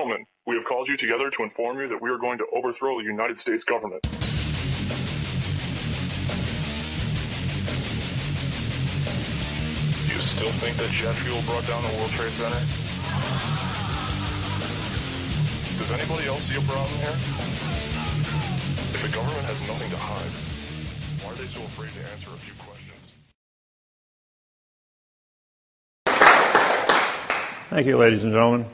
gentlemen, we have called you together to inform you that we are going to overthrow the United States government. Do you still think that jet fuel brought down the World Trade Center? Does anybody else see a problem here? If the government has nothing to hide, why are they so afraid to answer a few questions? Thank you, ladies and gentlemen.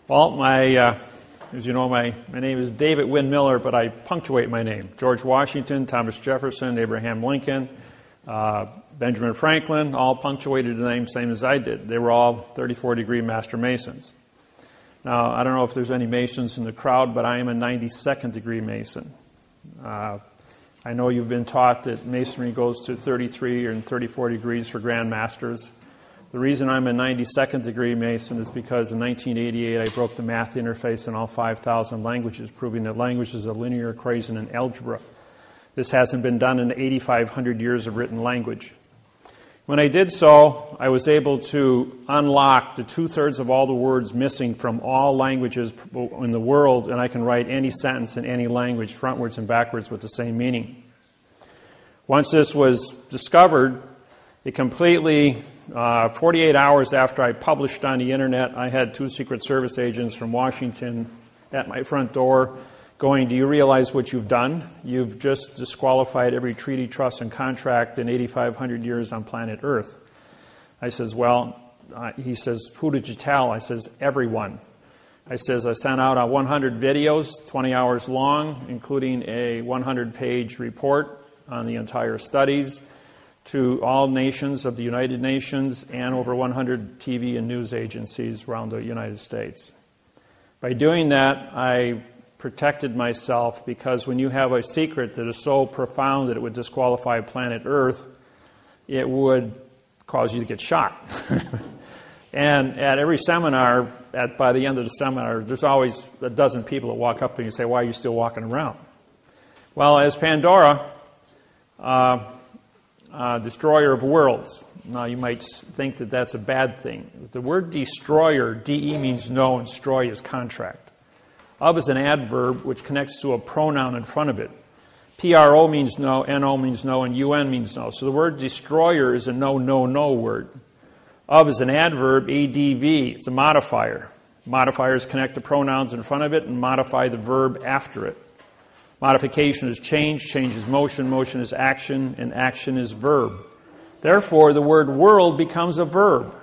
Well, as you know, my name is David Wynn Miller, but I punctuate my name. George Washington, Thomas Jefferson, Abraham Lincoln, Benjamin Franklin, all punctuated the name same as I did. They were all 34-degree Master Masons. Now, I don't know if there's any Masons in the crowd, but I am a 92nd degree Mason. I know you've been taught that Masonry goes to 33 and 34 degrees for Grand Masters. The reason I'm a 92nd degree Mason is because in 1988 I broke the math interface in all 5,000 languages, proving that language is a linear equation in algebra. This hasn't been done in 8,500 years of written language. When I did so, I was able to unlock the 2/3 of all the words missing from all languages in the world, and I can write any sentence in any language, frontwards and backwards, with the same meaning. Once this was discovered, it completely, 48 hours after I published on the internet, I had 2 Secret Service agents from Washington at my front door going, "Do you realize what you've done? You've just disqualified every treaty, trust, and contract in 8,500 years on planet Earth." I says, "Well," he says, "who did you tell?" I says, "Everyone." I says, "I sent out 100 videos, 20 hours long, including a 100-page report on the entire studies to all nations of the United Nations and over 100 TV and news agencies around the United States." By doing that, I protected myself, because when you have a secret that is so profound that it would disqualify planet Earth, it would cause you to get shot. And at every seminar, by the end of the seminar, there's always a dozen people that walk up and you say, "Why are you still walking around?" Well, as Pandora, destroyer of worlds. Now, you might think that that's a bad thing. The word destroyer, D-E means no, and stroy is contract. Of is an adverb which connects to a pronoun in front of it. P-R-O means no, N-O means no, and U-N means no. So the word destroyer is a no, no, no word. Of is an adverb, A-D-V. It's a modifier. Modifiers connect the pronouns in front of it and modify the verb after it. Modification is change, change is motion, motion is action, and action is verb. Therefore, the word world becomes a verb.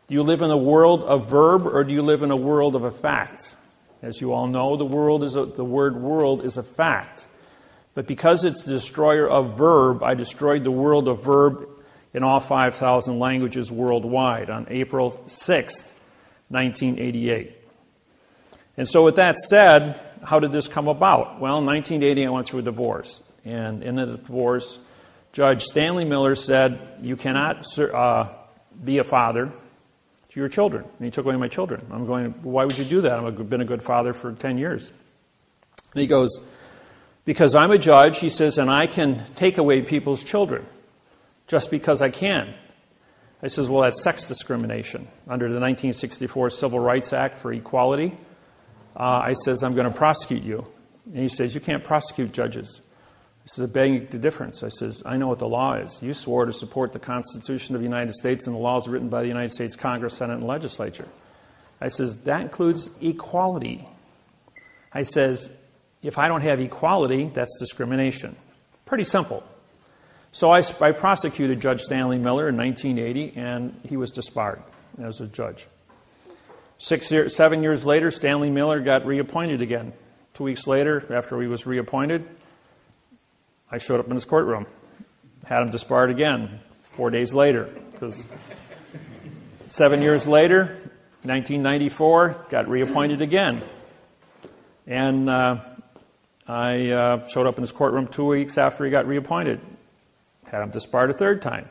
Do you live in a world of verb, or do you live in a world of a fact? As you all know, the word world is a fact. But because it's the destroyer of verb, I destroyed the world of verb in all 5,000 languages worldwide on April 6th, 1988. And so with that said, how did this come about? Well, in 1980, I went through a divorce. And in the divorce, Judge Stanley Miller said, "You cannot be a father to your children." And he took away my children. I'm going, "Why would you do that? I've been a good father for 10 years. And he goes, "Because I'm a judge," he says, "and I can take away people's children just because I can." I says, "Well, that's sex discrimination. Under the 1964 Civil Rights Act for equality, I says, I'm going to prosecute you." And he says, "You can't prosecute judges." I says, "I beg the difference." I says, "I know what the law is. You swore to support the Constitution of the United States and the laws written by the United States Congress, Senate, and Legislature." I says, "That includes equality." I says, "If I don't have equality, that's discrimination." Pretty simple. So I prosecuted Judge Stanley Miller in 1980, and he was disbarred as a judge. 7 years later, Stanley Miller got reappointed again. 2 weeks later, after he was reappointed, I showed up in his courtroom, had him disbarred again 4 days later. Because 7 years later, 1994, got reappointed again. And I showed up in his courtroom 2 weeks after he got reappointed, had him disbarred a third time.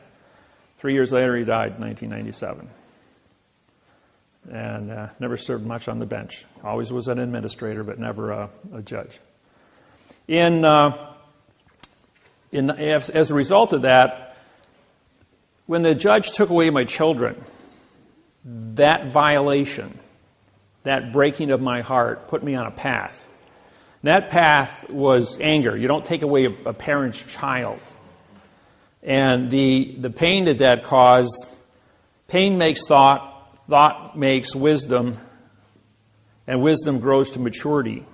3 years later, he died in 1997. And never served much on the bench. Always was an administrator, but never a judge. As a result of that, when the judge took away my children, that violation that breaking of my heart put me on a path. That path was anger. You don't take away a parent's child. And the pain that caused, pain makes thought, thought makes wisdom, and wisdom grows to maturity.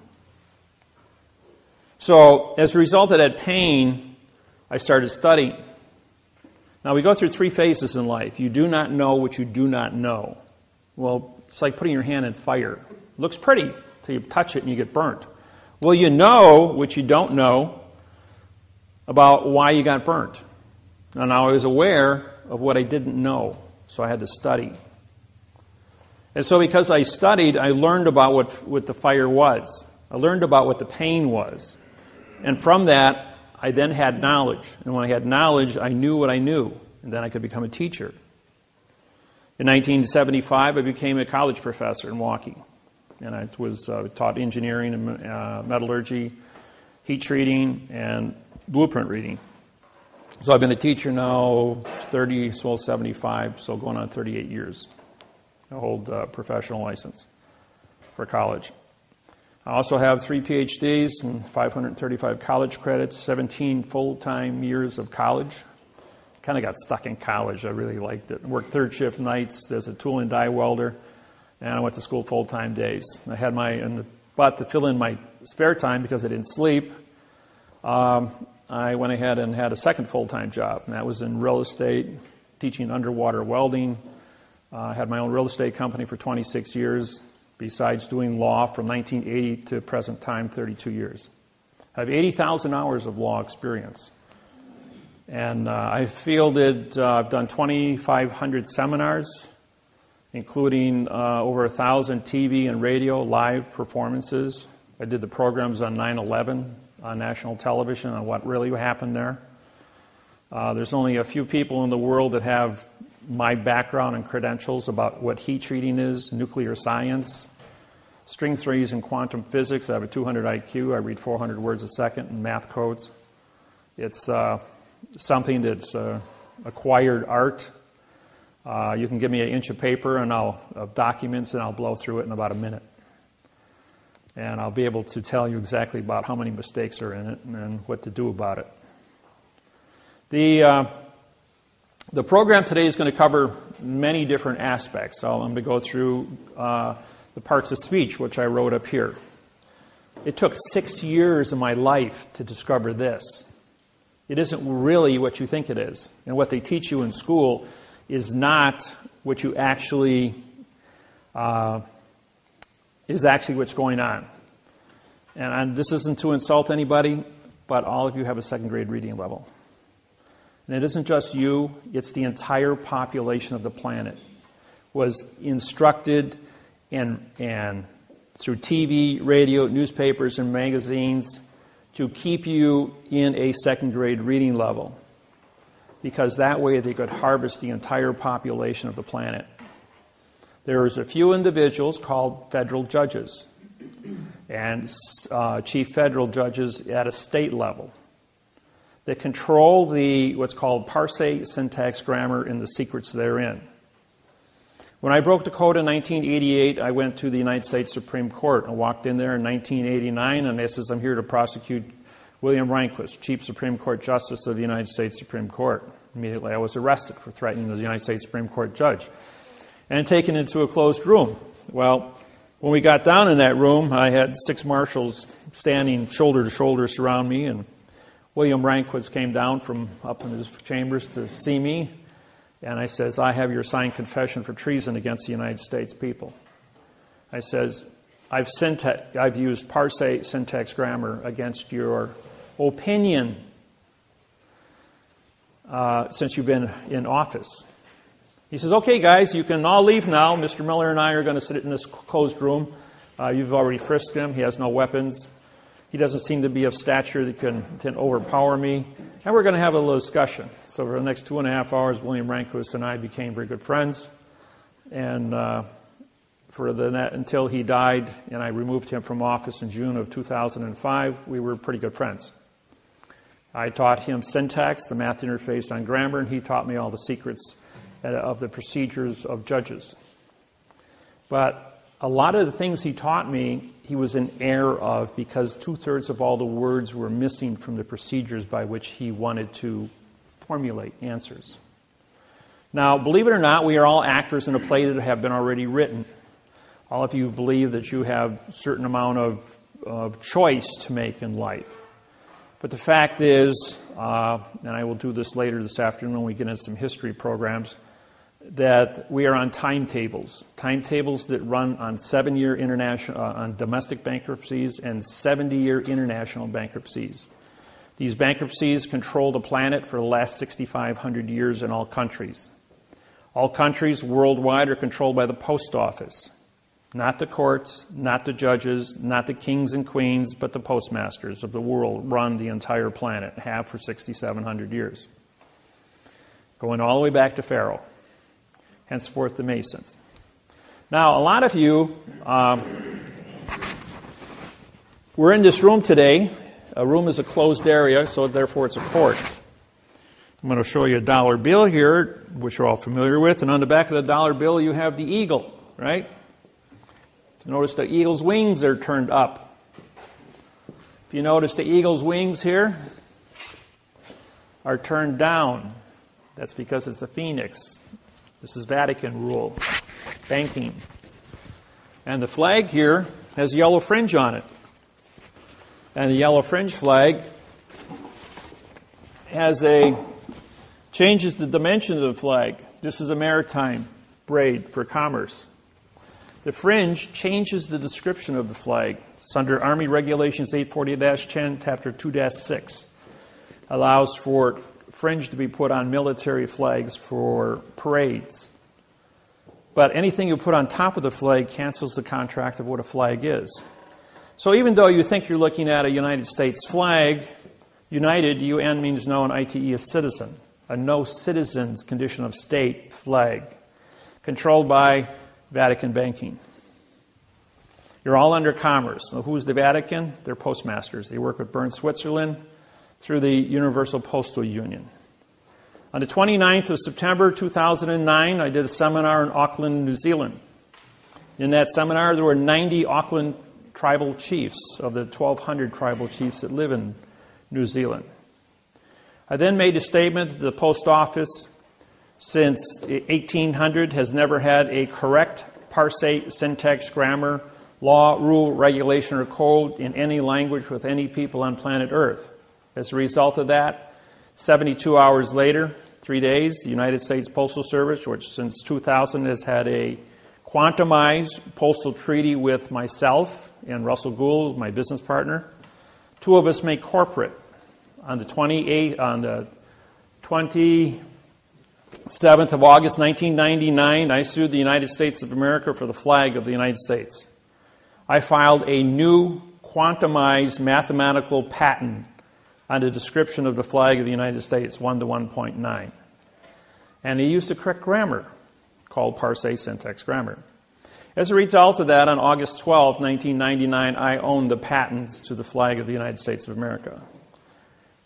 So as a result of that pain, I started studying. Now we go through 3 phases in life. You do not know what you do not know. Well, it's like putting your hand in fire. It looks pretty until you touch it and you get burnt. Well, you know what you don't know about why you got burnt. And I was aware of what I didn't know, so I had to study. And so because I studied, I learned about what the fire was. I learned about what the pain was. And from that, I then had knowledge. And when I had knowledge, I knew what I knew. And then I could become a teacher. In 1975, I became a college professor in Milwaukee. And I taught engineering and metallurgy, heat treating, and blueprint reading. So I've been a teacher now 75, so going on 38 years. I hold a professional license for college. I also have 3 PhDs and 535 college credits, 17 full-time years of college. Kind of got stuck in college. I really liked it. Worked 3rd shift nights as a tool and die welder, and I went to school full-time days. I had but to fill in my spare time because I didn't sleep, I went ahead and had a second full-time job, and that was in real estate, teaching underwater welding. I had my own real estate company for 26 years, besides doing law from 1980 to present time, 32 years. I have 80,000 hours of law experience. And I've done 2,500 seminars, including over 1,000 TV and radio live performances. I did the programs on 9/11 on national television on what really happened there. There's only a few people in the world that have my background and credentials about what heat treating is, nuclear science, string theories and quantum physics. I have a 200 IQ. I read 400 words a second in math codes. It's something that's acquired art. You can give me an inch of paper and of documents, and I'll blow through it in about a minute. And I'll be able to tell you exactly about how many mistakes are in it and what to do about it. The program today is going to cover many different aspects. So I'm going to go through the parts of speech, which I wrote up here. It took 6 years of my life to discover this. It isn't really what you think it is. And what they teach you in school is not what you actually, is actually what's going on. And this isn't to insult anybody, but all of you have a 2nd grade reading level. And it isn't just you, it's the entire population of the planet was instructed and through TV, radio, newspapers, and magazines to keep you in a 2nd grade reading level, because that way they could harvest the entire population of the planet. There's a few individuals called federal judges and chief federal judges at a state level that control what's called parsing, syntax, grammar, and the secrets therein. When I broke the code in 1988, I went to the United States Supreme Court. I walked in there in 1989, and I says, I'm here to prosecute William Rehnquist, Chief Supreme Court Justice of the United States Supreme Court. Immediately I was arrested for threatening the United States Supreme Court judge and taken into a closed room. Well, when we got down in that room, I had 6 marshals standing shoulder to shoulder surround me, and William Rehnquist came down from up in his chambers to see me, and I says, I have your signed confession for treason against the United States people. I says, I've used parsing, syntax, grammar against your opinion since you've been in office. He says, okay, guys, you can all leave now. Mr. Miller and I are going to sit in this closed room. You've already frisked him. He has no weapons. He doesn't seem to be of stature that can overpower me. And we're going to have a little discussion. So for the next 2.5 hours, William Rehnquist and I became very good friends. And until he died and I removed him from office in June of 2005, we were pretty good friends. I taught him syntax, the math interface on grammar, and he taught me all the secrets of the procedures of judges. But a lot of the things he taught me, he was in error of because 2/3 of all the words were missing from the procedures by which he wanted to formulate answers. Now, believe it or not, we are all actors in a play that have been already written. All of you believe that you have a certain amount of choice to make in life. But the fact is, and I will do this later this afternoon when we get into some history programs, that we are on timetables that run on 7-year international, on domestic bankruptcies and 70-year international bankruptcies. These bankruptcies control the planet for the last 6,500 years in all countries. All countries worldwide are controlled by the post office. Not the courts, not the judges, not the kings and queens, but the postmasters of the world run the entire planet, have for 6,700 years. Going all the way back to Pharaoh, henceforth the Masons. Now, a lot of you we're in this room today. A room is a closed area, so therefore it's a court. I'm going to show you a dollar bill here, which you're all familiar with, and on the back of the dollar bill you have the eagle, right? Notice the eagle's wings are turned up. If you notice the eagle's wings here are turned down, that's because it's a phoenix. This is Vatican rule, banking. And the flag here has yellow fringe on it. And the yellow fringe flag changes the dimension of the flag. This is a maritime braid for commerce. The fringe changes the description of the flag. It's under Army Regulations 840-10, Chapter 2-6. Allows for fringe to be put on military flags for parades. But anything you put on top of the flag cancels the contract of what a flag is. So even though you think you're looking at a United States flag, United, UN means no, and ITE is citizen. A no citizens condition of state flag. Controlled by Vatican banking. You're all under commerce. So who's the Vatican? They're postmasters. They work with Bern, Switzerland through the Universal Postal Union. On the 29th of September 2009, I did a seminar in Auckland, New Zealand. In that seminar, there were 90 Auckland tribal chiefs of the 1,200 tribal chiefs that live in New Zealand. I then made a statement that the post office since 1800 has never had a correct parse, syntax, grammar, law, rule, regulation, or code in any language with any people on planet Earth. As a result of that, 72 hours later, 3 days, the United States Postal Service, which since 2000 has had a quantumized postal treaty with myself and Russell Gould, my business partner, two of us make corporate. On the 27th of August, 1999, I sued the United States of America for the flag of the United States. I filed a new quantumized mathematical patent on the description of the flag of the United States, 1:1.9. And he used the correct grammar, called parse syntax grammar. As a result of that, on August 12, 1999, I owned the patents to the flag of the United States of America.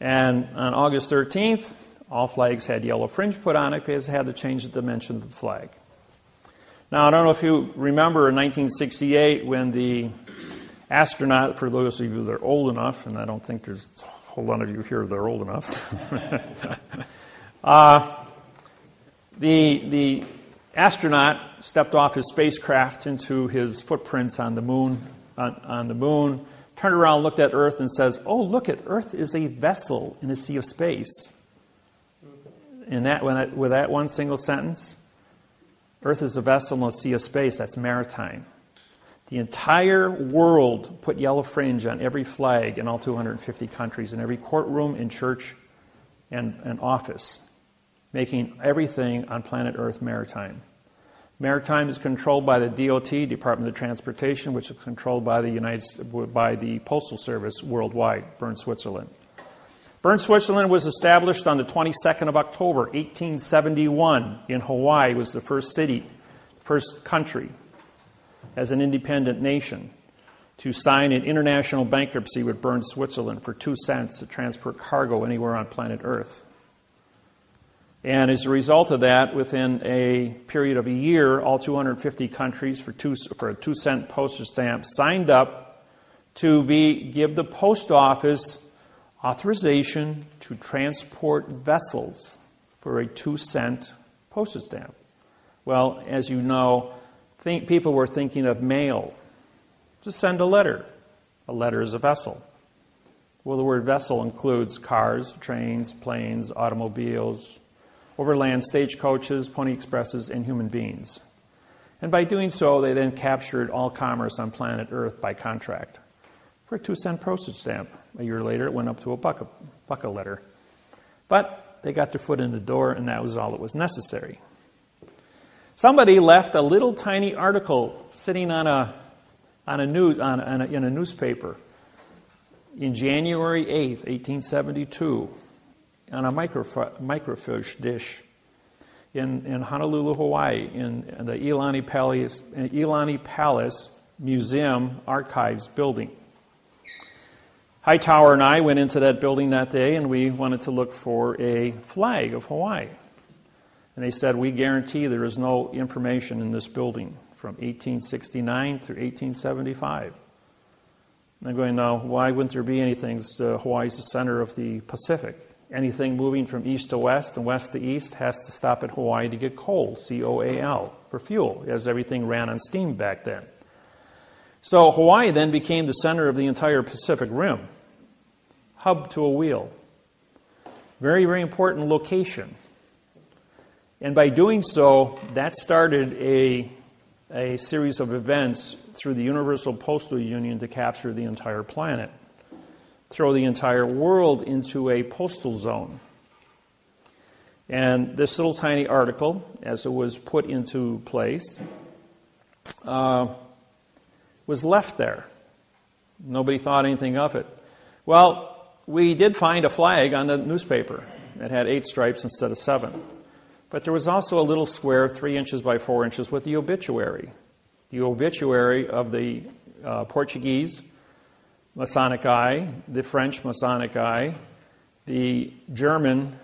And on August 13th, all flags had yellow fringe put on it because they had to change the dimension of the flag. Now, I don't know if you remember in 1968 when the astronaut, for those of you that are old enough, and I don't think there's a whole lot of you here that are old enough, the astronaut stepped off his spacecraft into his footprints on the moon, turned around, looked at Earth, and says, "Oh, look at Earth is a vessel in a sea of space." With that one single sentence, Earth is a vessel in a sea of space. That's maritime. The entire world put yellow fringe on every flag in all 250 countries, in every courtroom, in church, and office, making everything on planet Earth maritime. Maritime is controlled by the DOT, Department of Transportation, which is controlled by the Postal Service worldwide, Bern, Switzerland. Bern, Switzerland was established on the 22nd of October, 1871 in Hawaii. It was the first city, first country as an independent nation to sign an international bankruptcy with Bern, Switzerland for 2 cents to transport cargo anywhere on planet Earth. And as a result of that, within a period of a year, all 250 countries for a 2-cent postage stamp signed up to give the post office authorization to transport vessels for a 2-cent postage stamp. Well, as you know, people were thinking of mail. Just send a letter. A letter is a vessel. Well, the word vessel includes cars, trains, planes, automobiles, overland stagecoaches, pony expresses, and human beings. And by doing so, they then captured all commerce on planet Earth by contract for a 2-cent postage stamp. A year later, it went up to a buck a letter. But they got their foot in the door, and that was all that was necessary. Somebody left a little tiny article sitting in a newspaper in January 8th, 1872, on a microfiche dish in Honolulu, Hawaii, in the Iolani Palace Museum Archives building. Hightower and I went into that building that day, and we wanted to look for a flag of Hawaii. And they said, we guarantee there is no information in this building from 1869 through 1875. And I'm going, now, why wouldn't there be anything? Hawaii's the center of the Pacific. Anything moving from east to west and west to east has to stop at Hawaii to get coal, C-O-A-L, for fuel, as everything ran on steam back then. So Hawaii then became the center of the entire Pacific Rim, hub to a wheel. Very, very important location. And by doing so, that started a series of events through the Universal Postal Union to capture the entire planet, throw the entire world into a postal zone. And this little tiny article, as it was put into place, was left there. Nobody thought anything of it. Well, we did find a flag on the newspaper. It had 8 stripes instead of 7. But there was also a little square 3 inches by 4 inches with the obituary. The obituary of the Portuguese Masonic Eye, the French Masonic Eye, the German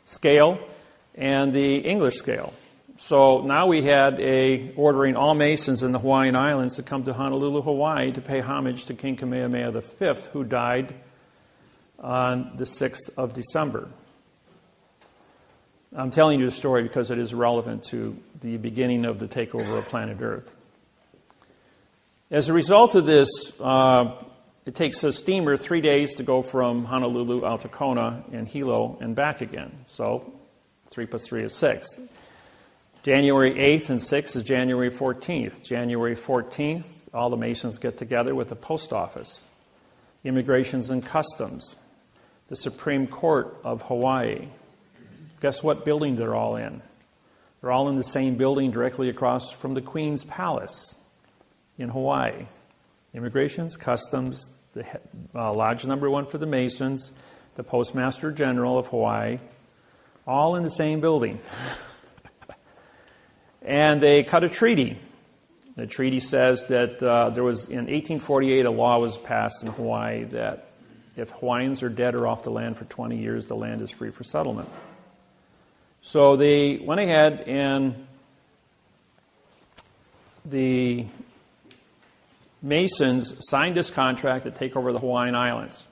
scale, and the English scale. So now we had ordering all Masons in the Hawaiian Islands to come to Honolulu, Hawaii to pay homage to King Kamehameha V, who died on the 6th of December. I'm telling you the story because it is relevant to the beginning of the takeover of planet Earth. As a result of this, it takes a steamer 3 days to go from Honolulu out to Kona and Hilo and back again. So 3 plus 3 is 6. January 8th and 6th is January 14th. January 14th, all the Masons get together with the post office, Immigrations and Customs, the Supreme Court of Hawaii. Guess what building they're all in? They're all in the same building directly across from the Queen's Palace in Hawaii. Immigrations, Customs, the Lodge number 1 for the Masons, the Postmaster General of Hawaii, all in the same building. And they cut a treaty. The treaty says that there was, in 1848, a law was passed in Hawaii that if Hawaiians are dead or off the land for 20 years, the land is free for settlement. So they went ahead and the Masons signed this contract to take over the Hawaiian Islands.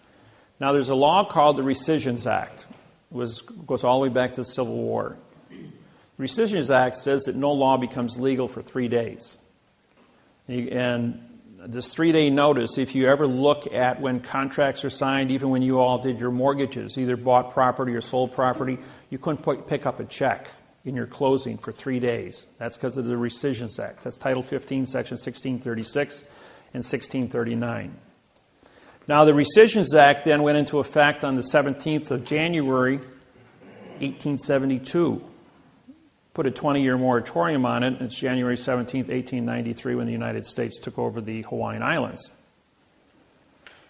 Now, there's a law called the Rescissions Act. It goes all the way back to the Civil War. The Rescissions Act says that no law becomes legal for 3 days. And this 3-day notice, if you ever look at when contracts are signed, even when you all did your mortgages, either bought property or sold property, you couldn't pick up a check in your closing for 3 days. That's because of the Rescissions Act. That's Title 15, Section 1636 and 1639. Now, the Rescissions Act then went into effect on the 17th of January, 1872. Put a 20-year moratorium on it. It's January 17th, 1893, when the United States took over the Hawaiian Islands.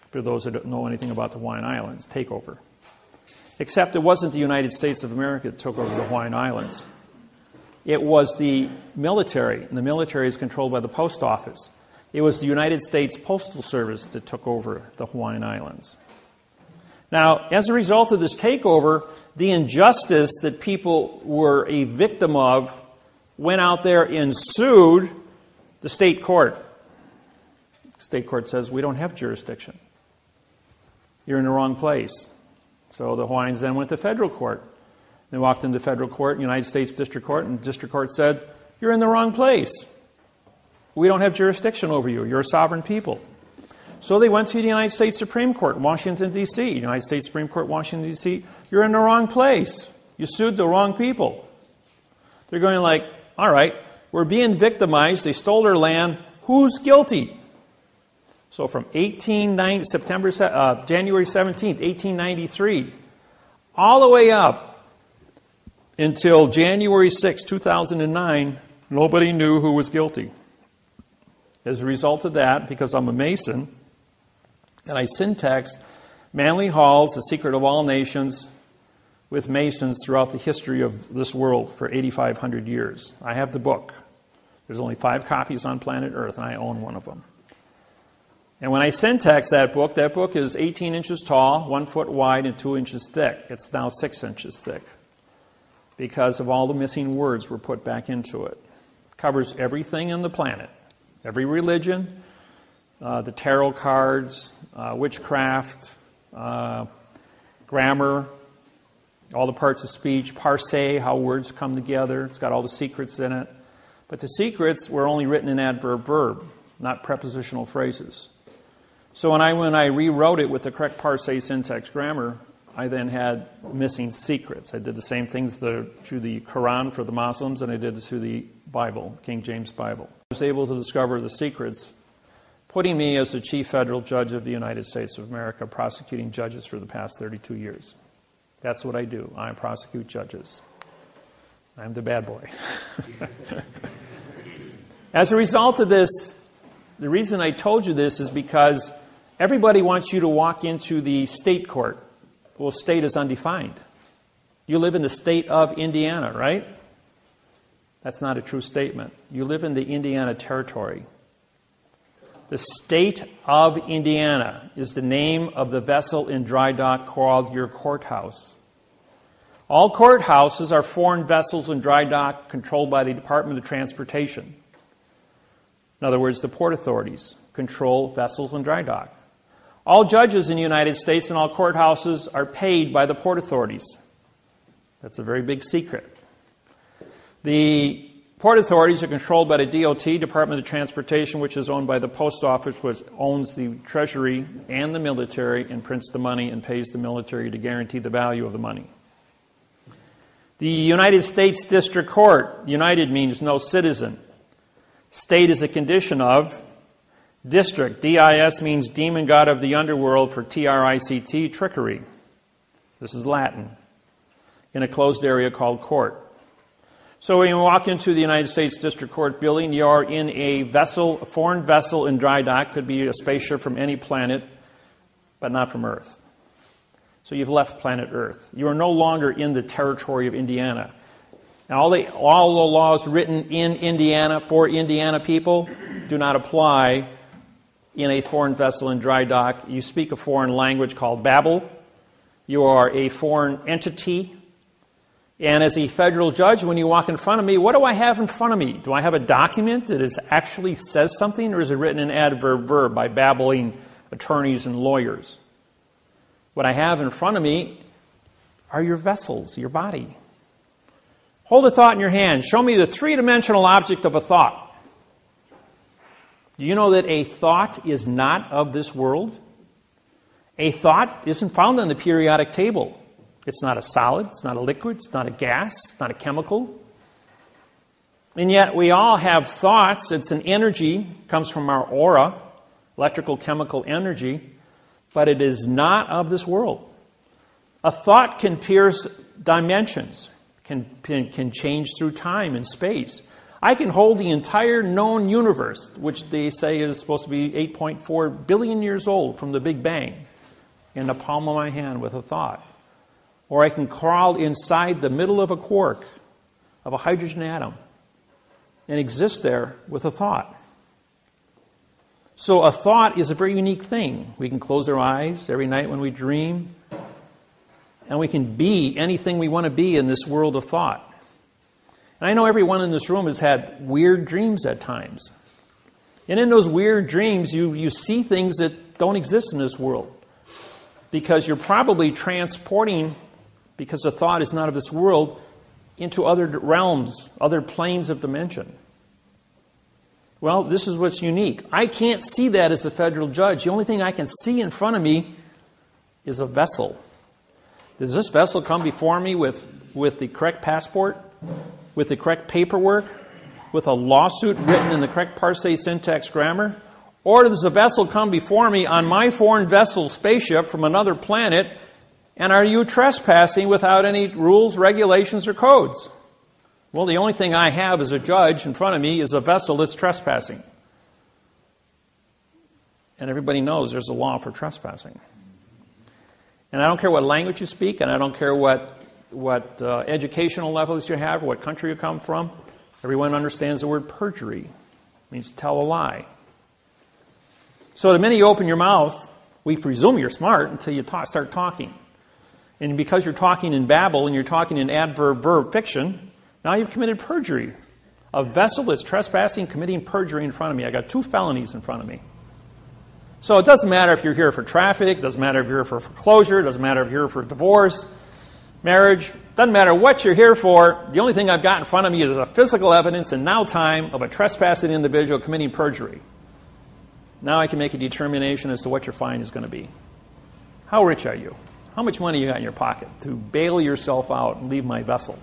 For those that don't know anything about the Hawaiian Islands, takeover. Except it wasn't the United States of America that took over the Hawaiian Islands. It was the military, and the military is controlled by the post office. It was the United States Postal Service that took over the Hawaiian Islands. Now, as a result of this takeover, the injustice that people were a victim of went out there and sued the state court. The state court says, we don't have jurisdiction. You're in the wrong place. So the Hawaiians then went to federal court. They walked into federal court, United States District Court, and the district court said, you're in the wrong place. We don't have jurisdiction over you. You're a sovereign people. So they went to the United States Supreme Court, Washington, D.C. United States Supreme Court, Washington, D.C. You're in the wrong place. You sued the wrong people. They're going like, all right, we're being victimized. They stole our land. Who's guilty? So from January 17th, 1893, all the way up until January 6, 2009, nobody knew who was guilty. As a result of that, because I'm a Mason, and I syntax Manly Hall's The Secret of All Nations with Masons throughout the history of this world for 8,500 years. I have the book. There's only 5 copies on planet Earth, and I own one of them. And when I syntax that book is 18 inches tall, 1 foot wide, and 2 inches thick. It's now 6 inches thick because of all the missing words were put back into it. It covers everything on the planet, every religion, the tarot cards, witchcraft, grammar, all the parts of speech, parse, how words come together. It's got all the secrets in it. But the secrets were only written in adverb-verb, not prepositional phrases. So when I rewrote it with the correct parse, syntax, grammar, I then had missing secrets. I did the same thing through the Quran for the Muslims, and I did it through the Bible, King James Bible. I was able to discover the secrets, putting me as the chief federal judge of the United States of America, prosecuting judges for the past 32 years. That's what I do. I prosecute judges. I'm the bad boy. As a result of this, the reason I told you this is because everybody wants you to walk into the state court. Well, state is undefined. You live in the state of Indiana, right? That's not a true statement. You live in the Indiana Territory. The state of Indiana is the name of the vessel in dry dock called your courthouse. All courthouses are foreign vessels in dry dock controlled by the Department of Transportation. In other words, the port authorities control vessels in dry dock. All judges in the United States and all courthouses are paid by the port authorities. That's a very big secret. The port authorities are controlled by the DOT, Department of Transportation, which is owned by the Post Office, which owns the Treasury and the military and prints the money and pays the military to guarantee the value of the money. The United States District Court, United means no citizen. State is a condition of. District, D-I-S, means demon god of the underworld for T-R-I-C-T, trickery. This is Latin. In a closed area called court. So when you walk into the United States District Court building, you are in a vessel, a foreign vessel in dry dock. Could be a spaceship from any planet, but not from Earth. So you've left planet Earth. You are no longer in the territory of Indiana. Now, all the laws written in Indiana for Indiana people do not apply in a foreign vessel in dry dock. You speak a foreign language called Babel. You are a foreign entity. And as a federal judge, when you walk in front of me, what do I have in front of me? Do I have a document that actually says something, or is it written in adverb by babbling attorneys and lawyers? What I have in front of me are your vessels, your body. Hold a thought in your hand. Show me the three-dimensional object of a thought. Do you know that a thought is not of this world? A thought isn't found on the periodic table. It's not a solid, it's not a liquid, it's not a gas, it's not a chemical. And yet we all have thoughts. It's an energy, comes from our aura, electrical chemical energy, but it is not of this world. A thought can pierce dimensions, can change through time and space. I can hold the entire known universe, which they say is supposed to be 8.4 billion years old from the Big Bang, in the palm of my hand with a thought. Or I can crawl inside the middle of a quark, of a hydrogen atom, and exist there with a thought. So a thought is a very unique thing. We can close our eyes every night when we dream. And we can be anything we want to be in this world of thought. And I know everyone in this room has had weird dreams at times. And in those weird dreams, you see things that don't exist in this world. Because you're probably transporting, because the thought is not of this world, into other realms, other planes of dimension. Well, this is what's unique. I can't see that as a federal judge. The only thing I can see in front of me is a vessel. Does this vessel come before me with the correct passport, with the correct paperwork, with a lawsuit written in the correct parsing syntax grammar? Or does the vessel come before me on my foreign vessel spaceship from another planet, and are you trespassing without any rules, regulations, or codes? Well, the only thing I have as a judge in front of me is a vessel that's trespassing. And everybody knows there's a law for trespassing. And I don't care what language you speak, and I don't care what educational levels you have, or what country you come from. Everyone understands the word perjury. It means to tell a lie. So the minute you open your mouth, we presume you're smart until you start talking. And because you're talking in babble and you're talking in adverb-verb fiction, now you've committed perjury. A vessel that's trespassing, committing perjury in front of me. I got 2 felonies in front of me. So it doesn't matter if you're here for traffic, doesn't matter if you're here for foreclosure, doesn't matter if you're here for divorce, marriage, doesn't matter what you're here for. The only thing I've got in front of me is a physical evidence in now time of a trespassing individual committing perjury. Now I can make a determination as to what your fine is going to be. How rich are you? How much money you got in your pocket to bail yourself out and leave my vessel?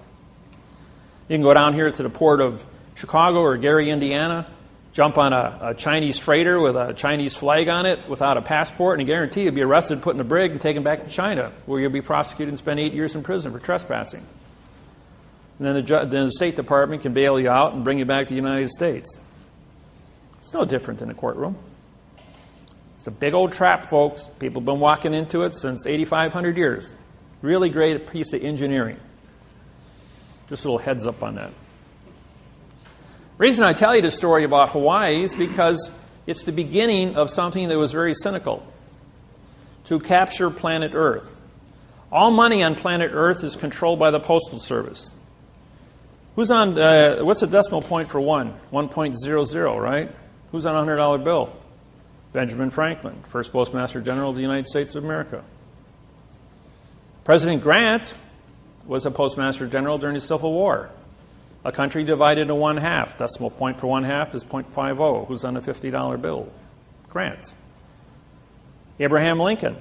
You can go down here to the port of Chicago or Gary, Indiana, jump on a Chinese freighter with a Chinese flag on it without a passport, and I guarantee you'll be arrested, put in a brig, and taken back to China, where you'll be prosecuted and spend 8 years in prison for trespassing. And then the State Department can bail you out and bring you back to the United States. It's no different in a courtroom. It's a big old trap, folks. People have been walking into it since 8,500 years. Really great piece of engineering. Just a little heads up on that. The reason I tell you the story about Hawaii is because it's the beginning of something that was very cynical. To capture planet Earth. All money on planet Earth is controlled by the Postal Service. Who's on, what's the decimal point for 1? 1.00, right? Who's on a $100 bill? Benjamin Franklin, first Postmaster General of the United States of America. President Grant was a Postmaster General during the Civil War. A country divided into 1/2. Decimal point for 1/2 is 0.50. Who's on a $50 bill? Grant. Abraham Lincoln.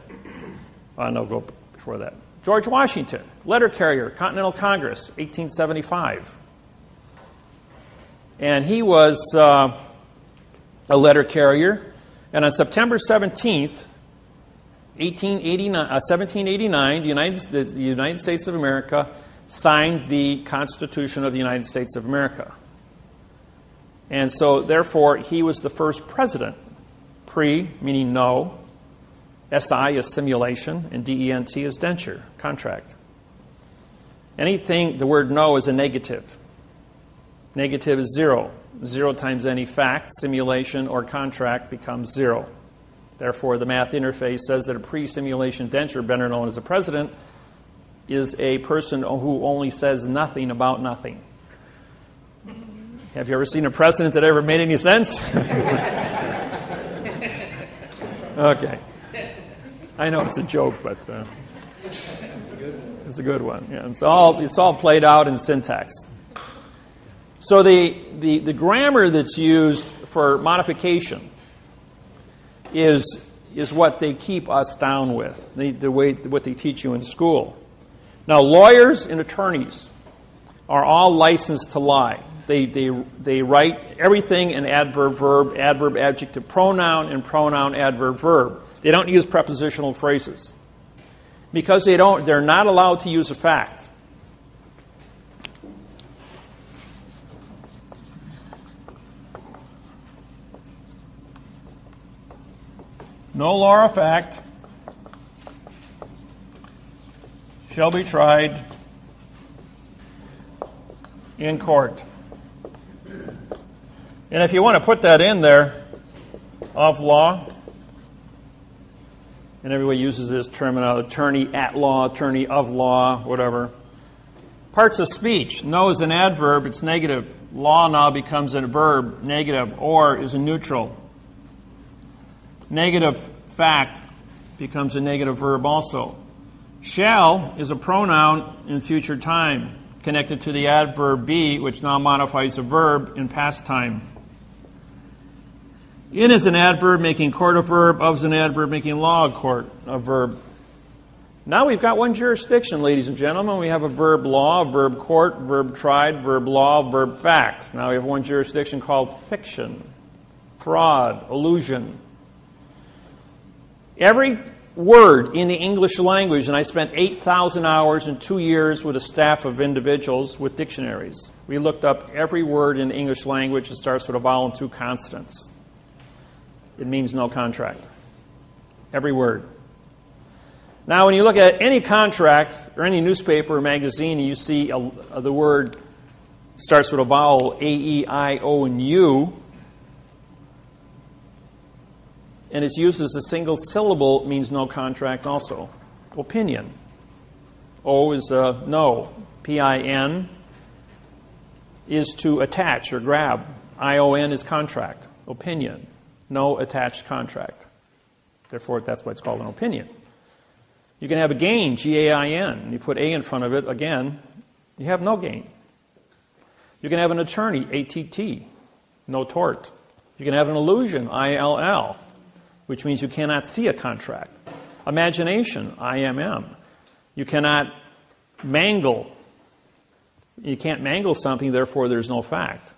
No, go before that. George Washington, letter carrier, Continental Congress, 1875. And he was a letter carrier. And on September 17th, 1789, the United States of America signed the Constitution of the United States of America. And so, therefore, he was the first president. Pre, meaning no. SI is simulation, and DENT is denture, contract. Anything, the word no is a negative. Negative is 0. 0 times any fact, simulation, or contract becomes 0. Therefore, the math interface says that a pre-simulation denture, better known as a president, is a person who only says nothing about nothing. Have you ever seen a president that ever made any sense? Okay. I know it's a joke, but it's a good one. Yeah, it's all played out in syntax. So the grammar that's used for modification is what they keep us down with, what they teach you in school. Now, lawyers and attorneys are all licensed to lie. They write everything in adverb, verb, adverb, adjective, pronoun, and pronoun, adverb, verb. They don't use prepositional phrases because they're not allowed to use a fact. No law or fact shall be tried in court. And if you want to put that in there, of law, And everybody uses this terminology, attorney at law, attorney of law, whatever. Parts of speech. No is an adverb, it's negative. Law now becomes a verb, negative. Or is a neutral. Negative fact becomes a negative verb also. Shall is a pronoun in future time, connected to the adverb be, which now modifies a verb in past time. In is an adverb making court a verb. Of is an adverb making law a court a verb. Now we've got one jurisdiction, ladies and gentlemen. We have a verb law, a verb court, verb tried, verb law, verb fact. Now we have one jurisdiction called fiction, fraud, illusion. Every word in the English language, and I spent 8,000 hours in 2 years with a staff of individuals with dictionaries. We looked up every word in the English language that starts with a vowel and 2 consonants. It means no contract. Every word. Now, when you look at any contract or any newspaper or magazine, and you see the word starts with a vowel, A, E, I, O, and U, and it's used as a single syllable, it means no contract also. Opinion. O is no. P-I-N is to attach or grab. I-O-N is contract. Opinion. No attached contract. Therefore, that's why it's called an opinion. You can have a gain, G-A-I-N, and you put A in front of it, again, you have no gain. You can have an attorney, A-T-T, no tort. You can have an illusion, I-L-L, which means you cannot see a contract. Imagination, I-M-M. You cannot mangle. You can't mangle something, therefore there's no fact.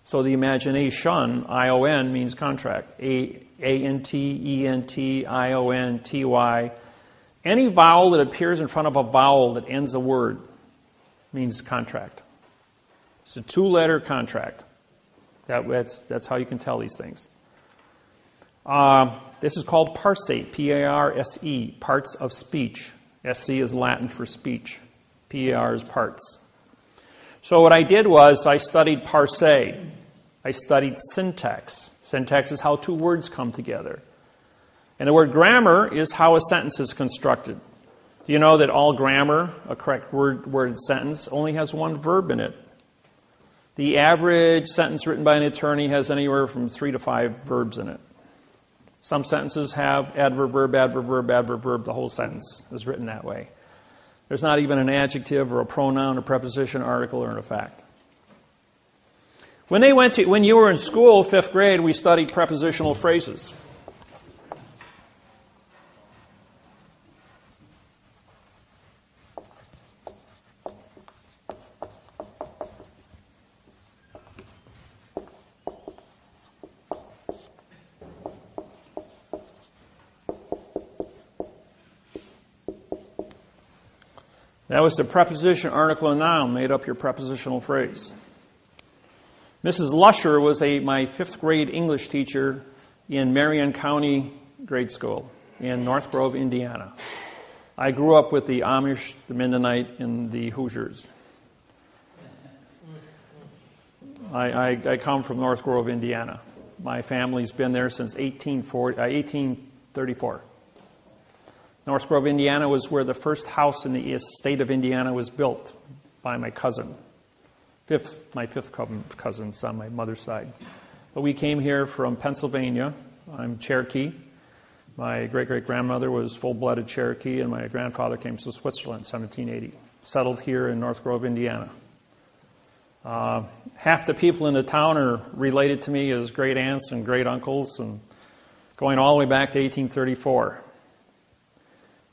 So the imagination, I-O-N, means contract. A-N-T, E-N-T, I-O-N-T-Y. Any vowel that appears in front of a vowel that ends a word means contract. It's a 2-letter contract. That's how you can tell these things. This is called parse, P-A-R-S-E, parts of speech. S-C is Latin for speech. P-A-R is parts. So what I did was I studied parse. I studied syntax. Syntax is how 2 words come together. And the word grammar is how a sentence is constructed. Do you know that all grammar, a correct worded sentence, only has 1 verb in it? The average sentence written by an attorney has anywhere from 3 to 5 verbs in it. Some sentences have adverb, verb, adverb, verb, adverb, verb. The whole sentence is written that way. There's not even an adjective or a pronoun, a preposition, article, or a fact. When you were in school, 5th grade, we studied prepositional phrases. That was the preposition, article, and noun made up your prepositional phrase. Mrs. Lusher was my 5th grade English teacher in Marion County Grade School in North Grove, Indiana. I grew up with the Amish, the Mennonite, and the Hoosiers. I come from North Grove, Indiana. My family's been there since 1834. North Grove, Indiana was where the first house in the state of Indiana was built by my cousin. My fifth cousin on my mother's side. But we came here from Pennsylvania. I'm Cherokee. My great-great-grandmother was full-blooded Cherokee, and my grandfather came to Switzerland in 1780. Settled here in North Grove, Indiana. Half the people in the town are related to me as great aunts and great uncles, and going all the way back to 1834.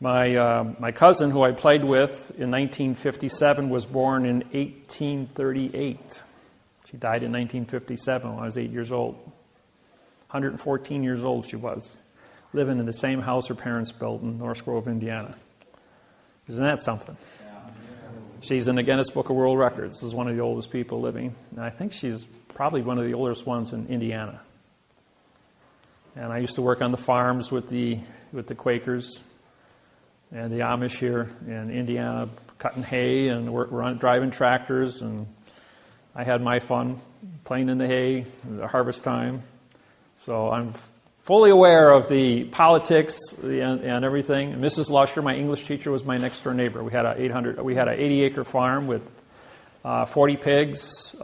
My cousin, who I played with in 1957, was born in 1838. She died in 1957 when I was 8 years old. 114 years old she was, living in the same house her parents built in North Grove, Indiana. Isn't that something? She's in the Guinness Book of World Records. This is one of the oldest people living. And I think she's probably one of the oldest ones in Indiana. And I used to work on the farms with the Quakers and the Amish here in Indiana, cutting hay and driving tractors. And I had my fun playing in the hay, the harvest time. So I'm fully aware of the politics and everything. And Mrs. Lusher, my English teacher, was my next door neighbor. We had an 80-acre farm with 40 pigs.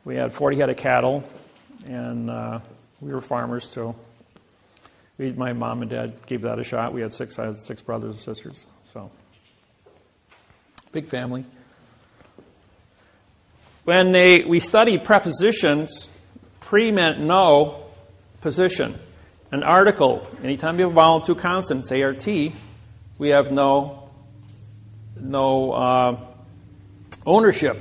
We had 40 head of cattle, and we were farmers too. My mom and dad gave that a shot. I had six brothers and sisters, so big family. When we studied prepositions, pre meant no, position. An article, anytime you have vowel and two consonants, ART, we have no ownership.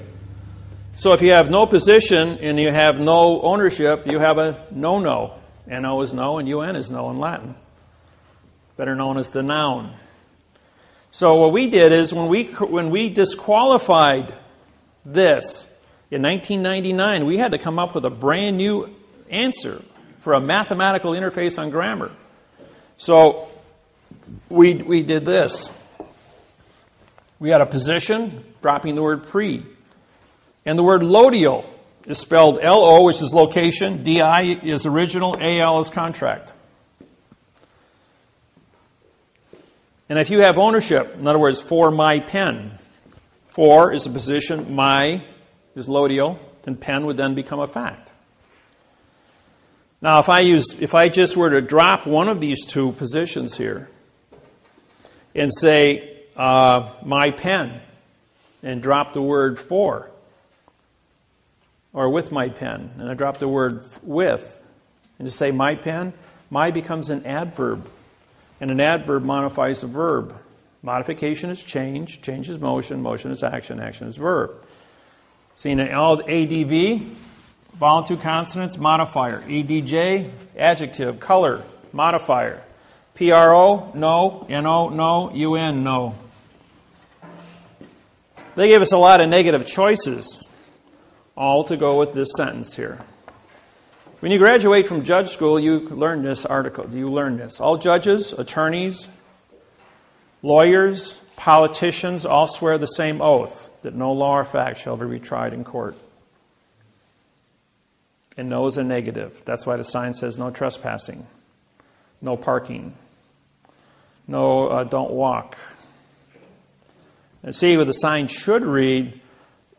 So if you have no position and you have no ownership, you have a no-no. N-O is no and UN is no in Latin. Better known as the noun. So what we did is when we disqualified this in 1999, we had to come up with a brand new answer for a mathematical interface on grammar. So we did this. We had a position, dropping the word pre. And the word lodial is spelled L-O, which is location, D-I is original, A-L is contract. And if you have ownership, in other words, for my pen, for is a position, my is lodial, and pen would then become a fact. Now, if I just were to drop one of these two positions here and say my pen and drop the word for, or with my pen, and I drop the word with, and to say my pen, my becomes an adverb, and an adverb modifies a verb. Modification is change, change is motion, motion is action, action is verb. See, in all ADV, vowel and two consonants, modifier. ADJ, adjective, color, modifier. PRO, no, NO, no, UN, no. They gave us a lot of negative choices, all to go with this sentence here. When you graduate from judge school, you learn this article. You learn this. All judges, attorneys, lawyers, politicians all swear the same oath that no law or fact shall ever be tried in court. And no is a negative. That's why the sign says no trespassing, no parking, no don't walk. And see, what the sign should read,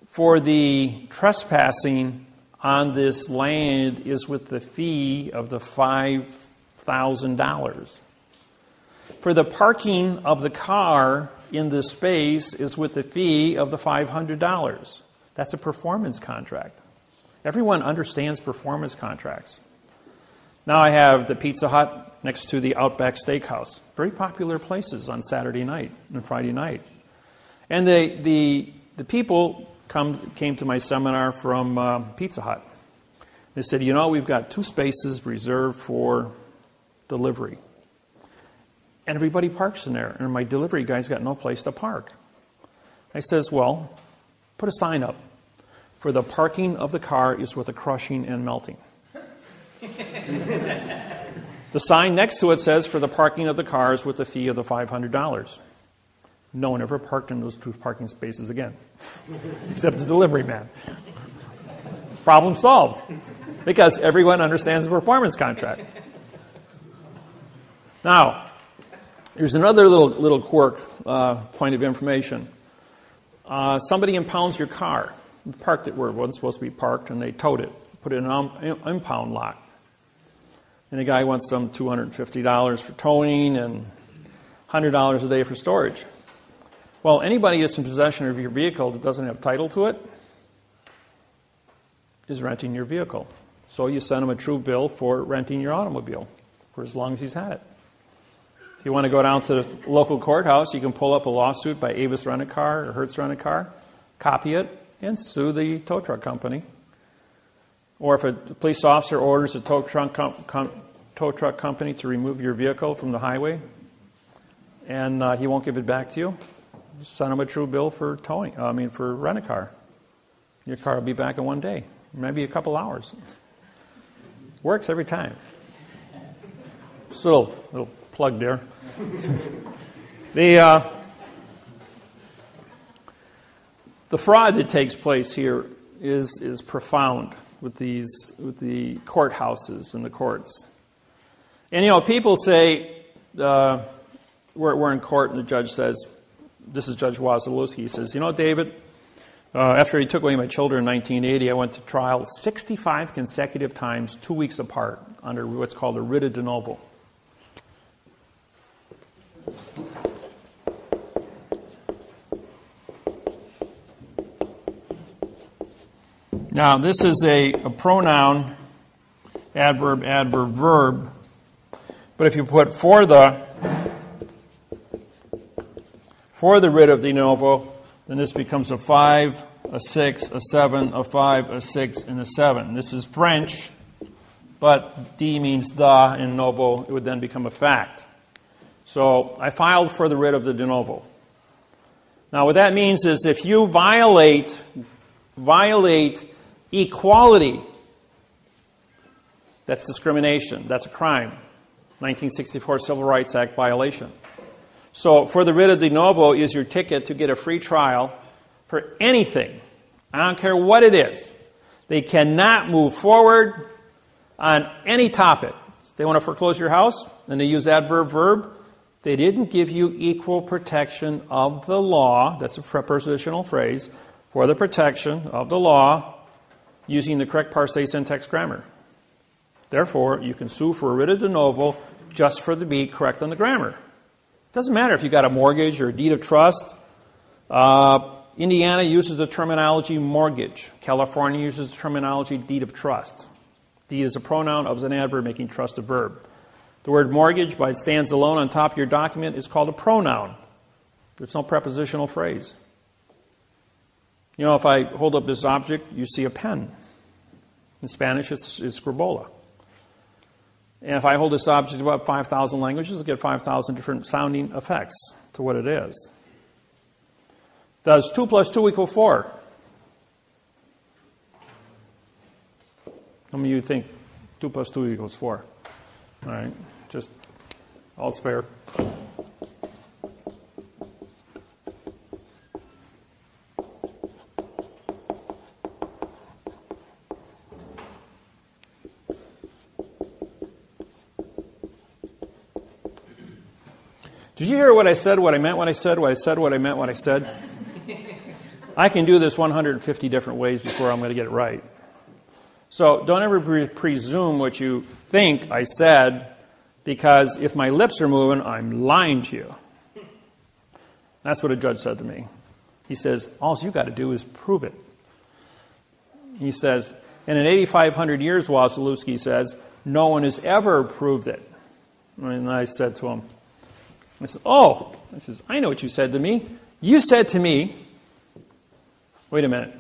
for the trespassing on this land is with the fee of the $5,000. For the parking of the car in this space is with the fee of the $500. That's a performance contract. Everyone understands performance contracts. Now I have the Pizza Hut next to the Outback Steakhouse. Very popular places on Saturday night and Friday night. And the people came to my seminar from Pizza Hut. They said, we've got 2 spaces reserved for delivery. And everybody parks in there. And my delivery guy's got no place to park. I says, well, put a sign up. For the parking of the car is with the crushing and melting. The sign next to it says, for the parking of the car is with the fee of the $500. No one ever parked in those 2 parking spaces again, except the delivery man. Problem solved, because everyone understands the performance contract. Now, here's another little quirk, point of information. Somebody impounds your car. You parked it where it wasn't supposed to be parked, and they towed it, put it in an impound lot. And the guy wants some $250 for towing and $100 a day for storage. Well, anybody that's in possession of your vehicle that doesn't have title to it is renting your vehicle. So you send him a true bill for renting your automobile for as long as he's had it. If you want to go down to the local courthouse, you can pull up a lawsuit by Avis Rent-A-Car or Hertz Rent-A-Car, copy it, and sue the tow truck company. Or if a police officer orders a tow truck company to remove your vehicle from the highway and he won't give it back to you, send him a true bill for for rent-a-car. Your car will be back in one day, maybe a couple hours. Works every time. Just a little plug there. The fraud that takes place here is profound with the courthouses and the courts. And, people say, we're in court and the judge says, this is Judge Wasilewski, he says, David, after he took away my children in 1980, I went to trial 65 consecutive times, 2 weeks apart, under what's called a writ of de novo. Now, this is a pronoun, adverb, adverb, verb. But if you put for the writ of de novo, then this becomes a 5, a 6, a 7, a 5, a 6, and a 7. This is French, but de means the in novo. It would then become a fact. So I filed for the writ of the de novo. Now, what that means is if you violate equality, that's discrimination. That's a crime. 1964 Civil Rights Act violation. So for the writ of de novo is your ticket to get a free trial for anything. I don't care what it is. They cannot move forward on any topic. If they want to foreclose your house and they use adverb verb, they didn't give you equal protection of the law. That's a prepositional phrase. For the protection of the law using the correct parsé syntax grammar. Therefore, you can sue for a writ of de novo just for the be correct on the grammar. It doesn't matter if you got a mortgage or a deed of trust. Indiana uses the terminology mortgage. California uses the terminology deed of trust. Deed is a pronoun, of is an adverb, making trust a verb. The word mortgage, by it stands alone on top of your document, is called a pronoun. There's no prepositional phrase. If I hold up this object, you see a pen. In Spanish, it's scribola. And if I hold this object about 5,000 languages, I'll get 5,000 different sounding effects to what it is. Does 2 plus 2 equal 4? How many of you think 2 plus 2 equals 4? All right, just all's fair. Did you hear what I said, what I meant, what I said, what I said, what I meant, what I said? I can do this 150 different ways before I'm going to get it right. So don't ever presume what you think I said, because if my lips are moving, I'm lying to you. That's what a judge said to me. He says, all you got to do is prove it. He says, and in 8,500 years, Wasilewski says, no one has ever proved it. And I said to him, I said, I know what you said to me. You said to me, wait a minute.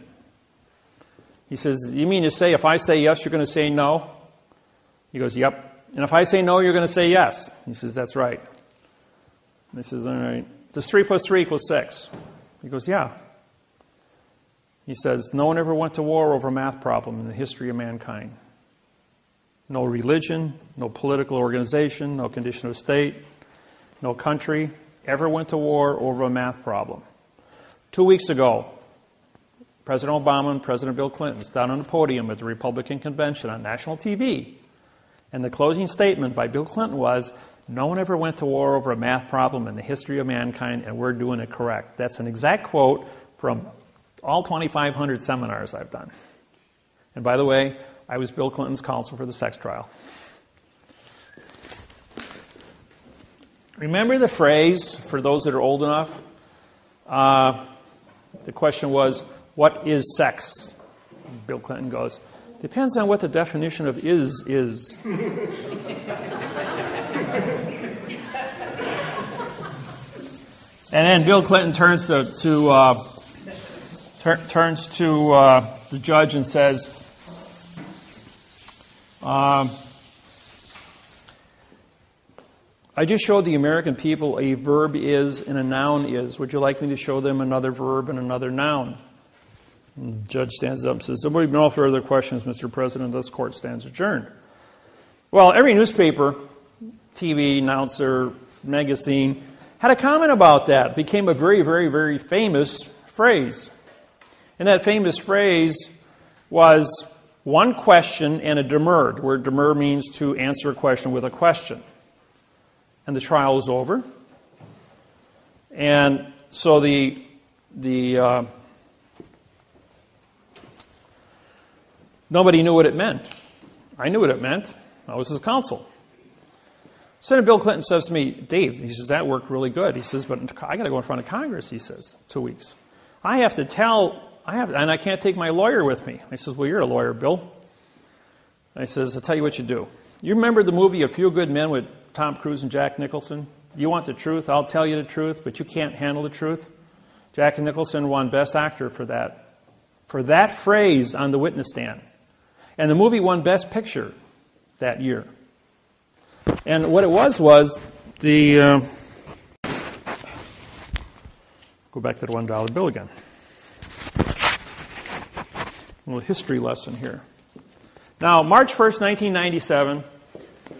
He says, you mean to say if I say yes, you're going to say no? He goes, yep. And if I say no, you're going to say yes? He says, that's right. And I says, all right. Does 3 plus 3 equal 6? He goes, yeah. He says, no one ever went to war over a math problem in the history of mankind. No religion, no political organization, no condition of state, no country ever went to war over a math problem. 2 weeks ago, President Obama and President Bill Clinton sat on the podium at the Republican convention on national TV. And the closing statement by Bill Clinton was, no one ever went to war over a math problem in the history of mankind, and we're doing it correct. That's an exact quote from all 2,500 seminars I've done. And by the way, I was Bill Clinton's counsel for the sex trial. Remember the phrase, for those that are old enough? The question was, what is sex? Bill Clinton goes, depends on what the definition of is. And then Bill Clinton turns to the judge and says, I just showed the American people a verb is and a noun is. Would you like me to show them another verb and another noun? And the judge stands up and says, there will be no further questions, Mr. President. This court stands adjourned. Well, every newspaper, TV, announcer, magazine had a comment about that. It became a very, very, very famous phrase. And that famous phrase was, one question and a demurred, where demur means to answer a question with a question. And the trial was over. And so nobody knew what it meant. I knew what it meant. I was his counsel. Senator Bill Clinton says to me, Dave, he says, that worked really good. He says, but I got to go in front of Congress, he says, 2 weeks. And I can't take my lawyer with me. I says, well, you're a lawyer, Bill. I says, I'll tell you what you do. You remember the movie A Few Good Men with Tom Cruise and Jack Nicholson? You want the truth, I'll tell you the truth, but you can't handle the truth. Jack Nicholson won Best Actor for that phrase on the witness stand. And the movie won Best Picture that year. And what it was the... go back to the $1 bill again. A little history lesson here. Now, March 1st, 1997,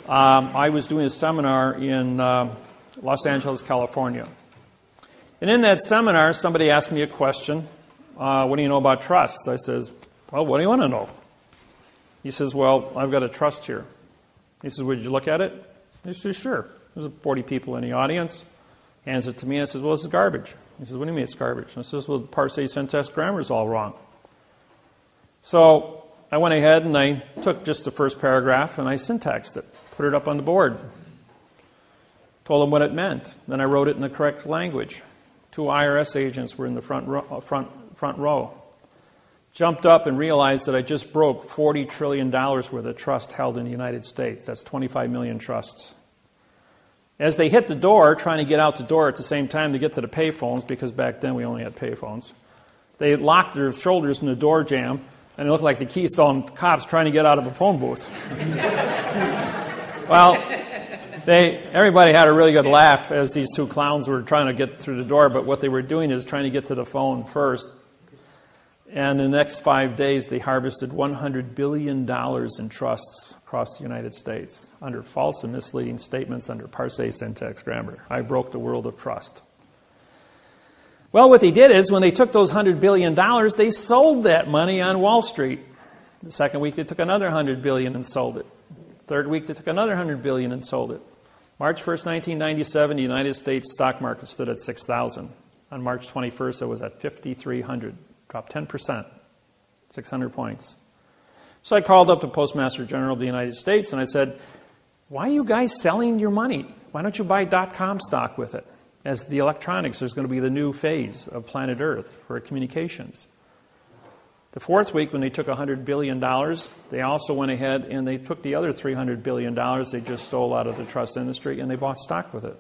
I was doing a seminar in Los Angeles, California. And in that seminar, somebody asked me a question. What do you know about trusts? I says, well, what do you want to know? He says, well, I've got a trust here. He says, would you look at it? He says, sure. There's 40 people in the audience. Hands it to me and says, well, this is garbage. He says, what do you mean it's garbage? And I says, well, the parse, syntax, grammar is all wrong. So I went ahead and I took just the first paragraph and I syntaxed it, put it up on the board, told them what it meant. Then I wrote it in the correct language. 2 IRS agents were in the front row. Jumped up and realized that I just broke $40 trillion worth of trust held in the United States. That's 25 million trusts. As they hit the door, trying to get out the door at the same time to get to the payphones, because back then we only had payphones, they locked their shoulders in the door jamb, and it looked like the Keystone cops trying to get out of a phone booth. Well, everybody had a really good laugh as these 2 clowns were trying to get through the door, but what they were doing is trying to get to the phone first. And in the next 5 days, they harvested $100 billion in trusts across the United States under false and misleading statements under parse, syntax, grammar. I broke the world of trust. Well, what they did is when they took those $100 billion, they sold that money on Wall Street. The second week, they took another $100 billion and sold it. Third week, they took another $100 billion and sold it. March 1st, 1997, the United States stock market stood at 6,000. On March 21st, it was at 5,300. Dropped 10%, 600 points. So I called up the Postmaster General of the United States and I said, why are you guys selling your money? Why don't you buy .com stock with it? As the electronics is going to be the new phase of planet Earth for communications. The fourth week when they took $100 billion, they also went ahead and they took the other $300 billion they just stole out of the trust industry and they bought stock with it,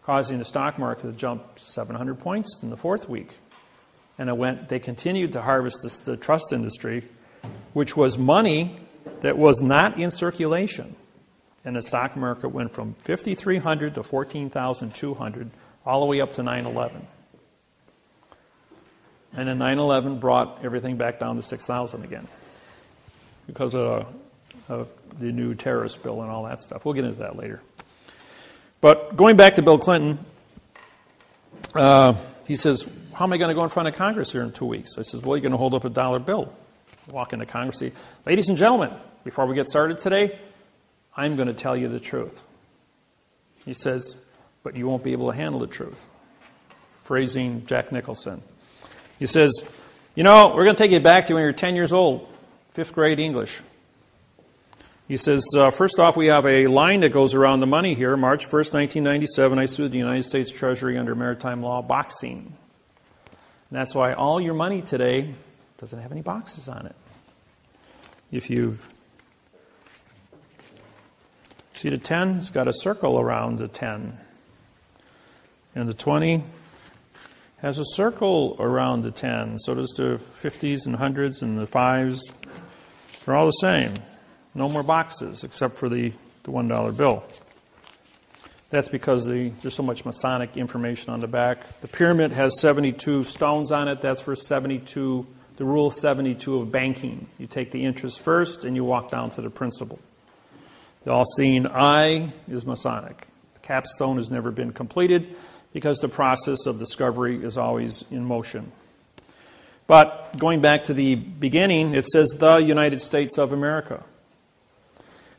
causing the stock market to jump 700 points in the fourth week. And they continued to harvest the trust industry, which was money that was not in circulation. And the stock market went from 5,300 to 14,200, all the way up to 9/11. And then 9/11 brought everything back down to 6,000 again because of the new terrorist bill and all that stuff. We'll get into that later. But going back to Bill Clinton, he says, how am I going to go in front of Congress here in 2 weeks? I says, well, you're going to hold up a $1 bill. Walk into Congress and say, ladies and gentlemen, before we get started today, I'm going to tell you the truth. He says, but you won't be able to handle the truth. Phrasing Jack Nicholson. He says, we're going to take you back to when you're 10 years old, 5th grade English. He says, first off, we have a line that goes around the money here. March 1st, 1997, I sued the United States Treasury under maritime law boxing. And that's why all your money today doesn't have any boxes on it. If you've... See the 10? It's got a circle around the 10. And the 20 has a circle around the 10. So does the 50s and 100s and the 5s. They're all the same. No more boxes except for the $1 bill. That's because there's so much Masonic information on the back. The pyramid has 72 stones on it. That's for 72, the rule 72 of banking. You take the interest first and you walk down to the principal. The all-seeing eye is Masonic. The capstone has never been completed because the process of discovery is always in motion. But going back to the beginning, it says the United States of America.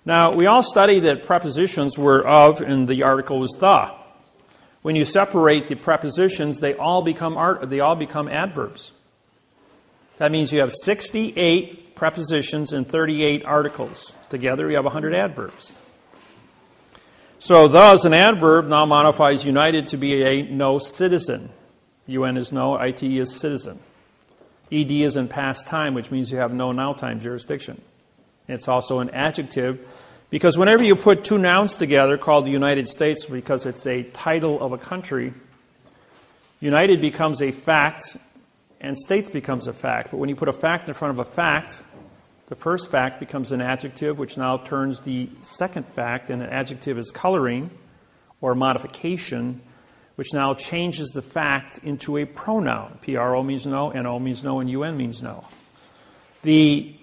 Now, we all studied that prepositions were of, and the article was the. When you separate the prepositions, they all become adverbs. That means you have 68 prepositions and 38 articles. Together, you have 100 adverbs. So, the as an adverb now modifies united to be a no citizen. UN is no, IT is citizen. ED is in past time, which means you have no now time jurisdiction. It's also an adjective because whenever you put two nouns together called the United States, because it's a title of a country, United becomes a fact and States becomes a fact. But when you put a fact in front of a fact, the first fact becomes an adjective, which now turns the second fact, and an adjective is coloring or modification, which now changes the fact into a pronoun. PRO means no, NO means no, and UN means no. The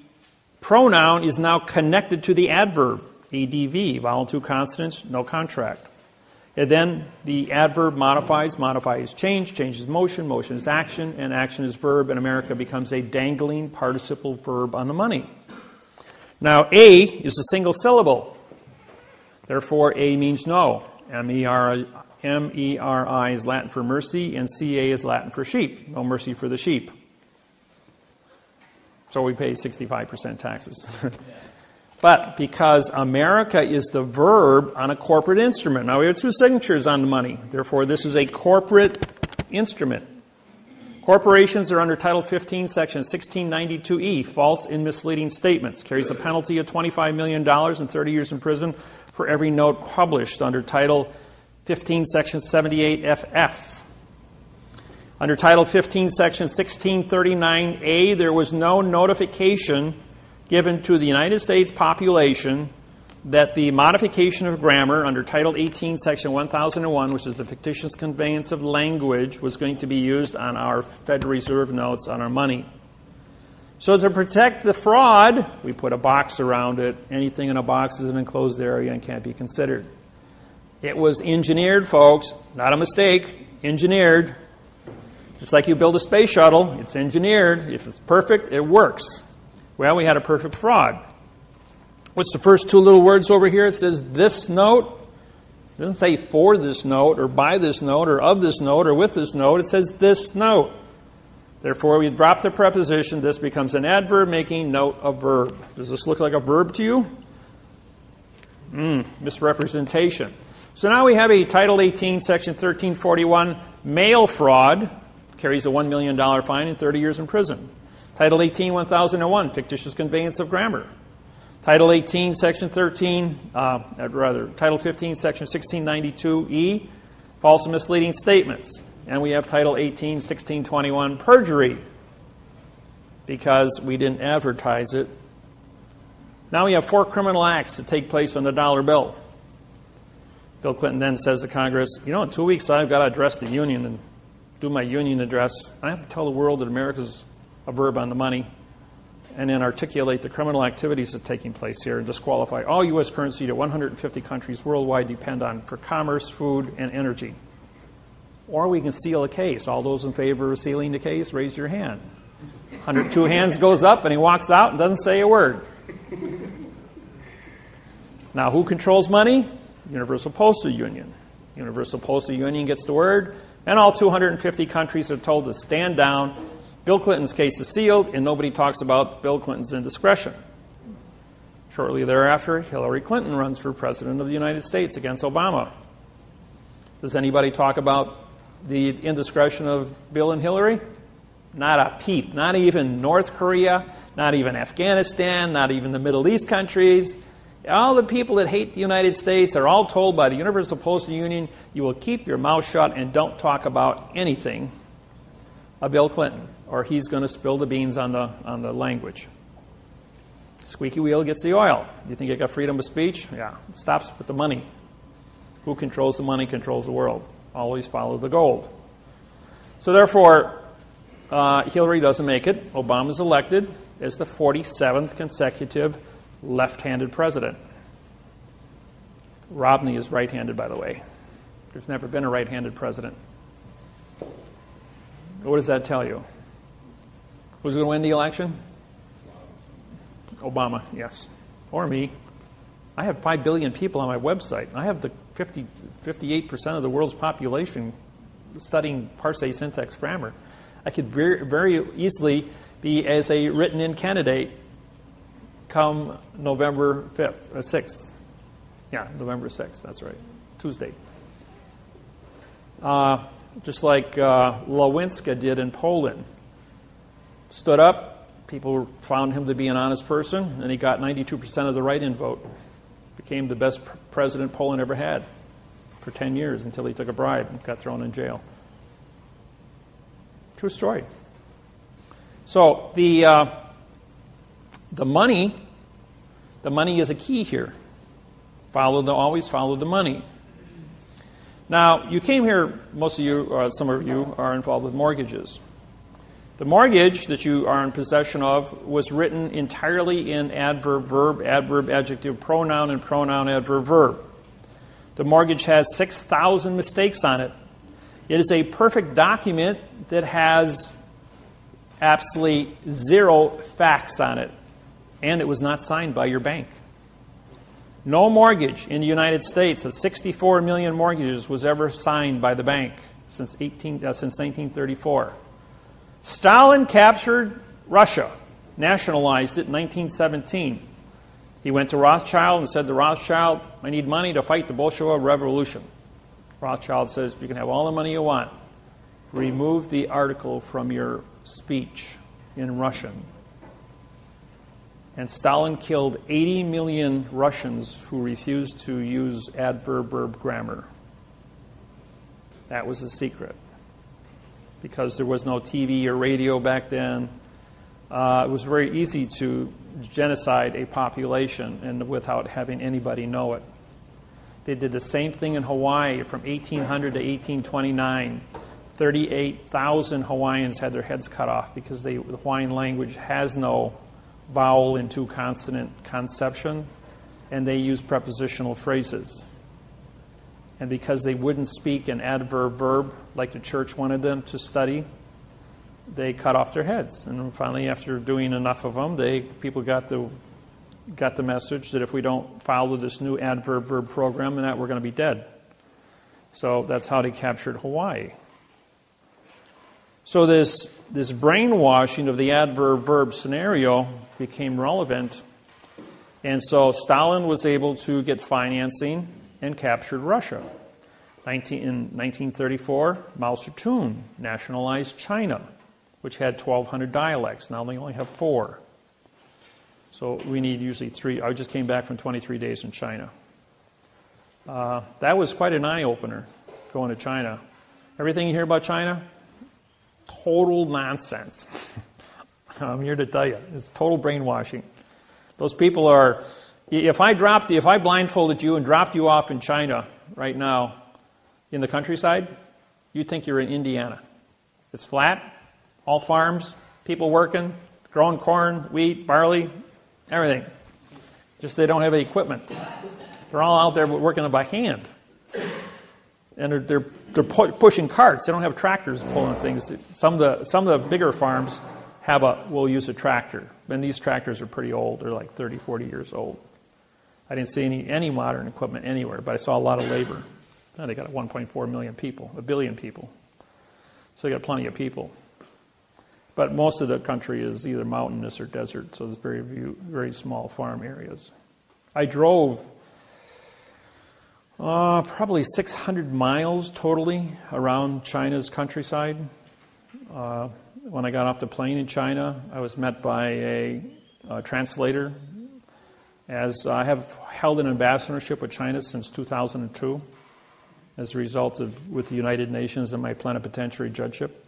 pronoun is now connected to the adverb, ADV, vowel two consonants, no contract. And then the adverb modifies, modify is change, change is motion, motion is action, and action is verb, and America becomes a dangling participle verb on the money. Now, A is a single syllable. Therefore, A means no. M-E-R-I is Latin for mercy, and C-A is Latin for sheep. No mercy for the sheep. So we pay 65% taxes. But because America is the verb on a corporate instrument. Now we have two signatures on the money. Therefore, this is a corporate instrument. Corporations are under Title 15, Section 1692E, false and misleading statements. Carries a penalty of $25 million and 30 years in prison for every note published under Title 15, Section 78FF. Under Title 15, Section 1639A, there was no notification given to the United States population that the modification of grammar under Title 18, Section 1001, which is the fictitious conveyance of language, was going to be used on our Federal Reserve notes on our money. So to protect the fraud, we put a box around it. Anything in a box is an enclosed area and can't be considered. It was engineered, folks, not a mistake, engineered. Just like you build a space shuttle, it's engineered. If it's perfect, it works. Well, we had a perfect fraud. What's the first two little words over here? It says this note. It doesn't say for this note or by this note or of this note or with this note. It says this note. Therefore, we drop the preposition. This becomes an adverb making note a verb. Does this look like a verb to you? Misrepresentation. So now we have a Title 18, Section 1341 mail fraud. Carries a $1 million fine and 30 years in prison. Title 18, 1001, fictitious conveyance of grammar. Title 18, Section 13, Title 15, Section 1692E, false and misleading statements. And we have Title 18, 1621, perjury, because we didn't advertise it. Now we have 4 criminal acts that take place on the dollar bill. Bill Clinton then says to Congress, in 2 weeks I've got to address the union and do my union address. I have to tell the world that America's a verb on the money, and then articulate the criminal activities that's taking place here and disqualify all U.S. currency that 150 countries worldwide depend on for commerce, food, and energy. Or we can seal a case. All those in favor of sealing the case, raise your hand. 102 hands goes up, and he walks out and doesn't say a word. Now, who controls money? Universal Postal Union. Universal Postal Union gets the word, and all 250 countries are told to stand down. Bill Clinton's case is sealed, and nobody talks about Bill Clinton's indiscretion. Shortly thereafter, Hillary Clinton runs for President of the United States against Obama. Does anybody talk about the indiscretion of Bill and Hillary? Not a peep. Not even North Korea, not even Afghanistan, not even the Middle East countries. All the people that hate the United States are all told by the Universal Postal Union, you will keep your mouth shut and don't talk about anything of Bill Clinton, or he's going to spill the beans on the language. Squeaky wheel gets the oil. You think you got freedom of speech? Yeah. It stops with the money. Who controls the money controls the world. Always follow the gold. So therefore, Hillary doesn't make it. Obama's elected as the 47th consecutive left-handed president. Romney is right-handed, by the way. There's never been a right-handed president. What does that tell you? Who's going to win the election? Obama, yes. Or me. I have 5 billion people on my website. I have the 58% of the world's population studying parsing syntax grammar. I could very easily be as a written-in candidate come November 5th, or 6th. Yeah, November 6th, that's right. Tuesday. Just like Lewinsky did in Poland. Stood up, people found him to be an honest person, and he got 92% of the write-in vote. Became the best president Poland ever had for 10 years until he took a bribe and got thrown in jail. True story. So the money is a key here. Always follow the money. Now, you came here, most of you, or some of you, are involved with mortgages. The mortgage that you are in possession of was written entirely in adverb, verb, adverb, adjective, pronoun, and pronoun, adverb, verb. The mortgage has 6,000 mistakes on it. It is a perfect document that has absolutely 0 facts on it, and it was not signed by your bank. No mortgage in the United States of 64 million mortgages was ever signed by the bank since 1934. Stalin captured Russia, nationalized it in 1917. He went to Rothschild and said to Rothschild, I need money to fight the Bolshevik Revolution. Rothschild says, you can have all the money you want. Remove the article from your speech in Russian. And Stalin killed 80 million Russians who refused to use adverb-verb grammar. That was a secret. Because there was no TV or radio back then, it was very easy to genocide a population and without having anybody know it. They did the same thing in Hawaii from 1800 to 1829. 38,000 Hawaiians had their heads cut off because the Hawaiian language has no vowel into consonant conception, and they use prepositional phrases. And because they wouldn't speak an adverb-verb like the church wanted them to study, they cut off their heads. And finally, after doing enough of them, people got the message that if we don't follow this new adverb-verb program, then we're going to be dead. So that's how they captured Hawaii. So this brainwashing of the adverb-verb scenario became relevant, and so Stalin was able to get financing and captured Russia. In 1934, Mao Zedong nationalized China, which had 1,200 dialects. Now they only have 4. So we need usually 3. I just came back from 23 days in China. That was quite an eye-opener, going to China. Everything you hear about China, total nonsense. I'm here to tell you, it's total brainwashing. Those people are... If I blindfolded you and dropped you off in China right now in the countryside, you'd think you're in Indiana. It's flat, all farms, people working, growing corn, wheat, barley, everything. Just they don't have any equipment. They're all out there working by hand. And they're pushing carts. They don't have tractors pulling things. Some of the bigger farms will use a tractor. And these tractors are pretty old. They're like 30, 40 years old. I didn't see any modern equipment anywhere, but I saw a lot of labor. They got 1.4 million people, 1 billion people. So they got plenty of people. But most of the country is either mountainous or desert, so there's very small farm areas. I drove probably 600 miles totally around China's countryside. When I got off the plane in China, I was met by a translator, as I have held an ambassadorship with China since 2002 as a result of with the United Nations and my plenipotentiary judgeship.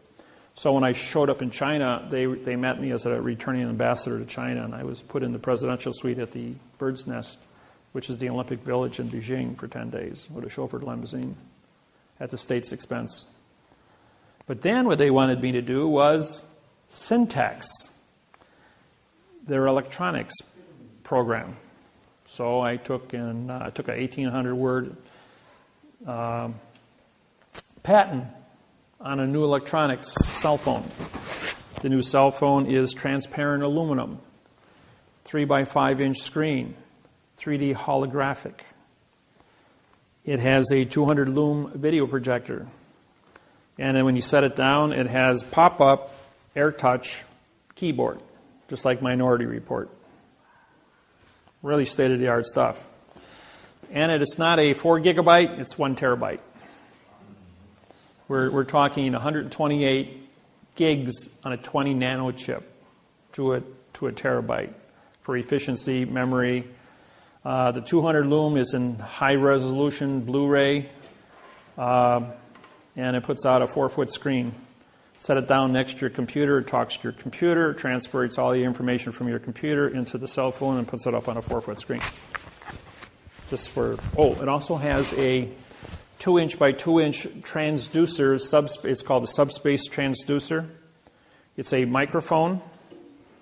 So when I showed up in China, they met me as a returning ambassador to China, and I was put in the presidential suite at the Bird's Nest, which is the Olympic Village in Beijing, for 10 days with a chauffeured limousine at the state's expense. But then what they wanted me to do was syntax, their electronics program. So I took an 1,800-word patent on a new electronics cell phone. The new cell phone is transparent aluminum, 3 by 5 inch screen, 3D holographic. It has a 200 lumen video projector. And then when you set it down, it has pop-up AirTouch keyboard, just like Minority Report. Really state-of-the-art stuff. And it's not a 4 gigabyte, it's 1 terabyte. We're talking 128 gigs on a 20 nano chip to a terabyte for efficiency, memory. The 200 lumen is in high resolution Blu-ray, and it puts out a 4-foot screen. Set it down next to your computer, it talks to your computer, transfers all the information from your computer into the cell phone and puts it up on a 4-foot screen. It also has a 2-inch by 2-inch transducer, it's called a subspace transducer. It's a microphone,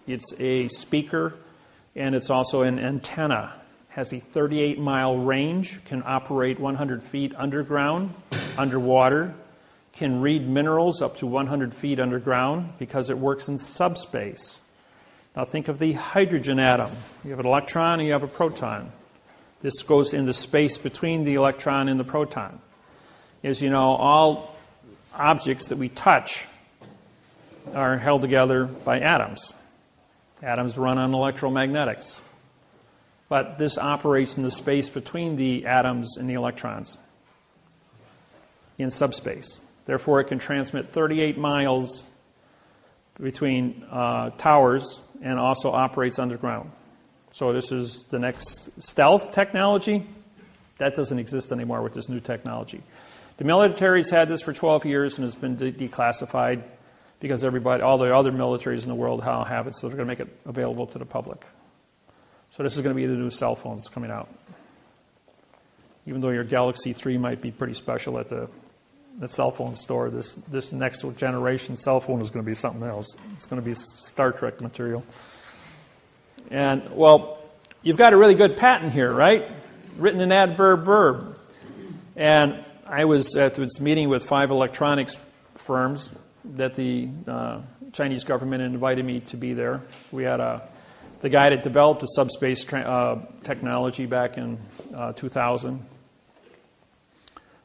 it's a speaker, and it's also an antenna. Has a 38-mile range, can operate 100 feet underground, underwater, can read minerals up to 100 feet underground because it works in subspace. Now think of the hydrogen atom. You have an electron and you have a proton. This goes into space between the electron and the proton. As you know, all objects that we touch are held together by atoms. Atoms run on electromagnetics. But this operates in the space between the atoms and the electrons in subspace. Therefore, it can transmit 38 miles between towers and also operates underground. So this is the next stealth technology. That doesn't exist anymore with this new technology. The military's had this for 12 years and has been declassified because all the other militaries in the world now have it, so they're going to make it available to the public. So this is going to be the new cell phones coming out. Even though your Galaxy 3 might be pretty special at the cell phone store, this next generation cell phone is going to be something else. It's going to be Star Trek material. And, well, you've got a really good patent here, right? Written in adverb verb. And I was at this meeting with 5 electronics firms that the Chinese government invited me to be there. We had the guy that developed the subspace technology back in 2000,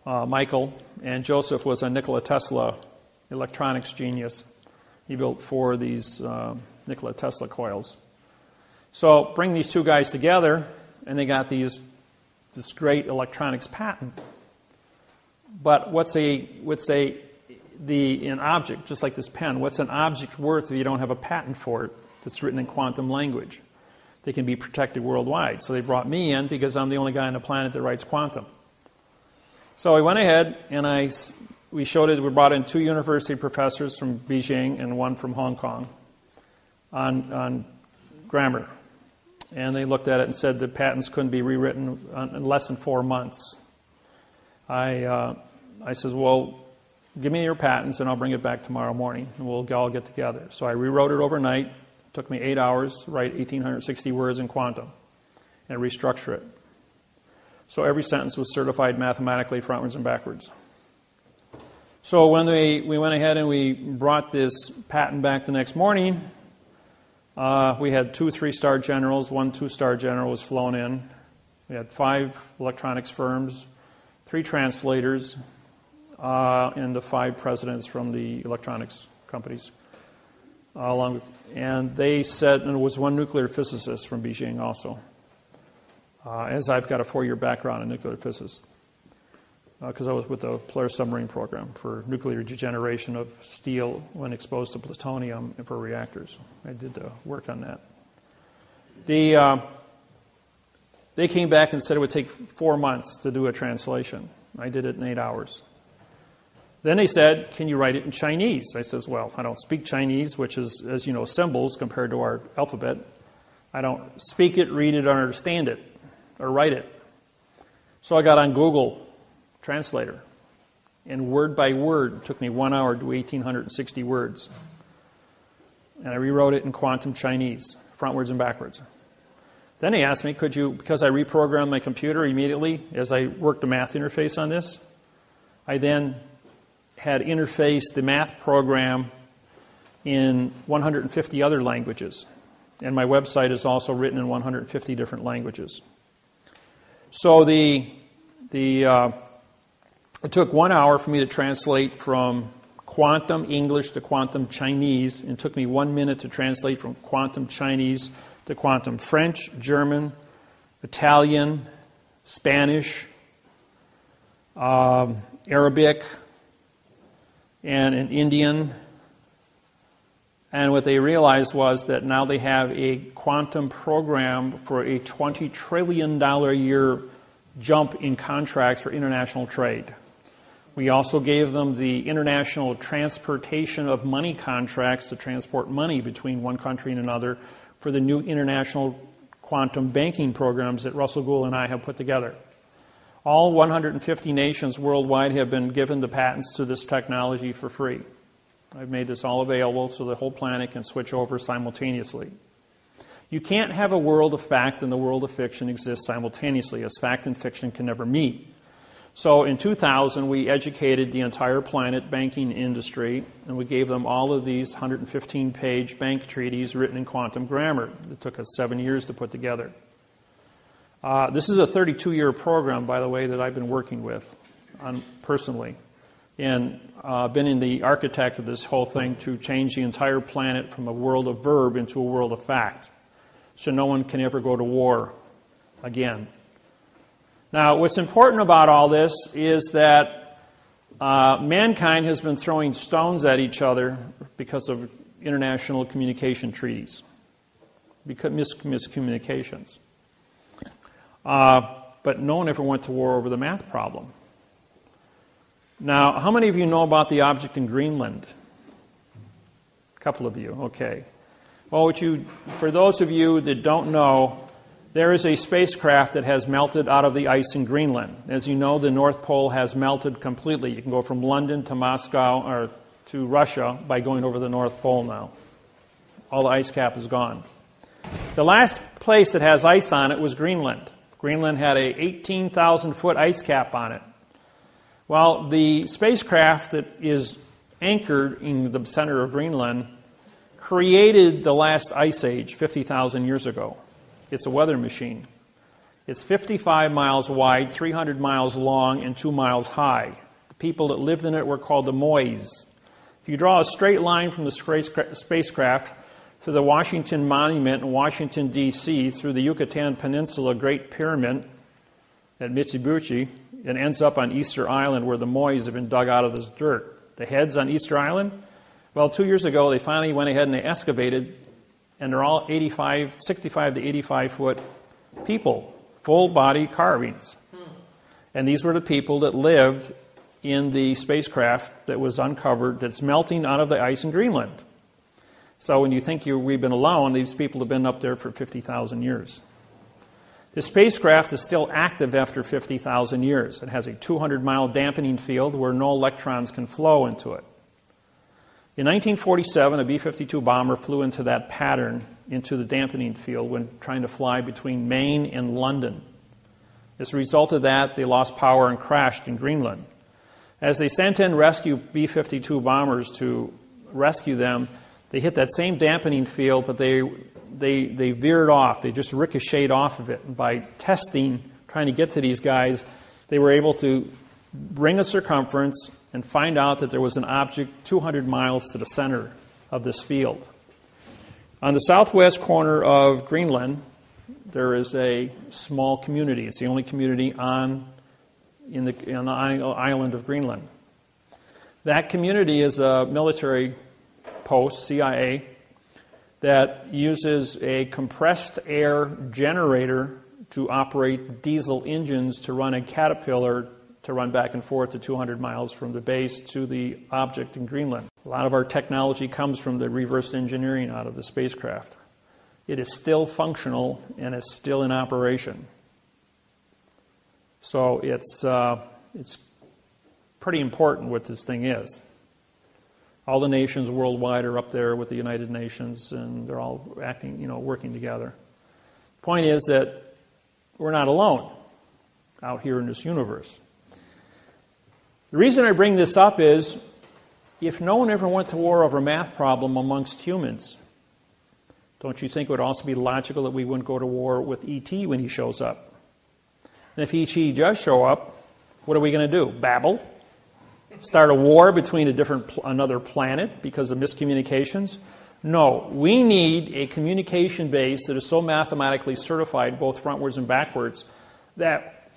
Michael, and Joseph was a Nikola Tesla electronics genius. He built 4 of these Nikola Tesla coils. So bring these 2 guys together, and they got this great electronics patent. But what's an object, just like this pen, what's an object worth if you don't have a patent for it that's written in quantum language? They can be protected worldwide. So they brought me in because I'm the only guy on the planet that writes quantum. So we went ahead and we showed it. We brought in 2 university professors from Beijing and 1 from Hong Kong on grammar. And they looked at it and said the patents couldn't be rewritten in less than 4 months. I says, well, give me your patents and I'll bring it back tomorrow morning and we'll all get together. So I rewrote it overnight. It took me 8 hours to write 1,860 words in quantum and restructure it. So every sentence was certified mathematically frontwards and backwards. So when we went ahead and we brought this patent back the next morning, we had 2 3-star generals, 1 2-star general was flown in. We had 5 electronics firms, 3 translators, and the 5 presidents from the electronics companies. And they said, and there was 1 nuclear physicist from Beijing also, as I've got a 4-year background in nuclear physics, because I was with the Polaris submarine program for nuclear degeneration of steel when exposed to plutonium for reactors. I did the work on that. They came back and said it would take 4 months to do a translation. I did it in 8 hours. Then they said, can you write it in Chinese? I says, well, I don't speak Chinese, which is, as you know, symbols compared to our alphabet. I don't speak it, read it, or understand it, or write it. So I got on Google Translator, and word by word, it took me 1 hour to do 1,860 words. And I rewrote it in quantum Chinese, frontwards and backwards. Then he asked me, could you, because I reprogrammed my computer immediately as I worked the math interface on this, I then had interfaced the math program in 150 other languages. And my website is also written in 150 different languages. So it took 1 hour for me to translate from quantum English to quantum Chinese, and it took me 1 minute to translate from quantum Chinese to quantum French, German, Italian, Spanish, Arabic, and in Indian. And what they realized was that now they have a quantum program for a $20 trillion a year jump in contracts for international trade. We also gave them the international transportation of money contracts to transport money between one country and another for the new international quantum banking programs that Russell Gould and I have put together. All 150 nations worldwide have been given the patents to this technology for free. I've made this all available so the whole planet can switch over simultaneously. You can't have a world of fact and the world of fiction exist simultaneously, as fact and fiction can never meet. So in 2000, we educated the entire planet banking industry, and we gave them all of these 115-page bank treaties written in quantum grammar. It took us 7 years to put together. This is a 32-year program, by the way, that I've been working with personally. And been in the architect of this whole thing to change the entire planet from a world of verb into a world of fact, so no one can ever go to war again. Now, what's important about all this is that mankind has been throwing stones at each other because of international communication treaties, because miscommunications. But no one ever went to war over the math problem. Now, how many of you know about the object in Greenland? A couple of you, okay. Well, for those of you that don't know, there is a spacecraft that has melted out of the ice in Greenland. As you know, the North Pole has melted completely. You can go from London to Moscow or to Russia by going over the North Pole now. All the ice cap is gone. The last place that has ice on it was Greenland. Greenland had a 18,000-foot ice cap on it. Well, the spacecraft that is anchored in the center of Greenland created the last ice age 50,000 years ago. It's a weather machine. It's 55 miles wide, 300 miles long, and 2 miles high. The people that lived in it were called the Mois. If you draw a straight line from the spacecraft to the Washington Monument in Washington, D.C., through the Yucatan Peninsula Great Pyramid at Mitsubishi, it ends up on Easter Island where the Mois have been dug out of this dirt. The heads on Easter Island? Well, 2 years ago, they finally went ahead and they excavated, and they're all 65 to 85-foot people, full-body carvings. And these were the people that lived in the spacecraft that was uncovered that's melting out of the ice in Greenland. So when you think we've been alone, these people have been up there for 50,000 years. The spacecraft is still active after 50,000 years. It has a 200-mile dampening field where no electrons can flow into it. In 1947, a B-52 bomber flew into that pattern, into the dampening field, when trying to fly between Maine and London. As a result of that, they lost power and crashed in Greenland. As they sent in rescue B-52 bombers to rescue them, they hit that same dampening field, but they veered off. They just ricocheted off of it. And by testing, trying to get to these guys, they were able to bring a circumference and find out that there was an object 200 miles to the center of this field. On the southwest corner of Greenland, there is a small community. It's the only community on the island of Greenland. That community is a military post, CIA, that uses a compressed air generator to operate diesel engines to run a Caterpillar to run back and forth to 200 miles from the base to the object in Greenland. A lot of our technology comes from the reverse engineering out of the spacecraft. It is still functional and is still in operation. So it's pretty important what this thing is. All the nations worldwide are up there with the United Nations, and they're all working together. The point is that we're not alone out here in this universe. The reason I bring this up is if no one ever went to war over a math problem amongst humans, don't you think it would also be logical that we wouldn't go to war with E.T. when he shows up? And if E.T. does show up, what are we going to do? Babble? Start a war between another planet because of miscommunications? No, we need a communication base that is so mathematically certified, both frontwards and backwards, that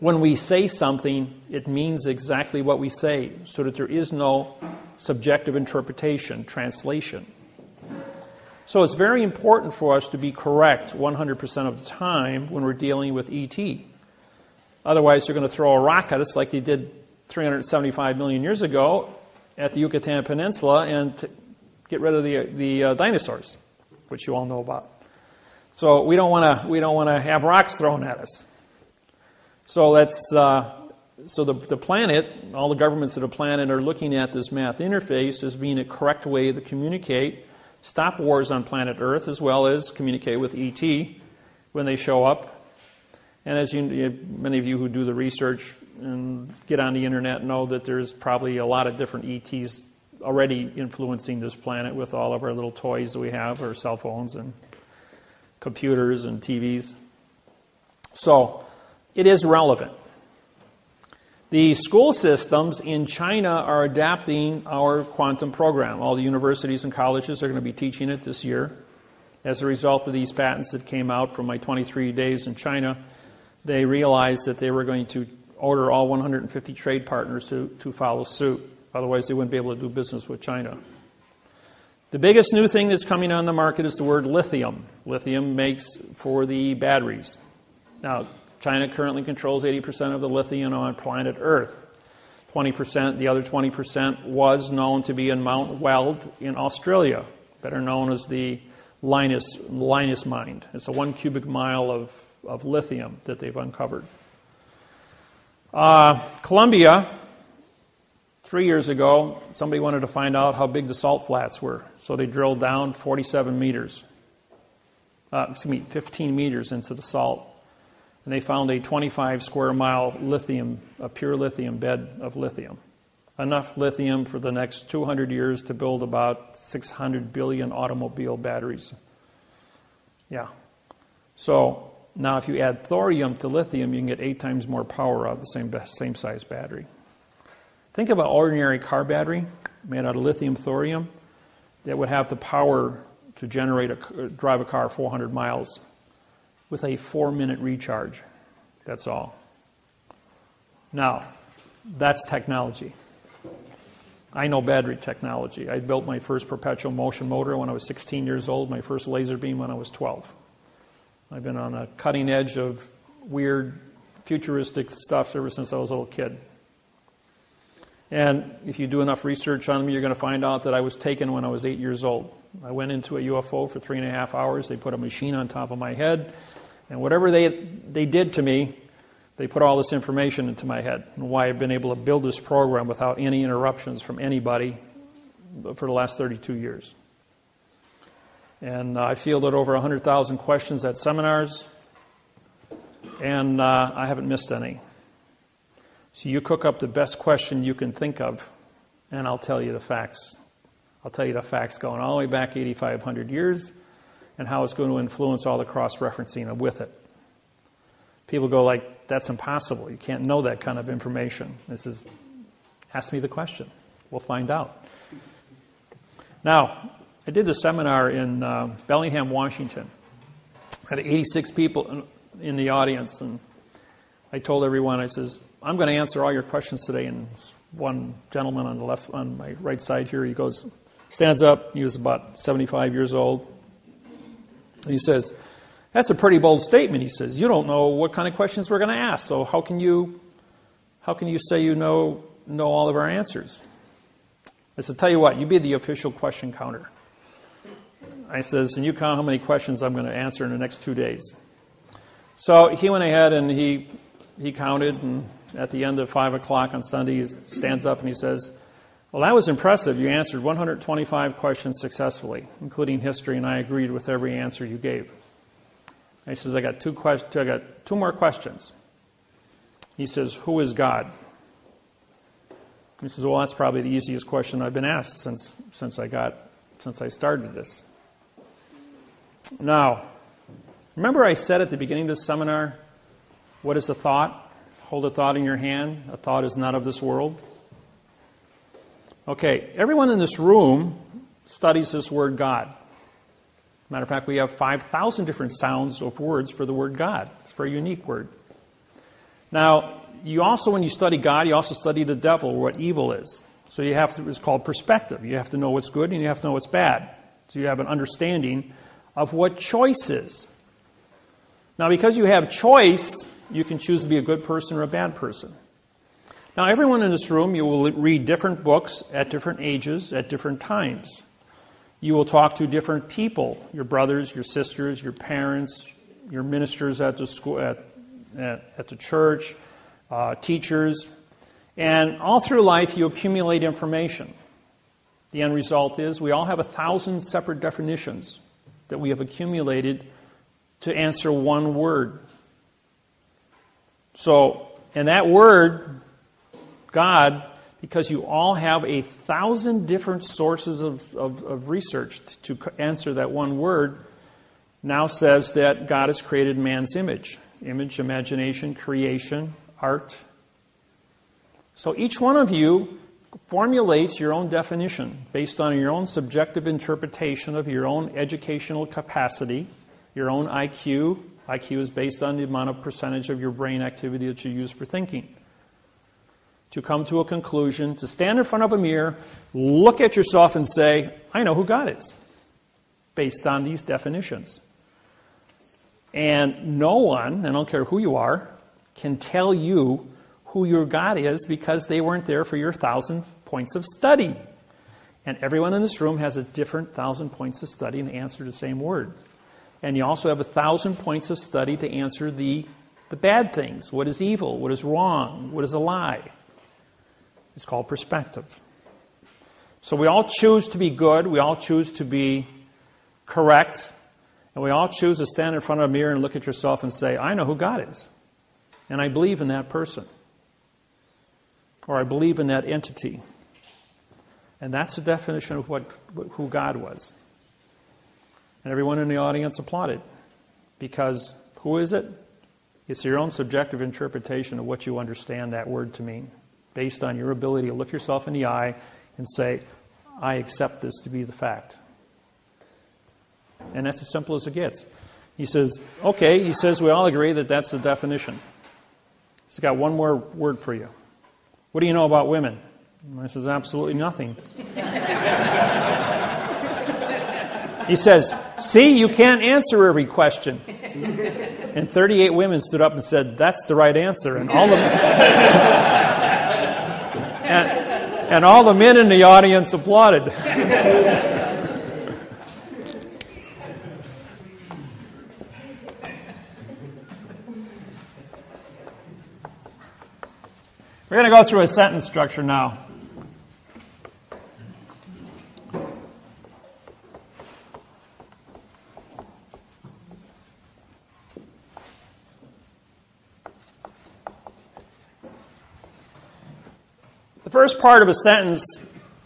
when we say something, it means exactly what we say, so that there is no subjective interpretation, translation. So it's very important for us to be correct 100% of the time when we're dealing with ET. Otherwise, they're going to throw a rock at us like they did 375 million years ago at the Yucatan Peninsula and get rid of the dinosaurs, which you all know about. So we don't want to have rocks thrown at us. So the planet, all the governments of the planet are looking at this math interface as being a correct way to communicate, stop wars on planet Earth, as well as communicate with ET when they show up. And as many of you who do the research and get on the internet know that there's probably a lot of different ETs already influencing this planet with all of our little toys that we have, our cell phones and computers and TVs. So it is relevant. The school systems in China are adapting our quantum program. All the universities and colleges are going to be teaching it this year. As a result of these patents that came out from my 23 days in China, they realized that they were going to order all 150 trade partners to follow suit. Otherwise, they wouldn't be able to do business with China. The biggest new thing that's coming on the market is the word lithium. Lithium makes for the batteries. Now, China currently controls 80% of the lithium on planet Earth. 20%, the other 20% was known to be in Mount Weld in Australia, better known as the Linus mine. It's a 1 cubic mile of lithium that they've uncovered. Colombia, 3 years ago, somebody wanted to find out how big the salt flats were. So they drilled down 15 meters into the salt. And they found a 25 square mile a pure lithium bed of lithium. Enough lithium for the next 200 years to build about 600 billion automobile batteries. Yeah. So now if you add thorium to lithium, you can get 8 times more power out of the same size battery. Think of an ordinary car battery made out of lithium thorium that would have the power to drive a car 400 miles with a 4-minute recharge. That's all. Now, that's technology. I know battery technology. I built my first perpetual motion motor when I was 16 years old, my first laser beam when I was 12. I've been on the cutting edge of weird, futuristic stuff ever since I was a little kid. And if you do enough research on me, you're going to find out that I was taken when I was 8 years old. I went into a UFO for 3.5 hours. They put a machine on top of my head. And whatever they did to me, they put all this information into my head. And why I've been able to build this program without any interruptions from anybody for the last 32 years. And I fielded over 100,000 questions at seminars. And I haven't missed any. So you cook up the best question you can think of, and I'll tell you the facts. I'll tell you the facts going all the way back 8,500 years and how it's going to influence all the cross-referencing with it. People go like, that's impossible. You can't know that kind of information. Ask me the question. We'll find out. Now, I did a seminar in Bellingham, Washington. I had 86 people in the audience, and I told everyone, I says, I'm going to answer all your questions today. And one gentleman on my right side here, he stands up. He was about 75 years old. And he says, that's a pretty bold statement. He says, you don't know what kind of questions we're going to ask. So how can you say you know all of our answers? I said, tell you what, you be the official question counter. I says, and you count how many questions I'm going to answer in the next 2 days. So he went ahead and he counted, and at the end of 5 o'clock on Sunday, he stands up and he says, well, that was impressive. You answered 125 questions successfully, including history, and I agreed with every answer you gave. He says, I got 2 more questions. He says, who is God? He says, well, that's probably the easiest question I've been asked since I started this. Now, remember I said at the beginning of this seminar, what is a thought? Hold a thought in your hand. A thought is not of this world. Okay, everyone in this room studies this word God. Matter of fact, we have 5,000 different sounds of words for the word God. It's a very unique word. Now, you also, when you study God, you also study the devil, or what evil is. So you have to, it's called perspective. You have to know what's good and you have to know what's bad. So you have an understanding of what choice is. Now, because you have choice, you can choose to be a good person or a bad person. Now, everyone in this room, you will read different books at different ages, at different times. You will talk to different people, your brothers, your sisters, your parents, your ministers at the school, at the church, teachers. And all through life, you accumulate information. The end result is we all have 1,000 separate definitions that we have accumulated to answer one word. So, and that word, God, because you all have 1,000 different sources of research to answer that one word, now says that God has created man's image. Image, imagination, creation, art. So each one of you formulates your own definition based on your own subjective interpretation of your own educational capacity, your own IQ. IQ is based on the amount of percentage of your brain activity that you use for thinking. To come to a conclusion, to stand in front of a mirror, look at yourself and say, I know who God is, based on these definitions. And no one, I don't care who you are, can tell you who your God is because they weren't there for your 1,000 points of study. And everyone in this room has a different 1,000 points of study to answer the same word. And you also have 1,000 points of study to answer the bad things. What is evil? What is wrong? What is a lie? It's called perspective. So we all choose to be good. We all choose to be correct. And we all choose to stand in front of a mirror and look at yourself and say, I know who God is. And I believe in that person. Or I believe in that entity. And that's the definition of who God was. And everyone in the audience applauded. Because who is it? It's your own subjective interpretation of what you understand that word to mean, based on your ability to look yourself in the eye and say, I accept this to be the fact. And that's as simple as it gets. He says, okay, he says we all agree that that's the definition. He's got one more word for you. What do you know about women? And I says, absolutely nothing. He says, see, you can't answer every question. And 38 women stood up and said, that's the right answer. And all the and all the men in the audience applauded. We're going to go through a sentence structure now. The first part of a sentence,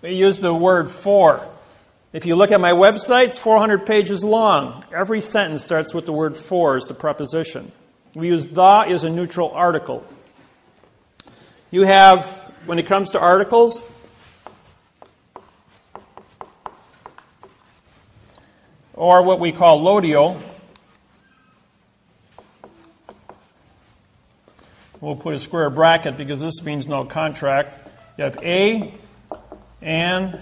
we use the word for. If you look at my website, it's 400 pages long. Every sentence starts with the word for as the preposition. We use the as a neutral article. You have, when it comes to articles, or what we call lodio, we'll put a square bracket because this means no contract. You have a, and,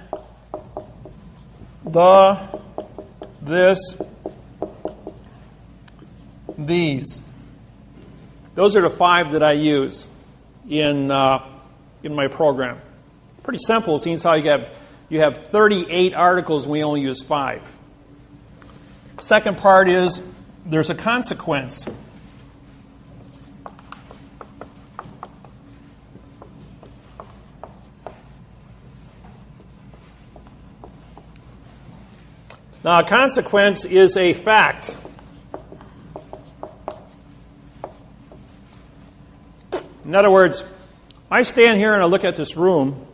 the, this, these. Those are the 5 that I use in my program. Pretty simple. It seems how you have 38 articles and we only use 5. Second part is there's a consequence. Now, a consequence is a fact. In other words, I stand here and I look at this room,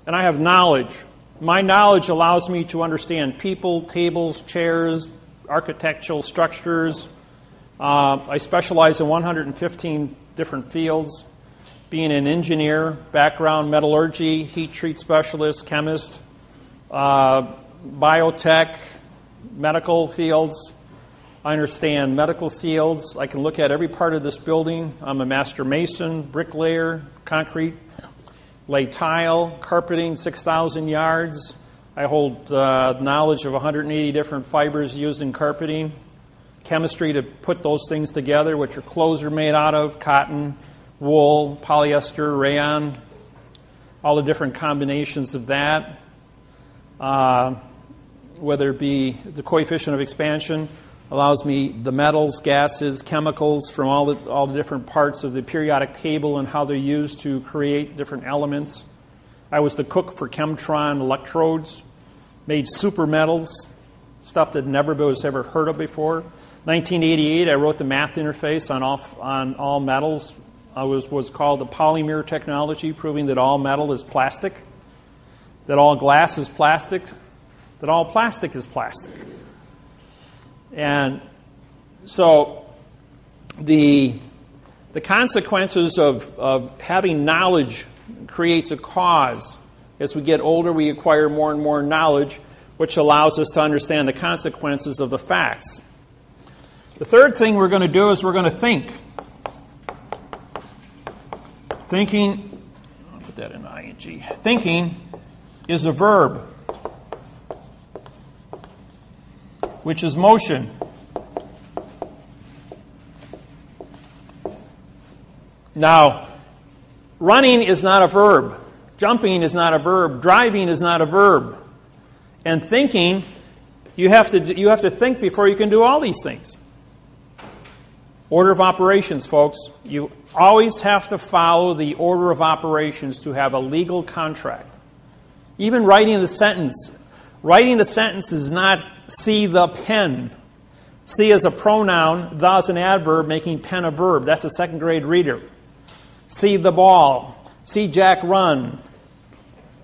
and I have knowledge. My knowledge allows me to understand people, tables, chairs, architectural structures. I specialize in 115 different fields, being an engineer, background, metallurgy, heat treat specialist, chemist, biotech, medical fields. I understand medical fields. I can look at every part of this building. I'm a master mason, bricklayer, concrete, lay tile, carpeting, 6,000 yards. I hold knowledge of 180 different fibers used in carpeting. Chemistry to put those things together, which your clothes are made out of, cotton, wool, polyester, rayon, all the different combinations of that. Whether it be the coefficient of expansion, allows me the metals, gases, chemicals from all the different parts of the periodic table and how they're used to create different elements. I was the cook for Chemtron electrodes, made super metals, stuff that never was ever heard of before. 1988, I wrote the math interface on all metals. Was called the polymer technology, proving that all metal is plastic, that all glass is plastic, that all plastic is plastic. And so the consequences of having knowledge creates a cause. As we get older, we acquire more and more knowledge, which allows us to understand the consequences of the facts. The third thing we're going to do is we're going to think. Thinking, I'll put that in ing. Thinking is a verb, which is motion. Now, running is not a verb. Jumping is not a verb. Driving is not a verb. And thinking, you have to think before you can do all these things. Order of operations, folks. You always have to follow the order of operations to have a legal contract. Even writing the sentence. Writing the sentence is not see the pen. See is a pronoun, the is an adverb, making pen a verb. That's a second grade reader. See the ball. See Jack run.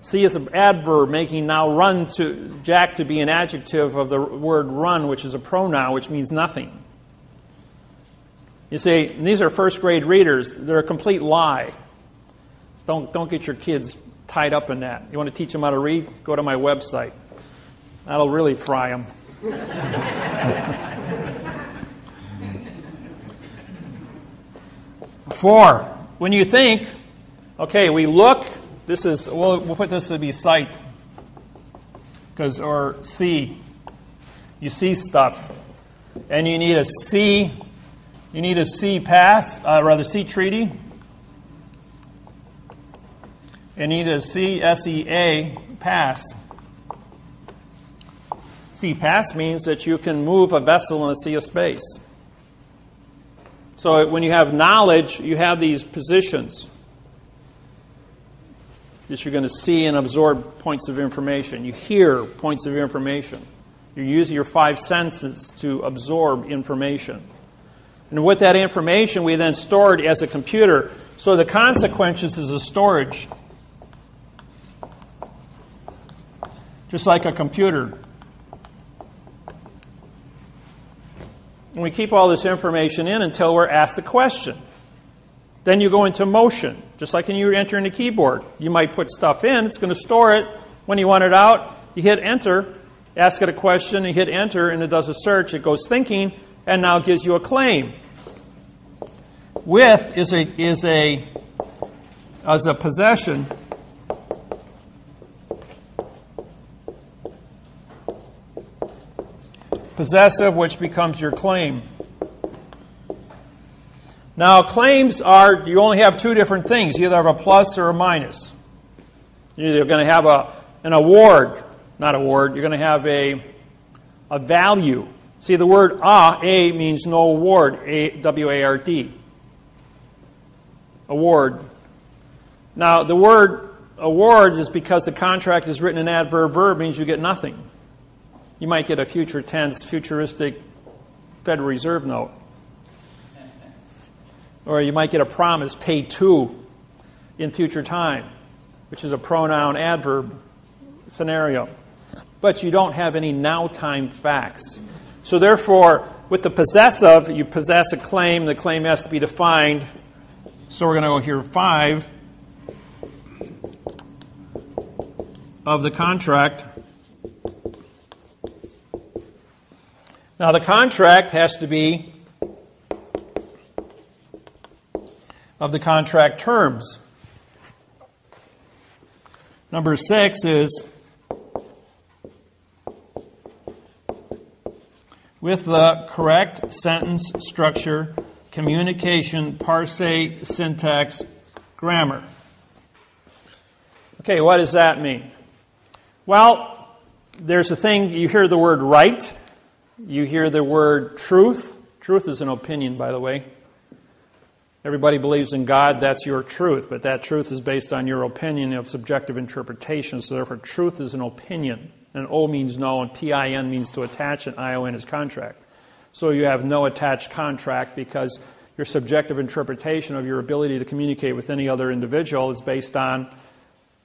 See is an adverb, making now run to Jack to be an adjective of the word run, which is a pronoun, which means nothing. You see, these are first grade readers. They're a complete lie. Don't get your kids tied up in that. You want to teach them how to read? Go to my website. That'll really fry them. 4, when you think, okay, we look. This is we'll put this to be sight, or see. You see stuff, and you need a see. You need a see see treaty. You need a SEA pass. Sea pass means that you can move a vessel in a sea of space. So when you have knowledge, you have these positions that you're going to see and absorb points of information. You hear points of information. You're using your 5 senses to absorb information. And with that information, we then store it as a computer. So the consequences is a storage. Just like a computer. And we keep all this information in until we're asked the question. Then you go into motion. Just like when you enter in the keyboard. You might put stuff in, it's going to store it. When you want it out, you hit enter, ask it a question, you hit enter, and it does a search. It goes thinking, and now gives you a claim. With is a possession. Possessive, which becomes your claim. Now, claims are, you only have 2 different things. You either have a plus or a minus. You're either going to have an award, not award, you're going to have a value. See, the word a means no award, W-A-R-D. Award. Now, the word award is because the contract is written in adverb verb, means you get nothing. You might get a future tense, futuristic Federal Reserve note. Or you might get a promise, pay to, in future time. which is a pronoun adverb scenario. But you don't have any now time facts. So therefore, with the possessive, you possess a claim. The claim has to be defined. So we're going to go here 5 of the contract. Now the contract has to be of the contract terms. Number 6 is with the correct sentence structure, communication, parse, syntax, grammar. Okay, what does that mean? Well, there's a thing, you hear the word right, you hear the word truth. Truth is an opinion, by the way. Everybody believes in God, that's your truth, but that truth is based on your opinion of subjective interpretation, so therefore truth is an opinion. And O means no, and PIN means to attach, and ION is contract. So you have no attached contract because your subjective interpretation of your ability to communicate with any other individual is based on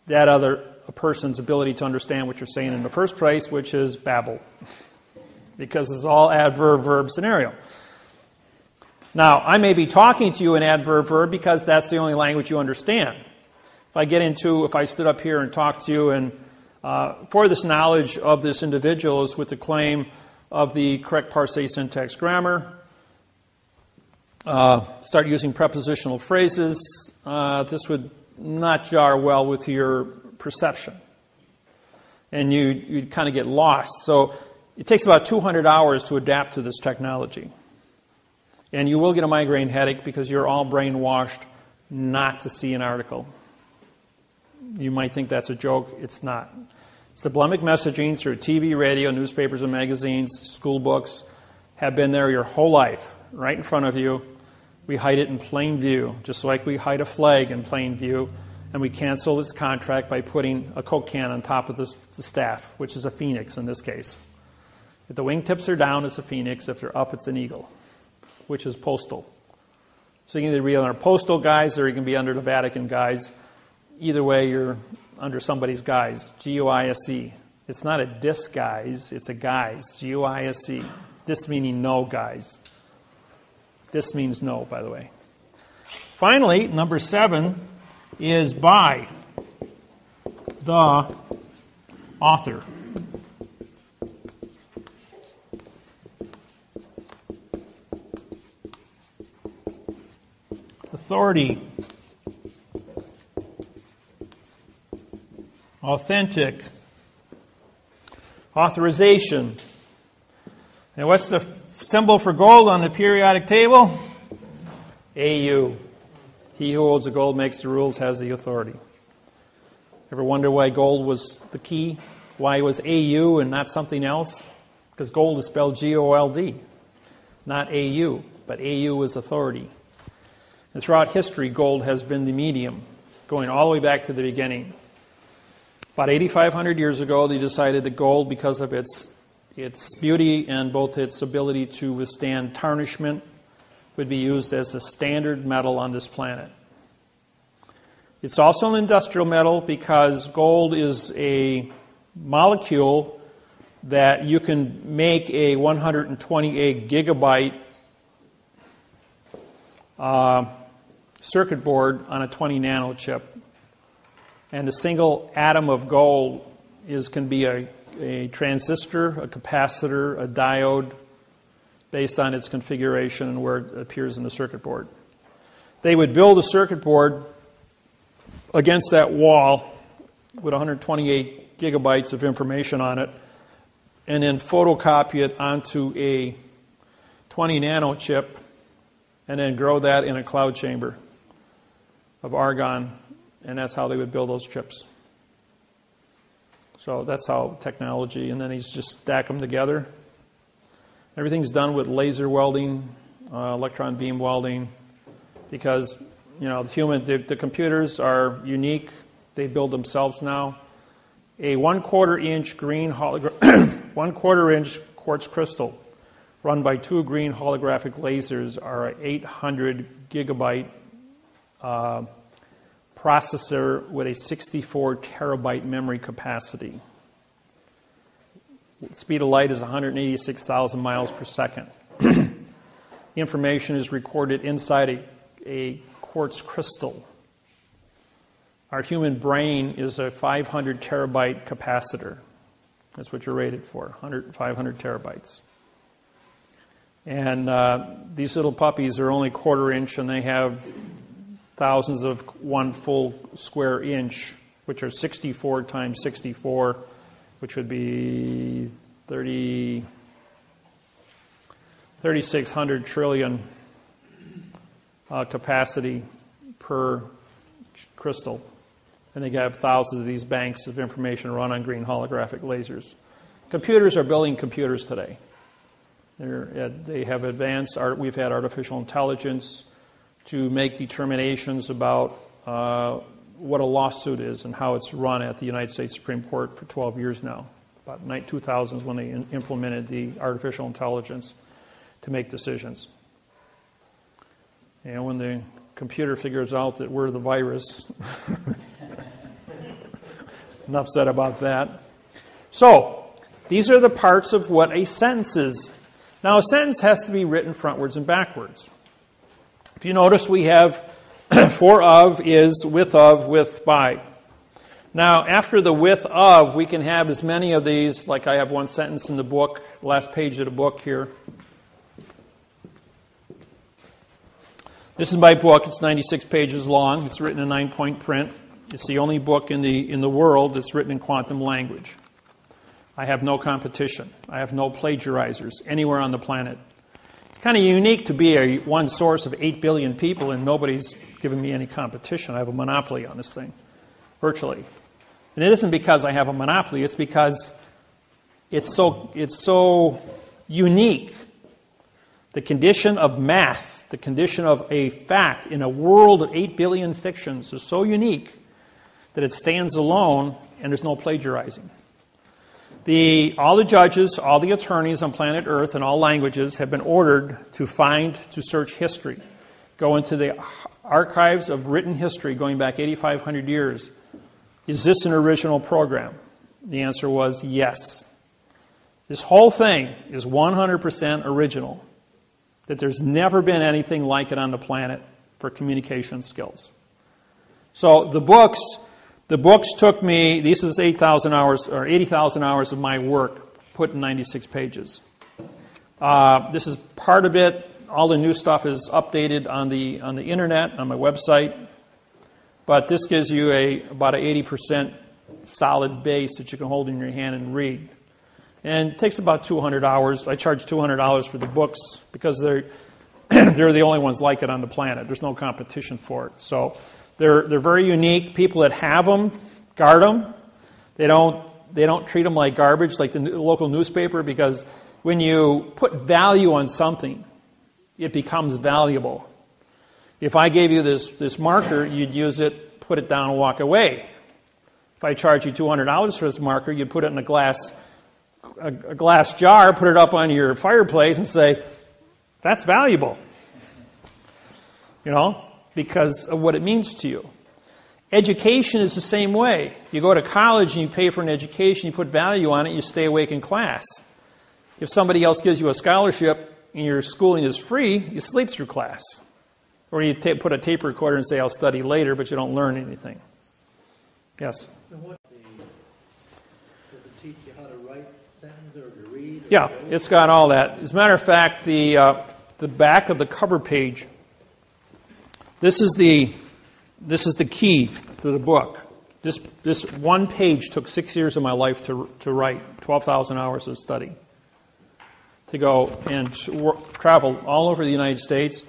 that other person's ability to understand what you're saying in the first place, which is babble. Because it's all adverb-verb scenario. Now, I may be talking to you in adverb-verb because that's the only language you understand. If I stood up here and talked to you and for this knowledge of this individual is with the claim of the correct parse, syntax, grammar, start using prepositional phrases, this would not jar well with your perception. And you'd kind of get lost. So it takes about 200 hours to adapt to this technology. And you will get a migraine headache because you're all brainwashed not to see an article. You might think that's a joke. It's not. Sublimic messaging through TV, radio, newspapers and magazines, school books have been there your whole life, right in front of you. We hide it in plain view, just like we hide a flag in plain view, and we cancel this contract by putting a Coke can on top of the staff, which is a phoenix in this case. If the wingtips are down, it's a phoenix. If they're up, it's an eagle, which is postal. So you can either be under postal guise or you can be under the Vatican guise. Either way, you're under somebody's guise. G-U-I-S-E. It's not a disguise, it's a guise. G-U-I-S-E. Dis meaning no, guys. This means no, by the way. Finally, number 7 is by the author. Authority. Authentic. Authorization. And what's the symbol for gold on the periodic table? AU. He who holds the gold makes the rules, has the authority. Ever wonder why gold was the key? Why it was AU and not something else? Because gold is spelled G-O-L-D. Not AU, but AU is authority. And throughout history, gold has been the medium, going all the way back to the beginning. About 8,500 years ago, they decided that gold, because of its beauty and both its ability to withstand tarnishment, would be used as a standard metal on this planet. It's also an industrial metal because gold is a molecule that you can make a 128 gigabyte circuit board on a 20 nano chip. And a single atom of gold can be a transistor, a capacitor, a diode, based on its configuration and where it appears in the circuit board. They would build a circuit board against that wall with 128 gigabytes of information on it, and then photocopy it onto a 20 nano chip, and then grow that in a cloud chamber of argon. And that's how they would build those chips. So that's how technology, and then he's just stack them together. Everything's done with laser welding, electron beam welding, because the computers are unique. They build themselves now. A 1/4 inch green 1/4 inch quartz crystal run by 2 green holographic lasers are an 800 gigabyte processor with a 64 terabyte memory capacity. The speed of light is 186,000 miles per second. Information is recorded inside a quartz crystal. Our human brain is a 500 terabyte capacitor. That's what you're rated for, 500 terabytes. And these little puppies are only quarter inch, and they have thousands of one full square inch, which are 64 times 64, which would be 3,600 trillion capacity per crystal. And they have thousands of these banks of information run on green holographic lasers. Computers are building computers today. They have advanced. We've had artificial intelligence to make determinations about what a lawsuit is and how it's run at the United States Supreme Court for 12 years now. About 2000s when they implemented the artificial intelligence to make decisions. And when the computer figures out that we're the virus, enough said about that. So, these are the parts of what a sentence is. Now, a sentence has to be written frontwards and backwards. If you notice, we have for of, is, with of, with, by. Now, after the with of, we can have as many of these, like I have one sentence in the book, last page of the book here. This is my book. It's 96 pages long. It's written in 9-point print. It's the only book in the world that's written in quantum language. I have no competition. I have no plagiarizers anywhere on the planet. It's kind of unique to be one source of 8 billion people and nobody's giving me any competition. I have a monopoly on this thing, virtually. And it isn't because I have a monopoly. It's because it's so unique. The condition of math, the condition of a fact in a world of 8 billion fictions is so unique that it stands alone and there's no plagiarizing. All the judges, all the attorneys on planet Earth in all languages have been ordered to search history. Go into the archives of written history going back 8,500 years. Is this an original program? The answer was yes. This whole thing is 100% original. That there's never been anything like it on the planet for communication skills. So the books took me, this is 8,000 hours or 80,000 hours of my work put in 96 pages. This is part of it. All the new stuff is updated on the internet, on my website. But this gives you about an 80% solid base that you can hold in your hand and read. And it takes about 200 hours. I charge $200 for the books because they're the only ones like it on the planet. There's no competition for it. So they're very unique. People that have them guard them. They don't treat them like garbage, like the local newspaper, because when you put value on something, it becomes valuable. If I gave you this marker, you'd use it, put it down, and walk away. If I charge you $200 for this marker, you'd put it in a glass jar, put it up on your fireplace, and say, "That's valuable." Because of what it means to you. Education is the same way. You go to college and you pay for an education, you put value on it, you stay awake in class. If somebody else gives you a scholarship and your schooling is free, you sleep through class. Or you put a tape recorder and say, "I'll study later," but you don't learn anything. Yes? So does it teach you how to write sentences or to read? Yeah, it's got all that. As a matter of fact, the back of the cover page, this is the key to the book. This one page took 6 years of my life to write, 12,000 hours of study. To go and travel all over the United States.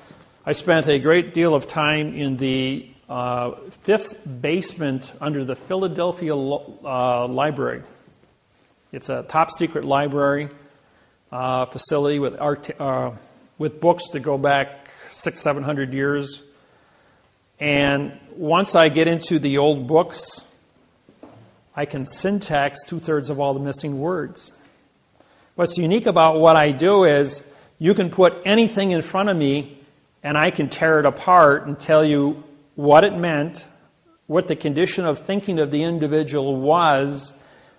I spent a great deal of time in the fifth basement under the Philadelphia Library. It's a top-secret library facility with books that go back 600-700 years. And once I get into the old books, I can syntax 2/3 of all the missing words. What's unique about what I do is you can put anything in front of me and I can tear it apart and tell you what it meant, what the condition of thinking of the individual was,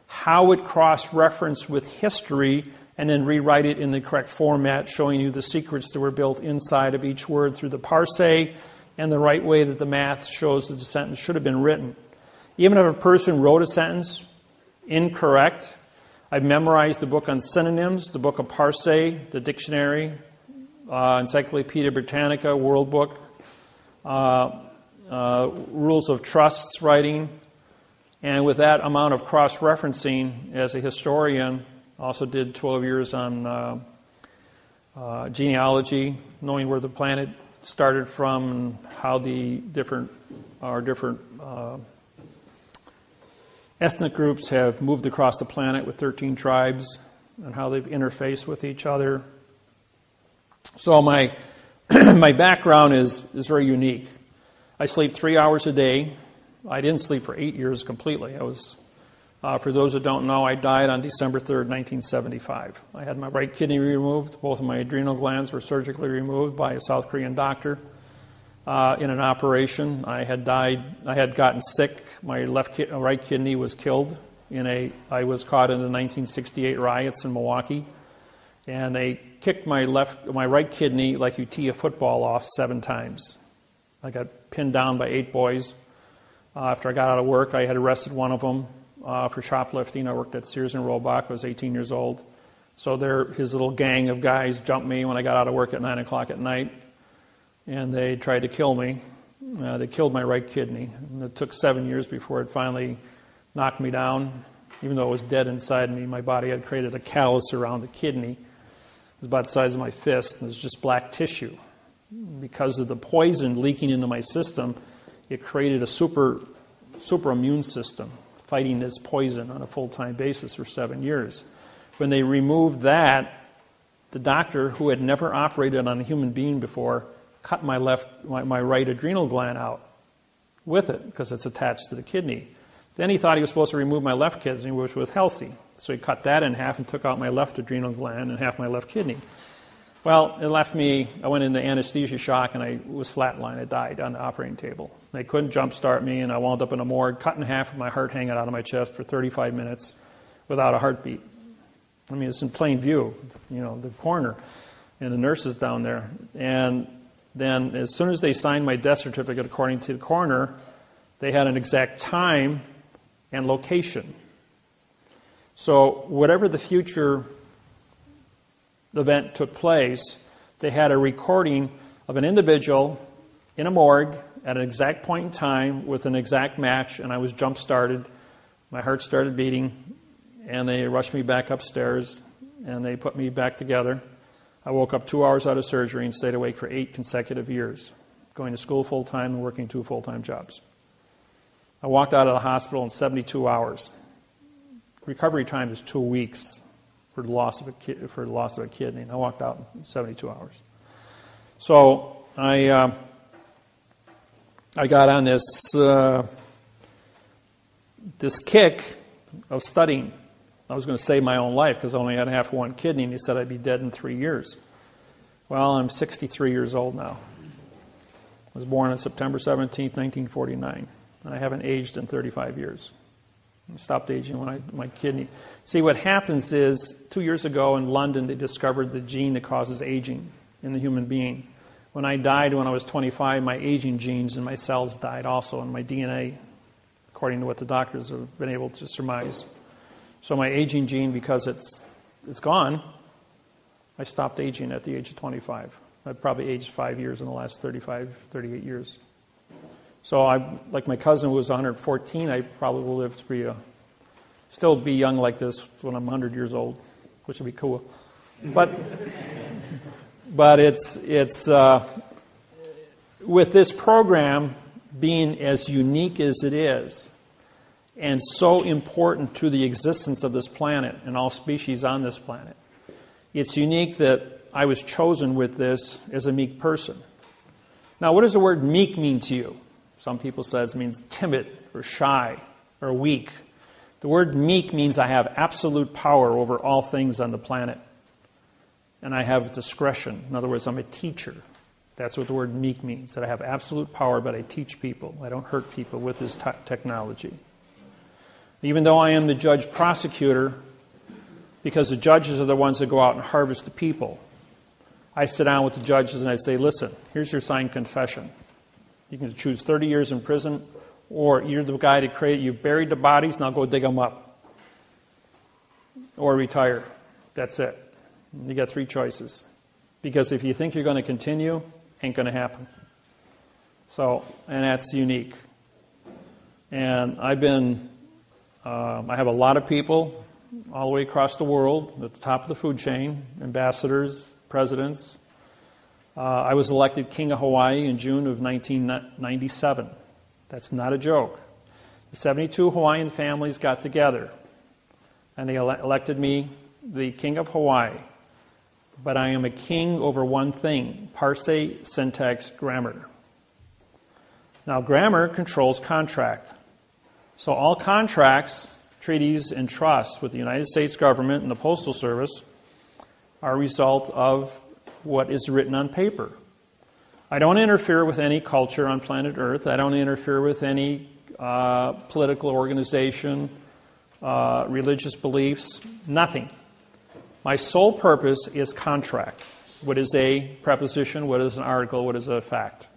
how it cross-referenced with history, and then rewrite it in the correct format, showing you the secrets that were built inside of each word through the parse and the right way that the math shows that the sentence should have been written. Even if a person wrote a sentence incorrect, I've memorized the book on synonyms, the book of parse, the dictionary, Encyclopedia Britannica, World Book, Rules of Trusts writing, and with that amount of cross-referencing as a historian, also did 12 years on genealogy, knowing where the planet started from and how the different ethnic groups have moved across the planet with 13 tribes and how they've interfaced with each other. So my my background is very unique. I sleep 3 hours a day. I didn't sleep for 8 years completely. I was, for those that don't know, I died on December 3rd, 1975. I had my right kidney removed. Both of my adrenal glands were surgically removed by a South Korean doctor in an operation. I had gotten sick. My right kidney was killed I was caught in the 1968 riots in Milwaukee, and they kicked my right kidney like you tee a football off 7 times. I got pinned down by 8 boys. After I got out of work, I had arrested one of them for shoplifting. I worked at Sears and Roebuck. I was 18 years old. So his little gang of guys jumped me when I got out of work at 9 o'clock at night, and they tried to kill me. They killed my right kidney. And it took 7 years before it finally knocked me down. Even though it was dead inside me, my body had created a callus around the kidney. It was about the size of my fist, and it was just black tissue. Because of the poison leaking into my system, it created a super immune system fighting this poison on a full-time basis for 7 years. When they removed that, the doctor, who had never operated on a human being before, cut my right adrenal gland out with it because it's attached to the kidney. Then he thought he was supposed to remove my left kidney, which was healthy. So he cut that in half and took out my left adrenal gland and half my left kidney. Well, it left me, I went into anesthesia shock, and I was flatlined. I died on the operating table. They couldn't jumpstart me, and I wound up in a morgue, cut in half with my heart hanging out of my chest for 35 minutes without a heartbeat. I mean, it's in plain view, the coroner and the nurses down there. And then as soon as they signed my death certificate, according to the coroner, they had an exact time and location. So whatever the future event took place, they had a recording of an individual in a morgue at an exact point in time with an exact match, and I was jump-started. My heart started beating, and they rushed me back upstairs, and they put me back together. I woke up 2 hours out of surgery and stayed awake for 8 consecutive years, going to school full-time and working 2 full-time jobs. I walked out of the hospital in 72 hours. Recovery time is 2 weeks for the loss of a kidney, and I walked out in 72 hours. So I got on this kick of studying. I was going to save my own life because I only had half one kidney, and he said I'd be dead in 3 years. Well, I'm 63 years old now. I was born on September 17th, 1949, and I haven't aged in 35 years. I stopped aging when my kidney. See, what happens is 2 years ago in London, they discovered the gene that causes aging in the human being. When I died when I was 25, my aging genes and my cells died also, and my DNA, according to what the doctors have been able to surmise. So my aging gene, because it's gone, I stopped aging at the age of 25. I've probably aged 5 years in the last 38 years. So like my cousin who was 114, I probably will live to still be young like this when I'm 100 years old, which would be cool. But it's with this program being as unique as it is, and so important to the existence of this planet and all species on this planet, it's unique that I was chosen with this as a meek person. Now, what does the word meek mean to you? Some people say it means timid or shy or weak. The word meek means I have absolute power over all things on the planet. And I have discretion. In other words, I'm a teacher. That's what the word meek means, that I have absolute power, but I teach people. I don't hurt people with this technology. Even though I am the judge prosecutor, because the judges are the ones that go out and harvest the people, I sit down with the judges and I say, listen, here's your signed confession. You can choose 30 years in prison, or you're the guy that created, you buried the bodies, now go dig them up. Or retire. That's it. You got 3 choices. Because if you think you're going to continue, ain't going to happen. So, and that's unique. And I have a lot of people all the way across the world at the top of the food chain, ambassadors, presidents. I was elected King of Hawaii in June of 1997. That's not a joke. The 72 Hawaiian families got together, and they elected me the King of Hawaii. But I am a king over one thing: parse, syntax, grammar. Now, grammar controls contract. So all contracts, treaties, and trusts with the United States government and the Postal Service are a result of what is written on paper. I don't interfere with any culture on planet Earth. I don't interfere with any political organization, religious beliefs, nothing. My sole purpose is contract. What is a preposition? What is an article? What is a fact?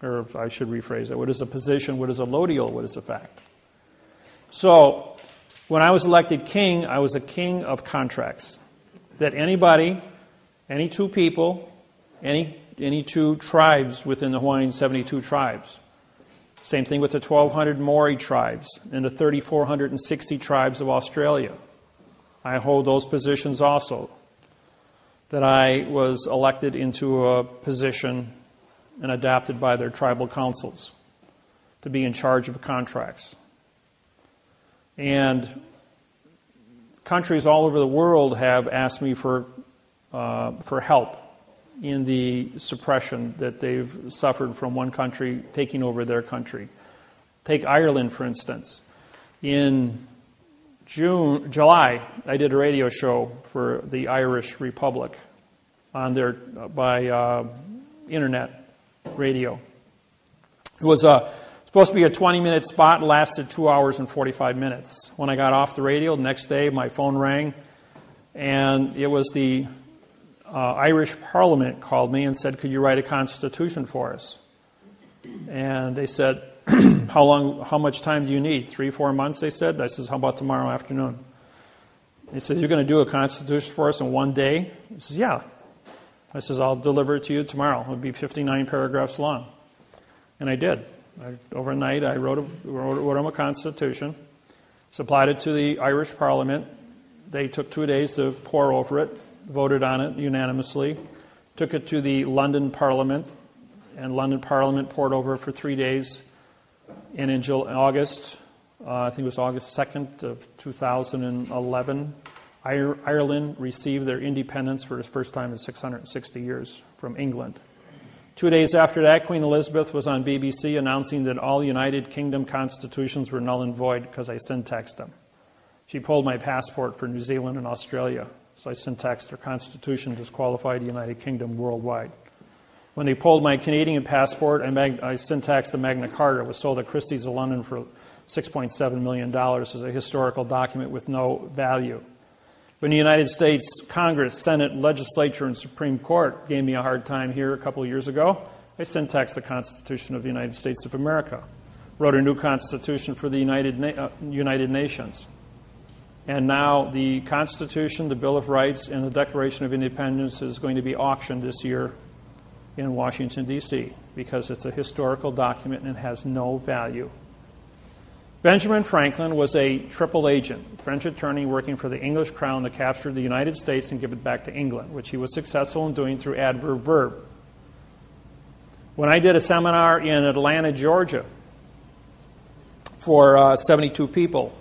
Or I should rephrase it. What is a position? What is a lodial? What is a fact? So, when I was elected king, I was a king of contracts. That anybody, any 2 people, any 2 tribes within the Hawaiian 72 tribes. Same thing with the 1,200 Maori tribes and the 3,460 tribes of Australia. I hold those positions also. That I was elected into a position and adopted by their tribal councils to be in charge of contracts. And countries all over the world have asked me for help in the suppression that they've suffered from one country taking over their country. Take Ireland, for instance. In July, I did a radio show for the Irish Republic on their by internet radio. It was supposed to be a 20-minute spot, lasted 2 hours and 45 minutes. When I got off the radio, the next day my phone rang, and it was the Irish Parliament called me and said, could you write a constitution for us? And they said, how much time do you need? 3-4 months, they said. I says, how about tomorrow afternoon? He says, you're going to do a constitution for us in one day? He says, yeah. I says, I'll deliver it to you tomorrow. It'll be 59 paragraphs long. And I did. Overnight, I wrote them a constitution, supplied it to the Irish Parliament. They took 2 days to pore over it, voted on it unanimously, took it to the London Parliament, and London Parliament pored over it for 3 days. And in August, I think it was August 2nd of 2011, Ireland received their independence for the first time in 660 years from England. 2 days after that, Queen Elizabeth was on BBC announcing that all United Kingdom constitutions were null and void because I syntaxed them. She pulled my passport for New Zealand and Australia, so I syntaxed their constitution, disqualified the United Kingdom worldwide. When they pulled my Canadian passport, I syntaxed the Magna Carta. It was sold at Christie's of London for $6.7 million as a historical document with no value. When the United States Congress, Senate, Legislature, and Supreme Court gave me a hard time here a couple of years ago, I syntaxed the Constitution of the United States of America, wrote a new Constitution for the United Nations. And now the Constitution, the Bill of Rights, and the Declaration of Independence is going to be auctioned this year in Washington, D.C., because it's a historical document and has no value. Benjamin Franklin was a triple agent, French attorney working for the English crown to capture the United States and give it back to England, which he was successful in doing through adverb-verb. When I did a seminar in Atlanta, Georgia, for 72 people,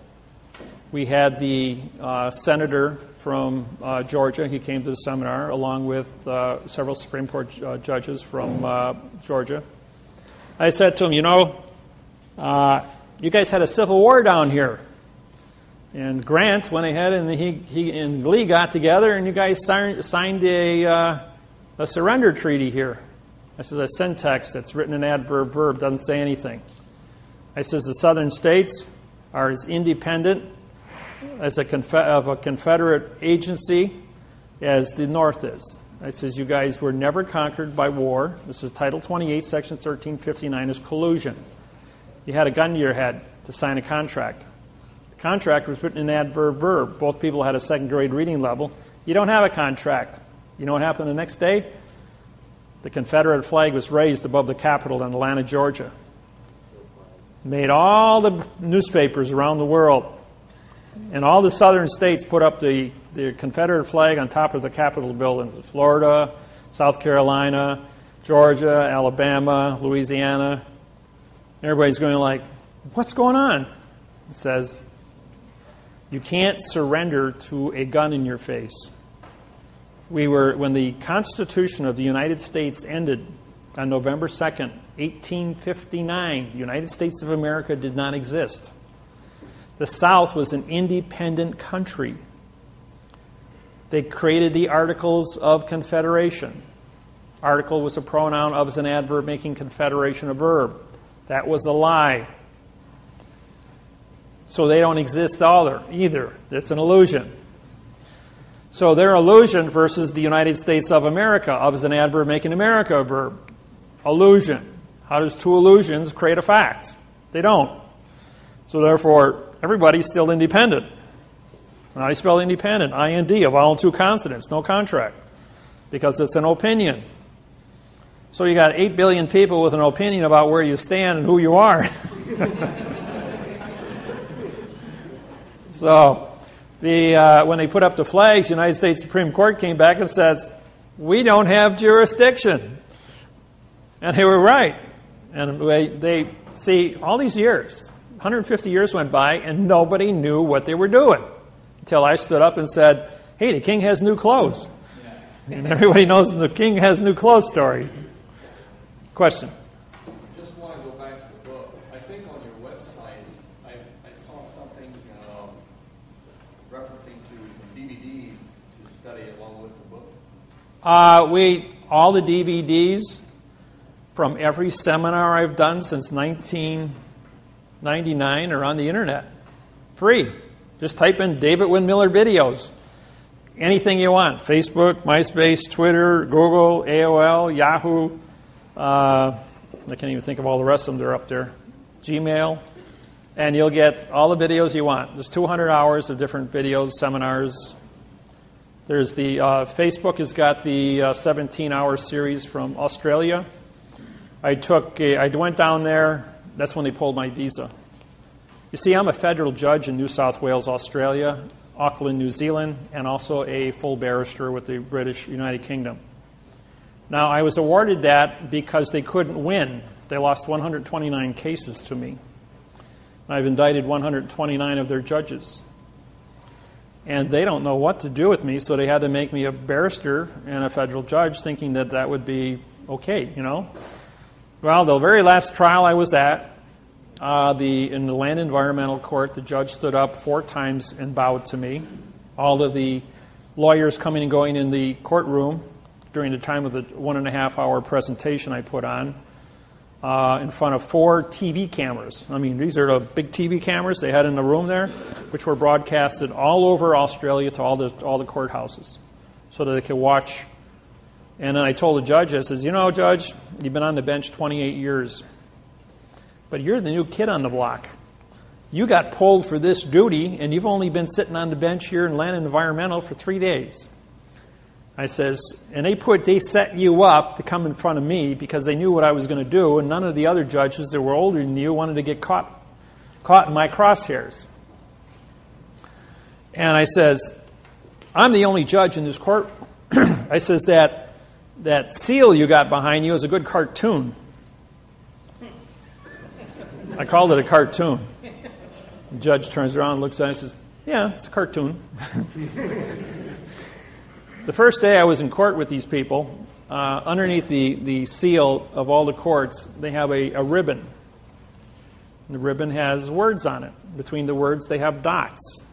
we had the senator from Georgia. He came to the seminar along with several Supreme Court judges from Georgia. I said to him, you guys had a civil war down here. And Grant went ahead and he and Lee got together and you guys signed a surrender treaty here. I said, the syntax that's written in adverb verb doesn't say anything. I says, the southern states are as independent as of a Confederate agency as the North is. I says, you guys were never conquered by war. This is Title 28, Section 1359 is collusion. You had a gun to your head to sign a contract. The contract was written in adverb verb. Both people had a second grade reading level. You don't have a contract. You know what happened the next day? The Confederate flag was raised above the Capitol in Atlanta, Georgia. Made all the newspapers around the world. And all the southern states put up the Confederate flag on top of the Capitol buildings. Florida, South Carolina, Georgia, Alabama, Louisiana. Everybody's going like, what's going on? It says, you can't surrender to a gun in your face. When the Constitution of the United States ended on November 2nd, 1859, the United States of America did not exist. The South was an independent country. They created the Articles of Confederation. Article was a pronoun, of is an adverb, making confederation a verb. That was a lie. So they don't exist either. It's an illusion. So their illusion versus the United States of America, of is an adverb, making America a verb. Illusion. How does two illusions create a fact? They don't. So therefore, everybody's still independent. And I spell independent, I-N-D, a vowel and two consonants, no contract. Because it's an opinion. So you got 8 billion people with an opinion about where you stand and who you are. So when they put up the flags, the United States Supreme Court came back and said, we don't have jurisdiction. And they were right. And they see, all these years, 150 years went by, and nobody knew what they were doing. Until I stood up and said, hey, the king has new clothes. And everybody knows the king has new clothes story. Question? Just want to go back to the book. I think on your website, I saw something referencing to some DVDs to study along with the book. All the DVDs from every seminar I've done since 1999 are on the internet. Free. Just type in David Wynn Miller videos. Anything you want. Facebook, MySpace, Twitter, Google, AOL, Yahoo. I can't even think of all the rest of them. They're up there. Gmail. And you'll get all the videos you want. There's 200 hours of different videos, seminars. There's the Facebook has got the 17-hour series from Australia. I went down there. That's when they pulled my visa. You see, I'm a federal judge in New South Wales, Australia, Auckland, New Zealand, and also a full barrister with the British United Kingdom. Now, I was awarded that because they couldn't win. They lost 129 cases to me. I've indicted 129 of their judges. And they don't know what to do with me, so they had to make me a barrister and a federal judge, thinking that that would be okay, you know. Well, the very last trial I was at, in the Land Environmental Court, the judge stood up 4 times and bowed to me. All of the lawyers coming and going in the courtroom during the time of the 1.5-hour presentation I put on in front of 4 TV cameras. I mean, these are the big TV cameras they had in the room there, which were broadcasted all over Australia to all the courthouses so that they could watch. And then I told the judge, I says, you know, Judge, you've been on the bench 28 years, but you're the new kid on the block. You got pulled for this duty, and you've only been sitting on the bench here in Land Environmental for 3 days. I says, and they set you up to come in front of me because they knew what I was going to do, and none of the other judges that were older than you wanted to get caught in my crosshairs. And I says, I'm the only judge in this court. I says, that seal you got behind you is a good cartoon. I called it a cartoon. The judge turns around and looks at it and says, yeah, it's a cartoon. The first day I was in court with these people, underneath the seal of all the courts, they have a ribbon. The ribbon has words on it. Between the words, they have dots.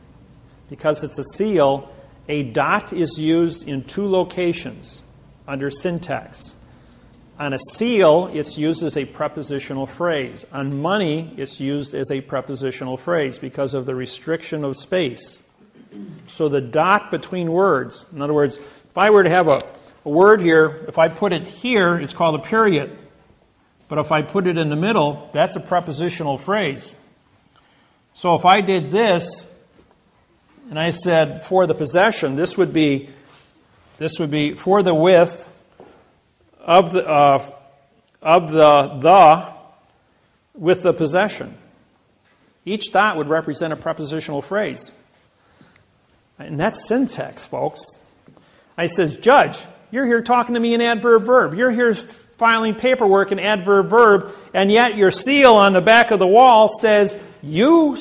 Because it's a seal, a dot is used in 2 locations under syntax. On a seal, it's used as a prepositional phrase. On money, it's used as a prepositional phrase because of the restriction of space. So the dot between words, in other words, if I were to have a word here, if I put it here, it's called a period. But if I put it in the middle, that's a prepositional phrase. So if I did this, and I said for the possession, this would be for the width of the with the possession. Each dot would represent a prepositional phrase. And that's syntax, folks. I says, Judge, you're here talking to me in adverb verb. You're here filing paperwork in adverb verb, and yet your seal on the back of the wall says you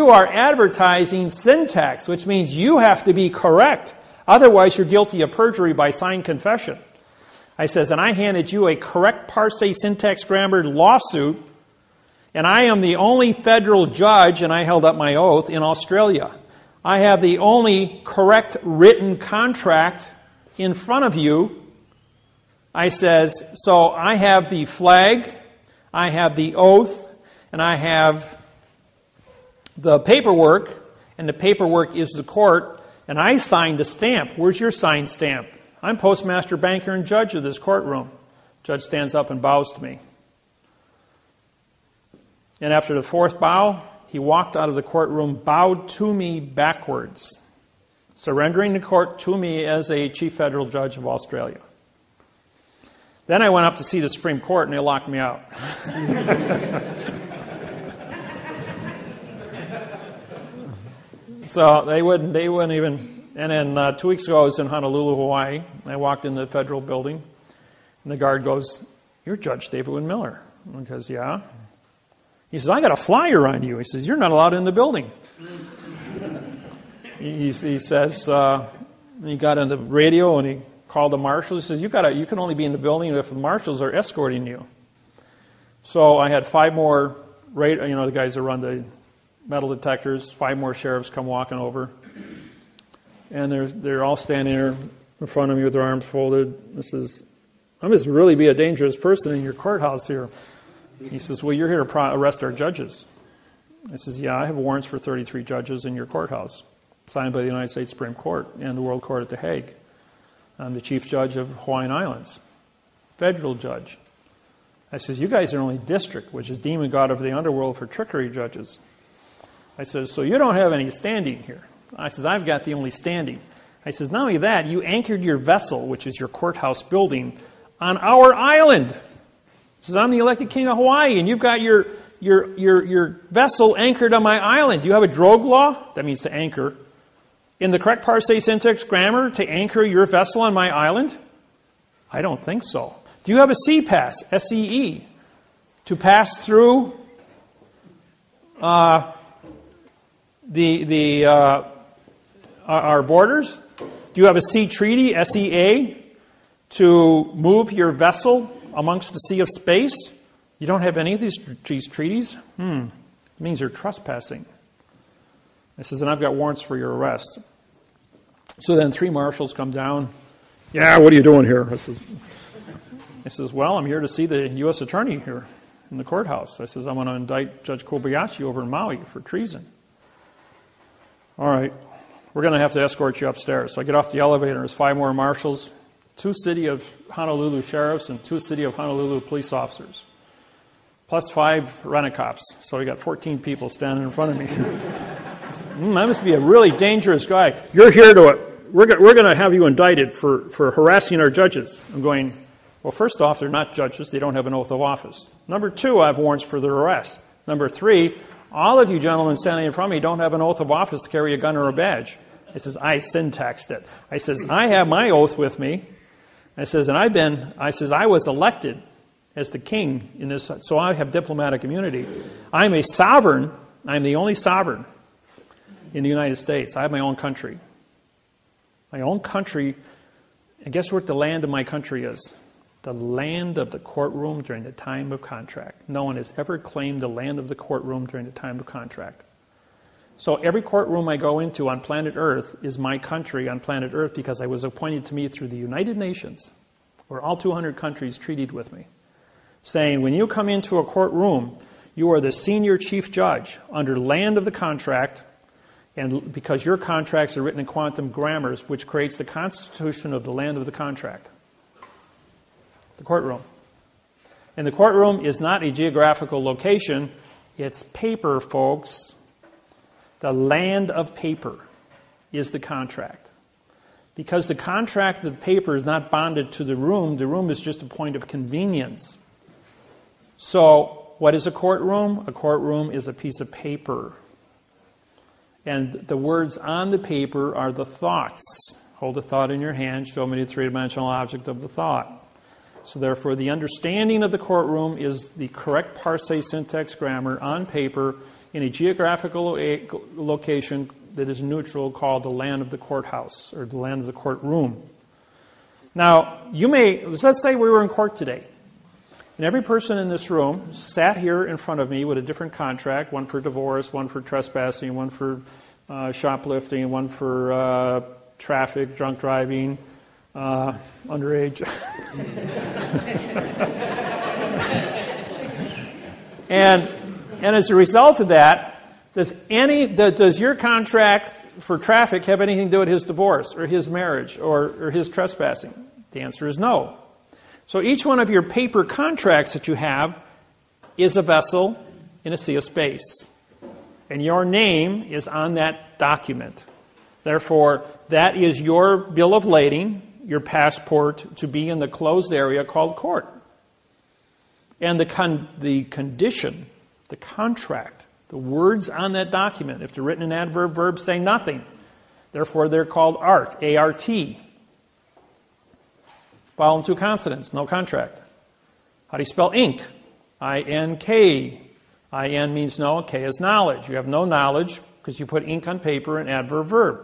are advertising syntax, which means you have to be correct. Otherwise, you're guilty of perjury by signed confession. I says, and I handed you a correct parsing syntax grammar lawsuit, and I am the only federal judge, and I held up my oath, in Australia. I have the only correct written contract in front of you. I says, so I have the flag, I have the oath, and I have the paperwork, and the paperwork is the court, and I signed a stamp. Where's your signed stamp? I'm postmaster, banker, and judge of this courtroom. Judge stands up and bows to me. And after the fourth bow, he walked out of the courtroom, bowed to me backwards, surrendering the court to me as a chief federal judge of Australia. Then I went up to see the Supreme Court, and they locked me out. So they wouldn't even. And then 2 weeks ago, I was in Honolulu, Hawaii. I walked in the federal building, and the guard goes, "You're Judge David Wynn Miller." I goes, "Yeah." He says, "I got a flyer on you." He says, "You're not allowed in the building." He says, he got on the radio and he called the marshals. He says, "You can only be in the building if the marshals are escorting you." So I had 5 more, the guys that run the metal detectors, 5 more sheriffs come walking over. And they're all standing there in front of me with their arms folded. I must really be a dangerous person in your courthouse here. He says, "Well, you're here to arrest our judges." I says, "Yeah, I have warrants for 33 judges in your courthouse, signed by the United States Supreme Court and the World Court at The Hague. I'm the chief judge of Hawaiian Islands, federal judge." I says, "You guys are only district, which is demon god of the underworld for trickery judges." I says, "So you don't have any standing here." I says, "I've got the only standing." I says, "Not only that, you anchored your vessel, which is your courthouse building, on our island." He says, "I'm the elected king of Hawaii, and you've got your vessel anchored on my island. Do you have a drogue law?" That means to anchor. "In the correct parsing syntax grammar to anchor your vessel on my island?" "I don't think so." "Do you have a sea pass, SEE, to pass through our borders? Do you have a sea treaty, SEA, to move your vessel amongst the sea of space?" "You don't have any of these treaties?" It means you're trespassing. I says, "And I've got warrants for your arrest." So then 3 marshals come down. "Yeah, what are you doing here?" I says, "Well, I'm here to see the U.S. attorney here in the courthouse." I says, "I'm going to indict Judge Kobayashi over in Maui for treason." "All right, we're going to have to escort you upstairs." So I get off the elevator, there's 5 more marshals, 2 City of Honolulu sheriffs, and 2 City of Honolulu police officers, plus 5 rent-a-cops. So we got 14 people standing in front of me. I must be a really dangerous guy. "You're here we're going to have you indicted for harassing our judges." I'm going, well, first off, they're not judges. They don't have an oath of office. Number 2, I have warrants for their arrest. Number 3, all of you gentlemen standing in front of me don't have an oath of office to carry a gun or a badge. I says, I syntaxed it. I says, I have my oath with me. I says, and I was elected as the king in this, so I have diplomatic immunity. I'm a sovereign. I'm the only sovereign in the United States. I have my own country. My own country. And guess what the land of my country is? The land of the courtroom during the time of contract. No one has ever claimed the land of the courtroom during the time of contract. So every courtroom I go into on planet Earth is my country on planet Earth because I was appointed to me through the United Nations, or all 200 countries treated with me, saying, when you come into a courtroom, you are the senior chief judge under land of the contract, and because your contracts are written in quantum grammars, which creates the constitution of the land of the contract. The courtroom. And the courtroom is not a geographical location. It's paper, folks. The land of paper is the contract. Because the contract of paper is not bonded to the room is just a point of convenience. So, what is a courtroom? A courtroom is a piece of paper. And the words on the paper are the thoughts. Hold a thought in your hand, show me the three-dimensional object of the thought. So therefore, the understanding of the courtroom is the correct parse syntax grammar on paper in a geographical location that is neutral, called the land of the courthouse, or the land of the courtroom. Now, let's say we were in court today, and every person in this room sat here in front of me with a different contract, one for divorce, one for trespassing, one for shoplifting, one for traffic, drunk driving, underage. and as a result of that, does your contract for traffic have anything to do with his divorce or his marriage or his trespassing? The answer is no. So each one of your paper contracts that you have is a vessel in a sea of space. And your name is on that document. Therefore, that is your bill of lading, your passport to be in the closed area called court. And the condition, the contract, the words on that document, if they're written in adverb verb, say nothing. Therefore, they're called art, A-R-T. Vowel and two consonants, no contract. How do you spell ink? I-N-K. I-N means no, K is knowledge. You have no knowledge because you put ink on paper in adverb verb.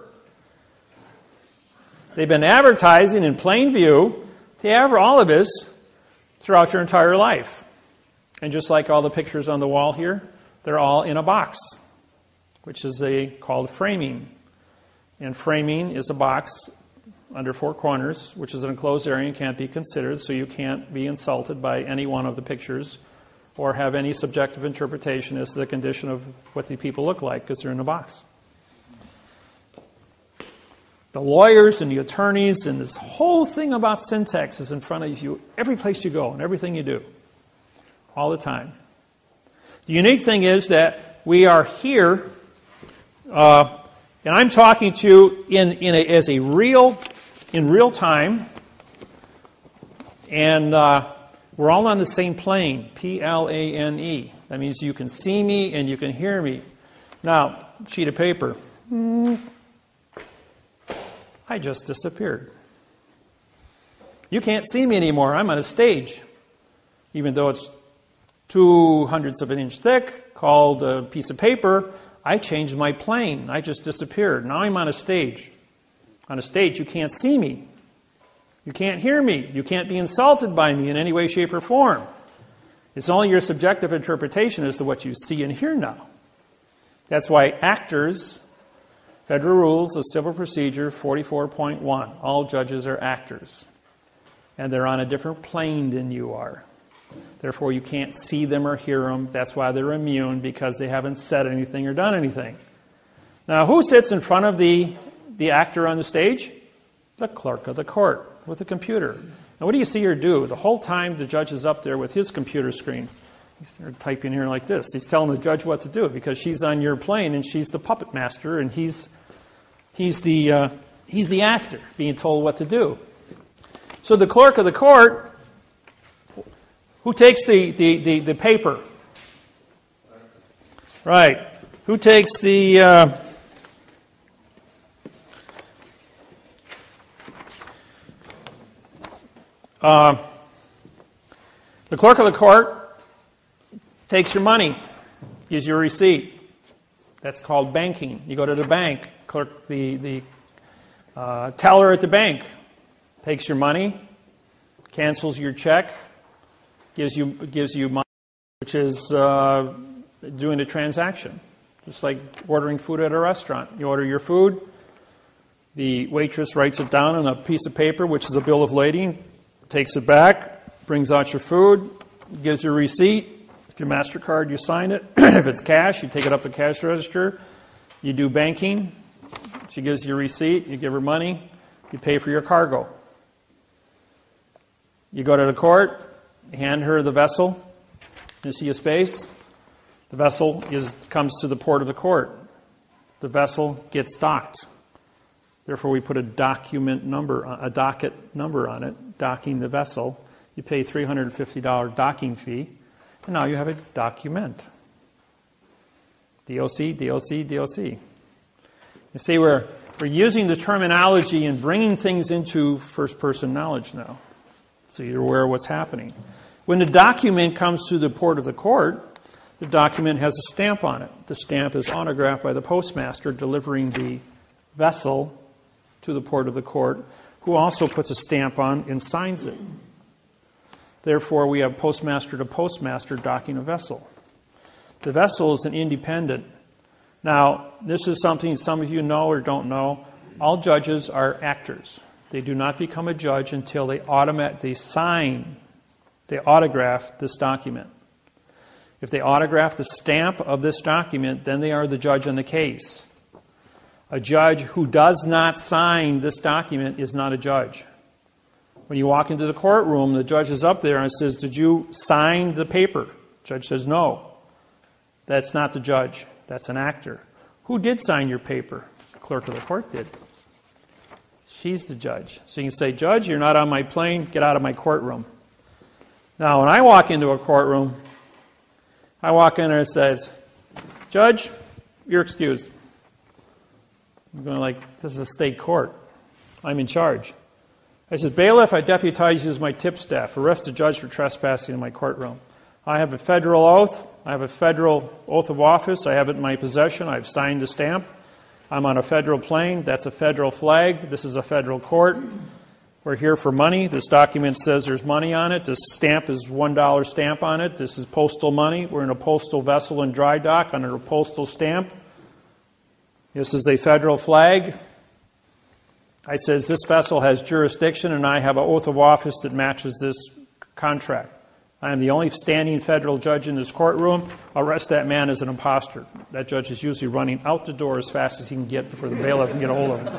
They've been advertising in plain view all of this throughout your entire life. And just like all the pictures on the wall here, they're all in a box, which is called framing. And framing is a box under four corners, which is an enclosed area and can't be considered, so you can't be insulted by any one of the pictures or have any subjective interpretation as to the condition of what the people look like because they're in a box. The lawyers and the attorneys and this whole thing about syntax is in front of you every place you go and everything you do, all the time. The unique thing is that we are here, and I'm talking to you in real time, and we're all on the same plane, P-L-A-N-E. That means you can see me and you can hear me. Now, sheet of paper. I just disappeared. You can't see me anymore. I'm on a stage. Even though it's 0.02 of an inch thick, called a piece of paper, I changed my plane. I just disappeared. Now I'm on a stage. On a stage, you can't see me. You can't hear me. You can't be insulted by me in any way, shape, or form. It's only your subjective interpretation as to what you see and hear now. That's why actors, Federal Rules of Civil Procedure 44.1, all judges are actors. And they're on a different plane than you are. Therefore, you can't see them or hear them. That's why they're immune, because they haven't said anything or done anything. Now, who sits in front of the actor on the stage? The clerk of the court with a computer. Now, what do you see her do? The whole time the judge is up there with his computer screen. He's typing here like this. He's telling the judge what to do because she's on your plane and she's the puppet master and he's the actor being told what to do. So the clerk of the court, who takes the paper? Right. Who takes the clerk of the court takes your money, gives you a receipt. That's called banking. You go to the bank, the teller at the bank takes your money, cancels your check, gives you money, which is doing a transaction. Just like ordering food at a restaurant. You order your food, the waitress writes it down on a piece of paper, which is a bill of lading, takes it back, brings out your food, gives you a receipt. If your MasterCard, you sign it. If it's cash, you take it up to the cash register. You do banking. She gives you a receipt. You give her money. You pay for your cargo. You go to the court. You hand her the vessel. You see a space. The vessel comes to the port of the court. The vessel gets docked. Therefore, we put a docket number on it, docking the vessel. You pay $350 docking fee, and now you have a document. DOC, DOC, DOC. You see, we're using the terminology and bringing things into first-person knowledge now, so you're aware of what's happening. When the document comes to the port of the court, the document has a stamp on it. The stamp is autographed by the postmaster delivering the vessel to the port of the court, who also puts a stamp on and signs it. Therefore, we have postmaster to postmaster docking a vessel. The vessel is an independent. Now, this is something some of you know or don't know. All judges are actors. They do not become a judge until they autograph this document. If they autograph the stamp of this document, then they are the judge on the case. A judge who does not sign this document is not a judge. When you walk into the courtroom, the judge is up there and says, "Did you sign the paper?" The judge says, "No." That's not the judge. That's an actor. Who did sign your paper? The clerk of the court did. She's the judge. So you can say, "Judge, you're not on my plane. Get out of my courtroom." Now, when I walk into a courtroom, I walk in there and it says, "Judge, you're excused." I'm going like, this is a state court. I'm in charge. I said, "Bailiff, I deputize you as my tip staff. Arrest the judge for trespassing in my courtroom. I have a federal oath. I have a federal oath of office. I have it in my possession. I've signed the stamp. I'm on a federal plane. That's a federal flag. This is a federal court. We're here for money. This document says there's money on it. This stamp is $1 stamp on it. This is postal money. We're in a postal vessel in dry dock under a postal stamp. This is a federal flag." I says, "This vessel has jurisdiction and I have an oath of office that matches this contract. I am the only standing federal judge in this courtroom. Arrest that man as an imposter." That judge is usually running out the door as fast as he can get before the bailiff can get a hold of him.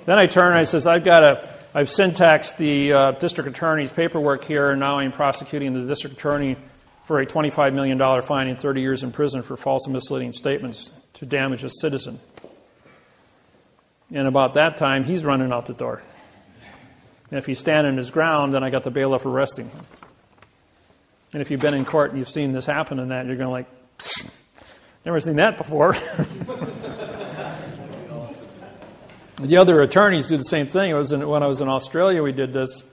Then I turn and I says, I've syntaxed the district attorney's paperwork here, and now I'm prosecuting the district attorney for a $25 million fine and 30 years in prison for false and misleading statements to damage a citizen. And about that time, he's running out the door. And if he's standing his ground, then I got the bailiff arresting him. And if you've been in court and you've seen this happen and that, you're going like, never seen that before. The other attorneys do the same thing. When I was in Australia, we did this.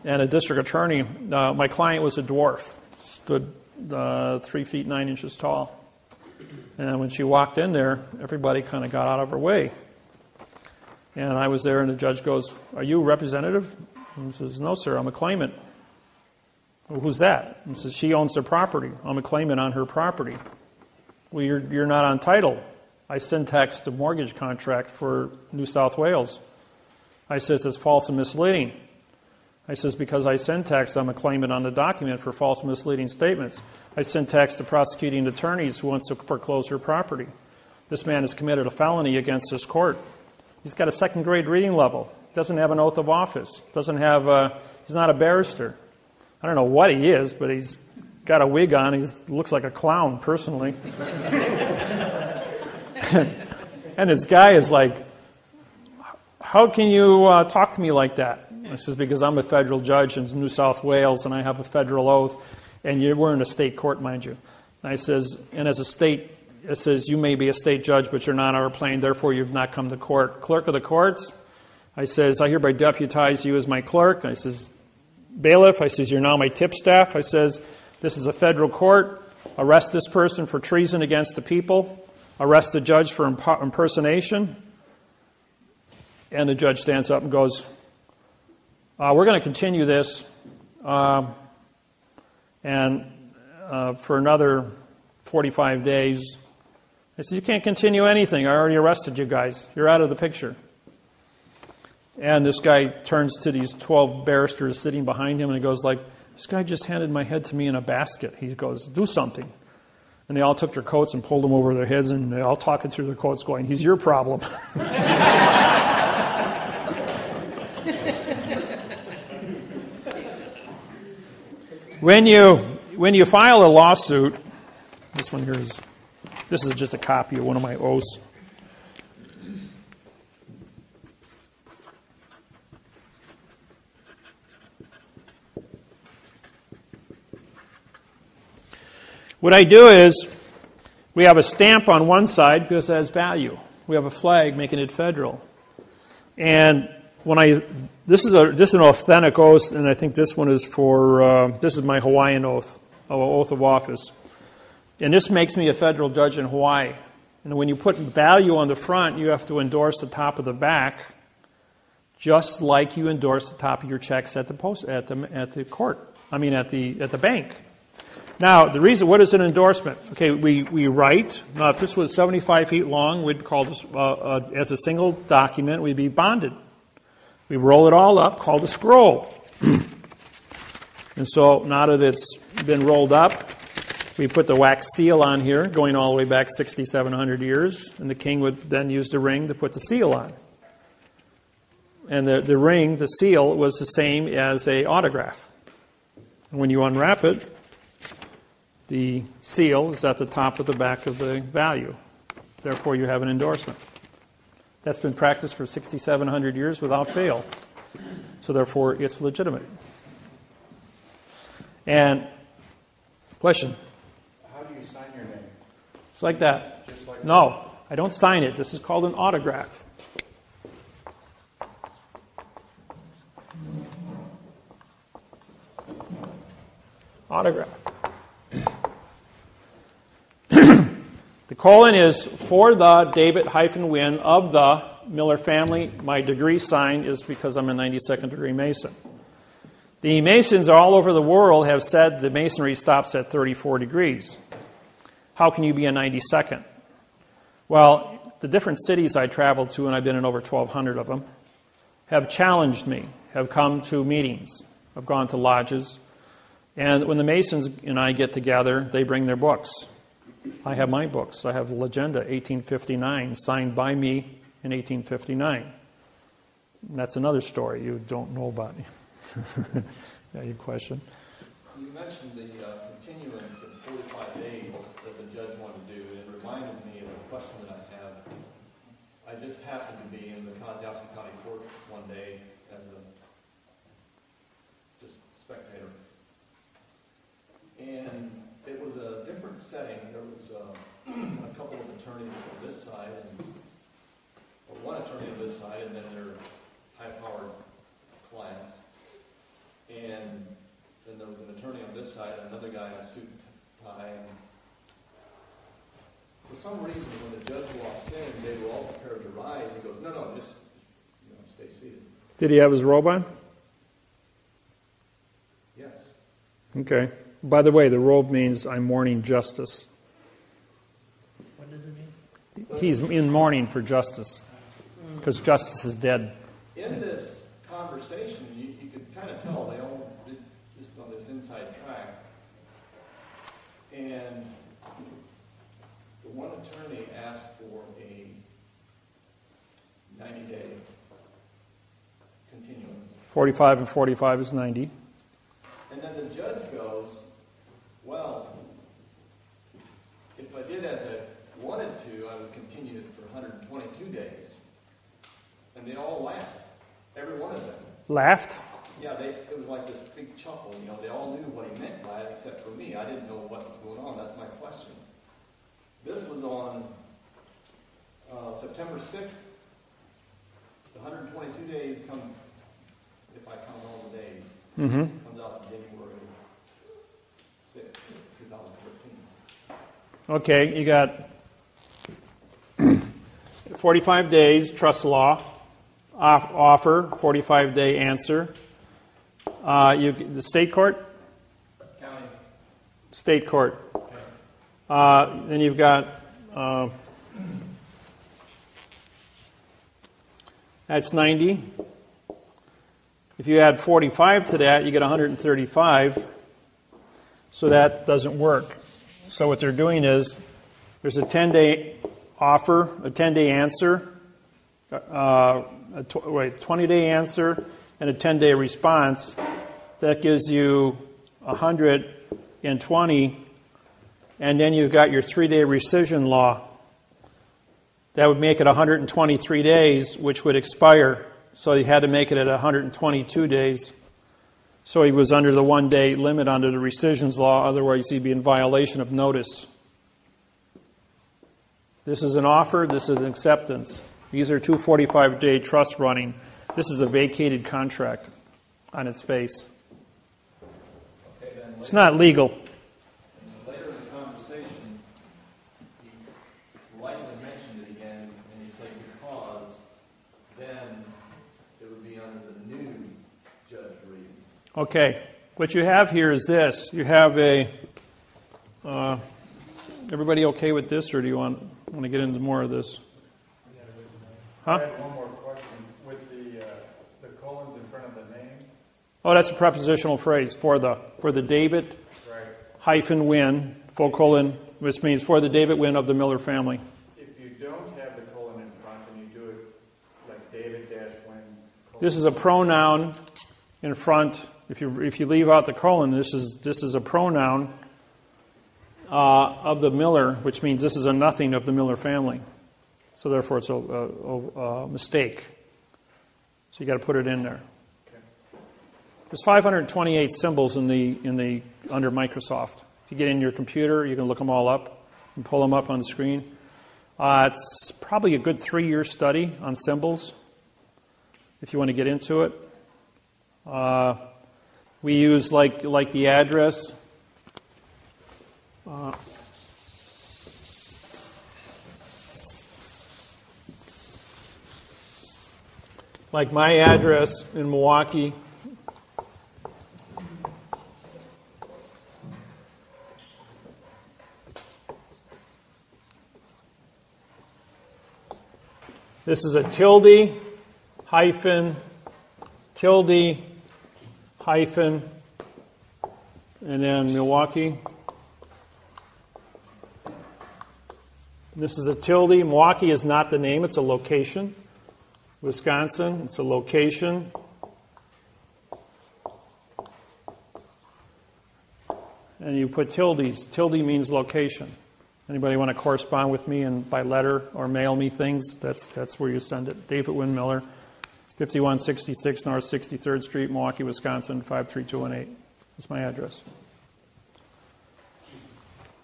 And a district attorney, my client was a dwarf, stood 3 feet 9 inches tall. And when she walked in there, everybody kind of got out of her way. And I was there, and the judge goes, "Are you a representative?" And he says, "No, sir, I'm a claimant." "Well, who's that?" And he says, "She owns the property. I'm a claimant on her property." "Well, you're not on title." I syntaxed the mortgage contract for New South Wales. I says, "It's false and misleading." I says, "Because I syntaxed, I'm a claimant on the document for false and misleading statements. I syntaxed the prosecuting attorneys who wants to foreclose her property. This man has committed a felony against this court. He's got a second-grade reading level. Doesn't have an oath of office. He's not a barrister. I don't know what he is, but he's got a wig on. He looks like a clown, personally." And this guy is like, "How can you talk to me like that?" I says, "Because I'm a federal judge in New South Wales, and I have a federal oath, and we're in a state court, mind you." And I says, "And as a state, it says you may be a state judge, but you're not on our plane, therefore you've not come to court. Clerk of the courts," I says, "I hereby deputize you as my clerk." I says, "Bailiff," I says, "you're now my tip staff." I says, "This is a federal court. Arrest this person for treason against the people. Arrest the judge for impersonation." And the judge stands up and goes, "We're going to continue this for another 45 days. I said, "You can't continue anything. I already arrested you guys. You're out of the picture." And this guy turns to these 12 barristers sitting behind him and he goes like, this guy just handed my head to me in a basket. He goes, do something. And they all took their coats and pulled them over their heads, and they're all talking through their coats going, he's your problem. When you file a lawsuit, this is just a copy of one of my oaths. What I do is, we have a stamp on one side because it has value. We have a flag making it federal. And this is an authentic oath, and I think this one is this is my Hawaiian oath of office. And this makes me a federal judge in Hawaii. And when you put value on the front, you have to endorse the top of the back, just like you endorse the top of your checks at the bank. Now, the reason, what is an endorsement? Okay, we write. Now, if this was 75 feet long, we'd call this, as a single document, we'd be bonded. We roll it all up, called a scroll. And so, now that it's been rolled up, we put the wax seal on here, going all the way back 6,700 years, and the king would then use the ring to put the seal on. And the ring, the seal, was the same as an autograph. And when you unwrap it, the seal is at the top of the back of the value. Therefore, you have an endorsement. That's been practiced for 6,700 years without fail. So therefore, it's legitimate. And, question? How do you sign your name? It's like that. Just like No, I don't sign it. This is called an autograph. Autograph. The colon is for the David-Wynn of the Miller family. My degree sign is because I'm a 92nd degree Mason. The Masons all over the world have said the Masonry stops at 34 degrees. How can you be a 92nd? Well, the different cities I traveled to, and I've been in over 1,200 of them, have challenged me, have come to meetings, have gone to lodges. And when the Masons and I get together, they bring their books. I have my books. I have the Legenda, 1859, signed by me in 1859. And that's another story you don't know about. Yeah, your question? You mentioned the continuance of 45 days that the judge wanted to do. It reminded me of a question that I have. I just happened to be in the Kosciuszko County Court one day as a just spectator. And it was a different setting. There was a couple of attorneys on this side, or one attorney on this side, and then their high-powered clients. And then there was an attorney on this side, and another guy in a suit and tie. And for some reason, when the judge walked in, they were all prepared to rise. He goes, "No, just stay seated." Did he have his robe on? Yes. Okay. By the way, the robe means I'm mourning justice. What does it mean? He's in mourning for justice, because justice is dead. In this conversation, you could kind of tell they all did just on this inside track. And the one attorney asked for a 90-day continuance. 45 and 45 is 90. And then the judge goes, "Well, if I did as I wanted to, I would continue it for 122 days. And they all laughed. Every one of them. Laughed? Yeah, it was like this big chuckle. They all knew what he meant by it, except for me. I didn't know what was going on. That's my question. This was on September 6th. The 122 days come, if I count all the days, comes out to January 6th, 2013. Okay, you got 45 days, trust law, offer, 45-day answer. The state court? County. State court. Okay. Then you've got, that's 90. If you add 45 to that, you get 135. So that doesn't work. So what they're doing is there's a 10-day offer, a 10-day answer, a 20-day answer, and a 10-day response. That gives you 120, and then you've got your 3-day rescission law. That would make it 123 days, which would expire. So he had to make it at 122 days. So he was under the 1-day limit under the rescissions law. Otherwise, he'd be in violation of notice. This is an offer. This is an acceptance. These are two 45-day trusts running. This is a vacated contract on its face. Okay, then It's not legal. later in the conversation, you lightly mentioned it again, and you say because then it would be under the new Judge Reed. Okay. What you have here is this. You have a... everybody okay with this, or do you want to get into more of this? I Huh? have one more question. With the colons in front of the name, Oh, that's a prepositional phrase for the David right? hyphen Wynn, full colon, which means for the David Wynn of the Miller family. If you don't have the colon in front and you do it like David dash Wynn, colon, This is a pronoun in front. If you leave out the colon, this is a pronoun of the Miller, which means this is a nothing of the Miller family. So therefore, it's a mistake. So you got to put it in there. There's 528 symbols in the under Microsoft. If you get in your computer, you can look them all up and pull them up on the screen. It's probably a good 3-year study on symbols if you want to get into it. We use like the address. Like my address in Milwaukee. This is a tilde, hyphen, tilde, hyphen, and then Milwaukee. This is a tilde. Milwaukee is not the name, it's a location. Wisconsin, it's a location. And you put tildes. Tilde means location. Anybody want to correspond with me and by letter or mail me things? That's where you send it. David Wynn Miller, 5166 North 63rd Street, Milwaukee, Wisconsin, 53218. That's my address.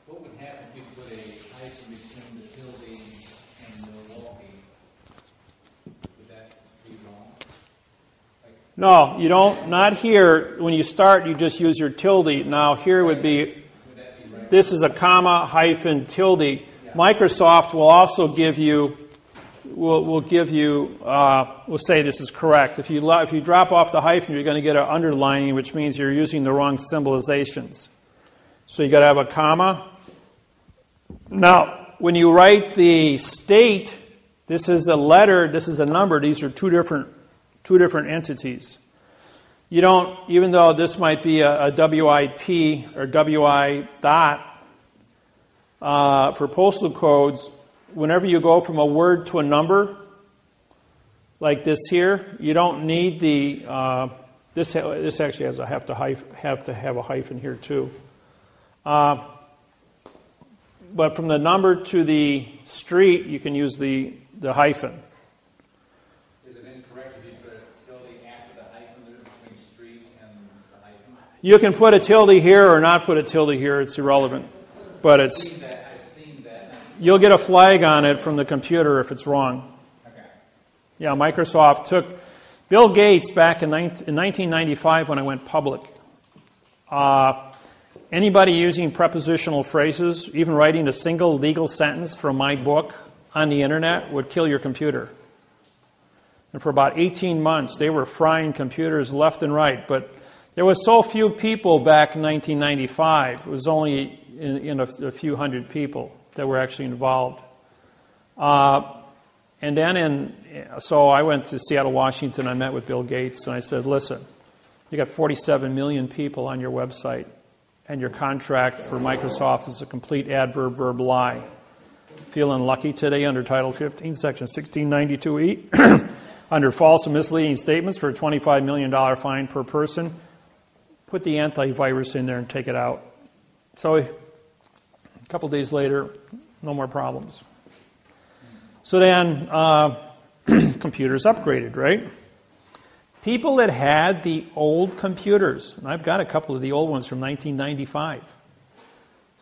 What would happen if you put a hyphen between the tilde and Milwaukee? Would that be wrong? No, you don't. Not here. When you start, you just use your tilde. Now here would be, this is a comma hyphen tilde. Microsoft will also give you, will say this is correct. If you drop off the hyphen, you're going to get an underlining, which means you're using the wrong symbolizations. So you got to have a comma. Now, when you write the state, this is a letter, this is a number. These are two different entities. You don't, even though this might be a WIP or WI dot for postal codes, whenever you go from a word to a number, like this here, you don't need the, this actually has have to have a hyphen here too. But from the number to the street, you can use the hyphen. You can put a tilde here or not put a tilde here. It's irrelevant. But it's, I've seen that. you'll get a flag on it from the computer if it's wrong. Okay. Yeah, Microsoft took, Bill Gates back in 1995 when I went public. Anybody using prepositional phrases, even writing a single legal sentence from my book on the internet would kill your computer. And for about 18 months, they were frying computers left and right. But there was so few people back in 1995. It was only in a few hundred people that were actually involved. And then so I went to Seattle, Washington. I met with Bill Gates, and I said, listen, you got 47 million people on your website, and your contract for Microsoft is a complete adverb-verb lie. Feeling lucky today under Title 15, Section 1692E, under false and misleading statements for a $25 million fine per person. Put the antivirus in there and take it out. So a couple days later, no more problems. So then computers upgraded, right? People that had the old computers, and I've got a couple of the old ones from 1995,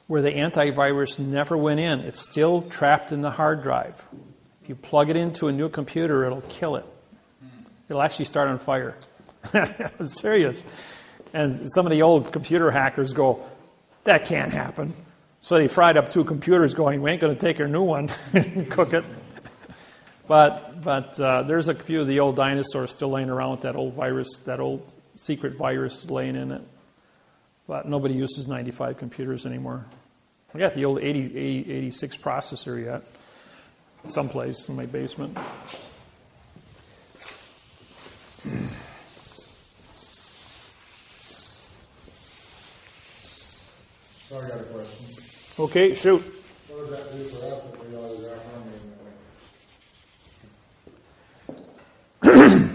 where the antivirus never went in. It's still trapped in the hard drive. If you plug it into a new computer, it'll kill it. It'll actually start on fire. I'm serious. And some of the old computer hackers go, that can't happen. So they fried up 2 computers going, we ain't going to take our new one and cook it. But there's a few of the old dinosaurs still laying around with that old virus, that old secret virus laying in it. But nobody uses 95 computers anymore. I got the old 86 processor yet, someplace in my basement. So I got a question. Okay, shoot. What does that do for us if we autograph our name that way?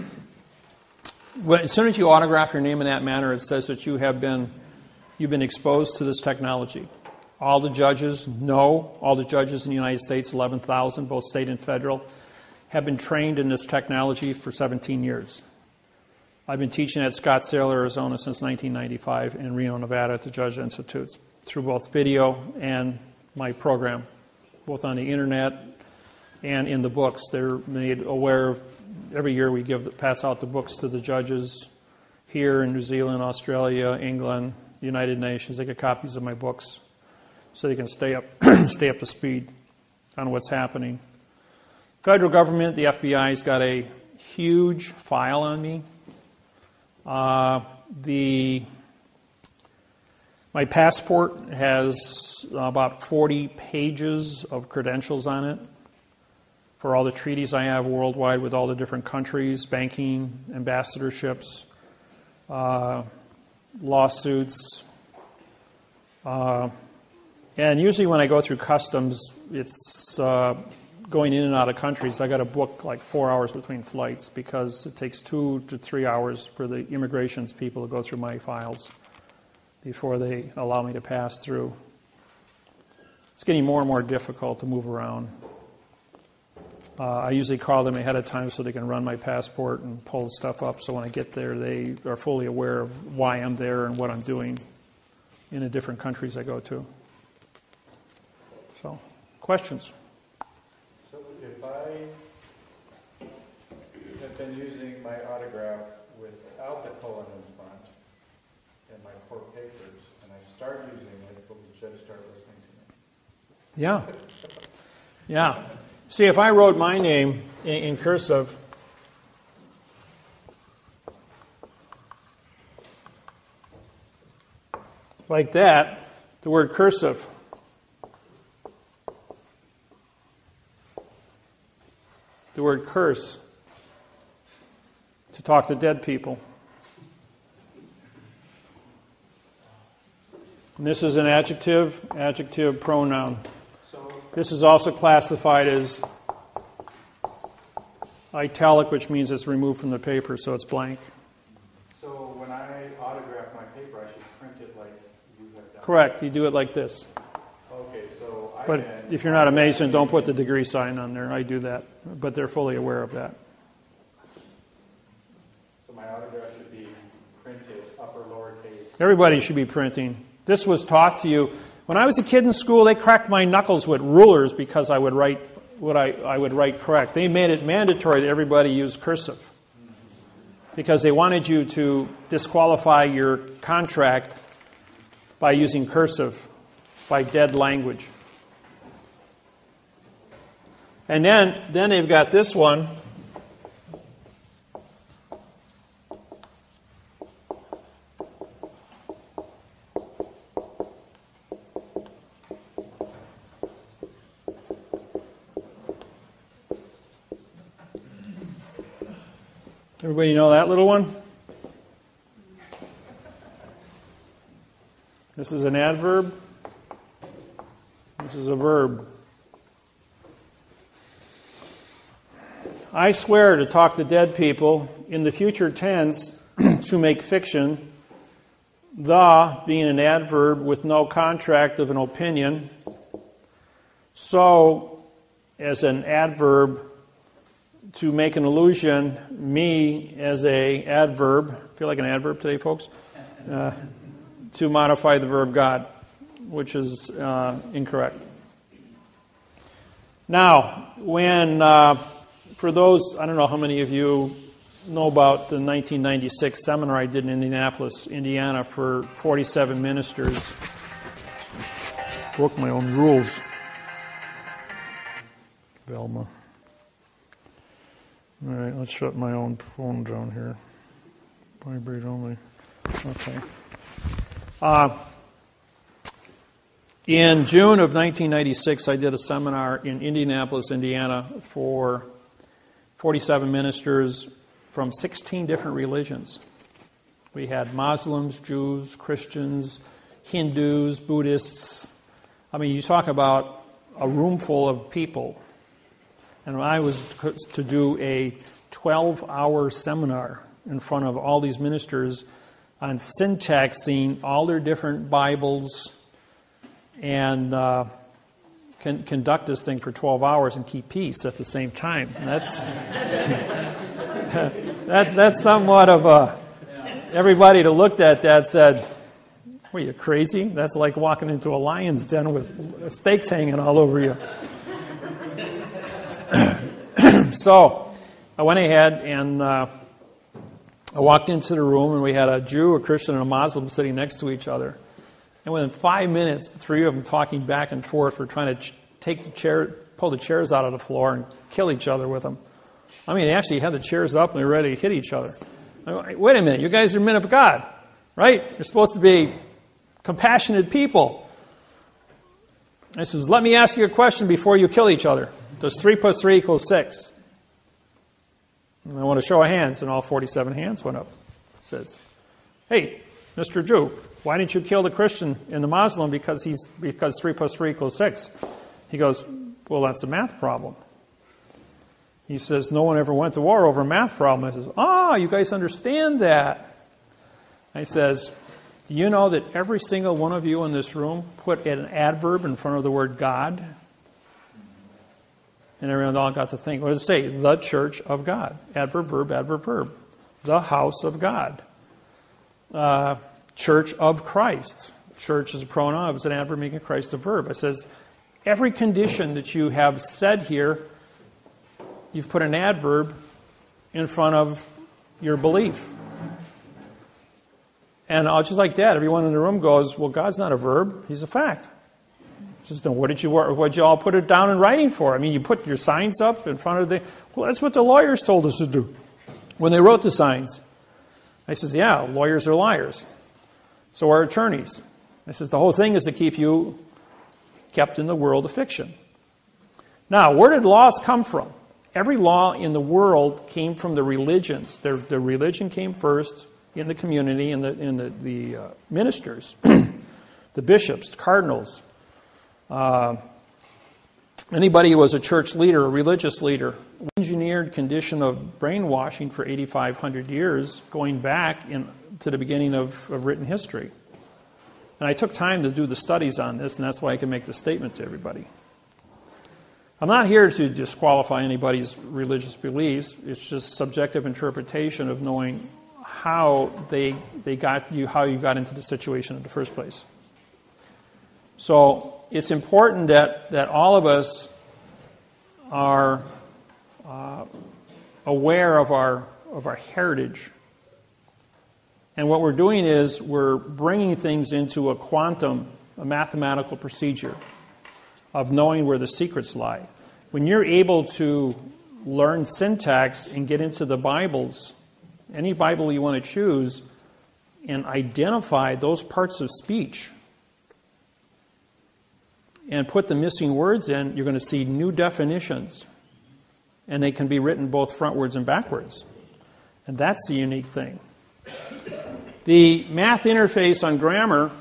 Well, as soon as you autograph your name in that manner, it says that you've been exposed to this technology. All the judges know, all the judges in the United States, 11,000, both state and federal, have been trained in this technology for 17 years. I've been teaching at Scottsdale, Arizona since 1995, and Reno, Nevada at the Judge Institutes, through both video and my program, both on the internet and in the books. They're made aware. Every year we pass out the books to the judges here in New Zealand, Australia, England, United Nations. They get copies of my books so they can stay up to speed on what's happening. Federal government, the FBI's got a huge file on me. My passport has about 40 pages of credentials on it for all the treaties I have worldwide with all the different countries, banking, ambassadorships, lawsuits. And usually when I go through customs, it's going in and out of countries. I got to book like 4 hours between flights because it takes 2 to 3 hours for the immigrations people to go through my files before they allow me to pass through. It's getting more and more difficult to move around. I usually call them ahead of time so they can run my passport and pull stuff up, so when I get there they are fully aware of why I'm there and what I'm doing in the different countries I go to. So, questions? So if I have been using my autograph without the colon in front in my court papers, and I start using it, will the judge start listening to me? Yeah. Yeah. See, if I wrote my name in cursive, like that, the word cursive, the word curse, to talk to dead people. And this is an adjective pronoun. This is also classified as italic, which means it's removed from the paper, so it's blank. So when I autograph my paper, I should print it like you have done? Correct. You do it like this. Okay, so I But can... if you're not a Mason, don't put the degree sign on there. I do that. But they're fully aware of that. So my autograph should be printed upper lowercase. Everybody should be printing. This was taught to you. When I was a kid in school, they cracked my knuckles with rulers because I would write what I would write correct. They made it mandatory that everybody use cursive because they wanted you to disqualify your contract by using cursive, by dead language. And then they've got this one. Everybody know that little one? This is an adverb. This is a verb. I swear to talk to dead people in the future tense to make fiction, the being an adverb with no contract of an opinion, so as an adverb to make an illusion, me as a adverb, feel like an adverb today, folks, to modify the verb God, which is incorrect. Now, when, for those, I don't know how many of you know about the 1996 seminar I did in Indianapolis, Indiana for 47 ministers. Broke my own rules. Velma. All right, let's shut my own phone down here. Vibrate only. Okay. In June of 1996, I did a seminar in Indianapolis, Indiana for 47 ministers from 16 different religions. We had Muslims, Jews, Christians, Hindus, Buddhists. I mean, you talk about a room full of people. And I was to do a 12-hour seminar in front of all these ministers on syntaxing all their different Bibles and conduct this thing for 12 hours and keep peace at the same time. And that's somewhat of a... Everybody that looked at that said, "What, are you crazy? That's like walking into a lion's den with steaks hanging all over you." So I went ahead and I walked into the room, and we had a Jew, a Christian, and a Muslim sitting next to each other. And within 5 minutes, the three of them talking back and forth were trying to pull the chairs out of the floor and kill each other with them. I mean, they actually had the chairs up and they were ready to hit each other. Wait a minute, you guys are men of God, right? You're supposed to be compassionate people. I says, let me ask you a question before you kill each other. Does 3 plus 3 equal 6? And I want to show of hands, and all 47 hands went up. It says, "Hey, Mr. Jew, why didn't you kill the Christian and the Muslim because 3 plus 3 equals 6? He goes, "Well, that's a math problem." He says, "No one ever went to war over a math problem." I says, you guys understand that. I says, "Do you know that every single one of you in this room put an adverb in front of the word God?" And everyone all got to think, what does it say? The church of God. Adverb, verb, adverb, verb. The house of God. Church of Christ. Church is a pronoun. It's an adverb making Christ a verb. It says, every condition that you have said here, you've put an adverb in front of your belief. And just like that, everyone in the room goes, well, God's not a verb. He's a fact. Just what'd you all put it down in writing for? I mean, you put your signs up in front of well, that's what the lawyers told us to do when they wrote the signs. I says, yeah, lawyers are liars. So are attorneys. I says, the whole thing is to keep you kept in the world of fiction. Now, where did laws come from? Every law in the world came from the religions. The religion came first in the community, in the ministers, the bishops, the cardinals. Anybody who was a church leader, a religious leader, engineered condition of brainwashing for 8,500 years, going back to the beginning of written history. And I took time to do the studies on this, and that's why I can make the statement to everybody. I'm not here to disqualify anybody's religious beliefs. It's just subjective interpretation of knowing how how you got into the situation in the first place. So it's important that all of us are aware of our heritage. And what we're doing is we're bringing things into a mathematical procedure of knowing where the secrets lie. When you're able to learn syntax and get into the Bibles, any Bible you want to choose, and identify those parts of speech and put the missing words in, you're going to see new definitions. And they can be written both frontwards and backwards. And that's the unique thing. The math interface on grammar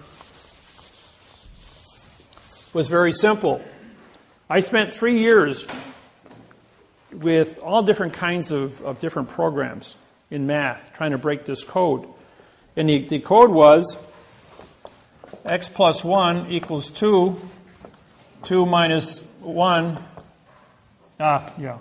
was very simple. I spent 3 years with all different kinds of different programs in math trying to break this code. And the code was x plus 1 equals 2, 2 minus 1, yeah.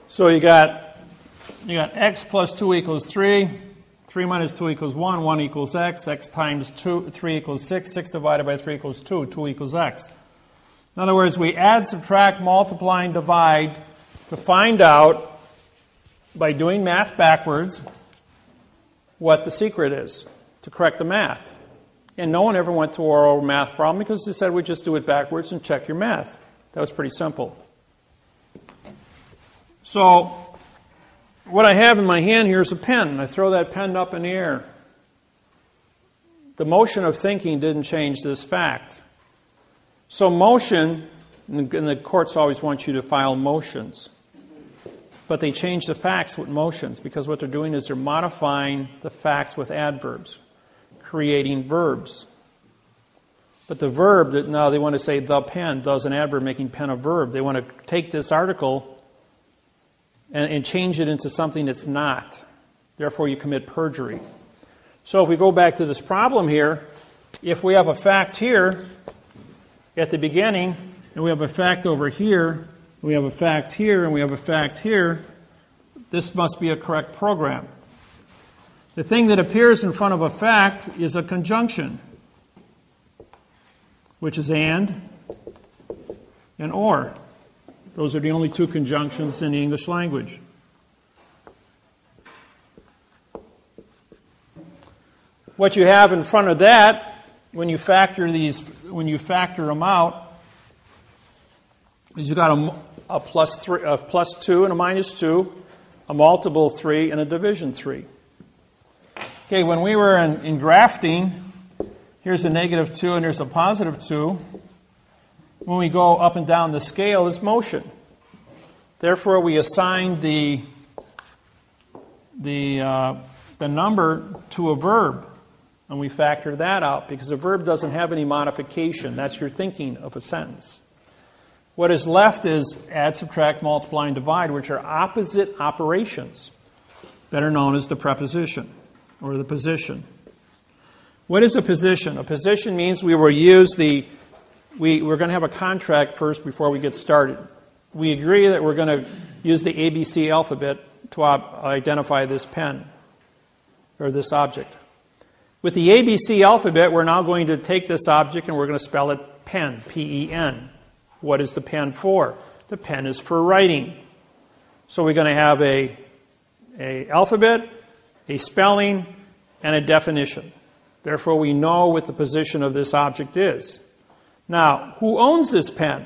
So you got x plus 2 equals 3, 3 minus 2 equals 1, 1 equals x, x times 2, 3 equals 6, 6 divided by 3 equals 2, 2 equals x. In other words, we add, subtract, multiply, and divide to find out, by doing math backwards, what the secret is to correct the math. And no one ever went to our oral math problem because they said we just do it backwards and check your math. That was pretty simple. So, what I have in my hand here is a pen. I throw that pen up in the air. The motion of thinking didn't change this fact. So motion, and the courts always want you to file motions. But they change the facts with motions because what they're doing is they're modifying the facts with adverbs, creating verbs. But the verb, now they want to say the pen, does an adverb making pen a verb. They want to take this article and change it into something that's not. Therefore, you commit perjury. So if we go back to this problem here, if we have a fact here at the beginning, and we have a fact over here, we have a fact here, and we have a fact here, this must be a correct program. The thing that appears in front of a fact is a conjunction, which is and or. Those are the only two conjunctions in the English language. What you have in front of that, when you factor them out, is you got a plus 2 and a minus 2, a multiple 3, and a division 3. Okay, when we were in grafting, here's a negative 2 and here's a positive 2. When we go up and down the scale, it's motion. Therefore, we assign the number to a verb, and we factor that out because a verb doesn't have any modification. That's your thinking of a sentence. What is left is add, subtract, multiply, and divide, which are opposite operations, better known as the preposition or the position. What is a position? A position means we will use we're going to have a contract first before we get started. We agree that we're going to use the ABC alphabet to identify this pen or this object. With the ABC alphabet, we're now going to take this object and we're going to spell it pen, P-E-N. What is the pen for? The pen is for writing. So we're going to have a alphabet, a spelling, and a definition. Therefore, we know what the position of this object is. Now, who owns this pen?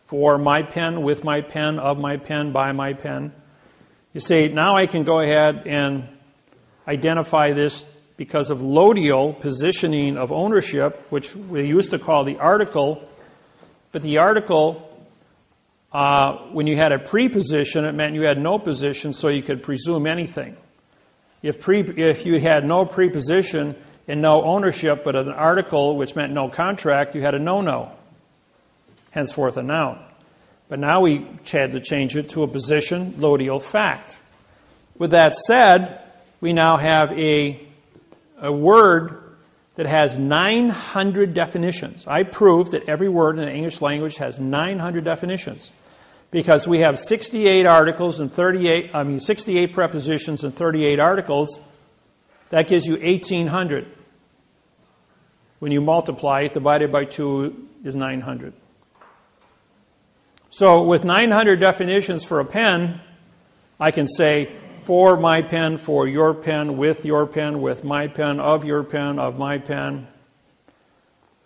For my pen, with my pen, of my pen, by my pen. You say, now I can go ahead and identify this because of lodial positioning of ownership, which we used to call the article. But the article, when you had a preposition, it meant you had no position, so you could presume anything. If you had no preposition and no ownership, but an article, which meant no contract, you had a no-no. Henceforth a noun. But now we had to change it to a position, lodial fact. With that said, we now have a word that has 900 definitions. I proved that every word in the English language has 900 definitions because we have 68 articles and 68 prepositions and 38 articles. That gives you 1,800. When you multiply it, divided by 2 is 900. So with 900 definitions for a pen, I can say, for my pen, for your pen, with my pen, of your pen, of my pen.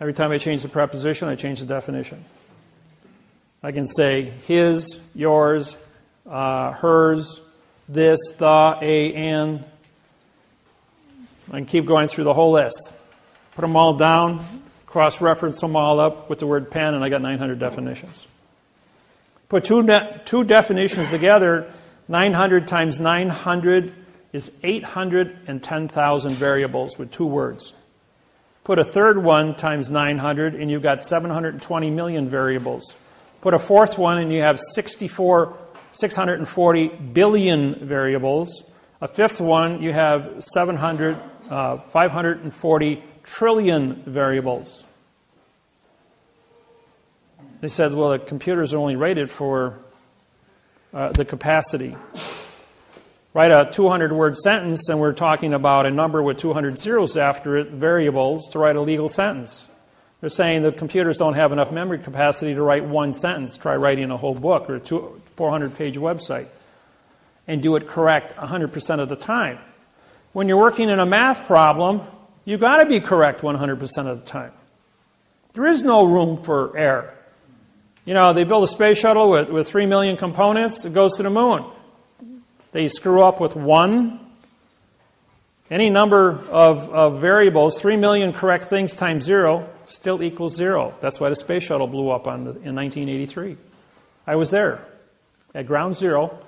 Every time I change the preposition, I change the definition. I can say his, yours, hers, this, the, a, and. I can keep going through the whole list. Put them all down, cross-reference them all up with the word pen, and I got 900 definitions. Put two definitions together, 900 times 900 is 810,000 variables with 2 words. Put a third one times 900, and you've got 720 million variables. Put a fourth one, and you have 640 billion variables. A fifth one, you have 540 trillion variables. They said, well, the computers are only rated for the capacity. Write a 200-word sentence, and we're talking about a number with 200 zeros after it, variables, to write a legal sentence. They're saying that computers don't have enough memory capacity to write one sentence. Try writing a whole book or a 400-page website and do it correct 100% of the time. When you're working in a math problem, you've got to be correct 100% of the time. There is no room for error. You know, they build a space shuttle with 3 million components. It goes to the moon. They screw up with one. Any number of variables, 3 million correct things times 0, still equals 0. That's why the space shuttle blew up in 1983. I was there at ground zero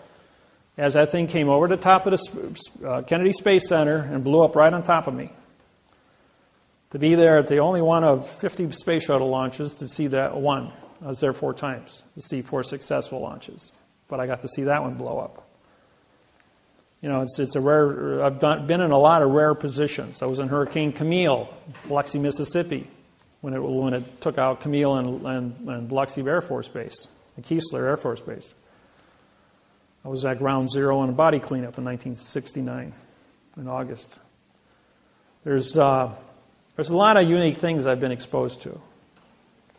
as that thing came over the top of the Kennedy Space Center and blew up right on top of me. To be there at the only one of 50 space shuttle launches to see that one. I was there 4 times to see 4 successful launches. But I got to see that one blow up. You know, it's a rare. I've been in a lot of rare positions. I was in Hurricane Camille, Biloxi, Mississippi, when it took out Camille and Biloxi Air Force Base, and Keesler Air Force Base. I was at ground zero on a body cleanup in 1969, in August. There's a lot of unique things I've been exposed to.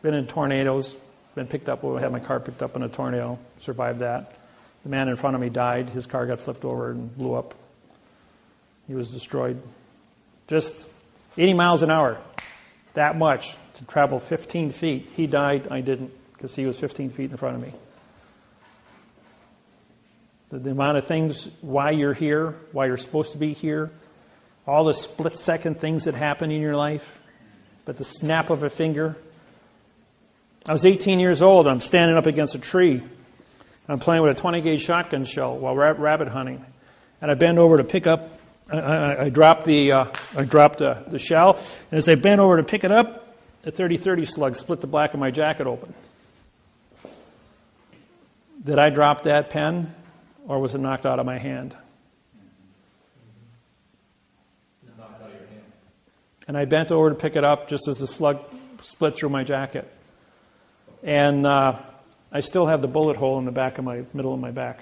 Been in tornadoes, been picked up. I had my car picked up in a tornado, survived that. The man in front of me died. His car got flipped over and blew up. He was destroyed. Just 80 miles an hour, that much, to travel 15 feet. He died, I didn't, because he was 15 feet in front of me. The amount of things, why you're here, why you're supposed to be here, all the split-second things that happen in your life, but the snap of a finger. I was 18 years old. I'm standing up against a tree. I'm playing with a 20-gauge shotgun shell while rabbit hunting, and I bend over to pick up. I dropped the shell, and as I bent over to pick it up, a .30-30 slug split the back of my jacket open. Did I drop that pen, or was it knocked out of my hand? Knocked out of your hand. And I bent over to pick it up just as the slug split through my jacket, and I still have the bullet hole in the back of my middle of my back.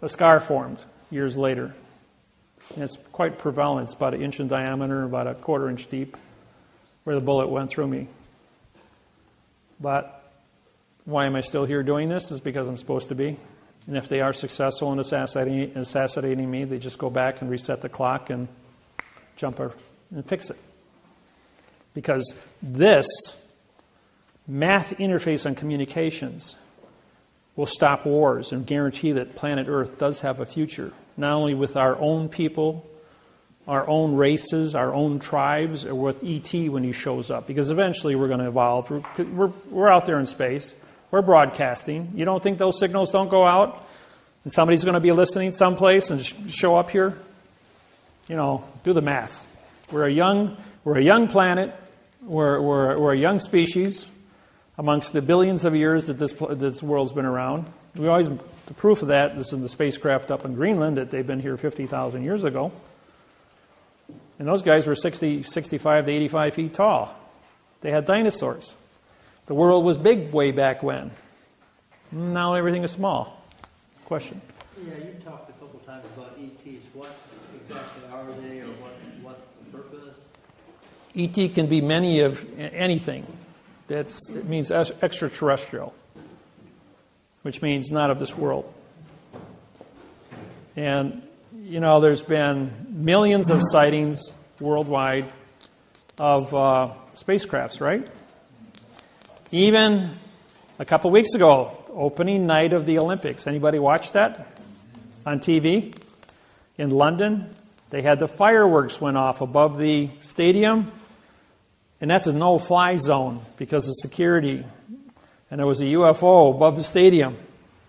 A scar formed years later. And it's quite prevalent. It's about 1 inch in diameter, about a 1/4 inch deep, where the bullet went through me. But why am I still here doing this? Is because I'm supposed to be. And if they are successful in assassinating me, they just go back and reset the clock and jump and fix it. Because this math interface on communications will stop wars and guarantee that planet Earth does have a future, not only with our own people, our own races, our own tribes, or with E.T. when he shows up. Because eventually we're going to evolve. We're out there in space. We're broadcasting. You don't think those signals don't go out? And somebody's going to be listening someplace and show up here? You know, do the math. We're a young planet. We're a young species. Amongst the billions of years that this world's been around. The proof of that is in the spacecraft up in Greenland that they've been here 50,000 years ago. And those guys were 65 to 85 feet tall. They had dinosaurs. The world was big way back when. Now everything is small. Question? Yeah, you talked a couple times about ETs. What exactly are they, or what's the purpose? ET can be many of anything. It means extraterrestrial, which means not of this world. And, you know, there's been millions of sightings worldwide. of spacecrafts, right? Even a couple weeks ago, opening night of the Olympics. Anybody watch that on TV? In London, they had the fireworks went off above the stadium, and that's a no-fly zone because of security. And there was a UFO above the stadium,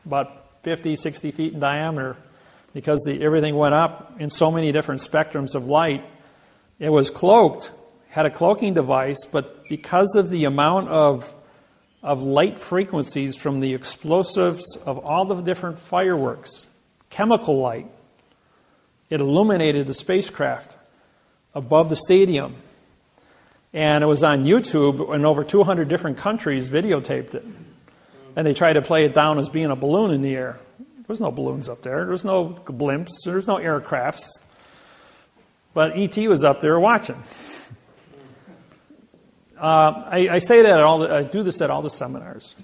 about 50, 60 feet in diameter, because everything went up in so many different spectrums of light. It was cloaked, had a cloaking device, but because of the amount of light frequencies from the explosives of all the different fireworks, chemical light, it illuminated the spacecraft above the stadium. And it was on YouTube, and over 200 different countries videotaped it. And they tried to play it down as being a balloon in the air. There was no balloons up there. There was no blimps. There was no aircrafts. But E.T. was up there watching. I say that I do this at all the seminars.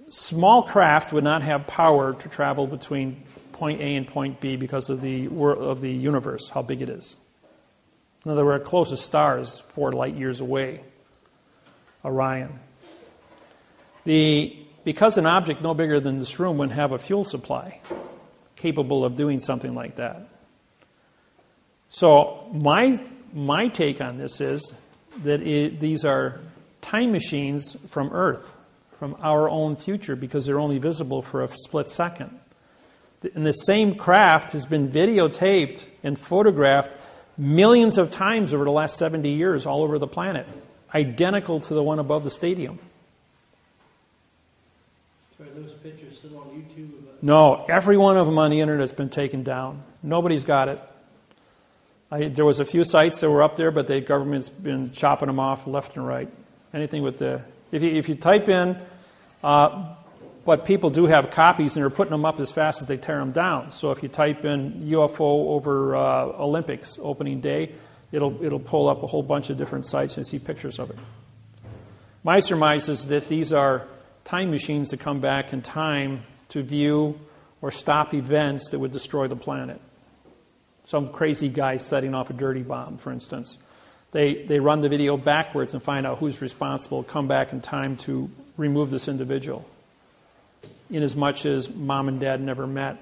Small craft would not have power to travel between point A and point B because of the universe, how big it is. In other words, our closest star is 4 light years away, Orion. Because an object no bigger than this room wouldn't have a fuel supply capable of doing something like that. So my take on this is that these are time machines from Earth, from our own future, because they're only visible for a split second. And the same craft has been videotaped and photographed millions of times over the last 70 years all over the planet, identical to the one above the stadium. So are those pictures still on YouTube? No, every one of them on the internet has been taken down. Nobody's got it. There was a few sites that were up there, but the government's been chopping them off left and right. Anything with the... If you type in... but people do have copies, and they're putting them up as fast as they tear them down. So if you type in UFO over Olympics opening day, it'll pull up a whole bunch of different sites and see pictures of it. My surmise is that these are time machines that come back in time to view or stop events that would destroy the planet. Some crazy guy setting off a dirty bomb, for instance. They run the video backwards and find out who's responsible, come back in time to remove this individual. Inasmuch as mom and dad never met.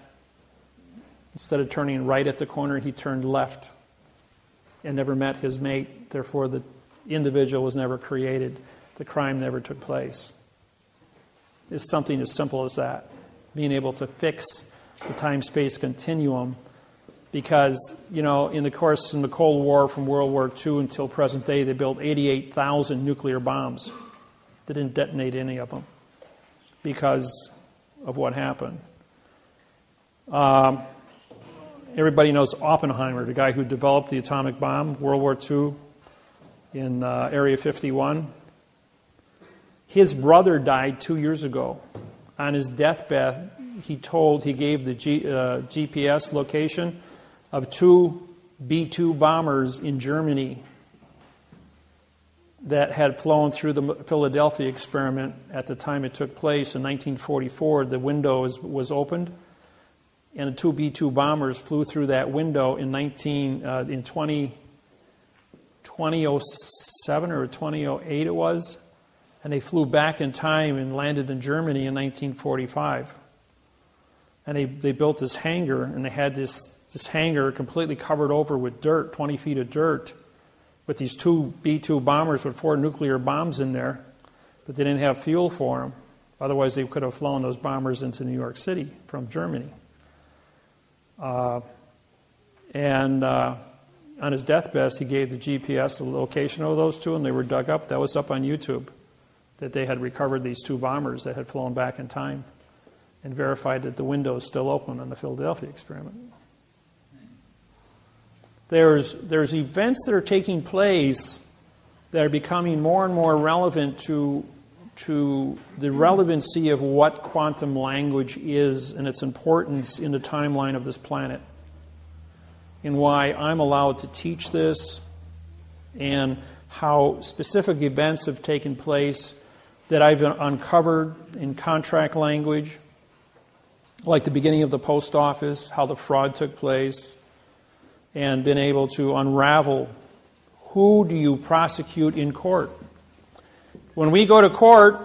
Instead of turning right at the corner, he turned left and never met his mate. Therefore, the individual was never created. The crime never took place. It's something as simple as that. Being able to fix the time-space continuum, because, in the Cold War, from World War II until present day, they built 88,000 nuclear bombs. They didn't detonate any of them because of what happened. Everybody knows Oppenheimer, the guy who developed the atomic bomb, World War II, in Area 51. His brother died 2 years ago. On his deathbed, he gave the GPS location of 2 B-2 bombers in Germany that had flown through the Philadelphia experiment at the time it took place in 1944. The window was opened, and the 2 B-2 bombers flew through that window in 2007 or 2008 it was, and they flew back in time and landed in Germany in 1945. And they built this hangar, and they had this hangar completely covered over with dirt, 20 feet of dirt, with these 2 B-2 bombers with 4 nuclear bombs in there, but they didn't have fuel for them. Otherwise, they could have flown those bombers into New York City from Germany. And on his deathbed, he gave the GPS the location of those 2, and they were dug up. That was up on YouTube, that they had recovered these 2 bombers that had flown back in time and verified that the window is still open on the Philadelphia experiment. There's events that are taking place that are becoming more and more relevant to the relevancy of what quantum language is and its importance in the timeline of this planet, and why I'm allowed to teach this, and how specific events have taken place that I've uncovered in contract language, like the beginning of the post office, how the fraud took place, and been able to unravel Who do you prosecute in court? When we go to court,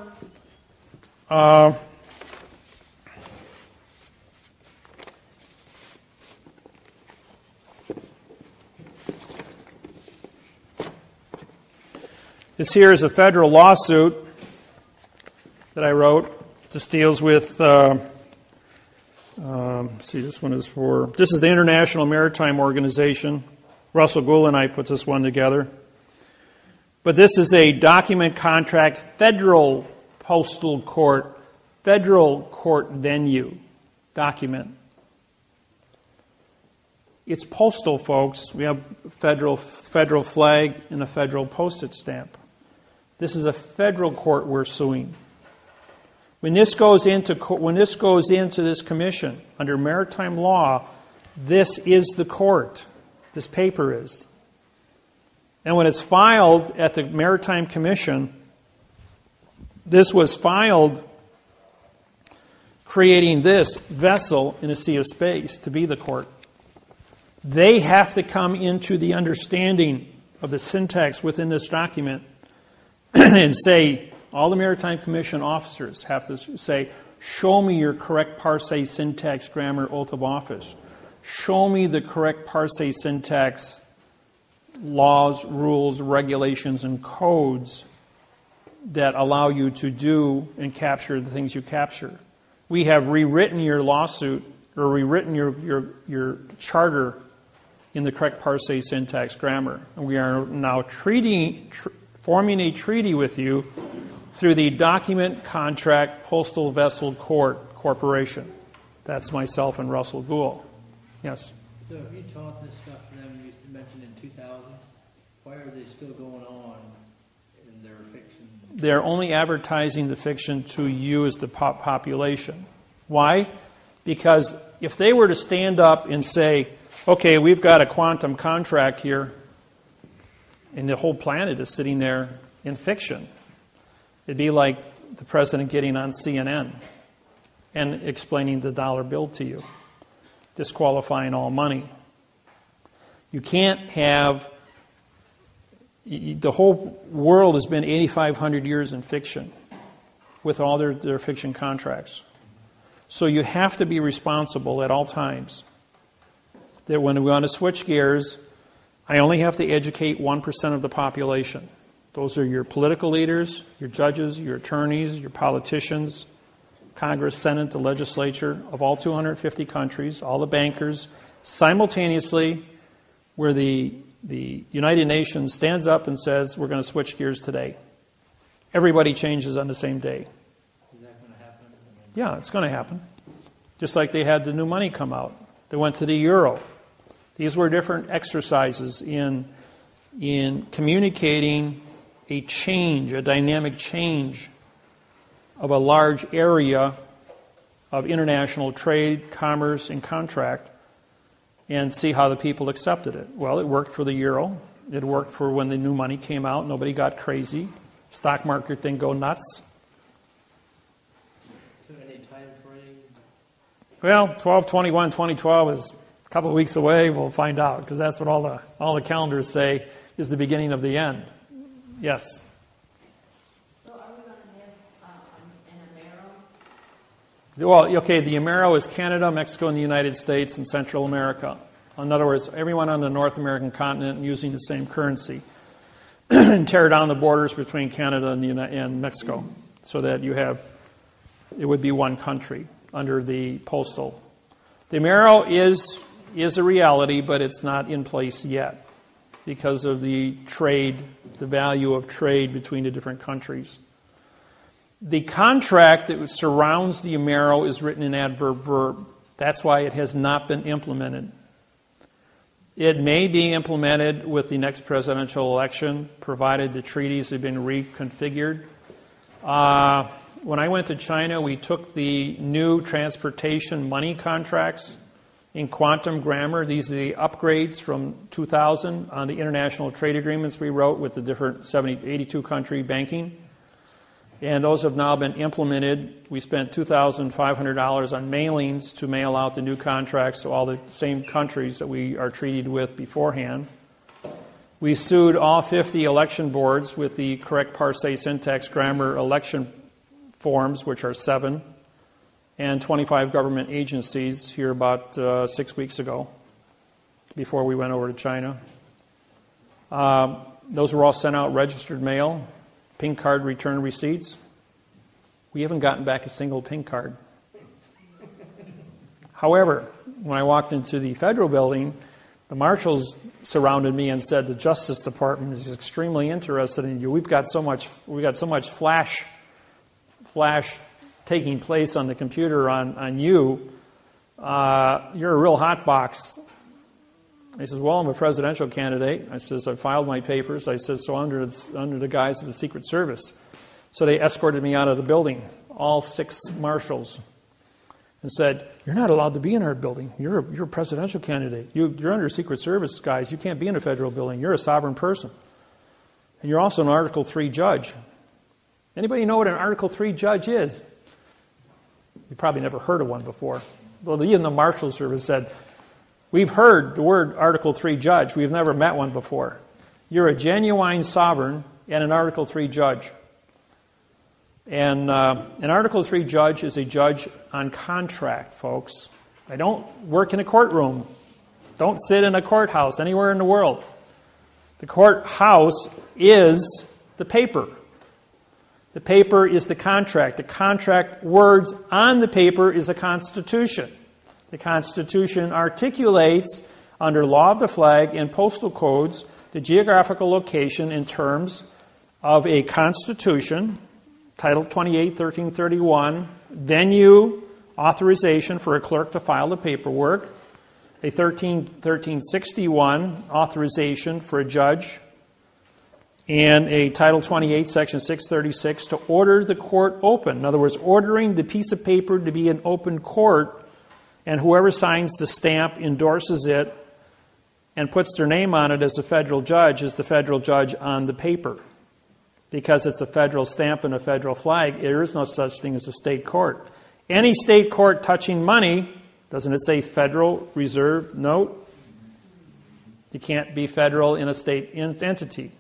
this here is a federal lawsuit that I wrote. This deals with, this one is for, this is the International Maritime Organization. Russell Gould and I put this one together. But this is a document contract, federal postal court, federal court venue document. It's postal, folks. We have federal flag and a federal postage stamp. This is a federal court we're suing. When this goes into this commission under maritime law, this is the court. This paper is. And when it's filed at the Maritime Commission, this was filed creating this vessel in a sea of space to be the court. They have to come into the understanding of the syntax within this document and say, all the Maritime Commission officers have to say, show me your correct parse, syntax, grammar, oath of office. Show me the correct parse, syntax, laws, rules, regulations, and codes that allow you to do and capture the things you capture. We have rewritten your lawsuit or rewritten your charter in the correct parse, syntax, grammar. And we are now forming a treaty with you through the Document Contract Postal Vessel Court Corporation. That's myself and Russell Gould. Yes? So if you taught this stuff to them, you mentioned in 2000, why are they still going on in their fiction? They're only advertising the fiction to you as the population. Why? Because if they were to stand up and say, okay, we've got a quantum contract here, and the whole planet is sitting there in fiction, it'd be like the president getting on CNN and explaining the dollar bill to you, disqualifying all money. You can't have... The whole world has been 8,500 years in fiction with all their fiction contracts. So you have to be responsible at all times. That when we want to switch gears, I only have to educate 1% of the population. Those are your political leaders, your judges, your attorneys, your politicians, Congress, Senate, the legislature of all 250 countries, all the bankers, simultaneously, where the United Nations stands up and says, we're going to switch gears today. Everybody changes on the same day. Is that going to happen? Yeah, it's going to happen. Just like they had the new money come out. They went to the euro. These were different exercises in communicating a change, a dynamic change of a large area of international trade, commerce, and contract, and see how the people accepted it. Well, it worked for the euro. It worked for when the new money came out. Nobody got crazy. Stock market didn't go nuts. So any time frame? Well, 12/21/2012 is a couple of weeks away. We'll find out, because that's what all the calendars say is the beginning of the end. Yes? So are we going to have an Amero? Well, okay, the Amero is Canada, Mexico, and the United States, and Central America. In other words, everyone on the North American continent using the same currency. And tear down the borders between Canada and Mexico so that it would be one country under the postal. The Amero is a reality, but it's not in place yet because of the trade, the value of trade between the different countries. The contract that surrounds the Amero is written in adverb verb. That's why it has not been implemented. It may be implemented with the next presidential election, provided the treaties have been reconfigured. When I went to China, we took the new transportation money contracts in quantum grammar. These are the upgrades from 2000 on the international trade agreements we wrote with the different 82 country banking. And those have now been implemented. We spent $2,500 on mailings to mail out the new contracts to all the same countries that we are treated with beforehand. We sued all 50 election boards with the correct parsing, syntax, grammar election forms, which are 7, and 25 government agencies here about 6 weeks ago, before we went over to China. Those were all sent out registered mail, pink card return receipts. We haven't gotten back a single pink card. However, when I walked into the federal building, the marshals surrounded me and said the Justice Department is extremely interested in you. We've got so much flash taking place on the computer on you. You're a real hot box. He says, well, I'm a presidential candidate. I says, I filed my papers. I says, so under the guise of the Secret Service. So they escorted me out of the building, all 6 marshals, and said, you're not allowed to be in our building. You're a presidential candidate. You're under Secret Service, guys. You can't be in a federal building. You're a sovereign person. And you're also an Article 3 judge. Anybody know what an Article 3 judge is? You probably never heard of one before. Well, even the Marshal Service said, we've heard the word Article 3 judge. We've never met one before. You're a genuine sovereign and an Article 3 judge. And an Article 3 judge is a judge on contract, folks. They don't work in a courtroom. Don't sit in a courthouse anywhere in the world. The courthouse is the paper. The paper is the contract. The contract words on the paper is a constitution. The Constitution articulates, under law of the flag and postal codes, the geographical location in terms of a constitution, Title 28, 1331, venue, authorization for a clerk to file the paperwork, a 1361 authorization for a judge, and a Title 28, Section 636 to order the court open. In other words, ordering the piece of paper to be an open court, and whoever signs the stamp endorses it and puts their name on it as a federal judge is the federal judge on the paper. Because it's a federal stamp and a federal flag, there is no such thing as a state court. Any state court touching money, doesn't it say Federal Reserve Note? You can't be federal in a state entity.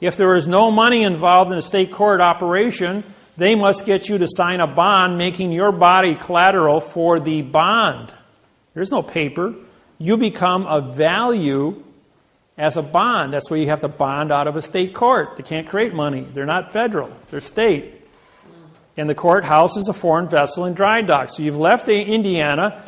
If there is no money involved in a state court operation, they must get you to sign a bond making your body collateral for the bond. There's no paper. You become of value as a bond. That's why you have to bond out of a state court. They can't create money. They're not federal. They're state. And the courthouse is a foreign vessel in dry dock. So you've left Indiana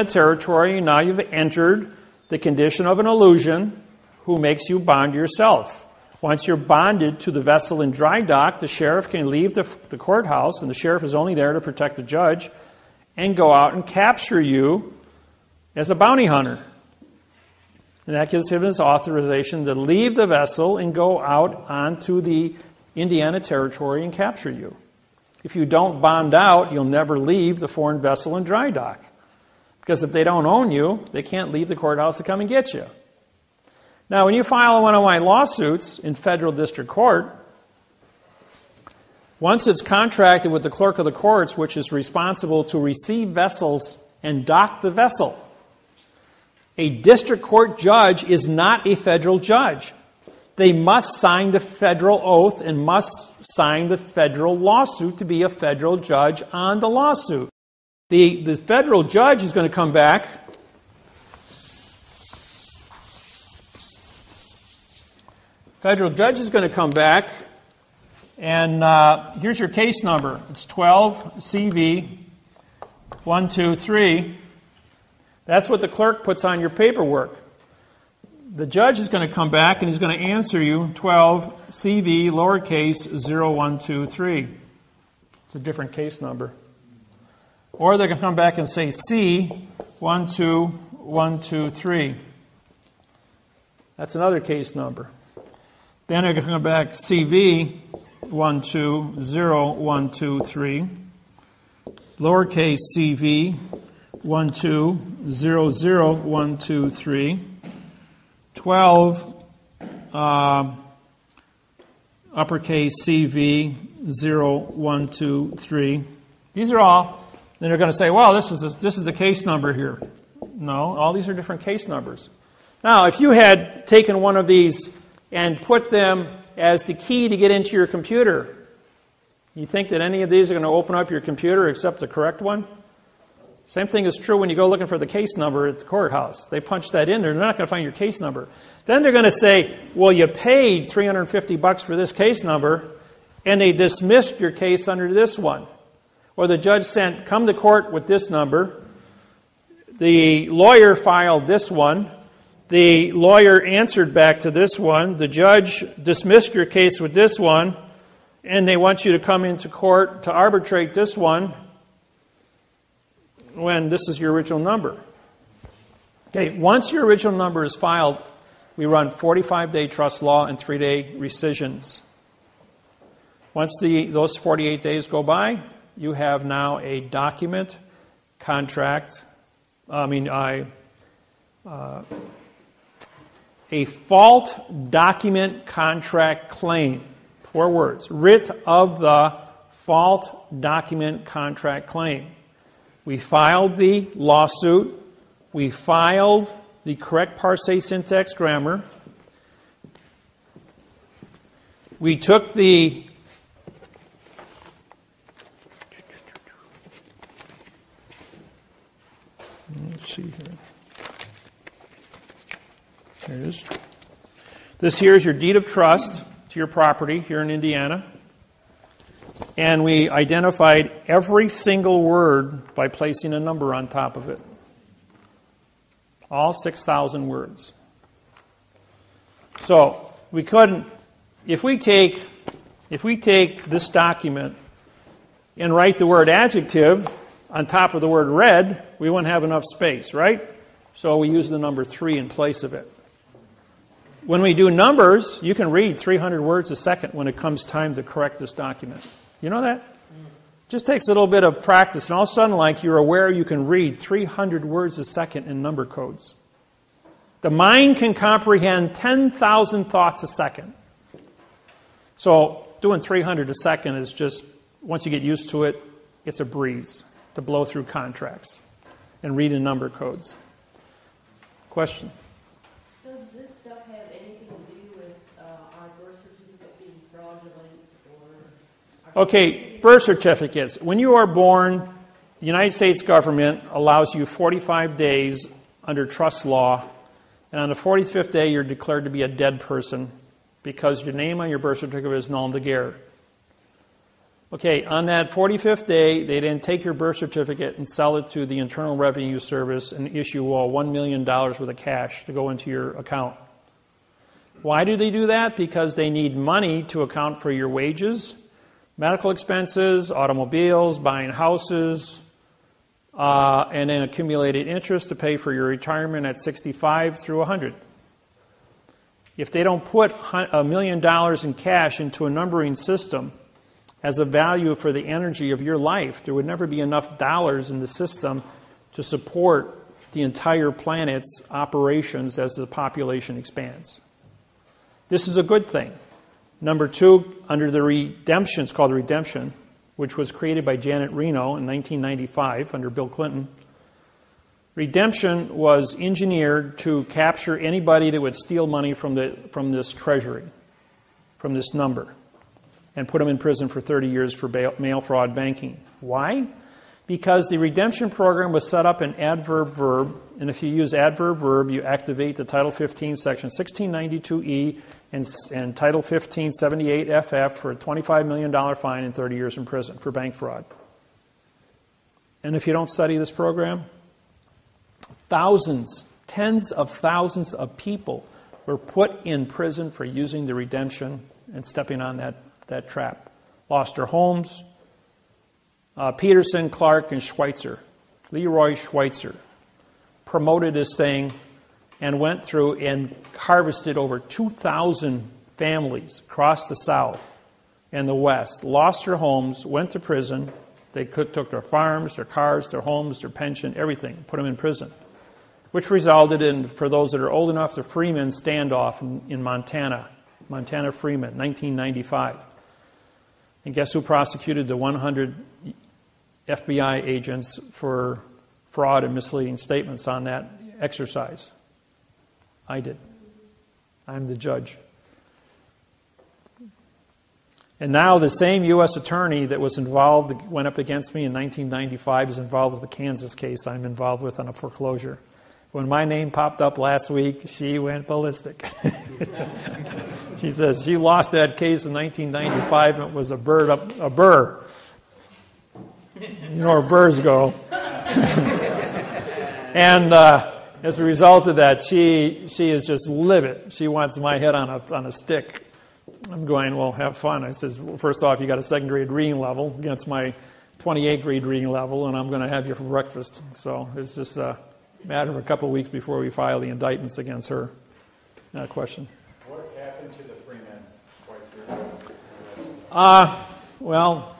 territory, and now you've entered the condition of an illusion who makes you bond yourself. Once you're bonded to the vessel in dry dock, the sheriff can leave the courthouse, and the sheriff is only there to protect the judge, and go out and capture you as a bounty hunter. And that gives him his authorization to leave the vessel and go out onto the Indiana territory and capture you. If you don't bond out, you'll never leave the foreign vessel in dry dock. Because if they don't own you, they can't leave the courthouse to come and get you. Now, when you file one of my lawsuits in federal district court, once it's contracted with the clerk of the courts, which is responsible to receive vessels and dock the vessel, a district court judge is not a federal judge. They must sign the federal oath and must sign the federal lawsuit to be a federal judge on the lawsuit. The federal judge is going to come back. Federal judge is going to come back, and here's your case number. It's 12 CV 123. That's what the clerk puts on your paperwork. The judge is going to come back and he's going to answer you 12 CV lowercase 0123. It's a different case number. Or they're going to come back and say C 12123. That's another case number. Then they're going to come back CV 120123. Lowercase CV 1200123, 12 uppercase CV 0123. These are all. Then they're going to say, "Well, this is the case number here." No, all these are different case numbers. Now, if you had taken one of these and put them as the key to get into your computer, you think that any of these are going to open up your computer except the correct one? Same thing is true when you go looking for the case number at the courthouse. They punch that in there, they're not going to find your case number. Then they're going to say, well, you paid $350 for this case number, and they dismissed your case under this one. Or the judge sent, come to court with this number. The lawyer filed this one. The lawyer answered back to this one. The judge dismissed your case with this one, and they want you to come into court to arbitrate this one when this is your original number. Okay, once your original number is filed, we run 45-day trust law and 3-day rescissions. Once those 48 days go by, you have now a document, contract, a fault document contract claim. 4 words. Writ of the fault document contract claim. We filed the lawsuit. We filed the correct parse syntax grammar. We took the let's see here. There it is. This here is your deed of trust to your property here in Indiana. And we identified every single word by placing a number on top of it. All 6,000 words. So we couldn't, if we take this document and write the word adjective on top of the word red, we wouldn't have enough space, right? So we use the number 3 in place of it. When we do numbers, you can read 300 words a second when it comes time to correct this document. You know that? Just takes a little bit of practice, and all of a sudden, like, you're aware you can read 300 words a second in number codes. The mind can comprehend 10,000 thoughts a second. So doing 300 a second is just, once you get used to it, it's a breeze to blow through contracts and read in number codes. Question? Does this stuff have anything to do with our birth certificate being fraudulent or... Okay, birth certificates. When you are born, the United States government allows you 45 days under trust law, and on the 45th day you're declared to be a dead person because your name on your birth certificate is null and guerre. Okay, on that 45th day, they then take your birth certificate and sell it to the Internal Revenue Service and issue $1 million worth of cash to go into your account. Why do they do that? Because they need money to account for your wages, medical expenses, automobiles, buying houses, and then accumulated interest to pay for your retirement at 65 through 100. If they don't put $1 million in cash into a numbering system as a value for the energy of your life, there would never be enough dollars in the system to support the entire planet's operations as the population expands. This is a good thing. Number 2, under the redemption, it's called the redemption, which was created by Janet Reno in 1995 under Bill Clinton. Redemption was engineered to capture anybody that would steal money from this treasury, from this number, and put them in prison for 30 years for mail fraud banking. Why? Because the redemption program was set up in adverb-verb, and if you use adverb-verb, you activate the Title 15, Section 1692E, and Title 15, 78FF for a $25 million fine and 30 years in prison for bank fraud. And if you don't study this program, thousands, tens of thousands of people were put in prison for using the redemption and stepping on that trap. Lost their homes. Peterson, Clark, and Schweitzer, Leroy Schweitzer, promoted this thing and went through and harvested over 2,000 families across the South and the West, lost their homes, went to prison. They took their farms, their cars, their homes, their pension, everything, put them in prison, which resulted in, for those that are old enough, the Freeman standoff in Montana, Montana Freeman, 1995. And guess who prosecuted the 100 FBI agents for fraud and misleading statements on that exercise? I did. I'm the judge. And now the same U.S. attorney that was involved, went up against me in 1995, is involved with the Kansas case I'm involved with on a foreclosure. When my name popped up last week, she went ballistic. She says she lost that case in 1995 and it was a burr. You know where burrs go. And as a result of that, she is just livid. She wants my head on a stick. I'm going, well, have fun. I says, well, first off, you got a second grade reading level against my 28th grade reading level, and I'm going to have you for breakfast. So it's just a matter of a couple of weeks before we file the indictments against her. Question. What happened to the Freeman Schweitzer? Well,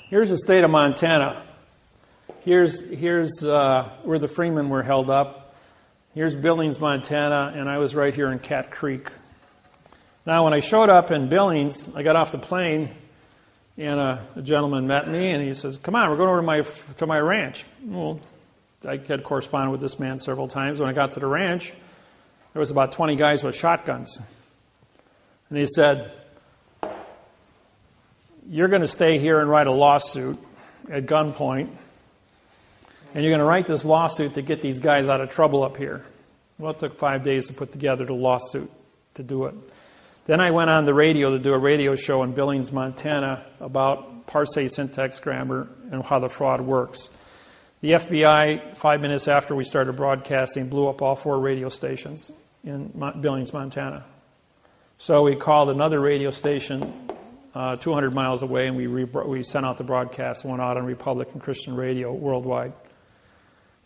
here's the state of Montana. Here's where the Freemen were held up. Here's Billings, Montana, and I was right here in Cat Creek. Now, when I showed up in Billings, I got off the plane, and a gentleman met me, and he says, "Come on, we're going over to my ranch." Well, I had corresponded with this man several times. When I got to the ranch, there was about 20 guys with shotguns. And he said, "You're going to stay here and write a lawsuit at gunpoint, and you're going to write this lawsuit to get these guys out of trouble up here." Well, it took 5 days to put together the lawsuit to do it. Then I went on the radio to do a radio show in Billings, Montana about parsing, syntax, grammar, and how the fraud works. The FBI, 5 minutes after we started broadcasting, blew up all 4 radio stations in Billings, Montana. So we called another radio station 200 miles away, and we sent out the broadcast and went out on Republican Christian radio worldwide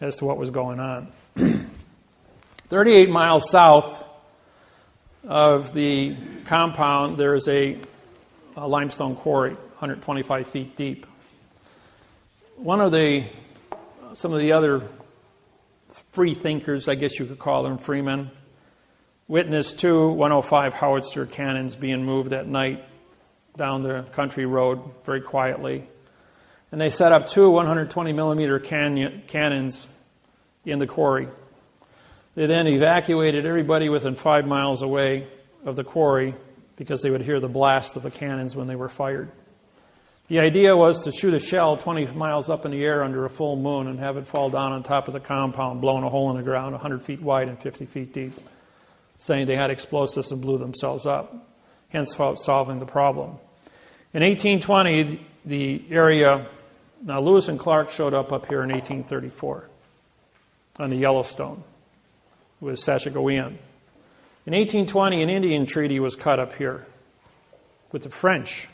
as to what was going on. 38 miles south of the compound, there is a limestone quarry, 125 feet deep. Some of the other free thinkers, I guess you could call them, freemen, witnessed 2 105 howitzer cannons being moved at night down the country road very quietly. And they set up 2 120 millimeter cannons in the quarry. They then evacuated everybody within 5 miles away of the quarry because they would hear the blast of the cannons when they were fired. The idea was to shoot a shell 20 miles up in the air under a full moon and have it fall down on top of the compound, blowing a hole in the ground 100 feet wide and 50 feet deep, saying they had explosives and blew themselves up, hence solving the problem. In 1820, the area, now Lewis and Clark showed up here in 1834 on the Yellowstone with Sashagowean. In 1820, an Indian treaty was cut up here with the French.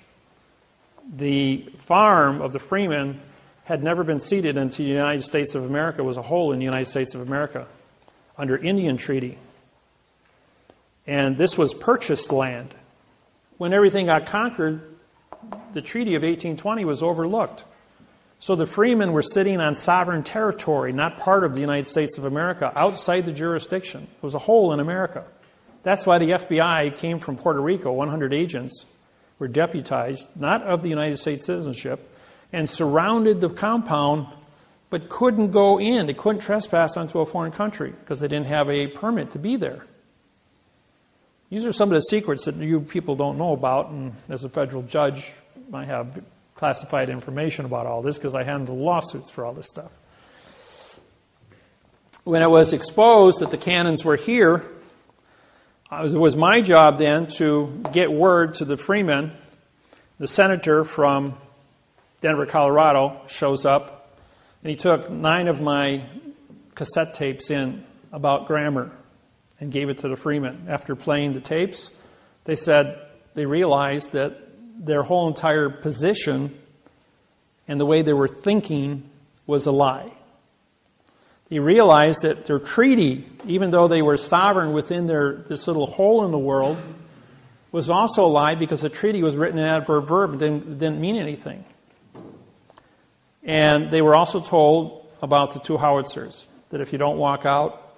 The farm of the Freemen had never been ceded into the United States of America, was a whole in the United States of America under Indian treaty. And this was purchased land. When everything got conquered, the Treaty of 1820 was overlooked. So the Freemen were sitting on sovereign territory, not part of the United States of America, outside the jurisdiction. It was a whole in America. That's why the FBI came from Puerto Rico. 100 agents were deputized, not of the United States citizenship, and surrounded the compound, but couldn't go in. They couldn't trespass onto a foreign country because they didn't have a permit to be there. These are some of the secrets that you people don't know about, and as a federal judge, I have classified information about all this because I handle lawsuits for all this stuff. When it was exposed that the cannons were here, it was my job then to get word to the Freemen. The senator from Denver, Colorado shows up, and he took 9 of my cassette tapes in about grammar and gave it to the Freemen. After playing the tapes, they said they realized that their whole entire position and the way they were thinking was a lie. They realized that their treaty, even though they were sovereign within this little hole in the world, was also a lie because the treaty was written in adverb verb and didn't mean anything. And they were also told about the 2 howitzers, that if you don't walk out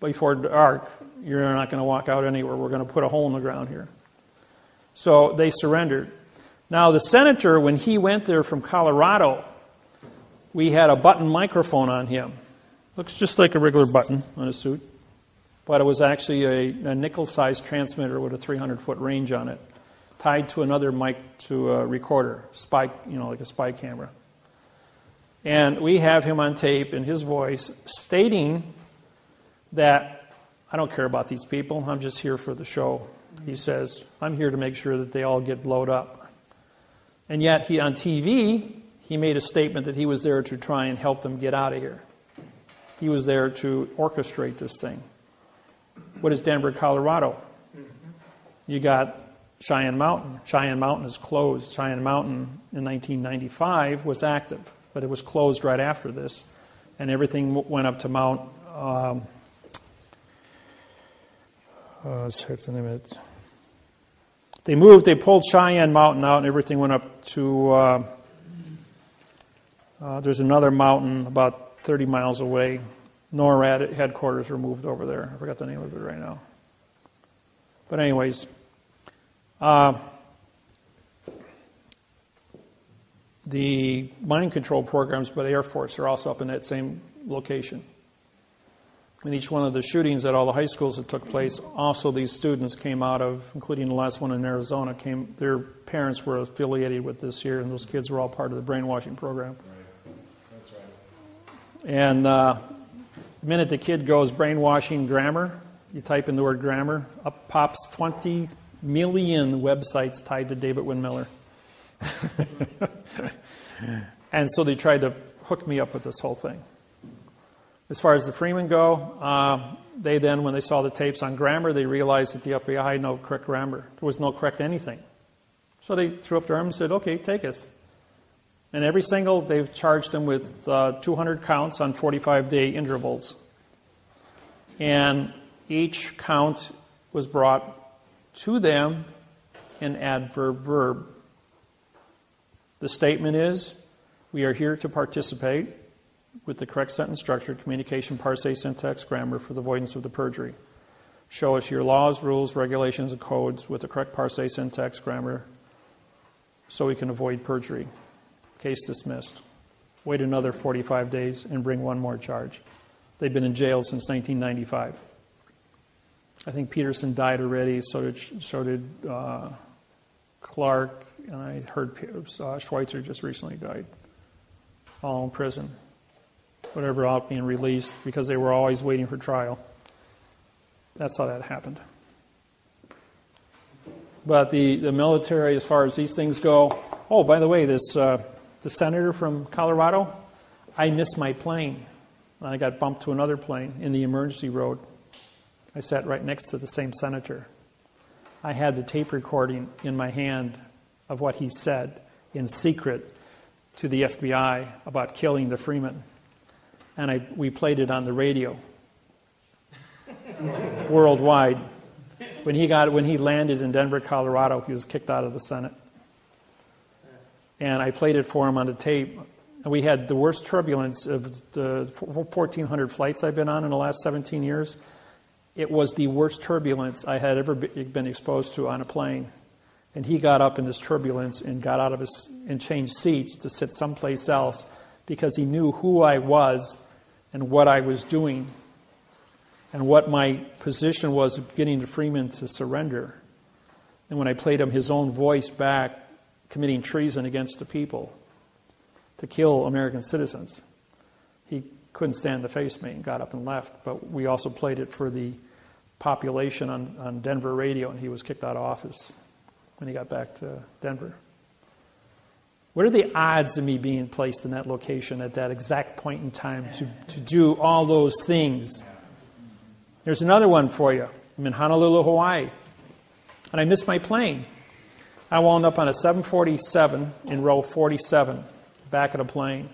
before dark, you're not going to walk out anywhere. We're going to put a hole in the ground here. So they surrendered. Now the senator, when he went there from Colorado, we had a button microphone on him. Looks just like a regular button on a suit, but it was actually a nickel-sized transmitter with a 300-foot range on it, tied to another mic to a recorder, spy, like a spy camera. And we have him on tape in his voice stating that, I don't care about these people, I'm just here for the show. He says, I'm here to make sure that they all get blowed up. And yet, on TV, he made a statement that he was there to try and help them get out of here. He was there to orchestrate this thing. What is Denver, Colorado? You got Cheyenne Mountain. Cheyenne Mountain is closed. Cheyenne Mountain in 1995 was active, but it was closed right after this. And everything went up to Mount... what's the name of it? They pulled Cheyenne Mountain out and everything went up to... there's another mountain about 30 miles away. NORAD headquarters were moved over there. I forgot the name of it right now. But anyways, the mind control programs by the Air Force are also up in that same location. In each one of the shootings at all the high schools that took place, also these students came out of, including the last one in Arizona, their parents were affiliated with this here, and those kids were all part of the brainwashing program. And the minute the kid goes brainwashing grammar, you type in the word grammar, up pops 20 million websites tied to David Wynn Miller. And so they tried to hook me up with this whole thing. As far as the Freemen go, they then, when they saw the tapes on grammar, they realized that the FBI had no correct grammar. There was no correct anything. So they threw up their arms and said, okay, take us. And they've charged them with 200 counts on 45-day intervals. And each count was brought to them in adverb verb. The statement is, we are here to participate with the correct sentence structure, communication, parse, syntax, grammar for the avoidance of the perjury. Show us your laws, rules, regulations, and codes with the correct parse, syntax, grammar so we can avoid perjury. Case dismissed. Wait another 45 days and bring one more charge. They've been in jail since 1995. I think Peterson died already, so did Clark, and I heard Schweitzer just recently died. All in prison. Whatever, out being released because they were always waiting for trial. That's how that happened. But the military, as far as these things go... Oh, by the way, the senator from Colorado, I missed my plane. I got bumped to another plane in the emergency road. I sat right next to the same senator. I had the tape recording in my hand of what he said in secret to the FBI about killing the Freemen. And we played it on the radio worldwide. When he landed in Denver, Colorado, he was kicked out of the Senate. And I played it for him on the tape. And we had the worst turbulence of the 1,400 flights I've been on in the last 17 years. It was the worst turbulence I had ever been exposed to on a plane. And he got up in this turbulence and got out of and changed seats to sit someplace else because he knew who I was and what I was doing and what my position was of getting the Freemen to surrender. And when I played him his own voice back, committing treason against the people to kill American citizens, he couldn't stand to face me and got up and left. But we also played it for the population on Denver radio, and he was kicked out of office when he got back to Denver. What are the odds of me being placed in that location at that exact point in time to do all those things? There's another one for you. I'm in Honolulu, Hawaii, and I missed my plane. I wound up on a 747 in row 47, back of the plane,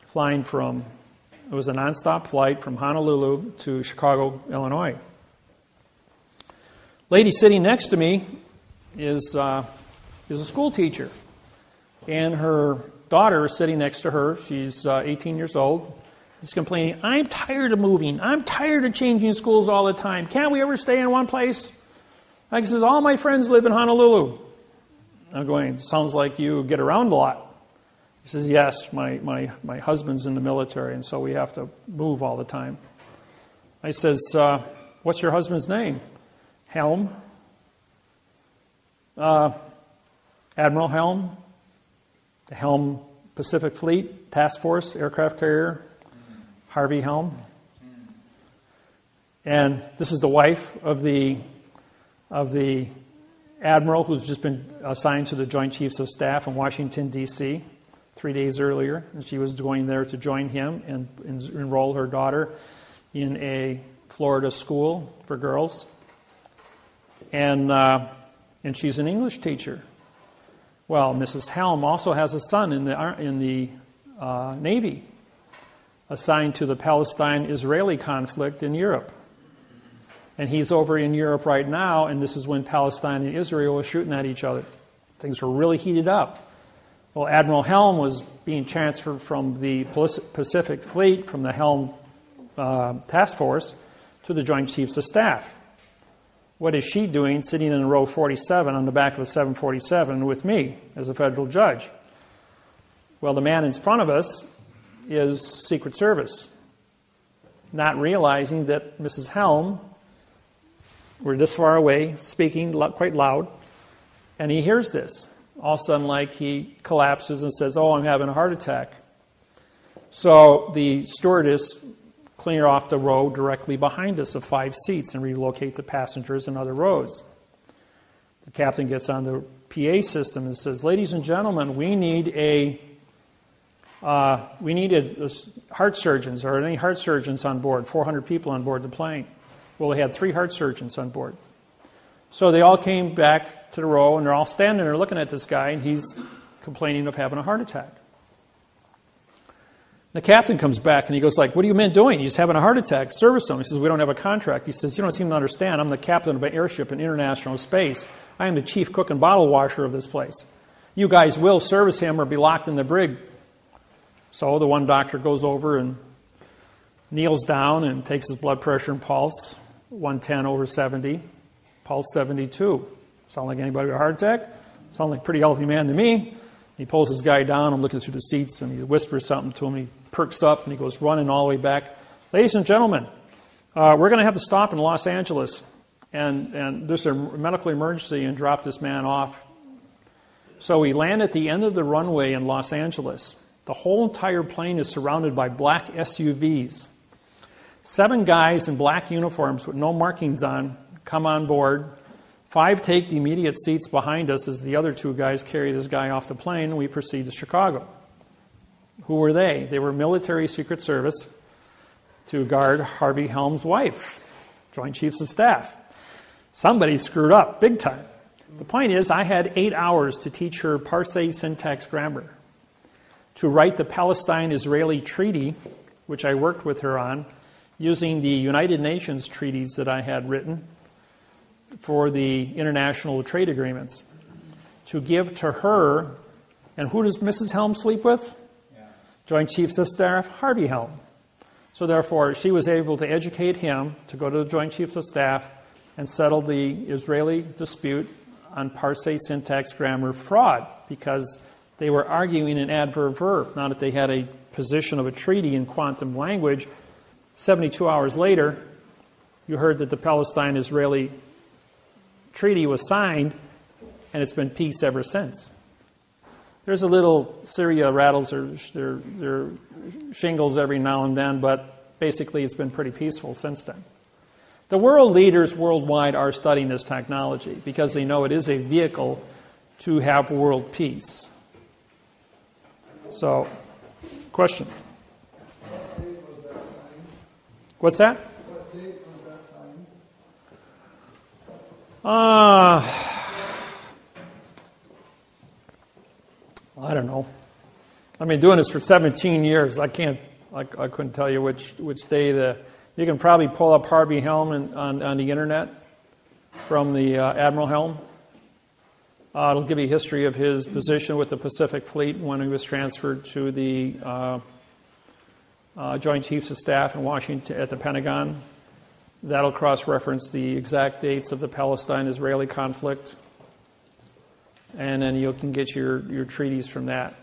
flying it was a nonstop flight from Honolulu to Chicago, Illinois. Lady sitting next to me is a school teacher, and her daughter is sitting next to her. She's 18 years old. She's complaining, I'm tired of moving. I'm tired of changing schools all the time. Can't we ever stay in one place? Like, says, all my friends live in Honolulu. I'm going, sounds like you get around a lot. He says, yes, my husband's in the military, and so we have to move all the time. I says, what's your husband's name? Helm. Admiral Helm. The Helm Pacific Fleet Task Force aircraft carrier. Harvey Helm. And this is the wife of the admiral who's just been assigned to the Joint Chiefs of Staff in Washington, D.C. 3 days earlier. And she was going there to join him and enroll her daughter in a Florida school for girls. And she's an English teacher. Well, Mrs. Helm also has a son in the Navy, assigned to the Palestine-Israeli conflict in Europe. And he's over in Europe right now, and this is when Palestine and Israel were shooting at each other. Things were really heated up. Well, Admiral Helm was being transferred from the Pacific Fleet, from the Helm Task Force, to the Joint Chiefs of Staff. What is she doing sitting in row 47 on the back of a 747 with me as a federal judge? Well, the man in front of us is Secret Service, not realizing that Mrs. Helm, we're this far away, speaking quite loud, and he hears this. All of a sudden, he collapses and says, oh, I'm having a heart attack. So the stewardess clear off the row directly behind us of 5 seats and relocate the passengers in other rows. The captain gets on the PA system and says, ladies and gentlemen, we need heart surgeons. Are there any heart surgeons on board? 400 people on board the plane. Well, they had 3 heart surgeons on board. So they all came back to the row, and they're all standing there looking at this guy, and he's complaining of having a heart attack. The captain comes back, and he goes what are you men doing? He's having a heart attack. Service him. He says, we don't have a contract. He says, you don't seem to understand. I'm the captain of an airship in international space. I am the chief cook and bottle washer of this place. You guys will service him or be locked in the brig. So the one doctor goes over and kneels down and takes his blood pressure and pulse, 110/70, pulse 72. Sound like anybody with a heart attack? Sound like a pretty healthy man to me. He pulls his guy down. I'm looking through the seats, and he whispers something to him. He perks up, and he goes running all the way back. Ladies and gentlemen, we're going to have to stop in Los Angeles, and there's a medical emergency, and drop this man off. So we land at the end of the runway in Los Angeles. The whole entire plane is surrounded by black SUVs. 7 guys in black uniforms with no markings on come on board. 5 take the immediate seats behind us as the other 2 guys carry this guy off the plane, and we proceed to Chicago. Who were they? They were military Secret Service to guard Harvey Helm's wife, Joint Chiefs of Staff. Somebody screwed up big time. The point is, I had 8 hours to teach her Parsee syntax grammar, to write the Palestine-Israeli treaty, which I worked with her on, using the United Nations treaties that I had written for the international trade agreements, to give to her. And who does Mrs. Helm sleep with? Joint Chiefs of Staff, Harvey Helm. So therefore, she was able to educate him to go to the Joint Chiefs of Staff and settle the Israeli dispute on Parsee syntax grammar fraud, because they were arguing an adverb verb. Now that they had a position of a treaty in quantum language, 72 hours later, you heard that the Palestine-Israeli treaty was signed, and it's been peace ever since. There's a little Syria rattles their shingles every now and then, but basically it's been pretty peaceful since then. The world leaders worldwide are studying this technology because they know it is a vehicle to have world peace. So, question? What date was that signed? What's that? What date was that signed? I don't know. I've been doing this for 17 years. I couldn't tell you which day. You can probably pull up Harvey Helm on the internet from the Admiral Helm. It'll give you a history of his position with the Pacific Fleet when he was transferred to the Joint Chiefs of Staff in Washington at the Pentagon. That'll cross-reference the exact dates of the Palestine-Israeli conflict. And then you can get your treaties from that.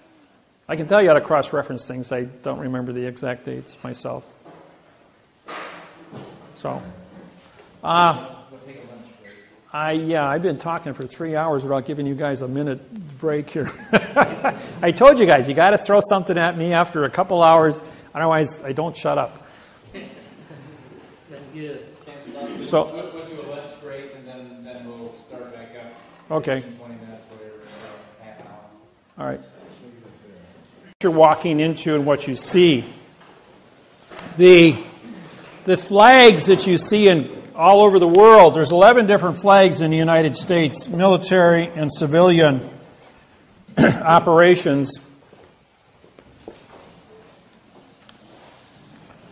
I can tell you how to cross-reference things. I don't remember the exact dates myself. So, I've been talking for 3 hours without giving you guys a minute break here. I told you guys, you got to throw something at me after a couple hours, otherwise I don't shut up. So, we'll do a lunch break and then we'll start back up. Okay. 20 minutes, whatever, half an hour. All right. What you're walking into and what you see. The flags that you see all over the world, there's 11 different flags in the United States, military and civilian operations,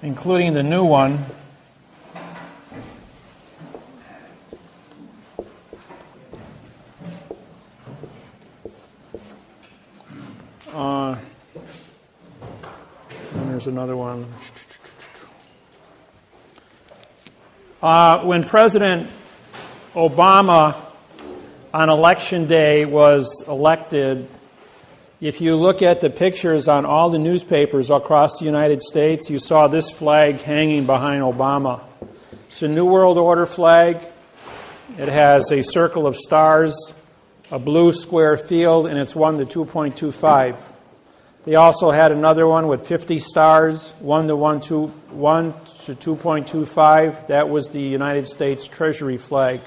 including the new one. And there's another one. When President Obama on Election Day was elected, if you look at the pictures on all the newspapers across the United States, you saw this flag hanging behind Obama. It's a New World Order flag. It has a circle of stars, a blue square field, and it's 1 to 2.25. They also had another one with 50 stars, 1 to 2.25. That was the United States Treasury flag.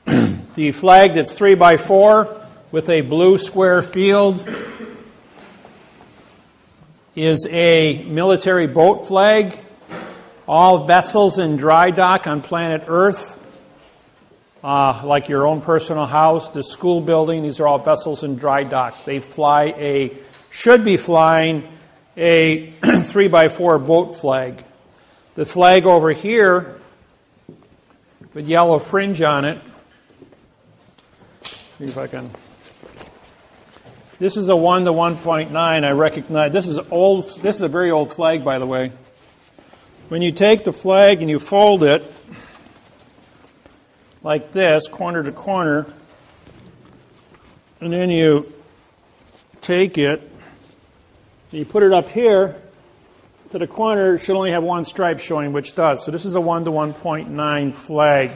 The flag that's 3 by 4 with a blue square field is a military boat flag. All vessels in dry dock on planet Earth, like your own personal house, the school building, these are all vessels in dry dock. They should be flying a 3 by 4 boat flag. The flag over here with yellow fringe on it, see if I can. This is a 1 to 1.9. I recognize this is old. This is a very old flag, by the way. When you take the flag and you fold it like this, corner to corner, and then you take it, and you put it up here to the corner, it should only have one stripe showing, which does. So this is a 1 to 1.9 flag.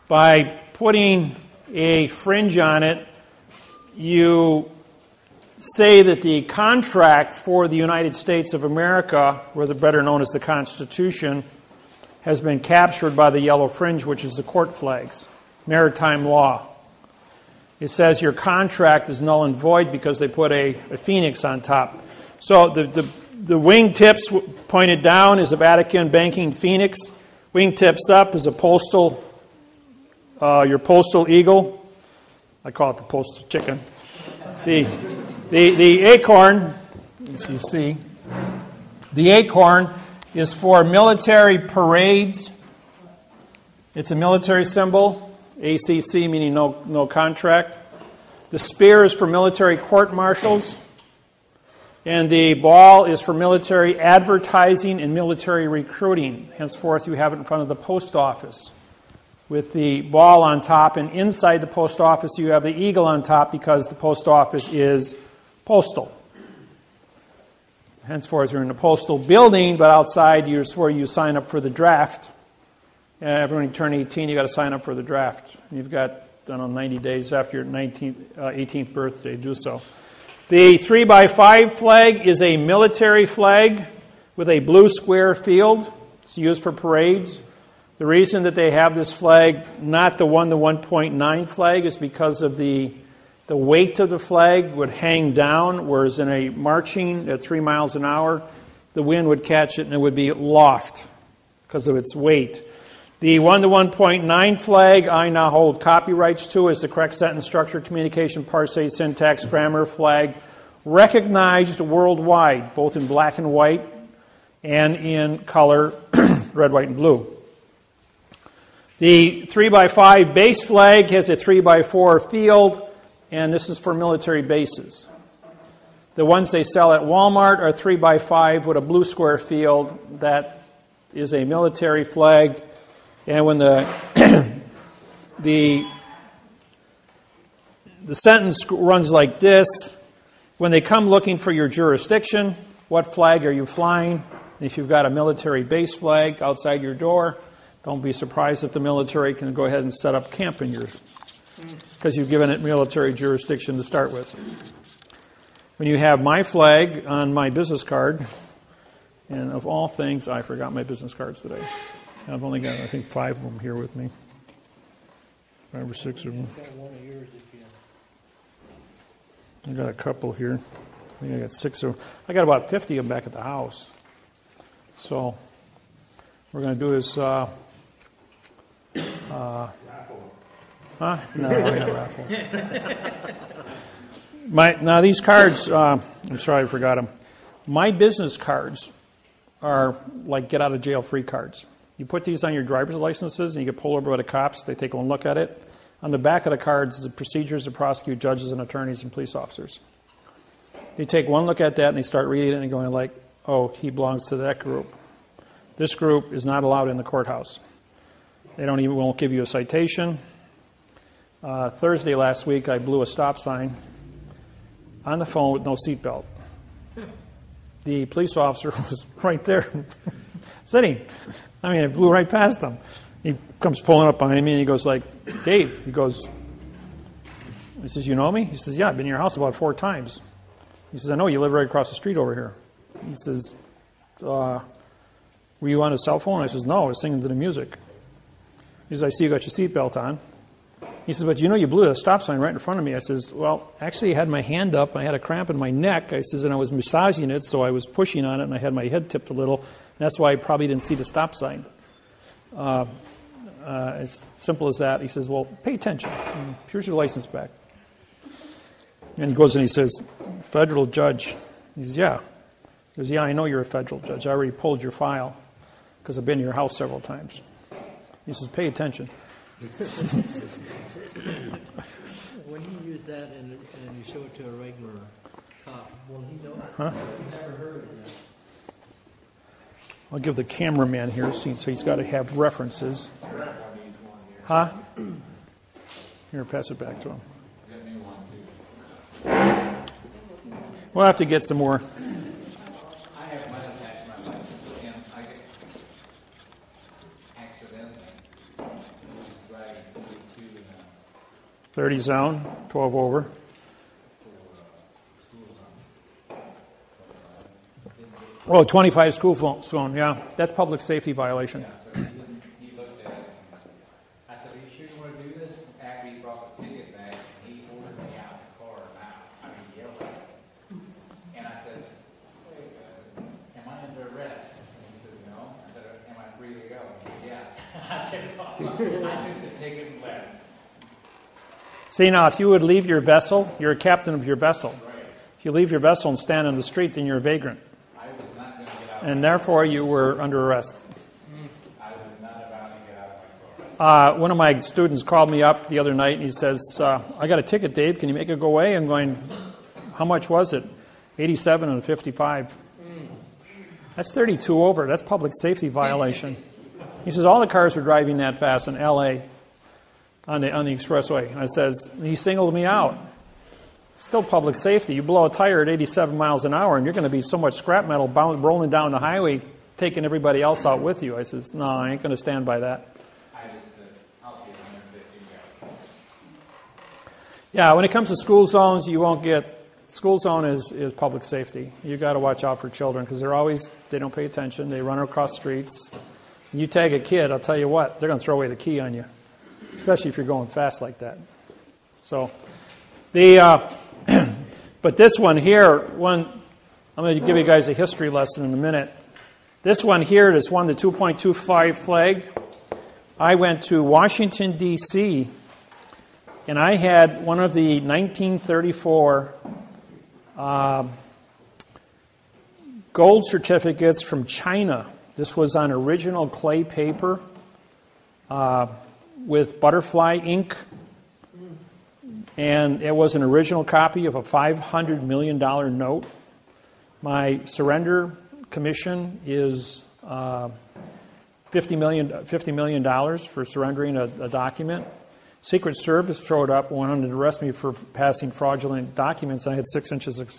By putting a fringe on it, you say that the contract for the United States of America, or the better known as the Constitution, has been captured by the yellow fringe, which is the court flags, maritime law. It says your contract is null and void because they put a phoenix on top. So the wingtips pointed down is a Vatican banking phoenix. Wingtips up is a your postal eagle. I call it the postal chicken. The acorn, as you see, the acorn is for military parades. It's a military symbol, ACC meaning no contract. The spear is for military court-martials. And the ball is for military advertising and military recruiting. Henceforth, you have it in front of the post office with the ball on top. And inside the post office, you have the eagle on top because the post office is postal. Henceforth, you're in the postal building, but outside, it's where you sign up for the draft. Everyone you turn 18, you got to sign up for the draft. You've got, 90 days after your 18th birthday to do so. The 3 by 5 flag is a military flag with a blue square field. It's used for parades. The reason that they have this flag, not the 1 to 1.9 flag, is because of the weight of the flag would hang down, whereas in a marching at 3 miles an hour, the wind would catch it and it would be aloft because of its weight. The 1 to 1.9 flag I now hold copyrights to as the correct sentence structure, communication, parse, syntax, grammar flag, recognized worldwide, both in black and white and in color, red, white, and blue. The 3 by 5 base flag has a 3 by 4 field, and this is for military bases. The ones they sell at Walmart are 3 by 5 with a blue square field. That is a military flag. And when the the sentence runs like this. When they come looking for your jurisdiction, what flag are you flying? If you've got a military base flag outside your door, don't be surprised if the military can go ahead and set up camp in yours, because you've given it military jurisdiction to start with. When you have my flag on my business card, and of all things, I forgot my business cards today. I've only got, I think, 5 of them here with me. 5 or 6 of them. I got a couple here. I think I got 6 of them. I got about 50 of them back at the house. So, what we're going to do is... Huh? No, we're going to raffle. Now, these cards, I'm sorry I forgot them. My business cards are like get-out-of-jail-free cards. You put these on your driver's licenses, and you get pulled over by the cops. They take one look at it. On the back of the cards, the procedures to prosecute judges and attorneys and police officers. They take one look at that, and they start reading it and going like, oh, he belongs to that group. This group is not allowed in the courthouse. They won't give you a citation. Thursday last week, I blew a stop sign on the phone with no seatbelt. The police officer was right there, sitting. I mean, I blew right past him. He comes pulling up behind me, and he goes like, Dave, he says, you know me? He says, yeah, I've been in your house about 4 times. He says, I know, you live right across the street over here. He says, were you on a cell phone? I says, no, I was singing to the music. He says, I see you got your seatbelt on. He says, but you know you blew a stop sign right in front of me. I says, well, actually I had my hand up, and I had a cramp in my neck. I says, and I was massaging it, so I was pushing on it, and I had my head tipped a little, and that's why I probably didn't see the stop sign. As simple as that. He says, well, pay attention. Here's your license back. And he goes and he says, federal judge. He says, yeah. He goes, yeah, I know you're a federal judge. I already pulled your file because I've been to your house several times. He says, pay attention. When you use that and you show it to a regular cop, will he know? Huh? I've never heard of that. I'll give the cameraman here, so he's got to have references. Huh? Here, pass it back to him. We'll have to get some more. I have mine attached to my license, and I get accidentally driving 42 in a 30 zone, 12 over. Oh, 25 school zone, yeah. That's public safety violation. Yeah, so he looked at it, and I said, are you sure you want to do this? After he brought the ticket back, he ordered me out of the car now. I mean, he yelled at me. And I said, wait, I said, am I under arrest? And he said, no. I said, am I free to go? He said, yes. I took the ticket and left. See, now, if you would leave your vessel, you're a captain of your vessel. Right. If you leave your vessel and stand on the street, then you're a vagrant. I was not going to get out. And therefore, you were under arrest. I was not about to get out of my car. One of my students called me up the other night, and he says, I got a ticket, Dave. Can you make it go away? I'm going, how much was it? 87 and a 55. That's 32 over. That's public safety violation. He says, all the cars were driving that fast in L.A. on the expressway. And I says, he singled me out. It's still public safety. You blow a tire at 87 miles an hour, and you're going to be so much scrap metal rolling down the highway, taking everybody else out with you. I says, no, I ain't going to stand by that. I just said, I'll see 150 guys. Yeah, when it comes to school zones, you won't get... School zone is public safety. You got to watch out for children because they don't pay attention. They run across streets. You tag a kid, I'll tell you what, they're going to throw away the key on you, especially if you're going fast like that. So, but this one here, I'm going to give you guys a history lesson in a minute. This one here, this one, the 2.25 flag, I went to Washington, D.C., and I had one of the 1934 gold certificates from China. This was on original clay paper with butterfly ink. And it was an original copy of a $500 million note. My surrender commission is $50 million for surrendering a document. Secret Service showed up, wanted to arrest me for passing fraudulent documents. I had 6 inches of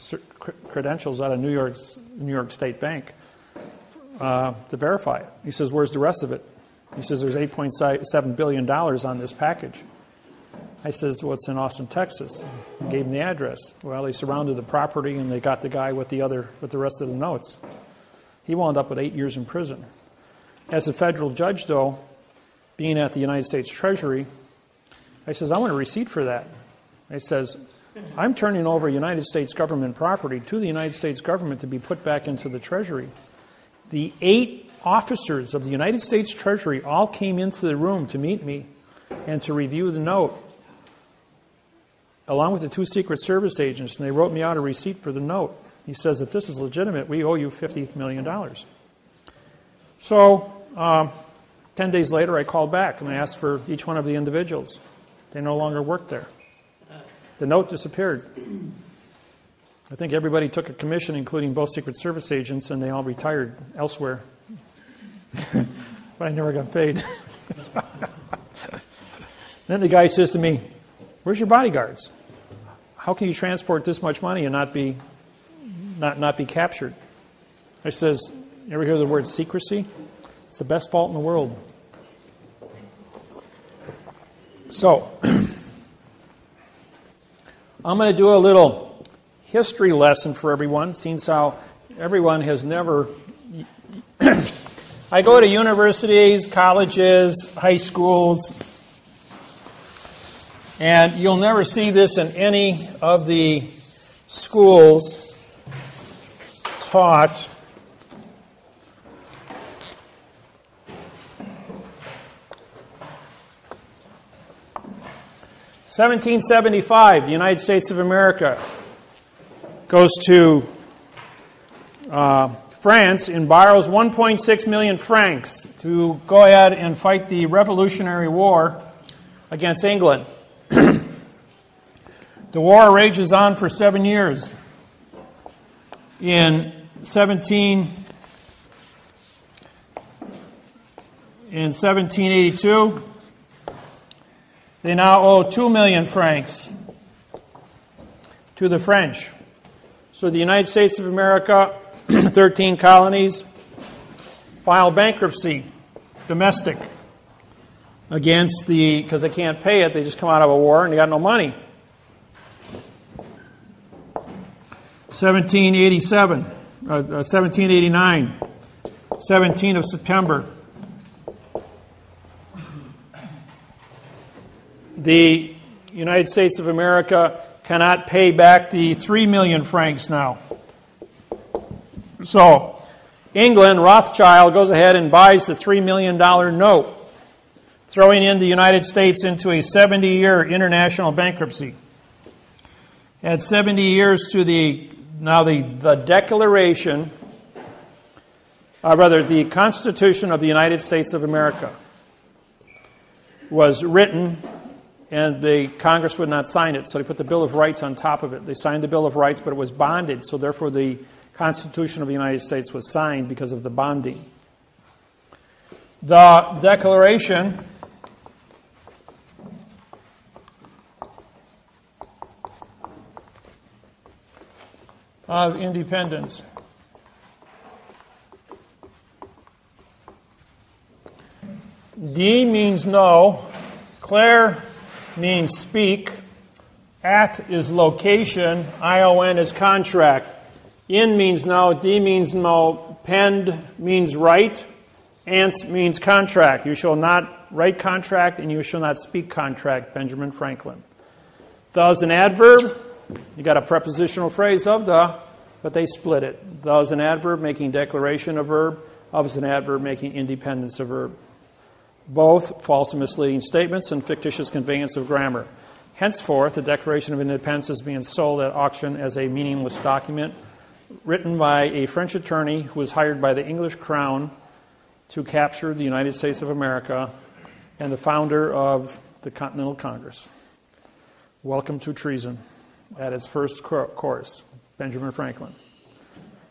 credentials out of New York State Bank to verify it. He says, "Where's the rest of it?" He says, "There's $8.7 billion on this package." I says, "Well, it's in Austin, Texas." I gave him the address. Well, they surrounded the property and they got the guy with the rest of the notes. He wound up with 8 years in prison. As a federal judge, though, being at the United States Treasury, I says, "I want a receipt for that." I says, "I'm turning over United States government property to the United States government to be put back into the Treasury." The 8 officers of the United States Treasury all came into the room to meet me and to review the note, along with the 2 Secret Service agents, and they wrote me out a receipt for the note. He says, "If this is legitimate, we owe you $50 million. So 10 days later, I called back and I asked for each one of the individuals. They no longer worked there. The note disappeared. I think everybody took a commission, including both Secret Service agents, and they all retired elsewhere. But I never got paid. Then the guy says to me, "Where's your bodyguards? How can you transport this much money and not be captured?" I says, "You ever hear the word secrecy? It's the best fault in the world." So, I'm going to do a little history lesson for everyone, since how everyone has never... I go to universities, colleges, high schools, and you'll never see this in any of the schools taught. (1775), the United States of America goes to France and borrows 1.6 million francs to go ahead and fight the Revolutionary War against England. The war rages on for 7 years. In 1782, they now owe 2 million francs to the French. So the United States of America, 13 colonies, file bankruptcy, domestic, against because they can't pay it, they just come out of a war and they got no money. 1789, 17th of September. The United States of America cannot pay back the 3 million francs now. So, England, Rothschild, goes ahead and buys the $3 million note, throwing in the United States into a 70-year international bankruptcy. At 70 years to the Declaration, the Constitution of the United States of America was written, and the Congress would not sign it, so they put the Bill of Rights on top of it. They signed the Bill of Rights, but it was bonded, so therefore the Constitution of the United States was signed because of the bonding. The Declaration of Independence. D means no. Claire means speak. At is location. ION is contract. In means no. D means no. Pend means write. Ants means contract. You shall not write contract and you shall not speak contract. Benjamin Franklin. The is an adverb. You got a prepositional phrase of the, but they split it. The is an adverb making declaration a verb. Of is an adverb making independence a verb. Both false and misleading statements and fictitious conveyance of grammar. Henceforth, the Declaration of Independence is being sold at auction as a meaningless document written by a French attorney who was hired by the English crown to capture the United States of America and the founder of the Continental Congress. Welcome to treason at its first course, Benjamin Franklin.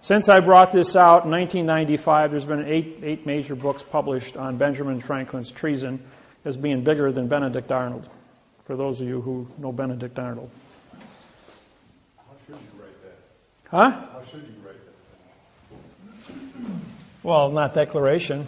Since I brought this out in 1995, there's been eight major books published on Benjamin Franklin's treason as being bigger than Benedict Arnold. for those of you who know Benedict Arnold. How should you write that? Huh? How should you write that? Well, not declaration.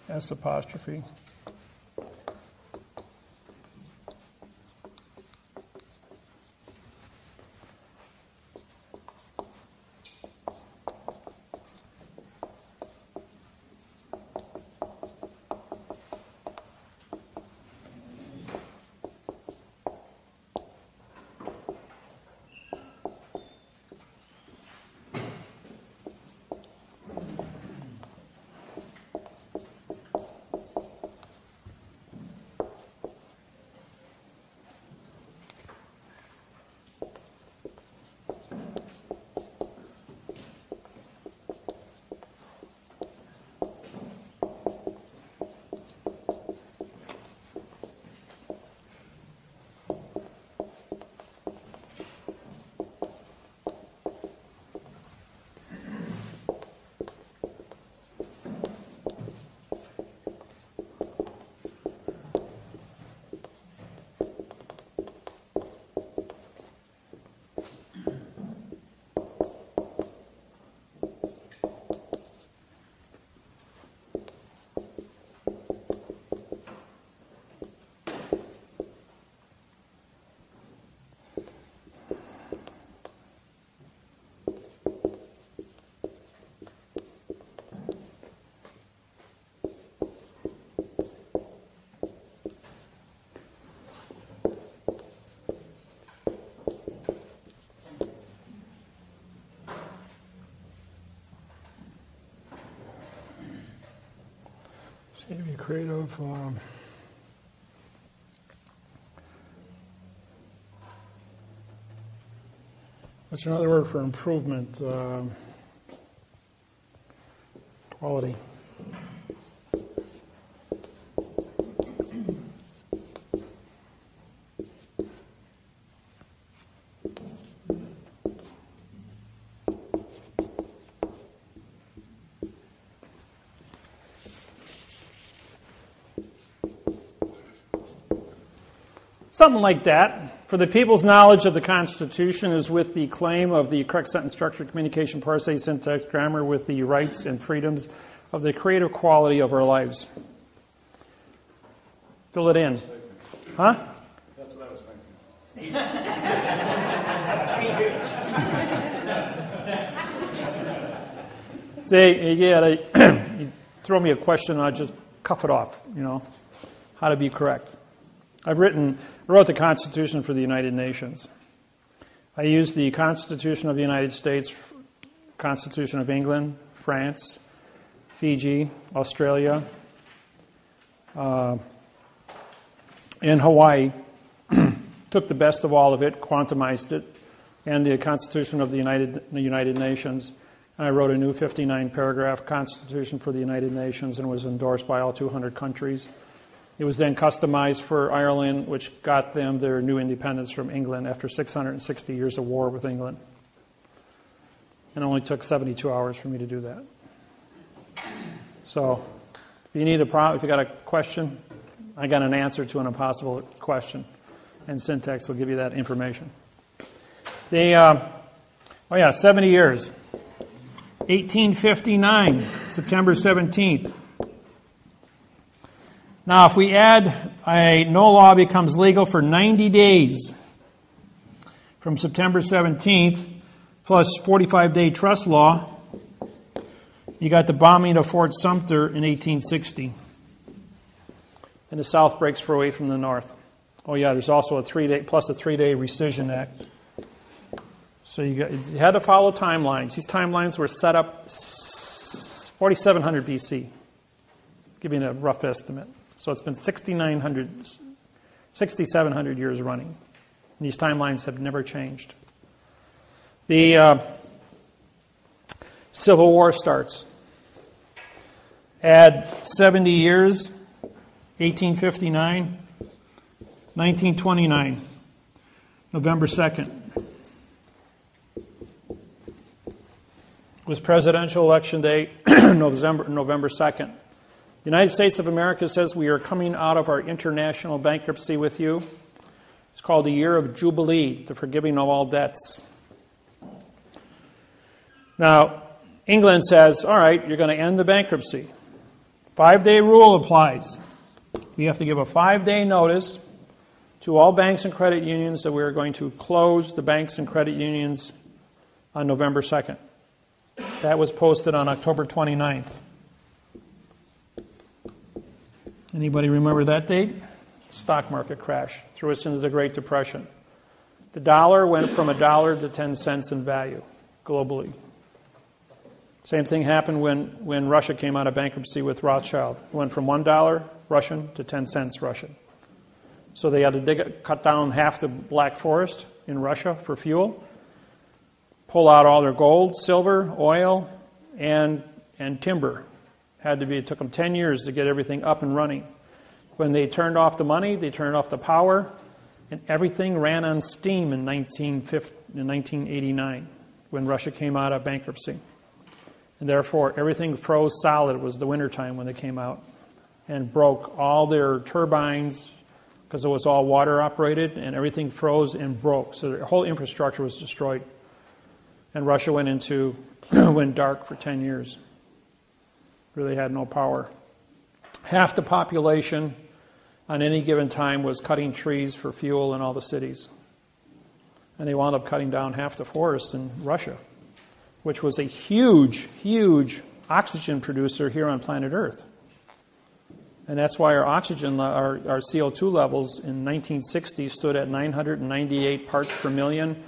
S apostrophe. See, to be creative. What's another word for improvement? Quality. Something like that. For the people's knowledge of the Constitution is with the claim of the correct sentence structure, communication, parse, syntax, grammar, with the rights and freedoms of the creative quality of our lives. Fill it in. Huh? That's what I was thinking. See, you throw me a question and I just cuff it off, how to be correct. I wrote the Constitution for the United Nations. I used the Constitution of the United States, Constitution of England, France, Fiji, Australia, and Hawaii. Took the best of all of it, quantumized it, and the Constitution of the United Nations. And I wrote a new 59-paragraph Constitution for the United Nations and was endorsed by all 200 countries. It was then customized for Ireland, which got them their new independence from England after 660 years of war with England. It only took 72 hours for me to do that. So, if you got a question, I got an answer to an impossible question, and syntax will give you that information. 70 years. 1859, September 17th. Now, if we add no law becomes legal for 90 days from September 17th, plus 45-day trust law, you got the bombing of Fort Sumter in 1860. And the South breaks away from the North. Oh yeah, there's also a 3-day rescission act. So you had to follow timelines. These timelines were set up 4700 BC, giving a rough estimate. So it's been 6,700 years running. And these timelines have never changed. The Civil War starts. Add 70 years, 1859. 1929, November 2nd. Was presidential election day, November 2nd. The United States of America says we are coming out of our international bankruptcy with you. It's called the Year of Jubilee, the forgiving of all debts. Now, England says, all right, you're going to end the bankruptcy. 5-day rule applies. We have to give a 5-day notice to all banks and credit unions that we are going to close the banks and credit unions on November 2nd. That was posted on October 29th. Anybody remember that date? Stock market crash threw us into the Great Depression. The dollar went from $1 to 10 cents in value globally. Same thing happened when Russia came out of bankruptcy with Rothschild. It went from $1 Russian to 10 cents Russian. So they had to cut down half the Black Forest in Russia for fuel, pull out all their gold, silver, oil, and timber. It took them 10 years to get everything up and running. When they turned off the money, they turned off the power, and everything ran on steam in 1989 when Russia came out of bankruptcy. And therefore, everything froze solid. It was the wintertime when they came out and broke all their turbines because it was all water operated, and everything froze and broke. So their whole infrastructure was destroyed. And Russia went dark for 10 years. Really had no power. Half the population on any given time was cutting trees for fuel in all the cities. And they wound up cutting down half the forest in Russia, which was a huge, huge oxygen producer here on planet Earth. And that's why our oxygen, our CO2 levels in 1960 stood at 998 parts per million.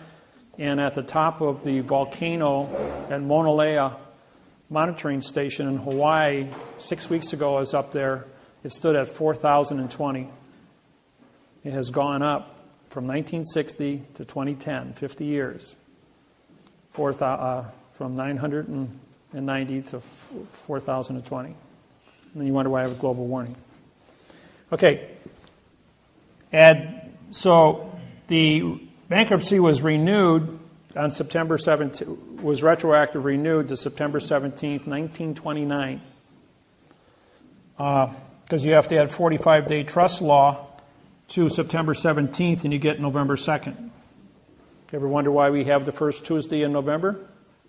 And at the top of the volcano at Mauna Lea monitoring station in Hawaii 6 weeks ago, I was up there, it stood at 4,020. It has gone up from 1960 to 2010, 50 years, from 990 to 4,020. And then you wonder why I have global warming. Okay. So the bankruptcy was renewed on September 17th, was retroactive renewed to September 17th, 1929. Because you have to add 45-day trust law to September 17th, and you get November 2nd. You ever wonder why we have the first Tuesday in November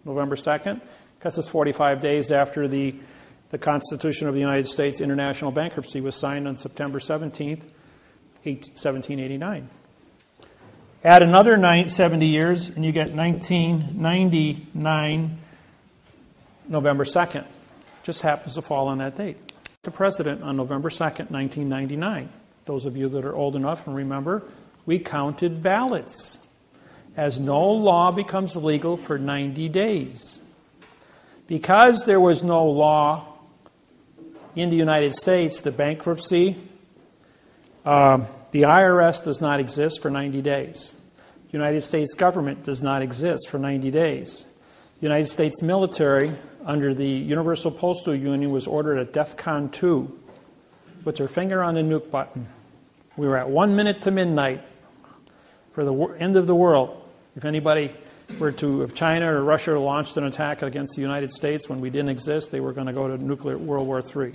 2nd? Because it's 45 days after the Constitution of the United States international bankruptcy was signed on September 17th, 1789. Add another 70 years, and you get 1999, November 2nd. Just happens to fall on that date. The president on November 2nd, 1999. Those of you that are old enough and remember, we counted ballots, as no law becomes legal for 90 days. Because there was no law in the United States, the bankruptcy, the IRS does not exist for 90 days. The United States government does not exist for 90 days. The United States military, under the Universal Postal Union, was ordered at DEFCON 2 with their finger on the nuke button. We were at 1 minute to midnight for the end of the world. If China or Russia launched an attack against the United States when we didn't exist, they were going to go to nuclear World War III.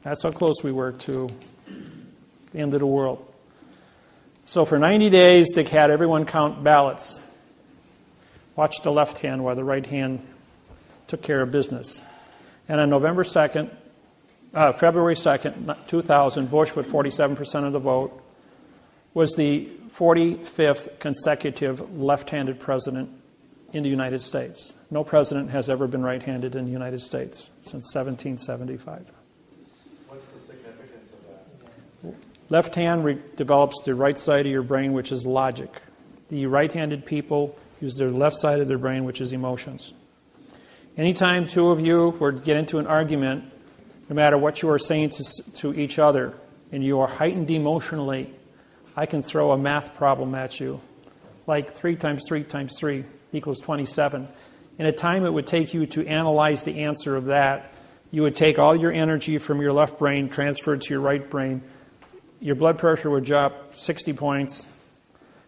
That's how close we were to the end of the world. So for 90 days, they had everyone count ballots. Watch the left hand while the right hand took care of business. And on February 2nd, 2000, Bush, with 47% of the vote, was the 45th consecutive left-handed president in the United States. No president has ever been right-handed in the United States since 1775. What's the significance of that? Left hand develops the right side of your brain, which is logic. The right-handed people use their left side of their brain, which is emotions. Anytime two of you were to get into an argument, no matter what you are saying to each other, and you are heightened emotionally, I can throw a math problem at you, like 3 times 3 times 3 equals 27. In a time it would take you to analyze the answer of that, you would take all your energy from your left brain, transfer it to your right brain, your blood pressure would drop 60 points,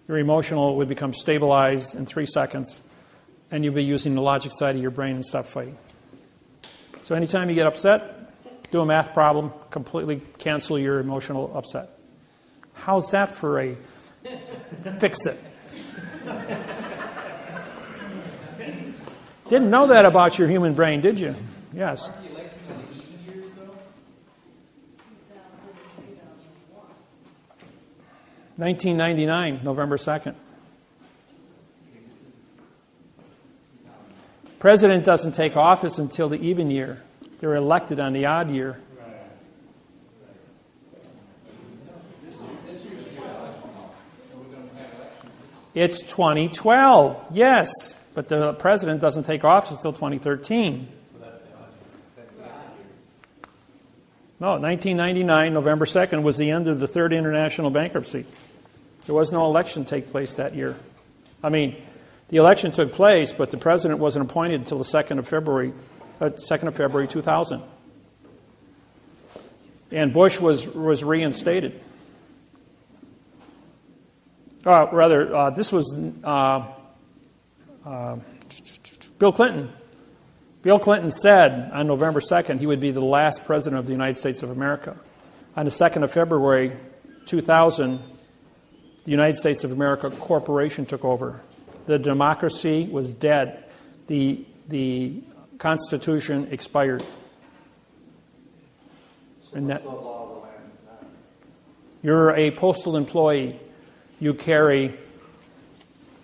your emotional would become stabilized in 3 seconds, and you'll be using the logic side of your brain and stop fighting. So anytime you get upset, do a math problem, completely cancel your emotional upset. How's that for a fix-it? Didn't know that about your human brain, did you? Yes. Aren't the elections in the even years, though? 1999, November 2nd. President doesn't take office until the even year. They're elected on the odd year. It's 2012, yes, but the president doesn't take office until 2013. No, 1999, November 2nd, was the end of the Third International Bankruptcy. There was no election take place that year. I mean, the election took place, but the president wasn't appointed until the 2nd of February 2000. And Bush was reinstated. This was Bill Clinton. Bill Clinton said on November 2nd he would be the last president of the United States of America. On the 2nd of February 2000, the United States of America Corporation took over. The democracy was dead. The Constitution expired. So what's the law of the land now? You're a postal employee. You carry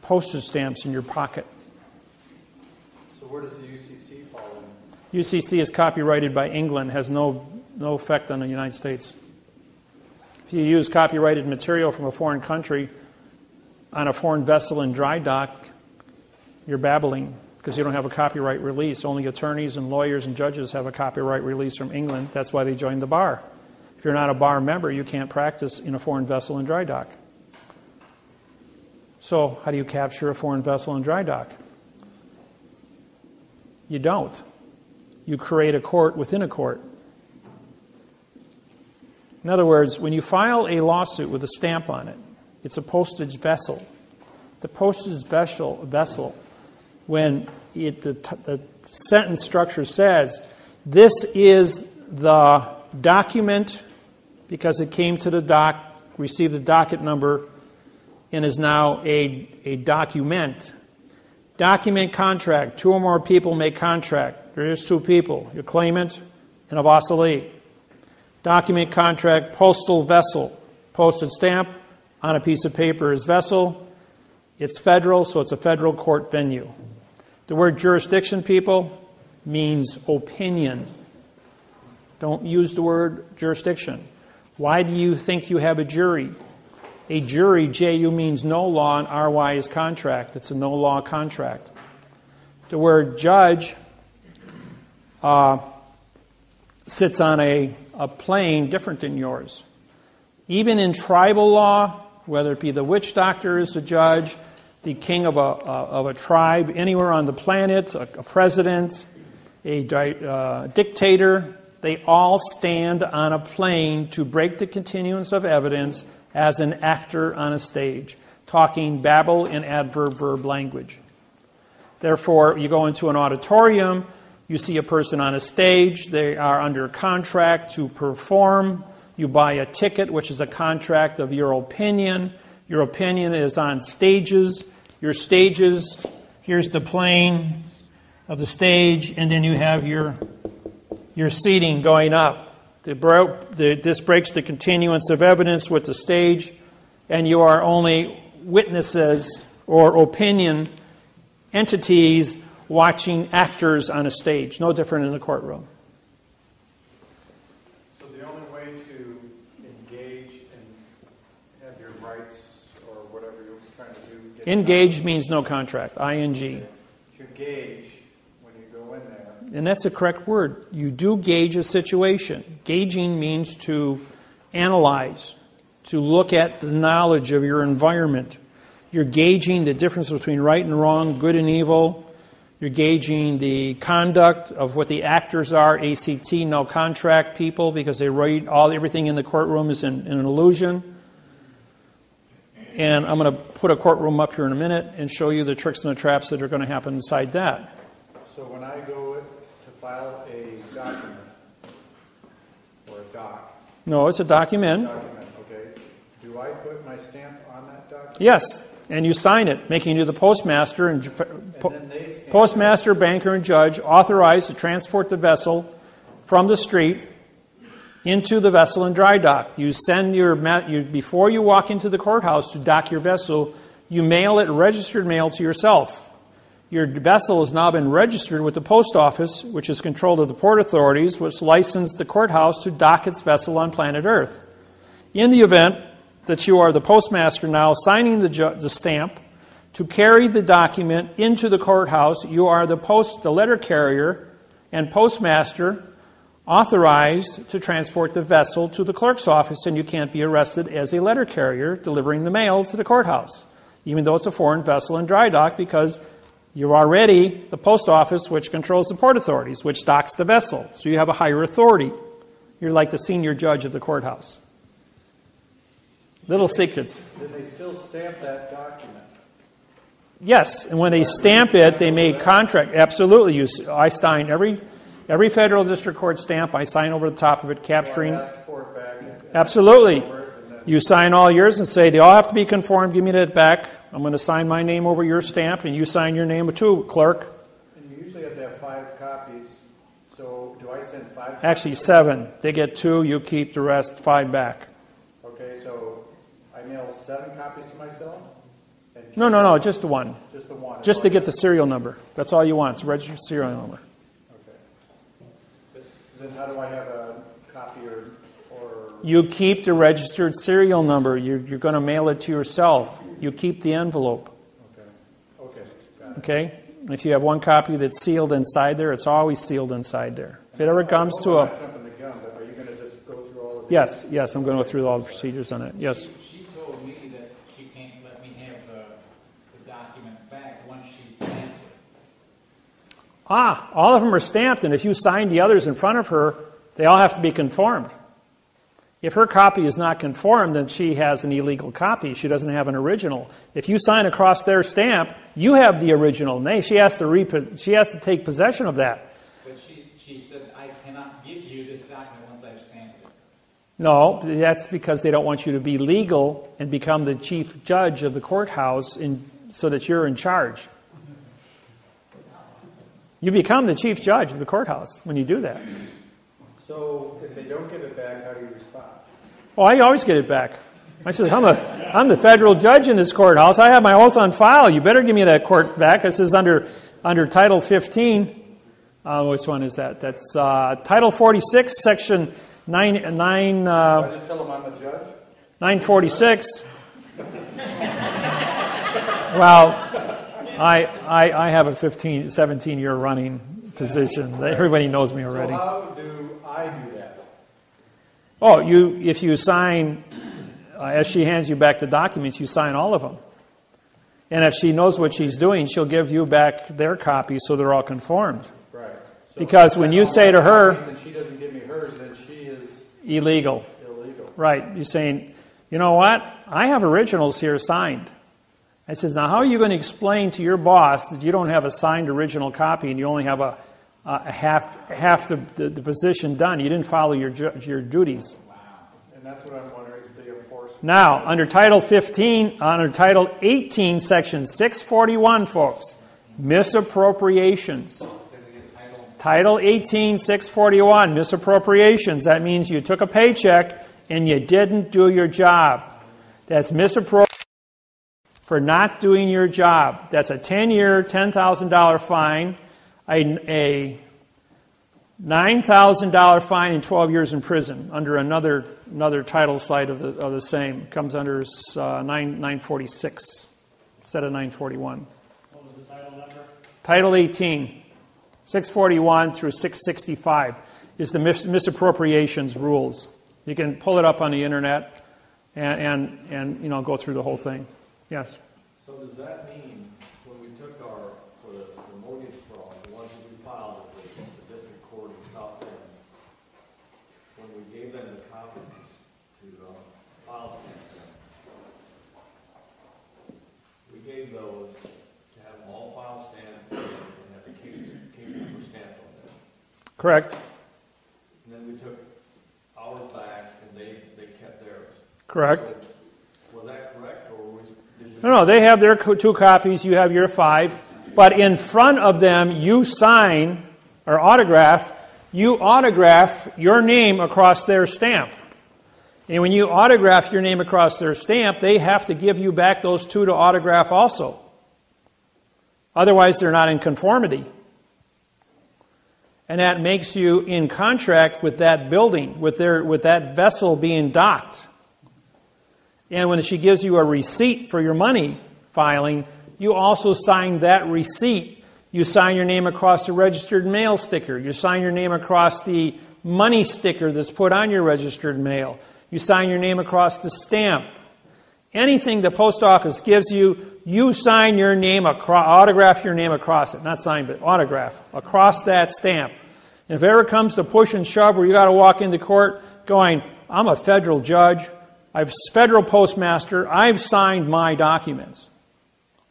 postage stamps in your pocket. So where does the UCC fall in? UCC is copyrighted by England, has no effect on the United States. If you use copyrighted material from a foreign country on a foreign vessel in dry dock, you're babbling because you don't have a copyright release. Only attorneys and lawyers and judges have a copyright release from England. That's why they joined the bar. If you're not a bar member, you can't practice in a foreign vessel in dry dock. So how do you capture a foreign vessel in dry dock? You don't. You create a court within a court. In other words, when you file a lawsuit with a stamp on it, it's a postage vessel. The postage vessel, when the sentence structure says, this is the document because it came to the dock, received the docket number, and is now a document. Document contract. 2 or more people make contract. There is 2 people, your claimant and a vassalete. Document contract, postal vessel. Postage stamp on a piece of paper is vessel. It's federal, so it's a federal court venue. The word jurisdiction, people, means opinion. Don't use the word jurisdiction. Why do you think you have a jury? A jury, J-U, means no law, and R-Y is contract. It's a no-law contract. The word judge sits on a plane different than yours. Even in tribal law, whether it be the witch doctor is the judge, the king of a tribe, anywhere on the planet, a president, a dictator, they all stand on a plane to break the continuance of evidence as an actor on a stage, talking babble in adverb-verb language. Therefore, you go into an auditorium, you see a person on a stage, they are under contract to perform, you buy a ticket, which is a contract of your opinion. Your opinion is on stages. Your stages, here's the plane of the stage, and then you have your seating going up. This breaks the continuance of evidence with the stage, and you are only witnesses or opinion entities watching actors on a stage. No different in the courtroom. So the only way to engage and have your rights or whatever you're trying to do... Engage means no contract, ING. To gauge when you go in there. And that's a correct word. You do gauge a situation. Gauging means to analyze, to look at the knowledge of your environment. You're gauging the difference between right and wrong, good and evil. You're gauging the conduct of what the actors are, ACT, no contract people, because they write everything in the courtroom is an illusion. And I'm going to put a courtroom up here in a minute and show you the tricks and the traps that are going to happen inside that. So when I go to file a document, or a doc. No, it's a document. Okay. Do I put my stamp on that document? Yes, and you sign it, making you the postmaster and then they stamp postmaster, banker, and judge authorized to transport the vessel from the street into the vessel in dry dock. You send before you walk into the courthouse to dock your vessel, you mail it registered mail to yourself. Your vessel has now been registered with the post office, which is controlled of the port authorities, which licensed the courthouse to dock its vessel on planet Earth. In the event that you are the postmaster now signing the stamp to carry the document into the courthouse, you are the letter carrier and postmaster authorized to transport the vessel to the clerk's office, and you can't be arrested as a letter carrier delivering the mail to the courthouse, even though it's a foreign vessel in dry dock, because you're already the post office, which controls the port authorities, which docks the vessel. So you have a higher authority. You're like the senior judge of the courthouse. Little secrets. Did they still stamp that document? Yes, and when they stamp it, they make contract. Absolutely. I sign every federal district court stamp. I sign over the top of it, capturing. So I ask for it back. Absolutely. You sign all yours and say, they all have to be conformed. Give me that back. I'm going to sign my name over your stamp, and you sign your name too, clerk. And you usually have to have 5 copies. So do I send 5 copies? Actually, 7. They get 2. You keep the rest, 5 back. Okay, so I mail 7 copies to myself? And No, just the one. Just the one. Just to get the serial number. That's all you want. It's a registered serial number. Okay. But then how do I have a copy or You keep the registered serial number. You're going to mail it to yourself. You keep the envelope. Okay, got it. Okay? If you have one copy that's sealed inside there, it's always sealed inside there. If it ever comes to I'm not jumping the gun, but are you going to just go through all of these? Yes, I'm going to go through all the procedures on it. Yes. She told me that she can't let me have the document back once she stamped it. All of them are stamped, and if you sign the others in front of her, they all have to be conformed. If her copy is not conformed, then she has an illegal copy. She doesn't have an original. If you sign across their stamp, you have the original. She has to take possession of that. But she said, I cannot give you this document once I've stamped it. No, that's because they don't want you to be legal and become the chief judge of the courthouse so that you're in charge. You become the chief judge of the courthouse when you do that. So if they don't give it back, how do you respond? Oh, I always get it back. I says, I'm the federal judge in this courthouse. I have my oath on file. You better give me that court back. This is under Title 15. Which one is that? That's Title 46, Section 9. I just tell them I'm the judge? 946. Well, I have a 17-year running position. Everybody knows me already. So how do I do that? Oh, if you sign, as she hands you back the documents, you sign all of them. And if she knows what she's doing, she'll give you back their copies so they're all conformed. Right. So Because when you say to her, and she doesn't give me hers, then she is illegal. illegal. Right. You're saying, you know what? I have originals here signed. I says, now how are you going to explain to your boss that you don't have a signed original copy and you only have a half the position done? You didn't follow your duties. And that's what I'm wondering is the enforcement. Now, under Title 18, Section 641, folks, misappropriations. Title 18, 641, misappropriations. That means you took a paycheck and you didn't do your job. That's misappropriation for not doing your job. That's a 10-year, $10,000 fine, a $9,000 fine, and 12 years in prison under another title site of the same. It comes under 946 instead of 941. What was the title number? Title 18, 641 through 665 is the misappropriations rules. You can pull it up on the internet and go through the whole thing. Yes. So does that mean when we took for the mortgage fraud, those to have them all file stamped and have the case number stamped on them. Correct. And then we took ours back and they kept theirs. Correct. So, was that correct, or did you? No, they have their 2 copies, you have your 5. But in front of them, you sign or autograph your name across their stamp. And when you autograph your name across their stamp, they have to give you back those 2 to autograph also. Otherwise, they're not in conformity. And that makes you in contract with that building, with that vessel being docked. And when she gives you a receipt for your money filing, you also sign that receipt. You sign your name across the registered mail sticker. You sign your name across the money sticker that's put on your registered mail. You sign your name across the stamp. Anything the post office gives you, you sign your name, autograph your name across it. Not sign, but autograph across that stamp. And if it ever comes to push and shove where you got to walk into court going, I'm a federal judge, I'm federal postmaster, I've signed my documents.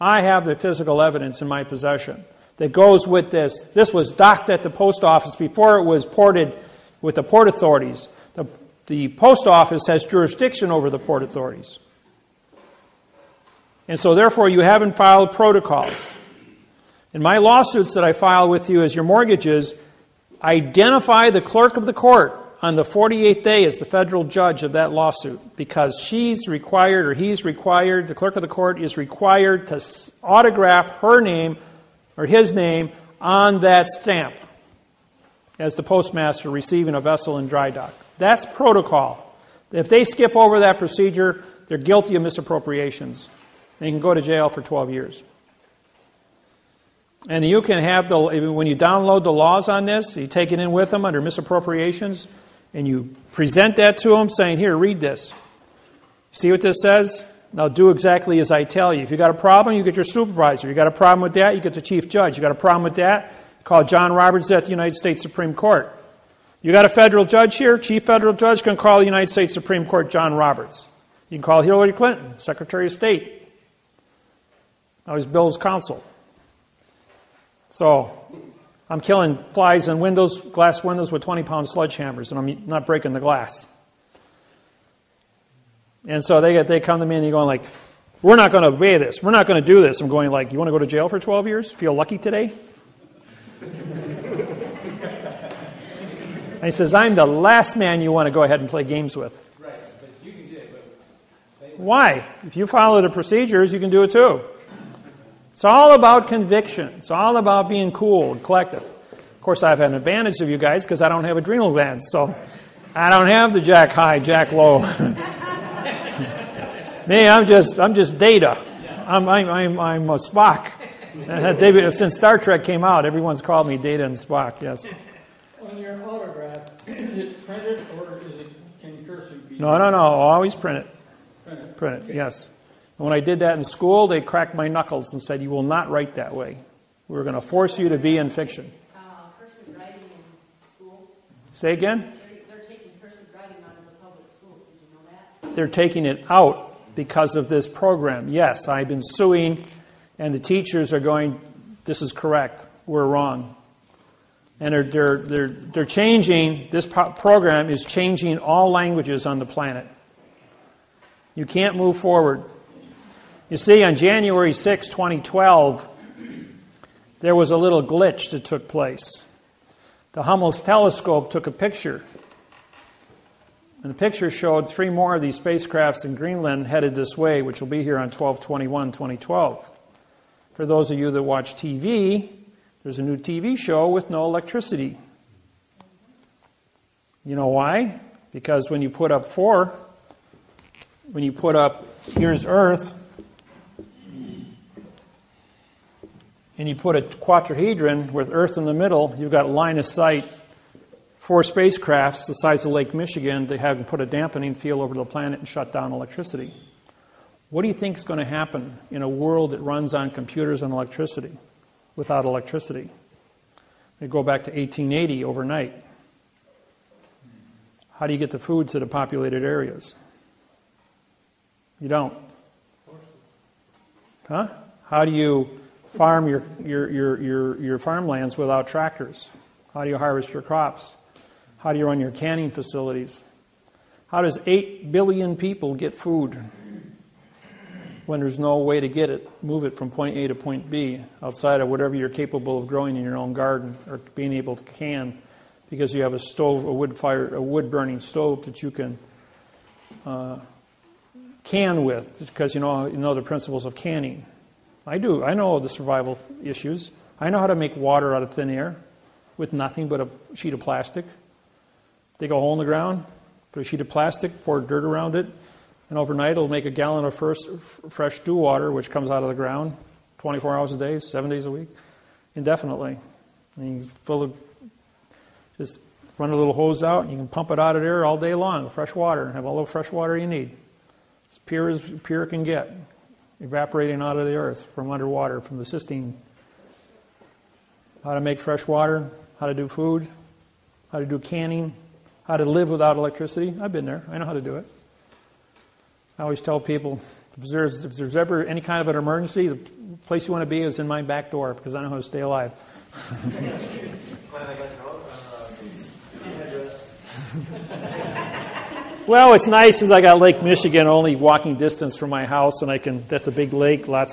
I have the physical evidence in my possession that goes with this. This was docked at the post office before it was ported with the port authorities. The post office has jurisdiction over the port authorities. And so therefore you haven't filed protocols. In my lawsuits that I file with you as your mortgages, identify the clerk of the court on the 48th day as the federal judge of that lawsuit, because she's required or he's required, the clerk of the court is required to autograph her name or his name on that stamp as the postmaster receiving a vessel in dry dock. That's protocol. If they skip over that procedure, they're guilty of misappropriations. They can go to jail for 12 years. And you can have, when you download the laws on this, you take it in with them under misappropriations, and you present that to them saying, here, read this. See what this says? Now do exactly as I tell you. If you got a problem, you get your supervisor. You got a problem with that, you get the chief judge. You got a problem with that, call John Roberts at the United States Supreme Court. You got a federal judge here, chief federal judge can call the United States Supreme Court John Roberts. You can call Hillary Clinton, Secretary of State. Now he's Bill's counsel. So I'm killing flies in windows, glass windows with 20-pound sledgehammers, and I'm not breaking the glass. And so they come to me and they're going like, we're not going to obey this. We're not going to do this. I'm going like, you want to go to jail for 12 years? Feel lucky today? And he says, I'm the last man you want to go ahead and play games with. Right, but you can do it. But Why? If you follow the procedures, you can do it too. It's all about conviction. It's all about being cool and collective. Of course, I have an advantage of you guys because I don't have adrenal glands, so I don't have the jack high, jack low. Me, I'm just data. I'm a Spock. Since Star Trek came out, everyone's called me Data and Spock. Yes. On your autograph, is it printed or can cursive be? No. Always print it. Printed. Print it. Yes. And when I did that in school, they cracked my knuckles and said, "You will not write that way. We're going to force you to be in fiction." Cursive writing in school, Say again. they're taking cursive writing out of the public schools. Did you know that? They're taking it out because of this program. Yes, I've been suing, and the teachers are going, "This is correct. We're wrong." And they're changing. This program is changing all languages on the planet. You can't move forward. You see, on January 6, 2012, there was a little glitch that took place. The Hubble's telescope took a picture. And the picture showed 3 more of these spacecrafts in Greenland headed this way, which will be here on 12/21/2012. For those of you that watch TV, there's a new TV show with no electricity. You know why? Because when you put up here's Earth, and you put a quadrihedron with Earth in the middle, you've got line of sight 4 spacecrafts the size of Lake Michigan to have put a dampening field over the planet and shut down electricity. What do you think is going to happen in a world that runs on computers and electricity without electricity? We go back to 1880 overnight. How do you get the food to the populated areas? You don't. Huh? How do you farm your farmlands without tractors? How do you harvest your crops? How do you run your canning facilities? How does 8 billion people get food when there's no way to get it, move it from point A to point B outside of whatever you're capable of growing in your own garden or being able to can because you have a stove, a wood-burning stove that you can can with because you know the principles of canning. I do. I know the survival issues. I know how to make water out of thin air with nothing but a sheet of plastic. Dig a hole in the ground, put a sheet of plastic, pour dirt around it, and overnight it'll make a gallon of fresh dew water, which comes out of the ground 24 hours a day, 7 days a week, indefinitely. And you just run a little hose out, and you can pump it out of there all day long, fresh water, and have all the fresh water you need. As pure it can get, evaporating out of the earth from underwater, from the cistine. How to make fresh water, how to do food, how to do canning, how to live without electricity. I've been there. I know how to do it. I always tell people, if there's ever any kind of an emergency, the place you want to be is in my back door because I know how to stay alive. Well, it's nice is I got Lake Michigan only walking distance from my house, and that's a big lake. I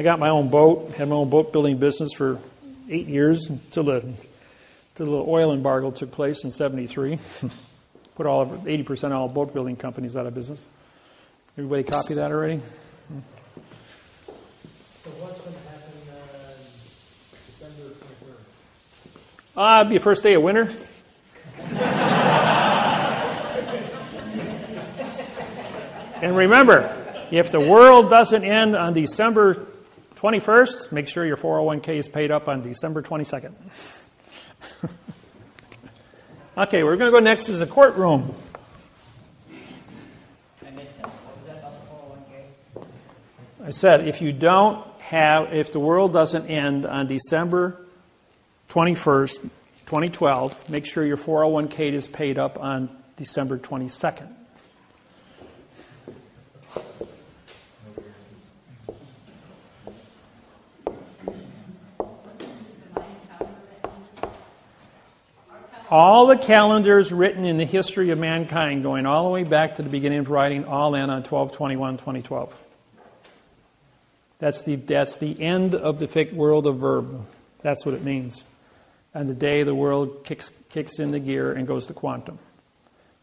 got my own boat. Had my own boat building business for 8 years until the oil embargo took place in '73. Put 80% of all boat building companies out of business. Everybody copy that already? So what's going to happen December 23rd? It'll be the first day of winter. And remember, if the world doesn't end on December 21st, make sure your 401k is paid up on December 22nd. Okay, we're going to go next to the courtroom. I missed that. What was that about the 401k? I said, if the world doesn't end on December 21st, 2012, make sure your 401k is paid up on December 22nd. All the calendars written in the history of mankind, going all the way back to the beginning of writing, all end on 12/21/2012. That's the end of the world of verb. That's what it means. And the day the world kicks into gear and goes to quantum.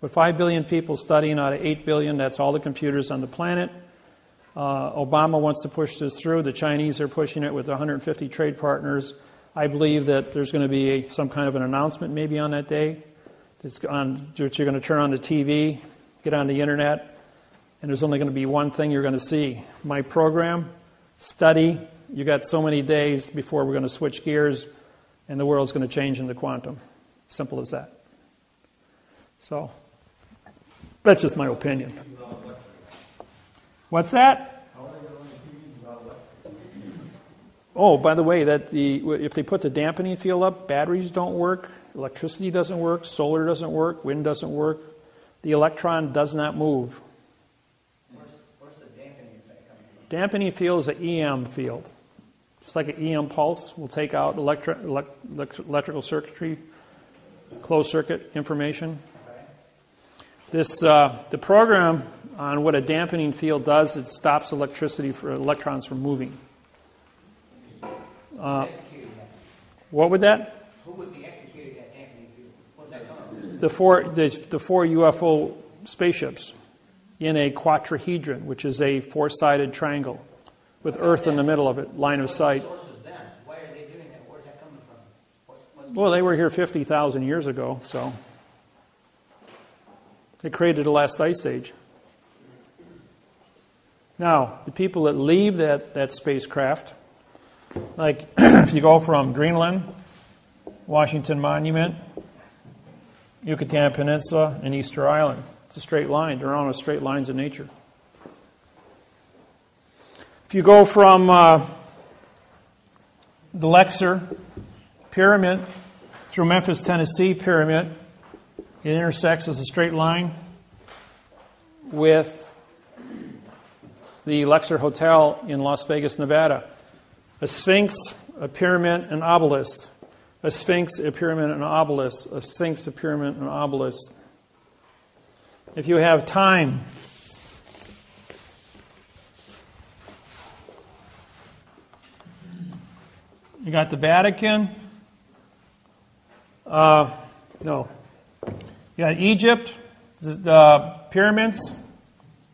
With 5 billion people studying out of 8 billion, that's all the computers on the planet. Obama wants to push this through. The Chinese are pushing it with 150 trade partners. I believe that there's going to be some kind of an announcement maybe on that day. That you're going to turn on the TV, get on the internet, and there's only going to be one thing you're going to see. My program, study, you got so many days before we're going to switch gears, and the world's going to change into quantum. Simple as that. So, that's just my opinion. What's that? Oh, by the way, if they put the dampening field up, batteries don't work, electricity doesn't work, solar doesn't work, wind doesn't work. The electron does not move. Where's the dampening effect coming from? Dampening field is an EM field. Just like an EM pulse will take out electrical circuitry, closed circuit information. Okay. The program on what a dampening field does, it stops electricity for electrons from moving. What would that? Who would be executing that dampening field? What's that coming from? The four UFO spaceships in a quadrahedron, which is a four-sided triangle with Earth in the middle of it, line of sight. What source is them? Why are they doing that? Where's that coming from? Well, they were here 50,000 years ago, so they created the last ice age. Now, the people that leave that spacecraft, like if you go from Greenland, Washington Monument, Yucatan Peninsula, and Easter Island, it's a straight line. They're on straight lines in nature. If you go from the Lexer Pyramid through Memphis, Tennessee Pyramid, it intersects as a straight line with the Lexer Hotel in Las Vegas, Nevada. A sphinx, a pyramid, an obelisk. A sphinx, a pyramid, an obelisk. A sphinx, a pyramid, an obelisk. If you have time, you got the Vatican. No. You got Egypt, the pyramids.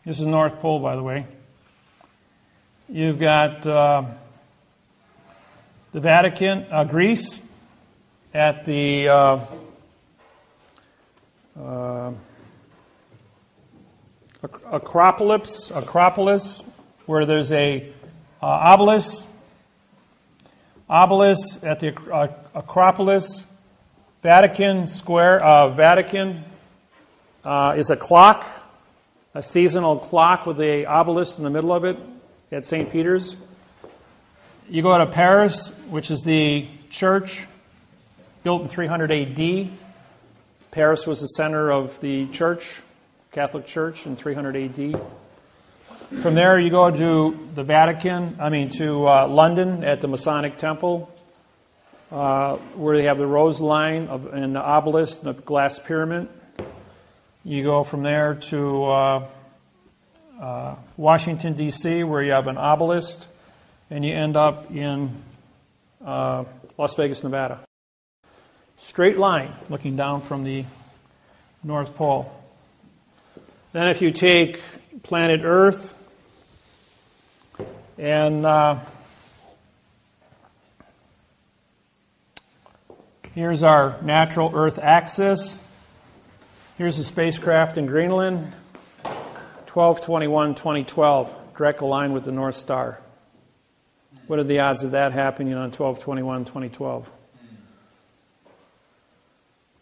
This is North Pole, by the way. You've got the Vatican, Greece, at the Acropolis, where there's a obelisk. Obelisk at the Acropolis. Vatican Square. Vatican is a clock, a seasonal clock with the obelisk in the middle of it at St. Peter's. You go to Paris, which is the church built in 300 AD. Paris was the center of the church, Catholic Church, in 300 AD. From there, you go to the London at the Masonic Temple, where they have the rose line and the obelisk and the glass pyramid. You go from there to Washington, D.C., where you have an obelisk, and you end up in Las Vegas, Nevada. Straight line looking down from the North Pole. Then if you take planet Earth and here's our natural Earth axis. Here's the spacecraft in Greenland, 12/21/2012, direct line with the North Star. What are the odds of that happening on 12/21/2012?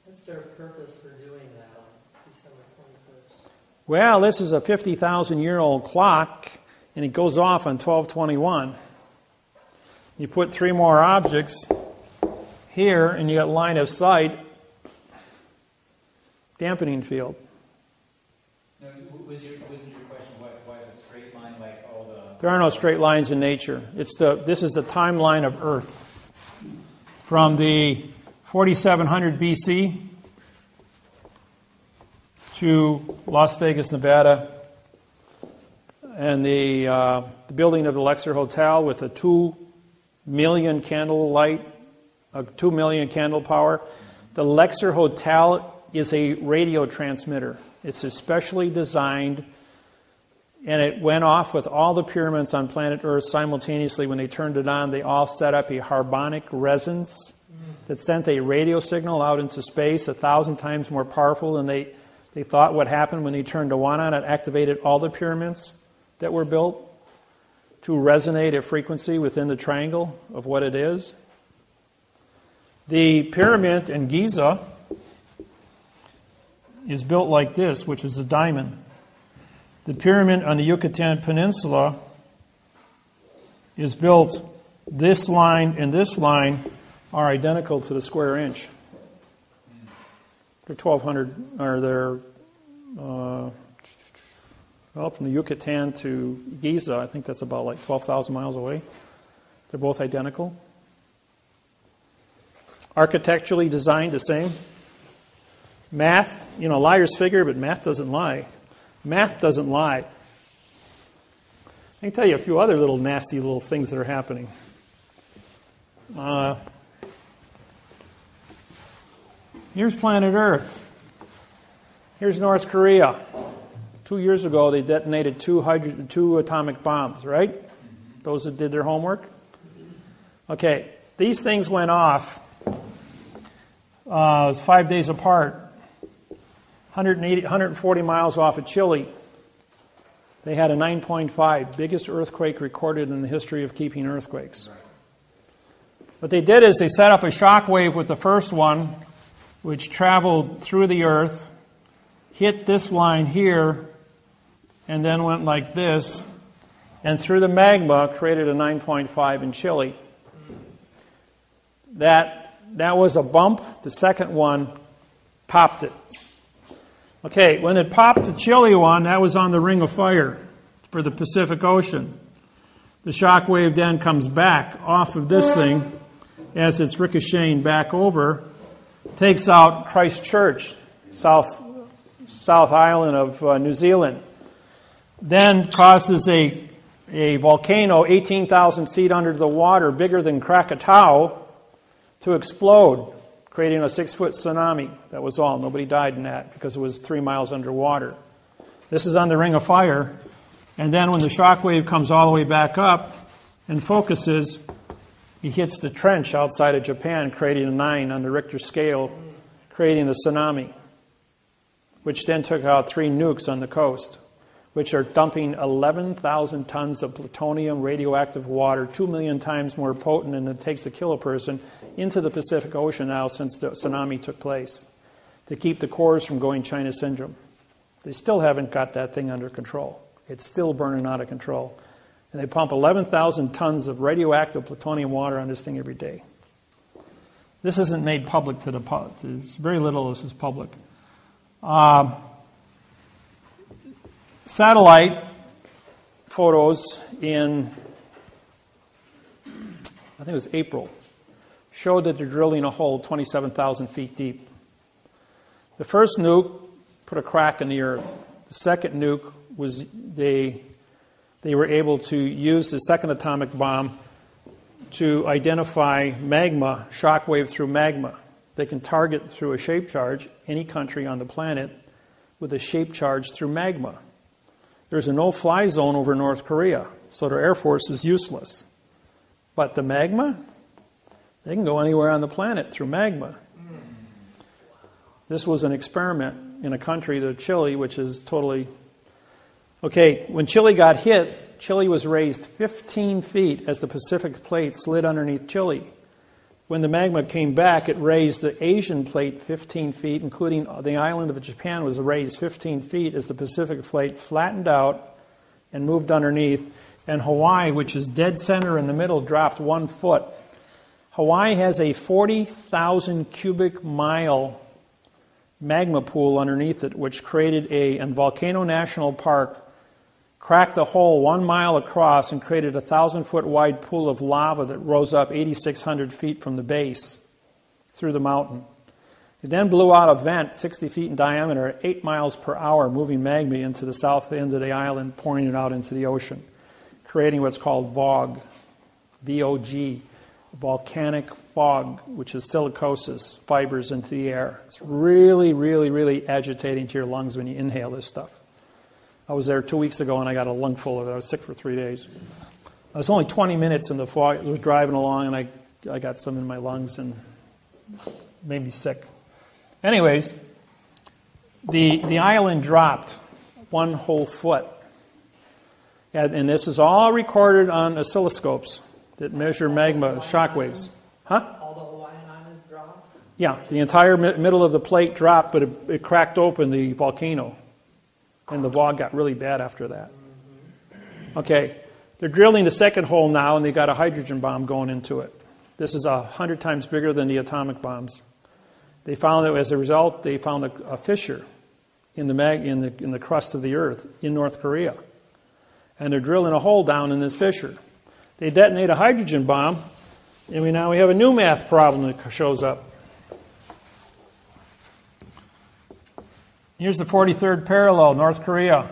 What's their purpose for doing that on December 21st? Well, this is a 50,000-year-old clock, and it goes off on 12/21. You put 3 more objects here, and you got line of sight, dampening field. No, wasn't your question why the straight line, like all the... There are no straight lines in nature. This is the timeline of Earth. From the 4700 BC to Las Vegas, Nevada, and the building of the Lexer Hotel with a 2 million candle light, 2 million candle power. The Lexer Hotel is a radio transmitter. It's especially designed, and it went off with all the pyramids on planet Earth simultaneously. When they turned it on, they all set up a harmonic resonance that sent a radio signal out into space 1,000 times more powerful than they thought would happen when they turned the one on. It activated all the pyramids that were built to resonate at frequency within the triangle of what it is. The pyramid in Giza is built like this, which is a diamond. The pyramid on the Yucatan Peninsula is built, this line and this line are identical to the square inch. They're 1,200, or they're, from the Yucatan to Giza, I think that's about like 12,000 miles away. They're both identical. Architecturally designed the same. Math, liars figure, but math doesn't lie. Math doesn't lie. I can tell you a few other little nasty little things that are happening. Here's planet Earth. Here's North Korea. 2 years ago, they detonated 2 atomic bombs, right? Those that did their homework. Okay, these things went off. It was 5 days apart. 140 miles off of Chile. They had a 9.5, biggest earthquake recorded in the history of keeping earthquakes. What they did is they set up a shock wave with the first one, which traveled through the earth, hit this line here, and then went like this, and through the magma created a 9.5 in Chile. That was a bump. The second one popped it. Okay, when it popped the Chile one, that was on the Ring of Fire. for the Pacific Ocean. The shock wave then comes back off of this thing as it's ricocheting back over, takes out Christchurch, South Island of New Zealand, then causes a volcano 18,000 feet under the water, bigger than Krakatoa, to explode, creating a 6-foot tsunami. That was all. Nobody died in that because it was 3 miles underwater. This is on the Ring of Fire. And then when the shock wave comes all the way back up and focuses, he hits the trench outside of Japan, creating a 9 on the Richter scale, creating the tsunami, which then took out 3 nukes on the coast, which are dumping 11,000 tons of plutonium radioactive water, 2 million times more potent than it takes to kill a person, into the Pacific Ocean now since the tsunami took place, to keep the cores from going China syndrome. They still haven't got that thing under control. It's still burning out of control. And they pump 11,000 tons of radioactive plutonium water on this thing every day. This isn't made public to the public. There's very little of this is public. Satellite photos in, I think it was April, showed that they're drilling a hole 27,000 feet deep. The first nuke put a crack in the earth. The second nuke was they were able to use the second atomic bomb to identify magma, shock wave through magma. They can target through a shape charge any country on the planet with a shape charge through magma. There's a no-fly zone over North Korea, so their Air Force is useless. But the magma, they can go anywhere on the planet through magma. This was an experiment in a country, the Chile, which is totally... Okay, when Chile got hit, Chile was raised 15 feet as the Pacific plate slid underneath Chile. When the magma came back, it raised the Asian plate 15 feet, including the island of Japan was raised 15 feet as the Pacific plate flattened out and moved underneath. And Hawaii, which is dead center in the middle, dropped 1 foot. Hawaii has a 40,000 cubic mile magma pool underneath it, which created and Volcano National Park cracked a hole 1 mile across and created a 1,000-foot wide pool of lava that rose up 8,600 feet from the base through the mountain. It then blew out a vent 60 feet in diameter at 8 miles per hour, moving magma into the south end of the island, pouring it out into the ocean, creating what's called VOG, V-O-G, volcanic fog, which is silicosis, fibers into the air. It's really, really, really agitating to your lungs when you inhale this stuff. I was there 2 weeks ago and I got a lungful of it. I was sick for 3 days. I was only 20 minutes in the fog. I was driving along and I got some in my lungs and made me sick. Anyways, the island dropped 1 whole foot. And this is all recorded on oscilloscopes that measure magma shock waves. Huh? All the Hawaiian Islands dropped? Yeah, the entire middle of the plate dropped, but it cracked open the volcano. And the VOG got really bad after that. Okay, they're drilling the second hole now, and they got a hydrogen bomb going into it. This is 100 times bigger than the atomic bombs. They found that as a result, they found a fissure in the crust of the earth in North Korea. And they're drilling a hole down in this fissure. They detonate a hydrogen bomb, and now we have a new math problem that shows up. Here's the 43rd parallel, North Korea.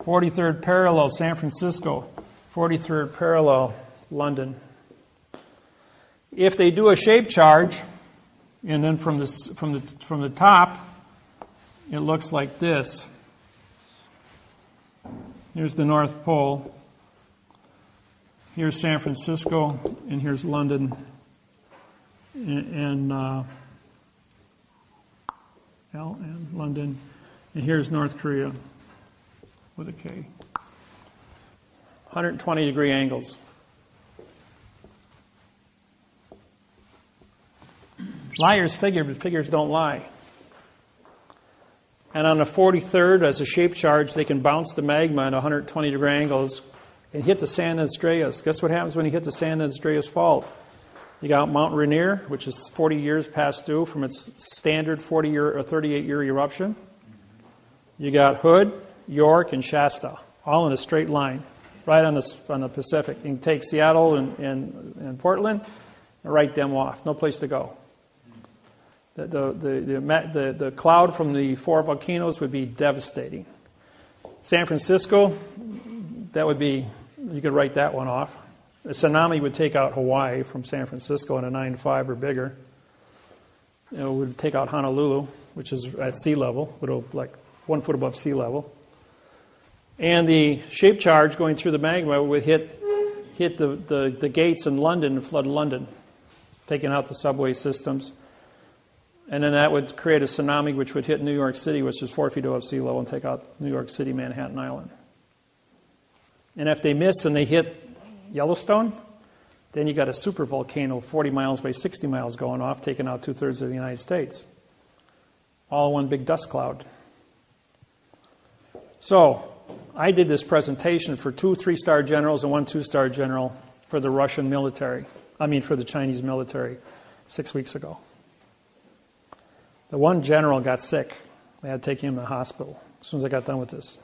43rd parallel, San Francisco. 43rd parallel, London. If they do a shape charge, and then from the top, it looks like this. Here's the North Pole. Here's San Francisco, and here's London, and London, and here's North Korea with a K. 120-degree angles. Liars figure, but figures don't lie. And on the 43rd, as a shape charge, they can bounce the magma at 120-degree angles and hit the San Andreas. Guess what happens when you hit the San Andreas fault? You got Mount Rainier, which is 40 years past due from its standard 40-year or 38-year eruption. You got Hood, York, and Shasta. all in a straight line, right on the Pacific. You can take Seattle and Portland and write them off. No place to go. The cloud from the 4 volcanoes would be devastating. San Francisco, that would be, you could write that one off. A tsunami would take out Hawaii from San Francisco in a 9.5 or bigger. It would take out Honolulu, which is at sea level, like 1 foot above sea level. And the shape charge going through the magma would hit the gates in London and flood London, taking out the subway systems. And then that would create a tsunami which would hit New York City, which is 4 feet above sea level, and take out New York City, Manhattan Island. And if they miss and they hit Yellowstone, then you got a super volcano 40 miles by 60 miles going off, taking out 2/3 of the United States. All one big dust cloud. So, I did this presentation for 2 3-star generals and 1 2-star general for the Russian military. For the Chinese military 6 weeks ago. The one general got sick. They had to take him to the hospital as soon as I got done with this.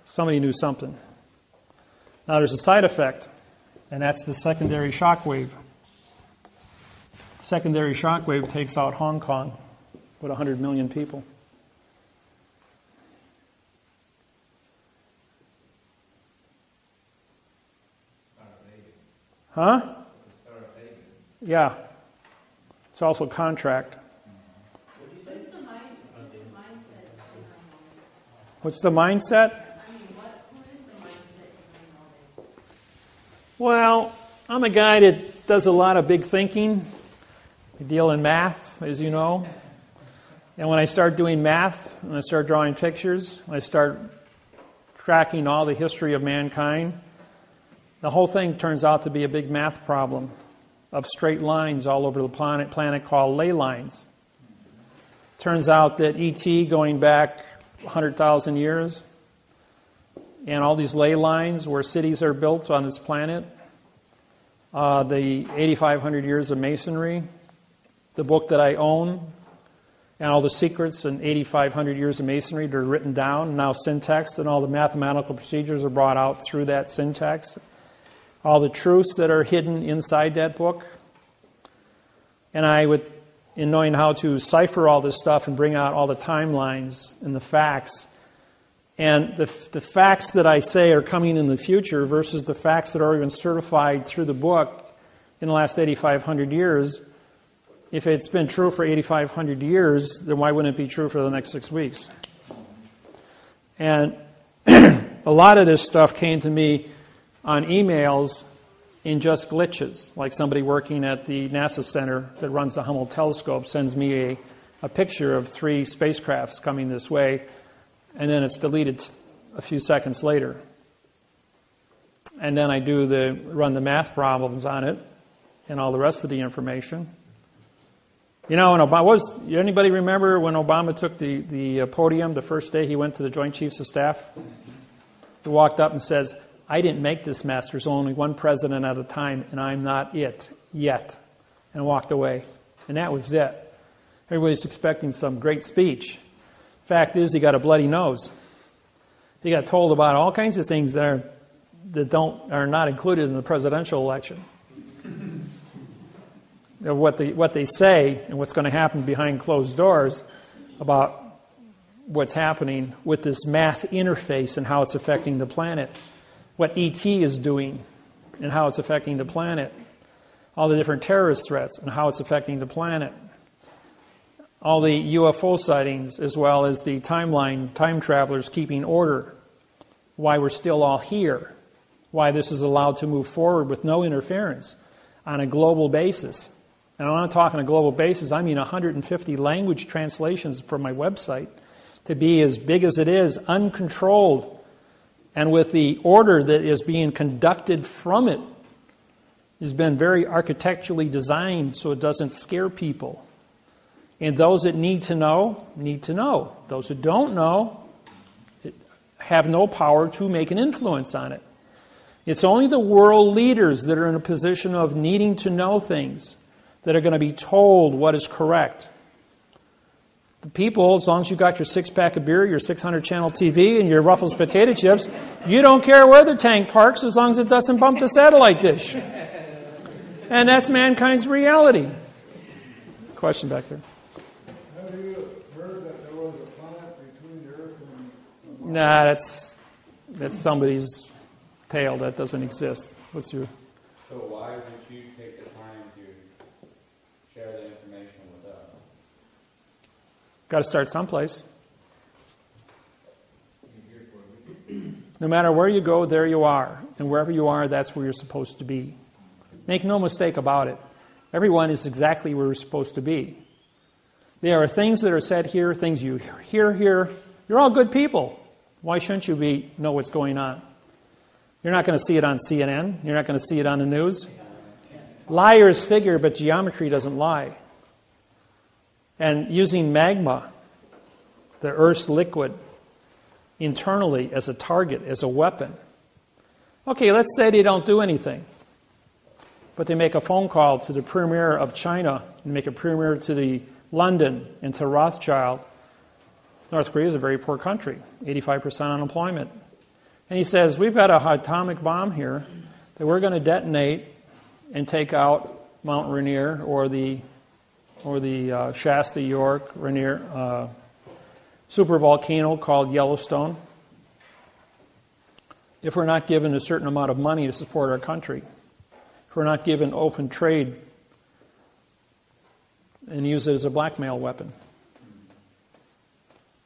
Somebody knew something. Now there's a side effect, and that's the secondary shock wave. Secondary shock wave takes out Hong Kong with 100 million people. Huh? Yeah. It's also contract. What's the mindset? Who is the mindset behind all this? Well, I'm a guy that does a lot of big thinking. I deal in math, as you know. And when I start doing math, and I start drawing pictures, I start tracking all the history of mankind, the whole thing turns out to be a big math problem of straight lines all over the planet called ley lines. Turns out that ET going back 100,000 years, and all these ley lines where cities are built on this planet, the 8,500 years of masonry, the book that I own, and all the secrets in 8,500 years of masonry that are written down, now syntax, and all the mathematical procedures are brought out through that syntax, all the truths that are hidden inside that book. And in knowing how to cipher all this stuff and bring out all the timelines and the facts. And the facts that I say are coming in the future versus the facts that are already been certified through the book in the last 8,500 years. If it's been true for 8,500 years, then why wouldn't it be true for the next 6 weeks? And a lot of this stuff came to me on emails in just glitches, like somebody working at the NASA Center that runs the Hubble telescope sends me a picture of 3 spacecrafts coming this way, and then it's deleted a few seconds later. And then I run the math problems on it and all the rest of the information. You know, anybody remember when Obama took the podium the first day he went to the Joint Chiefs of Staff? He walked up and says, "I didn't make this mess. There's only one president at a time, and I'm not it yet," and walked away. And that was it. Everybody's expecting some great speech. Fact is, he got a bloody nose. He got told about all kinds of things that are not included in the presidential election. What they say and what's going to happen behind closed doors about what's happening with this math interface and how it's affecting the planet. What ET is doing and how it's affecting the planet. All the different terrorist threats and how it's affecting the planet. All the UFO sightings, as well as the time travelers keeping order. Why we're still all here. Why this is allowed to move forward with no interference on a global basis. And when I'm talking a global basis, I mean 150 language translations from my website to be as big as it is, uncontrolled, and with the order that is being conducted from it has been very architecturally designed so it doesn't scare people. And those that need to know, need to know. Those who don't know have no power to make an influence on it. It's only the world leaders that are in a position of needing to know things that are going to be told what is correct. The people, as long as you got your 6-pack of beer, your 600-channel TV, and your Ruffles potato chips, you don't care where the tank parks as long as it doesn't bump the satellite dish. And that's mankind's reality. Question back there. Have you heard that there was a planet between Earth and Nah, that's somebody's tale. That doesn't exist. What's your... So why would you take the time to share the information with us? Got to start someplace. No matter where you go, there you are. And wherever you are, that's where you're supposed to be. Make no mistake about it. Everyone is exactly where we're supposed to be. There are things that are said here, things you hear here. You're all good people. Why shouldn't you know what's going on? You're not going to see it on CNN. You're not going to see it on the news. Liars figure, but geometry doesn't lie. And using magma, the Earth's liquid, internally as a target, as a weapon. Okay, let's say they don't do anything. But they make a phone call to the premier of China, and make a premier to the London and to Rothschild. North Korea is a very poor country, 85% unemployment. And he says, we've got an atomic bomb here that we're going to detonate and take out Mount Rainier or the Shasta York Rainier super volcano called Yellowstone if we're not given a certain amount of money to support our country. If we're not given open trade and use it as a blackmail weapon.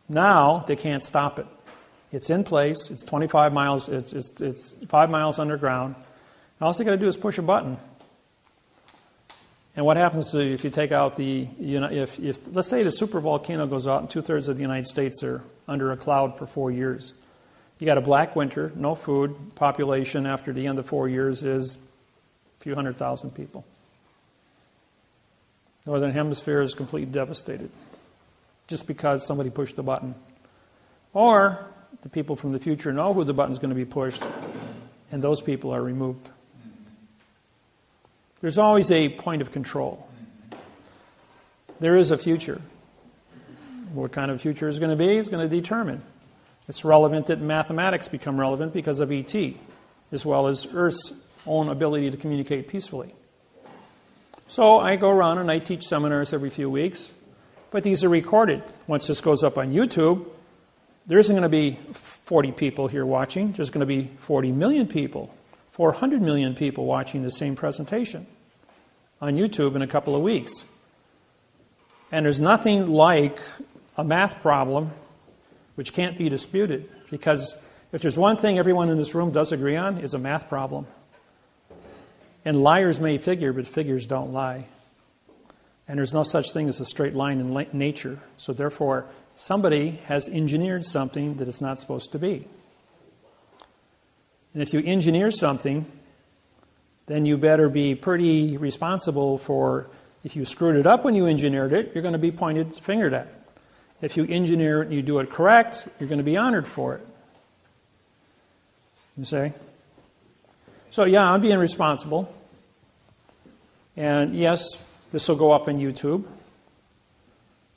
Now they can't stop it. It's in place. It's 25 miles. It's 5 miles underground. And all you got to do is push a button. And what happens if you take out if let's say the super volcano goes out and 2/3 of the United States are under a cloud for 4 years. You got a black winter, no food. Population after the end of 4 years is a few 100,000 people. Northern Hemisphere is completely devastated just because somebody pushed the button. Or the people from the future know who the button's going to be pushed, and those people are removed. There's always a point of control. There is a future. What kind of future is going to be is going to determine. It's relevant that mathematics become relevant because of ET, as well as Earth's own ability to communicate peacefully. So I go around and I teach seminars every few weeks, but these are recorded. Once this goes up on YouTube, there isn't going to be 40 people here watching. There's going to be 40 million people, 400 million people watching the same presentation on YouTube in a couple of weeks. And there's nothing like a math problem which can't be disputed, because if there's one thing everyone in this room does agree on, it's a math problem. And liars may figure, but figures don't lie. And there's no such thing as a straight line in nature. So therefore, somebody has engineered something that it's not supposed to be. And if you engineer something, then you better be pretty responsible for, if you screwed it up when you engineered it, you're going to be fingered at. If you engineer it and you do it correct, you're going to be honored for it. You see? So yeah, I'm being responsible. And yes, this will go up on YouTube.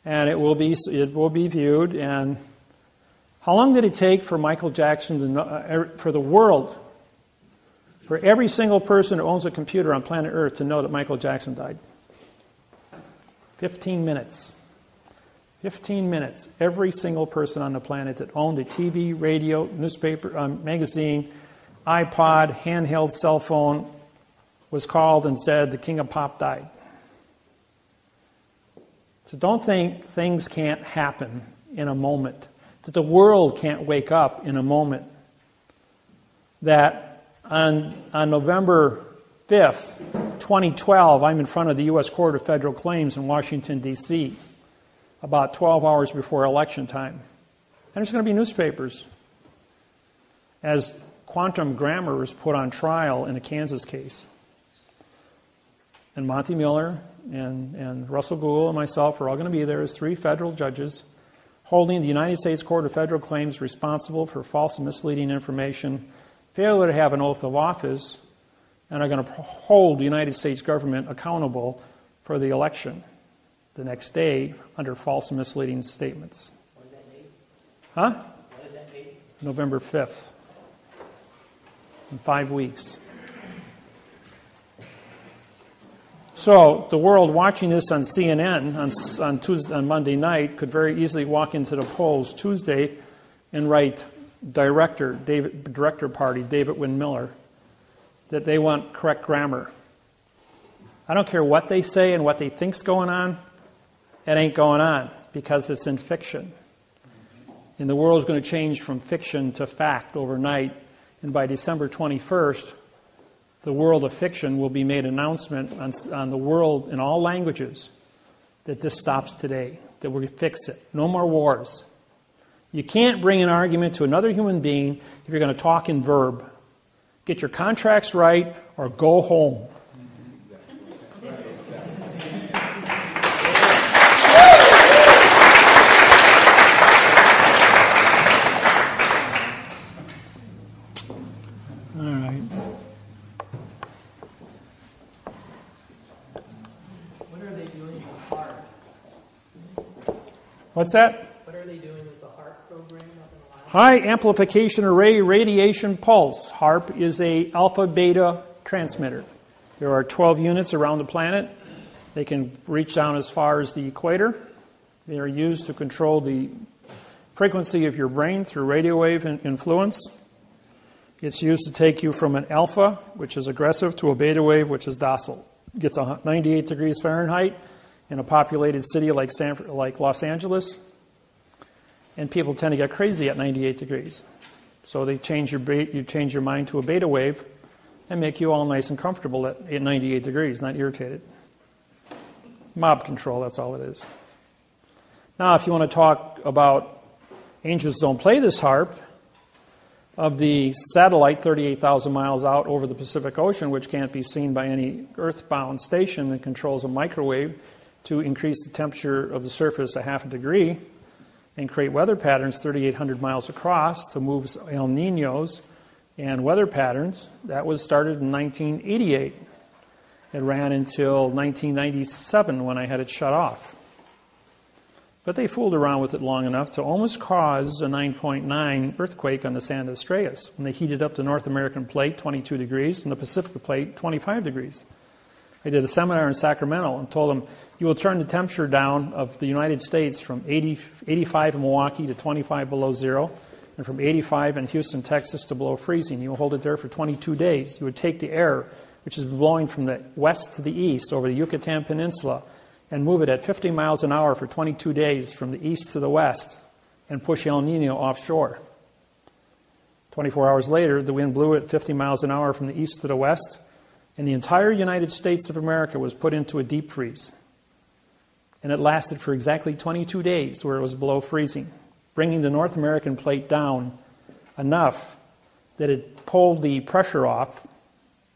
And it will be viewed. And how long did it take for Michael Jackson to know, for the world, for every single person who owns a computer on planet Earth to know that Michael Jackson died? 15 minutes. 15 minutes. Every single person on the planet that owned a TV, radio, newspaper, magazine, iPod, handheld cell phone was called and said the king of pop died. So don't think things can't happen in a moment, that the world can't wake up in a moment, that on November 5th, 2012, I'm in front of the U.S. Court of Federal Claims in Washington, D.C., about 12 hours before election time. And there's going to be newspapers. As quantum grammar was put on trial in a Kansas case. And Monty Miller and Russell Gould and myself are all going to be there as 3 federal judges holding the United States Court of Federal Claims responsible for false and misleading information, failure to have an oath of office, and are going to hold the United States government accountable for the election. the next day under false and misleading statements. What is that date? Huh? What is that date? November 5th. In 5 weeks. So the world watching this on CNN on Monday night could very easily walk into the polls Tuesday and write Director Party David Wynn Miller that they want correct grammar. I don't care what they say and what they think's going on. It ain't going on because it's in fiction. And the world's going to change from fiction to fact overnight. And by December 21st, the world of fiction will be made announcement on the world in all languages that this stops today, that we fix it. No more wars. You can't bring an argument to another human being if you're going to talk in verb. Get your contracts right or go home. All right. What are they doing with the HARP? What's that? What are they doing with the HARP program up in Alaska? High amplification array radiation pulse. HARP is a alpha beta transmitter. There are 12 units around the planet. They can reach down as far as the equator. They are used to control the frequency of your brain through radio wave influence. It's used to take you from an alpha, which is aggressive, to a beta wave, which is docile. Gets 98 degrees Fahrenheit in a populated city like Los Angeles. And people tend to get crazy at 98 degrees. So you change your mind to a beta wave and make you all nice and comfortable at 98 degrees, not irritated. Mob control, that's all it is. Now, if you want to talk about angels don't play this harp, of the satellite 38,000 miles out over the Pacific Ocean, which can't be seen by any earthbound station that controls a microwave to increase the temperature of the surface a half a degree and create weather patterns 3,800 miles across to move El Niños and weather patterns. That was started in 1988. It ran until 1997 when I had it shut off. But they fooled around with it long enough to almost cause a 9.9 earthquake on the San Andreas when they heated up the North American plate 22 degrees and the Pacific plate 25 degrees. I did a seminar in Sacramento and told them, you will turn the temperature down of the United States from 85 in Milwaukee to 25 below zero, and from 85 in Houston, Texas to below freezing. You will hold it there for 22 days. You would take the air, which is blowing from the west to the east over the Yucatan Peninsula, and move it at 50 miles an hour for 22 days from the east to the west and push El Nino offshore. 24 hours later, the wind blew at 50 miles an hour from the east to the west, and the entire United States of America was put into a deep freeze. And it lasted for exactly 22 days where it was below freezing, bringing the North American plate down enough that it pulled the pressure off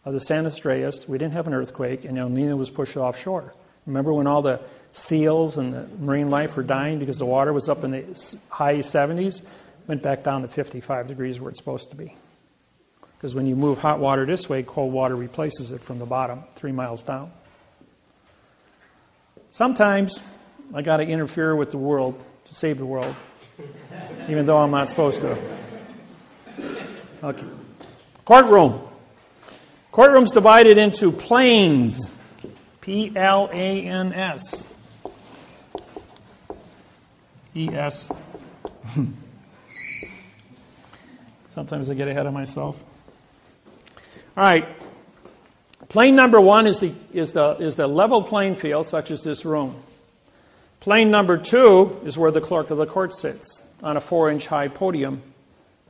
of the San Andreas. We didn't have an earthquake, and El Nino was pushed offshore. Remember when all the seals and the marine life were dying because the water was up in the high 70s? Went back down to 55 degrees where it's supposed to be. Because when you move hot water this way, cold water replaces it from the bottom, 3 miles down. Sometimes I got to interfere with the world to save the world, even though I'm not supposed to. Okay. Courtroom. Courtroom's divided into planes. P-L-A-N-S. E-S. Sometimes I get ahead of myself. All right. Plane number one is the level playing field, such as this room. Plane number two is where the clerk of the court sits, on a 4-inch high podium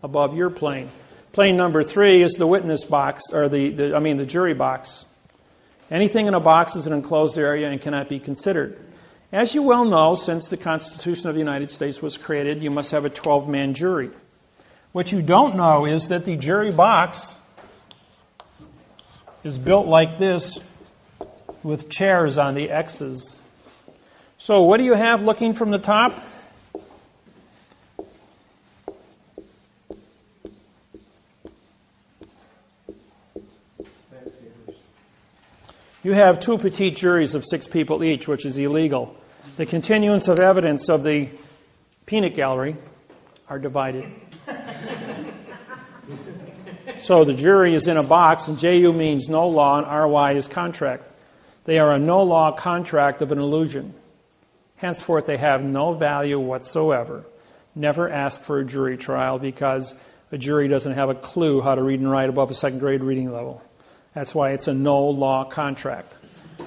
above your plane. Plane number three is the witness box, or the jury box. Anything in a box is an enclosed area and cannot be considered. As you well know, since the Constitution of the United States was created, you must have a 12-man jury. What you don't know is that the jury box is built like this with chairs on the X's. So what do you have looking from the top? You have two petite juries of 6 people each, which is illegal. The continuance of evidence of the peanut gallery are divided. So the jury is in a box, and JU means no law, and RY is contract. They are a no-law contract of an illusion. Henceforth, they have no value whatsoever. Never ask for a jury trial because a jury doesn't have a clue how to read and write above a second grade reading level. That's why it's a no-law contract.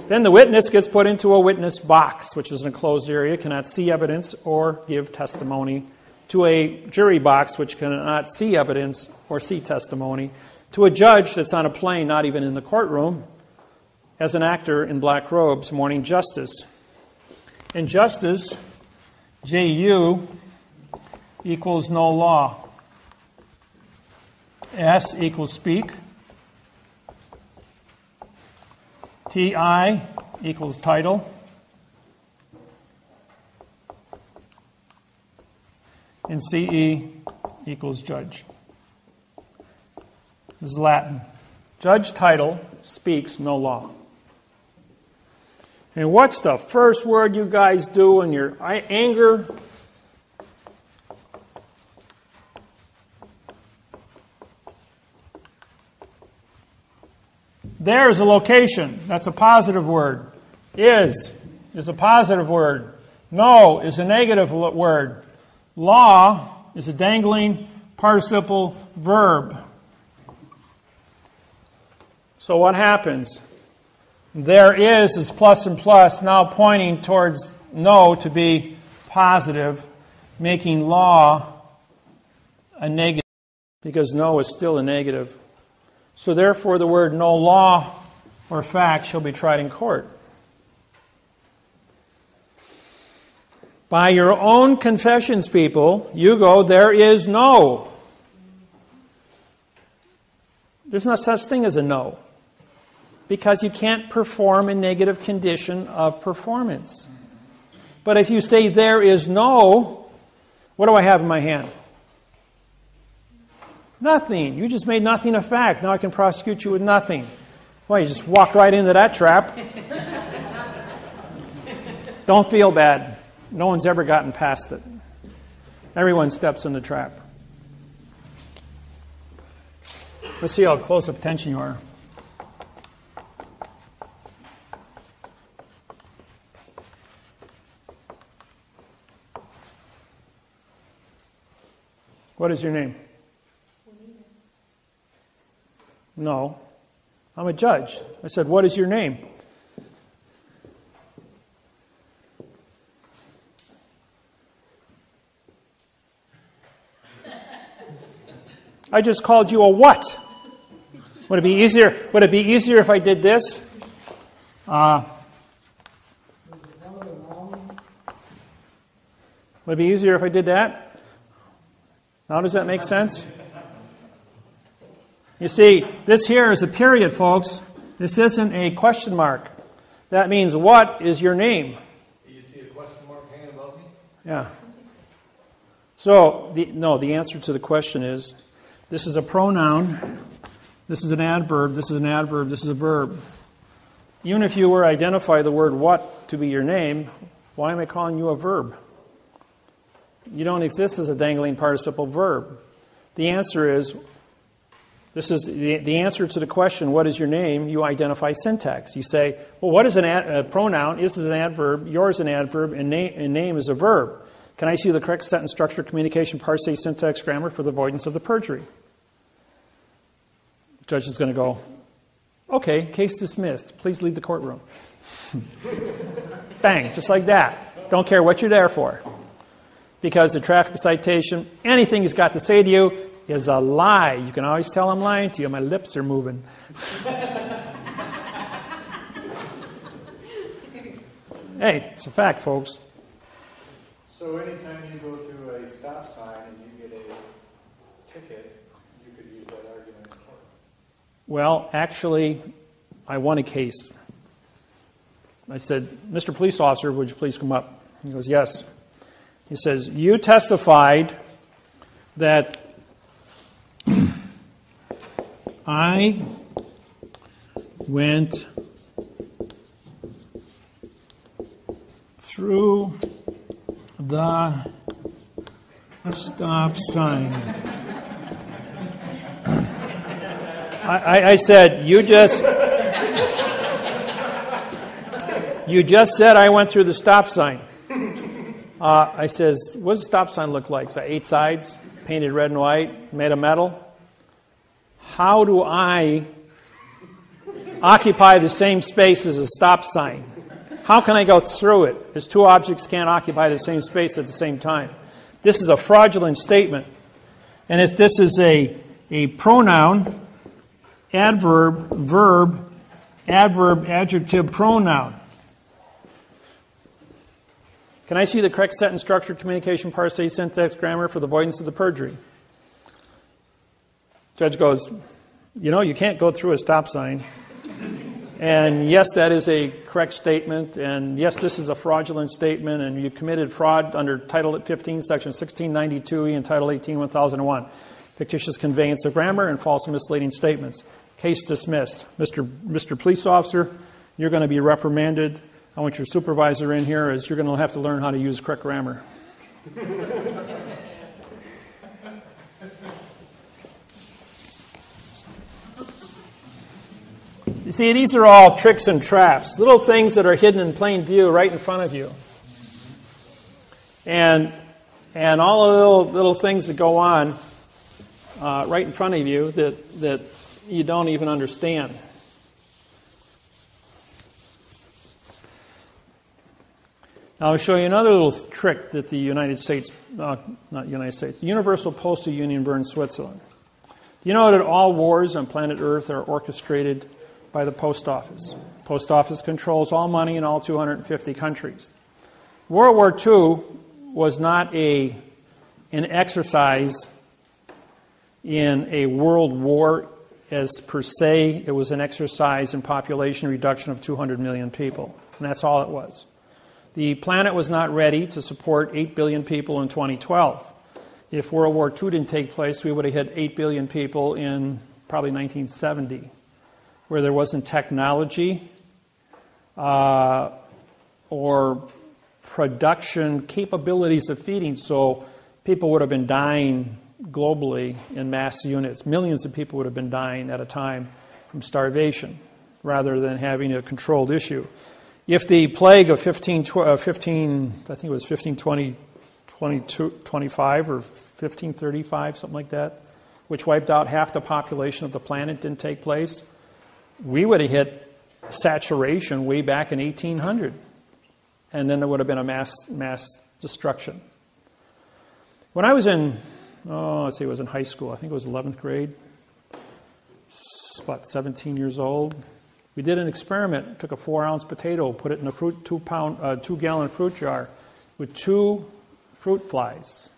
Then the witness gets put into a witness box, which is an enclosed area, cannot see evidence or give testimony, to a jury box, which cannot see evidence or see testimony, to a judge that's on a plane, not even in the courtroom, as an actor in black robes, mourning justice. And justice, JU, equals no law. S equals speak. TI equals title. And CE equals judge. This is Latin. Judge title speaks no law. And what's the first word you guys do in your anger? There's a location. That's a positive word. Is a positive word. No is a negative word. Law is a dangling participle verb. So what happens? There is plus and plus, now pointing towards no to be positive, making law a negative, because no is still a negative. So therefore the word no law or fact shall be tried in court. By your own confessions, people, you go, there is no. There's no such thing as a no. Because you can't perform a negative condition of performance. But if you say there is no, what do I have in my hand? Nothing. You just made nothing a fact. Now I can prosecute you with nothing. Well, you just walked right into that trap. Don't feel bad. No one's ever gotten past it. Everyone steps in the trap. Let's see how close up attention you are. What is your name? No. I'm a judge. I said, what is your name? I just called you a what? Would it be easier? Would it be easier if I did this? Would it be easier if I did that? Now does that make sense? You see, this here is a period, folks. This isn't a question mark. That means, what is your name? Do you see a question mark hanging above me? Yeah. So, the answer to the question is, this is a pronoun, this is an adverb, this is an adverb, this is a verb. Even if you were to identify the word what to be your name, why am I calling you a verb? You don't exist as a dangling participle verb. The answer is, this is the answer to the question, what is your name? You identify syntax. You say, well, what is a pronoun? This is an adverb, yours an adverb, and name is a verb. Can I see the correct sentence structure, communication, parse, syntax, grammar for the avoidance of the perjury? The judge is going to go, okay, case dismissed. Please leave the courtroom. Bang, just like that. Don't care what you're there for. Because the traffic citation, anything he's got to say to you is a lie. You can always tell I'm lying to you. My lips are moving. Hey, it's a fact, folks. So anytime you go to a stop sign and you get a ticket, you could use that argument in court. Well, actually, I won a case. I said, Mr. Police Officer, would you please come up? He goes, yes. He says, you testified that I went through the stop sign. I said, you just said I went through the stop sign. I says, what does the stop sign look like? So 8 sides, painted red and white, made of metal. How do I occupy the same space as a stop sign? How can I go through it? As 2 objects can't occupy the same space at the same time. This is a fraudulent statement. And this is a pronoun, adverb, verb, adverb, adjective, pronoun. Can I see the correct sentence structure, communication, parse, syntax, grammar for the avoidance of the perjury? Judge goes, you can't go through a stop sign. And yes, that is a correct statement. And yes, this is a fraudulent statement. And you committed fraud under Title 15, Section 1692E and Title 18, 1001. Fictitious conveyance of grammar and false and misleading statements. Case dismissed. Mr. Police Officer, you're going to be reprimanded. I want your supervisor in here as you're going to have to learn how to use correct grammar. You see, these are all tricks and traps, little things that are hidden in plain view right in front of you. And all the little things that go on right in front of you that you don't even understand. Now I'll show you another little trick that the Universal Postal Union burned Switzerland. Do you know that all wars on planet Earth are orchestrated by the post office? Post office controls all money in all 250 countries. World War II was not an exercise in a world war as per se. It was an exercise in population reduction of 200 million people. And that's all it was. The planet was not ready to support 8 billion people in 2012. If World War II didn't take place, we would have hit 8 billion people in probably 1970, where there wasn't technology or production capabilities of feeding. So people would have been dying globally in mass units. Millions of people would have been dying at a time from starvation rather than having a controlled issue. If the plague of 1525 or 1535, something like that, which wiped out half the population of the planet, didn't take place, we would have hit saturation way back in 1800. And then there would have been a mass destruction. When I was in, it was in high school. I think it was 11th grade. About 17 years old. We did an experiment. Took a 4-ounce potato, put it in a 2-gallon fruit jar with 2 fruit flies.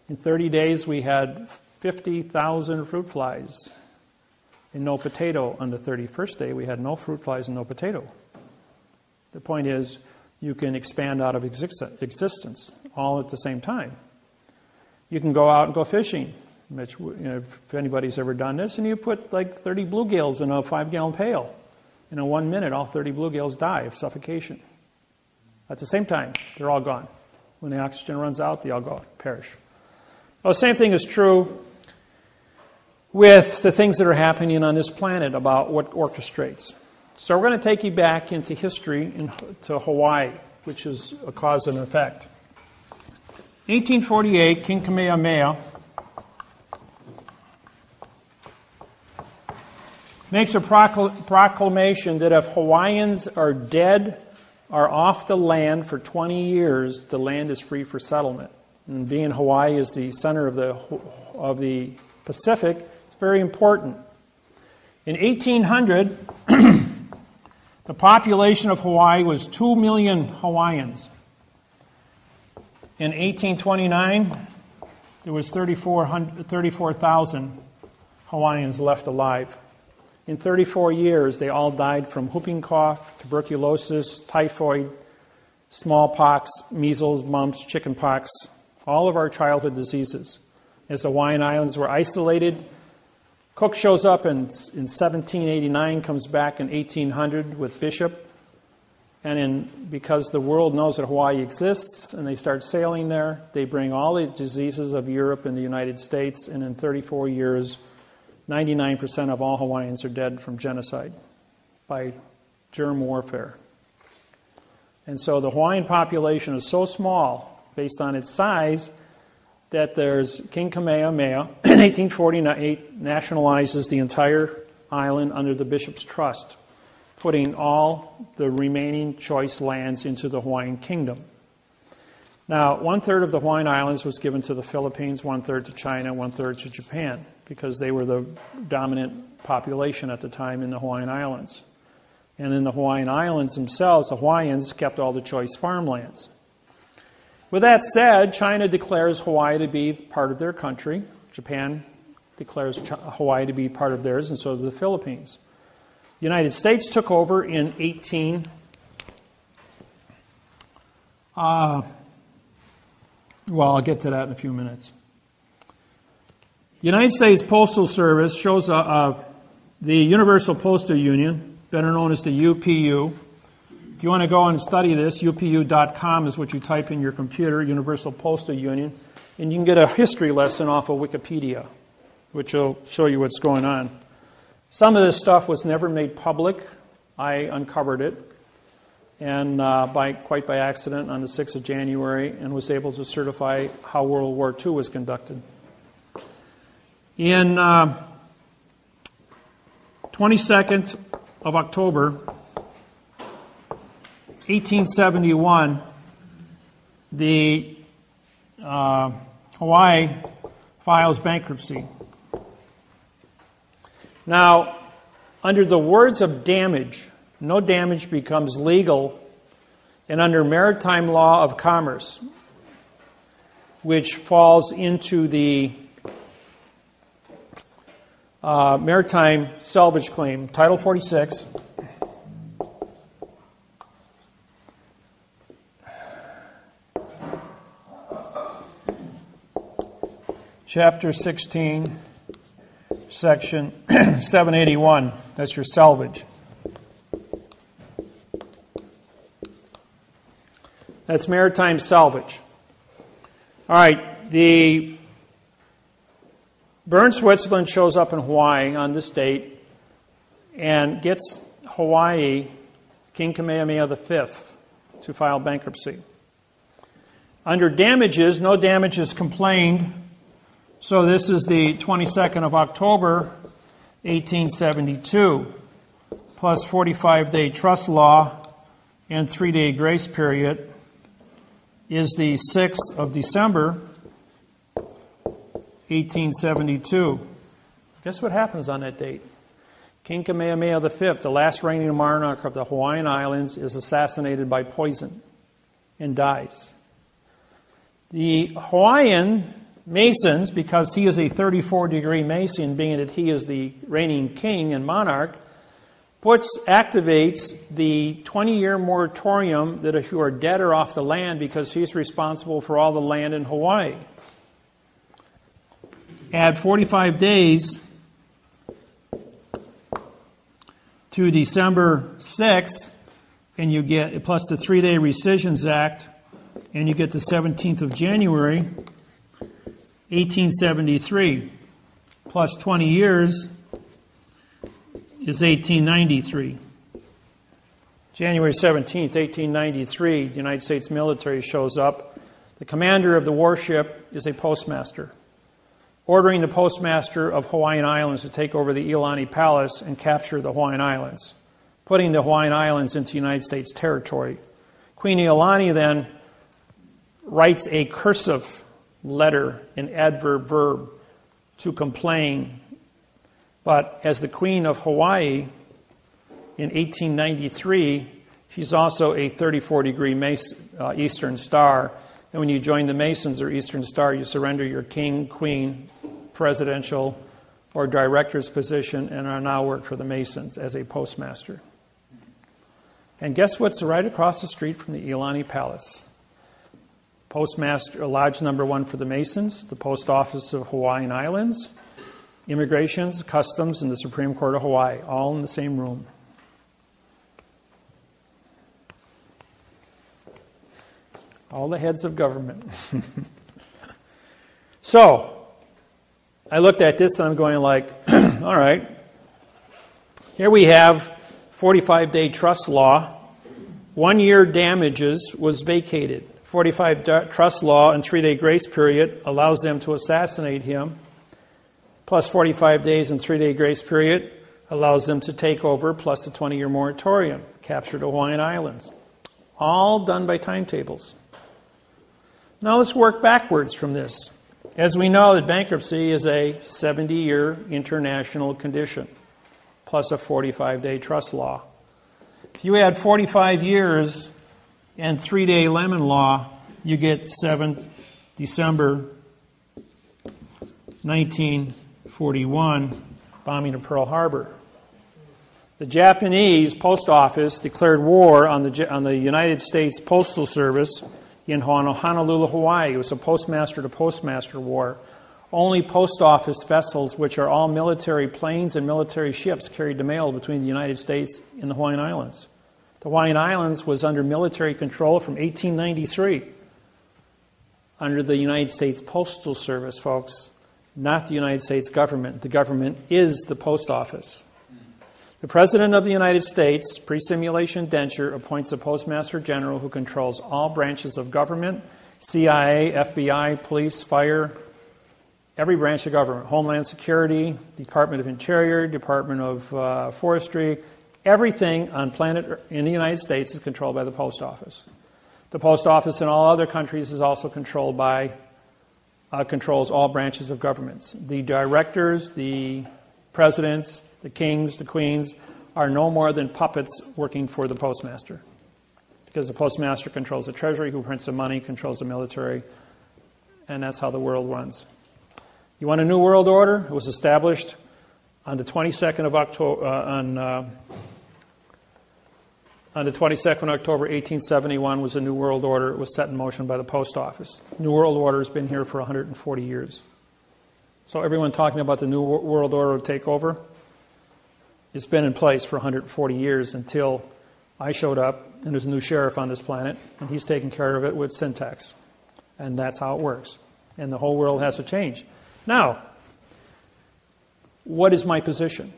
In 30 days, we had 50,000 fruit flies and no potato. On the 31st day, we had no fruit flies and no potato. The point is, you can expand out of existence all at the same time. You can go out and go fishing, which, if anybody's ever done this, and you put like 30 bluegills in a 5-gallon pail. In 1 minute, all 30 bluegills die of suffocation. At the same time, they're all gone. When the oxygen runs out, they all perish. Well, the same thing is true with the things that are happening on this planet about what orchestrates. So we're going to take you back into history, to Hawaii, which is a cause and effect. 1848, King Kamehameha makes a proclamation that if Hawaiians are dead or off the land for 20 years, the land is free for settlement. And being Hawaii is the center of the Pacific, it's very important. In 1800, the population of Hawaii was 2 million Hawaiians. In 1829, there was 34,000 Hawaiians left alive. In 34 years, they all died from whooping cough, tuberculosis, typhoid, smallpox, measles, mumps, chickenpox, all of our childhood diseases. As the Hawaiian Islands were isolated, Cook shows up in 1789, comes back in 1800 with Bishop, because the world knows that Hawaii exists and they start sailing there, they bring all the diseases of Europe and the United States, and in 34 years, 99% of all Hawaiians are dead from genocide by germ warfare. And so the Hawaiian population is so small, based on its size, that there's King Kamehameha in 1848 nationalizes the entire island under the Bishop's Trust, putting all the remaining choice lands into the Hawaiian Kingdom. Now, 1/3 of the Hawaiian Islands was given to the Philippines, 1/3 to China, 1/3 to Japan, because they were the dominant population at the time in the Hawaiian Islands. And in the Hawaiian Islands themselves, the Hawaiians kept all the choice farmlands. With that said, China declares Hawaii to be part of their country. Japan declares Hawaii to be part of theirs, and so do the Philippines. The United States took over in I'll get to that in a few minutes. The United States Postal Service shows the Universal Postal Union, better known as the UPU. If you want to go and study this, upu.com is what you type in your computer, Universal Postal Union, and you can get a history lesson off of Wikipedia, which will show you what's going on. Some of this stuff was never made public. I uncovered it, and quite by accident on the 6th of January, and was able to certify how World War II was conducted. In 22nd of October, 1871, the Hawaii files bankruptcy. Now, under the words of damage, no damage becomes legal, and under maritime law of commerce, which falls into the maritime salvage claim, Title 46, Chapter 16, Section 781. That's your salvage. That's maritime salvage. All right, the Bern Switzerland shows up in Hawaii on this date and gets Hawaii, King Kamehameha V, to file bankruptcy. Under damages, no damages complained. So this is the 22nd of October, 1872, plus 45-day trust law and 3-day grace period is the 6th of December, 1872. Guess what happens on that date? King Kamehameha V, the last reigning monarch of the Hawaiian Islands, is assassinated by poison and dies. The Hawaiian Masons, because he is a 34-degree Mason, being that he is the reigning king and monarch, activates the 20-year moratorium that if you are dead or off the land, because he's responsible for all the land in Hawaii. Add 45 days to December 6th, and you get, plus the 3-day Rescissions Act, and you get the 17th of January, 1873, plus 20 years is 1893. January 17th, 1893, the United States military shows up. The commander of the warship is a postmaster, ordering the postmaster of Hawaiian Islands to take over the Iolani Palace and capture the Hawaiian Islands, putting the Hawaiian Islands into United States territory. Queen Iolani then writes a cursive letter, an adverb verb, to complain. But as the Queen of Hawaii in 1893, she's also a 34-degree Eastern Star. And when you join the Masons or Eastern Star, you surrender your king, queen, presidential, or director's position and are now work for the Masons as a postmaster. And guess what's right across the street from the Iolani Palace? Postmaster, Lodge number 1 for the Masons, the Post Office of Hawaiian Islands, Immigrations, Customs, and the Supreme Court of Hawaii, all in the same room. All the heads of government. So, I looked at this and I'm going like, all right, here we have 45-day trust law. 1 year damages was vacated. 45 trust law and 3-day grace period allows them to assassinate him. Plus 45 days and 3-day grace period allows them to take over, plus the 20-year moratorium, capture the Hawaiian Islands. All done by timetables. Now let's work backwards from this. As we know, that bankruptcy is a 70-year international condition, plus a 45-day trust law. If you add 45 years and 3-day lemon law, you get 7 December 1941, bombing of Pearl Harbor. The Japanese post office declared war on the United States Postal Service in Honolulu, Hawaii. It was a postmaster-to-postmaster war. Only post office vessels, which are all military planes and military ships, carried the mail between the United States and the Hawaiian Islands. The Hawaiian Islands was under military control from 1893 under the United States Postal Service, folks, not the United States government. The government is the post office. The President of the United States, pre-simulation indenture, appoints a Postmaster General who controls all branches of government, CIA, FBI, police, fire, every branch of government, Homeland Security, Department of Interior, Department of Forestry, everything on planet in the United States is controlled by the post office. The post office in all other countries is also controlled by, controls all branches of governments. The directors, the presidents, the kings, the queens are no more than puppets working for the postmaster. Because the postmaster controls the treasury, who prints the money, controls the military, and that's how the world runs. You want a new world order? It was established on the 22nd of October, on the 22nd of October, 1871 was a new world order. It was set in motion by the post office. New world order has been here for 140 years. So everyone talking about the new world order to take over, it's been in place for 140 years until I showed up and there's a new sheriff on this planet and he's taking care of it with syntax. And that's how it works. And the whole world has to change. Now, what is my position?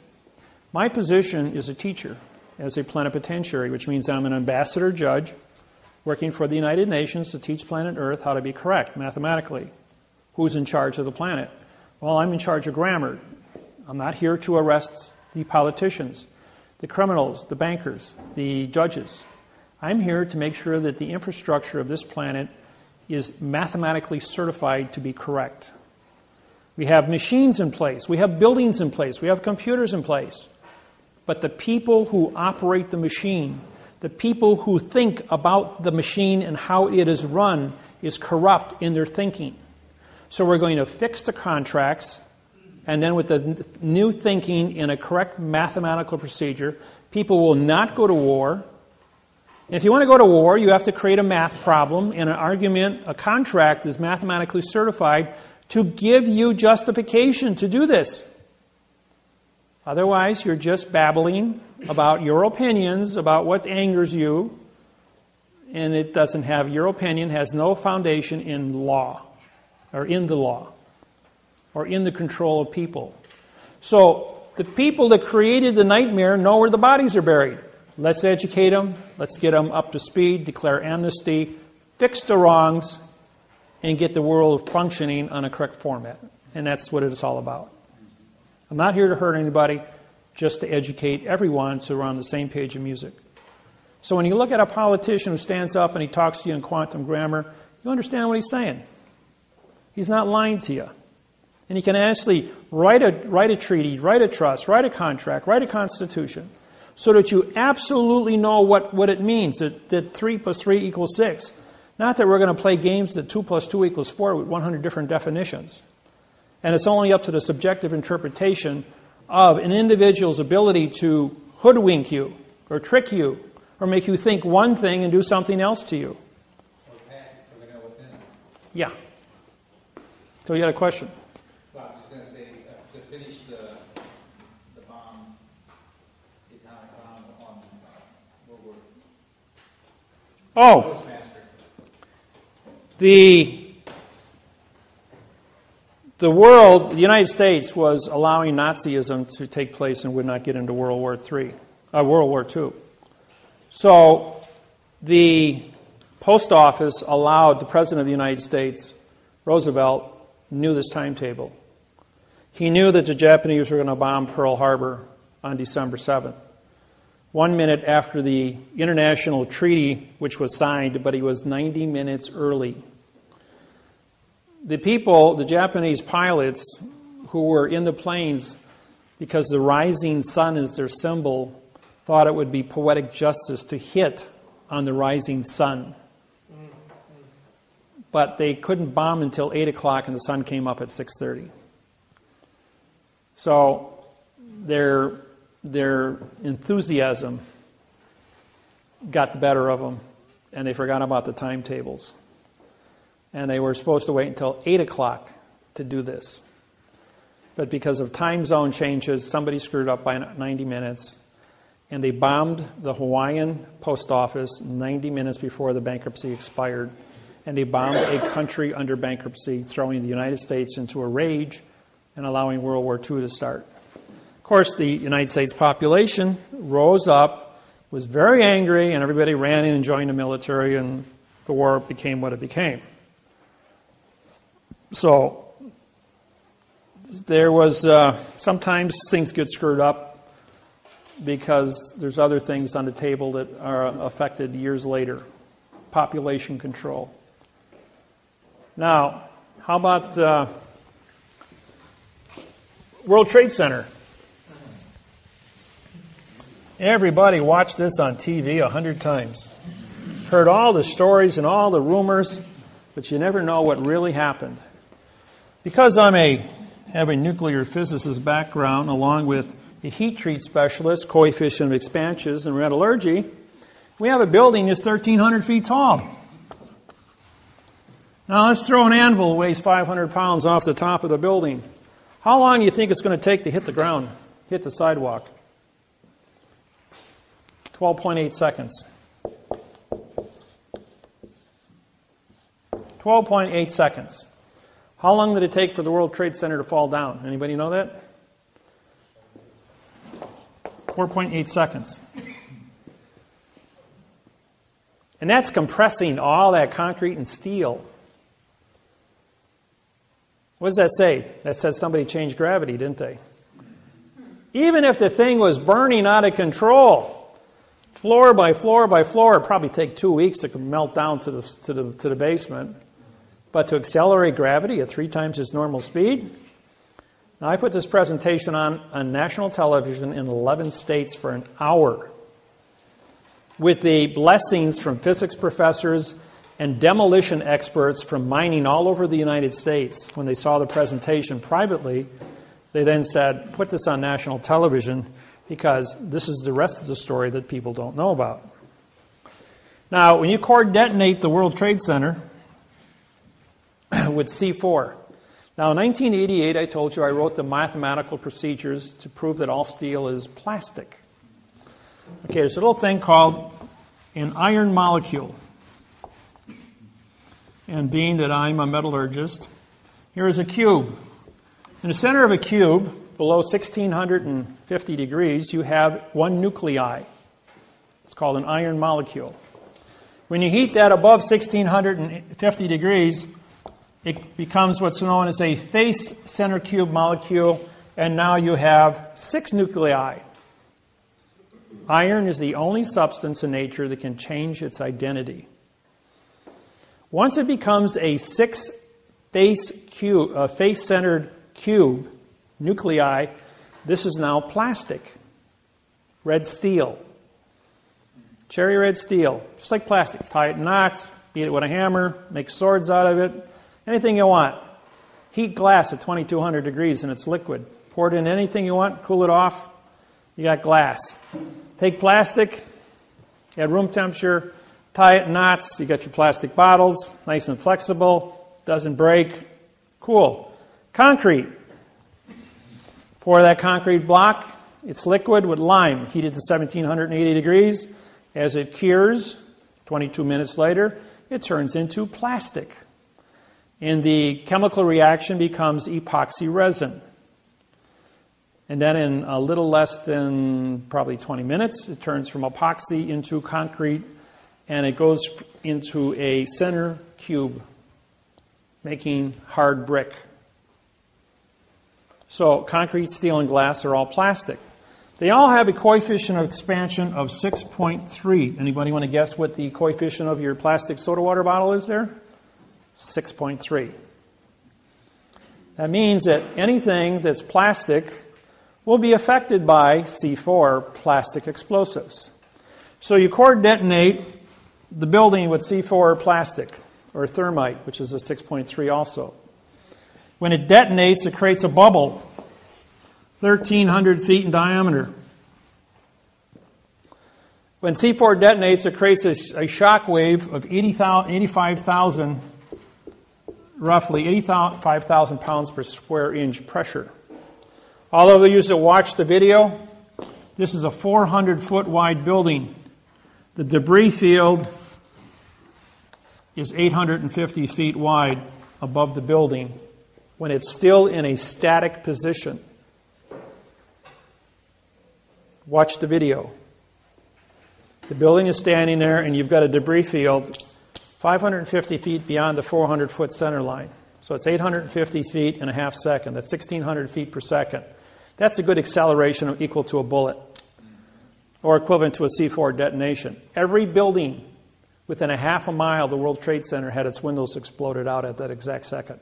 My position is a teacher, as a plenipotentiary, which means I'm an ambassador judge working for the United Nations to teach planet Earth how to be correct mathematically. Who's in charge of the planet? Well, I'm in charge of grammar. I'm not here to arrest the politicians, the criminals, the bankers, the judges. I'm here to make sure that the infrastructure of this planet is mathematically certified to be correct. We have machines in place. We have buildings in place. We have computers in place. But the people who operate the machine, the people who think about the machine and how it is run, is corrupt in their thinking. So we're going to fix the contracts, and then with the new thinking in a correct mathematical procedure, people will not go to war. And if you want to go to war, you have to create a math problem, and an argument, a contract is mathematically certified to give you justification to do this. Otherwise, you're just babbling about your opinions, about what angers you, and it doesn't have, your opinion has no foundation in law, or in the law, or in the control of people. So, the people that created the nightmare know where the bodies are buried. Let's educate them, let's get them up to speed, declare amnesty, fix the wrongs, and get the world functioning on a correct format. And that's what it's all about. I'm not here to hurt anybody, just to educate everyone so we're on the same page of music. So when you look at a politician who stands up and he talks to you in quantum grammar, you understand what he's saying. He's not lying to you. And he can actually write a treaty, write a trust, write a contract, write a constitution, so that you absolutely know what it means, that 3 plus 3 equals 6. Not that we're going to play games that 2 plus 2 equals 4 with 100 different definitions. And it's only up to the subjective interpretation of an individual's ability to hoodwink you, or trick you, or make you think one thing and do something else to you. Or pass it so we know what's in it. Yeah. So you got a question? Well, I was just going to say, to finish the bomb, the atomic bomb on World War Oh, Postmaster. The world, the United States, was allowing Nazism to take place and would not get into World War II. So the post office allowed the President of the United States, Roosevelt, knew this timetable. He knew that the Japanese were going to bomb Pearl Harbor on December 7th. 1 minute after the international treaty, which was signed, but he was 90 minutes early. The people, the Japanese pilots who were in the planes, because the rising sun is their symbol, thought it would be poetic justice to hit on the rising sun. But they couldn't bomb until 8 o'clock and the sun came up at 6:30. So their enthusiasm got the better of them, and they forgot about the timetables. And they were supposed to wait until 8 o'clock to do this. But because of time zone changes, somebody screwed up by 90 minutes, and they bombed the Hawaiian post office 90 minutes before the bankruptcy expired. And they bombed a country under bankruptcy, throwing the United States into a rage and allowing World War II to start. Of course, the United States population rose up, was very angry, and everybody ran in and joined the military, and the war became what it became. So there was sometimes things get screwed up because there's other things on the table that are affected years later. Population control. Now, how about World Trade Center? Everybody watched this on TV 100 times. Heard all the stories and all the rumors, but you never know what really happened. Because have a nuclear physicist background, along with a heat treat specialist, coefficient of expansion, and metallurgy, we have a building that's 1,300 feet tall. Now let's throw an anvil that weighs 500 pounds off the top of the building. How long do you think it's going to take to hit the ground, hit the sidewalk? 12.8 seconds. 12.8 seconds. How long did it take for the World Trade Center to fall down? Anybody know that? 4.8 seconds. And that's compressing all that concrete and steel. What does that say? That says somebody changed gravity, didn't they? Even if the thing was burning out of control, floor by floor by floor, it'd probably take 2 weeks to melt down to the basement. But to accelerate gravity at 3 times its normal speed? Now, I put this presentation on national television in 11 states for an hour with the blessings from physics professors and demolition experts from mining all over the United States. When they saw the presentation privately, they then said, put this on national television because this is the rest of the story that people don't know about. Now, when you core detonate the World Trade Center with C4. Now, in 1988, I told you I wrote the mathematical procedures to prove that all steel is plastic. Okay, there's a little thing called an iron molecule. And being that I'm a metallurgist, here is a cube. In the center of a cube, below 1650 degrees, you have one nuclei. It's called an iron molecule. When you heat that above 1650 degrees, it becomes what's known as a face center cube molecule, and now you have 6 nuclei. Iron is the only substance in nature that can change its identity. Once it becomes a 6 face-centered cube nuclei, this is now plastic. Red steel. Cherry red steel. Just like plastic. Tie it in knots, beat it with a hammer, make swords out of it. Anything you want. Heat glass at 2200 degrees and it's liquid. Pour it in anything you want, cool it off, you got glass. Take plastic, at room temperature, tie it in knots, you got your plastic bottles, nice and flexible, doesn't break. Cool. Concrete. Pour that concrete block, it's liquid with lime, heated to 1780 degrees. As it cures, 22 minutes later, it turns into plastic. And the chemical reaction becomes epoxy resin. And then in a little less than probably 20 minutes, it turns from epoxy into concrete, and it goes into a center cube, making hard brick. So concrete, steel, and glass are all plastic. They all have a coefficient of expansion of 6.3. Anybody want to guess what the coefficient of your plastic soda water bottle is there? 6.3. That means that anything that's plastic will be affected by C4, plastic explosives. So you core detonate the building with C4 plastic, or thermite, which is a 6.3 also. When it detonates, it creates a bubble, 1,300 feet in diameter. When C4 detonates, it creates a shock wave of 85,000, roughly 85,000 pounds per square inch pressure. All of you that watch the video, this is a 400-foot wide building. The debris field is 850 feet wide above the building when it's still in a static position. Watch the video. The building is standing there, and you've got a debris field 550 feet beyond the 400-foot center line. So it's 850 feet in a half second. That's 1,600 feet per second. That's a good acceleration equal to a bullet, or equivalent to a C4 detonation. Every building within a half a mile of the World Trade Center had its windows exploded out at that exact second.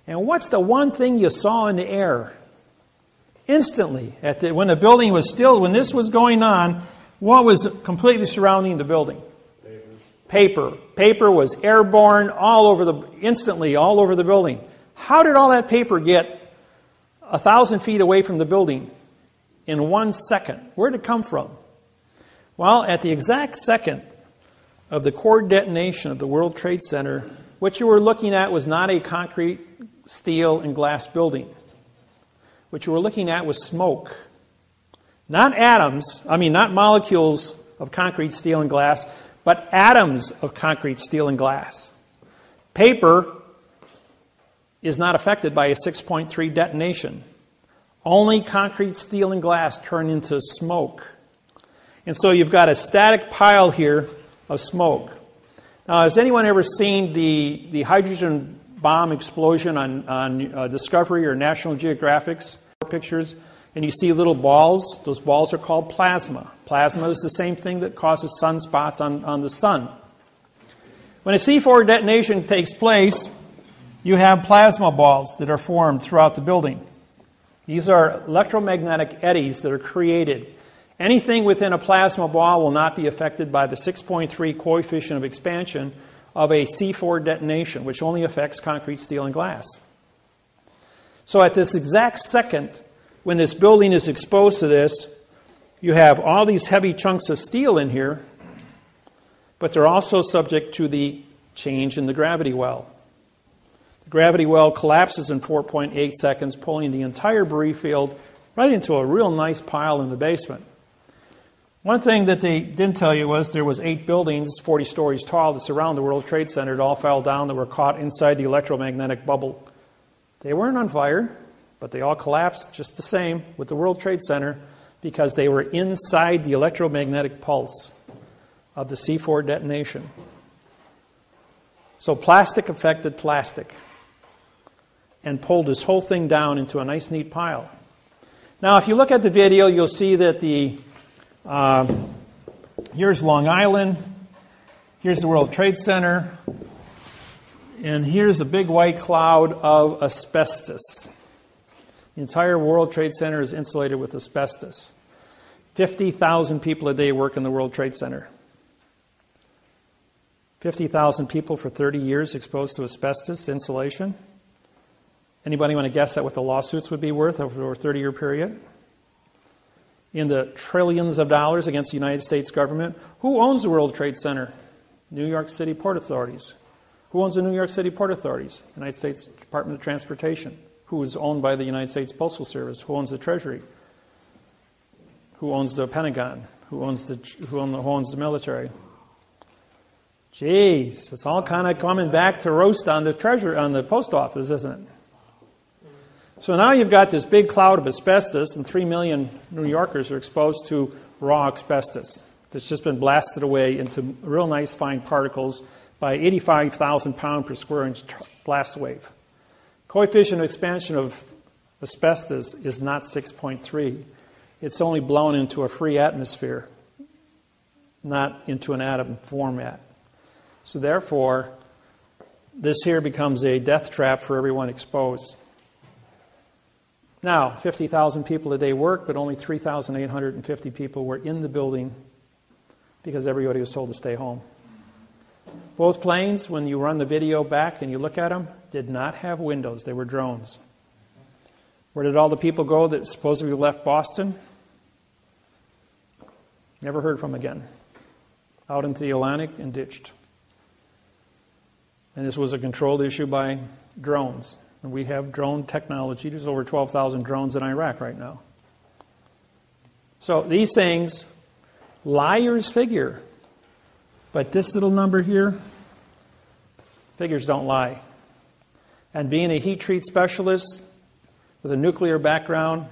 And what's the one thing you saw in the air? Instantly, when the building was still, when this was going on, what was completely surrounding the building? Paper. Paper was airborne instantly all over the building. How did all that paper get 1,000 feet away from the building in 1 second? Where did it come from? Well, at the exact second of the core detonation of the World Trade Center, what you were looking at was not a concrete, steel, and glass building. What you were looking at was smoke. Not molecules of concrete, steel, and glass, but atoms of concrete, steel, and glass. Paper is not affected by a 6.3 detonation. Only concrete, steel, and glass turn into smoke. And so you've got a static pile here of smoke. Now, has anyone ever seen the hydrogen bomb explosion on Discovery or National Geographic's pictures? And you see little balls. Those balls are called plasma. Plasma is the same thing that causes sunspots on the sun. When a C4 detonation takes place, you have plasma balls that are formed throughout the building. These are electromagnetic eddies that are created. Anything within a plasma ball will not be affected by the 6.3 coefficient of expansion of a C4 detonation, which only affects concrete, steel, and glass. So at this exact second, when this building is exposed to this, you have all these heavy chunks of steel in here, but they're also subject to the change in the gravity well. The gravity well collapses in 4.8 seconds, pulling the entire debris field right into a real nice pile in the basement. One thing that they didn't tell you was there was 8 buildings, 40 stories tall, that surround the World Trade Center. It all fell down. That were caught inside the electromagnetic bubble. They weren't on fire, but they all collapsed just the same with the World Trade Center because they were inside the electromagnetic pulse of the C4 detonation. So plastic affected plastic and pulled this whole thing down into a nice, neat pile. Now, if you look at the video, you'll see that here's Long Island, here's the World Trade Center, and here's a big white cloud of asbestos. The entire World Trade Center is insulated with asbestos. 50,000 people a day work in the World Trade Center. 50,000 people for 30 years exposed to asbestos insulation. Anybody want to guess at what the lawsuits would be worth over a 30-year period? In the trillions of dollars against the United States government. Who owns the World Trade Center? New York City Port Authorities. Who owns the New York City Port Authorities? United States Department of Transportation. Who is owned by the United States Postal Service? Who owns the Treasury? Who owns the Pentagon? Who owns the military? Jeez, it's all kind of coming back to roast on the post office, isn't it? So now you've got this big cloud of asbestos, and 3 million New Yorkers are exposed to raw asbestos that's just been blasted away into real nice fine particles by 85,000 pound per square inch blast wave. Coefficient of expansion of asbestos is not 6.3. It's only blown into a free atmosphere, not into an atom format. So therefore, this here becomes a death trap for everyone exposed. Now, 50,000 people a day work, but only 3,850 people were in the building because everybody was told to stay home. Both planes, when you run the video back and you look at them, did not have windows. They were drones. Where did all the people go that supposedly left Boston? Never heard from again. Out into the Atlantic and ditched. And this was a controlled issue by drones. And we have drone technology. There's over 12,000 drones in Iraq right now. So these things, liars figure. But this little number here, figures don't lie. And being a heat treat specialist with a nuclear background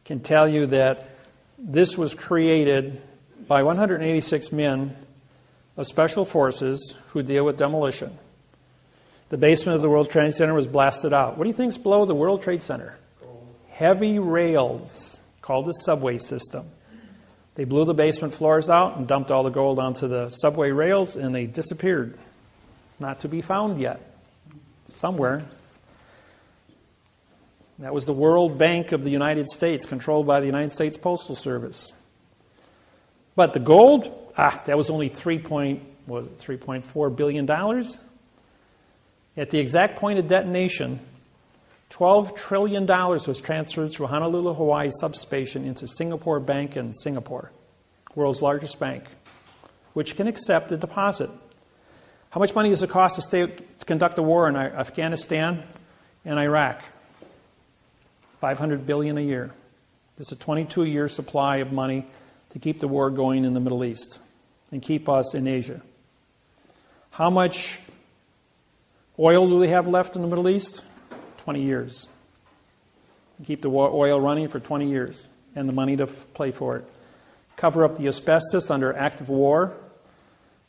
can tell you that this was created by 186 men of special forces who deal with demolition. The basement of the World Trade Center was blasted out. What do you think's below the World Trade Center? Heavy rails, called the subway system. They blew the basement floors out and dumped all the gold onto the subway rails, and they disappeared. Not to be found yet. Somewhere. That was the World Bank of the United States, controlled by the United States Postal Service. But the gold, that was only $3.4 billion. At the exact point of detonation, $12 trillion was transferred through Honolulu, Hawaii substation into Singapore Bank in Singapore, world's largest bank, which can accept a deposit. How much money does it cost to conduct a war in Afghanistan and Iraq? $500 billion a year. There's a 22-year supply of money to keep the war going in the Middle East and keep us in Asia. How much oil do they have left in the Middle East? 20 years. Keep the oil running for 20 years and the money to play for it. Cover up the asbestos under active war.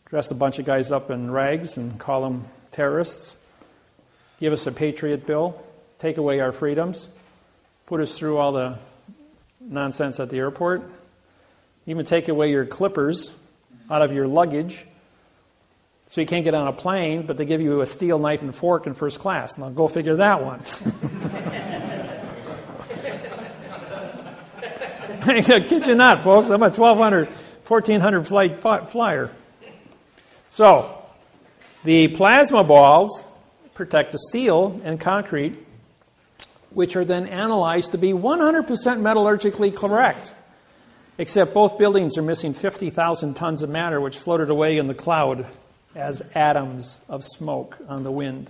Dress a bunch of guys up in rags and call them terrorists. Give us a Patriot bill. Take away our freedoms. Put us through all the nonsense at the airport. Even take away your clippers out of your luggage so you can't get on a plane, but they give you a steel knife and fork in first class. Now go figure that one. I kid you not, folks. I'm a 1,400 flight flyer. So, the plasma balls protect the steel and concrete, which are then analyzed to be 100% metallurgically correct. Except both buildings are missing 50,000 tons of matter, which floated away in the cloud as atoms of smoke on the wind.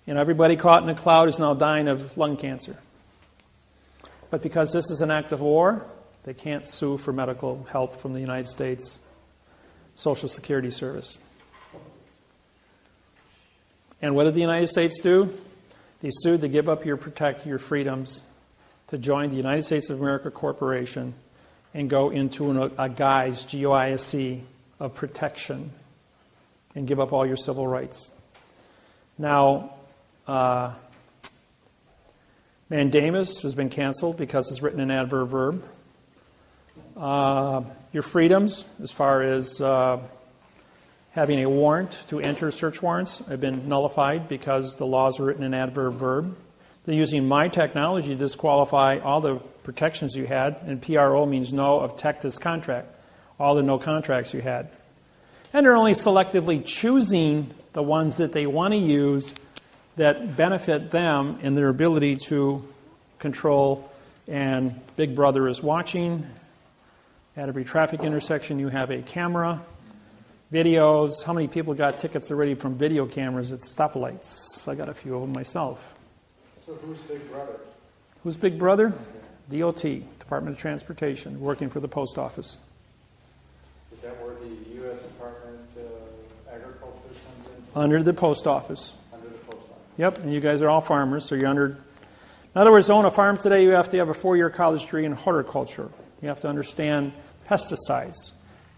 And everybody caught in the cloud is now dying of lung cancer. But because this is an act of war, they can't sue for medical help from the United States Social Security Service. And what did the United States do? They sued to give up your freedoms, to join the United States of America Corporation and go into a guise, GOISE, of protection and give up all your civil rights. Now, mandamus has been canceled because it's written in adverb verb. Your freedoms, as far as having a warrant to enter search warrants, have been nullified because the laws are written in adverb verb. They're using my technology to disqualify all the protections you had, and PRO means no of Texas contract, all the no contracts you had. And they're only selectively choosing the ones that they want to use that benefit them in their ability to control. And Big Brother is watching. At every traffic intersection, you have a camera. Videos. How many people got tickets already from video cameras at stoplights? I got a few of them myself. So who's Big Brother? Who's Big Brother? DOT, Department of Transportation, working for the post office. Is that where the U.S. Department of Agriculture comes in? Under the post office. Under the post office. Yep, and you guys are all farmers, so you're under... In other words, to own a farm today, you have to have a 4-year college degree in horticulture. You have to understand pesticides,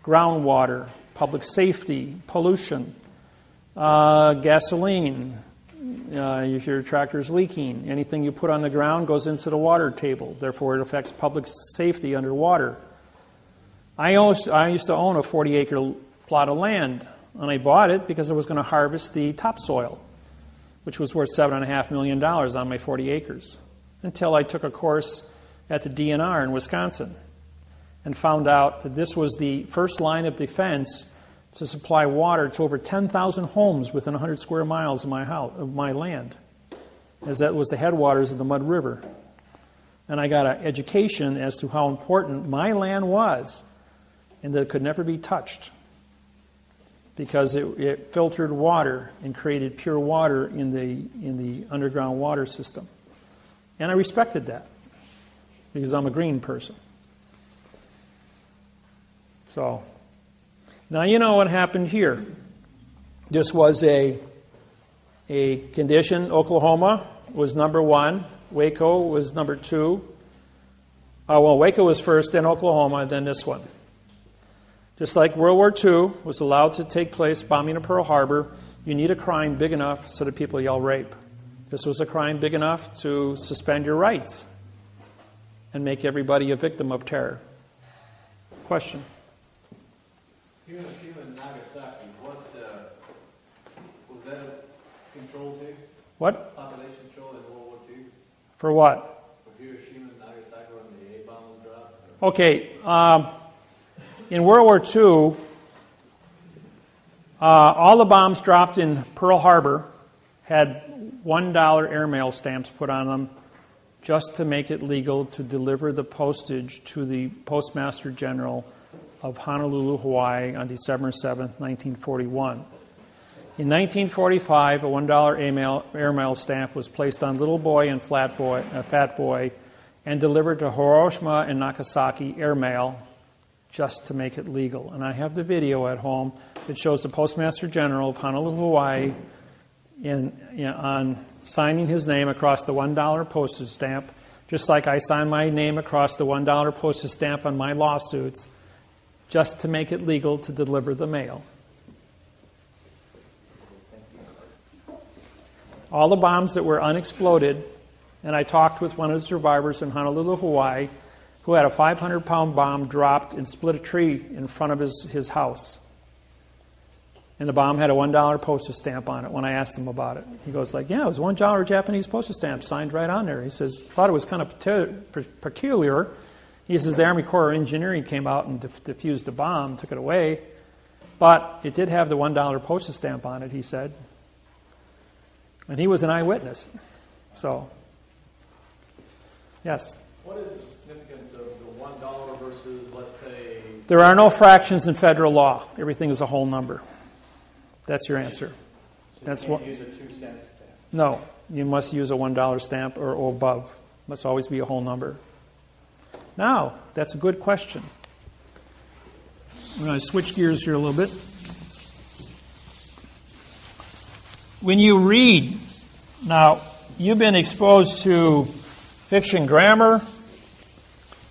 groundwater, public safety, pollution, gasoline, if your tractor's leaking. Anything you put on the ground goes into the water table. Therefore, it affects public safety underwater. I used to own a 40-acre plot of land, and I bought it because I was going to harvest the topsoil, which was worth $7.5 million on my 40 acres, until I took a course at the DNR in Wisconsin and found out that this was the first line of defense to supply water to over 10,000 homes within 100 square miles of my land, as that was the headwaters of the Mud River. And I got an education as to how important my land was, and that it could never be touched, because it filtered water and created pure water in the underground water system. And I respected that, because I'm a green person. So, now you know what happened here. This was a condition. Oklahoma was number 1. Waco was number 2. Waco was first, then Oklahoma, then this one. Just like World War II was allowed to take place, bombing of Pearl Harbor, you need a crime big enough so that people yell rape. This was a crime big enough to suspend your rights and make everybody a victim of terror. Question? Hiroshima and Nagasaki, was that a control too? What? Population control in World War II? For what? For Hiroshima and Nagasaki when the A-bomb was dropped? Okay. In World War II, all the bombs dropped in Pearl Harbor had $1 airmail stamps put on them just to make it legal to deliver the postage to the Postmaster General of Honolulu, Hawaii on December 7, 1941. In 1945, a $1 airmail stamp was placed on Little Boy and Fat Boy and delivered to Hiroshima and Nagasaki airmail just to make it legal. And I have the video at home that shows the Postmaster General of Honolulu, Hawaii on signing his name across the $1 postage stamp, just like I sign my name across the $1 postage stamp on my lawsuits, just to make it legal to deliver the mail. All the bombs that were unexploded, and I talked with one of the survivors in Honolulu, Hawaii, who had a 500-pound bomb dropped and split a tree in front of his house. And the bomb had a $1 postage stamp on it when I asked him about it. He goes like, yeah, it was a $1 Japanese postage stamp signed right on there. He says, thought it was kind of peculiar. He says, the Army Corps of Engineering came out and defused the bomb, took it away. But it did have the $1 postage stamp on it, he said. And he was an eyewitness. So, yes? What is the significance of the $1 versus, let's say... There are no fractions in federal law. Everything is a whole number. That's your answer. So That's you can't what. use a 2 cent stamp. No, you must use a $1 stamp or above. It must always be a whole number. Now, that's a good question. I'm going to switch gears here a little bit. When you read, now, you've been exposed to fiction grammar,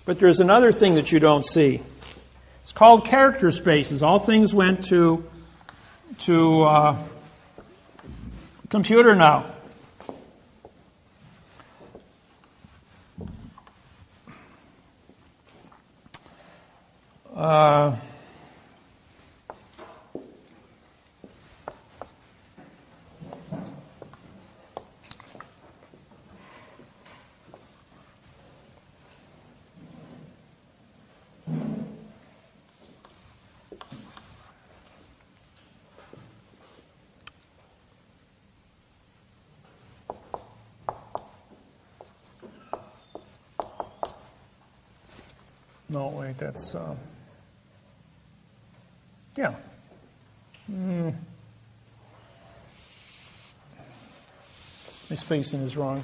but there's another thing that you don't see. It's called character spaces. All things went to computer now. No, wait, that's, yeah. My spacing is wrong.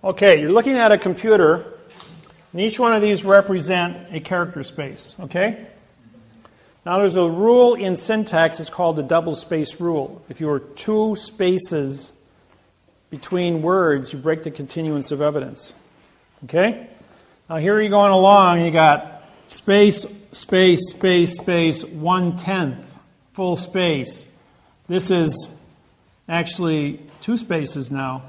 Okay, you're looking at a computer, and each one of these represent a character space, okay? Now there's a rule in syntax, it's called the double space rule. If you are two spaces between words, you break the continuance of evidence. Okay? Now here you're going along, you got space, space, space, space, 1/10, full space. This is actually two spaces now.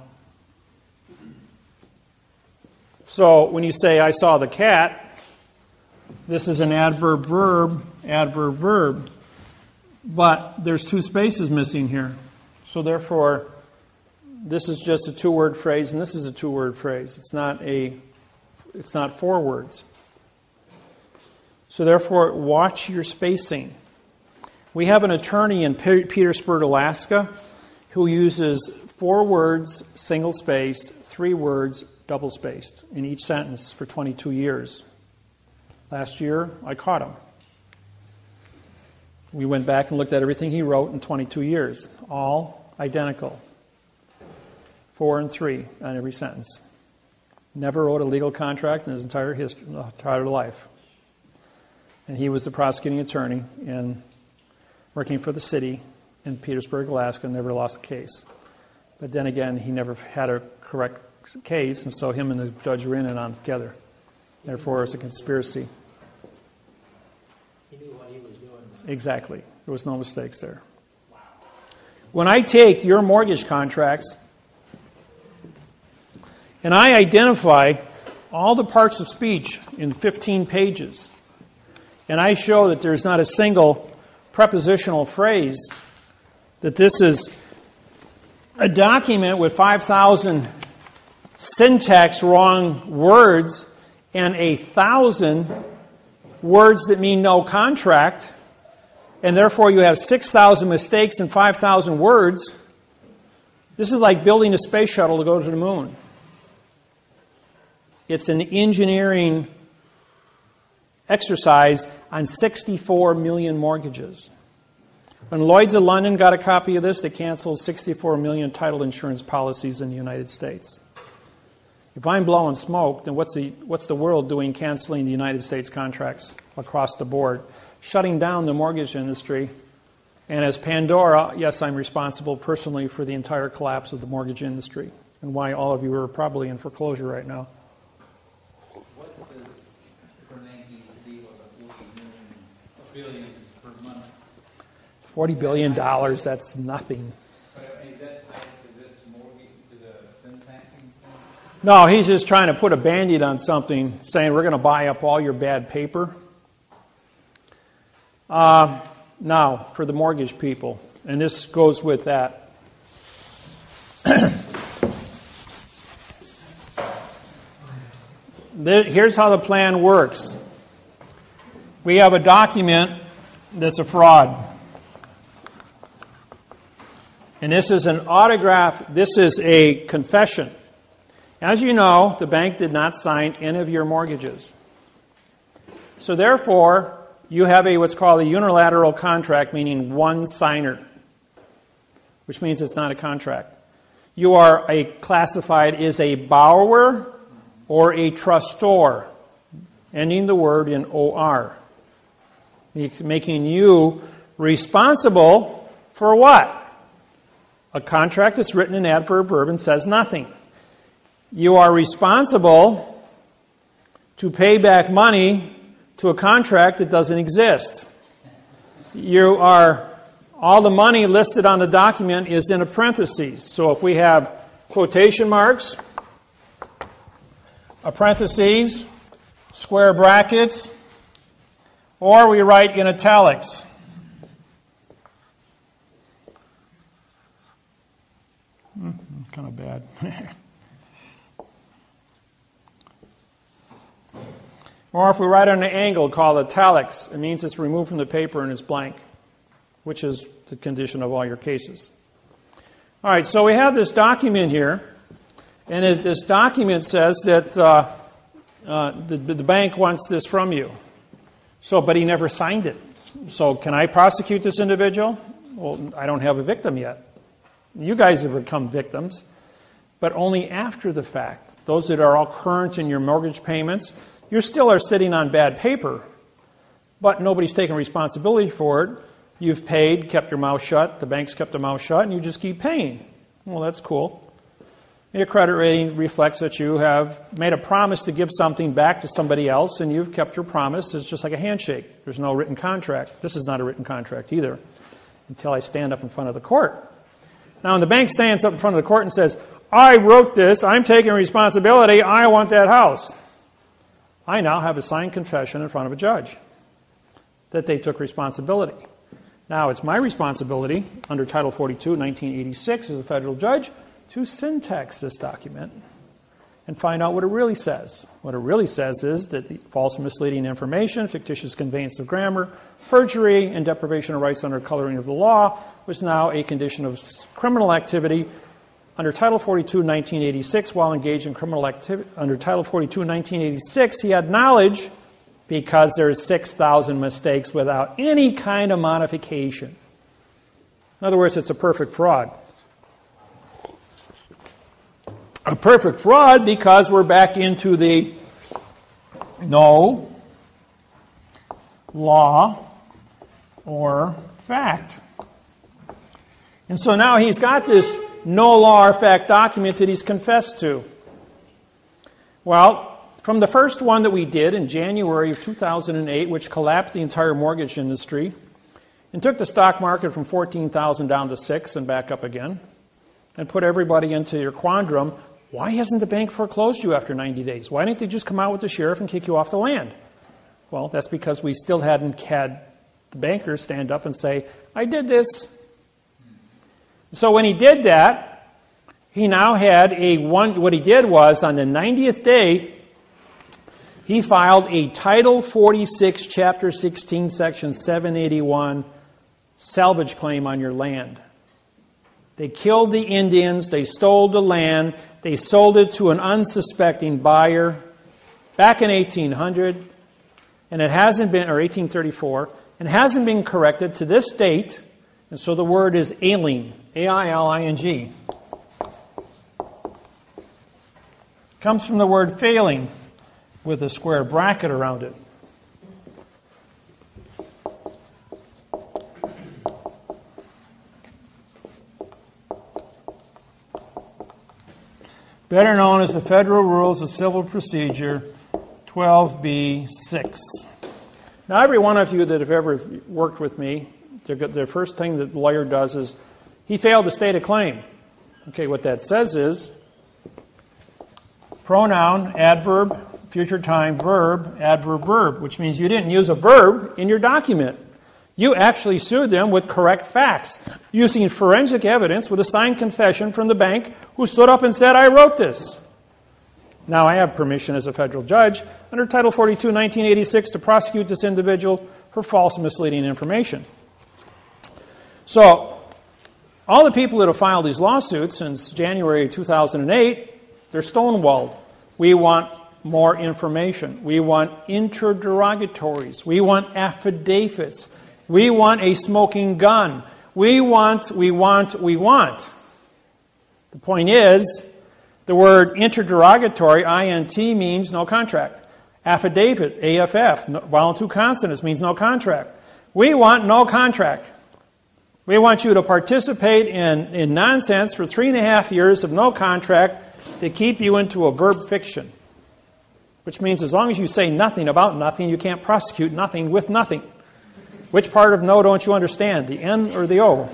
So when you say, I saw the cat, this is an adverb, verb, adverb, verb. But there's two spaces missing here. So therefore, this is just a two-word phrase, and this is a two-word phrase. It's not four words. So therefore, watch your spacing. We have an attorney in Petersburg, Alaska, who uses 4 words single-spaced, 3 words double-spaced in each sentence for 22 years. Last year, I caught him. We went back and looked at everything he wrote in 22 years, all identical. 4 and 3 on every sentence. Never wrote a legal contract in his entire life. And he was the prosecuting attorney and working for the city in Petersburg, Alaska, never lost a case. But then again, he never had a correct case, and so him and the judge were in and on together. Therefore, it's a conspiracy. He knew what he was doing. Exactly. There was no mistakes there. Wow. When I take your mortgage contracts and I identify all the parts of speech in 15 pages, and I show that there's not a single prepositional phrase, that this is a document with 5,000 syntax wrong words and 1,000 words that mean no contract, and therefore you have 6,000 mistakes and 5,000 words. This is like building a space shuttle to go to the moon. It's an engineering exercise on 64 million mortgages. When Lloyd's of London got a copy of this, they canceled 64 million title insurance policies in the United States. If I'm blowing smoke, then what's the world doing canceling the United States contracts across the board? Shutting down the mortgage industry. And as Pandora, yes, I'm responsible personally for the entire collapse of the mortgage industry and why all of you are probably in foreclosure right now. What does Bernanke's deal of $40 billion per month? $40 billion, that's nothing. But is that tied to this mortgage, to the syntaxing thing? No, he's just trying to put a Band-Aid on something, saying we're going to buy up all your bad paper. Now, for the mortgage people, and this goes with that. Here's how the plan works. We have a document that's a fraud. And this is an autograph, this is a confession. As you know, the bank did not sign any of your mortgages. So therefore, you have what's called a unilateral contract, meaning one signer, which means it's not a contract. You are classified as a borrower or a trustor, ending the word in OR, making you responsible for what? A contract that's written in adverb verb and says nothing. You are responsible to pay back money to a contract that doesn't exist. All the money listed on the document is in a parentheses. So if we have quotation marks, a parentheses, square brackets, or we write in italics. Kind of bad. Or if we write on an angle called italics, it means it's removed from the paper and it's blank, which is the condition of all your cases. All right, so we have this document here, and this document says that the bank wants this from you. But he never signed it. So can I prosecute this individual? Well, I don't have a victim yet. You guys have become victims, but only after the fact. those that are all current in your mortgage payments, you still are sitting on bad paper, but nobody's taking responsibility for it. You've paid, kept your mouth shut, the bank's kept their mouth shut, and you just keep paying. Well, that's cool. Your credit rating reflects that you have made a promise to give something back to somebody else, and you've kept your promise. It's just like a handshake. There's no written contract. This is not a written contract either, until I stand up in front of the court. Now, when the bank stands up in front of the court and says, I wrote this, I'm taking responsibility, I want that house, I now have a signed confession in front of a judge that they took responsibility. Now, it's my responsibility under Title 42, 1986, as a federal judge, to syntax this document and find out what it really says. What it really says is that the false and misleading information, fictitious conveyance of grammar, perjury, and deprivation of rights under coloring of the law was now a condition of criminal activity under Title 42, 1986. While engaged in criminal activity under Title 42, 1986, he had knowledge because there's 6,000 mistakes without any kind of modification. In other words, it's a perfect fraud. A perfect fraud because we're back into the no law or fact. And so now he's got this no law or fact document that he's confessed to. Well, from the first one that we did in January of 2008, which collapsed the entire mortgage industry and took the stock market from 14,000 down to 6 and back up again, and put everybody into your quandrum, why hasn't the bank foreclosed you after 90 days? Why didn't they just come out with the sheriff and kick you off the land? Well, that's because we still hadn't had the banker stand up and say, I did this. So when he did that, he now had what he did was on the 90th day, he filed a Title 46, Chapter 16, Section 781 salvage claim on your land. They killed the Indians, they stole the land, they sold it to an unsuspecting buyer back in 1800, and it hasn't been, or 1834, and hasn't been corrected to this date, and so the word is ailing, A-I-L-I-N-G. Comes from the word failing, with a square bracket around it. Better known as the Federal Rules of Civil Procedure 12b-6. Now, every one of you that have ever worked with me, the first thing that the lawyer does is he failed to state a claim. Okay, what that says is pronoun, adverb, future time, verb, adverb, verb, which means you didn't use a verb in your document. You actually sued them with correct facts, using forensic evidence with a signed confession from the bank who stood up and said, I wrote this. Now, I have permission as a federal judge under Title 42, 1986 to prosecute this individual for false and misleading information. So, all the people that have filed these lawsuits since January 2008, they're stonewalled. We want more information. We want interrogatories. We want affidavits. We want a smoking gun. We want. The point is, the word interrogatory, INT, means no contract. Affidavit, AFF, vowel two consonants, means no contract. We want no contract. We want you to participate in nonsense for 3.5 years of no contract to keep you into a verb fiction. Which means as long as you say nothing about nothing, you can't prosecute nothing with nothing. Which part of no don't you understand, the N or the O?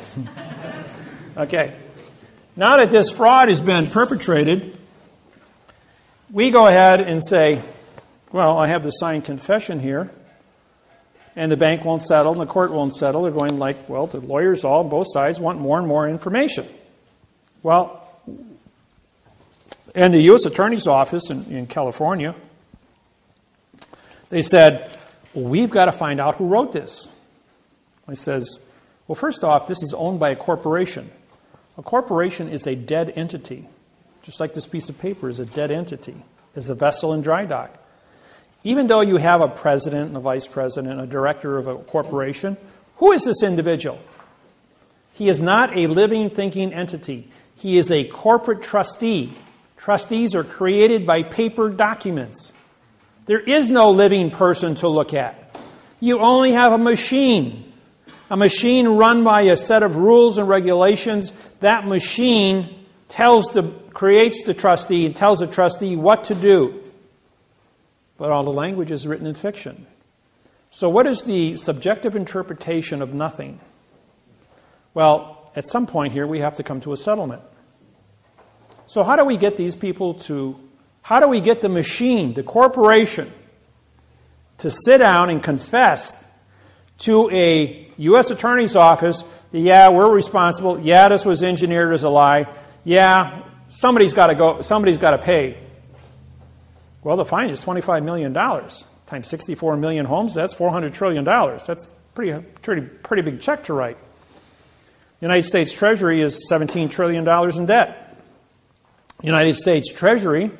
Okay. Now that this fraud has been perpetrated, we go ahead and say, well, I have the signed confession here, and the bank won't settle, and the court won't settle. They're going like, well, the lawyers on both sides want more and more information. Well, and the U.S. Attorney's Office in California, they said, well, we've got to find out who wrote this. I says, well, first off, this is owned by a corporation. A corporation is a dead entity, just like this piece of paper is a dead entity, is a vessel in dry dock. Even though you have a president and a vice president, a director of a corporation, who is this individual? He is not a living, thinking entity. He is a corporate trustee Trustees are created by paper documents. There is no living person to look at. You only have a machine run by a set of rules and regulations. That machine creates the trustee and tells the trustee what to do. But all the language is written in fiction. So what is the subjective interpretation of nothing? Well, at some point here, we have to come to a settlement. So how do we get these people how do we get the machine, the corporation, to sit down and confess to a U.S. Attorney's office that, yeah, we're responsible, yeah, this was engineered as a lie, yeah, somebody's got to pay. Well, the fine is $25 million times 64 million homes. That's $400 trillion. That's pretty big check to write. The United States Treasury is $17 trillion in debt. United States Treasury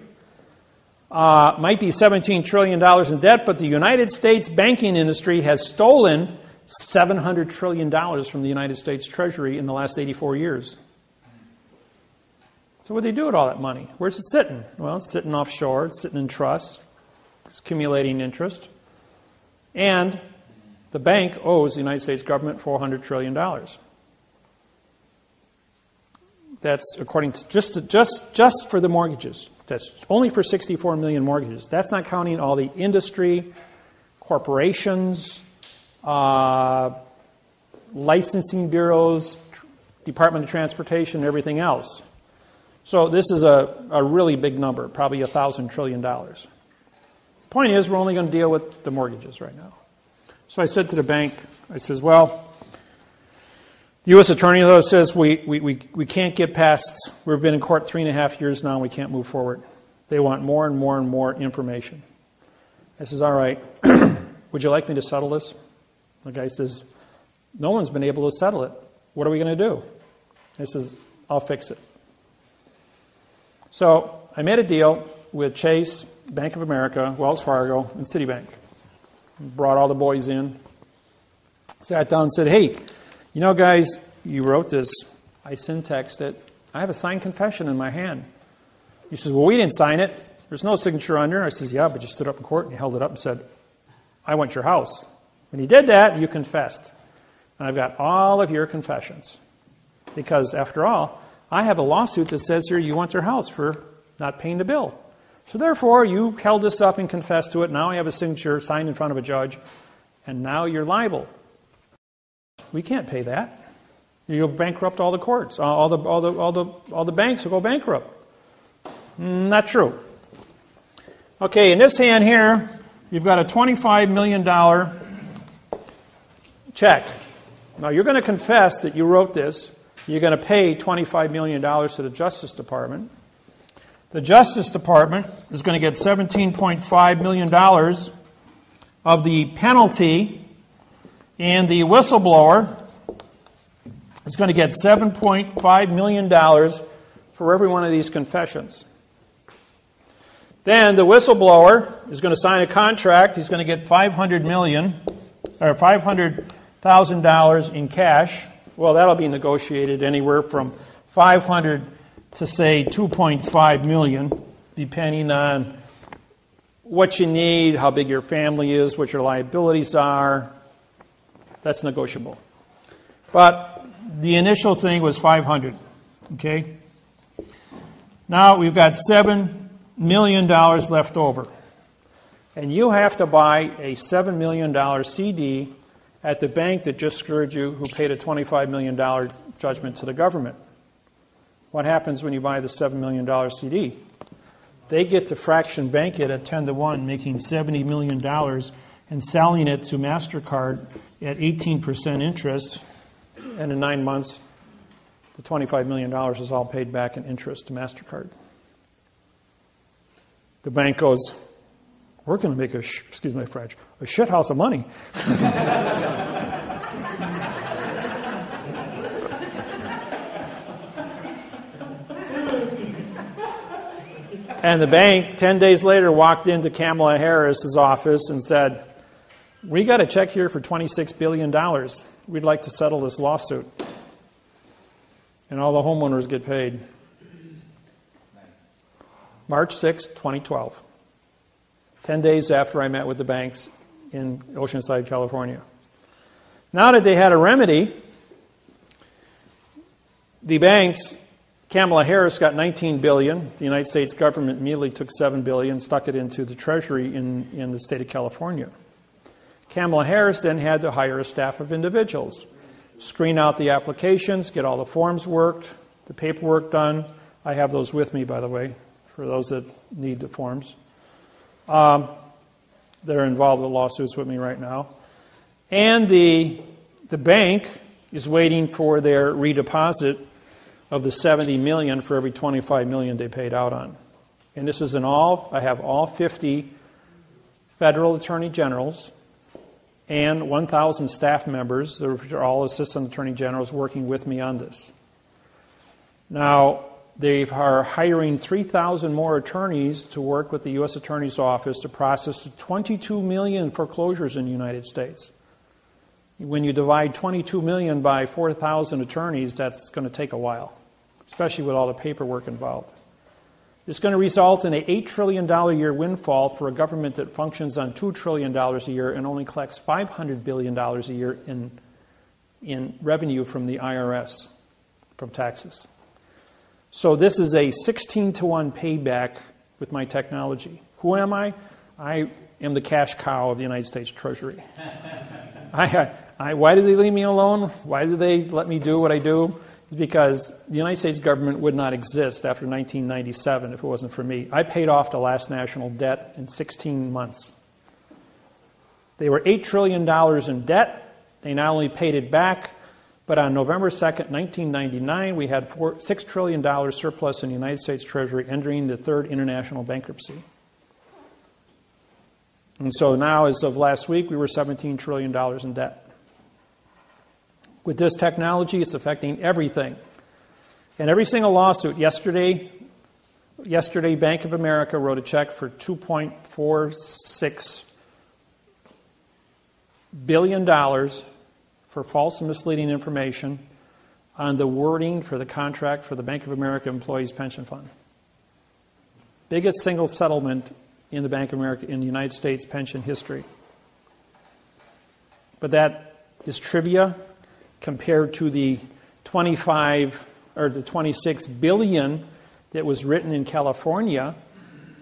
might be $17 trillion in debt, but the United States banking industry has stolen $700 trillion from the United States Treasury in the last 84 years. So what do they do with all that money? Where's it sitting? Well, it's sitting offshore. It's sitting in trusts. It's accumulating interest. And the bank owes the United States government $400 trillion. That's according to just for the mortgages. That's only for 64 million mortgages. That's not counting all the industry, corporations, licensing bureaus, Department of Transportation, and everything else. So this is a really big number, probably $1,000 trillion. Point is, we're only going to deal with the mortgages right now. So I said to the bank, I says, well, the U.S. Attorney says we can't get past, we've been in court 3.5 years now and we can't move forward. They want more and more and more information. I says, all right, would you like me to settle this? The guy says, no one's been able to settle it. What are we going to do? I says, I'll fix it. So I made a deal with Chase, Bank of America, Wells Fargo, and Citibank. Brought all the boys in. Sat down and said, hey, you know, guys, you wrote this. I syntexed it. I have a signed confession in my hand. He says, well, we didn't sign it. There's no signature under. I says, yeah, but you stood up in court and you held it up and said, I want your house. When you did that, you confessed. And I've got all of your confessions. Because, after all, I have a lawsuit that says here you want their house for not paying the bill. So therefore, you held this up and confessed to it. Now I have a signature signed in front of a judge. And now you're liable. We can't pay that. You'll bankrupt all the courts. All the banks will go bankrupt. Not true. Okay, in this hand here, you've got a $25 million check. Now you're going to confess that you wrote this. You're going to pay $25 million to the Justice Department. The Justice Department is going to get $17.5 million of the penalty, and the whistleblower is going to get $7.5 million for every one of these confessions. Then the whistleblower is going to sign a contract. He's going to get $500,000 in cash. Well, that'll be negotiated anywhere from $500,000 to, say, $2.5 million, depending on what you need, how big your family is, what your liabilities are. That's negotiable. But the initial thing was $500,000. Okay? Now we've got $7 million left over. And you have to buy a $7 million CD at the bank that just screwed you, who paid a $25 million judgment to the government. What happens when you buy the $7 million CD? They get to fraction bank it at 10-1, making $70 million and selling it to MasterCard at 18% interest. And in 9 months, the $25 million is all paid back in interest to MasterCard. The bank goes, we're going to make excuse my French, a shit house of money. And the bank, 10 days later, walked into Kamala Harris's office and said, we got a check here for $26 billion. We'd like to settle this lawsuit. And all the homeowners get paid. March 6, 2012. 10 days after I met with the banks in Oceanside, California. Now that they had a remedy, the banks, Kamala Harris got $19 billion. The United States government immediately took $7 billion, stuck it into the Treasury in the state of California. Kamala Harris then had to hire a staff of individuals, screen out the applications, get all the forms worked, the paperwork done. I have those with me, by the way, for those that need the forms. That are involved with lawsuits with me right now. And the bank is waiting for their redeposit of the $70 million for every $25 million they paid out on. And this is I have all 50 federal attorney generals and 1,000 staff members, which are all assistant attorney generals, working with me on this. Now, they are hiring 3,000 more attorneys to work with the U.S. Attorney's Office to process 22 million foreclosures in the United States. When you divide 22 million by 4,000 attorneys, that's going to take a while, especially with all the paperwork involved. It's going to result in an $8 trillion a year windfall for a government that functions on $2 trillion a year and only collects $500 billion a year in revenue from the IRS, from taxes. So this is a 16-to-1 payback with my technology. Who am I? I am the cash cow of the United States Treasury. Why do they leave me alone? Why do they let me do what I do? It's because the United States government would not exist after 1997 if it wasn't for me. I paid off the last national debt in 16 months. They were $8 trillion in debt. They not only paid it back, but on November 2nd, 1999, we had $6 trillion surplus in the United States Treasury, entering the third international bankruptcy. And so now, as of last week, we were $17 trillion in debt. With this technology, it's affecting everything. And every single lawsuit, yesterday, Bank of America wrote a check for $2.46 billion for false and misleading information on the wording for the contract for the Bank of America Employees Pension Fund. Biggest single settlement in the Bank of America in the United States pension history. But that is trivia compared to the 25 or the 26 billion that was written in California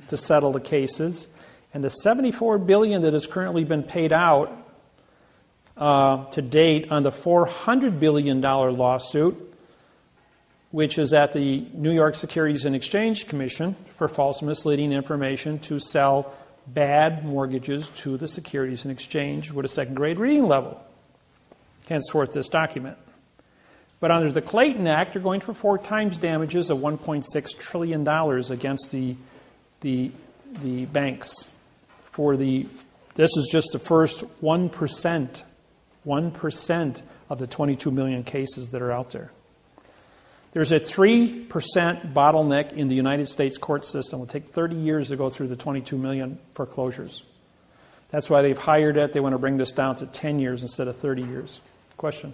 to settle the cases, and the 74 billion that has currently been paid out to date on the $400 billion lawsuit, which is at the New York Securities and Exchange Commission for false and misleading information to sell bad mortgages to the Securities and Exchange with a second-grade reading level. Henceforth, this document. But under the Clayton Act, they're going for 4 times damages of $1.6 trillion against the banks. This is just the first 1% of the 22 million cases that are out there. There's a 3% bottleneck in the United States court system. It will take 30 years to go through the 22 million foreclosures. That's why they've hired it. They want to bring this down to 10 years instead of 30 years. Question?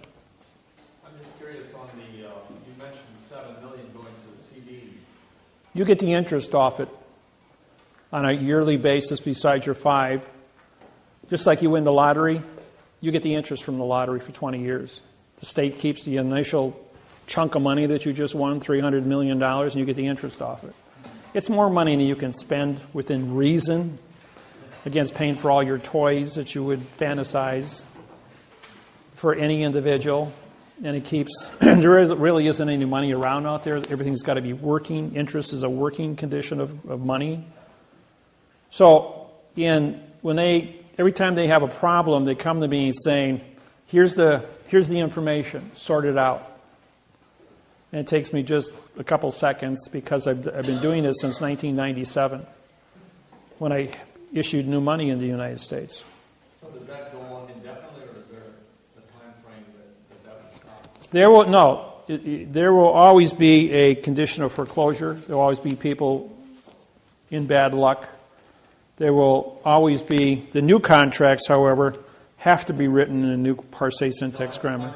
I'm just curious on the, you mentioned $7 million going to the CD. You get the interest off it on a yearly basis besides your 5. Just like you win the lottery, you get the interest from the lottery for 20 years. The state keeps the initial chunk of money that you just won, $300 million, and you get the interest off it. It's more money than you can spend within reason against paying for all your toys that you would fantasize for any individual. And it keeps, really isn't any money around out there. Everything's got to be working. Interest is a working condition of money. So every time they have a problem, they come to me saying, here's the information, sort it out. And it takes me just a couple seconds because I've been doing this since 1997 when I issued new money in the United States. So does that go on indefinitely, or is there a time frame that will stop? There will always be a condition of foreclosure. There will always be people in bad luck. There will always be, the new contracts, however, have to be written in a new parsé syntax grammar.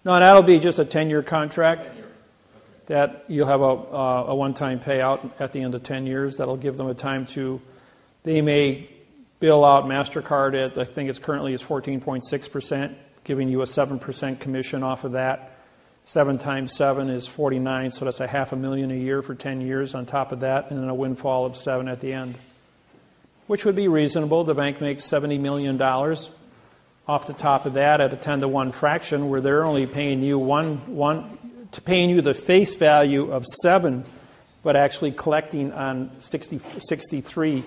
No, that'll be just a 10-year contract. That you'll have a one-time payout at the end of 10 years. That'll give them a time to, they may bill out MasterCard at, I think it's currently is 14.6%, giving you a 7% commission off of that. 7 times 7 is 49, so that's $500,000 a year for 10 years on top of that, and then a windfall of 7 at the end, which would be reasonable. The bank makes $70 million off the top of that at a 10-to-1 fraction, where they're only paying you paying you the face value of 7, but actually collecting on 63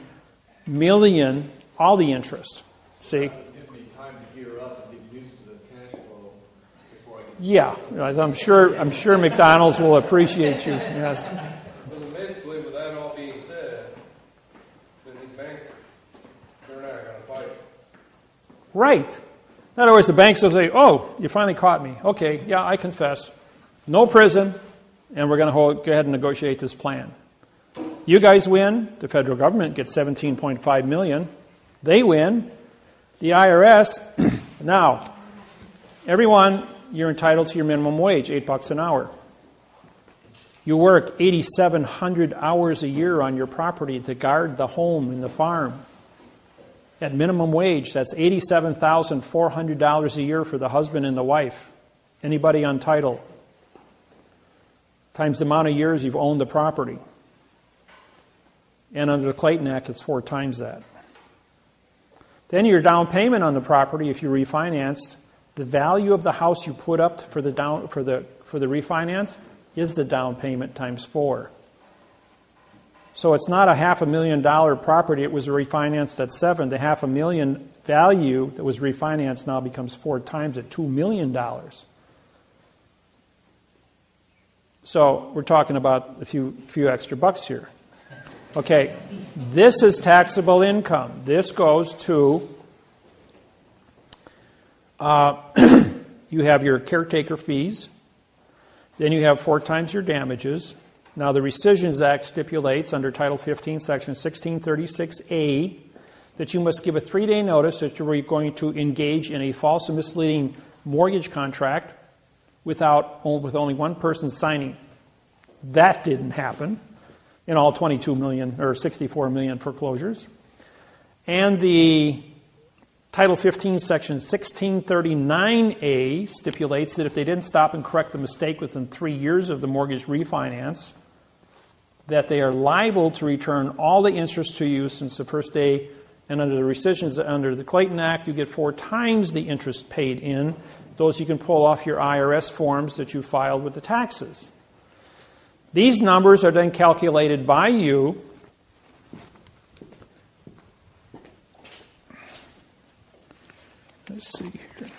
million all the interest. See? Give me time to gear up and get used to the cash flow before I get Yeah, I'm sure McDonald's will appreciate you. Yes. Well, basically, with that all being said, then these banks, they're not going to fight. Right. In other words, the banks will say, "Oh, you finally caught me. Okay, yeah, I confess. No prison, and we're going to go ahead and negotiate this plan." You guys win. The federal government gets $17.5 million. They win. The IRS. Now, everyone, you're entitled to your minimum wage, $8 an hour. You work 8,700 hours a year on your property to guard the home and the farm. At minimum wage, that's $87,400 a year for the husband and the wife. Anybody on title? Times the amount of years you've owned the property. And under the Clayton Act, it's 4 times that. Then your down payment on the property, if you refinanced, the value of the house you put up for the refinance is the down payment times 4. So it's not a $500,000 property. It was refinanced at 7. The $500,000 value that was refinanced now becomes 4 times at $2 million. So we're talking about a few extra bucks here. Okay, this is taxable income. This goes to, you have your caretaker fees, then you have 4 times your damages. Now the Rescissions Act stipulates under Title 15, Section 1636A, that you must give a 3-day notice that you're going to engage in a false and misleading mortgage contract with only one person signing. That didn't happen in all 22 million or 64 million foreclosures. And the Title 15, Section 1639A stipulates that if they didn't stop and correct the mistake within 3 years of the mortgage refinance, that they are liable to return all the interest to you since the first day. And under the rescissions, under the Clayton Act, you get 4 times the interest paid in. Those you can pull off your IRS forms that you filed with the taxes. These numbers are then calculated by you. Let's see here.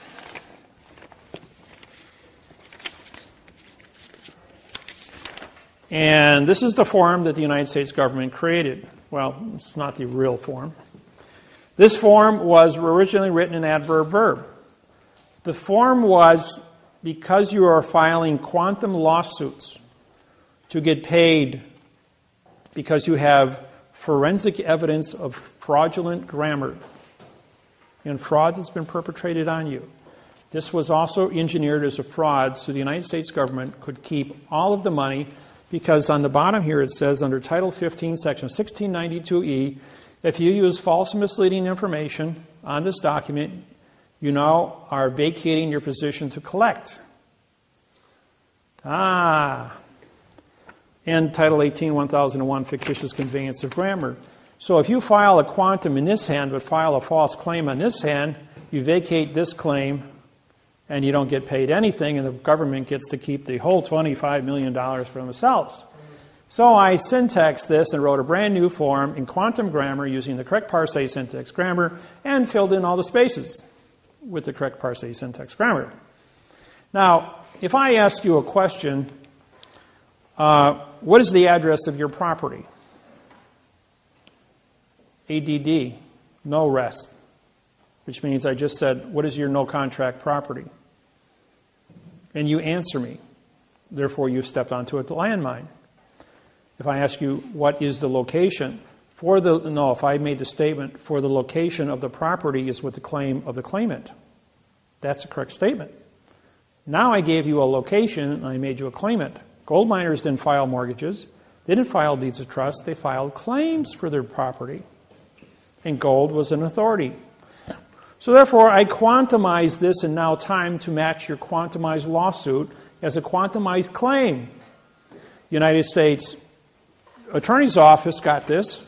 And this is the form that the United States government created. Well, it's not the real form. This form was originally written in adverb verb. The form was because you are filing quantum lawsuits to get paid because you have forensic evidence of fraudulent grammar and fraud that's been perpetrated on you. This was also engineered as a fraud so the United States government could keep all of the money, because on the bottom here it says under Title 15, Section 1692E, if you use false and misleading information on this document, you now are vacating your position to collect. And Title 18, 1001, fictitious conveyance of grammar. So if you file a quantum in this hand but file a false claim on this hand, you vacate this claim and you don't get paid anything, and the government gets to keep the whole $25 million for themselves. So I syntaxed this and wrote a brand new form in quantum grammar using the correct parse syntax grammar and filled in all the spaces with the correct parse syntax grammar. Now, if I ask you a question, what is the address of your property? ADD, no rest, which means I just said, what is your no contract property? And you answer me. Therefore, you've stepped onto a landmine. If I ask you, what is the location? If I made the statement, for the location of the property is with the claim of the claimant. That's a correct statement. Now I gave you a location and I made you a claimant. Gold miners didn't file mortgages. They didn't file deeds of trust. They filed claims for their property. And gold was an authority. So therefore, I quantumized this, and now time to match your quantumized lawsuit as a quantumized claim. United States Attorney's Office got this.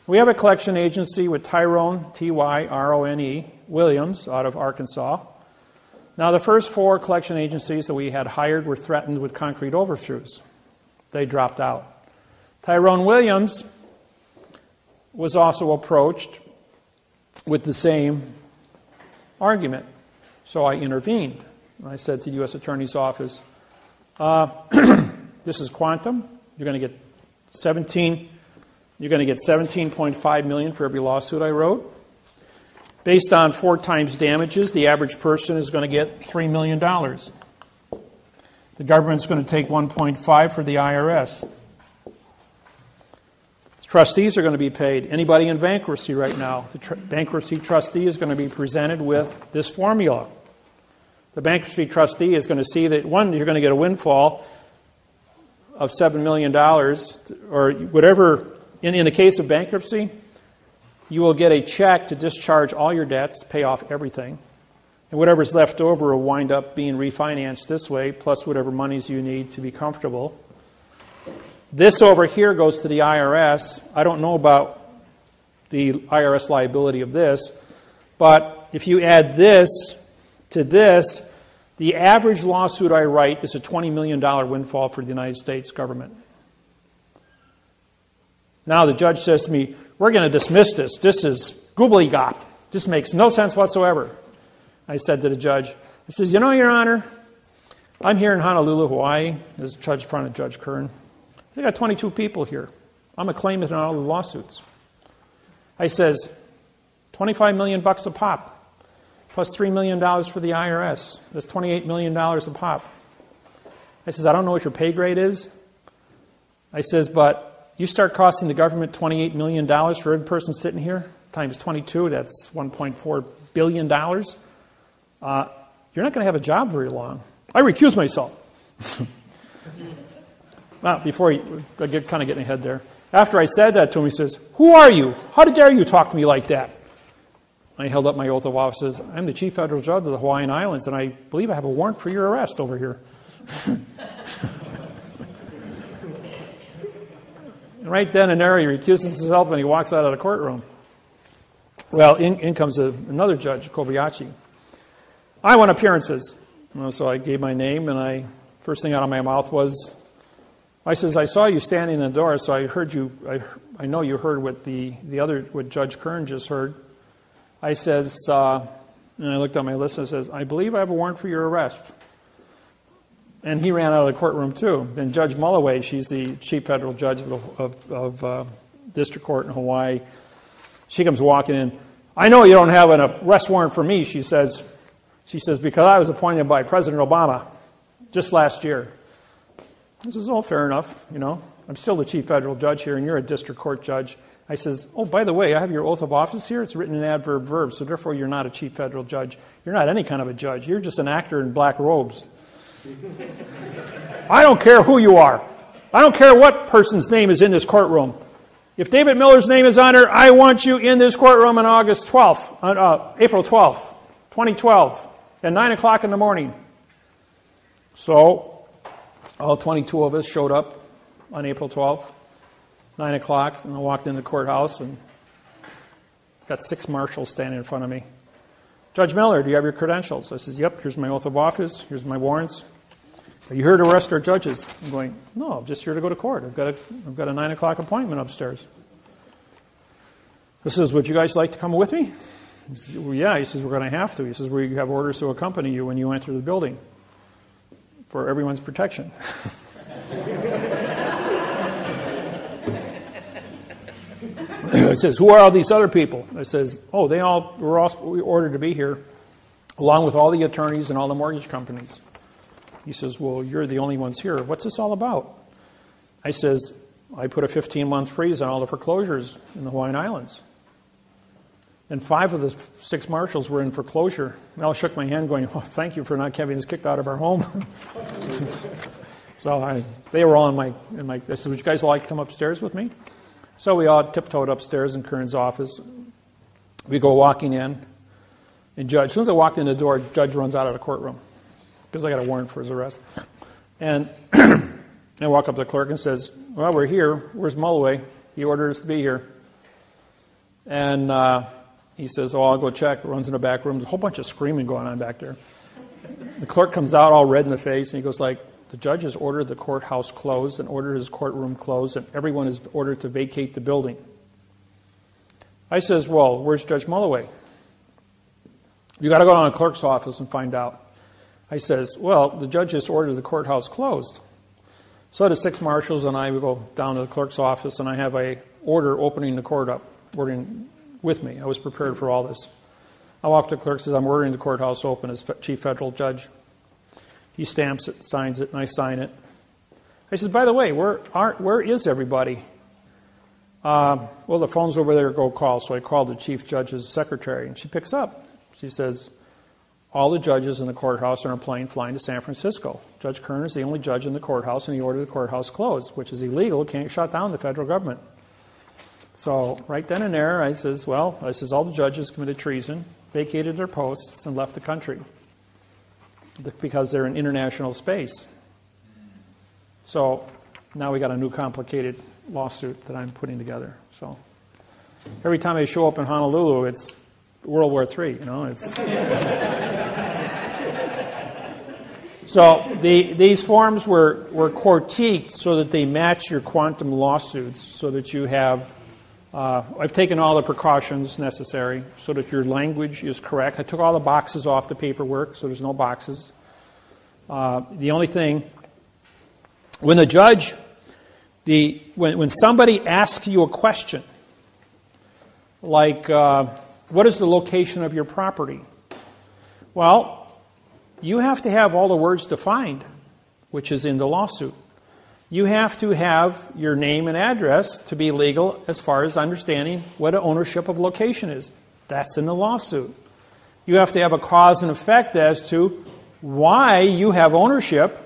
We have a collection agency with Tyrone, Tyrone, Williams out of Arkansas. Now, the first 4 collection agencies that we had hired were threatened with concrete overtures. They dropped out. Tyrone Williams was also approached with the same argument. So I intervened. I said to the U.S. Attorney's Office, this is quantum. You're going to get $17.5 million for every lawsuit I wrote. Based on 4 times damages, the average person is going to get $3 million. The government's going to take 1.5 for the IRS. Trustees are going to be paid. Anybody in bankruptcy right now, the bankruptcy trustee is going to be presented with this formula. The bankruptcy trustee is going to see that, one, you're going to get a windfall of $7 million, or whatever. In the case of bankruptcy, you will get a check to discharge all your debts, pay off everything. And whatever's left over will wind up being refinanced this way, plus whatever monies you need to be comfortable. This over here goes to the IRS. I don't know about the IRS liability of this, but if you add this to this, the average lawsuit I write is a $20 million windfall for the United States government. Now the judge says to me, we're going to dismiss this. This is gobbledygook. This makes no sense whatsoever. I said to the judge, I says, Your Honor, I'm here in Honolulu, Hawaii, as judge in front of Judge Kern. They got 22 people here. I'm a claimant in all the lawsuits. I says, $25 million a pop, plus $3 million for the IRS. That's $28 million a pop. I says, I don't know what your pay grade is. I says, but you start costing the government $28 million for every person sitting here, times 22, that's $1.4 billion. You're not going to have a job very long. I recuse myself. Well, before I get kind of getting ahead there. After I said that to him, he says, who are you? How dare you talk to me like that? I held up my oath of office and says, I'm the Chief Federal Judge of the Hawaiian Islands, and I believe I have a warrant for your arrest over here. And right then and there, he recuses himself and he walks out of the courtroom. Well, in comes another judge, Kobayashi. I want appearances. So I gave my name, and first thing out of my mouth was, I says, I saw you standing in the door, so I heard you. I know you heard what what Judge Kern just heard. I says, and I looked at my list and says, I believe I have a warrant for your arrest. And he ran out of the courtroom too. Then Judge Mulloway, she's the chief federal judge of district court in Hawaii. She comes walking in. I know you don't have an arrest warrant for me, she says. She says, because I was appointed by President Obama just last year. I says, oh, fair enough. I'm still the chief federal judge here, and you're a district court judge. I says, oh, by the way, I have your oath of office here. It's written in adverb verb, so therefore you're not a chief federal judge. You're not any kind of a judge. You're just an actor in black robes. I don't care who you are. I don't care what person's name is in this courtroom. If David Miller's name is on there, I want you in this courtroom on April 12th, 2012, at 9 o'clock in the morning. So all 22 of us showed up on April 12th, 9 o'clock, and I walked in the courthouse and got 6 marshals standing in front of me. Judge Miller, do you have your credentials? I says, yep, here's my oath of office, here's my warrants. Are you here to arrest our judges? I'm going, no, I'm just here to go to court. I've got a 9 o'clock appointment upstairs. He says, would you guys like to come with me? He says, well, yeah. He says, we're going to have to. He says, we have orders to accompany you when you enter the building for everyone's protection. He says, who are all these other people? I says, oh, they all were ordered to be here, along with all the attorneys and all the mortgage companies. He says, well, you're the only ones here. What's this all about? I says, I put a 15-month freeze on all the foreclosures in the Hawaiian Islands. And 5 of the 6 marshals were in foreclosure. They all shook my hand going, oh, thank you for not having us kicked out of our home. So they were all in my, I said, would you guys like to come upstairs with me? So we all tiptoed upstairs in Kern's office. We go walking in. And Judge, as soon as I walked in the door, Judge runs out of the courtroom because I got a warrant for his arrest. And I walk up to the clerk and says, well, we're here. Where's Mulloway? He ordered us to be here. And he says, oh, I'll go check. Runs in the back room. There's a whole bunch of screaming going on back there. The clerk comes out all red in the face, and he goes like, the judge has ordered the courthouse closed and ordered his courtroom closed, and everyone is ordered to vacate the building. I says, well, where's Judge Mulloway? You got to go down to the clerk's office and find out. I says, well, the judge just ordered the courthouse closed. So the 6 marshals and I, we go down to the clerk's office, and I have a order opening the court up, ordering with me. I was prepared for all this. I walk to the clerk, says, I'm ordering the courthouse open as chief federal judge. He stamps it, signs it, and I sign it. I said, by the way, where is everybody? Well, the phone's over there, go call. So I called the chief judge's secretary, and she picks up. She says, all the judges in the courthouse are on a plane flying to San Francisco. Judge Kern is the only judge in the courthouse, and he ordered the courthouse closed, which is illegal, can't shut down the federal government. So right then and there, I says, all the judges committed treason, vacated their posts, and left the country because they're in international space. So now we got a new complicated lawsuit that I'm putting together. So every time I show up in Honolulu, it's World War III, you know. It's so these forms were critiqued so that they match your quantum lawsuits, so that you have. I've taken all the precautions necessary so that your language is correct. I took all the boxes off the paperwork, so there's no boxes. The only thing, when the judge, when somebody asks you a question, like, what is the location of your property? Well, you have to have all the words defined, which is in the lawsuit. You have to have your name and address to be legal as far as understanding what an ownership of location is. That's in the lawsuit. You have to have a cause and effect as to why you have ownership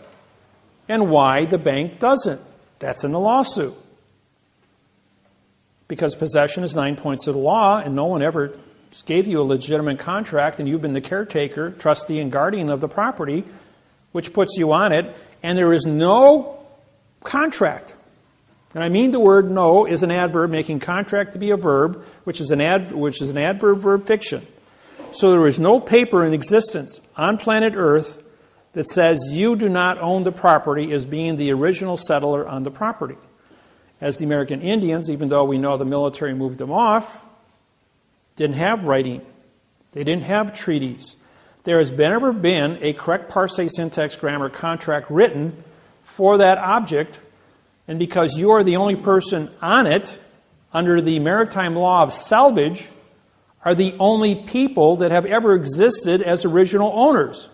and why the bank doesn't. That's in the lawsuit. Because possession is 9 points of the law, and no one ever gave you a legitimate contract, and you've been the caretaker, trustee, and guardian of the property, which puts you on it, and there is no contract. And I mean the word no is an adverb, making contract to be a verb, which is an adverb verb fiction. So there is no paper in existence on planet Earth that says you do not own the property as being the original settler on the property. As the American Indians, even though we know the military moved them off, didn't have writing. They didn't have treaties. There has never been a correct parse, syntax, grammar contract written for that object, and because you are the only person on it, under the maritime law of salvage, are the only people that have ever existed as original owners.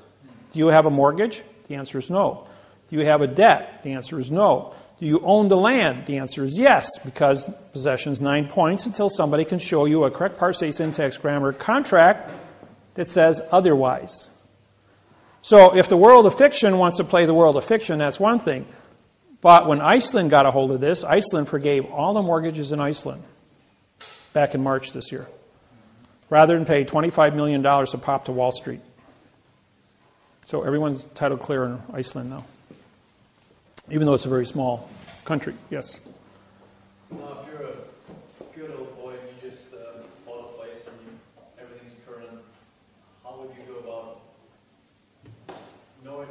Do you have a mortgage? The answer is no. Do you have a debt? The answer is no. Do you own the land? The answer is yes, because possession is 9 points until somebody can show you a correct parse, syntax, grammar contract that says otherwise. So if the world of fiction wants to play the world of fiction, that's one thing. But when Iceland got a hold of this, Iceland forgave all the mortgages in Iceland back in March this year, rather than pay $25 million a pop to Wall Street. So everyone's title clear in Iceland now, even though it's a very small country. Yes? Now, if you're a good old boy and you just bought a place and everything's current, how would you go about knowing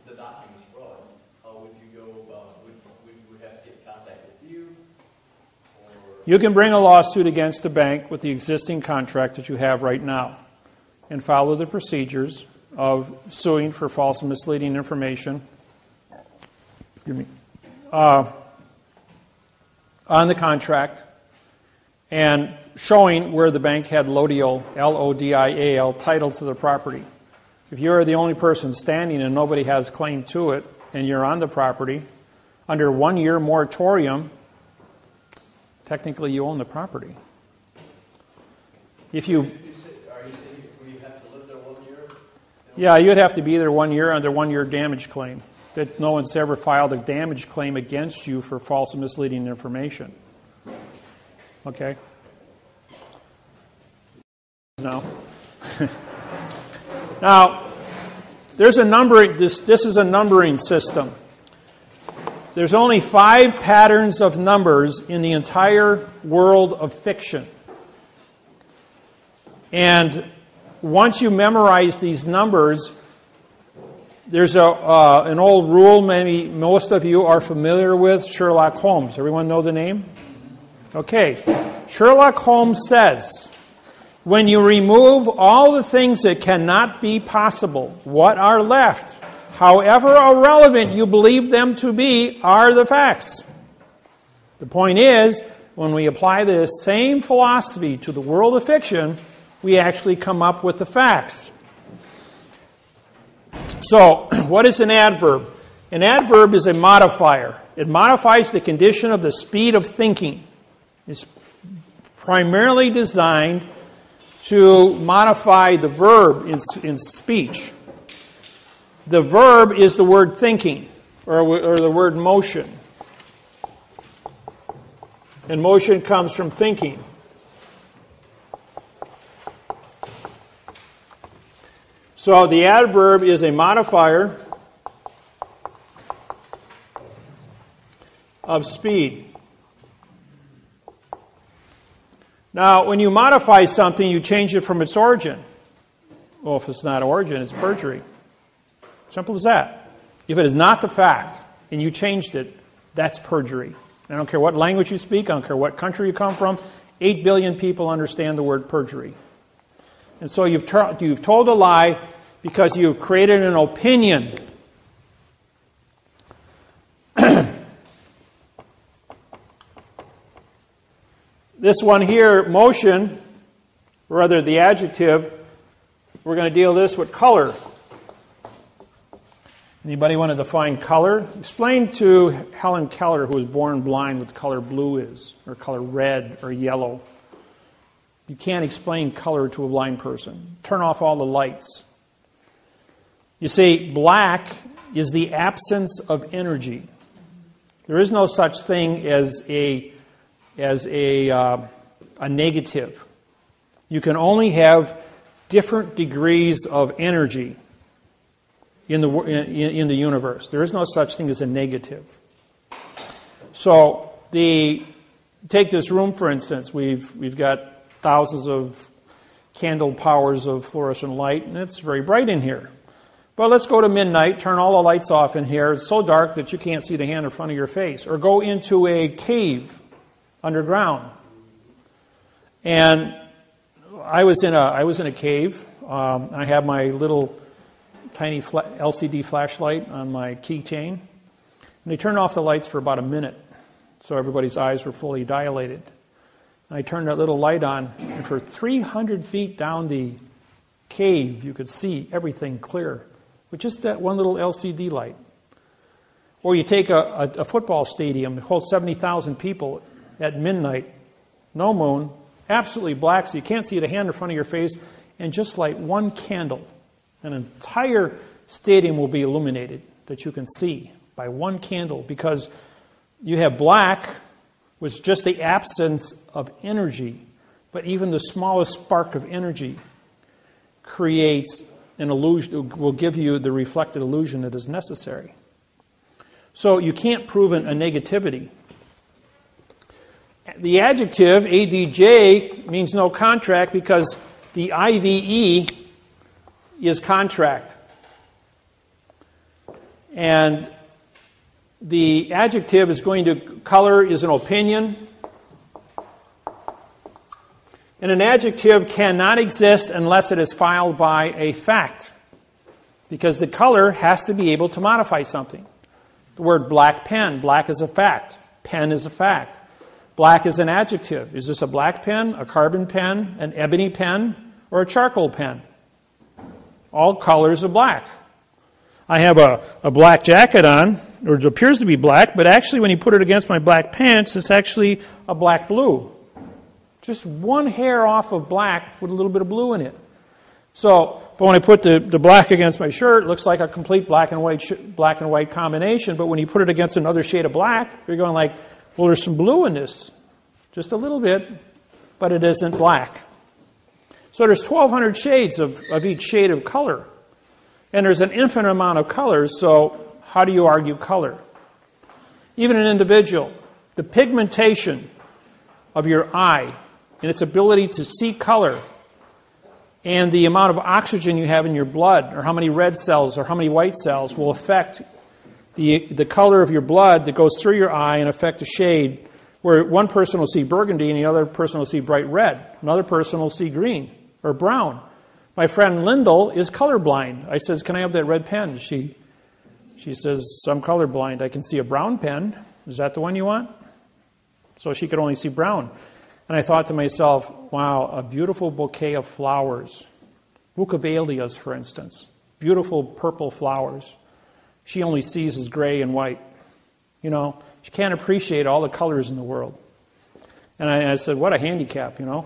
the documents fraud? How would you go about? Would we have to get in contact with you? Or? You can bring a lawsuit against the bank with the existing contract that you have right now and follow the procedures of suing for false and misleading information. Excuse me. On the contract and showing where the bank had Lodial, L-O-D-I-A-L, title to the property. If you're the only person standing and nobody has claim to it and you're on the property, under 1 year moratorium, technically you own the property. If you, Are you saying we have to live there 1 year? yeah, you'd have to be there 1 year under 1 year damage claim. That no one's ever filed a damage claim against you for false and misleading information. Okay? No. Now, there's a numbering. This is a numbering system. There's only 5 patterns of numbers in the entire world of fiction. And once you memorize these numbers, there's an old rule maybe most of you are familiar with, Sherlock Holmes. Everyone know the name? Okay. Sherlock Holmes says, when you remove all the things that cannot be possible, what are left, however irrelevant you believe them to be, are the facts. The point is, when we apply this same philosophy to the world of fiction, we actually come up with the facts. So, what is an adverb? An adverb is a modifier. It modifies the condition of the speed of thinking. It's primarily designed to modify the verb in speech. The verb is the word thinking, or the word motion. And motion comes from thinking. So the adverb is a modifier of speed. Now, when you modify something, you change it from its origin. Well, if it's not origin, it's perjury. Simple as that. If it is not the fact, and you changed it, that's perjury. I don't care what language you speak, I don't care what country you come from, 8 billion people understand the word perjury. And so you've told a lie because you've created an opinion. This one here, motion, or rather the adjective, we're going to deal this with color. Anybody want to define color? Explain to Helen Keller, who was born blind, what the color blue is, or color red, or yellow. You can't explain color to a blind person. Turn off all the lights. You see, black is the absence of energy. There is no such thing as a negative. You can only have different degrees of energy in the universe. There is no such thing as a negative. So take this room for instance. We've got thousands of candle powers of fluorescent light, and it's very bright in here. But let's go to midnight, turn all the lights off in here. It's so dark that you can't see the hand in front of your face. Or go into a cave underground. And I was in a cave. I have my little tiny LCD flashlight on my keychain. And they turned off the lights for about a minute, so everybody's eyes were fully dilated. And I turned that little light on, and for 300 feet down the cave, you could see everything clear with just that one little LCD light. Or you take a football stadium that holds 70,000 people at midnight, no moon, absolutely black, so you can't see the hand in front of your face, and just light one candle. An entire stadium will be illuminated that you can see by one candle, because you have black, which is just the absence of energy, but even the smallest spark of energy creates an illusion, will give you the reflected illusion that is necessary. So you can't prove a negativity. The adjective, ADJ, means no contract because the IVE is contract. And the adjective is going to, color is an opinion. And an adjective cannot exist unless it is filed by a fact, because the color has to be able to modify something. The word black pen, black is a fact. Pen is a fact. Black is an adjective. Is this a black pen, a carbon pen, an ebony pen, or a charcoal pen? All colors are black. I have a black jacket on, or it appears to be black, but actually when you put it against my black pants, it's actually a black blue. Just one hair off of black with a little bit of blue in it. So, but when I put the black against my shirt, it looks like a complete black and white combination. But when you put it against another shade of black, you're going like, well, there's some blue in this. Just a little bit, but it isn't black. So there's 1,200 shades of each shade of color. And there's an infinite amount of colors, so how do you argue color? Even an individual, the pigmentation of your eye and its ability to see color and the amount of oxygen you have in your blood, or how many red cells or how many white cells, will affect the color of your blood that goes through your eye and affect the shade, where one person will see burgundy and the other person will see bright red. Another person will see green or brown. My friend Lyndall is colorblind. I says, can I have that red pen? She says, I'm colorblind. I can see a brown pen. Is that the one you want? So she could only see brown. And I thought to myself, wow, a beautiful bouquet of flowers. Bucavalias, for instance. Beautiful purple flowers. She only sees as gray and white. You know, she can't appreciate all the colors in the world. And I said, what a handicap, you know.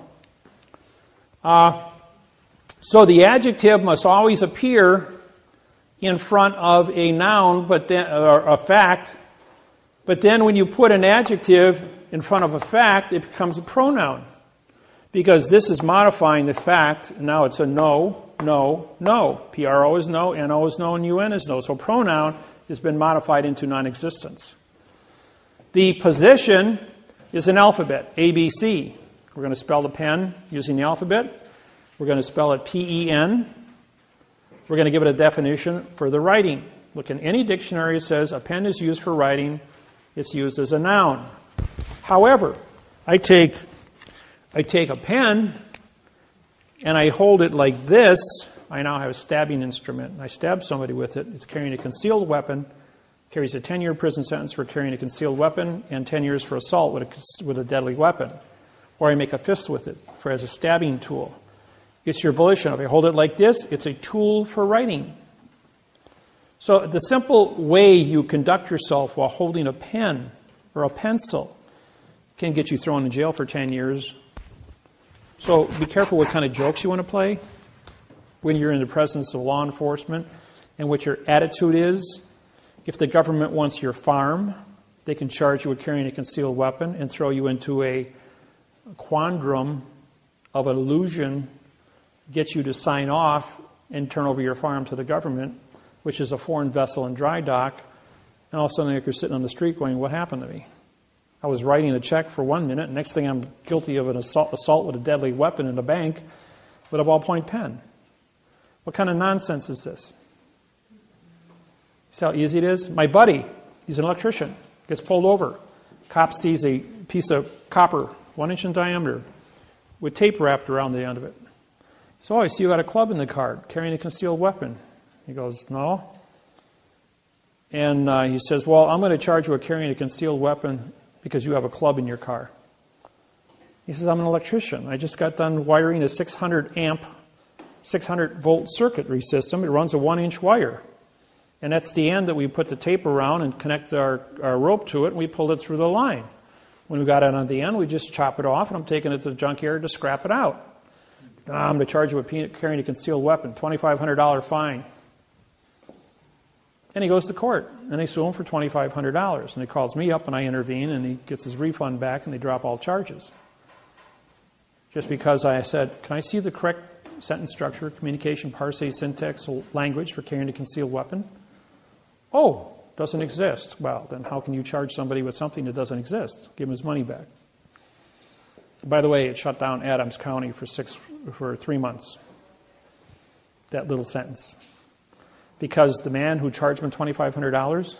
So the adjective must always appear in front of a noun, but then, or a fact. But then when you put an adjective in front of a fact, it becomes a pronoun. Because this is modifying the fact, and now it's a no, no, no. P-R-O is no, N-O is no, and U-N is no. So pronoun has been modified into non-existence. The position is an alphabet, A-B-C. We're going to spell the pen using the alphabet. We're going to spell it P-E-N. We're going to give it a definition for the writing. Look, in any dictionary it says a pen is used for writing. It's used as a noun. However, I take a pen and I hold it like this. I now have a stabbing instrument. And I stab somebody with it. It's carrying a concealed weapon. Carries a 10-year prison sentence for carrying a concealed weapon and 10 years for assault with a deadly weapon. Or I make a fist with it as a stabbing tool. It's your volition. If I hold it like this, it's a tool for writing. So the simple way you conduct yourself while holding a pen or a pencil can get you thrown in jail for 10 years. So be careful what kind of jokes you want to play when you're in the presence of law enforcement and what your attitude is. If the government wants your farm, they can charge you with carrying a concealed weapon and throw you into a quandrum of an illusion, get you to sign off and turn over your farm to the government, which is a foreign vessel in dry dock, and all of a sudden you're sitting on the street going, what happened to me? I was writing a check for 1 minute, and next thing I'm guilty of an assault with a deadly weapon in a bank with a ballpoint pen. What kind of nonsense is this? See how easy it is? My buddy, he's an electrician, gets pulled over. Cop sees a piece of copper, 1 inch in diameter, with tape wrapped around the end of it. So I see you got a club in the car, carrying a concealed weapon. He goes, no. And he says, well, I'm going to charge you with carrying a concealed weapon because you have a club in your car. He says, I'm an electrician. I just got done wiring a 600 amp, 600 volt circuitry system. It runs a 1 inch wire. And that's the end that we put the tape around and connect our rope to it, and we pulled it through the line. When we got it on the end, we just chop it off, and I'm taking it to the junkyard to scrap it out. I'm going to charge you with carrying a concealed weapon, $2,500 fine. And he goes to court, and they sue him for $2,500. And he calls me up, and I intervene, and he gets his refund back, and they drop all charges. Just because I said, can I see the correct sentence structure, communication, parsing, syntax, language for carrying a concealed weapon? Oh, doesn't exist. Well, then how can you charge somebody with something that doesn't exist? Give him his money back. By the way, it shut down Adams County for 3 months. That little sentence. Because the man who charged him $2,500,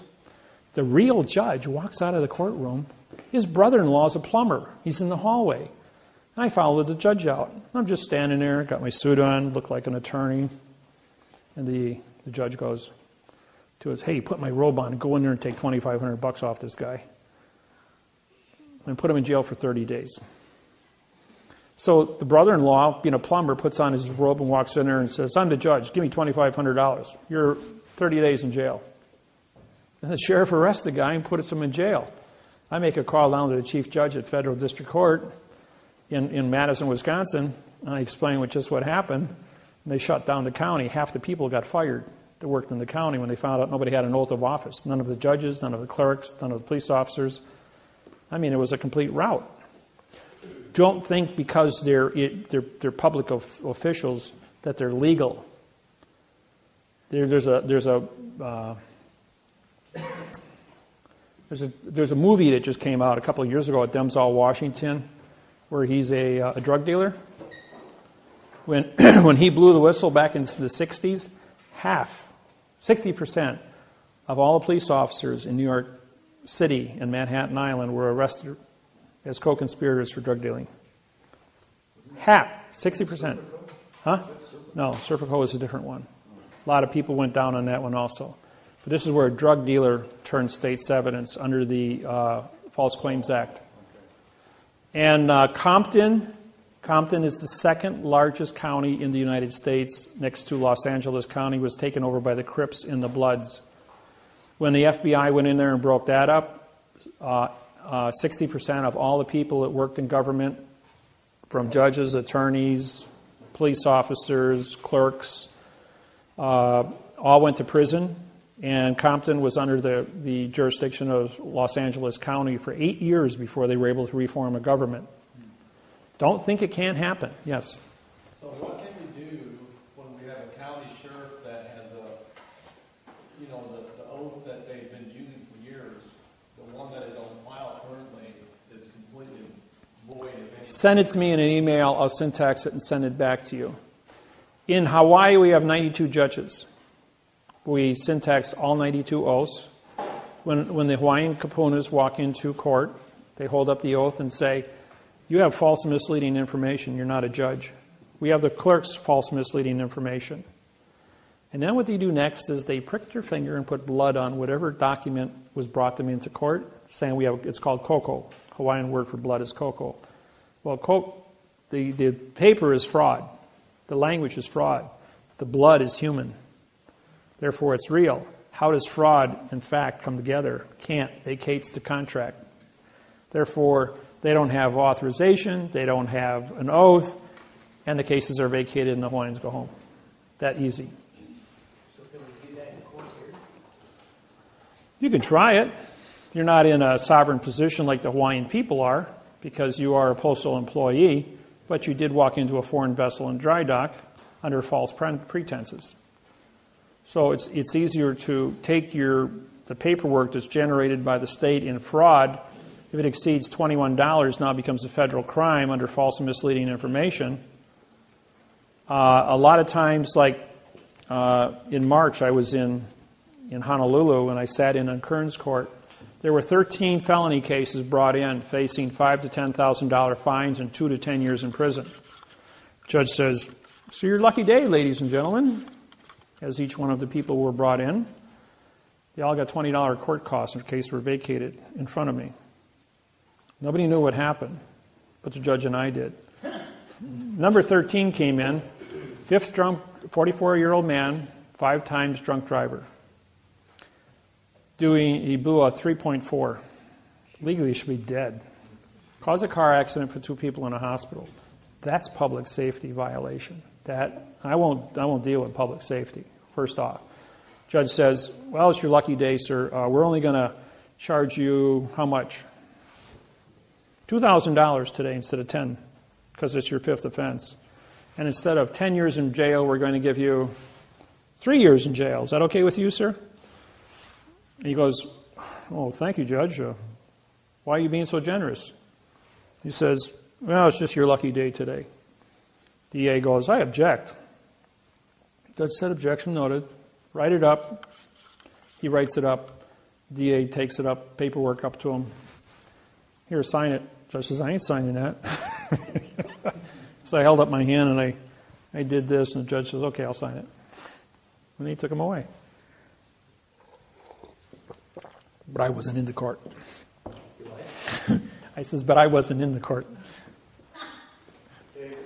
the real judge walks out of the courtroom. His brother-in-law is a plumber. He's in the hallway. And I followed the judge out. I'm just standing there, got my suit on, look like an attorney. And the judge goes to us, hey, put my robe on and go in there and take $2,500 off this guy. And put him in jail for 30 days. So the brother-in-law, being a plumber, puts on his robe and walks in there and says, I'm the judge. Give me $2,500. You're 30 days in jail. And the sheriff arrests the guy and puts him in jail. I make a call down to the chief judge at Federal District Court. in Madison, Wisconsin. I explained just what happened. And they shut down the county. Half the people got fired that worked in the county when they found out nobody had an oath of office. None of the judges, none of the clerks, none of the police officers. I mean, it was a complete rout. Don't think because they're public officials that they're legal. There's a movie that just came out a couple of years ago at Denzel Washington, where he's a drug dealer. When he blew the whistle back in the 60s, 60% of all the police officers in New York City and Manhattan Island were arrested as co-conspirators for drug dealing. 60%. Huh? No, Serpico is a different one. A lot of people went down on that one also. But this is where a drug dealer turned state's evidence under the False Claims Act. And Compton is the second largest county in the United States, next to Los Angeles County, was taken over by the Crips and the Bloods. When the FBI went in there and broke that up, 60% of all the people that worked in government, from judges, attorneys, police officers, clerks, all went to prison. And Compton was under the jurisdiction of Los Angeles County for 8 years before they were able to reform a government. Don't think it can't happen. Yes? So what can we do when we have a county sheriff that has the oath that they've been using for years, the one that is on file currently is completely void of any... Send it to me in an email. I'll syntax it and send it back to you. In Hawaii, we have 92 judges. We syntax all 92 oaths. When the Hawaiian kapunas walk into court, they hold up the oath and say, "You have false and misleading information. You're not a judge." We have the clerk's false misleading information. And then what they do next is they prick their finger and put blood on whatever document was brought them into court, saying it's called koko. Hawaiian word for blood is koko. Well, the paper is fraud. The language is fraud. The blood is human. Therefore, it's real. How does fraud and fact come together? Can't. Vacates the contract. Therefore, they don't have authorization, they don't have an oath, and the cases are vacated and the Hawaiians go home. That easy. So can we do that in court here? You can try it. You're not in a sovereign position like the Hawaiian people are, because you are a postal employee, but you did walk into a foreign vessel in dry dock under false pretenses. So it's easier to take the paperwork that's generated by the state in fraud. If it exceeds $21, now becomes a federal crime under false and misleading information. A lot of times, like in March, I was in Honolulu and I sat in on Kern's court. There were 13 felony cases brought in facing $5,000 to $10,000 fines and 2 to 10 years in prison. Judge says, "So your lucky day, ladies and gentlemen." As each one of the people were brought in, they all got $20 court costs in case were vacated in front of me. Nobody knew what happened, but the judge and I did. Number 13 came in, fifth drunk, 44-year-old man, 5 times drunk driver. He blew a 3.4. Legally, he should be dead. Caused a car accident, put 2 people in a hospital. That's public safety violation. That I won't deal with public safety. First off, judge says, "Well, it's your lucky day, sir. We're only going to charge you how much? $2,000 today instead of 10, because it's your 5th offense. And instead of 10 years in jail, we're going to give you 3 years in jail. Is that okay with you, sir?" And he goes, "Oh, thank you, Judge. Why are you being so generous?" He says, "Well, it's just your lucky day today." DA goes, "I object." Judge said, "Objection noted." Write it up. He writes it up. DA takes it up, paperwork up to him. "Here, sign it." Judge says, "I ain't signing that." So I held up my hand and I did this, and the judge says, "Okay, I'll sign it." And he took him away. But I wasn't in the court. I says, "But I wasn't in the court." Dave,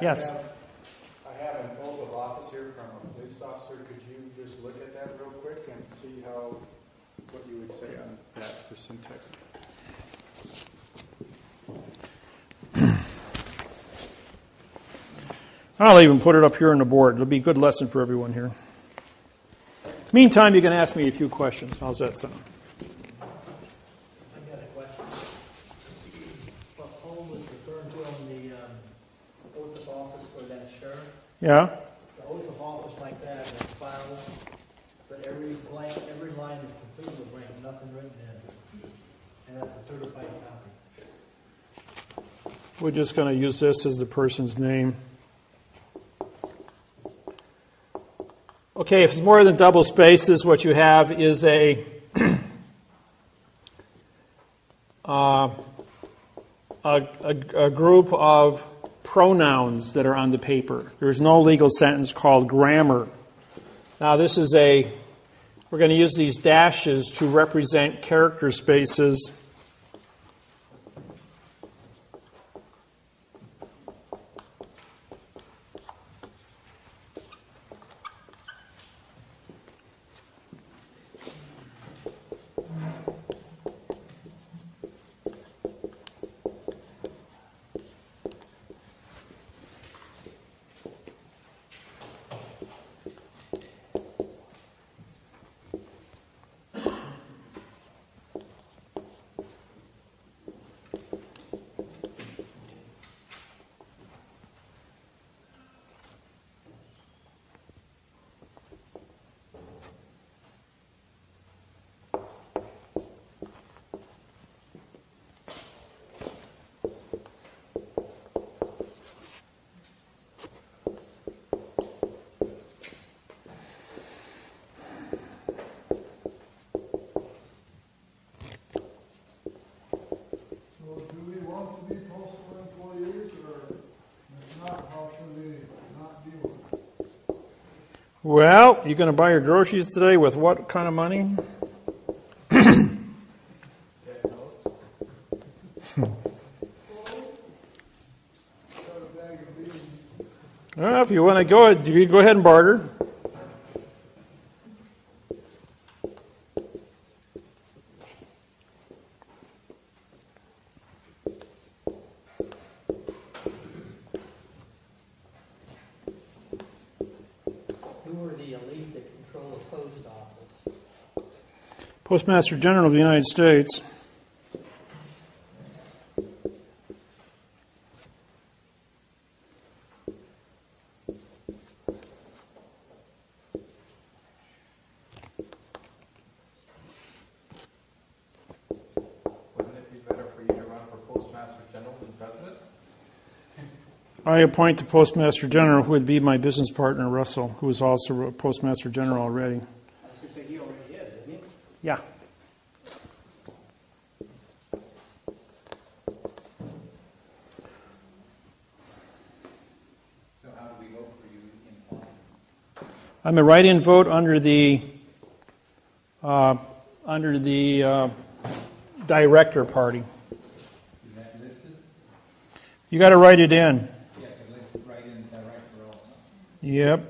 Yes. I have an oath of office here from a police officer. Could you just look at that real quick and see what you would say on that for syntax? I'll even put it up here on the board. It'll be a good lesson for everyone here. Meantime, you can ask me a few questions. How's that sound? I got a question. What Paul was referring to on the oath of office for that sheriff, Yeah? the oath of office like that is filed, but every line is completely blank, nothing written in. And that's a certified copy. We're just going to use this as the person's name. Okay, if it's more than double spaces, what you have is a group of pronouns that are on the paper. There's no legal sentence called grammar. Now this is we're going to use these dashes to represent character spaces. Well, you going to buy your groceries today with what kind of money? Well, if you want to go, you go ahead and barter. Postmaster General of the United States. Wouldn't it be better for you to run for Postmaster General than President? I appoint the Postmaster General, who would be my business partner, Russell, who is also a Postmaster General already. I was going to say, he already is, isn't he? Yeah. So how do we vote for you in Parliament? I'm a write-in vote under the director party. Is that listed? You got to write it in. Yeah, to write in director also. Yep.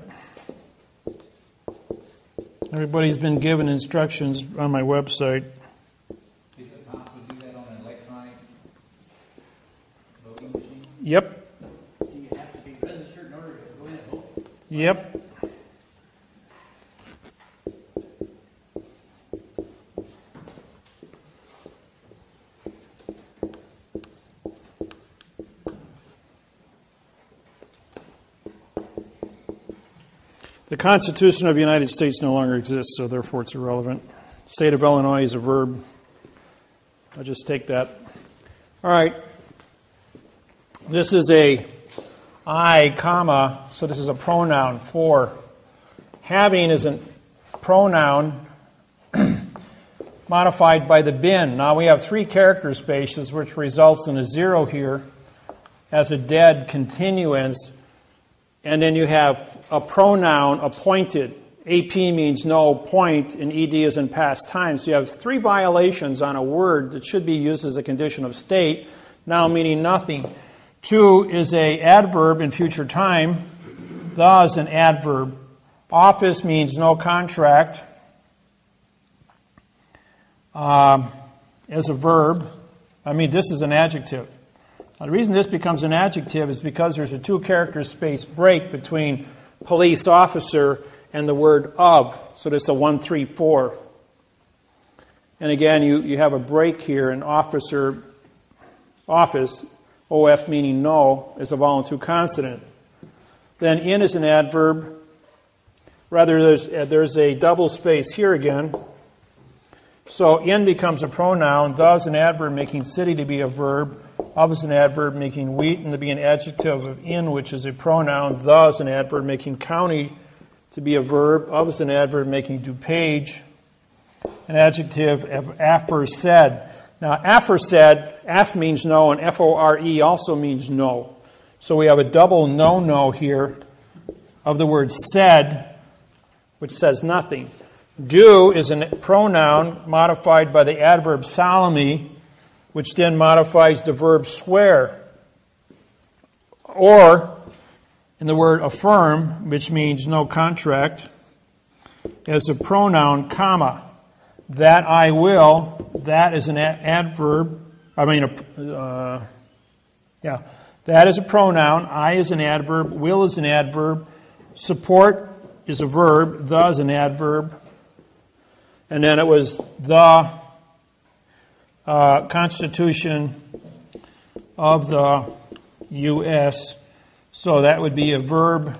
Everybody's been given instructions on my website. Is it possible to do that on an electronic voting machine? Yep. Do you have to be registered in order to go in and vote? Yep. The Constitution of the United States no longer exists, so therefore it's irrelevant. State of Illinois is a verb. I'll just take that. All right. This is a I, comma, so this is a pronoun for. Having is a pronoun modified by the bin. Now we have three character spaces, which results in a zero here as a dead continuance. And then you have a pronoun appointed. AP means no, point, and ED is in past time. So you have three violations on a word that should be used as a condition of state, now meaning nothing. To is a adverb in future time. The is an adverb. Office means no contract as a verb. I mean, this is an adjective. Now, the reason this becomes an adjective is because there's a two-character space break between police officer and the word of. So there's a 1, 3, 4. And again, you have a break here in officer, office, OF meaning no, is a vowel and two consonant. Then in is an adverb. Rather, there's a double space here again. So in becomes a pronoun, the is an adverb making city to be a verb, of is an adverb making Wheaton to be an adjective of in, which is a pronoun, the is an adverb making county to be a verb, of is an adverb making DuPage, an adjective of aforesaid. Now, aforesaid, af means no, and F-O-R-E also means no. So we have a double no here of the word said, which says nothing. Do is a pronoun modified by the adverb solemnly, which then modifies the verb swear. Or, in the word affirm, which means no contract, as a pronoun, comma. That I will, that is an adverb. That is a pronoun. I is an adverb. Will is an adverb. Support is a verb. The is an adverb. And then it was the Constitution of the U.S. So that would be a verb,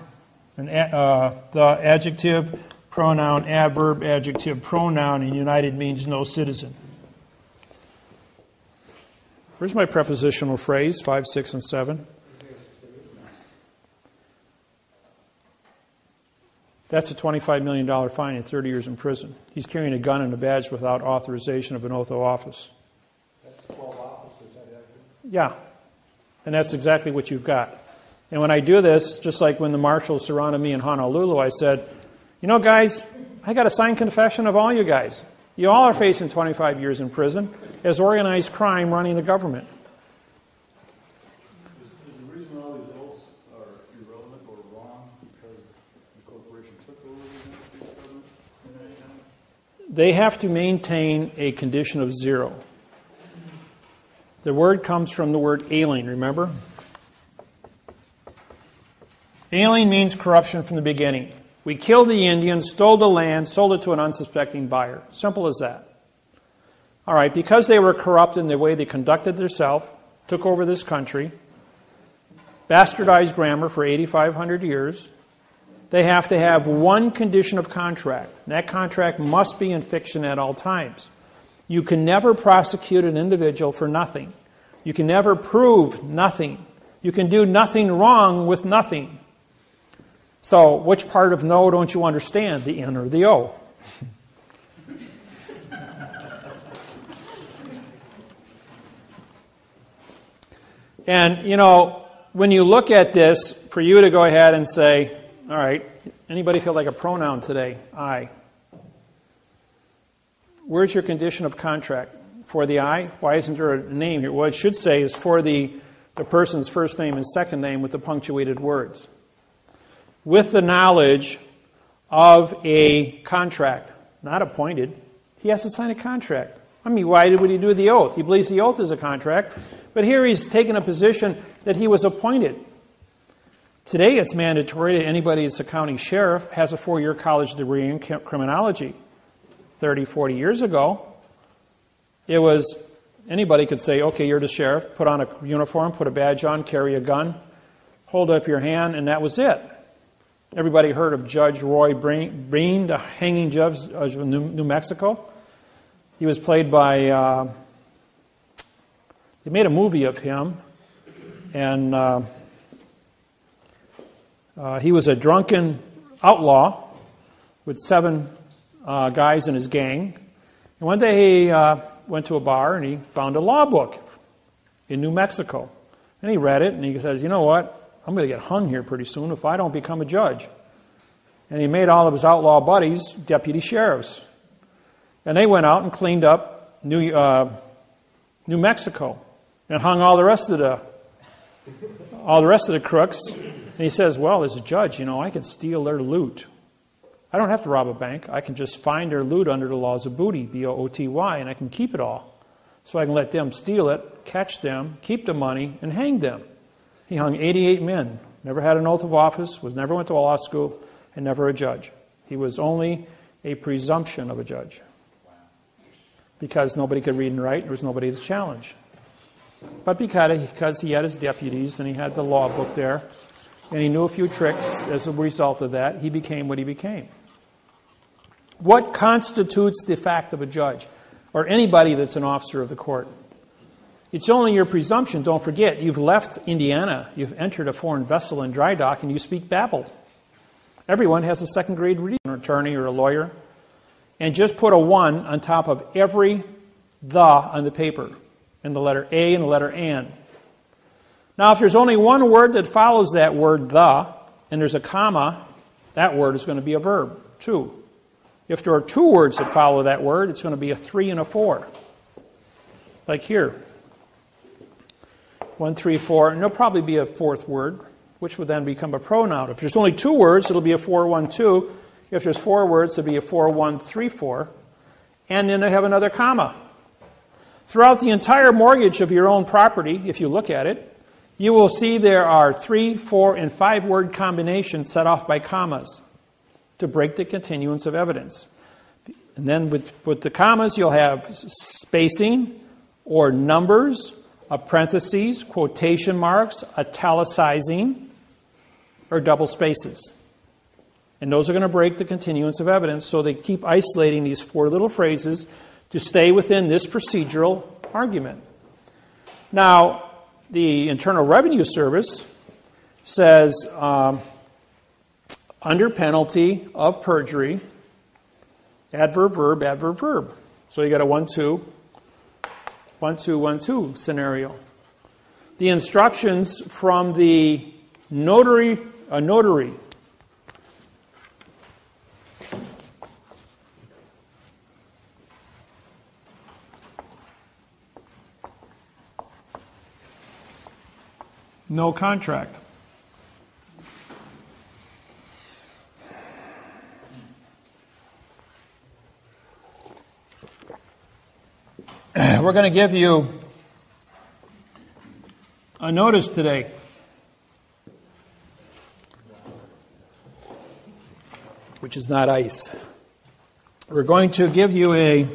the adjective, pronoun, adverb, adjective, pronoun, and united means no citizen. Where's my prepositional phrase, 5, 6, and 7? That's a $25 million fine and 30 years in prison. He's carrying a gun and a badge without authorization of an oath of office. That's 12 officers, is that accurate? Yeah, and that's exactly what you've got. And when I do this, just like when the marshals surrounded me in Honolulu, I said, you know, guys, I got a signed confession of all you guys. You all are facing 25 years in prison as organized crime running the government. Is the reason all these oaths are irrelevant or wrong because the corporation took over the United States government in that time? They have to maintain a condition of zero. The word comes from the word alien, remember? Alien means corruption from the beginning. We killed the Indians, stole the land, sold it to an unsuspecting buyer. Simple as that. All right, because they were corrupt in the way they conducted themselves, took over this country, bastardized grammar for 8,500 years, they have to have one condition of contract. And that contract must be in fiction at all times. You can never prosecute an individual for nothing. You can never prove nothing. You can do nothing wrong with nothing. So, which part of no don't you understand, the N or the O? And, you know, when you look at this, for you to go ahead and say, all right, anybody feel like a pronoun today? I. Where's your condition of contract? For the I? Why isn't there a name here? What it should say is for the person's first name and second name with the punctuated words. With the knowledge of a contract, not appointed. He has to sign a contract. I mean, why would he do the oath? He believes the oath is a contract. But here he's taken a position that he was appointed. Today it's mandatory that anybody that's a county sheriff has a 4-year college degree in criminology. 30, 40 years ago, it was anybody could say, okay, you're the sheriff, put on a uniform, put a badge on, carry a gun, hold up your hand, and that was it. Everybody heard of Judge Roy Breen, the hanging judge of New Mexico. He was played by, they made a movie of him, and he was a drunken outlaw with 7 guys in his gang. And one day he went to a bar and he found a law book in New Mexico. And he read it and he says, you know what? I'm going to get hung here pretty soon if I don't become a judge. And he made all of his outlaw buddies deputy sheriffs. And they went out and cleaned up New Mexico and hung all the rest of the crooks. And he says, well, as a judge, you know, I could steal their loot. I don't have to rob a bank. I can just find their loot under the laws of booty, B-O-O-T-Y, and I can keep it all. so I can let them steal it, catch them, keep the money, and hang them. He hung 88 men, never had an oath of office, never went to a law school, and never a judge. He was only a presumption of a judge. Because nobody could read and write, there was nobody to challenge. But because he had his deputies and he had the law book there, and he knew a few tricks as a result of that, he became what he became. What constitutes the fact of a judge, or anybody that's an officer of the court? It's only your presumption. Don't forget, you've left Indiana, you've entered a foreign vessel in dry dock, and you speak Babel. Everyone has a second-grade reading, an attorney or a lawyer. And just put a 1 on top of every the on the paper, and the letter A and the letter and. Now, if there's only one word that follows that word, the, and there's a comma, that word is going to be a verb, 2. If there are 2 words that follow that word, it's going to be a 3 and a 4. Like here. 1, 3, 4, and there'll probably be a 4th word, which would then become a pronoun. If there's only 2 words, it'll be a 4, 1, 2. If there's 4 words, it'll be a 4, 1, 3, 4. And then they have another comma. Throughout the entire mortgage of your own property, if you look at it, you will see there are 3, 4, and 5 word combinations set off by commas to break the continuance of evidence. And then with the commas, you'll have spacing or numbers, parentheses, quotation marks, italicizing, or double spaces. And those are going to break the continuance of evidence, so they keep isolating these 4 little phrases to stay within this procedural argument. Now, the Internal Revenue Service says, under penalty of perjury, adverb, verb. So you got a 1, 2, 1, 2, 1, 2 scenario. The instructions from the notary, no contract. We're going to give you a notice today. Which is not ice. We're going to give you a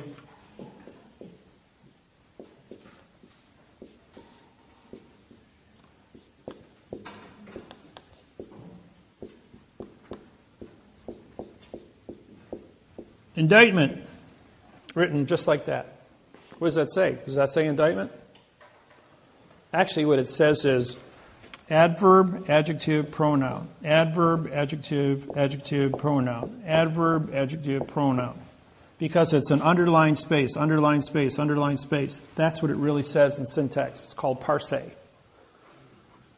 indictment written just like that. What does that say? Does that say indictment? Actually, what it says is adverb, adjective, pronoun. Adverb, adjective, adjective, pronoun. Adverb, adjective, pronoun. Because it's an underlined space, underlined space, underlined space. That's what it really says in syntax. It's called parse.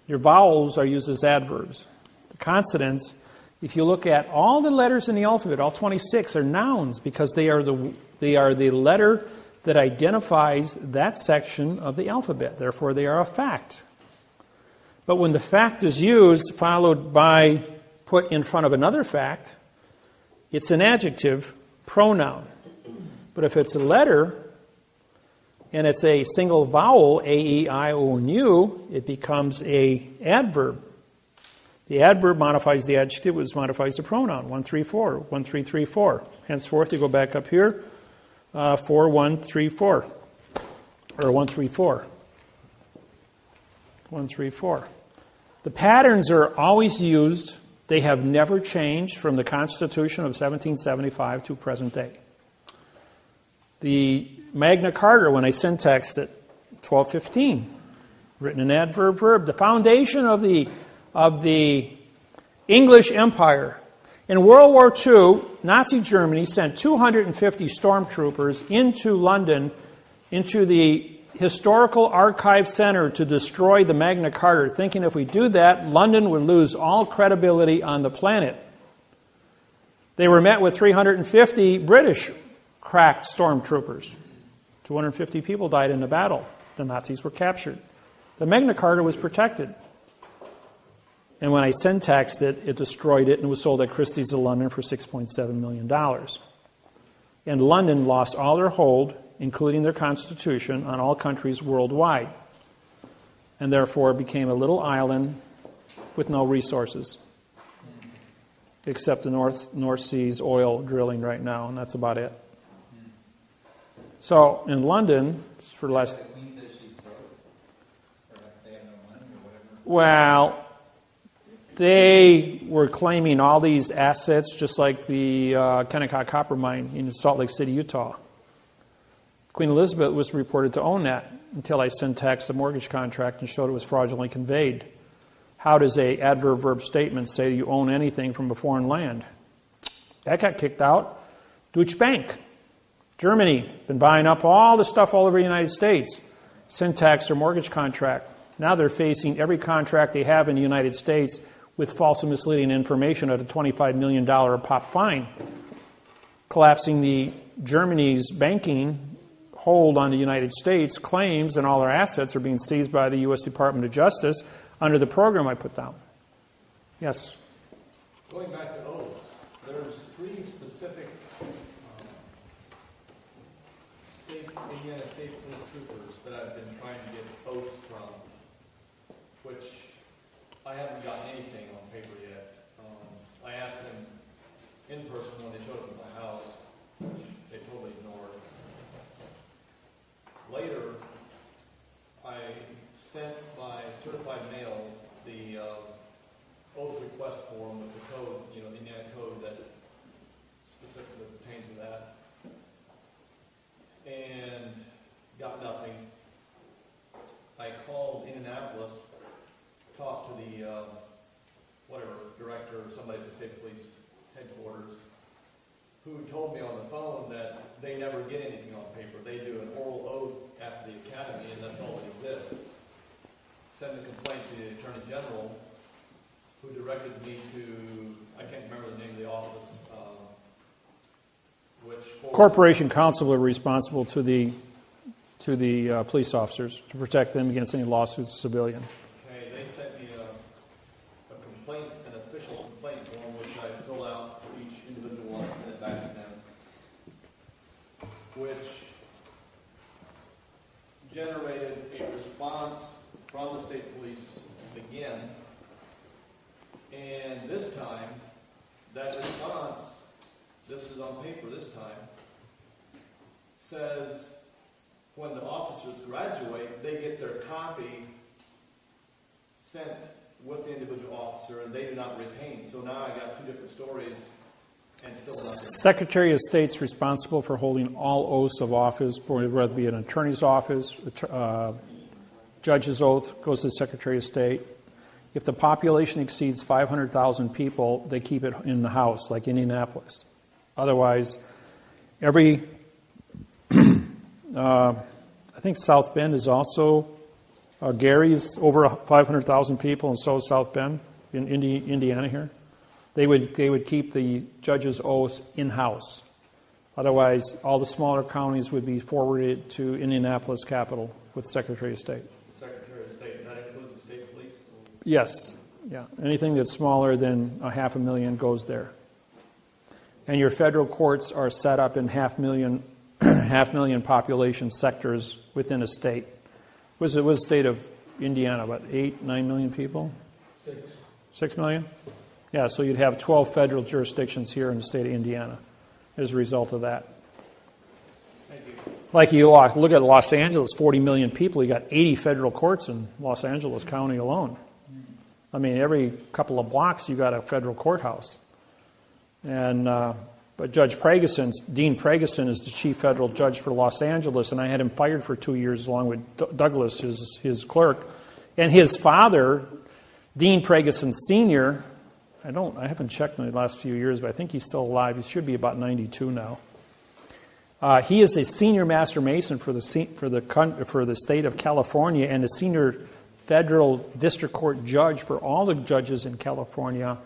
Your vowels are used as adverbs. The consonants, if you look at all the letters in the alphabet, all 26 are nouns because they are the letter that identifies that section of the alphabet. Therefore, they are a fact. But when the fact is used, followed by, put in front of another fact, it's an adjective pronoun. But if it's a letter, and it's a single vowel, A, E, I, O, and U, it becomes a adverb. The adverb modifies the adjective, which modifies the pronoun. 1, 3, 4. 1, 3, 3, 4. Henceforth, you go back up here. 4, 1, 3, 4. Or 1, 3, 4. 1, 3, 4. The patterns are always used. They have never changed from the Constitution of 1775 to present day. The Magna Carta, when I syntaxed it, 1215, written in adverb, verb. The foundation of the English Empire. In World War II, Nazi Germany sent 250 stormtroopers into London, into the Historical Archive Center to destroy the Magna Carta, thinking if we do that, London would lose all credibility on the planet. They were met with 350 British cracked stormtroopers. 250 people died in the battle. The Nazis were captured. The Magna Carta was protected. And when I syntaxed it, it destroyed it and was sold at Christie's of London for $6.7 million. And London lost all their hold including their constitution, on all countries worldwide, and therefore became a little island with no resources, except the North Sea's oil drilling right now, and that's about it. So in London, for the last... The Queen says she's broke, or they have no money, or whatever. Well, they were claiming all these assets, just like the Kennecott copper mine in Salt Lake City, Utah. Queen Elizabeth was reported to own that until I syntaxed the mortgage contract and showed it was fraudulently conveyed. How does a adverb verb statement say you own anything from a foreign land? That got kicked out. Deutsche Bank, Germany, been buying up all the stuff all over the United States. Syntax their mortgage contract. Now they're facing every contract they have in the United States with false and misleading information at a $25 million a pop fine, collapsing the Germany's banking hold on the United States. Claims and all their assets are being seized by the U.S. Department of Justice under the program I put down. Yes? Going back to oaths, there's 3 specific Indiana State Police troopers that I've been trying to get oaths from, which I haven't gotten anything on paper yet. I asked them in person when they showed up at my house, which they totally ignored. Later, I sent by certified mail the oath request form with the code, the Indiana code that specifically pertains to that, and got nothing. I called Indianapolis, talked to the director or somebody at the state police headquarters, who told me on the phone that they never get anything on paper. They do an oral oath after the academy, and that's all that exists. Send the complaint to the Attorney General, who directed me to, I can't remember the name of the office, Corporation Counsel are responsible to the police officers to protect them against any lawsuits of civilian. Okay, they sent me a complaint, an official complaint form, which I filled out for each individual one and sent it back to them, which generated a response from the state police again. And this time, that response, this is on paper this time, says when the officers graduate, they get their copy sent with the individual officer, and they do not retain. So now I got 2 different stories and still nothing. Secretary of State's responsible for holding all oaths of office, whether it be an attorney's office, judge's oath goes to the Secretary of State. If the population exceeds 500,000 people, they keep it in the house, like Indianapolis. Otherwise, every, I think South Bend is also, Gary's over 500,000 people, and so is South Bend in Indiana here. They would keep the judge's oaths in-house. Otherwise, all the smaller counties would be forwarded to Indianapolis Capital with Secretary of State. Secretary of State, and that includes the state police? Yes. Yeah. Anything that's smaller than 500,000 goes there. And your federal courts are set up in 500,000 population sectors within a state. Was the state of Indiana about 8, 9 million people? 6 million? Yeah, so you'd have 12 federal jurisdictions here in the state of Indiana as a result of that. Thank you. Like you look at Los Angeles, 40 million people, you got 80 federal courts in Los Angeles County alone. I mean, every couple of blocks you got a federal courthouse. And but Judge Pregeson, Dean Pregeson, is the chief federal judge for Los Angeles, and I had him fired for 2 years along with Douglas, his clerk. And his father, Dean Pregeson Sr., I haven't checked in the last few years, but I think he's still alive. He should be about 92 now. He is the senior master mason for the state of California and the senior federal district court judge for all the judges in California.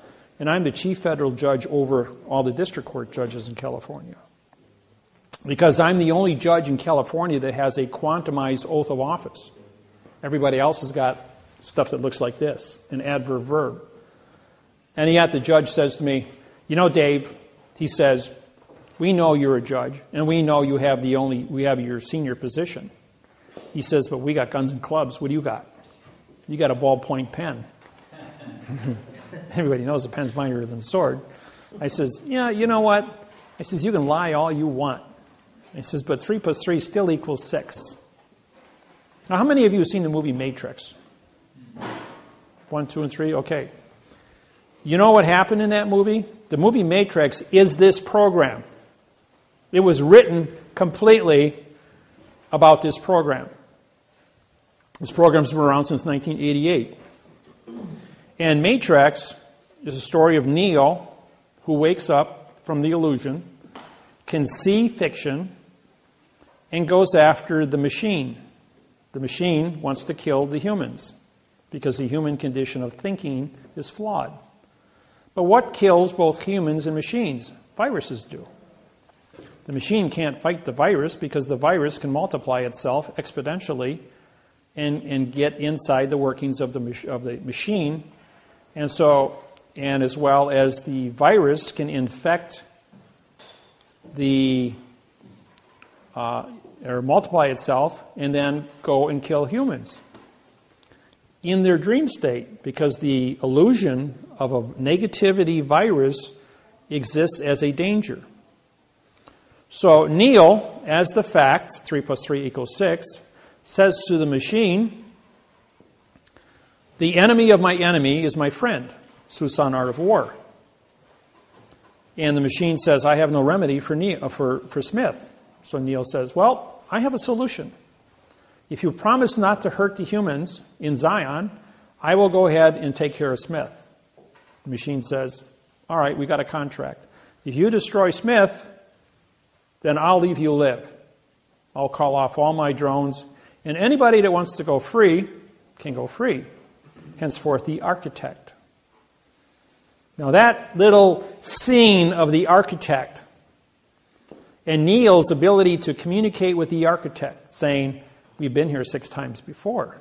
And I'm the chief federal judge over all the district court judges in California. Because I'm the only judge in California that has a quantumized oath of office. Everybody else has got stuff that looks like this, an adverb verb. And yet the judge says to me, Dave, he says, We know you're a judge, and we know we have your senior position. He says, but we got guns and clubs. What do you got? You got a ballpoint pen. Everybody knows a pen's mightier than a sword. I says, yeah, you know what? I says, you can lie all you want. He says, but 3 plus 3 still equals 6. Now, how many of you have seen the movie Matrix? 1, 2, and 3? Okay. You know what happened in that movie? The movie Matrix is this program. It was written completely about this program. This program's been around since 1988. And Matrix is a story of Neo, who wakes up from the illusion, can see fiction, and goes after the machine. The machine wants to kill the humans because the human condition of thinking is flawed. But what kills both humans and machines? Viruses do. The machine can't fight the virus because the virus can multiply itself exponentially and get inside the workings of the machine. And so, and as well as the virus can infect or multiply itself and then go and kill humans in their dream state, because the illusion of a negativity virus exists as a danger. So Neil, as the fact, 3 plus 3 equals 6, says to the machine, the enemy of my enemy is my friend. Susan, Art of War. And the machine says, I have no remedy for Smith. So Neil says, well, I have a solution. If you promise not to hurt the humans in Zion, I will go ahead and take care of Smith. The machine says, all right, we got a contract. If you destroy Smith, then I'll leave you live. I'll call off all my drones, and anybody that wants to go free can go free. Henceforth, the architect. Now that little scene of the architect and Neil's ability to communicate with the architect, saying, we've been here 6 times before.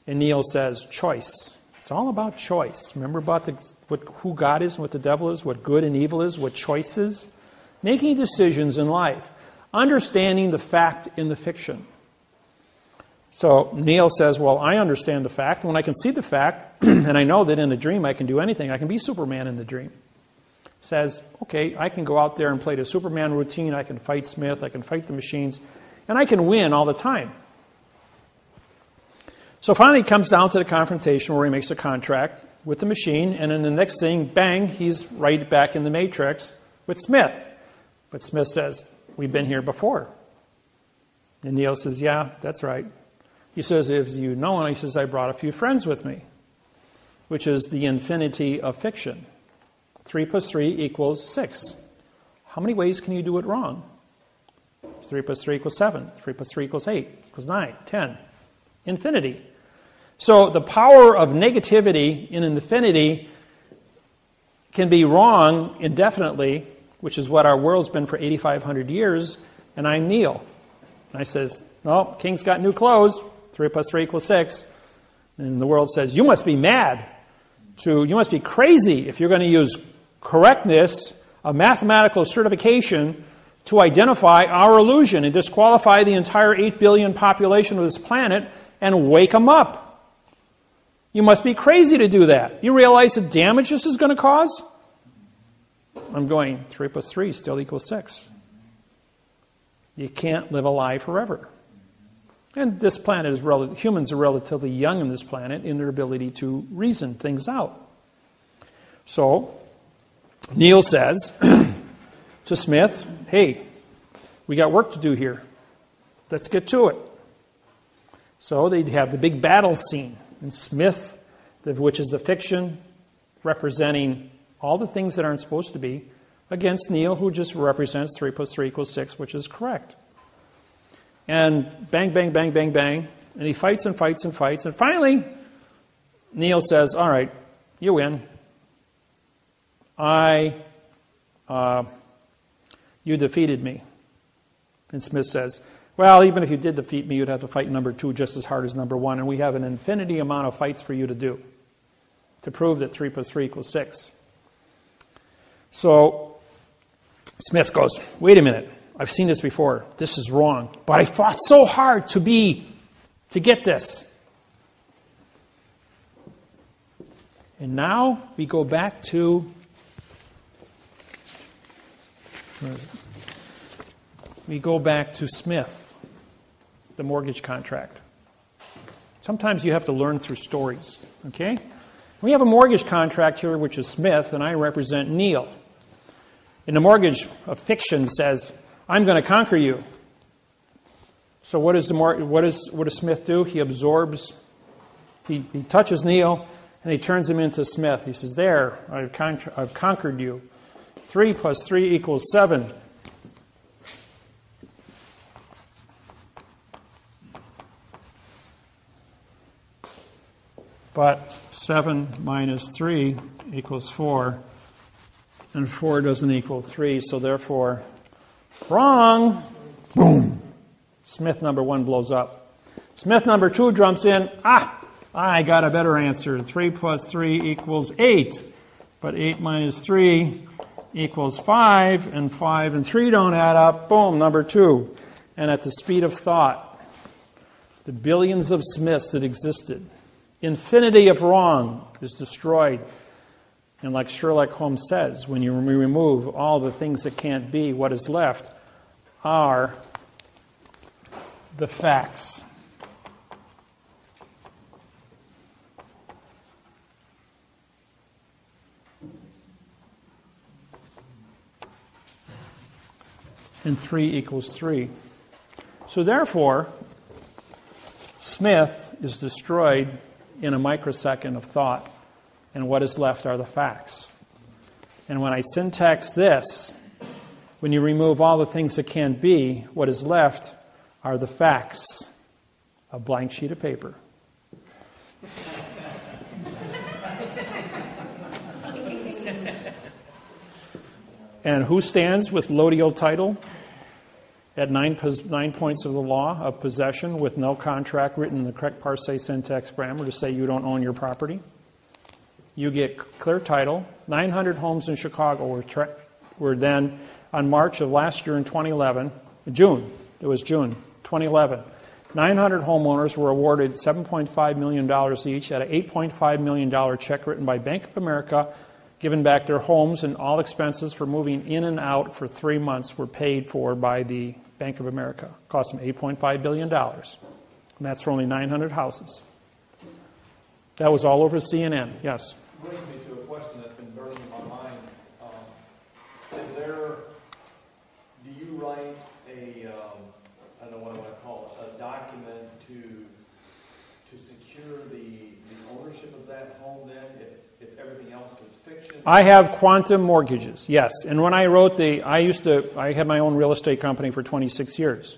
And Neil says, choice. It's all about choice. Remember about who God is and what the devil is, what good and evil is, what choice is? Making decisions in life. Understanding the fact in the fiction. So Neil says, well, I understand the fact. When I can see the fact, and I know that in a dream I can do anything, I can be Superman in the dream. Says, okay, I can go out there and play the Superman routine. I can fight Smith. I can fight the machines. And I can win all the time. So finally it comes down to the confrontation where he makes a contract with the machine. And then the next thing, bang, he's right back in the Matrix with Smith. But Smith says, we've been here before. And Neil says, yeah, that's right. He says, if you know, he says, I brought a few friends with me, which is the infinity of fiction. 3 plus 3 equals 6. How many ways can you do it wrong? 3 plus 3 equals 7. 3 plus 3 equals 8, equals 9, 10. Infinity. So the power of negativity in infinity can be wrong indefinitely, which is what our world's been for 8,500 years, and I'm Neil. And I says, no, king's got new clothes. 3 plus 3 equals 6. And the world says, you must be mad. You must be crazy if you're going to use correctness of mathematical certification to identify our illusion and disqualify the entire 8 billion population of this planet and wake them up. You must be crazy to do that. You realize the damage this is going to cause? I'm going, 3 plus 3 still equals 6. You can't live a lie forever. And this planet is humans are relatively young on this planet in their ability to reason things out. So, Neil says to Smith, hey, we got work to do here. Let's get to it. So they'd have the big battle scene. And Smith, which is the fiction, representing all the things that aren't supposed to be, against Neil, who just represents 3 plus 3 equals 6, which is correct. And bang, bang, bang, bang, bang. And he fights and fights and fights. And finally, Neil says, all right, you win. You defeated me. And Smith says, well, even if you did defeat me, you'd have to fight number 2 just as hard as number 1. And we have an infinity amount of fights for you to do to prove that 3 plus 3 equals 6. So Smith goes, wait a minute, I've seen this before. This is wrong. But I fought so hard to get this. And now we go back to Smith, the mortgage contract. Sometimes you have to learn through stories, okay? We have a mortgage contract here, which is Smith, and I represent Neil. And the mortgage of fiction says, I'm going to conquer you. So what does Smith do? He absorbs, he touches Neil, and he turns him into Smith. He says, there, I've conquered you. 3 plus 3 equals 7. But 7 minus 3 equals 4. And 4 doesn't equal 3, so therefore, wrong. Boom. Smith number 1 blows up. Smith number 2 jumps in. I got a better answer. 3 plus 3 equals 8. But 8 minus 3 equals 5, and 5 and 3 don't add up. Boom, number 2. And at the speed of thought, the billions of Smiths that existed, infinity of wrong is destroyed. And like Sherlock Holmes says, when you remove all the things that can't be, what is left are the facts. And 3 equals 3. So therefore, Smith is destroyed in a microsecond of thought. And what is left are the facts. And when I syntax this, when you remove all the things that can't be, what is left are the facts. A blank sheet of paper. And who stands with lodial title at 9 points of the law of possession with no contract written in the correct parse syntax grammar to say you don't own your property? You get clear title. 900 homes in Chicago were then, on March of last year in 2011, June 2011, 900 homeowners were awarded $7.5 million each at an $8.5 million check written by Bank of America, given back their homes, and all expenses for moving in and out for 3 months were paid for by the Bank of America. It cost them $8.5 billion. And that's for only 900 houses. That was all over CNN. Yes? Brings me to a question that's been burning in my mind. Do you write I don't know what I want to call it, a document to secure the ownership of that home then, if everything else was fiction? I have quantum mortgages, yes. And when I wrote I had my own real estate company for 26 years.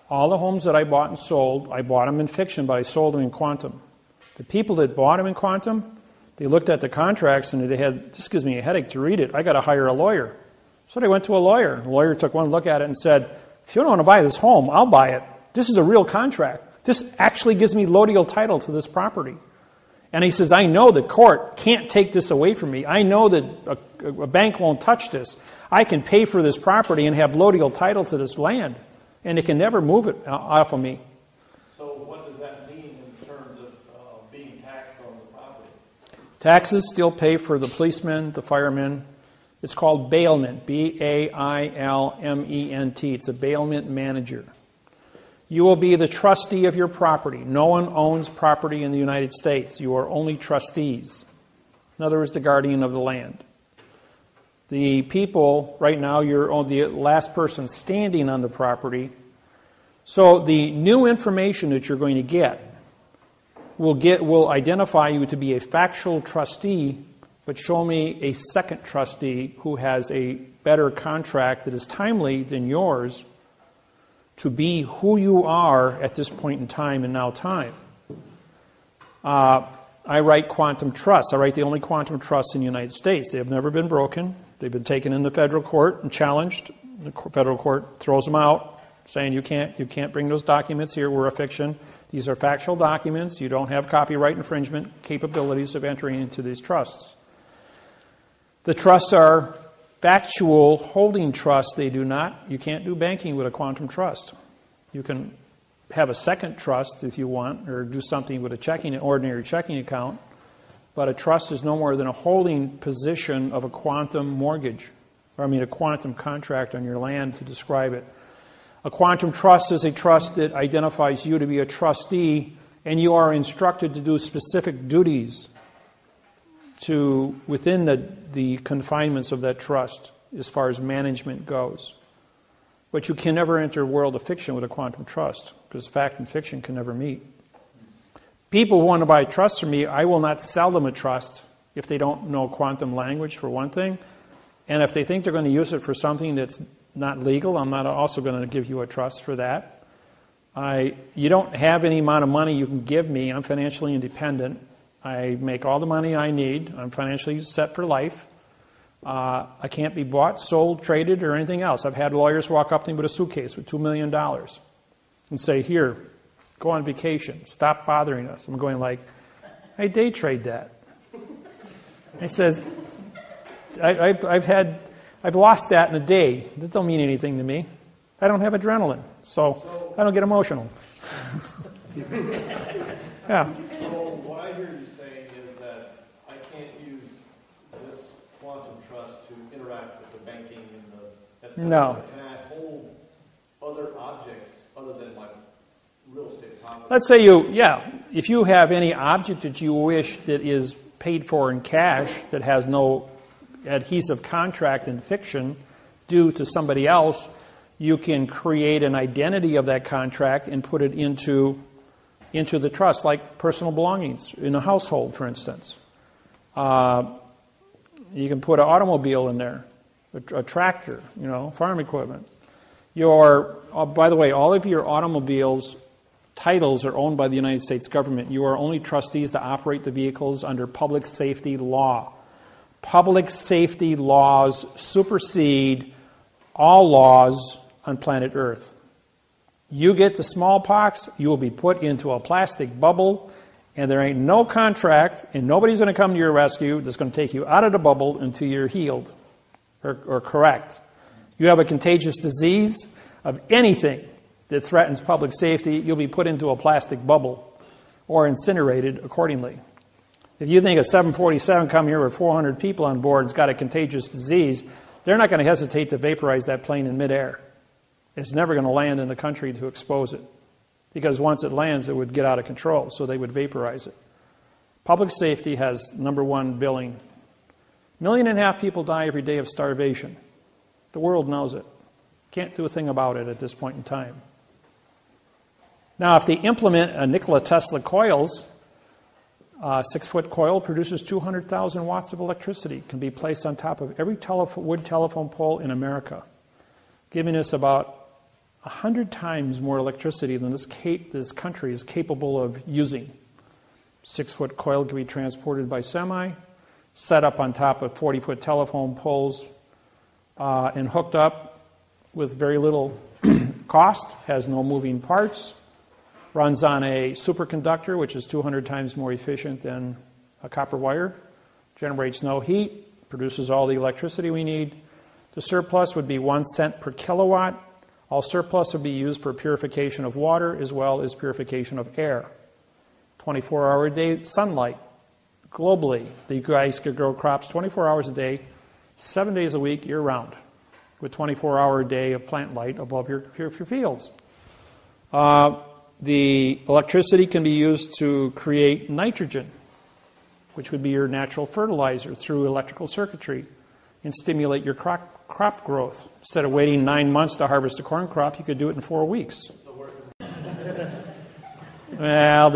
All the homes that I bought and sold, I bought them in fiction, but I sold them in quantum. The people that bought them in quantum, they looked at the contracts and this gives me a headache to read it. I got to hire a lawyer. So they went to a lawyer. The lawyer took one look at it and said, if you don't want to buy this home, I'll buy it. This is a real contract. This actually gives me lodial title to this property. And he says, I know the court can't take this away from me. I know that a bank won't touch this. I can pay for this property and have lodial title to this land. And it can never move it off of me. So what does that mean in terms of being taxed on the property? Taxes still pay for the policemen, the firemen. It's called bailment, bailment. It's a bailment manager. You will be the trustee of your property. No one owns property in the United States. You are only trustees. In other words, the guardian of the land. The people, right now, you're the last person standing on the property. So the new information that you're going to get will identify you to be a factual trustee, but show me a second trustee who has a better contract that is timely than yours to be who you are at this point in time and now time. I write quantum trusts. I write the only quantum trusts in the United States. They have never been broken. They've been taken into federal court and challenged. The federal court throws them out, saying you can't bring those documents here. We're a fiction. These are factual documents. You don't have copyright infringement capabilities of entering into these trusts. The trusts are factual holding trust, they do not. You can't do banking with a quantum trust. You can have a second trust if you want, or do something with an ordinary checking account, but a trust is no more than a holding position of a quantum mortgage, a quantum contract on your land to describe it. A quantum trust is a trust that identifies you to be a trustee, and you are instructed to do specific duties within the confinements of that trust as far as management goes. But you can never enter a world of fiction with a quantum trust, because fact and fiction can never meet. People who want to buy trusts from me, I will not sell them a trust if they don't know quantum language, for one thing. And if they think they're going to use it for something that's not legal, I'm not also going to give you a trust for that. You don't have any amount of money you can give me. I'm financially independent. I make all the money I need. I'm financially set for life. I can't be bought, sold, traded, or anything else. I've had lawyers walk up to me with a suitcase with $2 million and say, here, go on vacation. Stop bothering us. I'm going like, I day trade that. I said, I've lost that in a day. That don't mean anything to me. I don't have adrenaline, so I don't get emotional. Yeah. So what I hear you saying is that I can't use this quantum trust to interact with the banking and the etc. No. Can I hold other objects other than like real estate property? Let's say if you have any object that you wish that is paid for in cash that has no adhesive contract in fiction due to somebody else, you can create an identity of that contract and put it into the trust, like personal belongings in a household, for instance. You can put an automobile in there, a tractor, farm equipment. By the way, all of your automobiles titles are owned by the United States government. You are only trustees to operate the vehicles under public safety law. Public safety laws supersede all laws on planet Earth. You get the smallpox, you will be put into a plastic bubble, and there ain't no contract, and nobody's going to come to your rescue that's going to take you out of the bubble until you're healed or correct. You have a contagious disease of anything that threatens public safety, you'll be put into a plastic bubble or incinerated accordingly. If you think a 747 come here with 400 people on board and's got a contagious disease, they're not going to hesitate to vaporize that plane in midair. It's never going to land in the country to expose it, because once it lands, it would get out of control, so they would vaporize it. Public safety has number one billing. 1.5 million people die every day of starvation. The world knows it. Can't do a thing about it at this point in time. Now, if they implement a Nikola Tesla coils, a 6-foot coil produces 200,000 watts of electricity, can be placed on top of every wood telephone pole in America, giving us about 100 times more electricity than this country is capable of using. 6-foot coil can be transported by semi, set up on top of 40-foot telephone poles, and hooked up with very little cost, has no moving parts, runs on a superconductor, which is 200 times more efficient than a copper wire, generates no heat, produces all the electricity we need. The surplus would be 1 cent per kilowatt. All surplus would be used for purification of water as well as purification of air. 24-hour-a-day sunlight. Globally, the guys could grow crops 24 hours a day, 7 days a week, year-round, with 24-hour-a-day of plant light above your fields. The electricity can be used to create nitrogen, which would be your natural fertilizer through electrical circuitry, and stimulate your crop growth. Instead of waiting 9 months to harvest a corn crop, you could do it in 4 weeks. Well,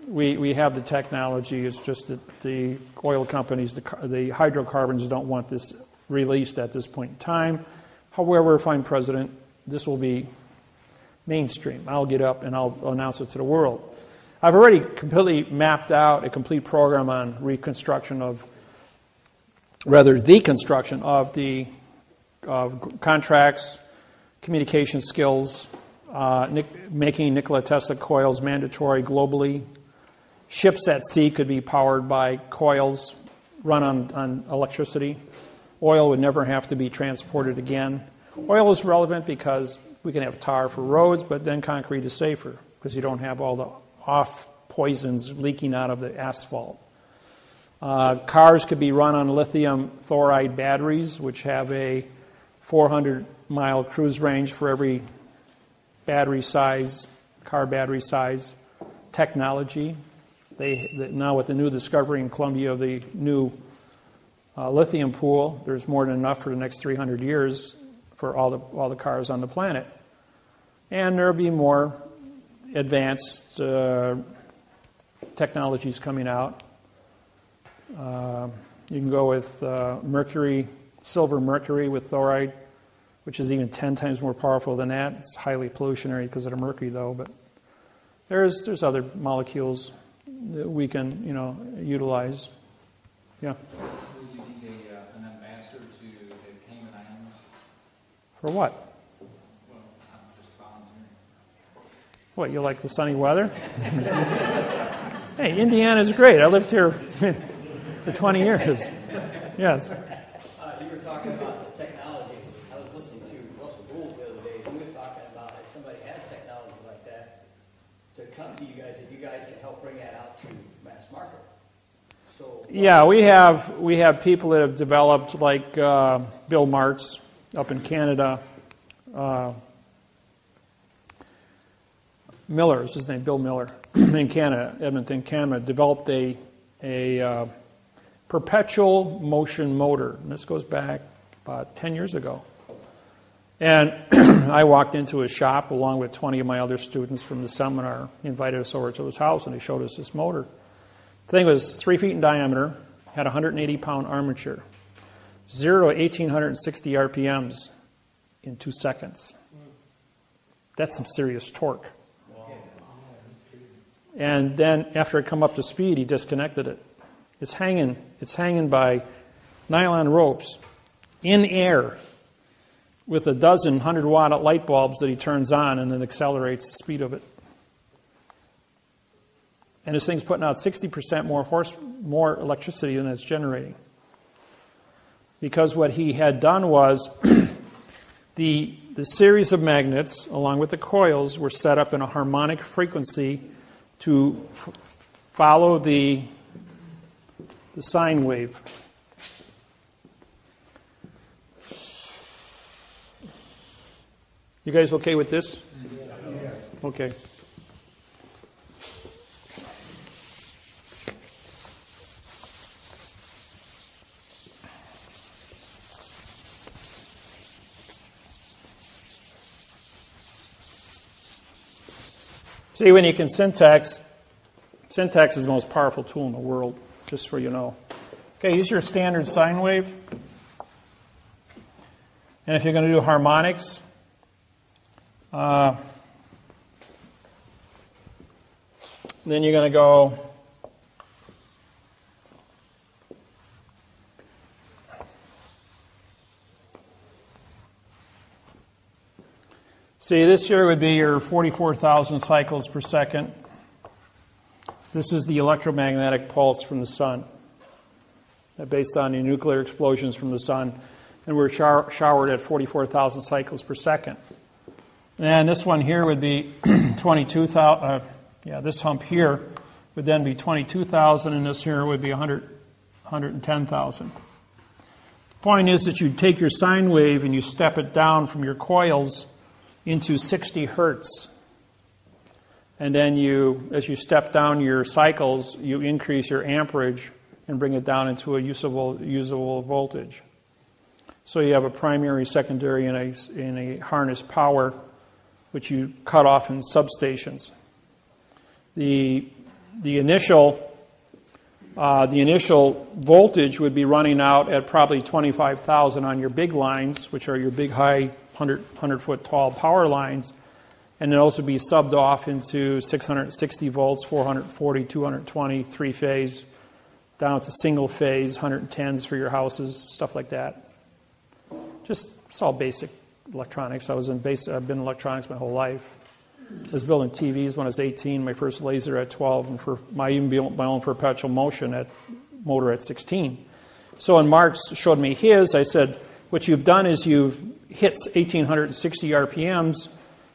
we have the technology. It's just that the oil companies, the hydrocarbons, don't want this released at this point in time. However, if I'm president, this will be mainstream. I'll get up and I'll announce it to the world. I've already completely mapped out a complete program on the construction of the contracts, communication skills, making Nikola Tesla coils mandatory globally. Ships at sea could be powered by coils run on electricity, Oil would never have to be transported again. Oil is relevant because we can have tar for roads, but then concrete is safer because you don't have all the off poisons leaking out of the asphalt. Cars could be run on lithium thoride batteries, which have a 400-mile cruise range for every car battery size technology. Now with the new discovery in Colombia of the new lithium pool, there's more than enough for the next 300 years for all the cars on the planet. And there will be more advanced technologies coming out. You can go with silver mercury with thoride, which is even 10 times more powerful than that. It's highly pollutionary because of the mercury, though. But there's other molecules that we can, utilize. Yeah. Will you need an ambassador to the Cayman Islands? For what? Well, I'm just volunteering. What, you like the sunny weather? Hey, Indiana's great. I lived here for 20 years. Yes. You were talking about the technology. I was listening to Russell Gould the other day. He was talking about if somebody has technology like that, to come to you guys, if you guys can help bring that out to mass market. So yeah, we have people that have developed, like Bill Martz up in Canada. Miller is his name, Bill Miller, in Canada, Edmonton, Canada, developed a perpetual motion motor. And this goes back about 10 years ago. And I walked into his shop along with 20 of my other students from the seminar. He invited us over to his house, and he showed us this motor. The thing was 3 feet in diameter, had a 180-pound armature, 0 to 1,860 RPMs in 2 seconds. That's some serious torque. And then after it come up to speed, he disconnected it. It's hanging by nylon ropes in air with a dozen 100-watt light bulbs that he turns on and then accelerates the speed of it. And this thing's putting out 60% more electricity than it's generating. Because what he had done was the series of magnets, along with the coils, were set up in a harmonic frequency to follow the sine wave. You guys okay with this? Yeah. Okay. See, when you can syntax is the most powerful tool in the world, just so you know. Okay, use your standard sine wave. And if you're going to do harmonics, then you're going to go see, this here would be your 44,000 cycles per second. This is the electromagnetic pulse from the sun, based on the nuclear explosions from the sun. And we're showered at 44,000 cycles per second. And this one here would be 22,000. This hump here would then be 22,000, and this here would be 110,000. The point is that you take your sine wave and you step it down from your coils into 60 hertz. And then as you step down your cycles, you increase your amperage and bring it down into a usable voltage. So you have a primary, secondary, and a harness power, which you cut off in substations. The initial voltage would be running out at probably 25,000 on your big lines, which are your big, high, 100-foot tall power lines, and then also be subbed off into 660 volts, 440, 220, three-phase, down to single-phase, 110s for your houses, stuff like that. It's all basic electronics. I've been in electronics my whole life. I was building TVs when I was 18, my first laser at 12, and I even built my own perpetual motion motor at 16. So when Mark showed me his, I said, what you've done is you've hit 1,860 RPMs.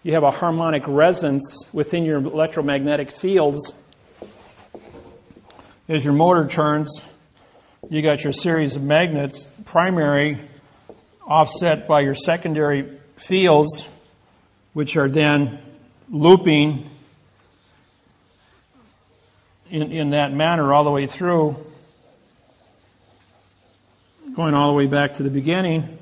You have a harmonic resonance within your electromagnetic fields. As your motor turns, you got your series of magnets, primary offset by your secondary fields, which are then looping in that manner all the way through, going all the way back to the beginning.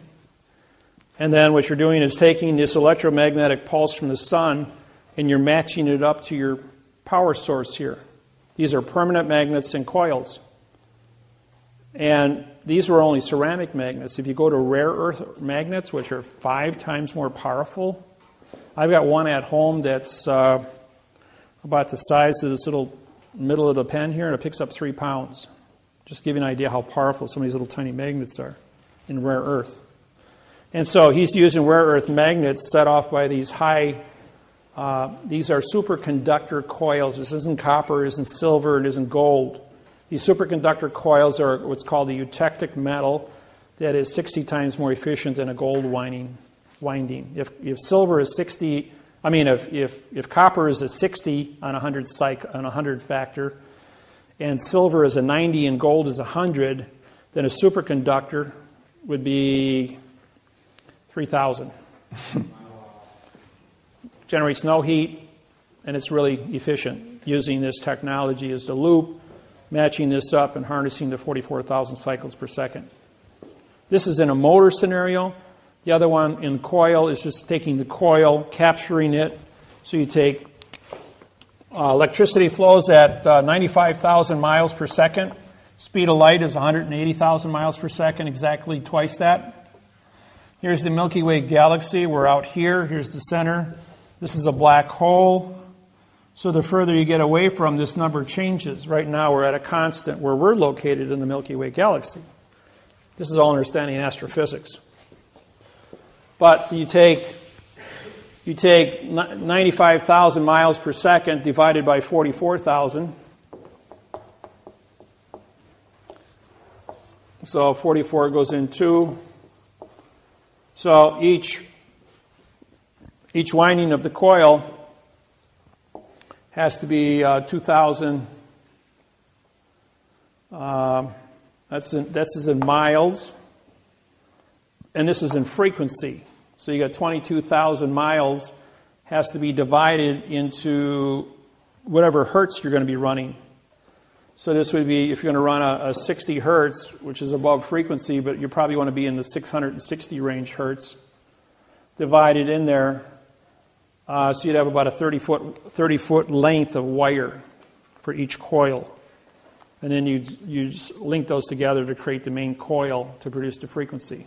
And then what you're doing is taking this electromagnetic pulse from the sun and you're matching it up to your power source here. These are permanent magnets and coils. And these were only ceramic magnets. If you go to rare earth magnets, which are 5 times more powerful, I've got one at home that's about the size of this little middle of the pen here, and it picks up 3 pounds. Just to give you an idea how powerful some of these little tiny magnets are in rare earth. And so he's using rare earth magnets set off by these high, these are superconductor coils. This isn't copper, it isn't silver, it isn't gold. These superconductor coils are what's called a eutectic metal that is 60 times more efficient than a gold winding. If silver is 60, I mean, if copper is a 60 on 100 factor, and silver is a 90 and gold is 100, then a superconductor would be 3,000. Generates no heat, and it's really efficient using this technology as the loop, matching this up and harnessing the 44,000 cycles per second. This is in a motor scenario. The other one in coil is just taking the coil, capturing it. So you take electricity flows at 95,000 miles per second. Speed of light is 180,000 miles per second, exactly twice that. Here's the Milky Way galaxy. We're out here. Here's the center. This is a black hole. So the further you get away from, this number changes. Right now we're at a constant where we're located in the Milky Way galaxy. This is all understanding astrophysics. But you take 95,000 miles per second divided by 44,000. So 44 goes in 2. So each winding of the coil has to be 2,000. This is in miles, and this is in frequency. So you got 22,000 miles has to be divided into whatever hertz you're going to be running. So this would be, if you're going to run a 60 hertz, which is above frequency, but you probably want to be in the 660 range hertz, divided in there. So you'd have about a 30-foot length of wire for each coil. And then you link those together to create the main coil to produce the frequency.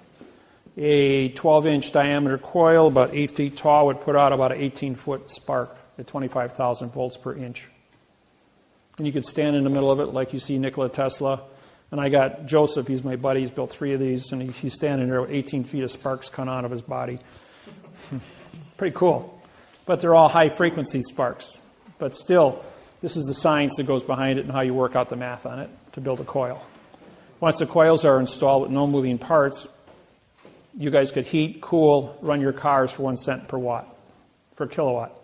A 12-inch diameter coil, about 8 feet tall, would put out about an 18-foot spark at 25,000 volts per inch. And you could stand in the middle of it like you see Nikola Tesla. And I got Joseph, he's my buddy, he's built 3 of these, and he's standing there with 18 feet of sparks coming out of his body. Pretty cool. But they're all high-frequency sparks. But still, this is the science that goes behind it and how you work out the math on it to build a coil. Once the coils are installed with no moving parts, you guys could heat, cool, run your cars for 1 cent per kilowatt,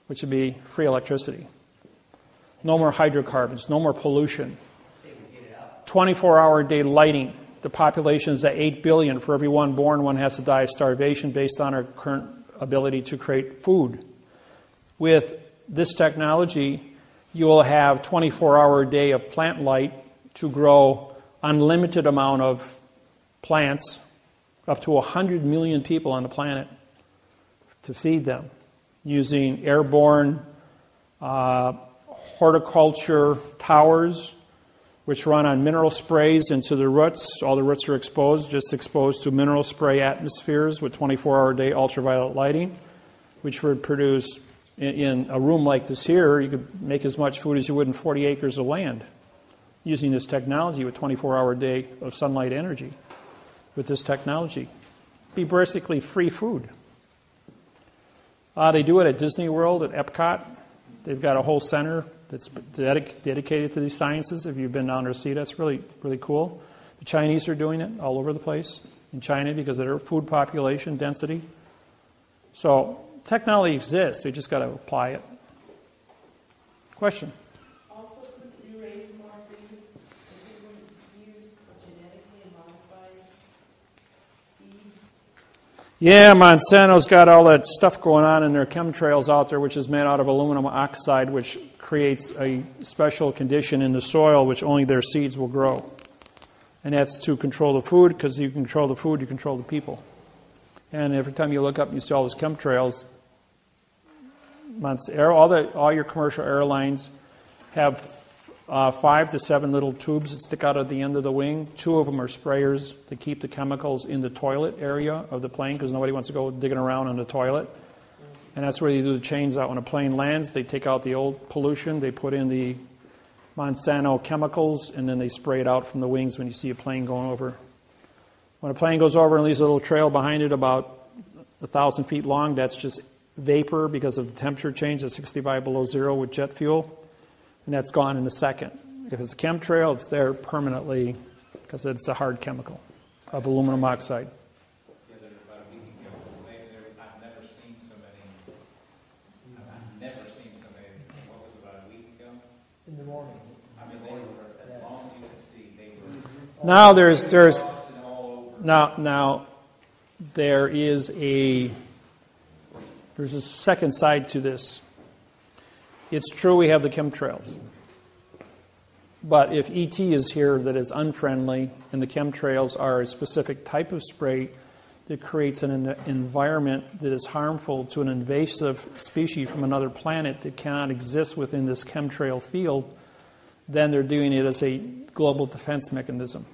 which would be free electricity. No more hydrocarbons, no more pollution. 24-hour-a-day lighting. The population is at 8 billion. For every one born, one has to die of starvation based on our current ability to create food. With this technology, you will have 24-hour-a-day of plant light to grow unlimited amount of plants, up to 100 million people on the planet, to feed them, using airborne horticulture towers, which run on mineral sprays into the roots. All the roots are just exposed to mineral spray atmospheres with 24-hour-a-day ultraviolet lighting, which would produce, in a room like this here, you could make as much food as you would in 40 acres of land using this technology with 24-hour-a-day of sunlight energy. With this technology, be basically free food. They do it at Disney World, at Epcot. They've got a whole center that's dedicated to these sciences. If you've been down to see it, that's really, really cool. The The Chinese are doing it all over the place in China because of their food population density. So technology exists. We just got to apply it. Question? Also, could you raise more food if you would use genetically modified seed? Yeah, Monsanto's got all that stuff going on in their chemtrails out there, which is made out of aluminum oxide, which creates a special condition in the soil which only their seeds will grow. And that's to control the food, because you control the food, you control the people. And every time you look up and you see all those chemtrails, all your commercial airlines have 5 to 7 little tubes that stick out at the end of the wing. 2 of them are sprayers that keep the chemicals in the toilet area of the plane, because nobody wants to go digging around in the toilet. And that's where they do the change out. When a plane lands, they take out the old pollution, they put in the Monsanto chemicals, and then they spray it out from the wings when you see a plane going over. When a plane goes over and leaves a little trail behind it about 1,000 feet long, that's just vapor because of the temperature change at 65 below zero with jet fuel, and that's gone in a second. If it's a chemtrail, it's there permanently because it's a hard chemical of aluminum oxide. Yeah, there's about a week ago, I've never seen so many, what was it, about a week ago? In the morning. I mean, they were, as long as you could see, they were. Now there's all over. now there is there's a second side to this. It's true we have the chemtrails. But if ET is here that is unfriendly and the chemtrails are a specific type of spray that creates an environment that is harmful to an invasive species from another planet that cannot exist within this chemtrail field, then they're doing it as a global defense mechanism,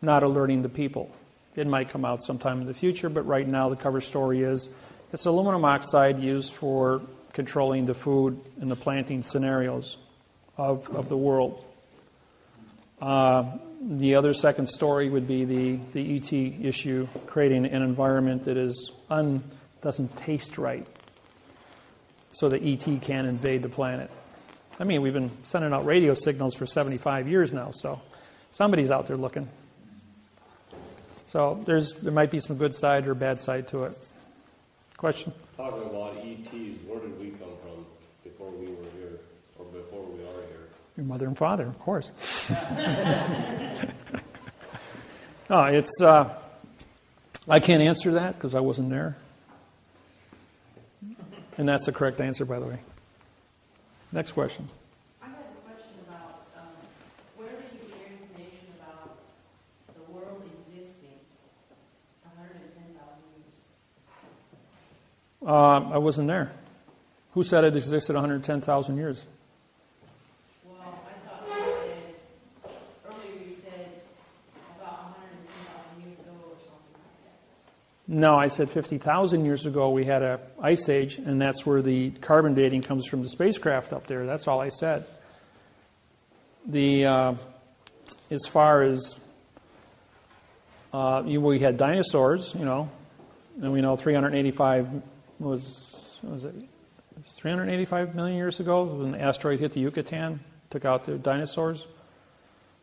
not alerting the people. It might come out sometime in the future, but right now the cover story is it's aluminum oxide used for controlling the food and the planting scenarios of the world. The other second story would be the ET issue, creating an environment that doesn't taste right, so that ET can't invade the planet. I mean, we've been sending out radio signals for 75 years now, so somebody's out there looking. So there might be some good side or bad side to it. Question? Talking about ETs, where did we come from before we were here, or before we are here? Your mother and father, of course. No, I can't answer that because I wasn't there. And that's the correct answer, by the way. Next question. I have a question about where did you get your information about the world existing 110,000 years? I wasn't there. Who said it existed 110,000 years? Well, I thought you said, earlier you said about 110,000 years ago or something like that. No, I said 50,000 years ago we had an ice age, and that's where the carbon dating comes from the spacecraft up there. That's all I said. As far as we had dinosaurs, and we know 385 was it 385 million years ago when the asteroid hit the Yucatan, took out the dinosaurs,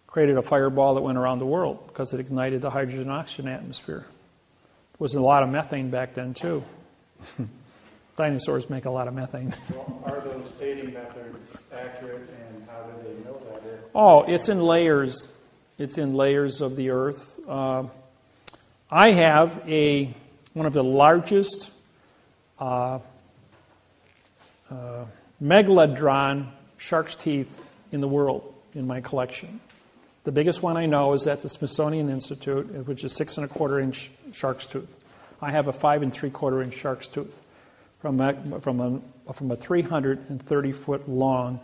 created a fireball that went around the world because it ignited the hydrogen and oxygen atmosphere. There was a lot of methane back then too. Dinosaurs make a lot of methane. Well, are those dating methods accurate, and how do they know that? Oh, it's in layers. It's in layers of the Earth. I have one of the largest megalodon shark's teeth in the world in my collection. The biggest one I know is at the Smithsonian Institute, which is 6 1/4-inch shark's tooth. I have a 5 3/4-inch shark's tooth from a 330-foot long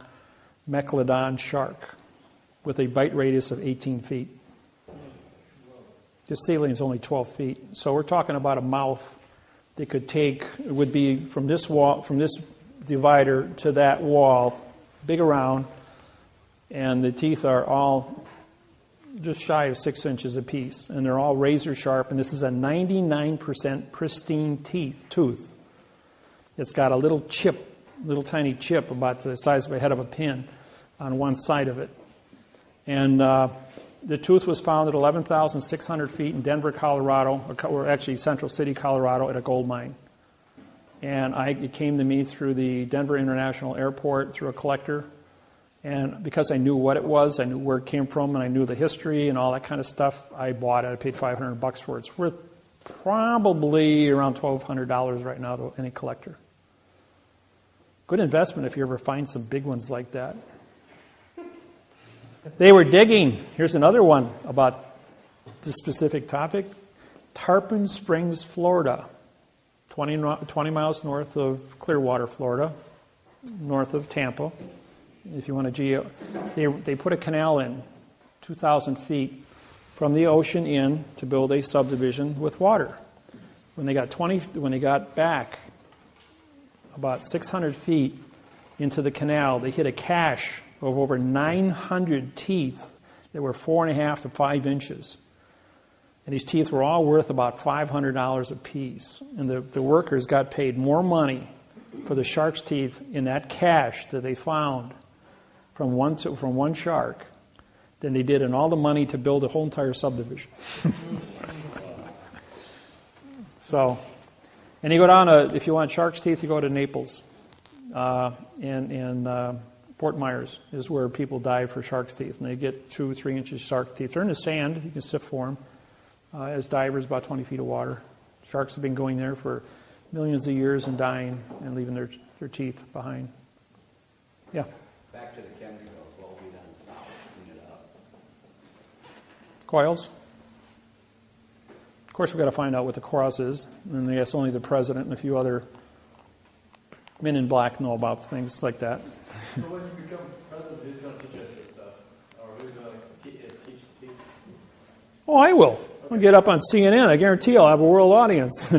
megalodon shark with a bite radius of 18 feet. The ceiling is only 12 feet, so we're talking about a mouth that could take. It would be from this wall, from this divider to that wall, big around, and the teeth are all just shy of 6 inches apiece, and they're all razor sharp, and this is a 99% pristine tooth. It's got a little tiny chip about the size of a head of a pin on one side of it. And the tooth was found at 11,600 feet in Denver, Colorado, or actually Central City, Colorado, at a gold mine. And it came to me through the Denver International Airport, through a collector. And because I knew what it was, I knew where it came from, and I knew the history and all that kind of stuff, I bought it. I paid $500 for it. It's worth probably around $1,200 right now to any collector. Good investment if you ever find some big ones like that. They were digging. Here's another one about this specific topic. Tarpon Springs, Florida. 20 miles north of Clearwater, Florida. North of Tampa. If you want to they put a canal in 2,000 feet from the ocean in to build a subdivision with water. When they got back about 600 feet into the canal, they hit a cache of over 900 teeth that were 4.5 to 5 inches. And these teeth were all worth about $500 a piece. And the workers got paid more money for the shark's teeth in that cache that they found from one shark than they did in all the money to build a whole entire subdivision. So, and you go down if you want shark's teeth, you go to Naples. And Fort Myers is where people dive for shark's teeth. And they get 2-3 inches shark teeth. They're in the sand. You can sift for them. As divers, about 20 feet of water. Sharks have been going there for millions of years and dying and leaving their teeth behind. Yeah? Back to the chemicals, what will be done to stop clean it up? Coils. Of course, we've got to find out what the cause is. And I guess only the president and a few other men in black know about things like that. So when you become president, who's going to teach us this stuff? Or who's going to teach the people? Oh, I will. I'll get up on CNN. I guarantee I'll have a world audience.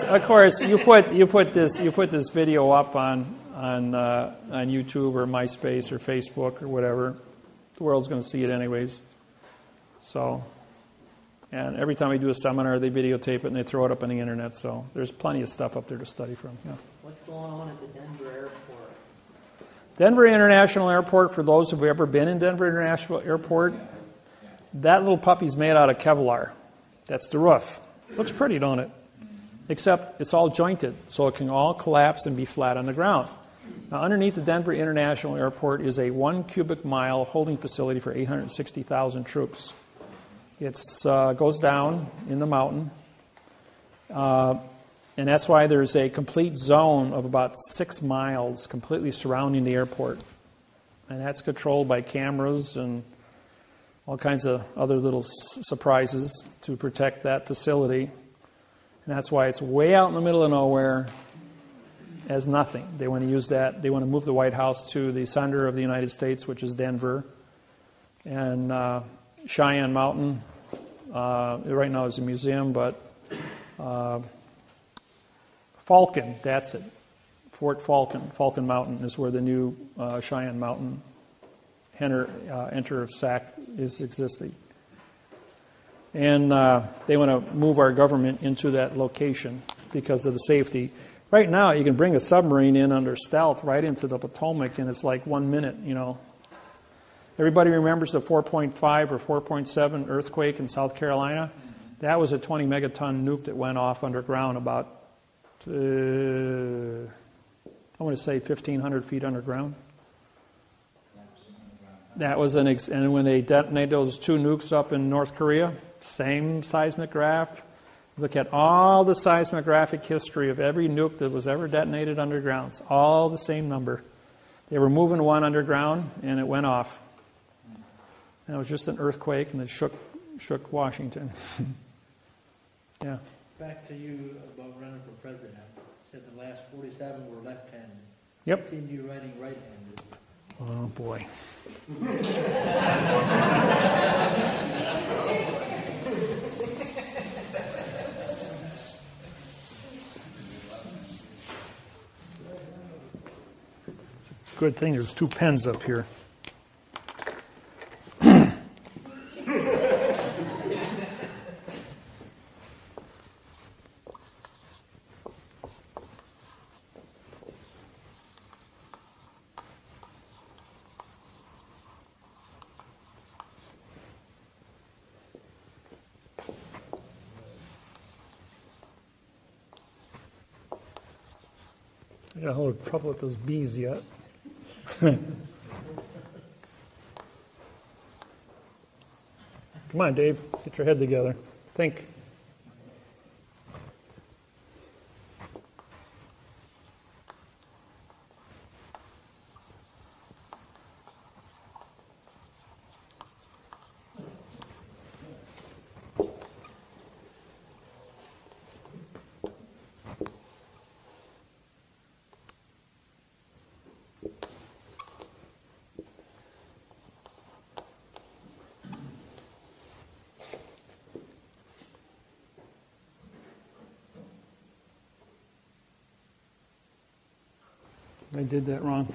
Of course, you put this video up on YouTube or MySpace or Facebook or whatever. The world's going to see it anyways. So, and every time I do a seminar, they videotape it and they throw it up on the internet. So there's plenty of stuff up there to study from. Yeah. What's going on at the Denver airport? Denver International Airport, for those who've ever been in Denver International Airport, that little puppy's made out of Kevlar. That's the roof. Looks pretty, don't it? Except it's all jointed, so it can all collapse and be flat on the ground. Now, underneath the Denver International Airport is a 1 cubic mile holding facility for 860,000 troops. It goes down in the mountain. And that's why there's a complete zone of about 6 miles completely surrounding the airport. And that's controlled by cameras and all kinds of other little surprises to protect that facility. And that's why it's way out in the middle of nowhere as nothing. They want to use that. They want to move the White House to the center of the United States, which is Denver. And Cheyenne Mountain, right now is a museum, but Falcon, that's it. Fort Falcon Mountain is where the new Cheyenne Mountain Enter of SAC is existing. And they want to move our government into that location because of the safety. Right now, you can bring a submarine in under stealth right into the Potomac, and it's like 1 minute, you know. Everybody remembers the 4.5 or 4.7 earthquake in South Carolina? That was a 20 megaton nuke that went off underground about, I want to say 1,500 feet underground. That was and when they detonated those 2 nukes up in North Korea, same seismograph. Look at all the seismographic history of every nuke that was ever detonated underground. It's all the same number. They were moving one underground, and it went off. And it was just an earthquake, and it shook Washington. Yeah. Back to you about running for president. You said the last 47 were left-handed. Yep. It seemed you writing right-handed. Oh, boy. It's a good thing there's 2 pens up here. I got a little trouble with those bees yet. Come on, Dave. Get your head together. Think. I did that wrong.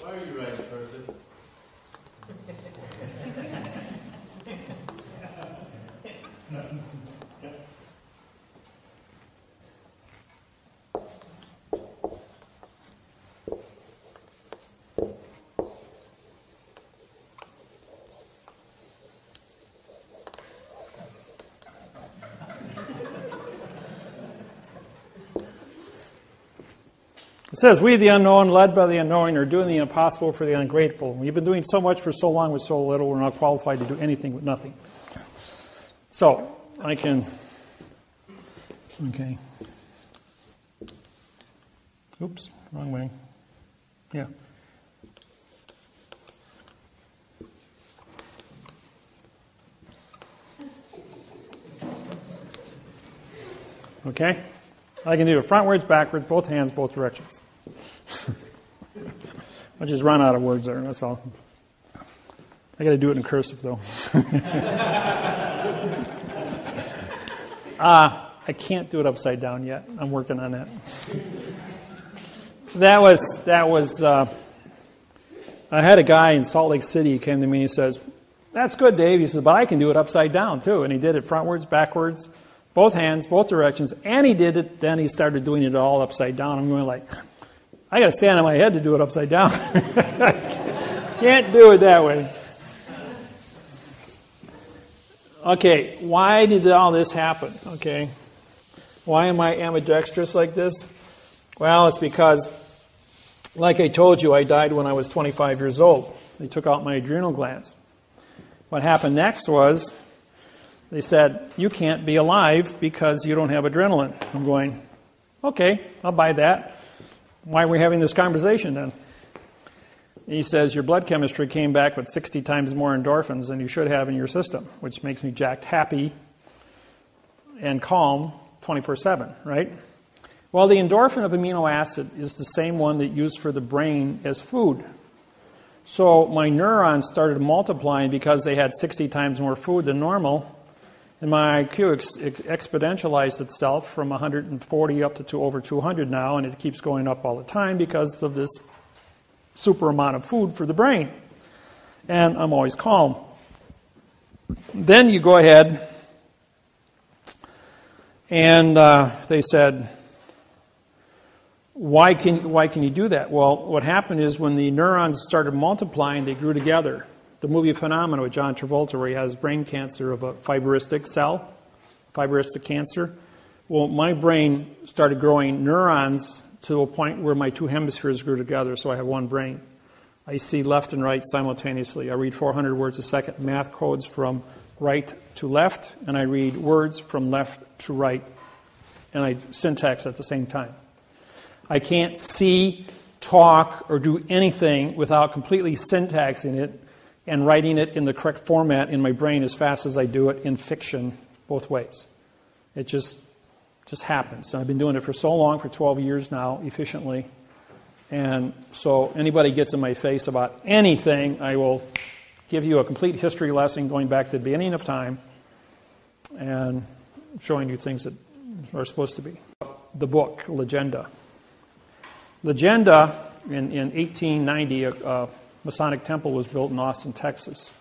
Why are you right, person? It says, we the unknown, led by the unknowing, are doing the impossible for the ungrateful. We've been doing so much for so long with so little, we're not qualified to do anything with nothing. So, I can, okay. Oops, wrong way. Yeah. Okay? I can do it frontwards, backwards, both hands, both directions. I just run out of words there, that's all. I got to do it in cursive, though. I can't do it upside down yet. I'm working on that. That was. I had a guy in Salt Lake City who came to me and he says, "That's good, Dave." He says, "But I can do it upside down too." And he did it frontwards, backwards, both hands, both directions, and he did it. Then he started doing it all upside down. I'm going like, I got to stand on my head to do it upside down. Can't do it that way. Okay, why did all this happen? Okay, why am I ambidextrous like this? Well, it's because, like I told you, I died when I was 25 years old. They took out my adrenal glands. What happened next was they said, you can't be alive because you don't have adrenaline. I'm going, okay, I'll buy that. Why are we having this conversation then? He says, your blood chemistry came back with 60 times more endorphins than you should have in your system, which makes me jacked happy and calm 24/7, right? Well, the endorphin of amino acid is the same one that used for the brain as food. So my neurons started multiplying because they had 60 times more food than normal, and my IQ exponentialized itself from 140 up to over 200 now, and it keeps going up all the time because of this super amount of food for the brain. And I'm always calm. Then you go ahead, and they said, why can you do that? Well, what happened is when the neurons started multiplying, they grew together. The movie Phenomena with John Travolta, where he has brain cancer of a fibristic cell, fibristic cancer. Well, my brain started growing neurons to a point where my two hemispheres grew together, so I have one brain. I see left and right simultaneously. I read 400 words a second, math codes from right to left, and I read words from left to right, and I syntax at the same time. I can't see, talk, or do anything without completely syntaxing it and writing it in the correct format in my brain as fast as I do it in fiction, both ways. It just happens. And I've been doing it for so long, for 12 years now, efficiently. And so anybody gets in my face about anything, I will give you a complete history lesson going back to the beginning of time and showing you things that are supposed to be. The book, Legenda. Legenda, in 1890, Masonic temple was built in Austin, Texas.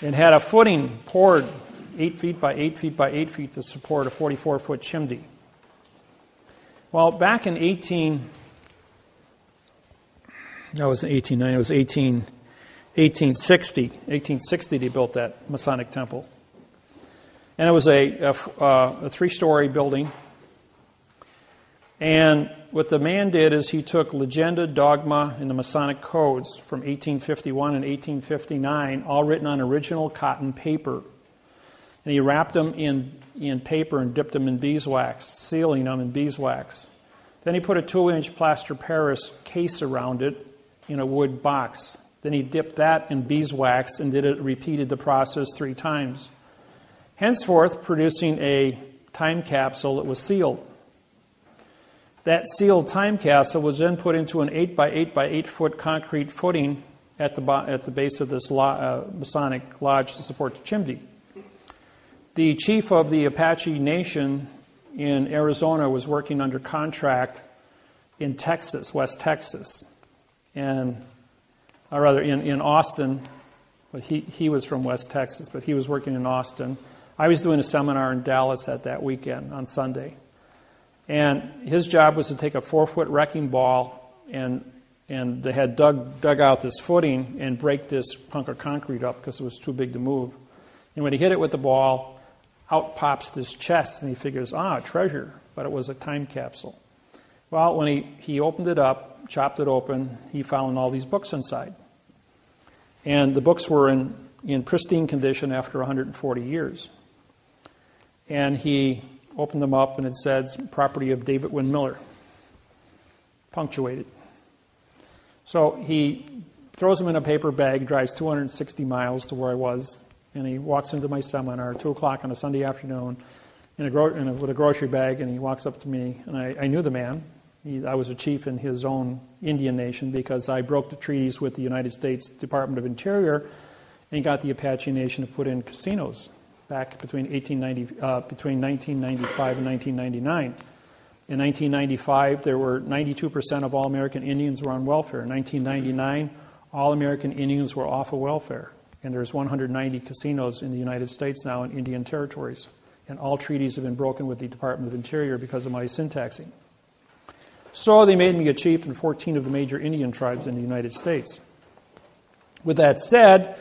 It had a footing poured 8 feet by 8 feet by 8 feet to support a 44-foot chimney. Well, back in 1860 they built that Masonic temple. And it was a 3-story building. And what the man did is he took legenda, dogma, and the Masonic codes from 1851 and 1859, all written on original cotton paper. And he wrapped them in paper and dipped them in beeswax, sealing them in beeswax. Then he put a 2-inch plaster Paris case around it in a wood box. Then he dipped that in beeswax and repeated the process 3 times. Henceforth, producing a time capsule that was sealed. That sealed time capsule was then put into an 8 by 8 by 8 foot concrete footing at the base of this Masonic lodge to support the chimney. The chief of the Apache Nation in Arizona was working under contract in Texas, West Texas, or rather in Austin. But he was from West Texas, but he was working in Austin. I was doing a seminar in Dallas at that weekend on Sunday. And his job was to take a 4-foot wrecking ball, and they had dug out this footing and break this hunk of concrete up because it was too big to move. And when he hit it with the ball, out pops this chest, and he figures, treasure, but it was a time capsule. Well, when he opened it up, chopped it open, he found all these books inside. And the books were in pristine condition after 140 years. And he opened them up, and it said, property of David Wynn Miller, punctuated. So he throws them in a paper bag, drives 260 miles to where I was, and he walks into my seminar at 2 o'clock on a Sunday afternoon with a grocery bag, and he walks up to me, and I knew the man. I was a chief in his own Indian nation because I broke the treaties with the United States Department of Interior and got the Apache Nation to put in casinos back between 1995 and 1999. In 1995, there were 92% of all American Indians were on welfare. In 1999, all American Indians were off of welfare. And there's 190 casinos in the United States now in Indian territories. And all treaties have been broken with the Department of Interior because of my syntaxing. So they made me a chief in 14 of the major Indian tribes in the United States. With that said,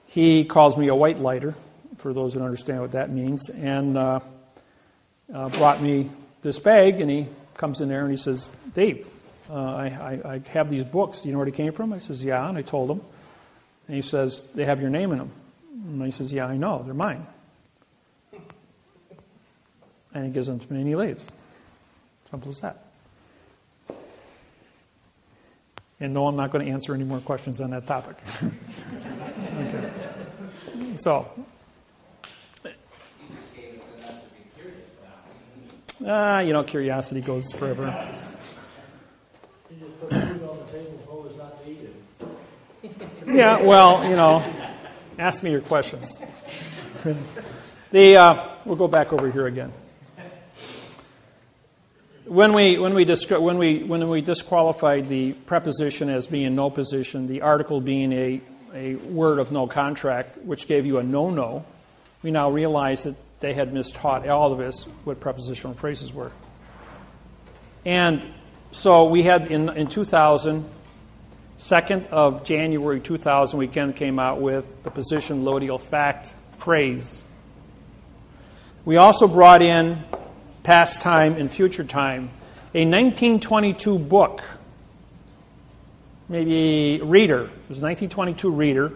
he calls me a white lighter, for those that understand what that means, and brought me this bag, and he comes in there and he says, Dave, I have these books. Do you know where they came from? I says, yeah, and I told him. And he says, they have your name in them. And he says, yeah, I know, they're mine. And he gives them to me and he leaves. Simple as that. And no, I'm not going to answer any more questions on that topic. Okay. So, curiosity goes forever. You just put food on the table and told us not to eat it. Yeah, well, ask me your questions. We'll go back over here again. When we disqualified the preposition as being no position, the article being a word of no contract, which gave you a no-no, we now realize that they had mistaught all of us what prepositional phrases were. And so we had in 2000, 2nd of January 2000, we came out with the position loadial fact phrase. We also brought in past time and future time. A 1922 book, maybe reader. It was a 1922 reader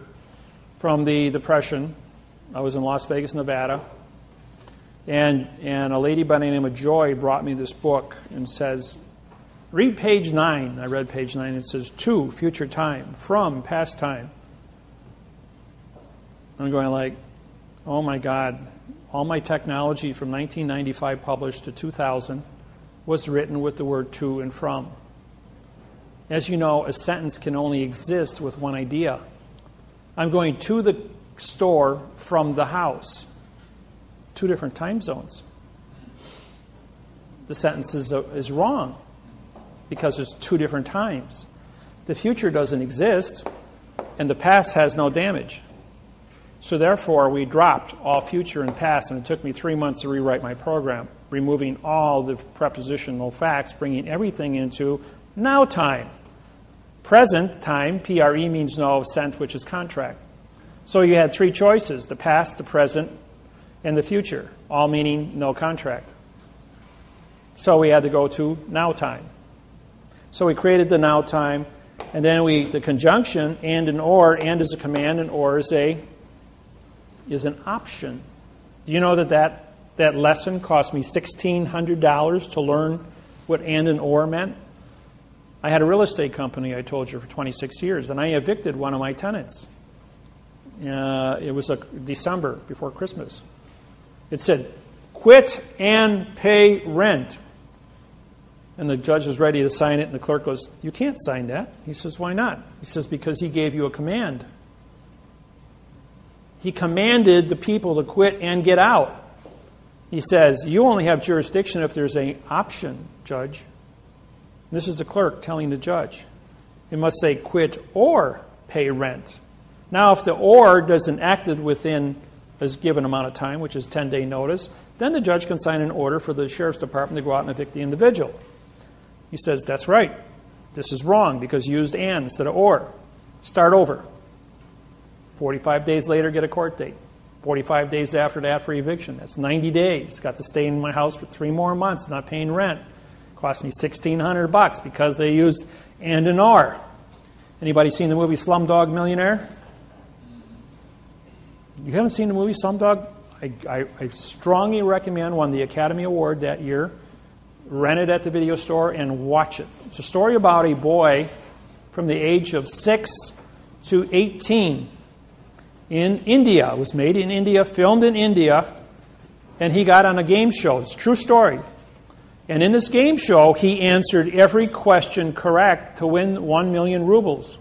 from the Depression. I was in Las Vegas, Nevada. And a lady by the name of Joy brought me this book and says, read page 9. I read page 9. It says, to, future time, from, past time. I'm going like, oh my God. All my technology from 1995 published to 2000 was written with the word to and from. As you know, a sentence can only exist with one idea. I'm going to the store from the house. 2 different time zones. The sentence is wrong because it's 2 different times. The future doesn't exist. and the past has no damage. So therefore, we dropped all future and past, and it took me 3 months to rewrite my program, removing all the prepositional facts, bringing everything into now time. Present time, PRE, means no, sent, which is contract. So you had 3 choices, the past, the present, and the future, all meaning no contract. So we had to go to now time. So we created the now time, and then the conjunction, and is a command, and or is an option. Do you know that lesson cost me $1,600 to learn what and or meant? I had a real estate company, I told you, for 26 years, and I evicted one of my tenants. It was December, before Christmas. It said, quit and pay rent. And the judge was ready to sign it, and the clerk goes, you can't sign that. He says, why not? He says, because he gave you a command. He commanded the people to quit and get out. He says, you only have jurisdiction if there's an option, judge. This is the clerk telling the judge. It must say quit or pay rent. Now, if the or doesn't act within a given amount of time, which is 10-day notice, then the judge can sign an order for the sheriff's department to go out and evict the individual. He says, that's right. This is wrong because you used and instead of or. Start over. 45 days later, get a court date. 45 days after that for eviction. That's 90 days. Got to stay in my house for 3 more months, not paying rent. Cost me $1,600 because they used and or. Anybody seen the movie Slumdog Millionaire? You haven't seen the movie Slumdog? I strongly recommend, won the Academy Award that year. Rent it at the video store and watch it. It's a story about a boy from the age of 6 to 18 in India. It was made in India, filmed in India, and he got on a game show. It's a true story. And in this game show, he answered every question correct to win 1 million rubles,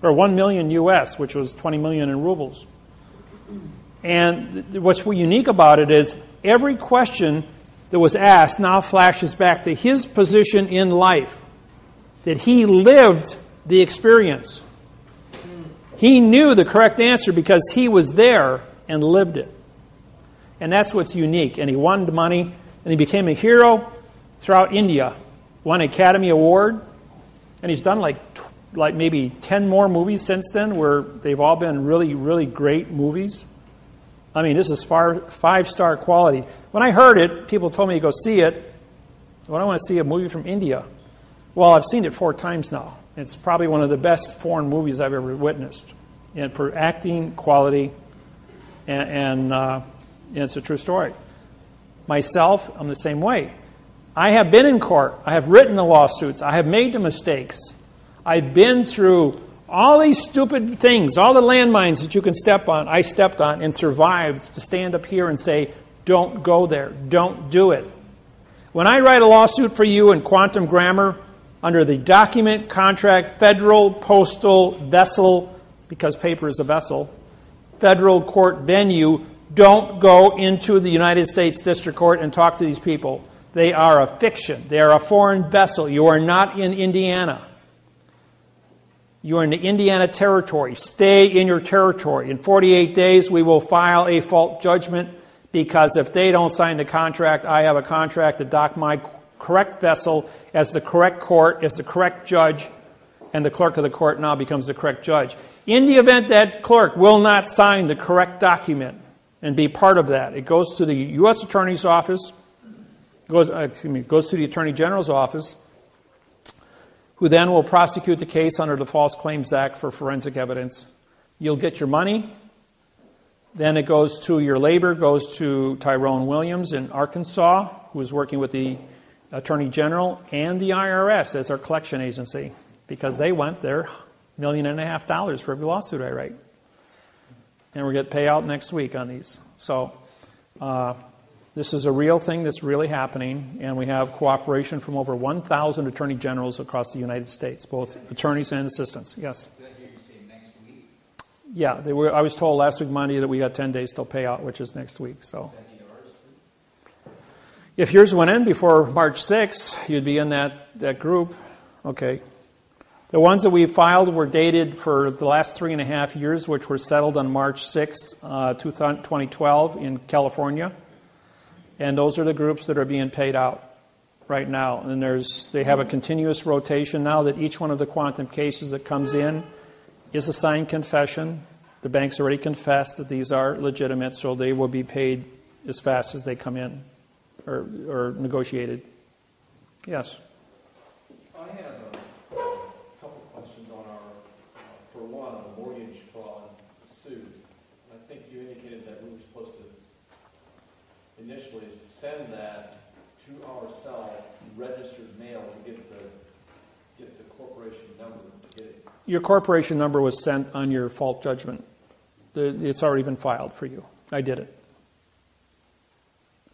or 1 million US, which was 20 million in rubles. And what's unique about it is every question that was asked now flashes back to his position in life, that he lived the experience. He knew the correct answer because he was there and lived it. And that's what's unique. And he won the money, and he became a hero throughout India. Won an Academy Award, and he's done like maybe 10 more movies since then where they've all been really, really great movies. I mean, this is 5-star quality. When I heard it, people told me to go see it. Well, I want to see a movie from India. Well, I've seen it 4 times now. It's probably one of the best foreign movies I've ever witnessed. And for acting, quality, and it's a true story. Myself, I'm the same way. I have been in court. I have written the lawsuits. I have made the mistakes. I've been through all these stupid things, all the landmines that you can step on, I stepped on and survived to stand up here and say, don't go there. Don't do it. When I write a lawsuit for you in quantum grammar under the document, contract, federal, postal, vessel, because paper is a vessel, federal court venue, don't go into the United States District Court and talk to these people. They are a fiction. They are a foreign vessel. You are not in Indiana. You are in the Indiana territory. Stay in your territory. In 48 days, we will file a fault judgment because if they don't sign the contract, I have a contract to dock my correct vessel as the correct court, as the correct judge, and the clerk of the court now becomes the correct judge. In the event that clerk will not sign the correct document and be part of that, it goes to the U.S. Attorney's Office, goes to the Attorney General's office, who then will prosecute the case under the False Claims Act for forensic evidence. You'll get your money. Then it goes to your labor, goes to Tyrone Williams in Arkansas, who is working with the Attorney General and the IRS as our collection agency, because they want their $1.5 million for every lawsuit I write. And we're going to pay out next week on these. So this is a real thing that's really happening, and we have cooperation from over 1,000 attorney generals across the United States, both attorneys and assistants. Yes? Did I hear you say next week? Yeah, I was told last week Monday that we got 10 days till payout, which is next week. So, if yours went in before March 6th, you'd be in that group. Okay. The ones that we filed were dated for the last 3.5 years, which were settled on March 6, 2012 in California. And those are the groups that are being paid out right now. And they have a continuous rotation now that each one of the quantum cases that comes in is a signed confession. The bank's already confessed that these are legitimate, so they will be paid as fast as they come in or negotiated. Yes? I have a couple questions on for one, on the mortgage fraud suit. I think you indicated that we were supposed to initially send that to ourselves, registered mail, to get the corporation number. Your corporation number was sent on your fault judgment. It's already been filed for you. I did it.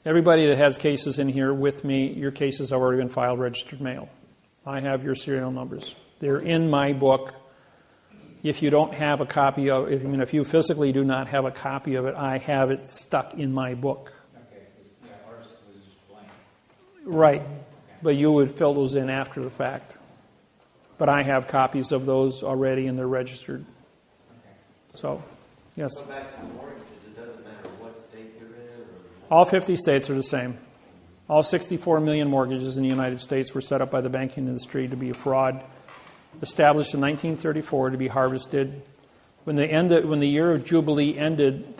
Everybody that has cases in here with me, your cases have already been filed registered mail. I have your serial numbers. They're in my book. If you don't have a copy of it, if you physically do not have a copy of it, I have it stuck in my book. Okay, yeah, ours was blank. Right, but you would fill those in after the fact. But I have copies of those already and they're registered. Okay. So, yes. So back to the mortgages, it doesn't matter what state you're in? All 50 states are the same. All 64 million mortgages in the United States were set up by the banking industry to be a fraud, established in 1934 to be harvested. When the year of Jubilee ended,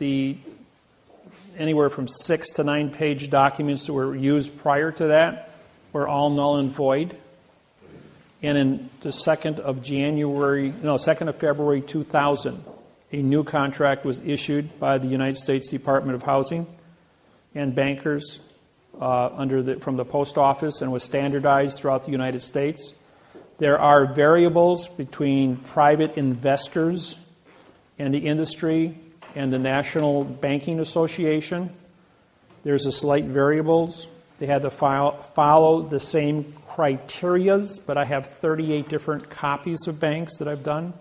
anywhere from 6 to 9 page documents that were used prior to that were all null and void. And in the 2nd of February 2000, a new contract was issued by the United States Department of Housing and bankers from the post office and was standardized throughout the United States. There are variables between private investors and the industry and the National Banking Association. There's a slight variables. They had to follow the same criterias, but I have 38 different copies of banks that I've done.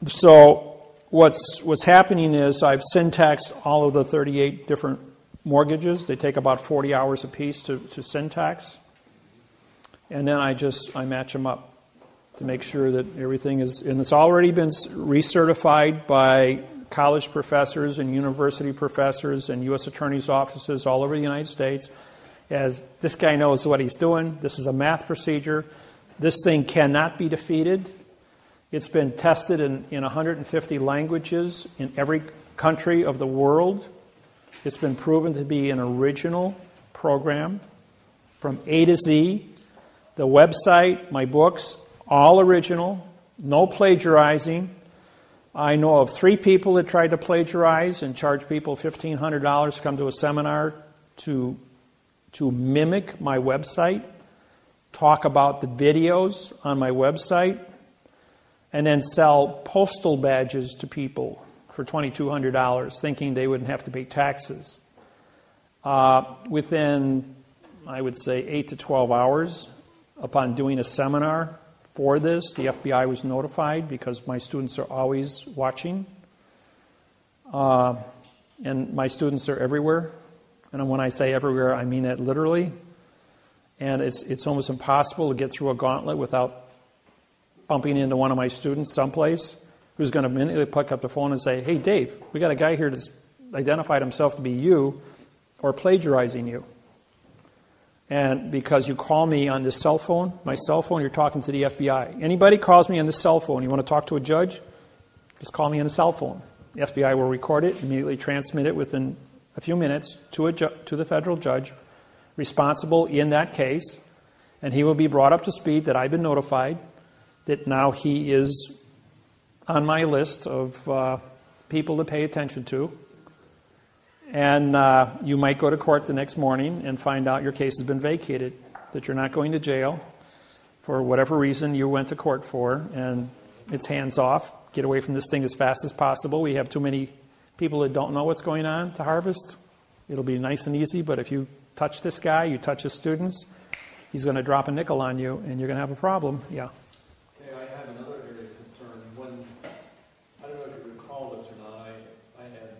So what's happening is I've syntaxed all of the 38 different mortgages. They take about 40 hours a piece to syntax. And then I match them up to make sure that everything is, and it's already been recertified by college professors and university professors and U.S. attorneys' offices all over the United States, as this guy knows what he's doing. This is a math procedure. This thing cannot be defeated. It's been tested in 150 languages in every country of the world. It's been proven to be an original program from A to Z. The website, my books, all original, no plagiarizing. I know of 3 people that tried to plagiarize and charge people $1,500 to come to a seminar to mimic my website, talk about the videos on my website, and then sell postal badges to people for $2,200, thinking they wouldn't have to pay taxes. Within, I would say, 8 to 12 hours, upon doing a seminar for this, the FBI was notified because my students are always watching. And my students are everywhere. And when I say everywhere, I mean that literally. And it's almost impossible to get through a gauntlet without bumping into one of my students someplace who's going to immediately pick up the phone and say, "Hey, Dave, we got a guy here that's identified himself to be you or plagiarizing you. And because you call me on this cell phone, my cell phone, you're talking to the FBI. Anybody calls me on this cell phone, you want to talk to a judge, just call me on a cell phone. The FBI will record it, immediately transmit it within a few minutes to the federal judge responsible in that case, and he will be brought up to speed that I've been notified that now he is on my list of people to pay attention to. And you might go to court the next morning and find out your case has been vacated, that you're not going to jail for whatever reason you went to court for, and it's hands off. Get away from this thing as fast as possible. We have too many people that don't know what's going on to harvest. It'll be nice and easy, but if you touch this guy, you touch his students, he's going to drop a nickel on you, and you're going to have a problem. Yeah. Okay, I have another area of concern. I don't know if you recall this or not, I had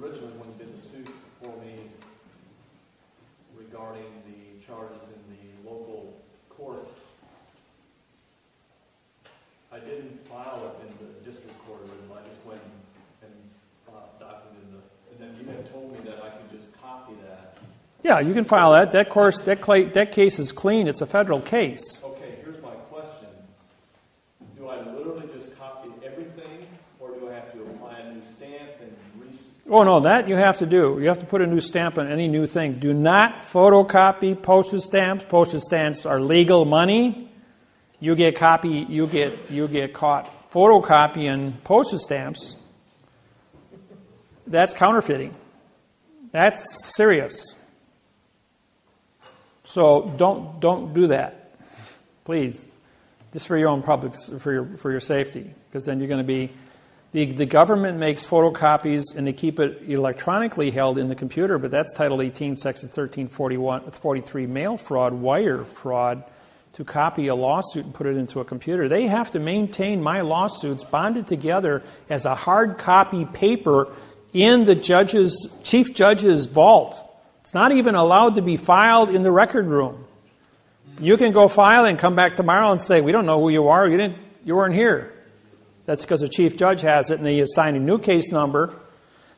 originally when you did the suit for me regarding the charges in the local court copy that. Yeah, you can file that. That case is clean. It's a federal case. Okay, here's my question. Do I literally just copy everything, or do I have to apply a new stamp and Oh, no, that you have to do. You have to put a new stamp on any new thing. Do not photocopy postage stamps. Postage stamps are legal money. You get caught photocopying postage stamps. That's counterfeiting. That's serious. So don't do that, please. Just for your own public, for your safety, because then you're going to be. The government makes photocopies and they keep it electronically held in the computer, but that's Title 18, Section 1343, mail fraud, wire fraud, to copy a lawsuit and put it into a computer. They have to maintain my lawsuits bonded together as a hard copy paper in the chief judge's vault. It's not even allowed to be filed in the record room. You can go file and come back tomorrow and say, we don't know who you are. You weren't here. That's because the chief judge has it, and they assign a new case number.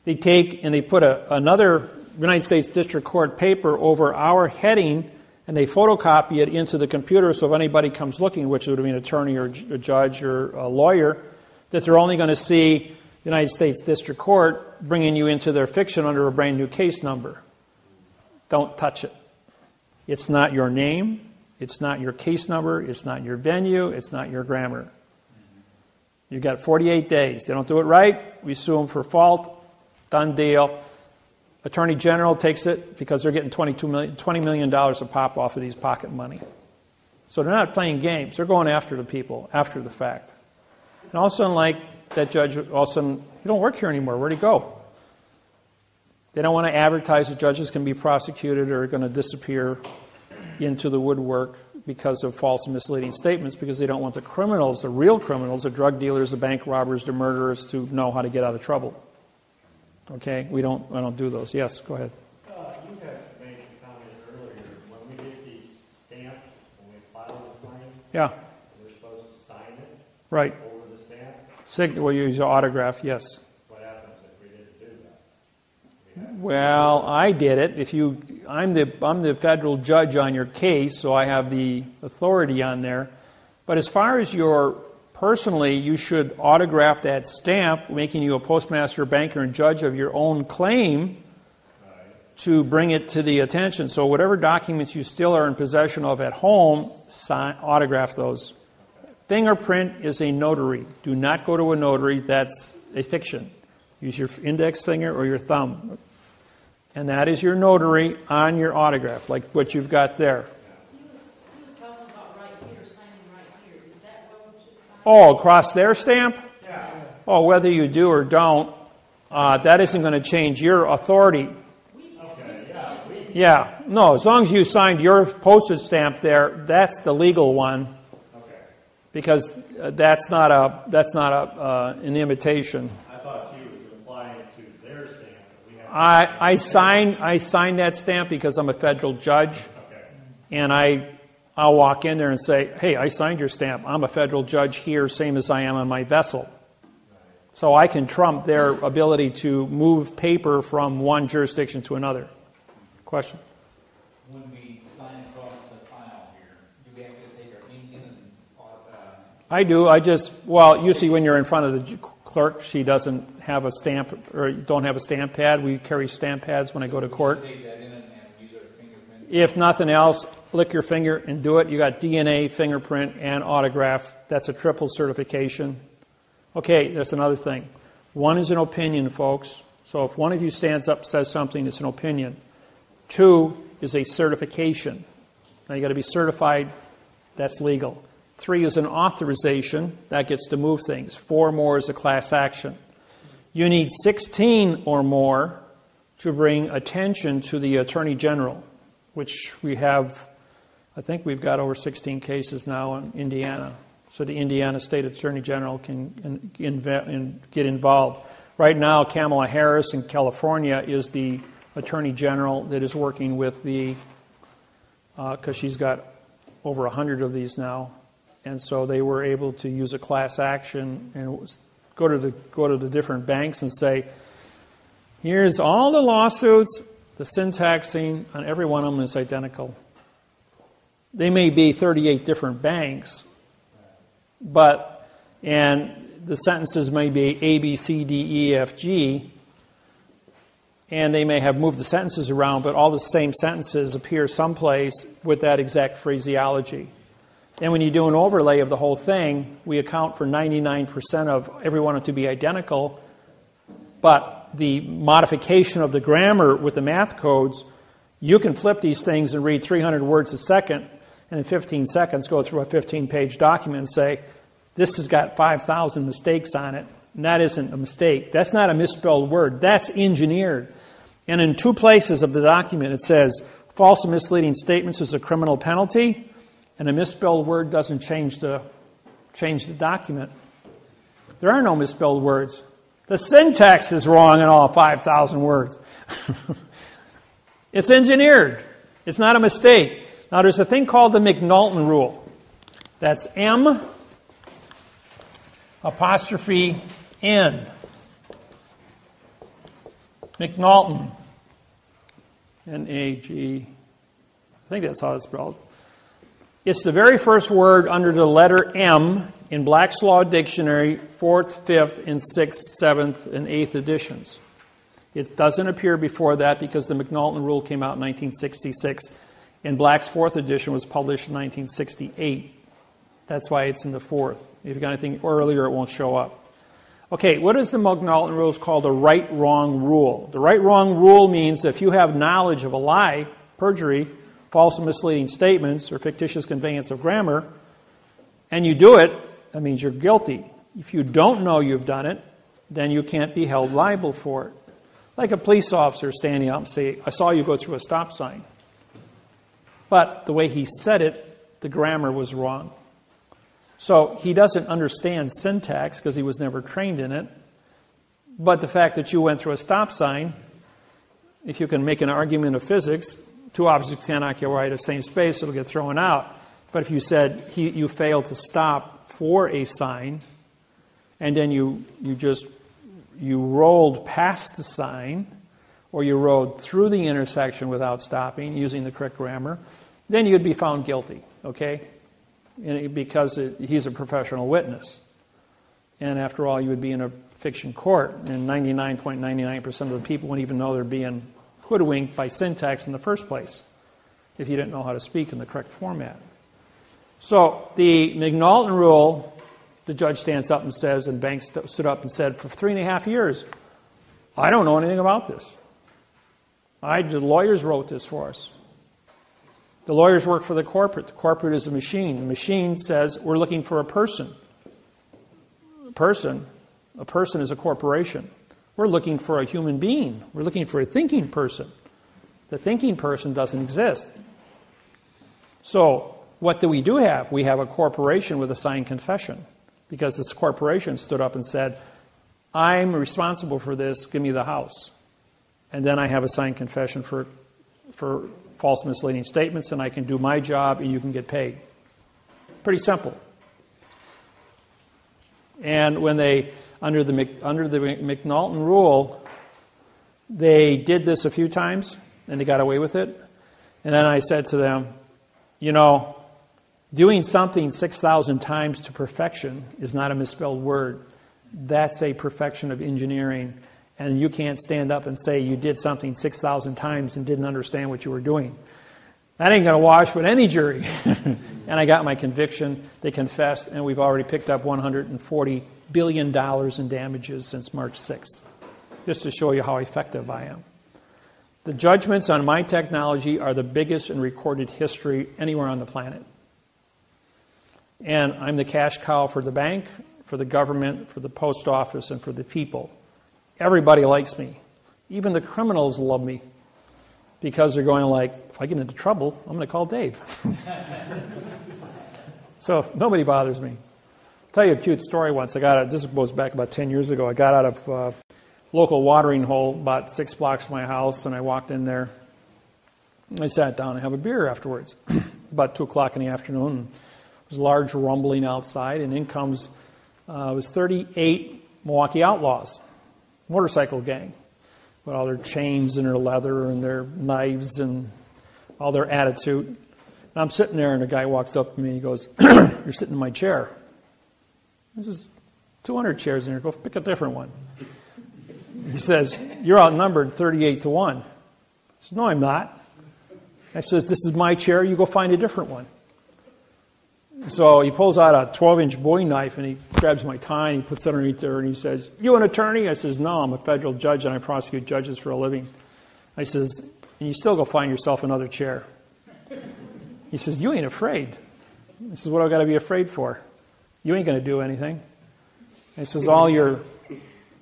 They take and they put another United States District Court paper over our heading, and they photocopy it into the computer, so if anybody comes looking, which would be an attorney or a judge or a lawyer, that they're only going to see United States District Court bringing you into their fiction under a brand new case number. Don't touch it. It's not your name. It's not your case number. It's not your venue. It's not your grammar. You've got 48 days. They don't do it right, we sue them for fault. Done deal. Attorney General takes it because they're getting $20 million a pop off of these pocket money. So they're not playing games. They're going after the people after the fact. And all of a sudden, like that judge, all of a sudden, you don't work here anymore. Where'd he go? They don't want to advertise that judges can be prosecuted or are going to disappear into the woodwork because of false and misleading statements, because they don't want the criminals, the real criminals, the drug dealers, the bank robbers, the murderers, to know how to get out of trouble. Okay? I don't do those. Yes, go ahead. You had made a comment earlier. When we get these stamped, when we file the claim, Yeah. we're supposed to sign it Right. over the stamp. We'll use your autograph, yes. What happens if we didn't do that? Well, I did it. I'm the federal judge on your case, so I have the authority on there. But as far as personally, you should autograph that stamp, making you a postmaster, banker, and judge of your own claim to bring it to the attention. So whatever documents you still are in possession of at home, autograph those. Fingerprint is a notary. Do not go to a notary. That's a fiction. Use your index finger or your thumb. And that is your notary on your autograph, like what you've got there. He was talking about right here, signing right here. Is that what we should sign? Oh, across their stamp? Yeah. Oh, whether you do or don't, that isn't going to change your authority. Okay, yeah. Yeah, no, as long as you signed your postage stamp there, that's the legal one. Okay. Because that's not an imitation. I thought you was applying it to their stamp. But we have I signed that stamp because I'm a federal judge, Okay. and I'll walk in there and say, hey, I signed your stamp. I'm a federal judge here, same as I am on my vessel. So I can trump their ability to move paper from one jurisdiction to another. Question? When we sign across the file here, do we have to take our ink in and I do. Usually when you're in front of the clerk, she doesn't have a stamp, or don't have a stamp pad. We carry stamp pads when I go to court. take that in and use our fingerprint? If nothing else, lick your finger and do it. You got DNA, fingerprint, and autograph. That's a triple certification. Okay, that's another thing. One is an opinion, folks. So if one of you stands up and says something, it's an opinion. 2 is a certification. Now you got to be certified. That's legal. 3 is an authorization. That gets to move things. 4 more is a class action. You need 16 or more to bring attention to the Attorney General, which we have, I think we've got over 16 cases now in Indiana. So the Indiana State Attorney General can get involved. Right now, Kamala Harris in California is the Attorney General that is working with because she's got over 100 of these now. And so they were able to use a class action and go to the different banks and say, here's all the lawsuits The syntaxing on every one of them is identical. They may be 38 different banks, and the sentences may be A, B, C, D, E, F, G, and they may have moved the sentences around, but all the same sentences appear someplace with that exact phraseology. And when you do an overlay of the whole thing, we account for 99% of every one to be identical, but the modification of the grammar with the math codes, you can flip these things and read 300 words a second, and in 15 seconds go through a 15-page document and say, this has got 5,000 mistakes on it, and that isn't a mistake. That's not a misspelled word. That's engineered. And in 2 places of the document it says, false and misleading statements is a criminal penalty, and a misspelled word doesn't change the document. There are no misspelled words. The syntax is wrong in all 5,000 words. It's engineered. It's not a mistake. Now, there's a thing called the McNulton rule. That's M apostrophe N. McNulton. N-A-G. I think that's how it's spelled. It's the very first word under the letter M in Black's Law Dictionary, 4th, 5th, and 6th, 7th, and 8th editions. It doesn't appear before that because the McNulton rule came out in 1966, and Black's 4th edition was published in 1968. That's why it's in the 4th. If you've got anything earlier, it won't show up. Okay, what is the McNulton rule? It's called the right-wrong rule. The right-wrong rule means that if you have knowledge of a lie, perjury, false and misleading statements, or fictitious conveyance of grammar, and you do it, that means you're guilty. If you don't know you've done it, then you can't be held liable for it. Like a police officer standing up and saying, I saw you go through a stop sign. But the way he said it, the grammar was wrong. So he doesn't understand syntax because he was never trained in it. But the fact that you went through a stop sign, if you can make an argument of physics, 2 objects can't occupy the same space, it'll get thrown out. But if you said you failed to stop for a sign, and then you rolled past the sign, or you rode through the intersection without stopping, using the correct grammar, then you'd be found guilty, okay? Because he's a professional witness. And after all, you would be in a fiction court, and 99.99% of the people wouldn't even know they're being hoodwinked by syntax in the first place, if you didn't know how to speak in the correct format. So the McNulton rule, the judge stands up and says, and Banks stood up and said, for 3.5 years, I don't know anything about this. The lawyers wrote this for us. The lawyers work for the corporate. The corporate is a machine. The machine says, we're looking for a person. A person is a corporation. We're looking for a human being. We're looking for a thinking person. The thinking person doesn't exist. So what do we have? We have a corporation with a signed confession, because this corporation stood up and said, I'm responsible for this, give me the house. And then I have a signed confession for false misleading statements, and I can do my job and you can get paid. Pretty simple. And when they, under the McNulton rule, they did this a few times and they got away with it. And then I said to them, doing something 6,000 times to perfection is not a misspelled word. That's a perfection of engineering. And you can't stand up and say you did something 6,000 times and didn't understand what you were doing. That ain't going to wash with any jury. And I got my conviction. They confessed, and we've already picked up $140 billion in damages since March 6th, just to show you how effective I am. The judgments on my technology are the biggest in recorded history anywhere on the planet. And I'm the cash cow for the bank, for the government, for the post office, and for the people. Everybody likes me. Even the criminals love me, because they're going like, if I get into trouble, I'm going to call Dave. So nobody bothers me. I'll tell you a cute story once. This goes back about 10 years ago. I got out of a local watering hole about 6 blocks from my house, and I walked in there. I sat down and have a beer afterwards. About 2 o'clock in the afternoon. And there was a large rumbling outside, and in comes, it was 38 Milwaukee Outlaws, motorcycle gang. with all their chains and their leather and their knives and all their attitude. And I'm sitting there, and a guy walks up to me. He goes, "You're sitting in my chair." There's 200 chairs in here. Go pick a different one. He says, "You're outnumbered 38-1. I said, "No, I'm not." I says, "This is my chair. You go find a different one." So he pulls out a 12-inch Bowie knife, and he grabs my tie, and he puts it underneath there, and he says, "You an attorney?" I says, "No, I'm a federal judge, and I prosecute judges for a living." I says, "And you still go find yourself another chair." He says, "You ain't afraid." I says, "What do I got to be afraid for? You ain't going to do anything." I says, "All your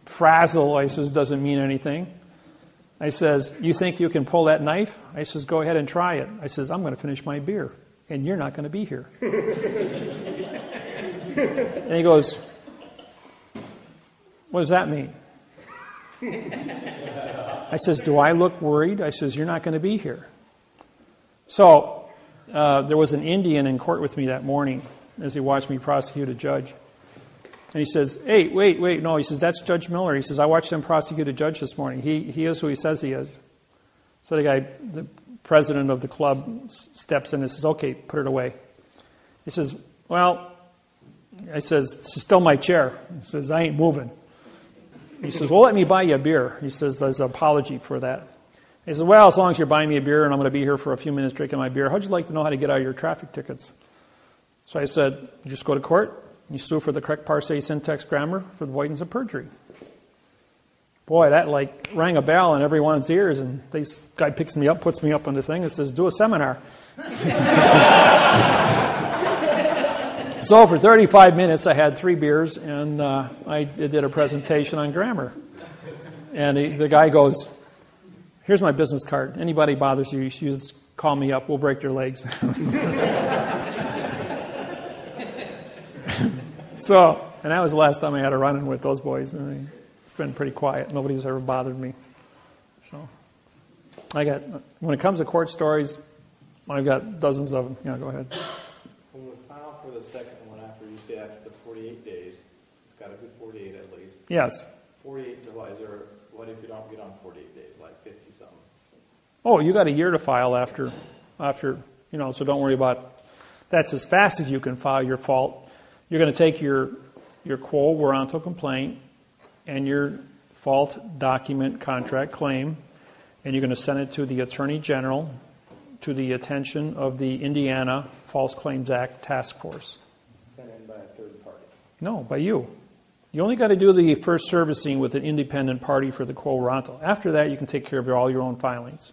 frazzle," I says, "doesn't mean anything." I says, "You think you can pull that knife?" I says, "Go ahead and try it." I says, "I'm going to finish my beer, and you're not going to be here." And he goes, "What does that mean?" I says, "Do I look worried?" I says, "You're not going to be here." So there was an Indian in court with me that morning as he watched me prosecute a judge. And he says, "Hey, wait, no." He says, "That's Judge Miller." He says, "I watched him prosecute a judge this morning. He is who he says he is." So the president of the club steps in and says, "Okay, put it away." He says, "Well," I says, "It's still my chair." He says, "I ain't moving." He says, "Well, let me buy you a beer." He says, "There's an apology for that." He says, "Well, as long as you're buying me a beer and I'm going to be here for a few minutes drinking my beer, how'd you like to know how to get out of your traffic tickets?" So I said, "You just go to court. You sue for the correct parsing, syntax, grammar, for the avoidance of perjury." Boy, that like rang a bell in everyone's ears, and this guy picks me up, puts me up on the thing, and says, "Do a seminar." So for 35 minutes, I had 3 beers, and I did a presentation on grammar. And the guy goes, "Here's my business card. Anybody bothers you, you just call me up. We'll break their legs." So, and that was the last time I had a run-in with those boys. And it's been pretty quiet. Nobody's ever bothered me. So, when it comes to court stories, I've got dozens of them. Yeah, go ahead. When we file for the second one, after you say after the 48 days, it's got to be 48 at least. Yes. 48 is there, what if you don't get on 48 days, like 50 something? Oh, you got a year to file after, so don't worry about, that's as fast as you can file your fault. You're going to take your quo warranto complaint and your fault document contract claim, and you're going to send it to the Attorney General to the attention of the Indiana False Claims Act Task Force. Sent in by a third party? No, by you. You only got to do the first servicing with an independent party for the quo warranto. After that, you can take care of all your own filings.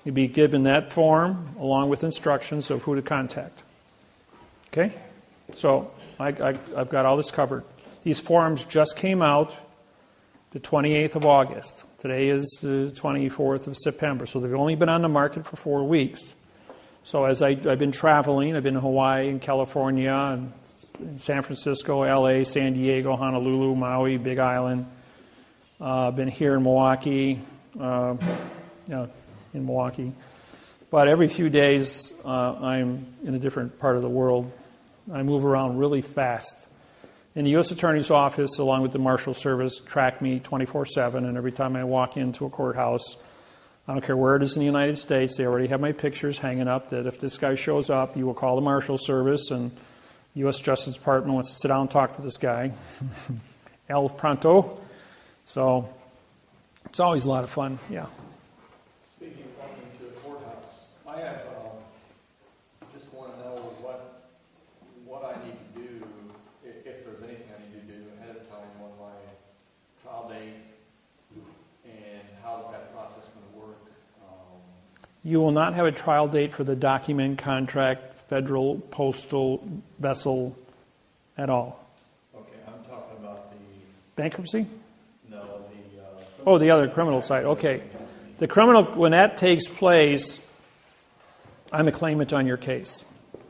You'll be given that form along with instructions of who to contact. Okay? So I've got all this covered. These forms just came out the 28th of August. Today is the 24th of September. So they've only been on the market for 4 weeks. So as I've been traveling, I've been in Hawaii and California and San Francisco, LA, San Diego, Honolulu, Maui, Big Island. Been here in Milwaukee, in Milwaukee. But every few days, I'm in a different part of the world. I move around really fast. And the U.S. Attorney's Office, along with the Marshal Service, track me 24/7. And every time I walk into a courthouse, I don't care where it is in the United States, they already have my pictures hanging up that if this guy shows up, you will call the Marshal Service, and the U.S. Justice Department wants to sit down and talk to this guy. El pronto. So it's always a lot of fun, yeah. Speaking of walking to a courthouse, I have just want to know what I need to do, if there's anything I need to do ahead of time on my trial date, and how that process is going to work. You will not have a trial date for the document, contract, federal, postal, vessel at all. Okay, I'm talking about the... Bankruptcy? No, the other criminal side. Okay. The criminal, when that takes place, I'm a claimant on your case.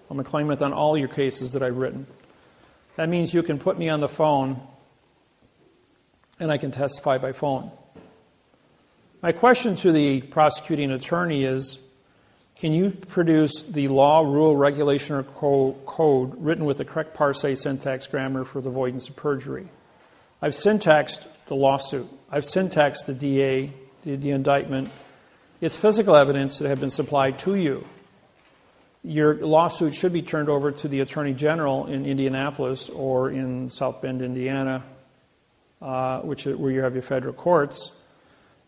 I'm a claimant on all your cases that I've written. That means you can put me on the phone and I can testify by phone. My question to the prosecuting attorney is, can you produce the law, rule, regulation, or code written with the correct parsing, syntax, grammar for the avoidance of perjury? I've syntaxed the lawsuit. I've syntaxed the DA, the indictment. It's physical evidence that have been supplied to you. Your lawsuit should be turned over to the Attorney General in Indianapolis or in South Bend, Indiana, where you have your federal courts,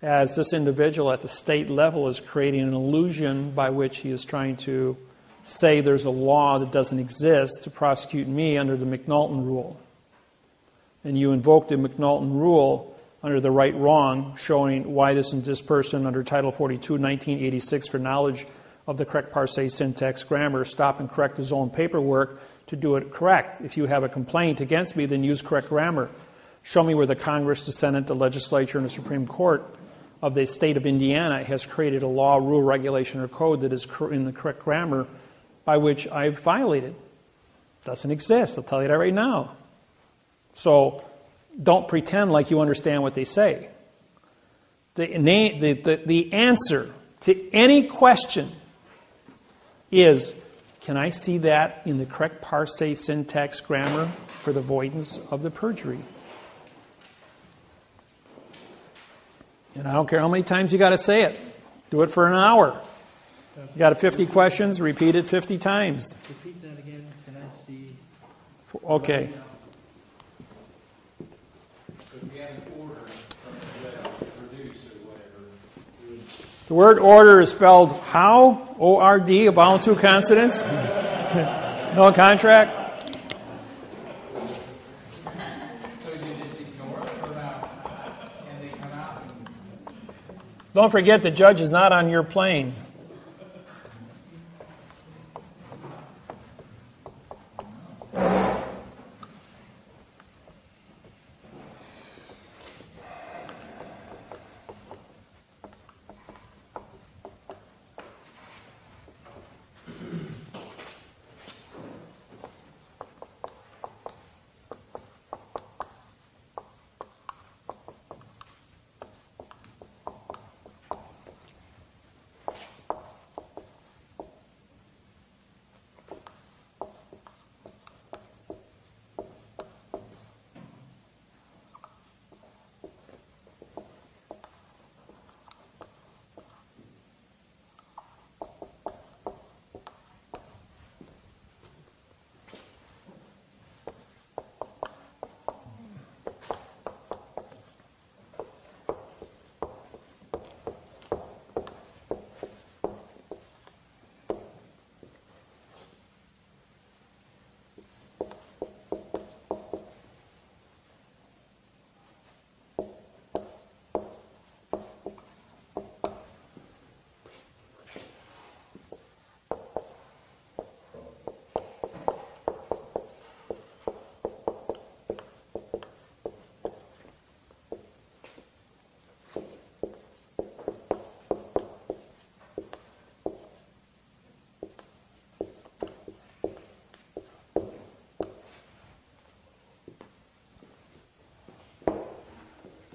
as this individual at the state level is creating an illusion by which he is trying to say there's a law that doesn't exist to prosecute me under the McNulton rule. And you invoke the McNulton rule under the right-wrong, showing why this person under Title 42, 1986, for knowledge of the correct parse, syntax, grammar, stop and correct his own paperwork to do it correct. If you have a complaint against me, then use correct grammar. Show me where the Congress, the Senate, the legislature, and the Supreme Court of the state of Indiana has created a law, rule, regulation, or code that is in the correct grammar by which I've violated. Doesn't exist. I'll tell you that right now. So don't pretend like you understand what they say. The answer to any question is, can I see that in the correct parse, syntax, grammar for the avoidance of the perjury? And I don't care how many times you got to say it. Do it for an hour. You got 50 questions, repeat it 50 times. Repeat that again. Can I see? Okay. The word order is spelled how? O-R-D, a vowel and two consonants? No contract? So you just ignore it or not? And they come out and... Don't forget the judge is not on your plane.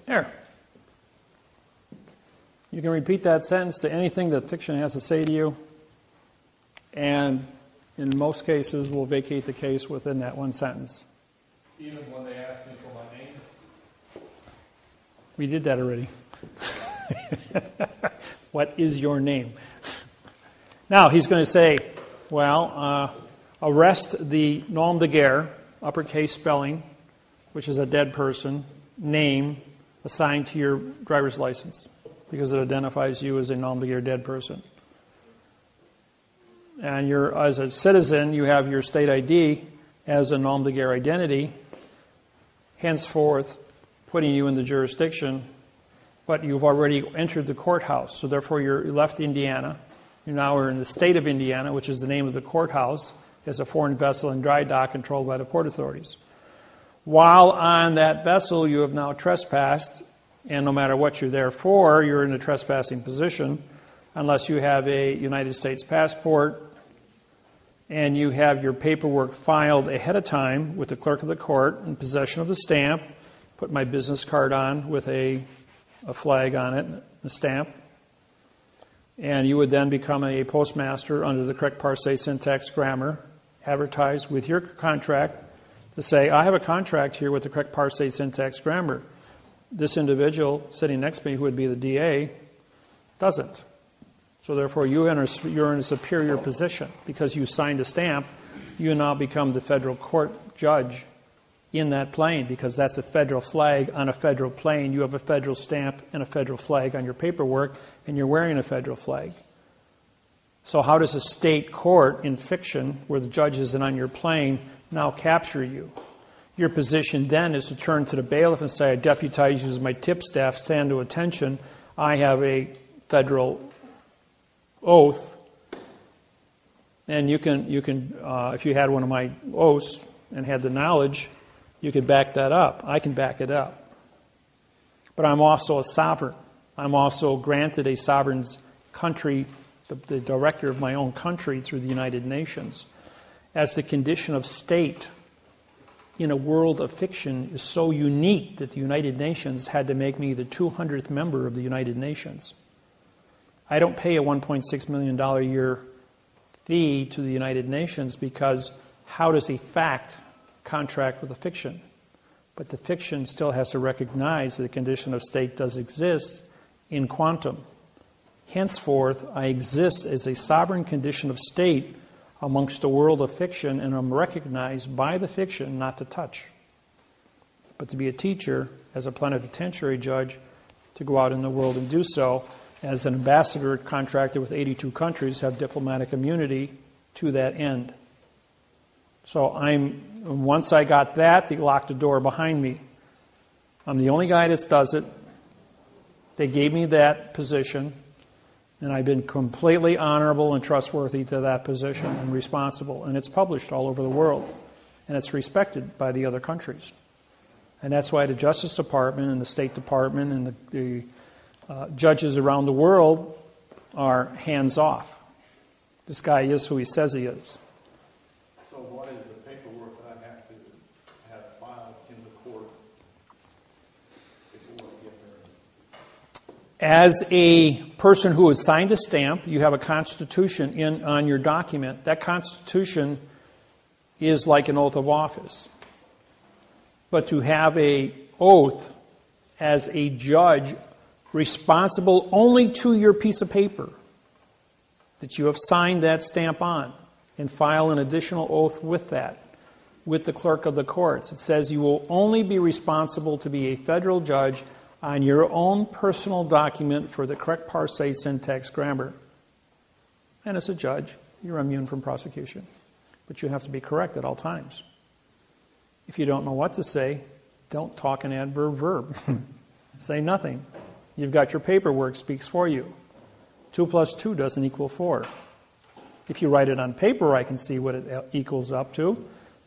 There. You can repeat that sentence to anything that fiction has to say to you, and in most cases will vacate the case within that one sentence. Even when they ask me for my name? We did that already. What is your name? Now, he's going to say, well, arrest the nom de guerre, uppercase spelling, which is a dead person, name, assigned to your driver's license, because it identifies you as a nom de guerre dead person. And as a citizen, you have your state ID as a nom de guerre identity, henceforth putting you in the jurisdiction, but you've already entered the courthouse. So therefore, you left Indiana. You now are in the state of Indiana, which is the name of the courthouse, as a foreign vessel in dry dock controlled by the port authorities. While on that vessel, you have now trespassed, and no matter what you're there for, you're in a trespassing position, unless you have a United States passport and you have your paperwork filed ahead of time with the clerk of the court in possession of the stamp, put my business card on with a flag on it, a stamp, and you would then become a postmaster under the correct parse, syntax, grammar, advertise with your contract to say, I have a contract here with the correct parse, syntax, grammar. This individual sitting next to me, who would be the DA, doesn't. So therefore, you're in a superior position. Because you signed a stamp, you now become the federal court judge in that plane, because that's a federal flag on a federal plane. You have a federal stamp and a federal flag on your paperwork, and you're wearing a federal flag. So how does a state court in fiction, where the judge isn't on your plane, now capture you? Your position then is to turn to the bailiff and say, I deputize you as my tip staff, stand to attention. I have a federal oath, and you can if you had one of my oaths and had the knowledge, you could back that up. I can back it up. But I'm also a sovereign. I'm also granted a sovereign's country, the director of my own country through the United Nations. As the condition of state in a world of fiction is so unique that the United Nations had to make me the 200th member of the United Nations. I don't pay a $1.6 million a year fee to the United Nations, because how does a fact contract with a fiction? But the fiction still has to recognize that the condition of state does exist in quantum. Henceforth, I exist as a sovereign condition of state amongst a world of fiction, and I'm recognized by the fiction not to touch. But to be a teacher, as a plenipotentiary judge, to go out in the world and do so, as an ambassador contracted with 82 countries, have diplomatic immunity to that end. So once I got that, they locked the door behind me. I'm the only guy that does it. They gave me that position, and I've been completely honorable and trustworthy to that position and responsible. And it's published all over the world, and it's respected by the other countries. And that's why the Justice Department and the State Department and the judges around the world are hands off. This guy is who he says he is. So what is the paperwork that I have to have filed in the court before I get there? As a person who has signed a stamp, you have a constitution on your document. That constitution is like an oath of office. But to have an oath as a judge responsible only to your piece of paper that you have signed that stamp on, and file an additional oath with that, with the clerk of the courts. It says you will only be responsible to be a federal judge on your own personal document for the correct parse, syntax, grammar. And as a judge, you're immune from prosecution. But you have to be correct at all times. If you don't know what to say, don't talk an adverb verb. Say nothing. You've got your paperwork, speaks for you. 2 plus 2 doesn't equal 4. If you write it on paper, I can see what it equals up to.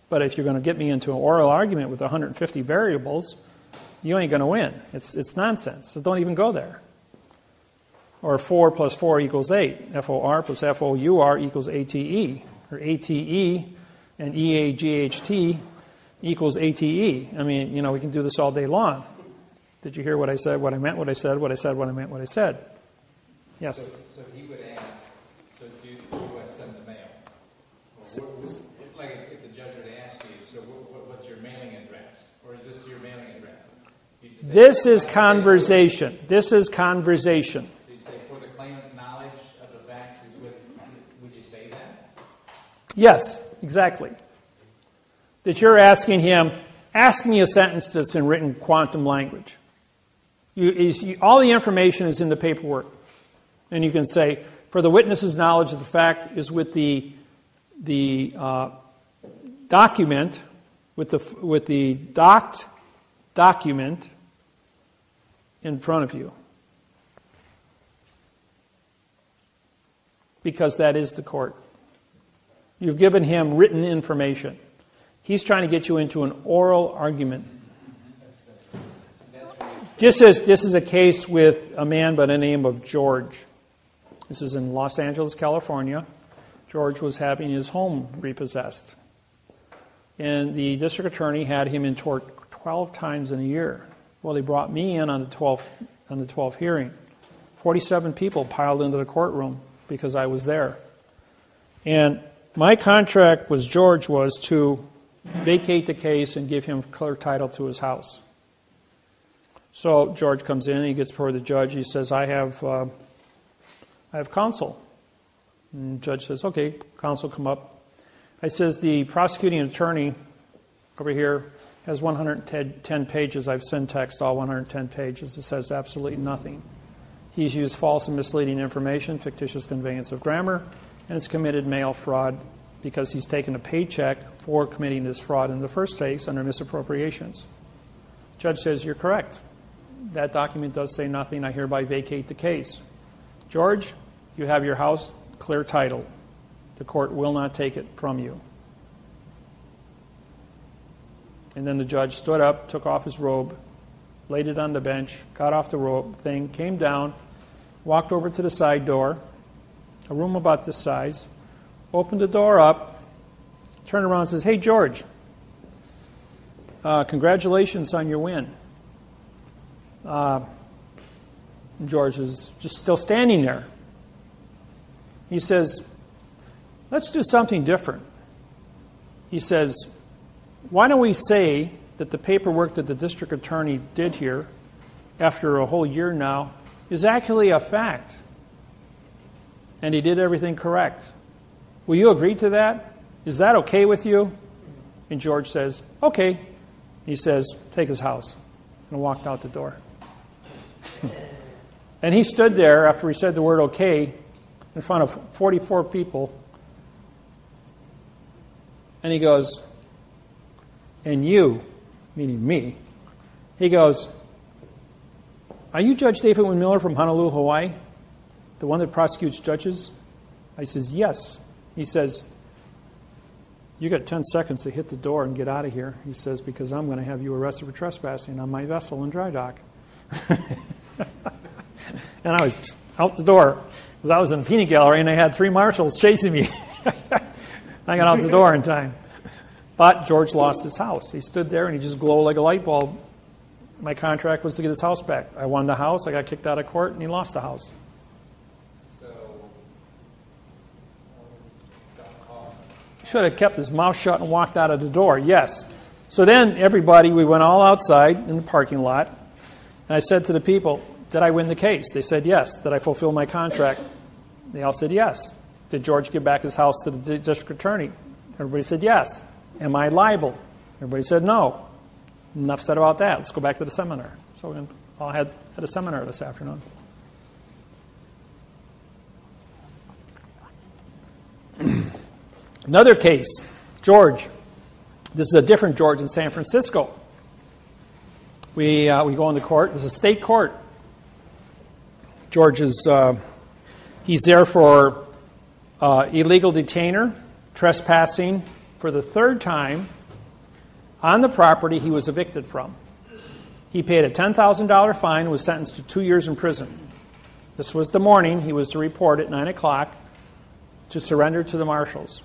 But if you're going to get me into an oral argument with 150 variables, you ain't going to win. It's nonsense. So don't even go there. Or 4 plus 4 equals 8. FOR plus FOUR equals ATE. Or ATE and EAGHT equals ATE. I mean, we can do this all day long. Did you hear what I said, what I meant, what I said, what I said, what I meant, what I said? Yes? So he would ask, so do I send the mail? Like if the judge would ask you, so what's your mailing address? Or is this your mailing address? This is conversation. This is conversation. So you say, for the claimant's knowledge of the facts is would you say that? Yes, exactly. That you're asking him, ask me a sentence that's in written quantum language. All the information is in the paperwork. And you can say, for the witness's knowledge of the fact is with the document, with the docked document in front of you. Because that is the court. You've given him written information. He's trying to get you into an oral argument. This is a case with a man by the name of George. This is in Los Angeles, California. George was having his home repossessed. And the district attorney had him in court 12 times in a year. Well, they brought me in on the 12th hearing. 47 people piled into the courtroom because I was there. And my contract with George was to vacate the case and give him clear title to his house. So George comes in, he gets before the judge, he says, I have counsel. And the judge says, okay, counsel, come up. I says, the prosecuting attorney over here has 110 pages. I've syntexed all 110 pages. It says absolutely nothing. He's used false and misleading information, fictitious conveyance of grammar, and has committed mail fraud because he's taken a paycheck for committing this fraud in the first place under misappropriations. Judge says, you're correct. That document does say nothing. I hereby vacate the case. George, you have your house clear title. The court will not take it from you. And then the judge stood up, took off his robe, laid it on the bench, got off the robe thing, came down, walked over to the side door, a room about this size, opened the door up, turned around and says, hey, George, congratulations on your win. George is just still standing there. He says, let's do something different. He says, why don't we say that the paperwork that the district attorney did here, after a whole year now, is actually a fact. And he did everything correct. Will you agree to that? Is that okay with you? And George says, okay. He says, take his house. And walked out the door. And he stood there after he said the word okay in front of 44 people. And he goes, and you, meaning me, he goes, are you Judge David Wynn Miller from Honolulu, Hawaii? The one that prosecutes judges? I says, yes. He says, you got 10 seconds to hit the door and get out of here. He says, because I'm going to have you arrested for trespassing on my vessel in dry dock. And I was out the door because I was in the peanut gallery and I had 3 marshals chasing me. I got out the door in time. But George lost his house. He stood there and he just glowed like a light bulb. My contract was to get his house back. I won the house, I got kicked out of court, and he lost the house. Should have kept his mouth shut and walked out of the door, yes. So then everybody, we went all outside in the parking lot, and I said to the people, did I win the case? They said yes. Did I fulfill my contract? They all said yes. Did George give back his house to the district attorney? Everybody said yes. Am I liable? Everybody said no. Enough said about that. Let's go back to the seminar. So we all had a seminar this afternoon. Another case, George. This is a different George in San Francisco. We go into court. This is a state court. George is he's there for illegal detainer, trespassing for the 3rd time on the property he was evicted from. He paid a $10,000 fine and was sentenced to 2 years in prison. This was the morning he was to report at 9 o'clock to surrender to the marshals.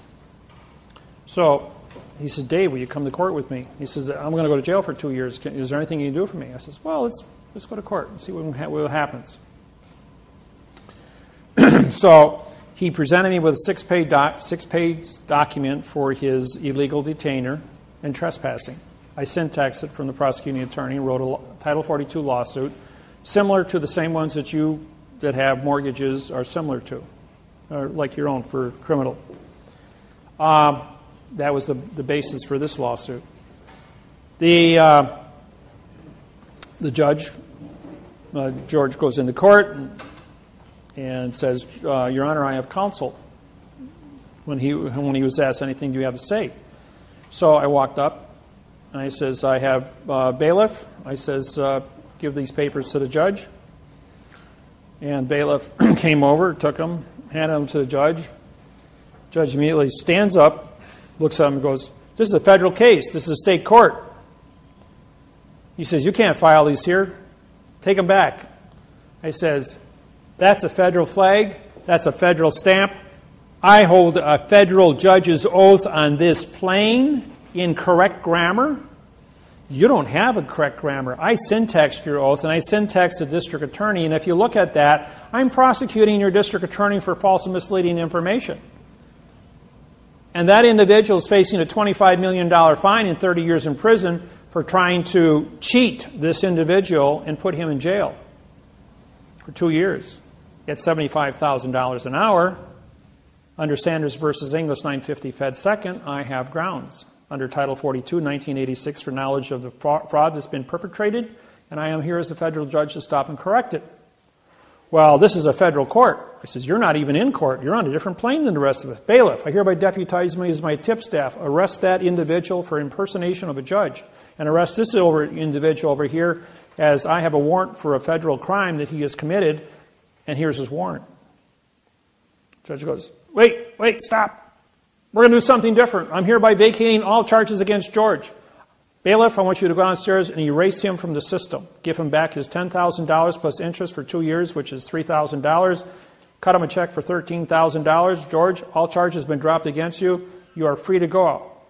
So he said, Dave, will you come to court with me? He says, I'm going to go to jail for 2 years. Is there anything you can do for me? I says, well, let's go to court and see what happens. So he presented me with a 6-page document for his illegal detainer and trespassing. I syntaxed it from the prosecuting attorney and wrote a Title 42 lawsuit, similar to the same ones that you that have mortgages are similar to, or like your own for criminal. That was the basis for this lawsuit. The judge, George, goes into court and says, Your Honor, I have counsel. When he was asked, anything do you have to say? So I walked up and I says, I have bailiff. I says, give these papers to the judge. And bailiff came over, took them, handed them to the judge. Judge immediately stands up, looks at him and goes, this is a federal case. This is a state court. He says, you can't file these here. Take them back. I says, that's a federal flag. That's a federal stamp. I hold a federal judge's oath on this plane in correct grammar. You don't have a correct grammar. I syntaxed your oath, and I syntaxed the district attorney, and if you look at that, I'm prosecuting your district attorney for false and misleading information. And that individual is facing a $25 million fine and 30 years in prison for trying to cheat this individual and put him in jail for 2 years at $75,000 an hour. Under Sanders versus Inglis 950 Fed Second, I have grounds under Title 42, 1986 for knowledge of the fraud that's been perpetrated, and I am here as a federal judge to stop and correct it. Well, this is a federal court. I says, you're not even in court. You're on a different plane than the rest of us. Bailiff, I hereby deputize me as my tip staff. Arrest that individual for impersonation of a judge. And arrest this individual over here as I have a warrant for a federal crime that he has committed, and here's his warrant. Judge goes, wait, stop. We're going to do something different. I'm hereby vacating all charges against George. Bailiff, I want you to go downstairs and erase him from the system. Give him back his $10,000 plus interest for 2 years, which is $3,000. Cut him a check for $13,000. George, all charges have been dropped against you. You are free to go out.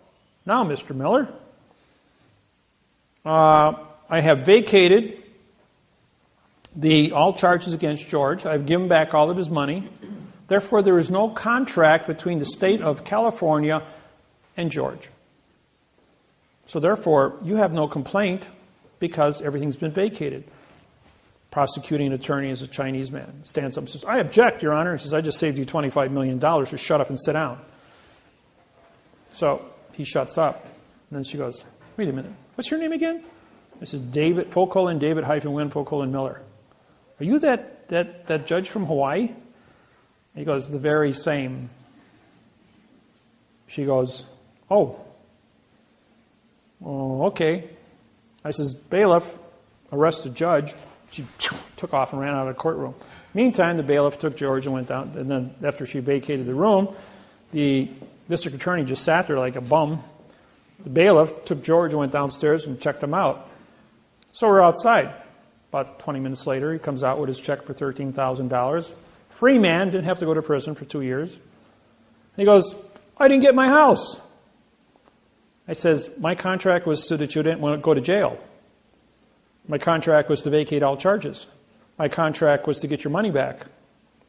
Now, Mr. Miller, I have vacated all charges against George. I've given back all of his money. Therefore, there is no contract between the state of California and George. So therefore, you have no complaint because everything's been vacated. Prosecuting attorney is a Chinese man. Stands up and says, I object, Your Honor. He says, I just saved you $25 million. So shut up and sit down. So he shuts up. And then she goes, wait a minute. What's your name again? This is David, David -Wynn, Miller. Are you that judge from Hawaii? He goes, the very same. She goes, oh, okay. I says, bailiff, arrest the judge. She took off and ran out of the courtroom. Meantime, the bailiff took George and went down. And then after she vacated the room, the district attorney just sat there like a bum. The bailiff took George and went downstairs and checked him out. So we're outside. About 20 minutes later, he comes out with his check for $13,000. Free man, didn't have to go to prison for 2 years. And he goes, I didn't get my house. I says, my contract was so that you didn't want to go to jail. My contract was to vacate all charges. My contract was to get your money back.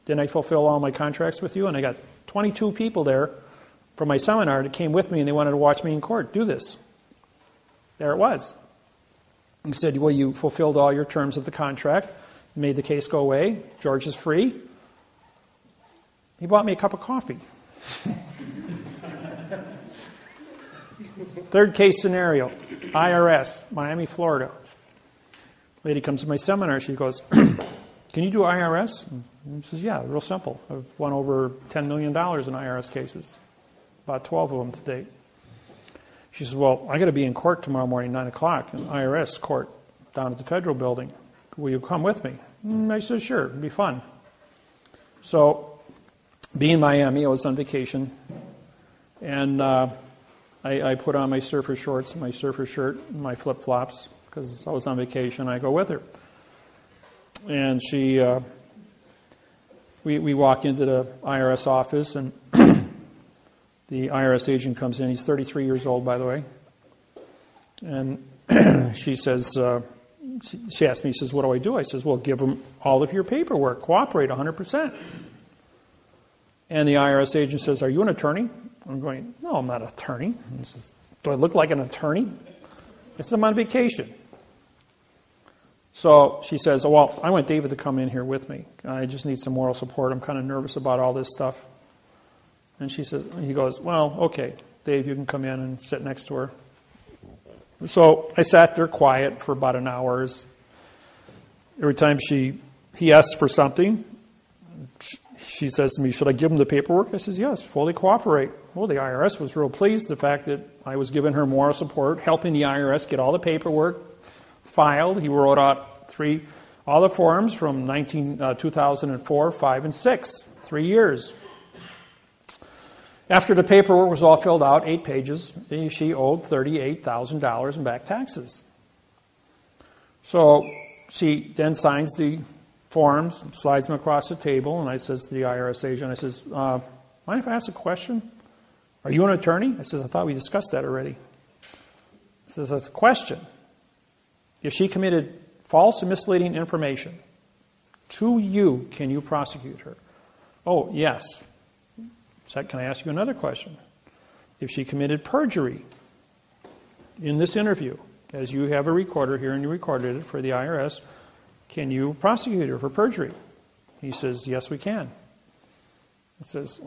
Didn't I fulfill all my contracts with you? And I got 22 people there from my seminar that came with me and they wanted to watch me in court do this. There it was. He said, well, you fulfilled all your terms of the contract, made the case go away. George is free. He bought me a cup of coffee. Third case scenario, IRS, Miami, Florida. Lady comes to my seminar. She goes, can you do IRS? And she says, yeah, real simple. I've won over $10 million in IRS cases, about 12 of them to date. She says, well, I got to be in court tomorrow morning, 9 o'clock, in IRS court down at the federal building. Will you come with me? I said, sure, it'd be fun. So, being in Miami, I was on vacation, and I put on my surfer shorts, my surfer shirt, and my flip-flops, because I was on vacation. I go with her. And she, we walk into the IRS office, and the IRS agent comes in. He's 33 years old, by the way. And she says, she asked me, she says, what do I do? I says, well, give them all of your paperwork. Cooperate 100%. And the IRS agent says, are you an attorney? I'm going, no, I'm not an attorney. He says, do I look like an attorney? I said, I'm on vacation. So she says, oh, well, I want David to come in here with me. I just need some moral support. I'm kind of nervous about all this stuff. And he goes, well, okay, Dave, you can come in and sit next to her. So I sat there quiet for about an hour. Every time he asks for something, she says to me, should I give him the paperwork? I says, yes, fully cooperate. Well, the IRS was real pleased, the fact that I was giving her moral support, helping the IRS get all the paperwork filed. He wrote out all the forms from 2004, 5, and 6, 3 years. After the paperwork was all filled out, 8 pages, she owed $38,000 in back taxes. So she then signs the forms, slides them across the table, and I says to the IRS agent, I says, mind if I ask a question? Are you an attorney? I says, I thought we discussed that already. He says, that's a question. If she committed false and misleading information to you, can you prosecute her? Oh, yes. Can I ask you another question? If she committed perjury in this interview, as you have a recorder here and you recorded it for the IRS, can you prosecute her for perjury? He says, yes, we can. He says, you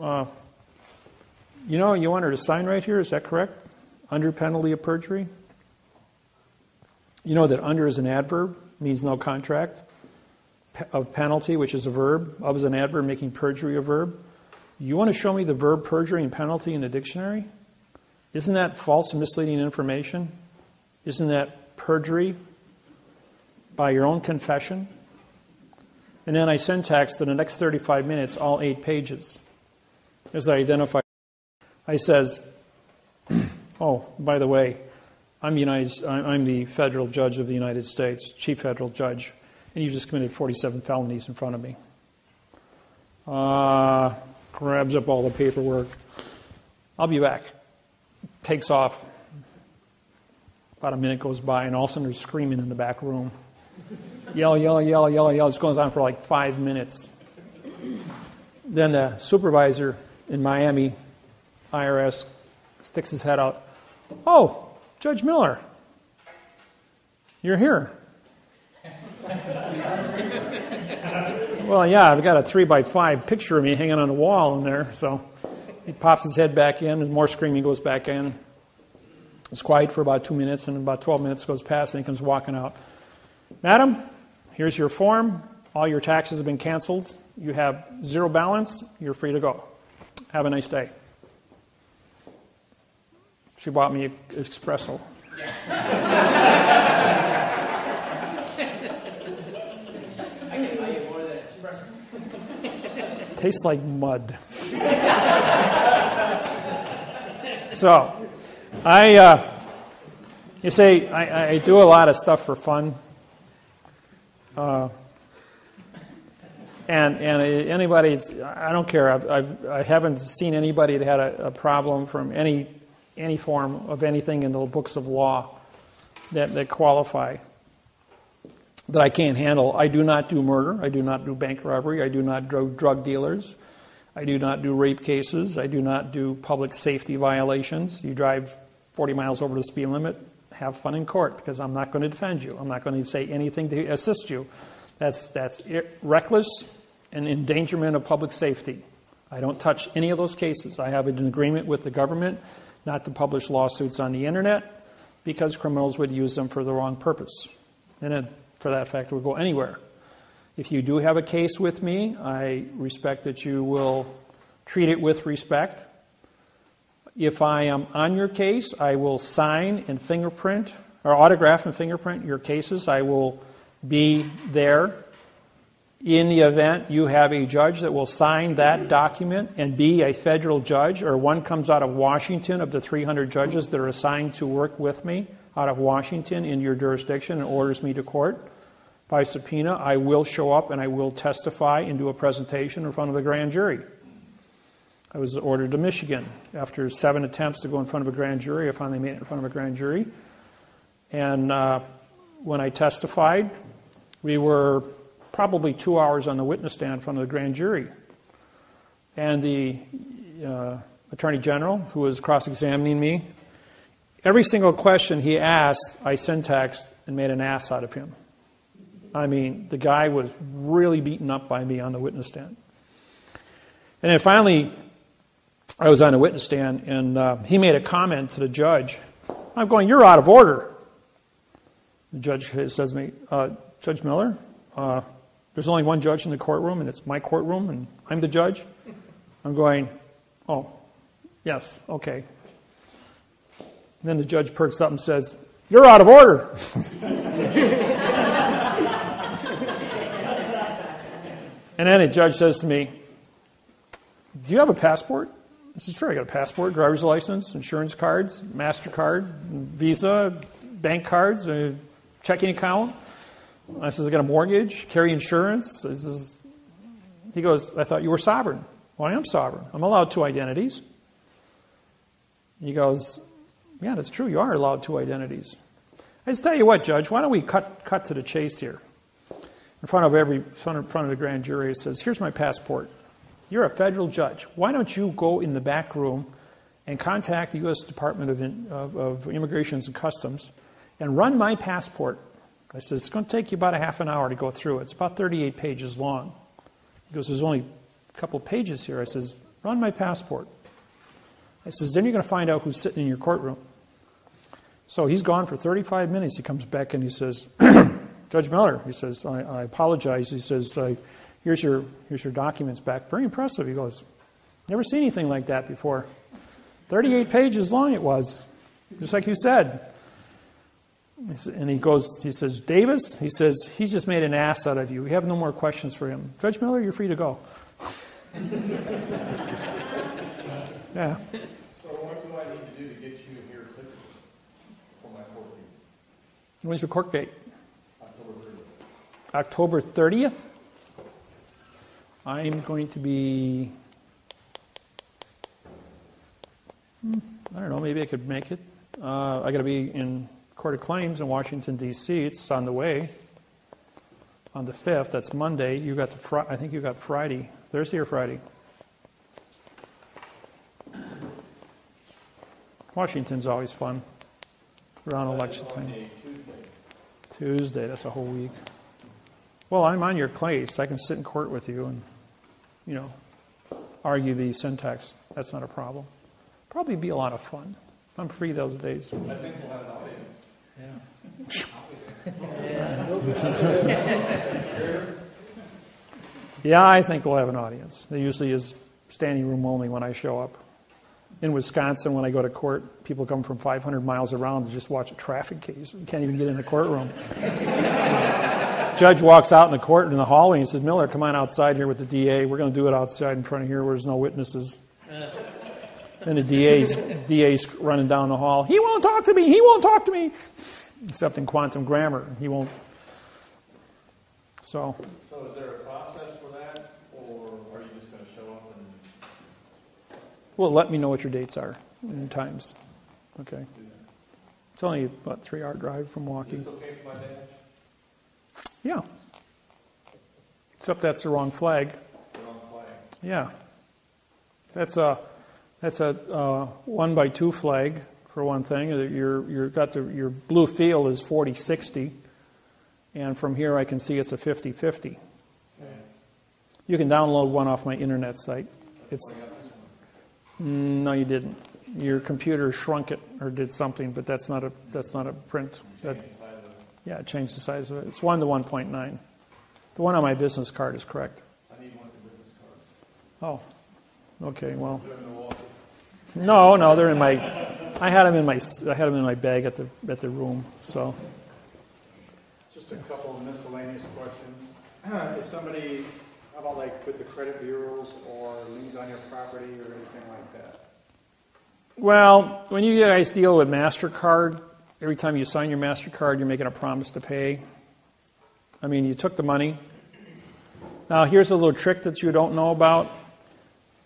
want her to sign right here, is that correct? Under penalty of perjury? You know that under is an adverb, means no contract. Of penalty, which is a verb. Of is an adverb, making perjury a verb. You want to show me the verb perjury and penalty in the dictionary? Isn't that false and misleading information? Isn't that perjury by your own confession? And then I syntaxed in the next 35 minutes, all 8 pages. As I identify, I says, oh, by the way, I'm the federal judge of the United States, chief federal judge, and you just committed 47 felonies in front of me. Grabs up all the paperwork. I'll be back. Takes off. About a minute goes by, and all of a sudden there's screaming in the back room. Yell, yell, yell, yell, yell. This goes on for like 5 minutes. Then the supervisor in Miami, IRS, sticks his head out. Oh, Judge Miller, you're here. Well, yeah, I've got a 3x5 picture of me hanging on the wall in there. So he pops his head back in, and more screaming goes back in. It's quiet for about 2 minutes, and about 12 minutes goes past, and he comes walking out. Madam, here's your form. All your taxes have been canceled. You have zero balance. You're free to go. Have a nice day. She bought me an espresso. Tastes like mud. So, you say, I do a lot of stuff for fun. And anybody, I don't care. I haven't seen anybody that had a problem from any form of anything in the books of law that qualify, that I can't handle. I do not do murder. I do not do bank robbery. I do not do drug dealers. I do not do rape cases. I do not do public safety violations. You drive 40 miles over the speed limit, have fun in court, because I'm not going to defend you. I'm not going to say anything to assist you. That's reckless and endangerment of public safety. I don't touch any of those cases. I have an agreement with the government not to publish lawsuits on the internet because criminals would use them for the wrong purpose. And then, for that fact, we'll go anywhere. If you do have a case with me, I respect that you will treat it with respect. If I am on your case, I will sign and fingerprint, or autograph and fingerprint your cases. I will be there in the event you have a judge that will sign that document and be a federal judge, or one comes out of Washington of the 300 judges that are assigned to work with me out of Washington in your jurisdiction and orders me to court by subpoena, I will show up and I will testify and do a presentation in front of the grand jury. I was ordered to Michigan. After 7 attempts to go in front of a grand jury, I finally made it in front of a grand jury. And when I testified, we were probably 2 hours on the witness stand in front of the grand jury. And the Attorney General, who was cross-examining me, every single question he asked, I syntaxed and made an ass out of him. I mean, the guy was really beaten up by me on the witness stand. And then finally, I was on the witness stand, and he made a comment to the judge. I'm going, you're out of order. The judge says to me, Judge Miller, there's only one judge in the courtroom, and it's my courtroom, and I'm the judge. I'm going, oh, yes, okay. And then the judge perks up and says, you're out of order. And then the judge says to me, do you have a passport? I said, sure, I got a passport, driver's license, insurance cards, MasterCard, Visa, bank cards, a checking account. I says, I got a mortgage, carry insurance. He goes, I thought you were sovereign. Well, I am sovereign. I'm allowed 2 identities. He goes, yeah, that's true. You are allowed 2 identities. I just tell you what, Judge, why don't we cut to the chase here? In front of the grand jury, it says, here's my passport. You're a federal judge. Why don't you go in the back room and contact the U.S. Department of Immigration and Customs and run my passport. I said, it's going to take you about a half an hour to go through it. It's about 38 pages long. He goes, there's only a couple pages here. I says, run my passport. I says, then you're going to find out who's sitting in your courtroom. So he's gone for 35 minutes. He comes back and he says, Judge Miller, he says, I apologize. He says, here's your documents back. Very impressive. He goes, never seen anything like that before. 38 pages long it was, just like you said. And he says, Davis, he says, he's just made an ass out of you. We have no more questions for him. Judge Miller, you're free to go. Yeah. So what do I need to do to get you here quickly for my court date? When's your court date? October 30th. October 30th? I'm going to be, I don't know, maybe I could make it. I got to be in Court of Claims in Washington, D.C. It's on the way. On the 5th, that's Monday. You got I think you got Friday. Thursday or Friday? Washington's always fun. Around election time. Tuesday, that's a whole week. Well, I'm on your case. I can sit in court with you and, argue the syntax. That's not a problem. Probably be a lot of fun. I'm free those days. I think we'll have an audience. Yeah, I think we'll have an audience. There usually is standing room only when I show up. In Wisconsin, when I go to court, people come from 500 miles around to just watch a traffic case. You can't even get in the courtroom. Judge walks out in the court in the hallway and he says, Miller, come on outside here with the DA. We're going to do it outside in front of here where there's no witnesses. And the DA's running down the hall. He won't talk to me. He won't talk to me. Except in quantum grammar. He won't. So is there a process for that? Or are you just going to show up and... Well, let me know what your dates are and times. Okay. It's only about a 3-hour drive from walking. Is this okay for my badge? Yeah. Except that's the wrong flag. The wrong flag. Yeah. That's a 1x2 flag for one thing. Your blue field is 40-60, and from here I can see it's a 50-50. Okay. You can download one off my internet site. No, you didn't. Your computer shrunk it or did something, but that's not a print. It changed the size of it. It's 1 to 1.9. The one on my business card is correct. I need one of the business cards. Oh, okay. Well, They're in Milwaukee. no, they're in my. I had them in my bag at the room. So. Just a couple of miscellaneous questions. If somebody, how about like with the credit bureaus or liens on your property or anything like that? Well, when you guys deal with MasterCard, every time you sign your MasterCard, you're making a promise to pay. I mean, you took the money. Now, here's a little trick that you don't know about.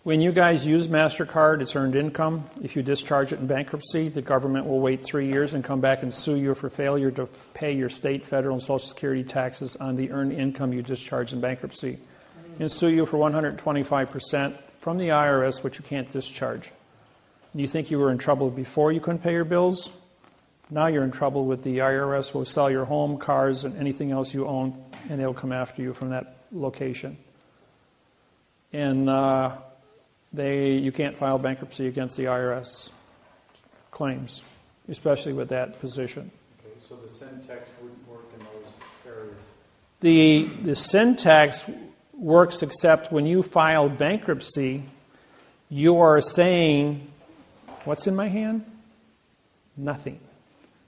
When you guys use MasterCard, it's earned income. If you discharge it in bankruptcy, the government will wait 3 years and come back and sue you for failure to pay your state, federal, and Social Security taxes on the earned income you discharged in bankruptcy. And sue you for 125% from the IRS, which you can't discharge. And you think you were in trouble before you couldn't pay your bills? Now you're in trouble with the IRS. Will sell your home, cars, and anything else you own, and they'll come after you from that location. And you can't file bankruptcy against the IRS claims, especially with that position. Okay, so the syntax wouldn't work in those areas. The syntax works except when you file bankruptcy, you are saying, what's in my hand? Nothing.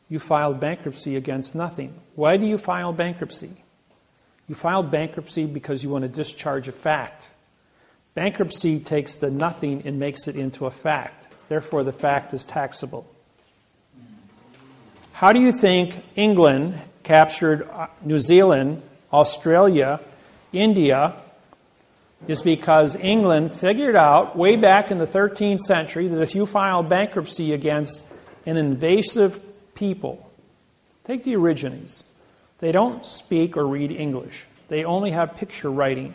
You filed bankruptcy against nothing. Why do you file bankruptcy? You filed bankruptcy because you want to discharge a fact. Bankruptcy takes the nothing and makes it into a fact. Therefore, the fact is taxable. How do you think England captured New Zealand, Australia, India? Is because England figured out way back in the 13th century that if you file bankruptcy against an invasive people, take the Aborigines. They don't speak or read English. They only have picture writing.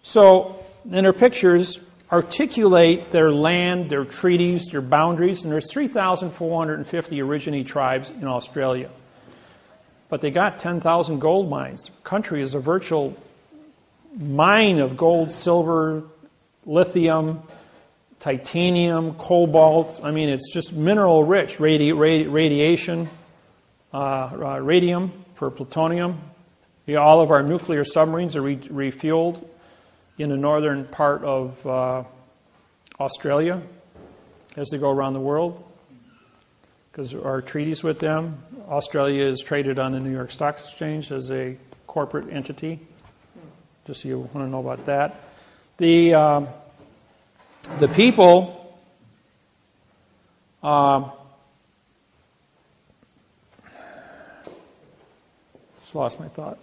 So in their pictures, articulate their land, their treaties, their boundaries, and there's 3,450 Aborigine tribes in Australia. But they got 10,000 gold mines. The country is a virtual mine of gold, silver, lithium, titanium, cobalt. I mean, it's just mineral rich. Radiation, radium for plutonium. All of our nuclear submarines are refueled in the northern part of Australia as they go around the world, because our treaties with them. Australia is traded on the New York Stock Exchange as a corporate entity, just so you want to know about that. The people just lost my thought.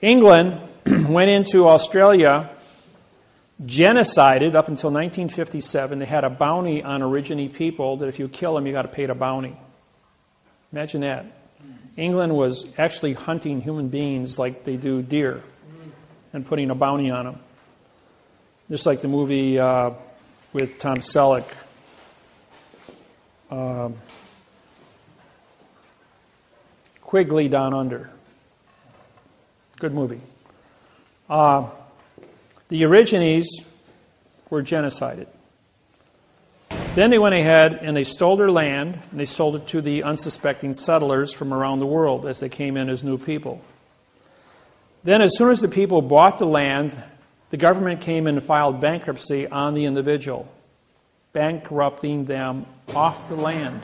England went into Australia, genocided up until 1957. They had a bounty on Aborigine people that if you kill them, you got to pay a bounty. Imagine that. England was actually hunting human beings like they do deer and putting a bounty on them. Just like the movie with Tom Selleck. Quigley Down Under. Good movie. The Aborigines were genocided. Then they went ahead and they stole their land and they sold it to the unsuspecting settlers from around the world as they came in as new people. Then as soon as the people bought the land, the government came in and filed bankruptcy on the individual, bankrupting them off the land.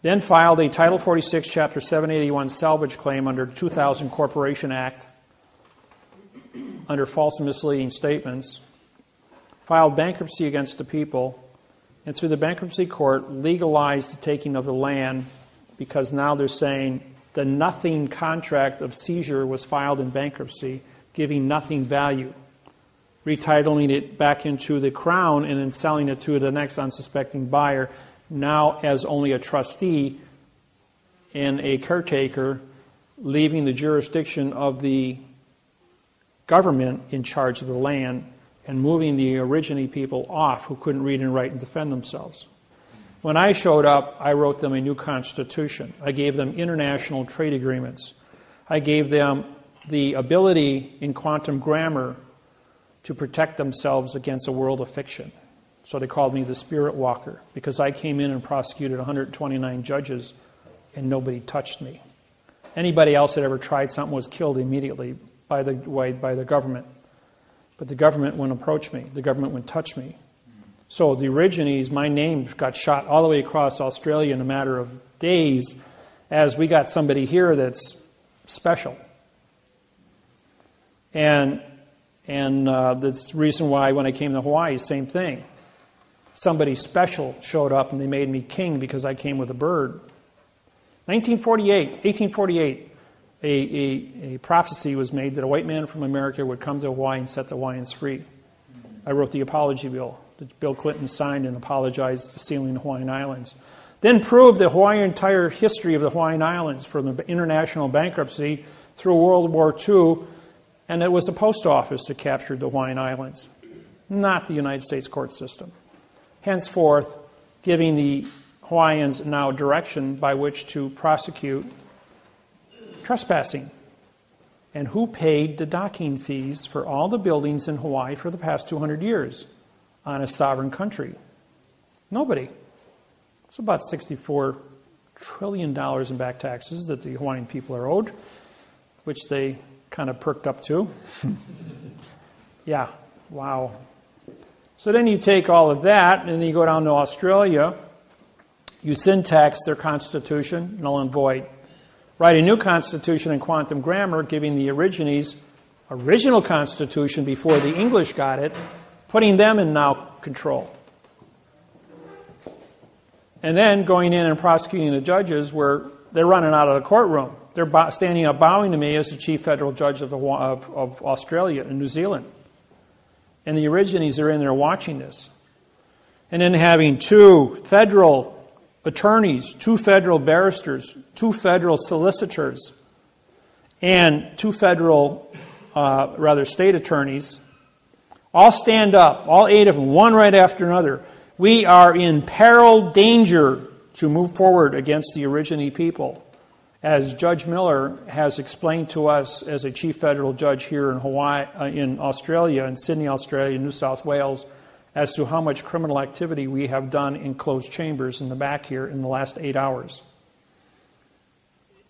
Then filed a Title 46, Chapter 781 salvage claim under 2000 Corporation Act under false and misleading statements, filed bankruptcy against the people, and through the bankruptcy court legalized the taking of the land because now they're saying the nothing contract of seizure was filed in bankruptcy, giving nothing value, retitling it back into the crown and then selling it to the next unsuspecting buyer, now as only a trustee and a caretaker, leaving the jurisdiction of the government in charge of the land and moving the Aborigine people off who couldn't read and write and defend themselves. When I showed up, I wrote them a new constitution. I gave them international trade agreements. I gave them the ability in quantum grammar to protect themselves against a world of fiction. So they called me the Spirit Walker because I came in and prosecuted 129 judges and nobody touched me. Anybody else that ever tried something was killed immediately by the government. But the government wouldn't approach me. The government wouldn't touch me. So the Aborigines, my name got shot all the way across Australia in a matter of days as we got somebody here that's special. And that's the reason why when I came to Hawaii, same thing. Somebody special showed up and they made me king because I came with a bird. 1848, a prophecy was made that a white man from America would come to Hawaii and set the Hawaiians free. I wrote the apology bill that Bill Clinton signed and apologized to sealing the Hawaiian Islands. Then proved the entire history of the Hawaiian Islands from the international bankruptcy through World War II, and it was the post office that captured the Hawaiian Islands, not the United States court system. Henceforth, giving the Hawaiians now direction by which to prosecute trespassing. And who paid the docking fees for all the buildings in Hawaii for the past 200 years on a sovereign country? Nobody. It's about $64 trillion in back taxes that the Hawaiian people are owed, which they kind of perked up to. Yeah, wow. So then you take all of that, and then you go down to Australia, you syntax their constitution, null and void. Write a new constitution in quantum grammar, giving the Aborigines original constitution before the English got it, putting them in now control. And then going in and prosecuting the judges where they're running out of the courtroom. They're standing up bowing to me as the chief federal judge of Australia and New Zealand. And the Aborigines are in there watching this. And then having 2 federal attorneys, 2 federal barristers, 2 federal solicitors and 2 federal, state attorneys, all stand up, all 8 of them, one right after another. We are in peril, danger to move forward against the Aborigine people. As Judge Miller has explained to us as a chief federal judge here in in Australia, in Sydney, Australia, New South Wales, as to how much criminal activity we have done in closed chambers in the back here in the last 8 hours.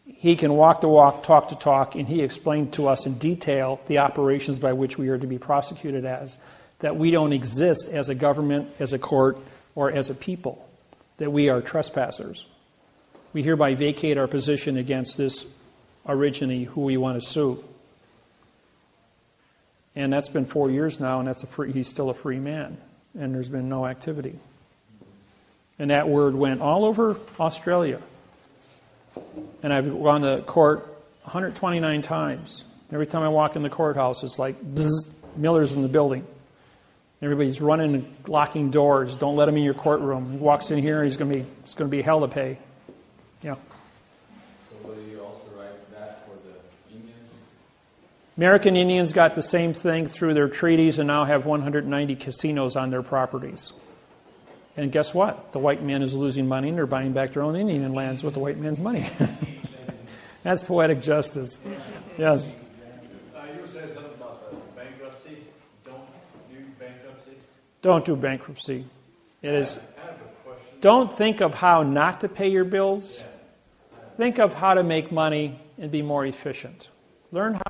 He can walk the walk, talk the talk, and he explained to us in detail the operations by which we are to be prosecuted as, that we don't exist as a government, as a court, or as a people, that we are trespassers. We hereby vacate our position against this Aborigine who we want to sue. And that's been 4 years now, and he's still a free man, and there's been no activity. And that word went all over Australia. And I've gone to court 129 times. Every time I walk in the courthouse, it's like, bzz, Miller's in the building. Everybody's running and locking doors. Don't let him in your courtroom. He walks in here, it's going to be hell to pay. Yeah. So will you also write that for the Indians? American Indians got the same thing through their treaties and now have 190 casinos on their properties. And guess what? The white man is losing money and they're buying back their own Indian lands with the white man's money. That's poetic justice. Yes. You were saying something about the bankruptcy. Don't do bankruptcy. Don't do bankruptcy. It is. I have a question. Don't think of how not to pay your bills. Think of how to make money and be more efficient. Learn how.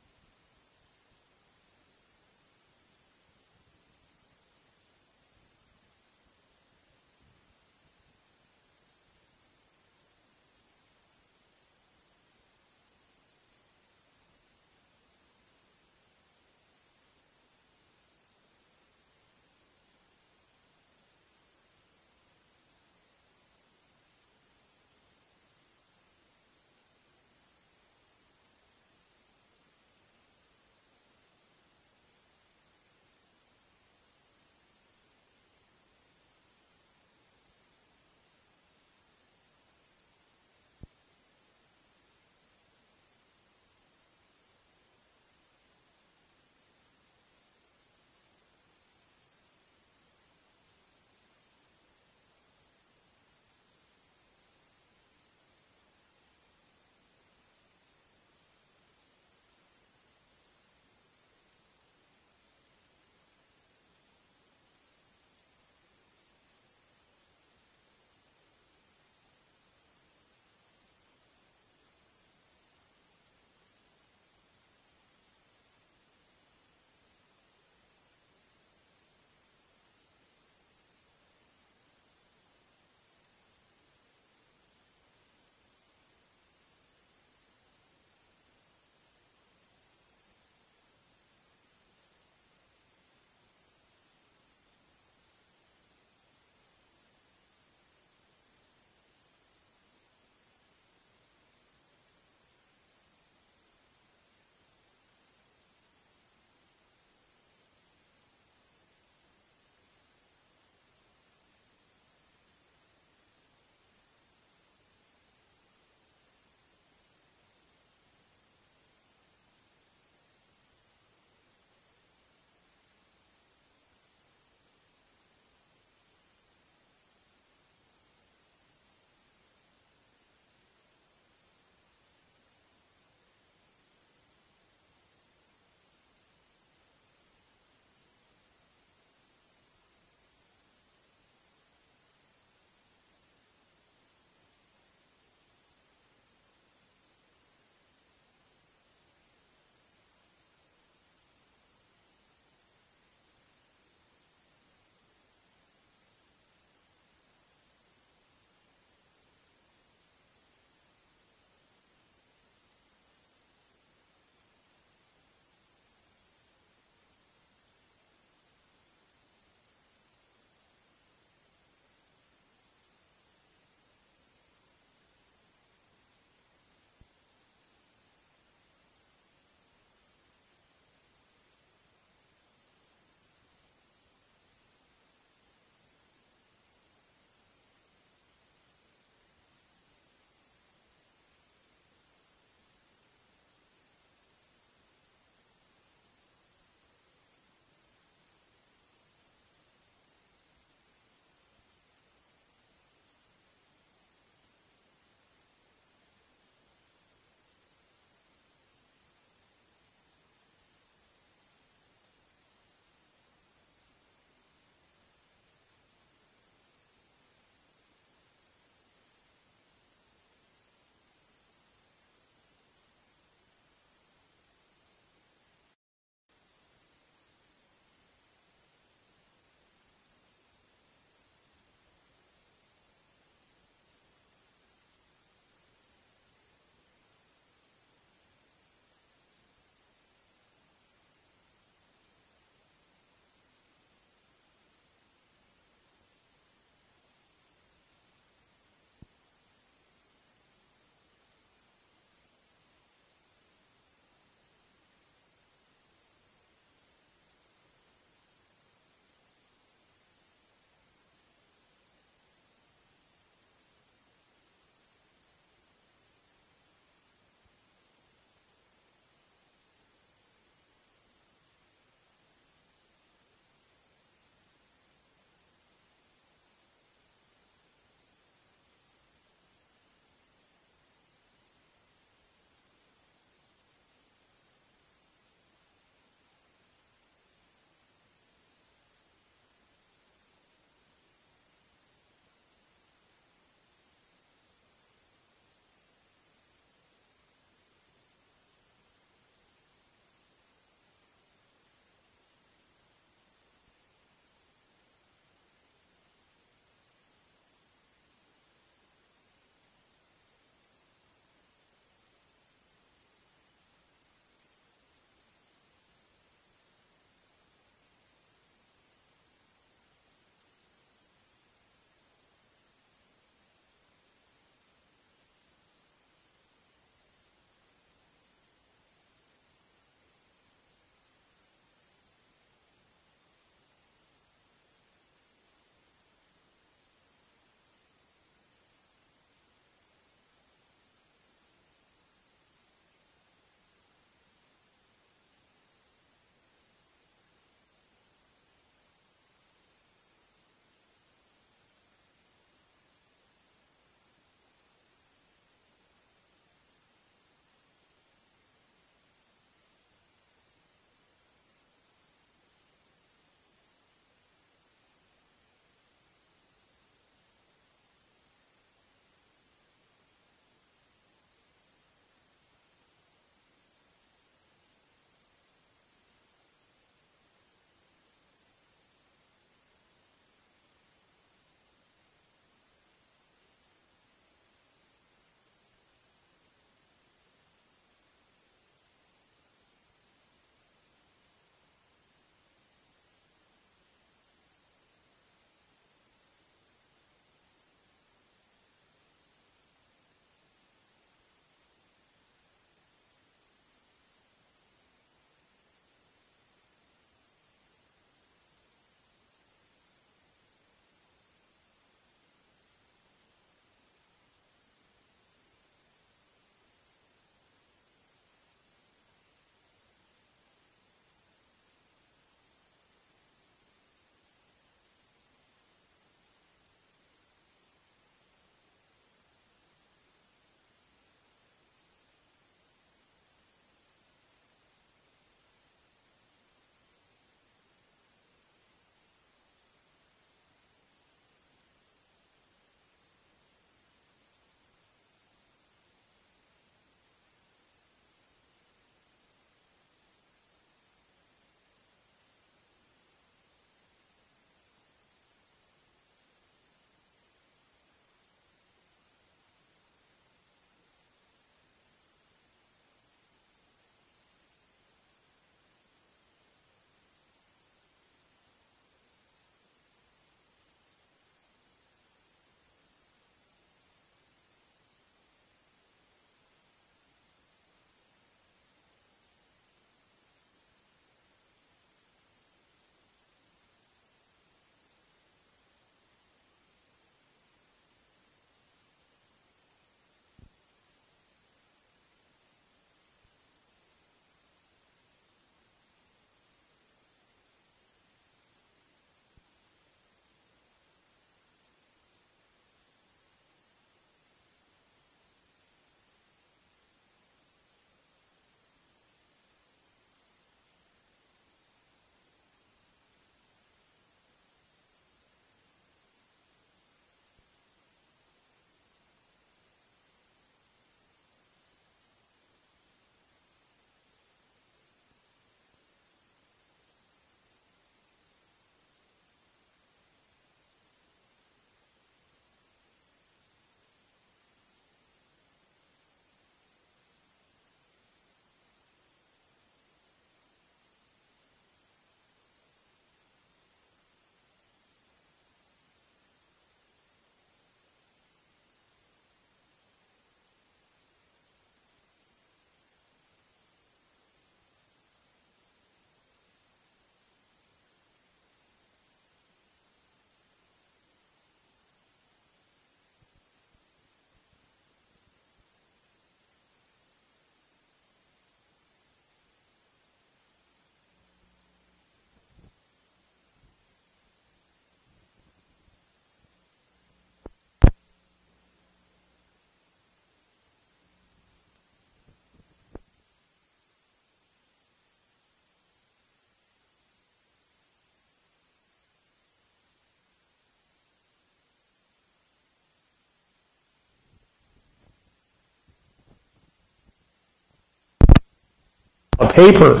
paper.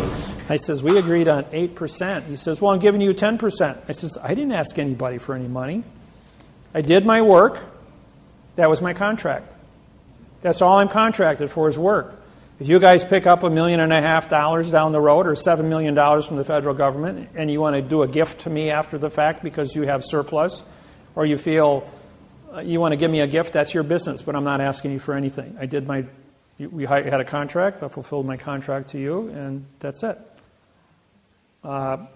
I says, we agreed on 8%. He says, well, I'm giving you 10%. I says, I didn't ask anybody for any money. I did my work. That was my contract. That's all I'm contracted for is work. If you guys pick up $1.5 million down the road or $7 million from the federal government and you want to do a gift to me after the fact because you have surplus or you feel you want to give me a gift, that's your business, but I'm not asking you for anything. We had a contract. I fulfilled my contract to you, and that's it. When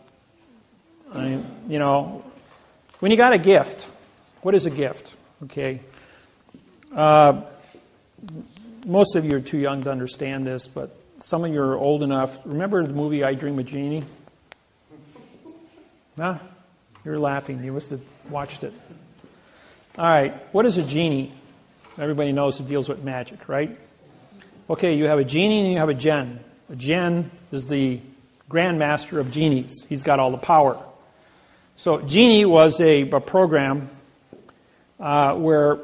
you got a gift, what is a gift? Okay. Most of you are too young to understand this, but some of you are old enough. Remember the movie I Dream of Jeannie? Huh? You're laughing. You must have watched it. All right. What is a genie? Everybody knows it deals with magic, right? Okay, you have a genie and you have a djinn. A djinn is the Grand Master of genies. He's got all the power. So genie was a program where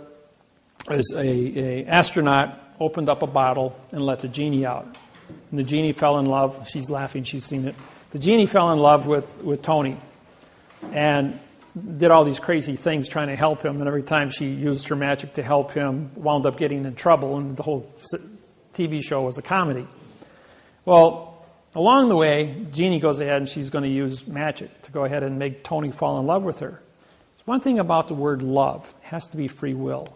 as a astronaut opened up a bottle and let the genie out. And the genie fell in love. She's laughing. She's seen it. The genie fell in love with Tony and did all these crazy things trying to help him. And every time she used her magic to help him, wound up getting in trouble. And the whole TV show was a comedy. Well, along the way, Jeannie goes ahead and she's going to use magic to go ahead and make Tony fall in love with her. There's one thing about the word love. It has to be free will.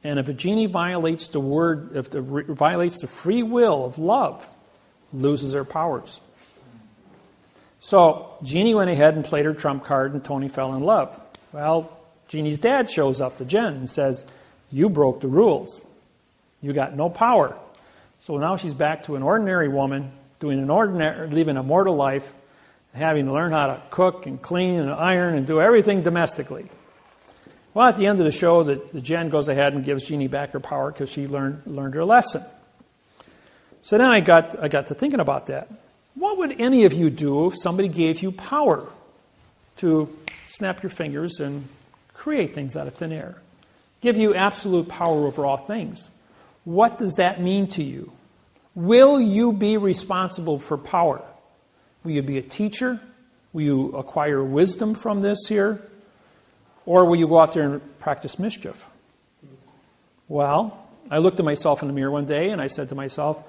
And if a genie violates violates the free will of love, loses her powers. So Jeannie went ahead and played her trump card and Tony fell in love. Well, Jeannie's dad shows up to Jen and says, you broke the rules. You got no power. So now she's back to an ordinary woman, living a mortal life, having to learn how to cook and clean and iron and do everything domestically. Well, at the end of the show, the Jen goes ahead and gives Jeannie back her power because she learned her lesson. So then I got to thinking about that. What would any of you do if somebody gave you power to snap your fingers and create things out of thin air? Give you absolute power over all things. What does that mean to you? Will you be responsible for power? Will you be a teacher? Will you acquire wisdom from this here? Or will you go out there and practice mischief? Well, I looked at myself in the mirror one day and I said to myself,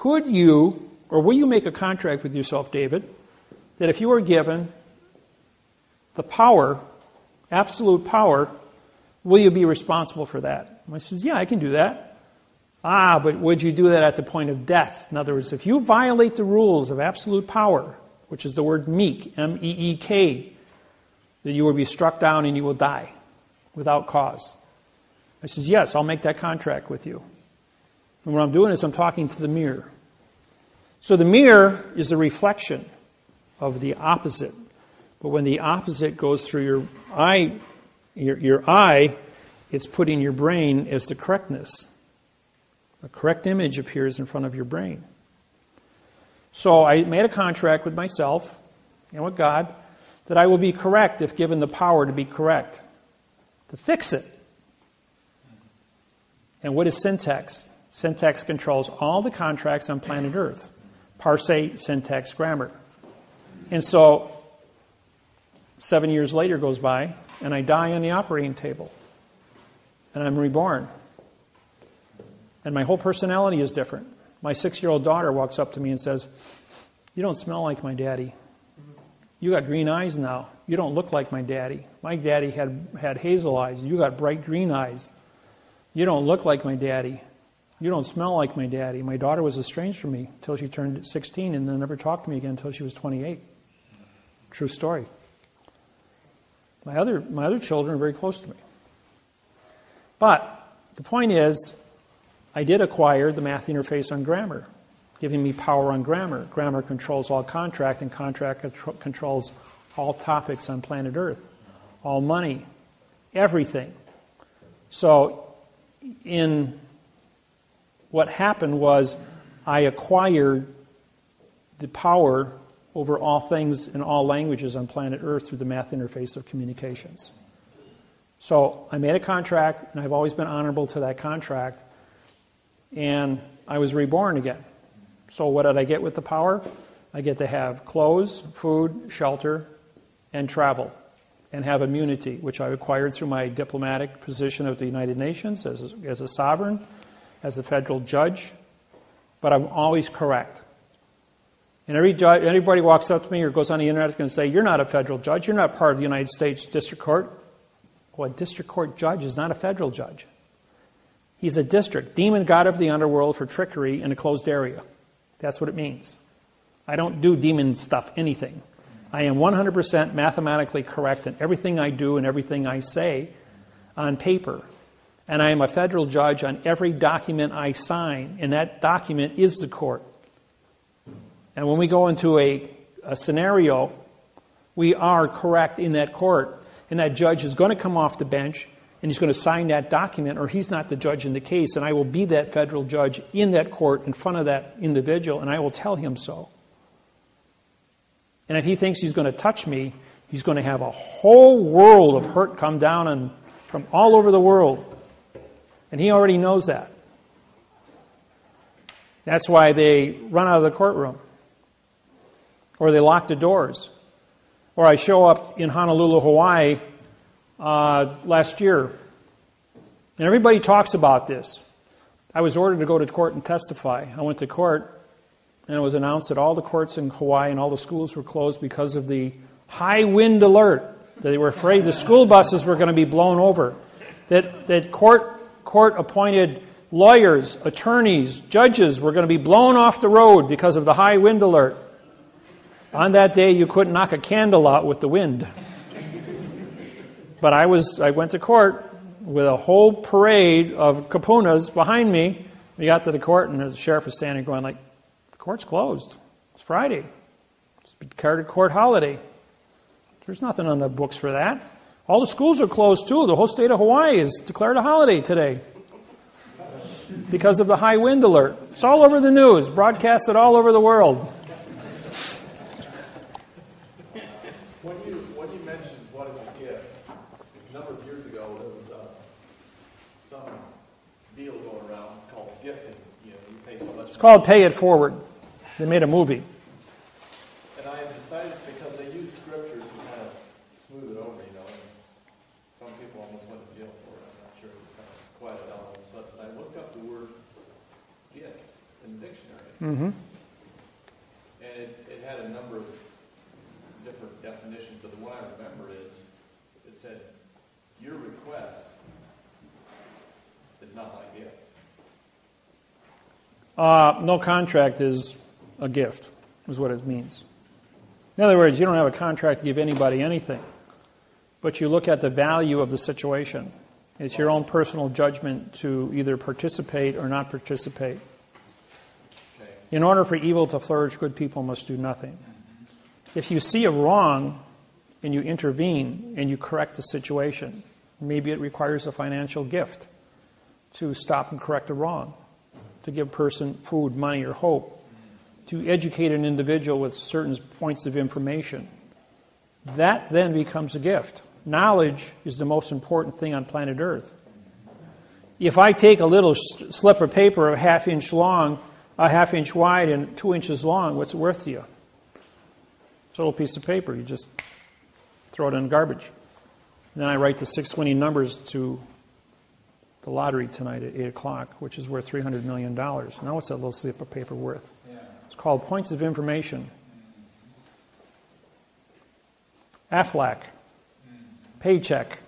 will you make a contract with yourself, David, that if you were given the power, absolute power, will you be responsible for that? And I said, yeah, I can do that. But would you do that at the point of death? In other words, if you violate the rules of absolute power, which is the word meek, M-E-E-K, that you will be struck down and you will die without cause. I says, yes, I'll make that contract with you. And what I'm doing is I'm talking to the mirror. So the mirror is a reflection of the opposite. But when the opposite goes through your eye, it's put in your brain as the correctness. A correct image appears in front of your brain. So I made a contract with myself and with God that I will be correct if given the power to be correct, to fix it. And what is syntax? Syntax controls all the contracts on planet Earth. Parse, syntax, grammar. And so 7 years later goes by, and I die on the operating table. And I'm reborn. And my whole personality is different. My 6-year-old daughter walks up to me and says, you don't smell like my daddy. You got green eyes now. You don't look like my daddy. My daddy had hazel eyes. You got bright green eyes. You don't look like my daddy. You don't smell like my daddy. My daughter was estranged from me until she turned 16 and then never talked to me again until she was 28. True story. My other children are very close to me. But the point is, I did acquire the math interface on grammar, giving me power on grammar. Grammar controls all contract, and contract controls all topics on planet Earth, all money, everything. So what happened was I acquired the power over all things in all languages on planet Earth through the math interface of communications. So I made a contract, and I've always been honorable to that contract, and I was reborn again. So what did I get with the power? I get to have clothes, food, shelter, and travel, and have immunity, which I acquired through my diplomatic position of the United Nations as a sovereign, as a federal judge. But I'm always correct. And everybody walks up to me or goes on the internet and say, you're not a federal judge. You're not part of the United States District Court. Well, a district court judge is not a federal judge. He's a district, demon god of the underworld for trickery in a closed area. That's what it means. I don't do demon stuff, anything. I am 100% mathematically correct in everything I do and everything I say on paper. And I am a federal judge on every document I sign, and that document is the court. And when we go into a scenario, we are correct in that court, and that judge is going to come off the bench, and he's going to sign that document, or he's not the judge in the case, and I will be that federal judge in that court in front of that individual, and I will tell him so. And if he thinks he's going to touch me, he's going to have a whole world of hurt come down from all over the world. And he already knows that. That's why they run out of the courtroom. Or they lock the doors. Or I show up in Honolulu, Hawaii last year. And everybody talks about this. I was ordered to go to court and testify. I went to court, and it was announced that all the courts in Hawaii and all the schools were closed because of the high wind alert. They were afraid the school buses were going to be blown over. That court-appointed lawyers, attorneys, judges were going to be blown off the road because of the high wind alert. On that day, you couldn't knock a candle out with the wind. But I went to court with a whole parade of kapunas behind me. We got to the court, and the sheriff was standing going like, the court's closed. It's Friday. It's declared a court holiday. There's nothing on the books for that. All the schools are closed, too. The whole state of Hawaii is declared a holiday today because of the high wind alert. It's all over the news, broadcasted all over the world. When you mentioned what is a gift, a number of years ago there was some deal going around called gifting. You pay so much. It's called Pay It Forward. They made a movie. And I have decided, because they use scripture to kind of smooth it over, and some people almost went to jail for it. I'm not sure. It kind of quieted down all of a sudden. I looked up the word gift in the dictionary. Mm-hmm. And it had a number of different definitions, but the one I remember is, it said, your request is not my gift. No contract is a gift, is what it means. In other words, you don't have a contract to give anybody anything, but you look at the value of the situation. It's your own personal judgment to either participate or not participate. Okay. In order for evil to flourish, good people must do nothing. If you see a wrong and you intervene and you correct the situation, maybe it requires a financial gift to stop and correct a wrong, to give a person food, money, or hope, to educate an individual with certain points of information. That then becomes a gift. Knowledge is the most important thing on planet Earth. If I take a little slip of paper a half-inch long, a half-inch wide, and 2 inches long, what's it worth to you? It's a little piece of paper. You just throw it in the garbage. And then I write the 6 winning numbers to the lottery tonight at 8 o'clock, which is worth $300 million. Now what's that little slip of paper worth? It's called points of information. Aflac. Paycheck.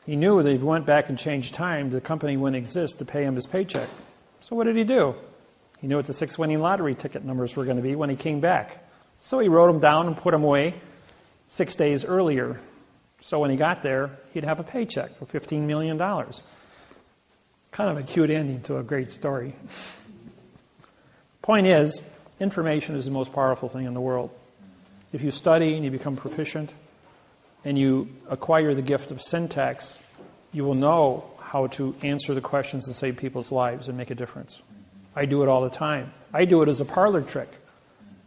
He knew that if he went back and changed time, the company wouldn't exist to pay him his paycheck. So what did he do? He knew what the 6 winning lottery ticket numbers were going to be when he came back. So he wrote them down and put them away 6 days earlier. So when he got there, he'd have a paycheck of $15 million. Kind of a cute ending to a great story. Point is, information is the most powerful thing in the world. If you study and you become proficient and you acquire the gift of syntax, you will know how to answer the questions and save people's lives and make a difference. I do it all the time. I do it as a parlor trick.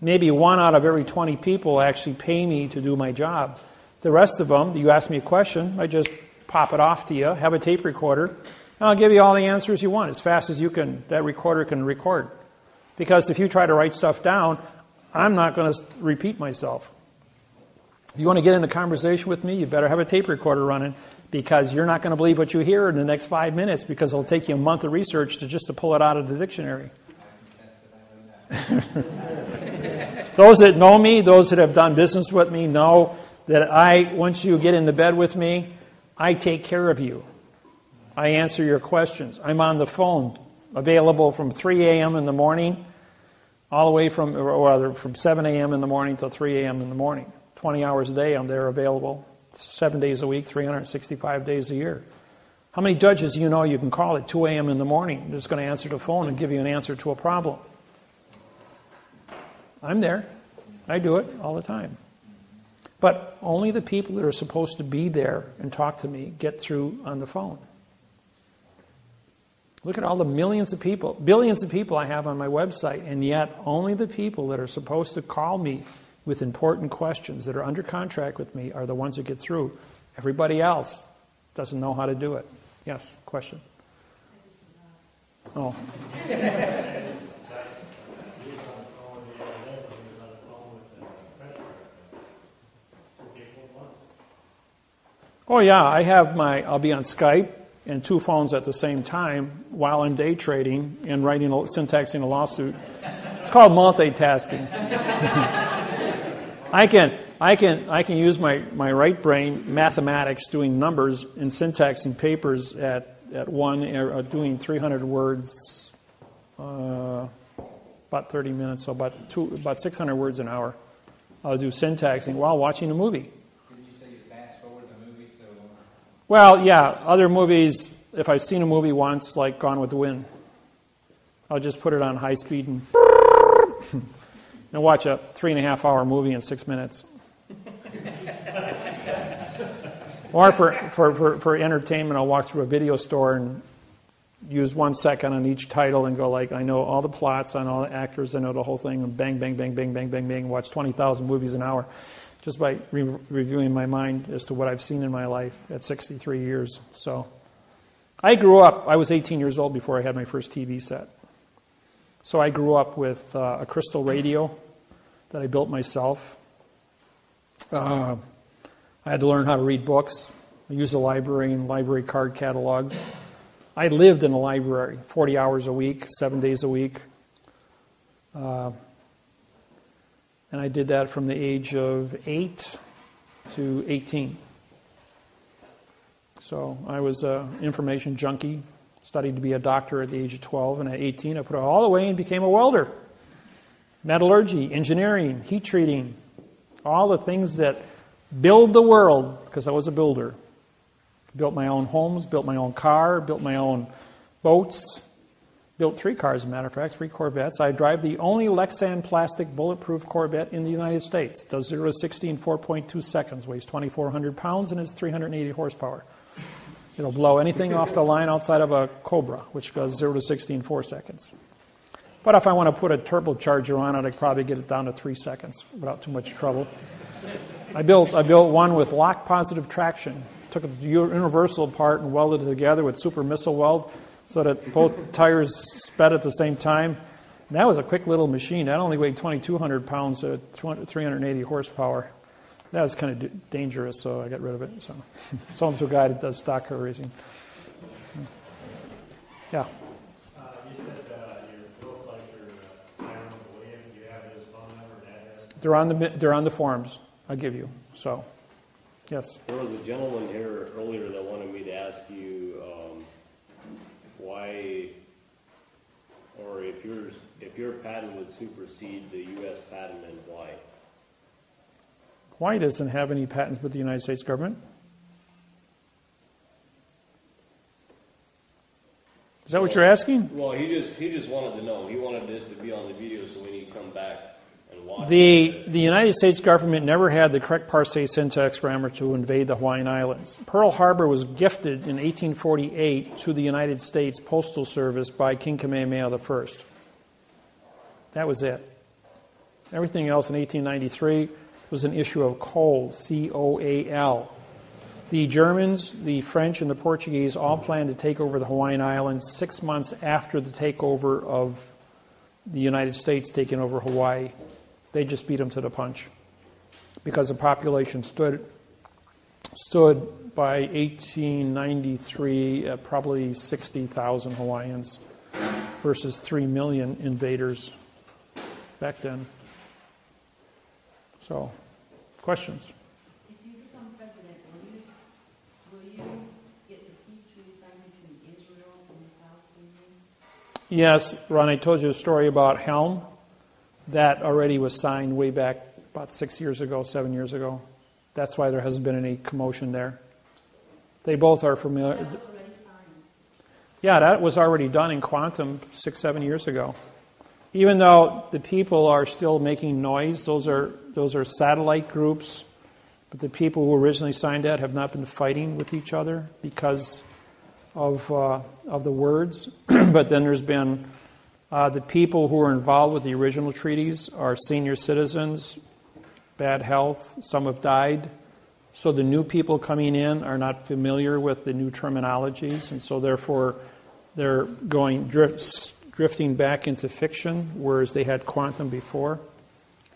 Maybe 1 out of every 20 people actually pay me to do my job. The rest of them, you ask me a question, I just pop it off to you, have a tape recorder, and I'll give you all the answers you want as fast as you can. That recorder can record. Because if you try to write stuff down, I'm not going to repeat myself. If you want to get in a conversation with me, you better have a tape recorder running, because you're not going to believe what you hear in the next 5 minutes, because it'll take you a month of research to pull it out of the dictionary. Those that know me, those that have done business with me, know that once you get into bed with me, I take care of you. I answer your questions. I'm on the phone, available from 3 a.m. in the morning, all the way from 7 a.m. in the morning till 3 a.m. in the morning. 20 hours a day I'm there available, 7 days a week, 365 days a year. How many judges do you know you can call at 2 a.m. in the morning? They're just going to answer the phone and give you an answer to a problem. I'm there. I do it all the time. But only the people that are supposed to be there and talk to me get through on the phone. Look at all the billions of people I have on my website, and yet only the people that are supposed to call me with important questions that are under contract with me are the ones that get through. Everybody else doesn't know how to do it. Yes, question? Oh. Oh yeah, I'll be on Skype and 2 phones at the same time while I'm day trading and syntaxing a lawsuit. It's called multitasking. I can use my right brain, mathematics, doing numbers and syntaxing papers at doing 300 words, about 30 minutes, so about 600 words an hour. I'll do syntaxing while watching a movie. Did you say you fast forward the movie? Well, yeah, other movies, if I've seen a movie once, like Gone with the Wynn, I'll just put it on high speed and watch a 3.5-hour movie in 6 minutes. Or for entertainment, I'll walk through a video store and use 1 second on each title and go like, I know all the plots, I know the actors, I know the whole thing, and bang, bang, bang, bang, bang, bang, bang, watch 20,000 movies an hour just by reviewing my mind as to what I've seen in my life at 63 years. So I was 18 years old before I had my first TV set. So I grew up with a crystal radio that I built myself. I had to learn how to read books. I used a library and library card catalogs. I lived in a library 40 hours a week, 7 days a week. And I did that from the age of 8 to 18. So I was an information junkie, studied to be a doctor at the age of 12, and at 18 I put it all away and became a welder. Metallurgy, engineering, heat treating, all the things that build the world, because I was a builder. Built my own homes, built my own car, built my own boats. Built 3 cars, as a matter of fact, 3 Corvettes. I drive the only Lexan plastic bulletproof Corvette in the United States. Does 0 to 60 in 4.2 seconds, weighs 2,400 pounds, and is 380 horsepower. It'll blow anything off the line outside of a Cobra, which goes 0 to 60 in 4 seconds. But if I want to put a turbocharger on it, I could probably get it down to 3 seconds without too much trouble. I built one with lock-positive traction. Took the universal apart and welded it together with super missile weld so that both tires sped at the same time. And that was a quick little machine. That only weighed 2,200 pounds at 380 horsepower. That was kind of dangerous, so I got rid of it. So sold to a guy that does stock car racing. Yeah. You said your bill collector, Hiram William, you have his phone number and address? They're on the forms I give you. So, yes. There was a gentleman here earlier that wanted me to ask you why, or if your patent would supersede the U.S. patent, and why? Hawaii doesn't have any patents with the United States government. Is that what you're asking? Well, he just wanted to know. He wanted it to be on the video so when you come back and watch The United States government never had the correct parse syntax grammar to invade the Hawaiian Islands. Pearl Harbor was gifted in 1848 to the United States Postal Service by King Kamehameha I. That was it. Everything else in 1893 was an issue of coal, C-O-A-L. The Germans, the French, and the Portuguese all planned to take over the Hawaiian Islands 6 months after the takeover of the United States taking over Hawaii. They just beat them to the punch because the population stood by 1893 at probably 60,000 Hawaiians versus 3 million invaders back then. So, questions? If you become president, will you get the peace treaty signed between Israel and the Palestinians? Yes, Ron, I told you a story about Helm. That already was signed way back about 7 years ago. That's why there hasn't been any commotion there. They both are familiar. That was already signed. Yeah, that was already done in quantum 7 years ago. Even though the people are still making noise, those are satellite groups, but the people who originally signed that have not been fighting with each other because of the words. But then there's been the people who were involved with the original treaties are senior citizens, bad health, some have died. So the new people coming in are not familiar with the new terminologies, and so therefore they're drifting back into fiction, whereas they had quantum before.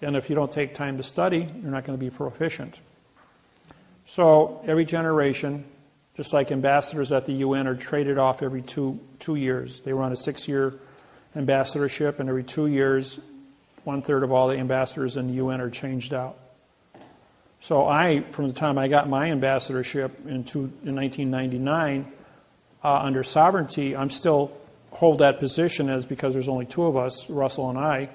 And if you don't take time to study, you're not going to be proficient. So every generation, just like ambassadors at the UN are traded off every two years. They run a 6-year ambassadorship, and every 2 years, 1/3 of all the ambassadors in the UN are changed out. So from the time I got my ambassadorship in 1999, under sovereignty, I'm still hold that position because there's only 2 of us, Russell and I.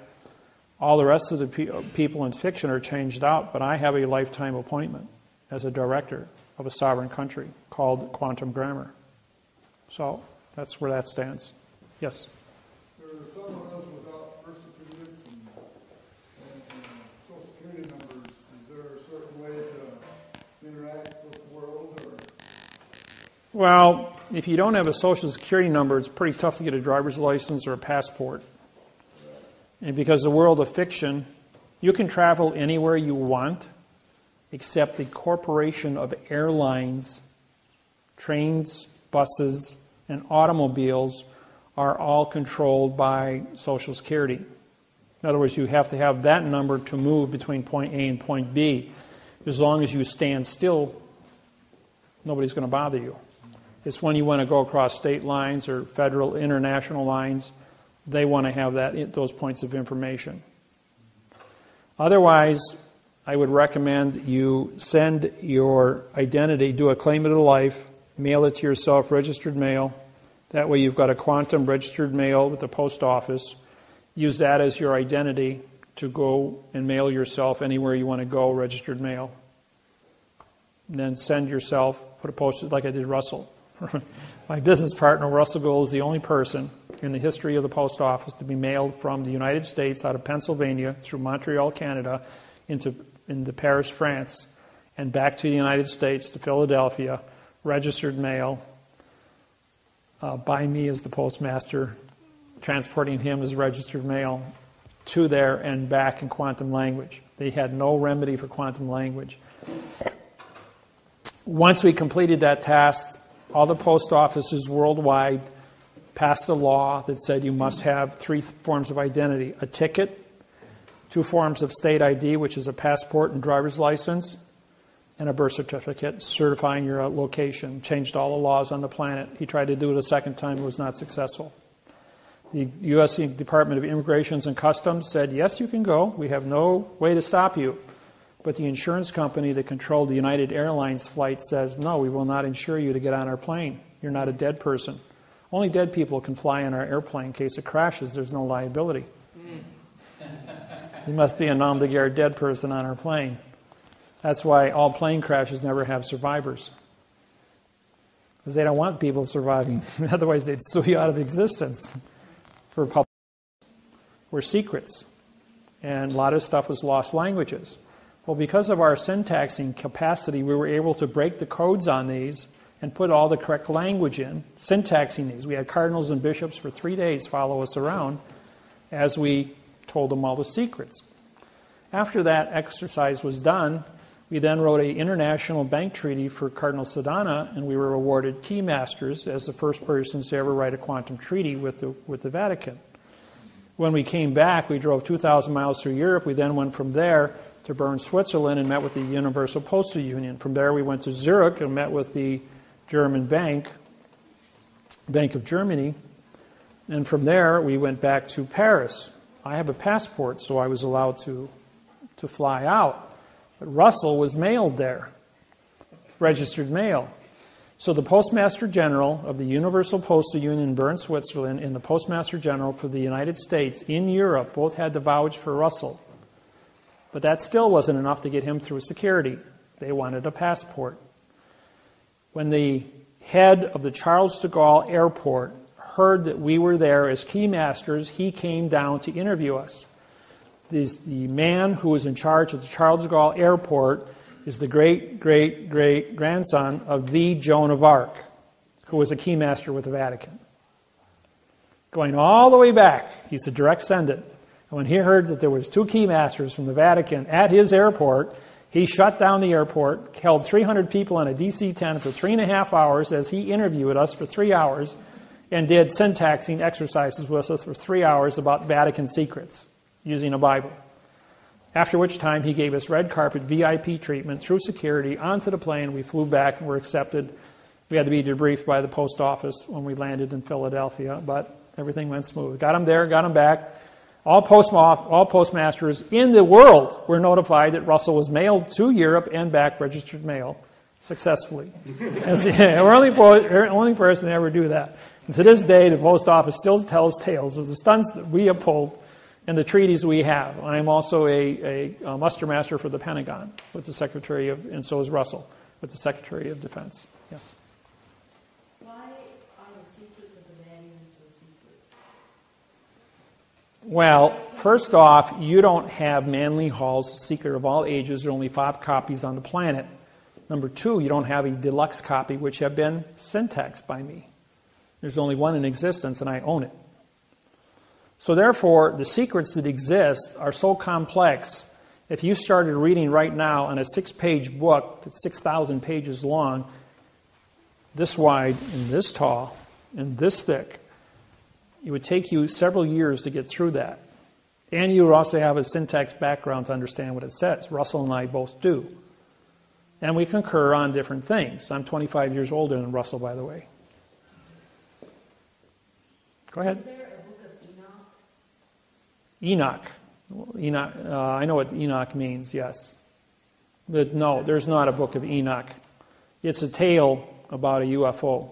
All the rest of the people in fiction are changed out, but I have a lifetime appointment as a director of a sovereign country called Quantum Grammar. So that's where that stands. Yes? There are some of us without birth certificates and Social Security numbers. Is there a certain way to interact with the world? Or? Well, if you don't have a Social Security number, it's pretty tough to get a driver's license or a passport. And because the world of fiction, you can travel anywhere you want, except the corporation of airlines, trains, buses, and automobiles are all controlled by Social Security. In other words, you have to have that number to move between point A and point B. As long as you stand still, nobody's going to bother you. It's when you want to go across state lines or federal, international lines, they want to have those points of information. Otherwise, I would recommend you send your identity, do a claim to life, mail it to yourself, registered mail. That way you've got a quantum registered mail with the post office. Use that as your identity to go and mail yourself anywhere you want to go, registered mail. And then send yourself, put a post like I did Russell. My business partner, Russell Gould, is the only person in the history of the post office to be mailed from the United States out of Pennsylvania through Montreal, Canada, into Paris, France, and back to the United States, to Philadelphia, registered mail, by me as the postmaster, transporting him as registered mail to there and back in quantum language. They had no remedy for quantum language. Once we completed that task, all the post offices worldwide passed a law that said you must have 3 forms of identity: a ticket, 2 forms of state ID, which is a passport and driver's license, and a birth certificate certifying your location. Changed all the laws on the planet. He tried to do it a second time, it was not successful. The U.S. Department of Immigration and Customs said, yes, you can go. We have no way to stop you. But the insurance company that controlled the United Airlines flight says, no, we will not insure you to get on our plane. You're not a dead person. Only dead people can fly on our airplane. In case it crashes, there's no liability. You must be a nom de guerre dead person on our plane. That's why all plane crashes never have survivors. Because they don't want people surviving. Otherwise, they'd sue you out of existence. For public, were secrets. And a lot of stuff was lost languages. Well, because of our syntaxing capacity, we were able to break the codes on these and put all the correct language in, syntaxing these. We had cardinals and bishops for 3 days follow us around as we told them all the secrets. After that exercise was done, we then wrote an international bank treaty for Cardinal Sedana, and we were awarded Keymasters as the first persons to ever write a quantum treaty with the Vatican. When we came back, we drove 2,000 miles through Europe. We then went from there to Bern, Switzerland, and met with the Universal Postal Union. From there, we went to Zurich and met with the German Bank of Germany. And from there, we went back to Paris. I have a passport, so I was allowed to fly out. But Russell was mailed there, registered mail. So the Postmaster General of the Universal Postal Union in Bern, Switzerland, and the Postmaster General for the United States in Europe both had to vouch for Russell. But that still wasn't enough to get him through security. They wanted a passport. When the head of the Charles de Gaulle Airport heard that we were there as key masters, he came down to interview us. The man who was in charge of the Charles de Gaulle Airport is the great-great-great-grandson of the Joan of Arc, who was a keymaster with the Vatican. Going all the way back, he's a direct descendant. And when he heard that there was 2 keymasters from the Vatican at his airport, he shut down the airport, held 300 people in a DC-10 for 3.5 hours as he interviewed us for 3 hours, and did syntaxing exercises with us for 3 hours about Vatican secrets using a Bible. After which time he gave us red carpet VIP treatment through security onto the plane. We flew back and were accepted. We had to be debriefed by the post office when we landed in Philadelphia, but everything went smooth. Got him there, got him back. All postmasters in the world were notified that Russell was mailed to Europe and back registered mail successfully. As we're the only person to ever do that. And to this day, the post office still tells tales of the stunts that we have pulled and the treaties we have. I am also a muster master for the Pentagon with the Secretary of, and so is Russell, with the Secretary of Defense. Yes? Why are the secrets of the Vatican so secret? Well, first off, you don't have Manly Hall's Secret of All Ages. There are only 5 copies on the planet. Number 2, you don't have a deluxe copy, which have been syntaxed by me. There's only one in existence, and I own it. So therefore, the secrets that exist are so complex. If you started reading right now on a 6-page book that's 6,000 pages long, this wide and this tall and this thick, it would take you several years to get through that. And you would also have a syntax background to understand what it says. Russell and I both do. And we concur on different things. I'm 25 years older than Russell, by the way. Go ahead. Is there a book of Enoch. Enoch. I know what Enoch means, yes. But no, there's not a book of Enoch. It's a tale about a UFO.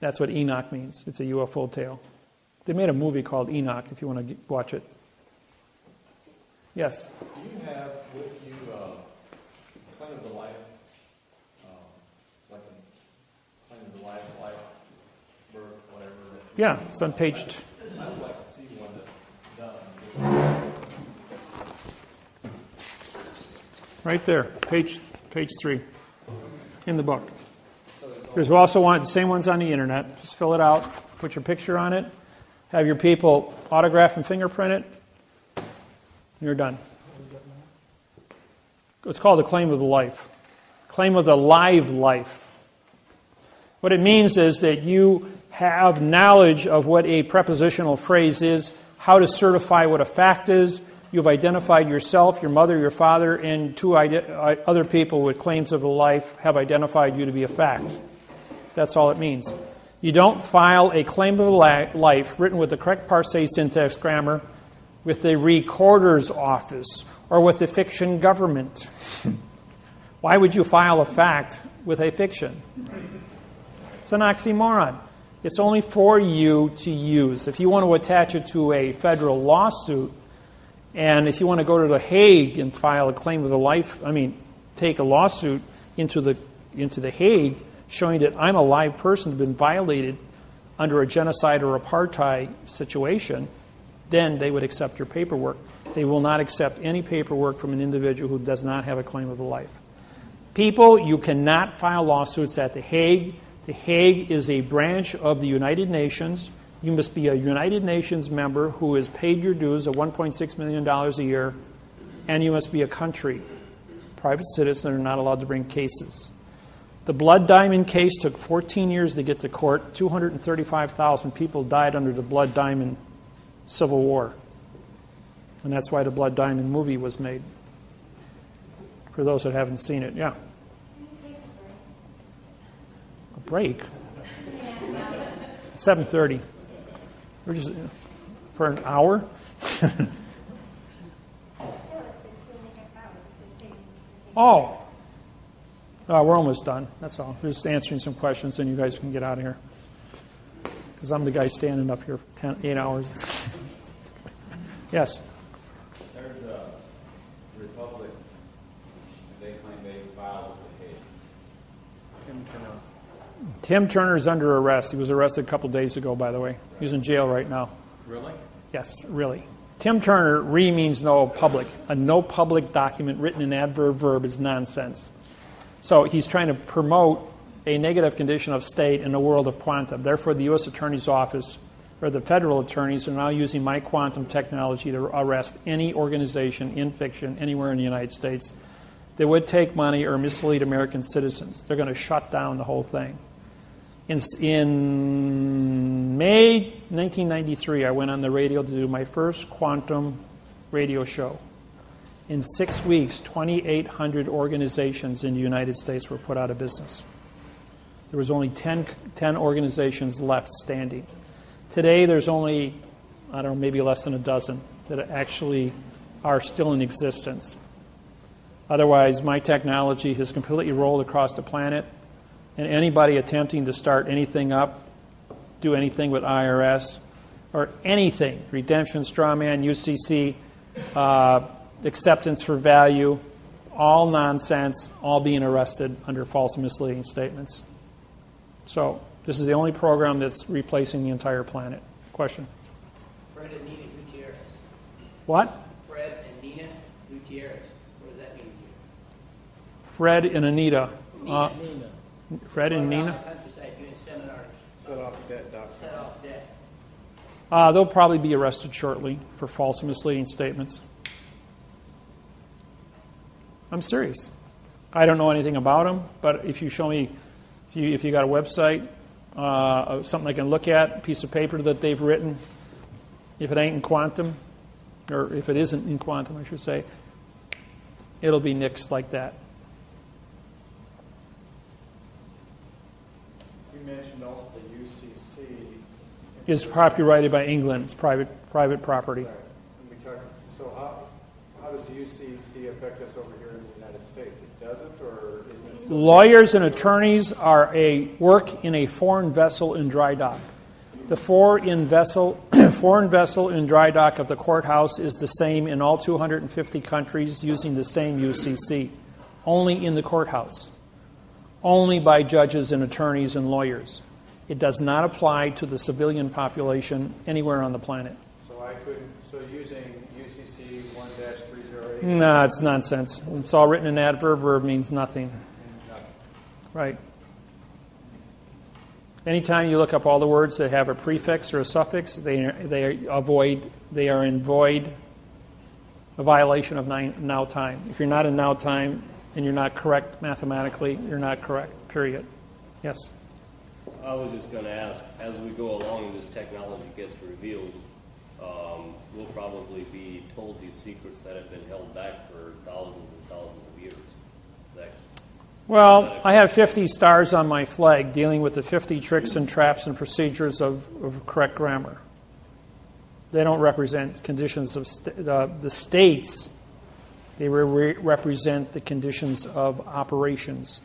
That's what Enoch means. It's a UFO tale. They made a movie called Enoch, if you want to watch it. Yes? Do you have with you kind of the life, like a kind of the life, birth, whatever? Yeah, it's on page 2. I would like to see one that's done. Right there, page 3 in the book. There's also the same ones on the internet. Just fill it out, put your picture on it, have your people autograph and fingerprint it, and you're done. It's called the claim of the life. Claim of the live life. What it means is that you have knowledge of what a prepositional phrase is, how to certify what a fact is. You've identified yourself, your mother, your father, and 2 other people with claims of the life have identified you to be a fact. That's all it means. You don't file a claim of life written with the correct parsé syntax grammar with the recorder's office or with the fiction government. Why would you file a fact with a fiction? It's an oxymoron. It's only for you to use. If you want to attach it to a federal lawsuit, and if you want to go to The Hague and file a claim of the life, take a lawsuit into the Hague, showing that I'm a live person who's been violated under a genocide or apartheid situation, then they would accept your paperwork. They will not accept any paperwork from an individual who does not have a claim of the life. People, you cannot file lawsuits at The Hague. The Hague is a branch of the United Nations. You must be a United Nations member who has paid your dues of $1.6 million a year, and you must be a country. Private citizens are not allowed to bring cases. The Blood Diamond case took 14 years to get to court. 235,000 people died under the Blood Diamond Civil War. And that's why the Blood Diamond movie was made. For those that haven't seen it, yeah. A break? 7:30. We're just for an hour? Oh. We're almost done. That's all. We're just answering some questions, and you guys can get out of here. Because I'm the guy standing up here for 8 hours. Yes? There's a Republic, they claim they filed with the Hague. Tim Turner's under arrest. He was arrested a couple days ago, by the way. He's in jail right now. Really? Yes, really. Tim Turner, means no public. A no public document written in adverb verb is nonsense. So he's trying to promote a negative condition of state in the world of quantum. Therefore, the U.S. Attorney's Office, or the federal attorneys, are now using my quantum technology to arrest any organization in fiction anywhere in the United States that would take money or mislead American citizens. They're going to shut down the whole thing. In May 1993, I went on the radio to do my first quantum radio show. In 6 weeks, 2,800 organizations in the United States were put out of business. There was only 10 organizations left standing. Today, there's only, I don't know, maybe less than a dozen that actually are still in existence. Otherwise, my technology has completely rolled across the planet, and anybody attempting to start anything up, do anything with IRS, or anything, redemption, strawman, UCC, acceptance for value, all nonsense, all being arrested under false and misleading statements. So this is the only program that's replacing the entire planet. Question? Fred and Nina Gutierrez. What? Fred and Nina Gutierrez. What does that mean to you? Fred and Anita. Nina. Fred and Going around Nina? the countryside doing seminars. Set off debt, doctor. Set off debt. They'll probably be arrested shortly for false and misleading statements. I'm serious. I don't know anything about them, but if you show me, if you got a website, something I can look at, a piece of paper that they've written, if it ain't in quantum, or if it isn't in quantum, I should say, it'll be nixed like that. You mentioned also the UCC. It's copyrighted by England. It's private property. Right. So how does the UCC affect us over here in the United States? It doesn't, or isn't it still? Lawyers and attorneys work in a foreign vessel in dry dock. The foreign vessel in dry dock of the courthouse is the same in all 250 countries using the same UCC, only in the courthouse, only by judges and attorneys and lawyers. It does not apply to the civilian population anywhere on the planet. So using UCC 1-308? No, it's nonsense. It's all written in adverb. Verb means nothing. Right. Anytime you look up all the words that have a prefix or a suffix, they are in void, a violation of now time. If you're not in now time and you're not correct mathematically, you're not correct, period. Yes? I was just going to ask, as we go along and this technology gets revealed, we'll probably be told these secrets that have been held back for thousands and thousands of years. Well, I have 50 stars on my flag dealing with the 50 tricks and traps and procedures of correct grammar. They don't represent conditions of the states. They represent the conditions of operations.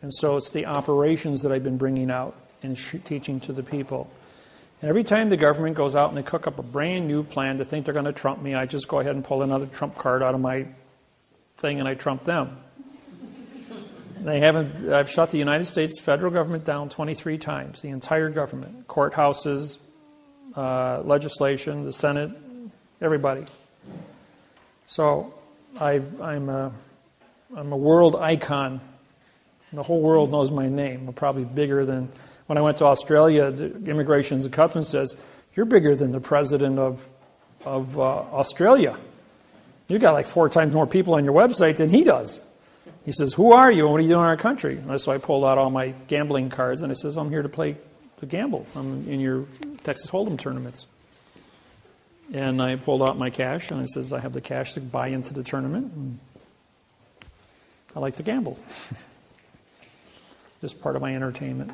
And so it's the operations that I've been bringing out and teaching to the people. And every time the government goes out and they cook up a brand new plan to think they're going to trump me, I just go ahead and pull another trump card out of my thing and I trump them. I've shut the United States federal government down 23 times, the entire government, courthouses, legislation, the Senate, everybody. So I'm a world icon. The whole world knows my name. I'm probably bigger than, when I went to Australia, the Immigration and Customs says, you're bigger than the president of Australia. You've got like 4 times more people on your website than he does. He says, "Who are you and what are you doing in our country?" And so I pulled out all my gambling cards and I says, "I'm here to gamble. I'm in your Texas Hold'em tournaments." And I pulled out my cash and I says, "I have the cash to buy into the tournament. And I like to gamble." Just part of my entertainment.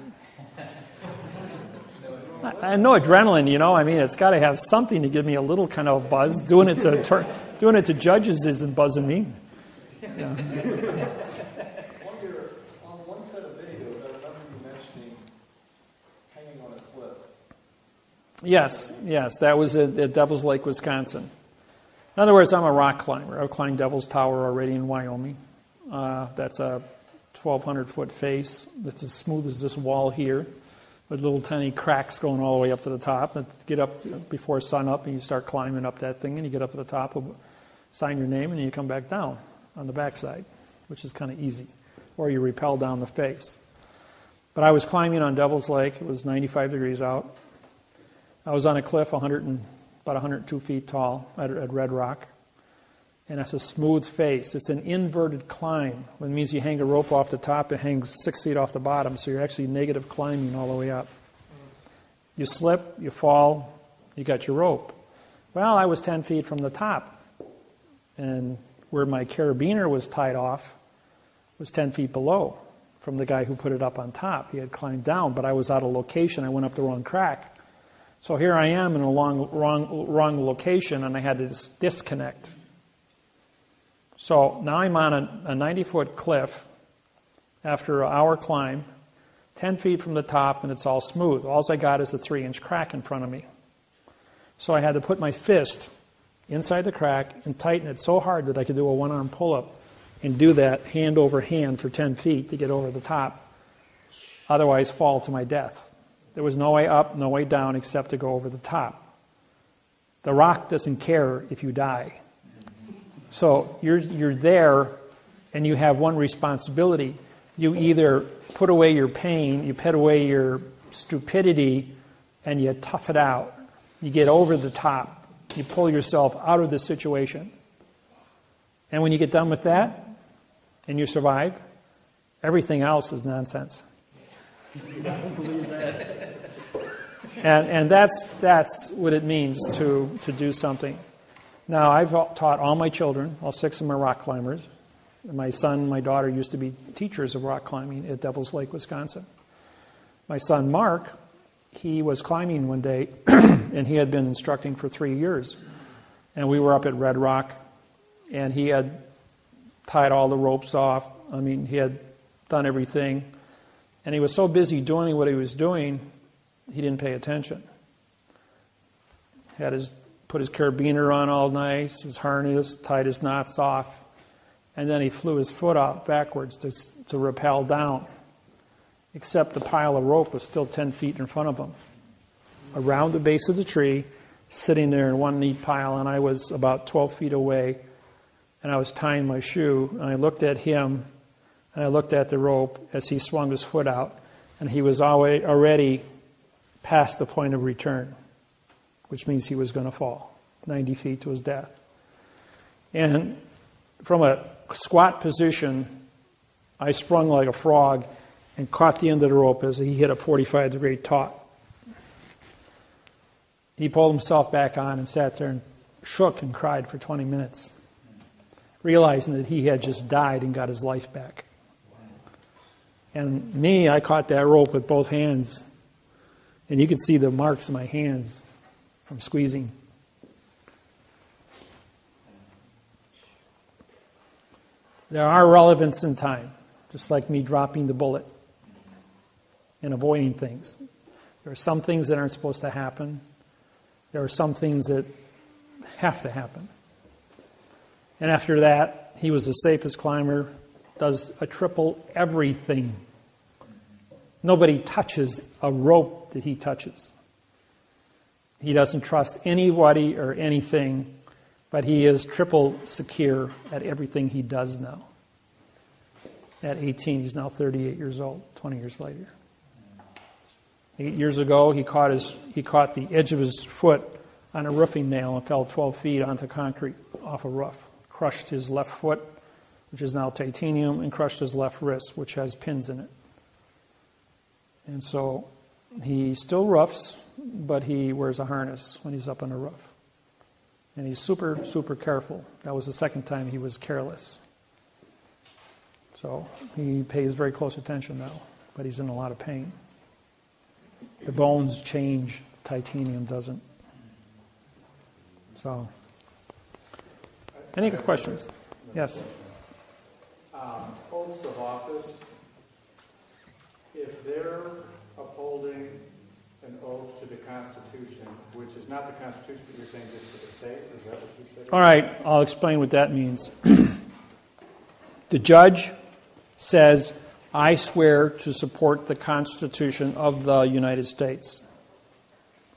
I know adrenaline, I mean, it's got to have something to give me a little kind of buzz. Doing it to judges isn't buzzing me. Yeah. On one set of videos, I remember you mentioning hanging on a cliff. Yes, that was at Devil's Lake, Wisconsin. In other words, I'm a rock climber. I've climbed Devil's Tower already in Wyoming. That's a 1,200-foot face. It's as smooth as this wall here, with little tiny cracks going all the way up to the top. And get up before sun up, and you start climbing up that thing, and you get up to the top, sign your name, and you come back down on the backside, which is kind of easy. Or you rappel down the face. But I was climbing on Devil's Lake. It was 95 degrees out. I was on a cliff about 102 feet tall at Red Rock. And it's a smooth face. It's an inverted climb. It means you hang a rope off the top, it hangs 6 feet off the bottom, so you're actually negative climbing all the way up. You slip, you fall, you got your rope. Well, I was 10 feet from the top. And where my carabiner was tied off was 10 feet below from the guy who put it up on top. He had climbed down, but I was out of location. I went up the wrong crack. So here I am in a wrong location, and I had to disconnect. So now I'm on a 90-foot cliff after an hour climb, 10 feet from the top, and it's all smooth. All I got is a 3-inch crack in front of me. So I had to put my fist inside the crack and tighten it so hard that I could do a one-arm pull-up and do that hand over hand for 10 feet to get over the top. Otherwise, fall to my death. There was no way up, no way down except to go over the top. The rock doesn't care if you die. So you're there, and you have one responsibility. You either put away your pain, you put away your stupidity, and you tough it out. You get over the top. You pull yourself out of the situation. And when you get done with that, and you survive, everything else is nonsense. I don't believe that. And that's what it means to do something. Now, I've taught all my children, all 6 of them are rock climbers. My son and my daughter used to be teachers of rock climbing at Devil's Lake, Wisconsin. My son, Mark, he was climbing one day, and he had been instructing for 3 years. And we were up at Red Rock, and he had tied all the ropes off. I mean, he had done everything. And he was so busy doing what he was doing, he didn't pay attention. Put his carabiner on all nice, his harness, tied his knots off, and then he flew his foot out backwards to rappel down. Except the pile of rope was still 10 feet in front of him. Around the base of the tree, sitting there in one neat pile, and I was about 12 feet away, and I was tying my shoe, and I looked at him, and I looked at the rope as he swung his foot out, and he was already past the point of return, which means he was going to fall 90 feet to his death. And from a squat position, I sprung like a frog and caught the end of the rope as he hit a 45-degree taut. He pulled himself back on and sat there and shook and cried for 20 minutes, realizing that he had just died and got his life back. And me, I caught that rope with both hands, and you could see the marks in my hands from squeezing. There are relevance in time, just like me dropping the bullet and avoiding things. There are some things that aren't supposed to happen. There are some things that have to happen. And after that, he was the safest climber, does a triple everything. Nobody touches a rope that he touches. He doesn't trust anybody or anything, but he is triple secure at everything he does now. At 18, he's now 38 years old, 20 years later. 8 years ago, he caught the edge of his foot on a roofing nail and fell 12 feet onto concrete off a roof. Crushed his left foot, which is now titanium, and crushed his left wrist, which has pins in it. And so he still roofs, but he wears a harness when he's up on the roof. And he's super, super careful. That was the second time he was careless. So he pays very close attention now, but he's in a lot of pain. The bones change, titanium doesn't. So, any questions? Yes? Oaths of office, if they're upholding an oath to the Constitution, which is not the Constitution, but you're saying just to the state, is that what you said? All right, I'll explain what that means. The judge says, I swear to support the Constitution of the United States.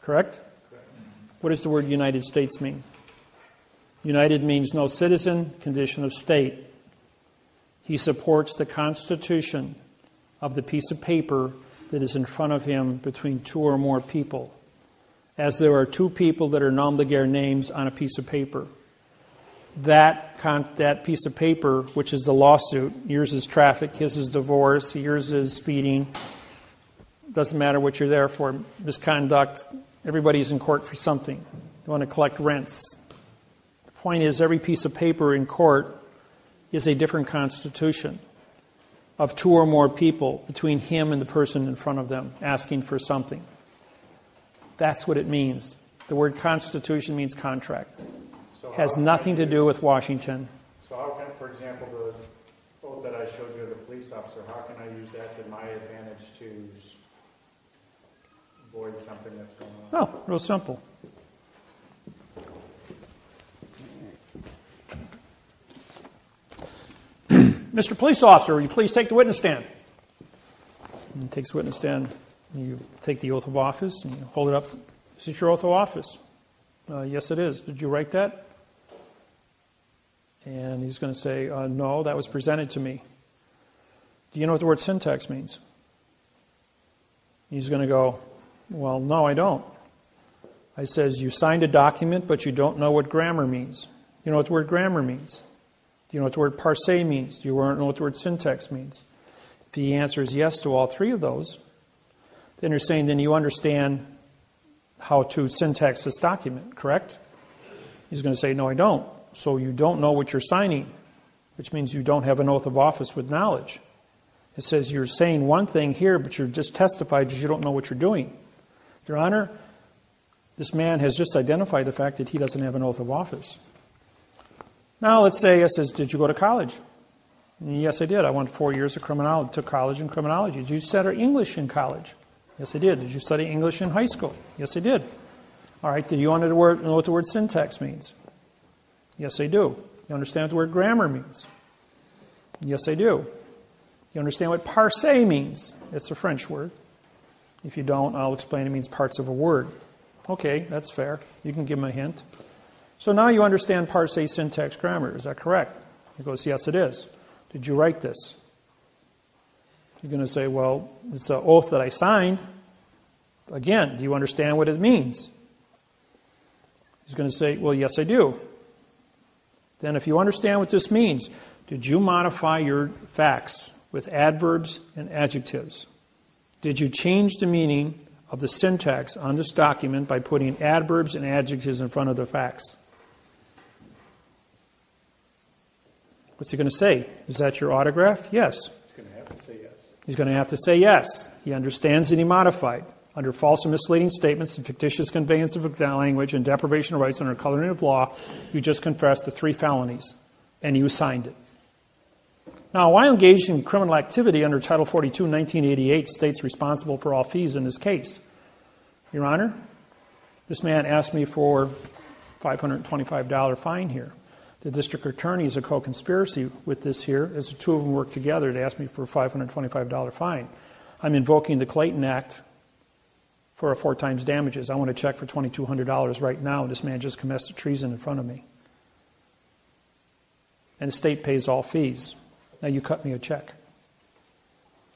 Correct? Correct. What does the word United States mean? United means no citizen, condition of state. He supports the Constitution of the piece of paper that is in front of him between two or more people. As there are two people that are nom de guerre names on a piece of paper. That piece of paper, which is the lawsuit, yours is traffic, his is divorce, yours is speeding, doesn't matter what you're there for, misconduct, everybody's in court for something. You want to collect rents. The point is, every piece of paper in court is a different constitution of two or more people between him and the person in front of them asking for something. That's what it means. The word constitution means contract. So Has nothing to do with Washington. So how can, for example, the oath that I showed you of the police officer, how can I use that to my advantage to avoid something that's going on? Oh, real simple. Mr. Police Officer, will you please take the witness stand? And he takes the witness stand. You take the oath of office and you hold it up. Is this your oath of office? Yes, it is. Did you write that? And he's going to say, no, that was presented to me. Do you know what the word syntax means? He's going to go, well, no, I don't. I says, you signed a document, but you don't know what grammar means. You know what the word grammar means? Do you know what the word parse means? Do you know what the word syntax means? If the answer is yes to all three of those, then you're saying then you understand how to syntax this document, correct? He's going to say, no, I don't. So you don't know what you're signing, which means you don't have an oath of office with knowledge. It says you're saying one thing here, but you're just testified because you don't know what you're doing. Your Honor, this man has just identified the fact that he doesn't have an oath of office. Now let's say it says, did you go to college? And yes, I did. I went 4 years of criminology, took college in criminology. Did you study English in college? Yes, I did. Did you study English in high school? Yes, I did. All right, do you know what the word syntax means? Yes, I do. You understand what the word grammar means? Yes, I do. You understand what parse means? It's a French word. If you don't, I'll explain it means parts of a word. Okay, that's fair. You can give him a hint. So now you understand parse, syntax, grammar. Is that correct? He goes, yes, it is. Did you write this? You're going to say, well, it's an oath that I signed. Again, do you understand what it means? He's going to say, well, yes, I do. Then if you understand what this means, did you modify your facts with adverbs and adjectives? Did you change the meaning of the syntax on this document by putting adverbs and adjectives in front of the facts? What's he going to say? Is that your autograph? Yes. He's going to have to say yes. He's going to have to say yes. He understands that he modified. Under false and misleading statements and fictitious conveyance of language and deprivation of rights under coloring of law, you just confessed to 3 felonies, and you signed it. Now, while engaged in criminal activity under Title 42, 1988, states responsible for all fees in this case. Your Honor, this man asked me for $525 fine here. The district attorney is a co-conspiracy with this here, as the two of them work together to ask me for a $525 fine. I'm invoking the Clayton Act for a 4 times damages. I want to check for $2,200 right now. This man just committed treason in front of me. And the state pays all fees. Now you cut me a check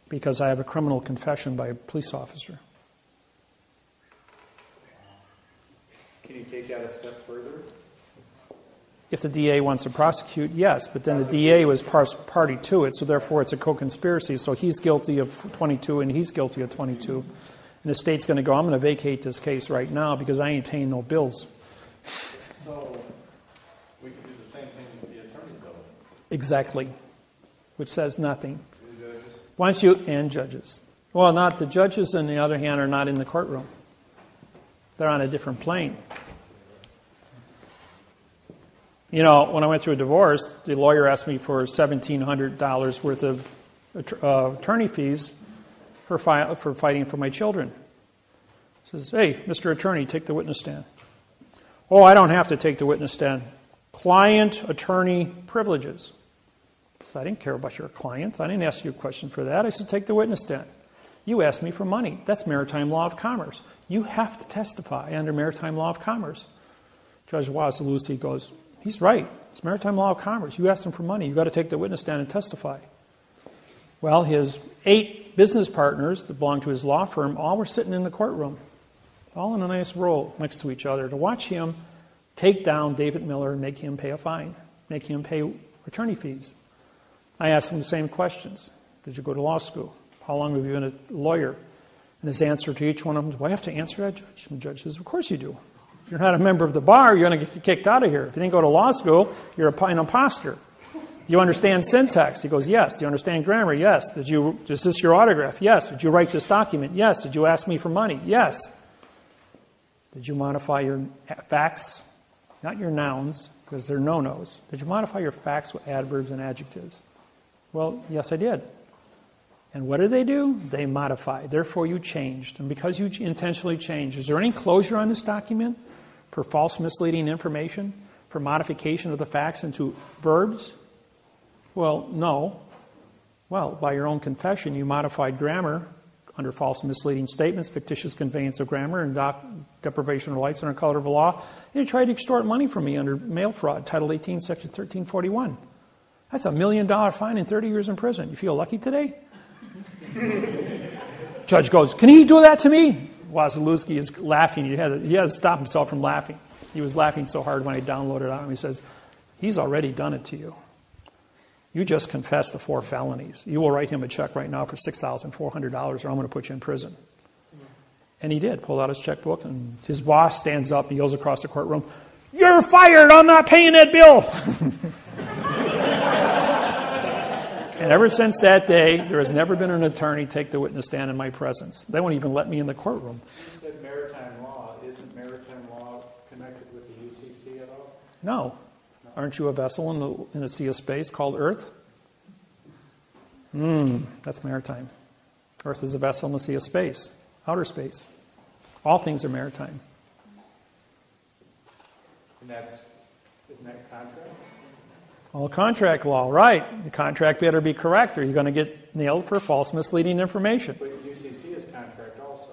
because I have a criminal confession by a police officer. Can you take that a step further? If the DA wants to prosecute, yes, but then the DA was party to it, so therefore it's a co-conspiracy. So he's guilty of 22 and he's guilty of 22. And the state's going to go, I'm going to vacate this case right now because I ain't paying no bills. So we can do the same thing with the attorneys, though. Exactly, which says nothing. Once you, and judges. Well, not the judges, on the other hand, are not in the courtroom. They're on a different plane. You know, when I went through a divorce, the lawyer asked me for $1,700 worth of attorney fees for fighting for my children. He says, hey, Mr. Attorney, take the witness stand. Oh, I don't have to take the witness stand. Client-attorney privileges. So I didn't care about your client. I didn't ask you a question for that. I said, take the witness stand. You asked me for money. That's maritime law of commerce. You have to testify under maritime law of commerce. Judge Wasilewski goes, he's right. It's maritime law of commerce. You asked him for money. You've got to take the witness stand and testify. Well, his 8 business partners that belonged to his law firm all were sitting in the courtroom, all in a nice row next to each other to watch him take down David Miller and make him pay a fine, make him pay attorney fees. I asked him the same questions. Did you go to law school? How long have you been a lawyer? And his answer to each one of them, do I have to answer that, Judge? And the judge says, of course you do. If you're not a member of the bar, you're going to get kicked out of here. If you didn't go to law school, you're an imposter. Do you understand syntax? He goes, yes. Do you understand grammar? Yes. Is this your autograph? Yes. Did you write this document? Yes. Did you ask me for money? Yes. Did you modify your facts? Not your nouns, because they're no-nos. Did you modify your facts with adverbs and adjectives? Well, yes, I did. And what did they do? They modified. Therefore, you changed. And because you intentionally changed, is there any closure on this document for false, misleading information, for modification of the facts into verbs? Well, no. Well, by your own confession, you modified grammar under false, misleading statements, fictitious conveyance of grammar, and deprivation of rights under color of law. And you tried to extort money from me under mail fraud, Title 18, Section 1341. That's $1 million fine and 30 years in prison. You feel lucky today? Judge goes, can he do that to me? Wasilewski is laughing. He had to stop himself from laughing. He was laughing so hard when I downloaded it on him. He says, he's already done it to you. You just confessed the 4 felonies. You will write him a check right now for $6,400 or I'm going to put you in prison. And he did. Pulled out his checkbook and his boss stands up and yells across the courtroom, you're fired. I'm not paying that bill. And ever since that day, there has never been an attorney take the witness stand in my presence. They won't even let me in the courtroom. You said maritime law. Isn't maritime law connected with the UCC at all? No. Aren't you a vessel in a sea of space called Earth? That's maritime. Earth is a vessel in the sea of space, outer space. All things are maritime. And isn't that contract? All contract law, right. The contract better be correct or you're going to get nailed for false, misleading information. But UCC is contract also.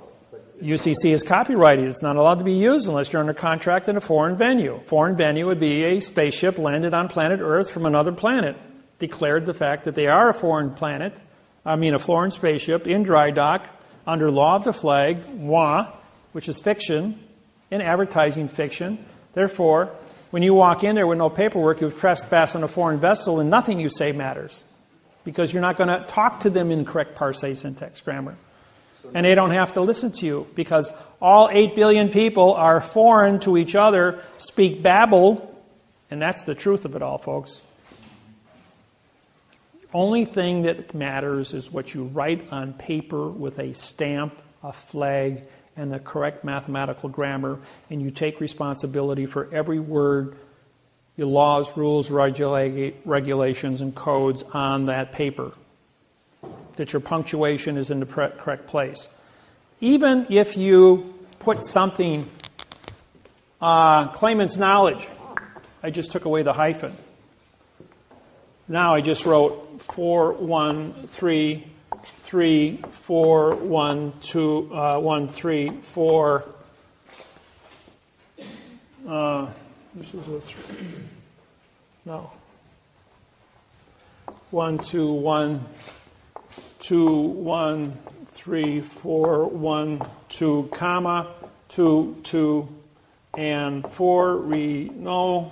UCC is copyrighted. It's not allowed to be used unless you're under contract in a foreign venue. Foreign venue would be a spaceship landed on planet Earth from another planet. Declared the fact that they are a foreign spaceship in dry dock under law of the flag, which is fiction, in advertising fiction. Therefore, when you walk in there with no paperwork, you've trespassed on a foreign vessel and nothing you say matters. Because you're not going to talk to them in correct parse, syntax, grammar. And they don't have to listen to you because all 8 billion people are foreign to each other, speak Babel, and that's the truth of it all, folks. Only thing that matters is what you write on paper with a stamp, a flag, and the correct mathematical grammar, and you take responsibility for every word, your laws, rules, regulations, and codes on that paper. That your punctuation is in the correct place. Even if you put something, claimant's knowledge, I just took away the hyphen. Now I just wrote 413412134. This is a 3. No. 1 2 1 2 1 3 4 1 2 comma 2 2 and 4 no.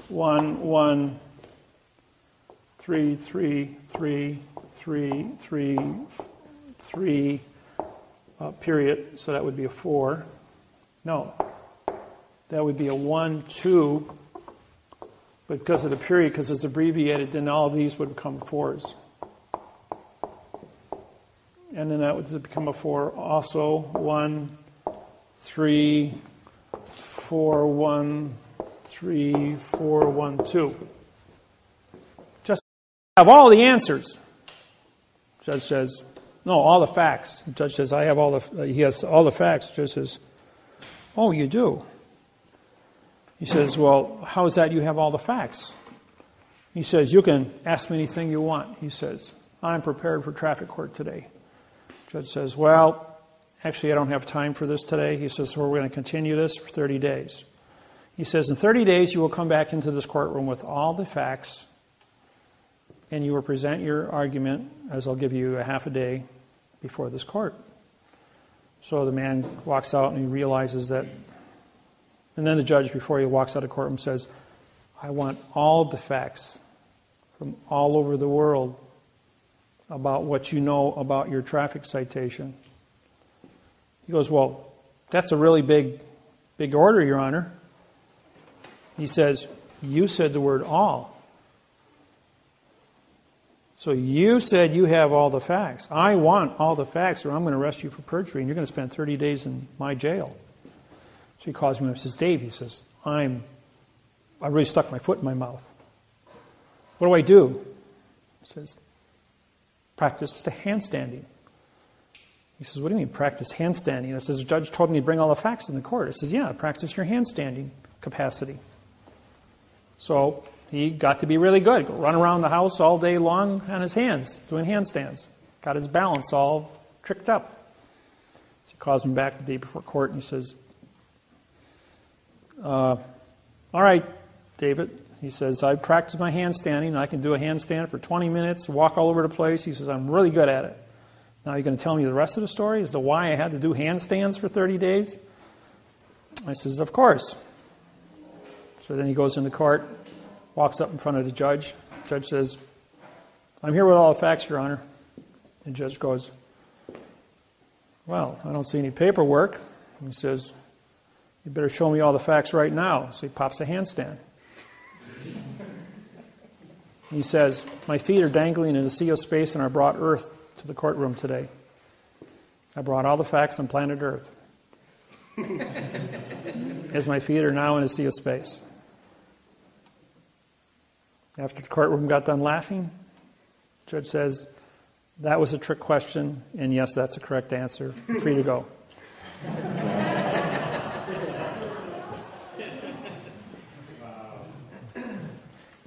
1, 1, 3, 3, 3, 3, 3, 3, period. So that would be a 4. No, that would be a 1, 2. But because of the period, because it's abbreviated, then all of these would become 4s. And then that would become a 4 also. 1, 3, 4, 1, 3, 4, 1, 2. Just have all the answers. Judge says, no, all the facts. The judge says, he has all the facts. Judge says, oh, you do? He says, well, how is that you have all the facts? He says, you can ask me anything you want. He says, I'm prepared for traffic court today. Judge says, well, actually, I don't have time for this today. He says, so we're going to continue this for 30 days. He says, in 30 days, you will come back into this courtroom with all the facts, and you will present your argument, as I'll give you a half a day before this court. So the man walks out and he realizes that, and then the judge, before he walks out of the courtroom, says, I want all the facts from all over the world about what you know about your traffic citation. He goes, well, that's a really big order, Your Honor. He says, you said the word all. So you said you have all the facts. I want all the facts, or I'm going to arrest you for perjury, and you're going to spend 30 days in my jail. So he calls me up and says, Dave, he says, I really stuck my foot in my mouth. What do I do? He says, practice the handstanding. He says, what do you mean practice handstanding? I says, the judge told me to bring all the facts in the court. I says, yeah, practice your handstanding capacity. So he got to be really good. Go run around the house all day long on his hands, doing handstands. Got his balance all tricked up. So he calls him back the day before court and he says, all right, David. He says, I practiced my handstanding. I can do a handstand for 20 minutes, walk all over the place. He says, I'm really good at it. Now you're going to tell me the rest of the story as to why I had to do handstands for 30 days? I says, of course. So then he goes into court, walks up in front of the judge. The judge says, I'm here with all the facts, Your Honor. The judge goes, well, I don't see any paperwork. He says, you better show me all the facts right now. So he pops a handstand. He says, my feet are dangling in a sea of space and I brought Earth to the courtroom today. I brought all the facts on planet Earth. As my feet are now in a sea of space. After the courtroom got done laughing, the judge says, that was a trick question, and yes, that's a correct answer. You're free to go.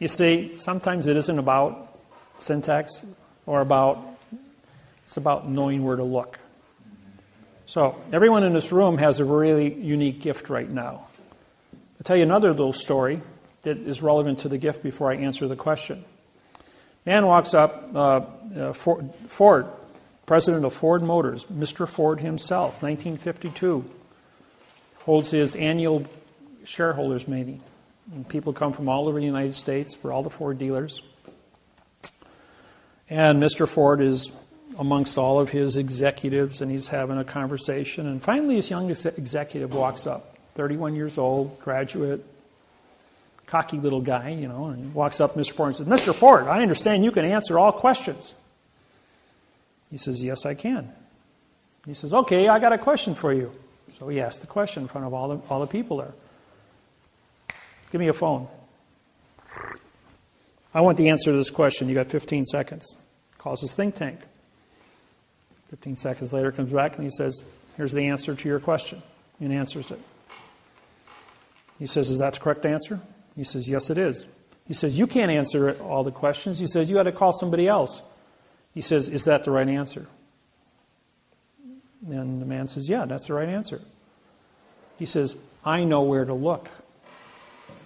You see, sometimes it isn't about syntax or it's about knowing where to look. So everyone in this room has a really unique gift right now. I'll tell you another little story that is relevant to the gift before I answer the question. Man walks up, Ford, president of Ford Motors, Mr. Ford himself, 1952, holds his annual shareholders meeting. And people come from all over the United States for all the Ford dealers. And Mr. Ford is amongst all of his executives, and he's having a conversation. And finally, this young executive walks up, 31 years old, graduate, cocky little guy, and he walks up to Mr. Ford and says, Mr. Ford, I understand you can answer all questions. He says, yes, I can. He says, okay, I got a question for you. So he asked the question in front of all the people there. Give me a phone. I want the answer to this question. You got 15 seconds. Calls his think tank. 15 seconds later, comes back and he says, here's the answer to your question. And answers it. He says, is that the correct answer? He says, yes, it is. He says, you can't answer all the questions. He says, you had to call somebody else. He says, is that the right answer? And the man says, yeah, that's the right answer. He says, I know where to look.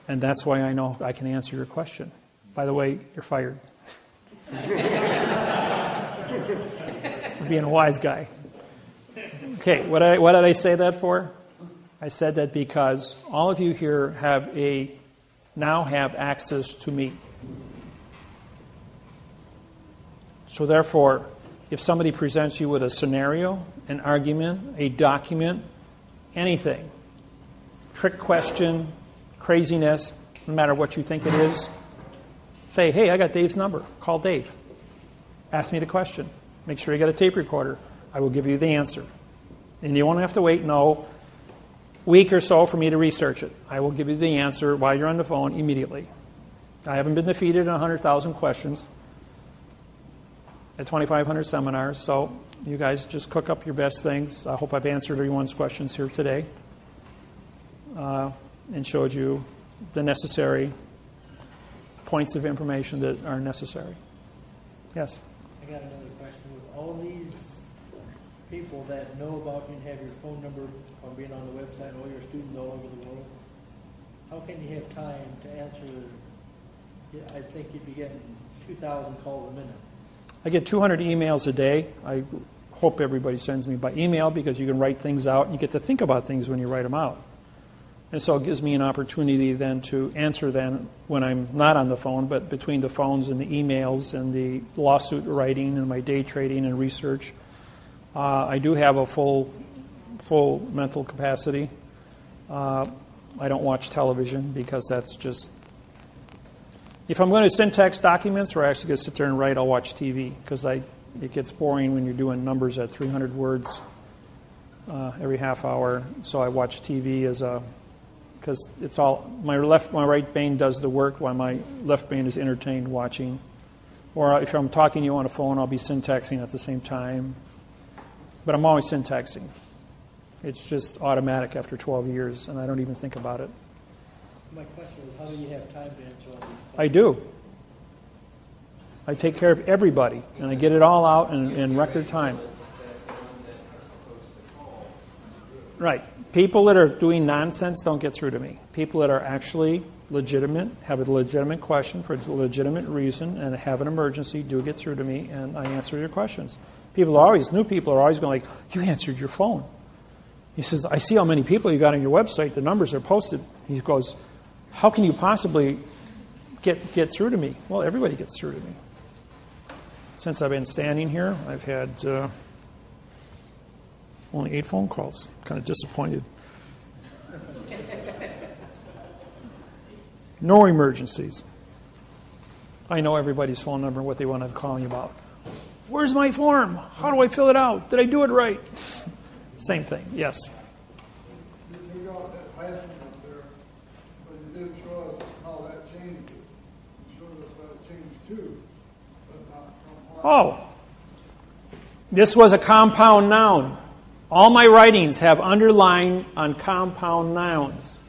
And that's why I know I can answer your question. By the way, you're fired. For being a wise guy. Okay, what did I say that for? I said that because all of you here have a now have access to me. So therefore, if somebody presents you with a scenario, an argument, a document, anything, trick question, craziness, no matter what you think it is, say, hey, I got Dave's number. Call Dave. Ask me the question. Make sure you got a tape recorder. I will give you the answer. And you won't have to wait, week or so for me to research it. I will give you the answer while you're on the phone immediately. I haven't been defeated in 100,000 questions at 2,500 seminars, so you guys just cook up your best things. I hope I've answered everyone's questions here today and showed you the necessary points of information that are necessary. Yes? I got another question. With all these people that know about you and have your phone number on being on the website, all your students all over the world, how can you have time to answer? I think you'd be getting 2,000 calls a minute. I get 200 emails a day. I hope everybody sends me by email because you can write things out and you get to think about things when you write them out. And so it gives me an opportunity then to answer then when I'm not on the phone, but between the phones and the emails and the lawsuit writing and my day trading and research. I do have a full mental capacity. I don't watch television because that's just... If I'm going to syntax documents or actually going to sit there and write, I'll watch TV because it gets boring when you're doing numbers at 300 words every half hour. So I watch TV because it's all my right brain does the work while my left brain is entertained watching. Or if I'm talking to you on a phone, I'll be syntaxing at the same time. But I'm always syntaxing. It's just automatic after 12 years, and I don't even think about it. My question is, how do you have time to answer all these questions? I do. I take care of everybody, and I get it all out in record time. Right. People that are doing nonsense don't get through to me. People that are actually legitimate, have a legitimate question for a legitimate reason, and have an emergency do get through to me, and I answer your questions. New people are always going like, you answered your phone. He says, I see how many people you got on your website. The numbers are posted. He goes, how can you possibly get through to me? Well, everybody gets through to me. Since I've been standing here, I've had only 8 phone calls. Kind of disappointed. No emergencies. I know everybody's phone number and what they want to call me about. Where's my form? How do I fill it out? Did I do it right? Same thing, yes. You got that passion up there, but you didn't show us how that changed it. You showed us how it changed too, but not from what. Oh, this was a compound noun. All my writings have underline on compound nouns.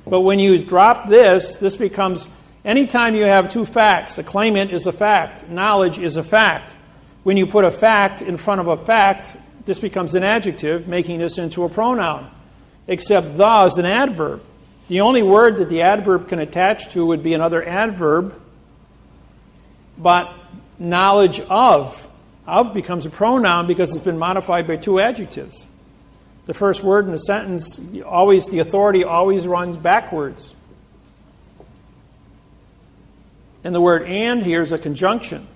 But when you drop this becomes, anytime you have 2 facts, a claimant is a fact, knowledge is a fact. When you put a fact in front of a fact, this becomes an adjective, making this into a pronoun. Except the is an adverb. The only word that the adverb can attach to would be another adverb, but knowledge of becomes a pronoun because it's been modified by 2 adjectives. The first word in a sentence, the authority always runs backwards. And the word and here is a conjunction.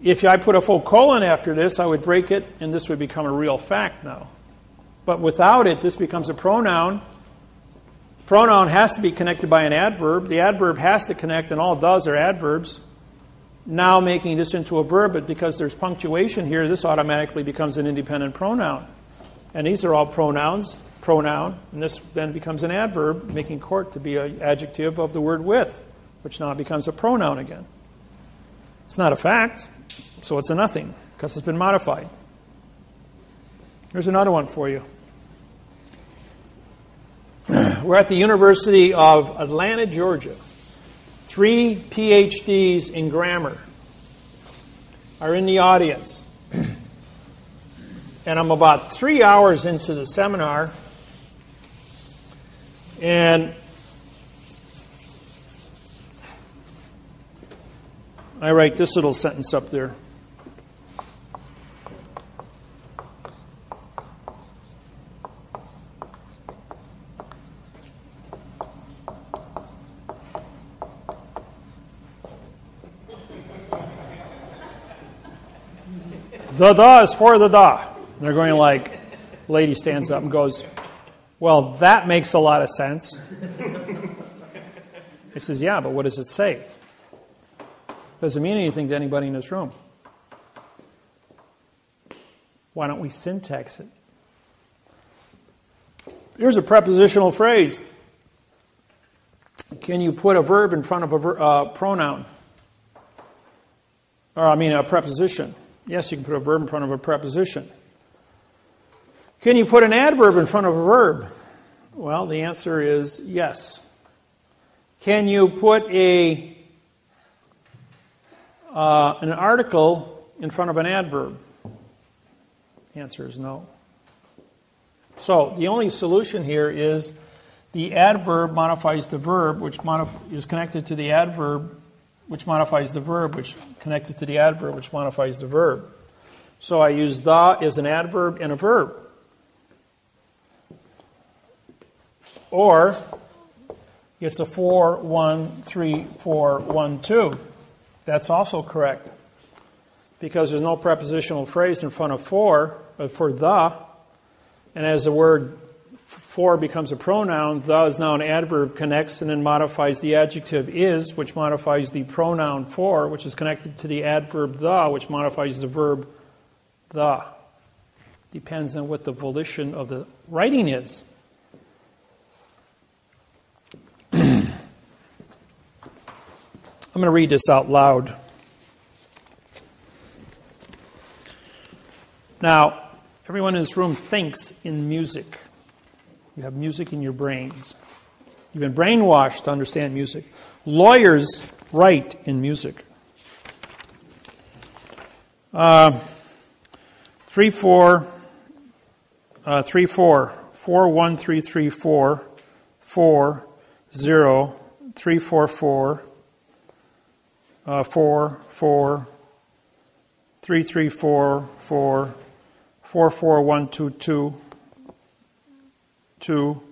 If I put a full colon after this, I would break it, and this would become a real fact now. But without it, this becomes a pronoun. The pronoun has to be connected by an adverb. The adverb has to connect, and all it does are adverbs. Now making this into a verb, but because there's punctuation here, this automatically becomes an independent pronoun. And these are all pronouns, pronoun, and this then becomes an adverb, making court to be an adjective of the word with, which now becomes a pronoun again. It's not a fact, so it's a nothing, because it's been modified. Here's another one for you. We're at the University of Atlanta, Georgia. 3 PhDs in grammar are in the audience. And I'm about 3 hours into the seminar, and I write this little sentence up there. The is for the da. And they're going like, lady stands up and goes, well, that makes a lot of sense. He says, yeah, but what does it say? Doesn't mean anything to anybody in this room. Why don't we syntax it? Here's a prepositional phrase. Can you put a verb in front of a pronoun? Or, a preposition. Yes, you can put a verb in front of a preposition. Can you put an adverb in front of a verb? Well, the answer is yes. Can you put an article in front of an adverb? The answer is no. So the only solution here is the adverb modifies the verb, which is connected to the adverb, which modifies the verb, which connected to the adverb, which modifies the verb. So I use the as an adverb and a verb. Or it's a 4-1-3-4-1-2. That's also correct. Because there's no prepositional phrase in front of for the. And as the word for becomes a pronoun, the is now an adverb, connects and then modifies the adjective is, which modifies the pronoun for, which is connected to the adverb the, which modifies the verb the. Depends on what the volition of the writing is. I'm going to read this out loud. Now, everyone in this room thinks in music. You have music in your brains. You've been brainwashed to understand music. Lawyers write in music. 3-4, 4-1-3-3-4, 4-0, 3-4-4, 4-4, 3-3-4, 4, 4-4-1-2-2, 2,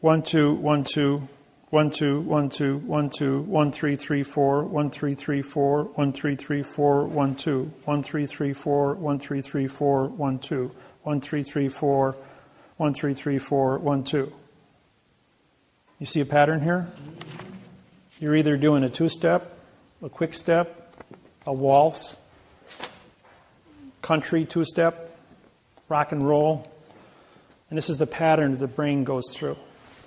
1-2-1-2, 1-2-1-2, 1-2, 1-3-3-4, 1-3-3-4, 1-3-3-4, 1-2, 1-3-3-4, 1-3-3-4, 1-2, 1-3-3-4, 1-3-3-4, 1-2. You see a pattern here? You're either doing a two-step, a quick step, a waltz, country two-step, rock and roll. And this is the pattern that the brain goes through.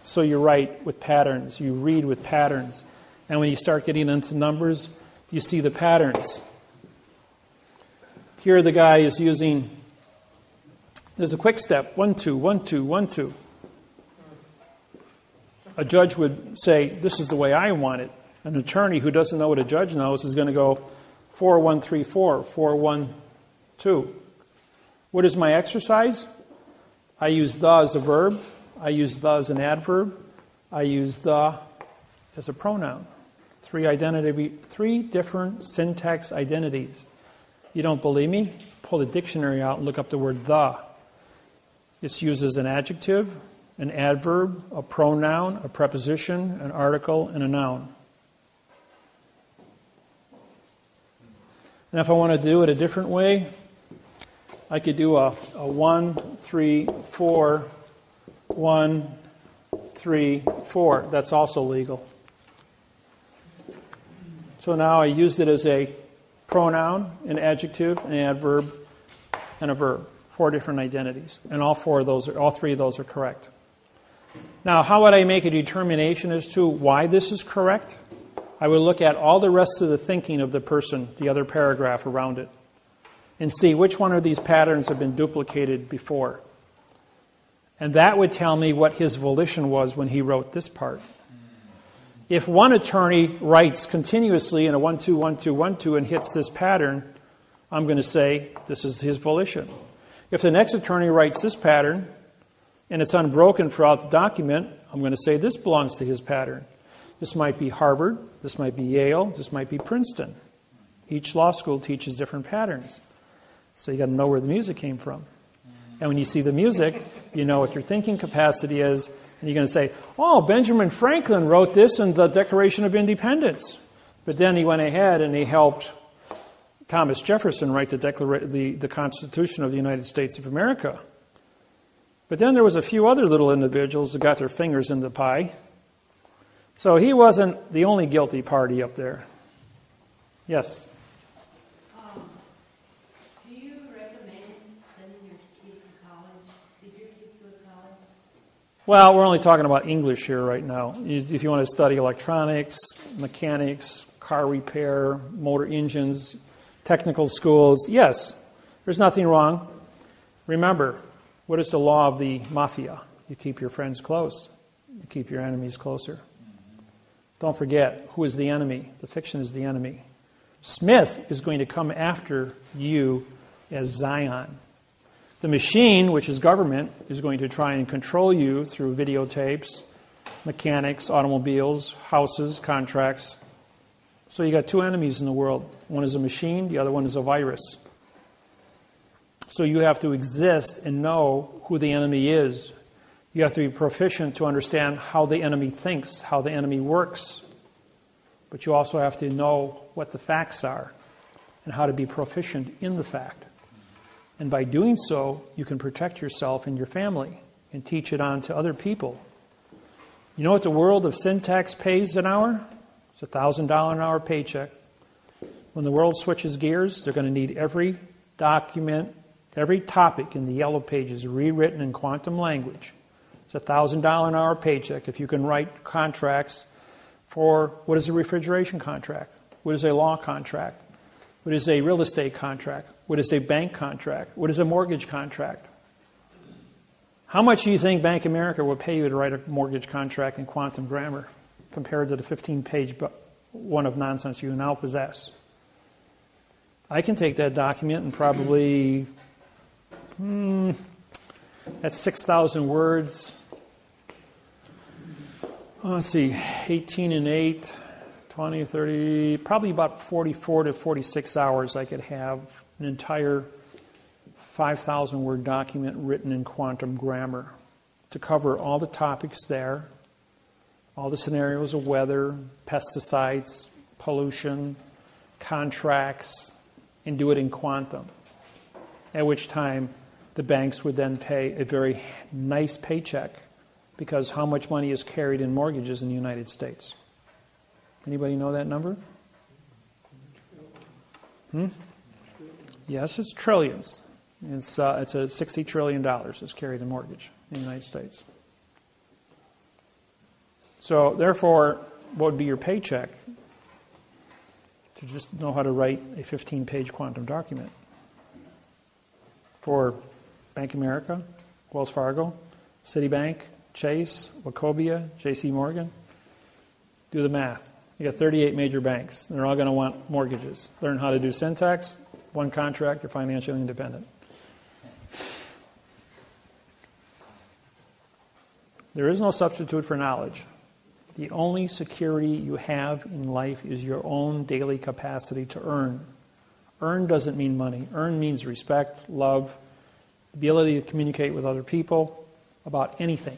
So you write with patterns, you read with patterns. And when you start getting into numbers, you see the patterns. Here the guy is using, there's a quick step, 1-2, 1-2, 1-2. A judge would say, this is the way I want it. An attorney who doesn't know what a judge knows is going to go 4-1-3-4, 4-1-2. What is my exercise? I use the as a verb. I use the as an adverb. I use the as a pronoun. Three different syntax identities. You don't believe me? Pull the dictionary out and look up the word the. It's used as an adjective, an adverb, a pronoun, a preposition, an article, and a noun. And if I want to do it a different way, I could do a 1-3-4, 1-3-4. That's also legal. So now I used it as a pronoun, an adjective, an adverb, and a verb. 4 different identities. And all three of those are correct. Now, how would I make a determination as to why this is correct? I would look at all the rest of the thinking of the person, the other paragraph around it, and see which one of these patterns have been duplicated before. And that would tell me what his volition was when he wrote this part. If one attorney writes continuously in a 1-2, 1-2, 1-2 and hits this pattern, I'm going to say this is his volition. If the next attorney writes this pattern and it's unbroken throughout the document, I'm going to say this belongs to his pattern. This might be Harvard, this might be Yale, this might be Princeton. Each law school teaches different patterns. So you got to know where the music came from. And when you see the music, you know what your thinking capacity is, and you're going to say, oh, Benjamin Franklin wrote this in the Declaration of Independence. But then he went ahead and he helped Thomas Jefferson write the Constitution of the United States of America. But then there was a few other little individuals that got their fingers in the pie. So he wasn't the only guilty party up there. Yes? Do you recommend sending your kids to college? Did your kids go to college? Well, we're only talking about English here right now. If you want to study electronics, mechanics, car repair, motor engines, technical schools, yes, there's nothing wrong. Remember, what is the law of the mafia? You keep your friends close. You keep your enemies closer. Don't forget, who is the enemy? The fiction is the enemy. Smith is going to come after you as Zion. The machine, which is government, is going to try and control you through videotapes, mechanics, automobiles, houses, contracts. So you got two enemies in the world. One is a machine, the other one is a virus. So you have to exist and know who the enemy is. You have to be proficient to understand how the enemy thinks, how the enemy works. But you also have to know what the facts are and how to be proficient in the fact. And by doing so, you can protect yourself and your family and teach it on to other people. You know what the world of syntax pays an hour? It's a $1,000 an hour paycheck. When the world switches gears, they're going to need every document, every topic in the yellow pages rewritten in quantum language. It's a $1,000 an hour paycheck if you can write contracts for what is a refrigeration contract, what is a law contract, what is a real estate contract, what is a bank contract, what is a mortgage contract. How much do you think Bank of America would pay you to write a mortgage contract in quantum grammar compared to the 15-page one of nonsense you now possess? I can take that document and probably, that's 6,000 words. Let's see, 18 and 8, 20, 30, probably about 44 to 46 hours I could have an entire 5,000 word document written in quantum grammar to cover all the topics there, all the scenarios of weather, pesticides, pollution, contracts, and do it in quantum. At which time the banks would then pay a very nice paycheck because how much money is carried in mortgages in the United States? Anybody know that number? Yes, it's trillions. It's a $60 trillion is carried in mortgage in the United States. So, therefore, what would be your paycheck? To just know how to write a 15-page quantum document. For Bank of America, Wells Fargo, Citibank, Chase, Wachovia, J.C. Morgan. Do the math. You got 38 major banks. They're all going to want mortgages. Learn how to do syntax. One contract, you're financially independent. There is no substitute for knowledge. The only security you have in life is your own daily capacity to earn. Earn doesn't mean money. Earn means respect, love, ability to communicate with other people about anything.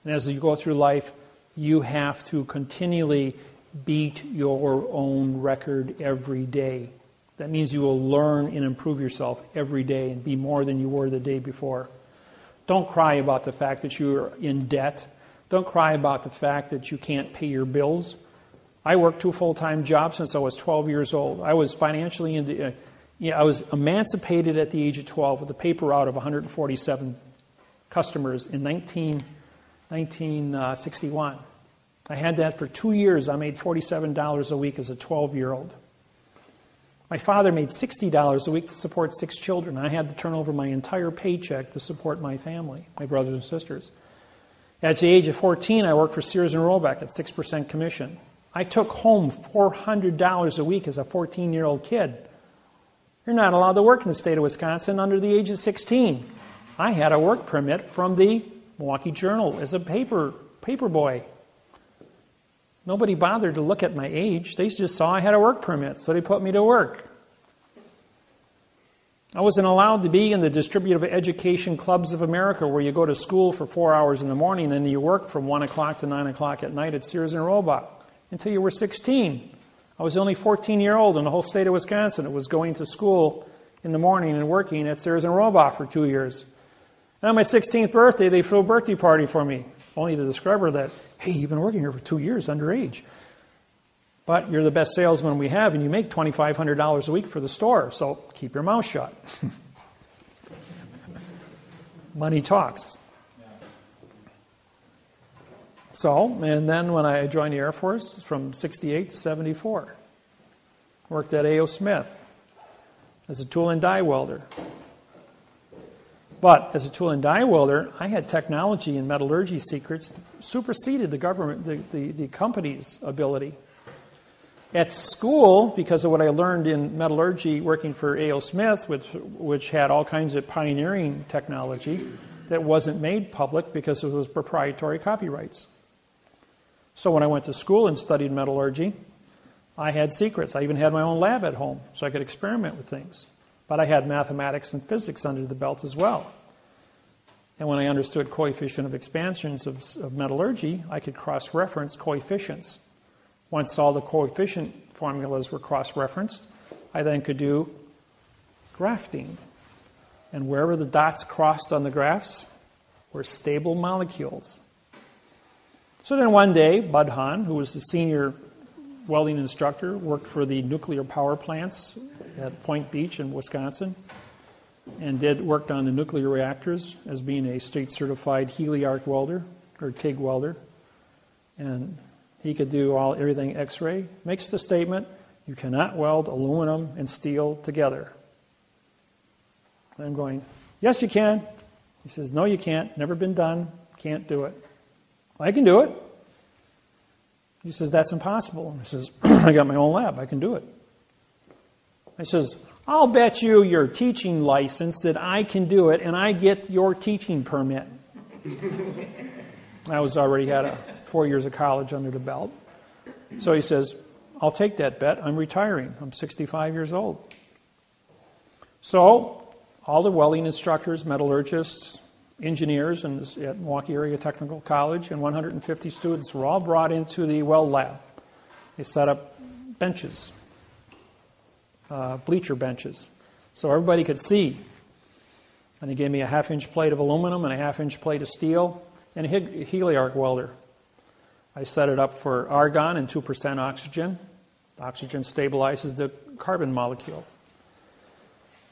And as you go through life, you have to continually beat your own record every day. That means you will learn and improve yourself every day and be more than you were the day before. Don't cry about the fact that you're in debt. Don't cry about the fact that you can't pay your bills. I worked 2 full-time jobs since I was 12 years old. I was financially I was emancipated at the age of 12 with a paper route of 147 customers in 1961. I had that for 2 years. I made $47 a week as a 12-year-old. My father made $60 a week to support 6 children. I had to turn over my entire paycheck to support my family, my brothers and sisters. At the age of 14, I worked for Sears and Roebuck at 6% commission. I took home $400 a week as a 14-year-old kid. You're not allowed to work in the state of Wisconsin under the age of 16. I had a work permit from the Milwaukee Journal as a paper boy. Nobody bothered to look at my age. They just saw I had a work permit, so they put me to work. I wasn't allowed to be in the distributive education clubs of America where you go to school for 4 hours in the morning and you work from 1 o'clock to 9 o'clock at night at Sears and Roebuck until you were 16. I was only 14-year-old in the whole state of Wisconsin. It was going to school in the morning and working at Sears and Roebuck for 2 years. And on my 16th birthday, they threw a birthday party for me, only to discover that, hey, you've been working here for 2 years underage. But you're the best salesman we have, and you make $2,500 a week for the store, so keep your mouth shut. Money talks. So, and then when I joined the Air Force from 68 to 74, worked at A.O. Smith as a tool and die welder. But as a tool and die welder, I had technology and metallurgy secrets that superseded the government, the company's ability. At school, because of what I learned in metallurgy working for A.O. Smith, which had all kinds of pioneering technology that wasn't made public because it was proprietary copyrights. So when I went to school and studied metallurgy, I had secrets. I even had my own lab at home, so I could experiment with things. But I had mathematics and physics under the belt as well. And when I understood coefficient of expansions of metallurgy, I could cross-reference coefficients. Once all the coefficient formulas were cross-referenced, I then could do grafting. And wherever the dots crossed on the graphs were stable molecules. So then one day, Bud Hahn, who was the senior welding instructor, worked for the nuclear power plants at Point Beach in Wisconsin, and worked on the nuclear reactors as being a state-certified Healy-arc welder, or TIG welder. And he could do everything X-ray. Makes the statement, you cannot weld aluminum and steel together. And I'm going, yes, you can. He says, no, you can't. Never been done. Can't do it. I can do it. He says, that's impossible. He says, I got my own lab. I can do it. I says, I'll bet you your teaching license that I can do it, and I get your teaching permit. I already had 4 years of college under the belt. So he says, I'll take that bet. I'm retiring. I'm 65 years old. So all the welding instructors, metallurgists, engineers at Milwaukee Area Technical College and 150 students were all brought into the weld lab. They set up benches, bleacher benches, so everybody could see. And they gave me a half-inch plate of aluminum and a half-inch plate of steel and a Healy-arc welder. I set it up for argon and 2% oxygen. Oxygen stabilizes the carbon molecule.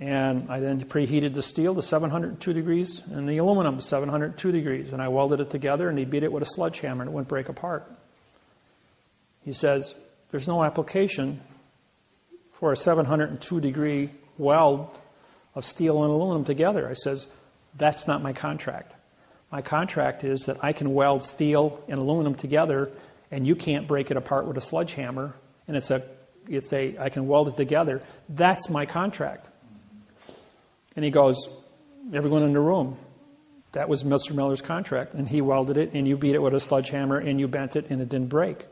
And I then preheated the steel to 702 degrees and the aluminum to 702 degrees. And I welded it together, and he beat it with a sledgehammer, and it wouldn't break apart. He says, there's no application for a 702-degree weld of steel and aluminum together. I says, that's not my contract. My contract is that I can weld steel and aluminum together, and you can't break it apart with a sledgehammer, and I can weld it together. That's my contract. And he goes, everyone in the room, that was Mr. Miller's contract. And he welded it, and you beat it with a sledgehammer, and you bent it, and it didn't break.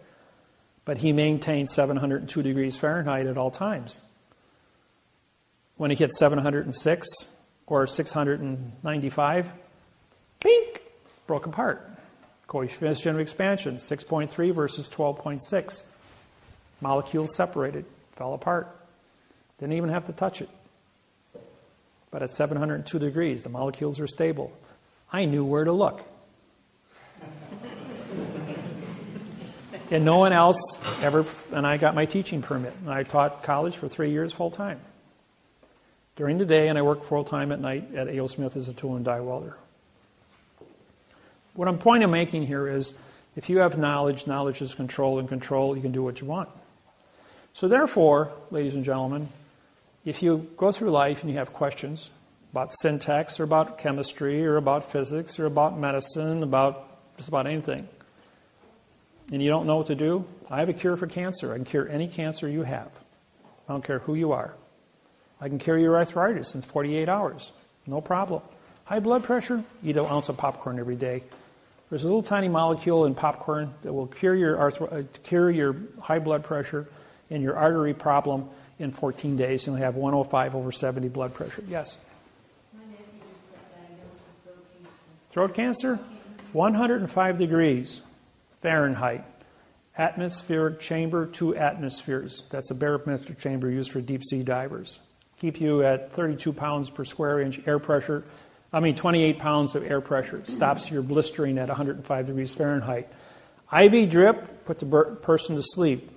But he maintained 702 degrees Fahrenheit at all times. When he hit 706 or 695, bink, broke apart. Coefficient of expansion, 6.3 versus 12.6. Molecules separated, fell apart. Didn't even have to touch it. But at 702 degrees, the molecules are stable. I knew where to look. And no one else ever, and I got my teaching permit. And I taught college for 3 years full time. During the day, and I worked full time at night at A.O. Smith as a tool and die welder. What I'm point of making here is, if you have knowledge, knowledge is control, and control, you can do what you want. So therefore, ladies and gentlemen, if you go through life and you have questions about syntax or about chemistry or about physics or about medicine, just about anything, and you don't know what to do, I have a cure for cancer. I can cure any cancer you have. I don't care who you are. I can cure your arthritis in 48 hours. No problem. High blood pressure, eat an ounce of popcorn every day. There's a little tiny molecule in popcorn that will cure your high blood pressure and your artery problem in 14 days. You'll have 105/70 blood pressure. Yes? My nephew just got diagnosed with Throat cancer? 105 degrees Fahrenheit atmospheric chamber, 2 atmospheres. That's a barometric chamber used for deep sea divers. Keep you at 32 pounds per square inch air pressure. 28 pounds of air pressure. Stops your blistering at 105 degrees Fahrenheit. IV drip, put the person to sleep.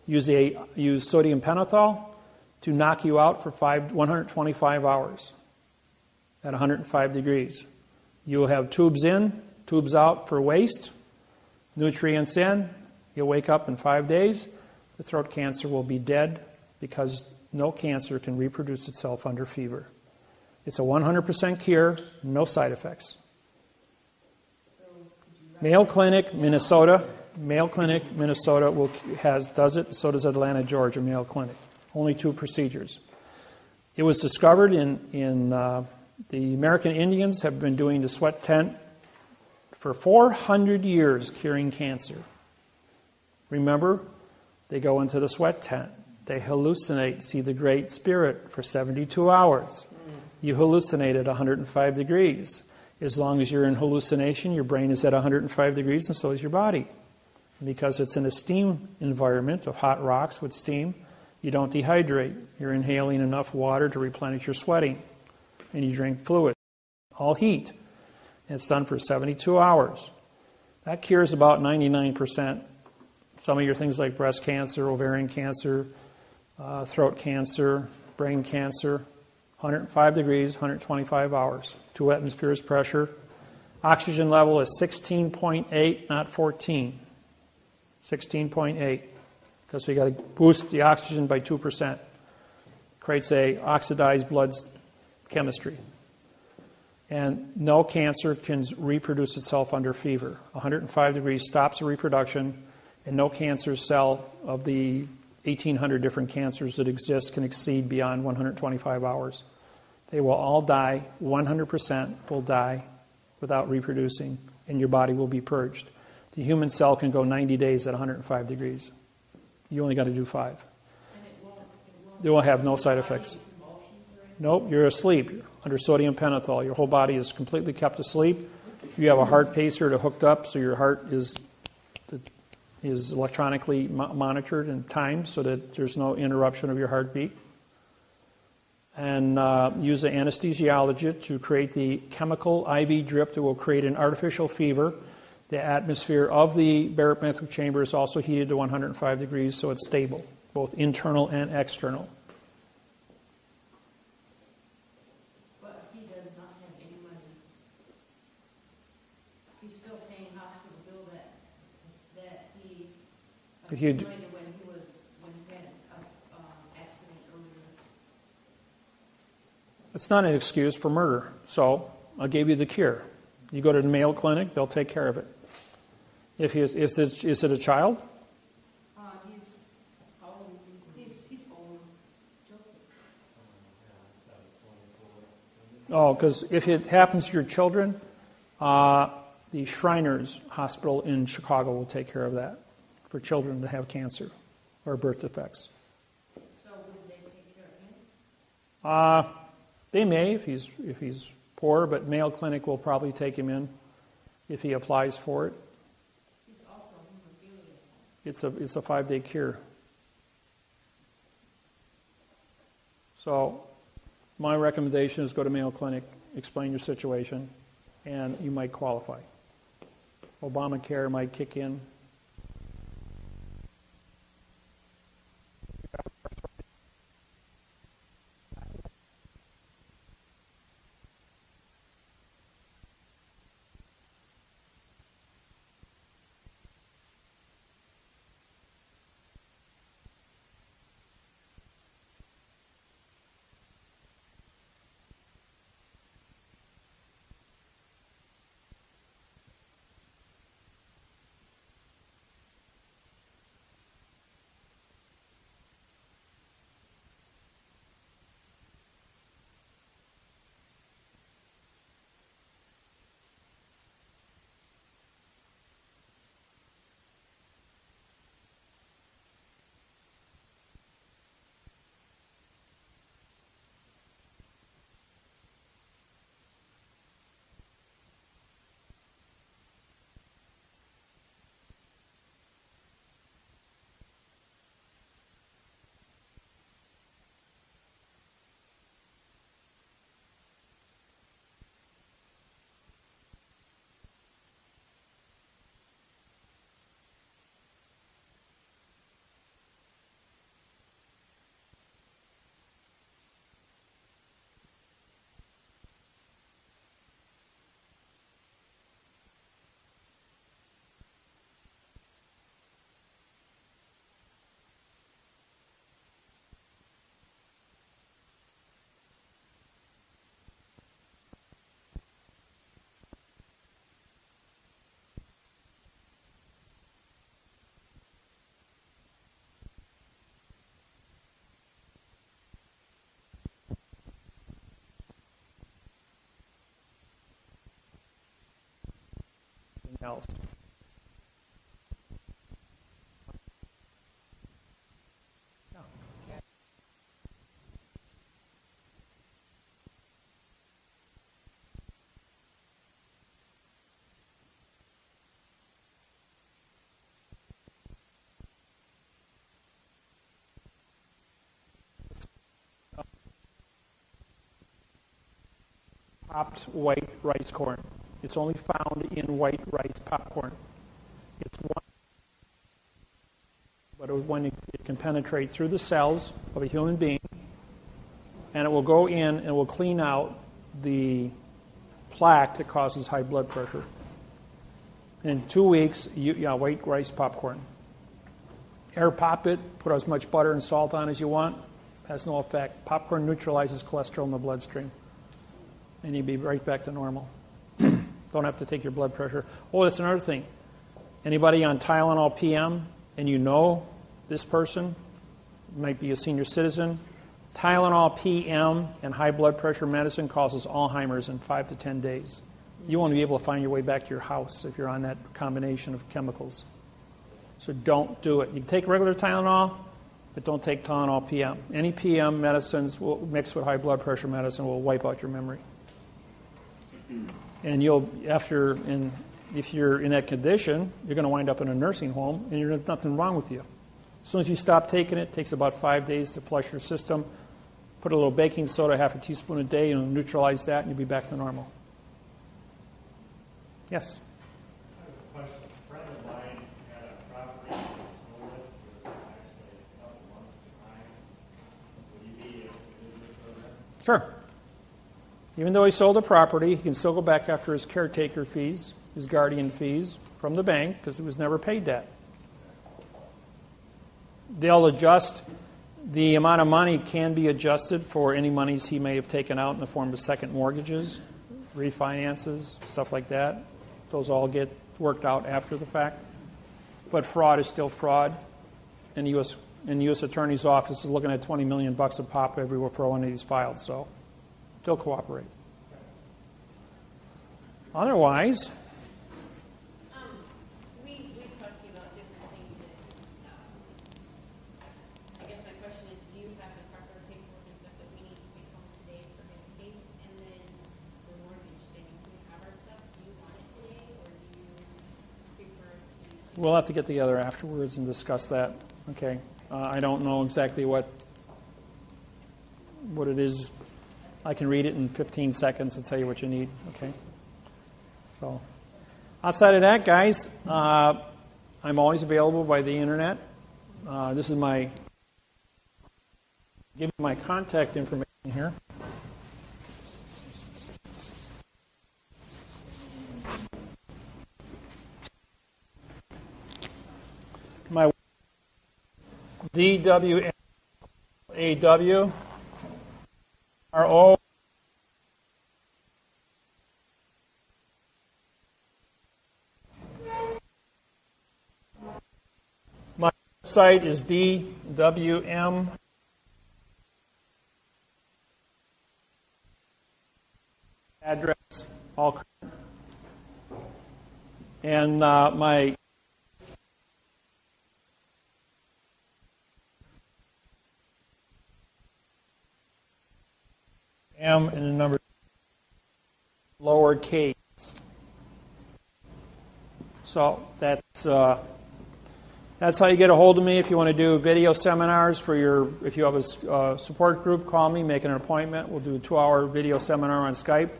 Use sodium pentothal to knock you out for 125 hours at 105 degrees. You will have tubes in, tubes out for waste, nutrients in. You'll wake up in 5 days. The throat cancer will be dead because no cancer can reproduce itself under fever. It's a 100% cure, no side effects. Mayo Clinic, Minnesota. Mayo Clinic, Minnesota does it. So does Atlanta, Georgia, Mayo Clinic. Only 2 procedures. It was discovered in the American Indians have been doing the sweat tent for 400 years, curing cancer. Remember, they go into the sweat tent. They hallucinate, see the Great Spirit for 72 hours. You hallucinate at 105 degrees. As long as you're in hallucination, your brain is at 105 degrees and so is your body. Because it's in a steam environment of hot rocks with steam, you don't dehydrate. You're inhaling enough water to replenish your sweating. And you drink fluid. All heat. And it's done for 72 hours. That cures about 99%. Some of your things like breast cancer, ovarian cancer, throat cancer, brain cancer. 105 degrees, 125 hours. 2 atmospheres pressure. Oxygen level is 16.8, not 14. 16.8. Because we got to boost the oxygen by 2%. Creates a oxidized blood chemistry. And no cancer can reproduce itself under fever. 105 degrees stops the reproduction, and no cancer cell of the 1,800 different cancers that exist can exceed beyond 125 hours. They will all die, 100% will die without reproducing, and your body will be purged. The human cell can go 90 days at 105 degrees. You only got to do 5. They will have no side effects. Nope, you're asleep under sodium pentothal. Your whole body is completely kept asleep. You have a heart pacer to hooked up, so your heart is electronically monitored and timed so that there's no interruption of your heartbeat. And use an anesthesiologist to create the chemical IV drip that will create an artificial fever. The atmosphere of the barometric chamber is also heated to 105 degrees, so it's stable, both internal and external. But he does not have any money. He's still paying hospital bill that he If you accumulated when he had an accident earlier. It's not an excuse for murder, so I gave you the cure. You go to the Mayo Clinic, they'll take care of it. Is it a child? He's old. Oh, because if it happens to your children, the Shriners Hospital in Chicago will take care of that for children that have cancer or birth defects. So would they take care of him? They may if he's poor, but Mayo Clinic will probably take him in if he applies for it. He's also hemophilia. It's a 5-day cure. So my recommendation is go to Mayo Clinic, explain your situation, and you might qualify. Obamacare might kick in. else. Popped white rice corn. It's only found in white rice popcorn. It's one, but when it can penetrate through the cells of a human being, and it will go in and will clean out the plaque that causes high blood pressure. In 2 weeks, white rice popcorn. Air pop it, put as much butter and salt on as you want, has no effect. Popcorn neutralizes cholesterol in the bloodstream. And you'd be right back to normal. Don't have to take your blood pressure. Oh, that's another thing. Anybody on Tylenol PM and you know this person, might be a senior citizen, Tylenol PM and high blood pressure medicine causes Alzheimer's in 5 to 10 days. You won't be able to find your way back to your house if you're on that combination of chemicals. So don't do it. You can take regular Tylenol, but don't take Tylenol PM. Any PM medicines mixed with high blood pressure medicine will wipe out your memory. And if you're in that condition, you're going to wind up in a nursing home, and there's nothing wrong with you. As soon as you stop taking it takes about 5 days to flush your system. Put a little baking soda, half a teaspoon a day, and neutralize that, and you'll be back to normal. Yes? I have a question. A friend of mine had a property that sold it. It was actually a couple months behind. Would you be eligible for that? Sure. Even though he sold the property, he can still go back after his caretaker fees, his guardian fees from the bank, because he was never paid that. They'll adjust. The amount of money can be adjusted for any monies he may have taken out in the form of second mortgages, refinances, stuff like that. Those all get worked out after the fact. But fraud is still fraud. And the U.S. Attorney's Office is looking at $20 million a pop everywhere for one of these files. So still cooperate. Otherwise, we've talked to you about different things. I guess my question is, do you have the proper paperwork and stuff that we need to take home today for his case? And then the mortgage thing, do we have our stuff? Do you want it today, or do you prefer us to? we'll have to get together afterwards and discuss that. Okay. I don't know exactly what it is. I can read it in 15 seconds and tell you what you need. Okay. So, outside of that, guys, I'm always available by the internet. This is give you my contact information here. My DWAWRO. My website is DWM. Address, all correct. And my M and the number lowercase. So that's how you get a hold of me. If you want to do video seminars if you have a support group, call me, make an appointment. We'll do a 2-hour video seminar on Skype.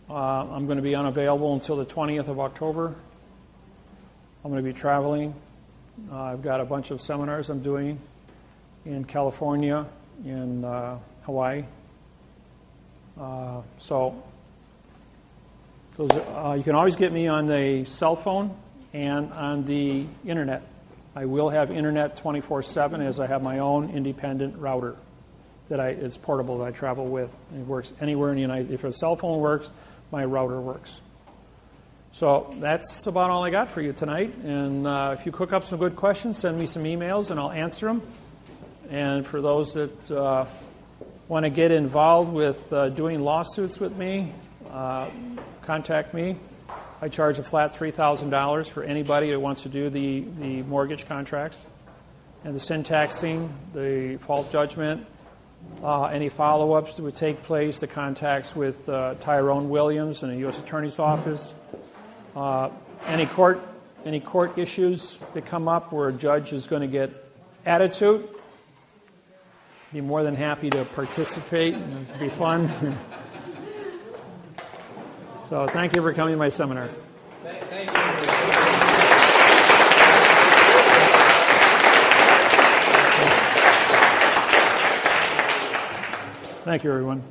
I'm going to be unavailable until the 20th of October. I'm going to be traveling. I've got a bunch of seminars I'm doing in California, in Hawaii. So you can always get me on the cell phone and on the internet. I will have internet 24/7 as I have my own independent router it's portable that I travel with. It works anywhere in the United States. If a cell phone works, my router works. So that's about all I got for you tonight. And if you cook up some good questions, send me some emails and I'll answer them. And for those that want to get involved with doing lawsuits with me, contact me. I charge a flat $3,000 for anybody that wants to do the mortgage contracts. And the syntaxing, the fault judgment, any follow-ups that would take place, the contacts with Tyrone Williams in the U.S. Attorney's Office, any court issues that come up where a judge is going to get attitude, be more than happy to participate. It'll be fun. So thank you for coming to my seminar. Thank you. Thank you, everyone.